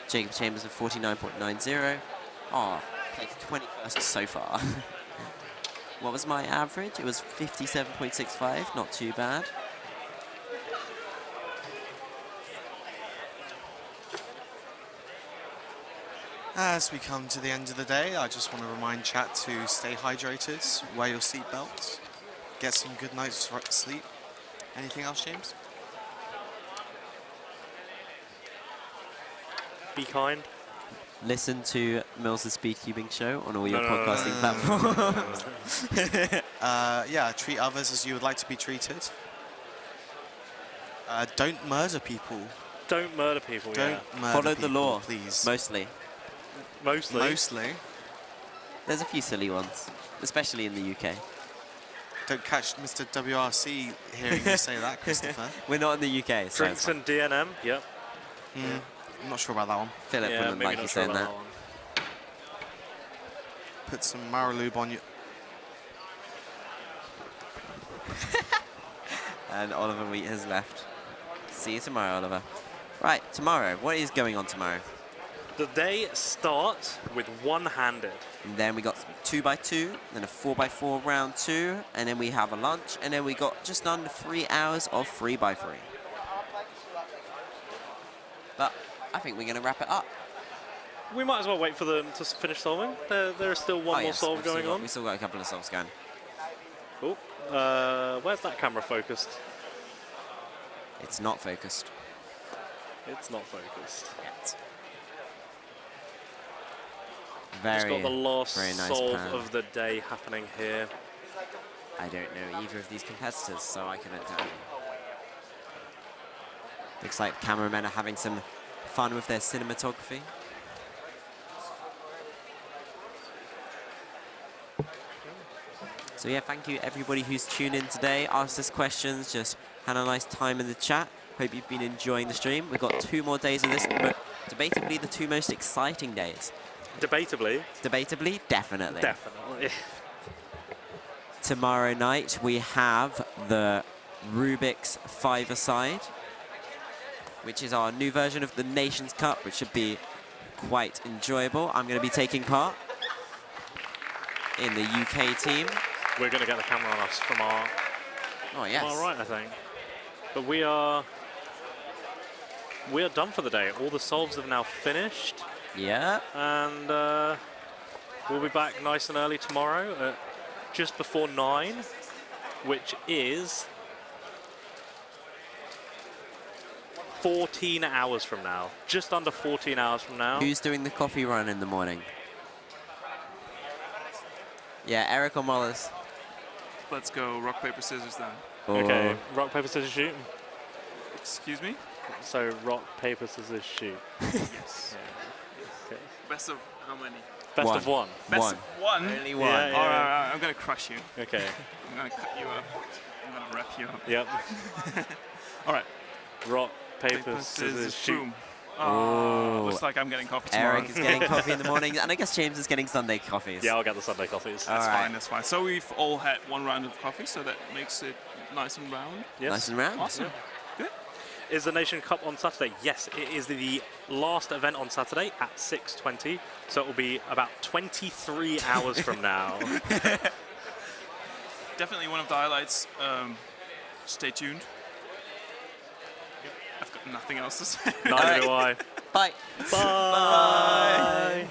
Jacob Chambers with 49.90. Oh, placed 21st so far. What was my average? It was 57.65, not too bad.
As we come to the end of the day, I just want to remind chat to stay hydrated, wear your seatbelts, get some good night's sleep. Anything else, James?
Be kind.
Listen to Mills' Speedcubing show on all your podcasting platforms.
Yeah, treat others as you would like to be treated. Don't murder people.
Don't murder people,
Don't murder
Follow
people,
the law,
please.
mostly.
Mostly.
There's a few silly ones, especially in the UK.
Don't catch Mr. WRC hearing you say that, Christopher.
We're not in the UK, so
Drinks and DNM, yep.
I'm not sure about that one.
Philip wouldn't like you saying that.
Put some Maralube on you.
And Oliver Wheat has left. See you tomorrow, Oliver. Right, tomorrow. What is going on tomorrow?
The day starts with one-handed.
And then we got 2x2, then a 4x4 round 2, and then we have a lunch, and then we got just under 3 hours of 3x3. But I think we're going to wrap it up.
We might as well wait for them to finish solving. There is still one more solve going on.
We've still got a couple of solves going.
Oh, where's that camera focused?
It's not focused.
It's not focused.
Yet.
Just got the last
very nice
solve
pan.
of the day happening here.
I don't know either of these competitors, so I couldn't tell you. Looks like cameramen are having some fun with their cinematography. So yeah, thank you everybody who's tuned in today, asked us questions, just had a nice time in the chat. Hope you've been enjoying the stream. We've got 2 more days of this, but debatably the 2 most exciting days.
Debatably?
Debatably, definitely.
Definitely.
Tomorrow night we have the Rubik's 5-a-side, which is our new version of the Nations Cup, which should be quite enjoyable. I'm going to be taking part in the UK team.
We're going to get the camera on us from our...
Oh, yes.
All right, I think. But we are done for the day. All the solves have now finished.
Yeah.
And we'll be back nice and early tomorrow at just before 9, which is 14 hours from now. Just under 14 hours from now.
Who's doing the coffee run in the morning? Yeah, Erik or Molloy?
Let's go rock, paper, scissors then.
Okay, rock, paper, scissors, shoot.
Excuse me?
So rock, paper, scissors, shoot.
Yes.
Okay.
Best of how many?
Best of one.
Best of one?
Only one.
Yeah, yeah.
All right, I'm going to crush you.
Okay.
I'm going to cut you up. I'm going to wrap you up.
Yep.
All right.
Rock, paper, scissors, shoot.
boom. Oh, looks like I'm getting coffee tomorrow.
Erik is getting coffee in the morning, and I guess James is getting Sunday coffees.
Yeah, I'll get the Sunday coffees.
That's fine, that's fine. So we've all had 1 round of coffee, so that makes it nice and round.
Yes.
Nice and round.
Awesome.
Yeah.
Good.
is the Nation Cup on Saturday? Yes, it is the last event on Saturday at 6:20, so it will be about 23 hours from now.
Definitely one of the highlights. Stay tuned. I've got nothing else to say.
Neither do I.
Bye.
Bye.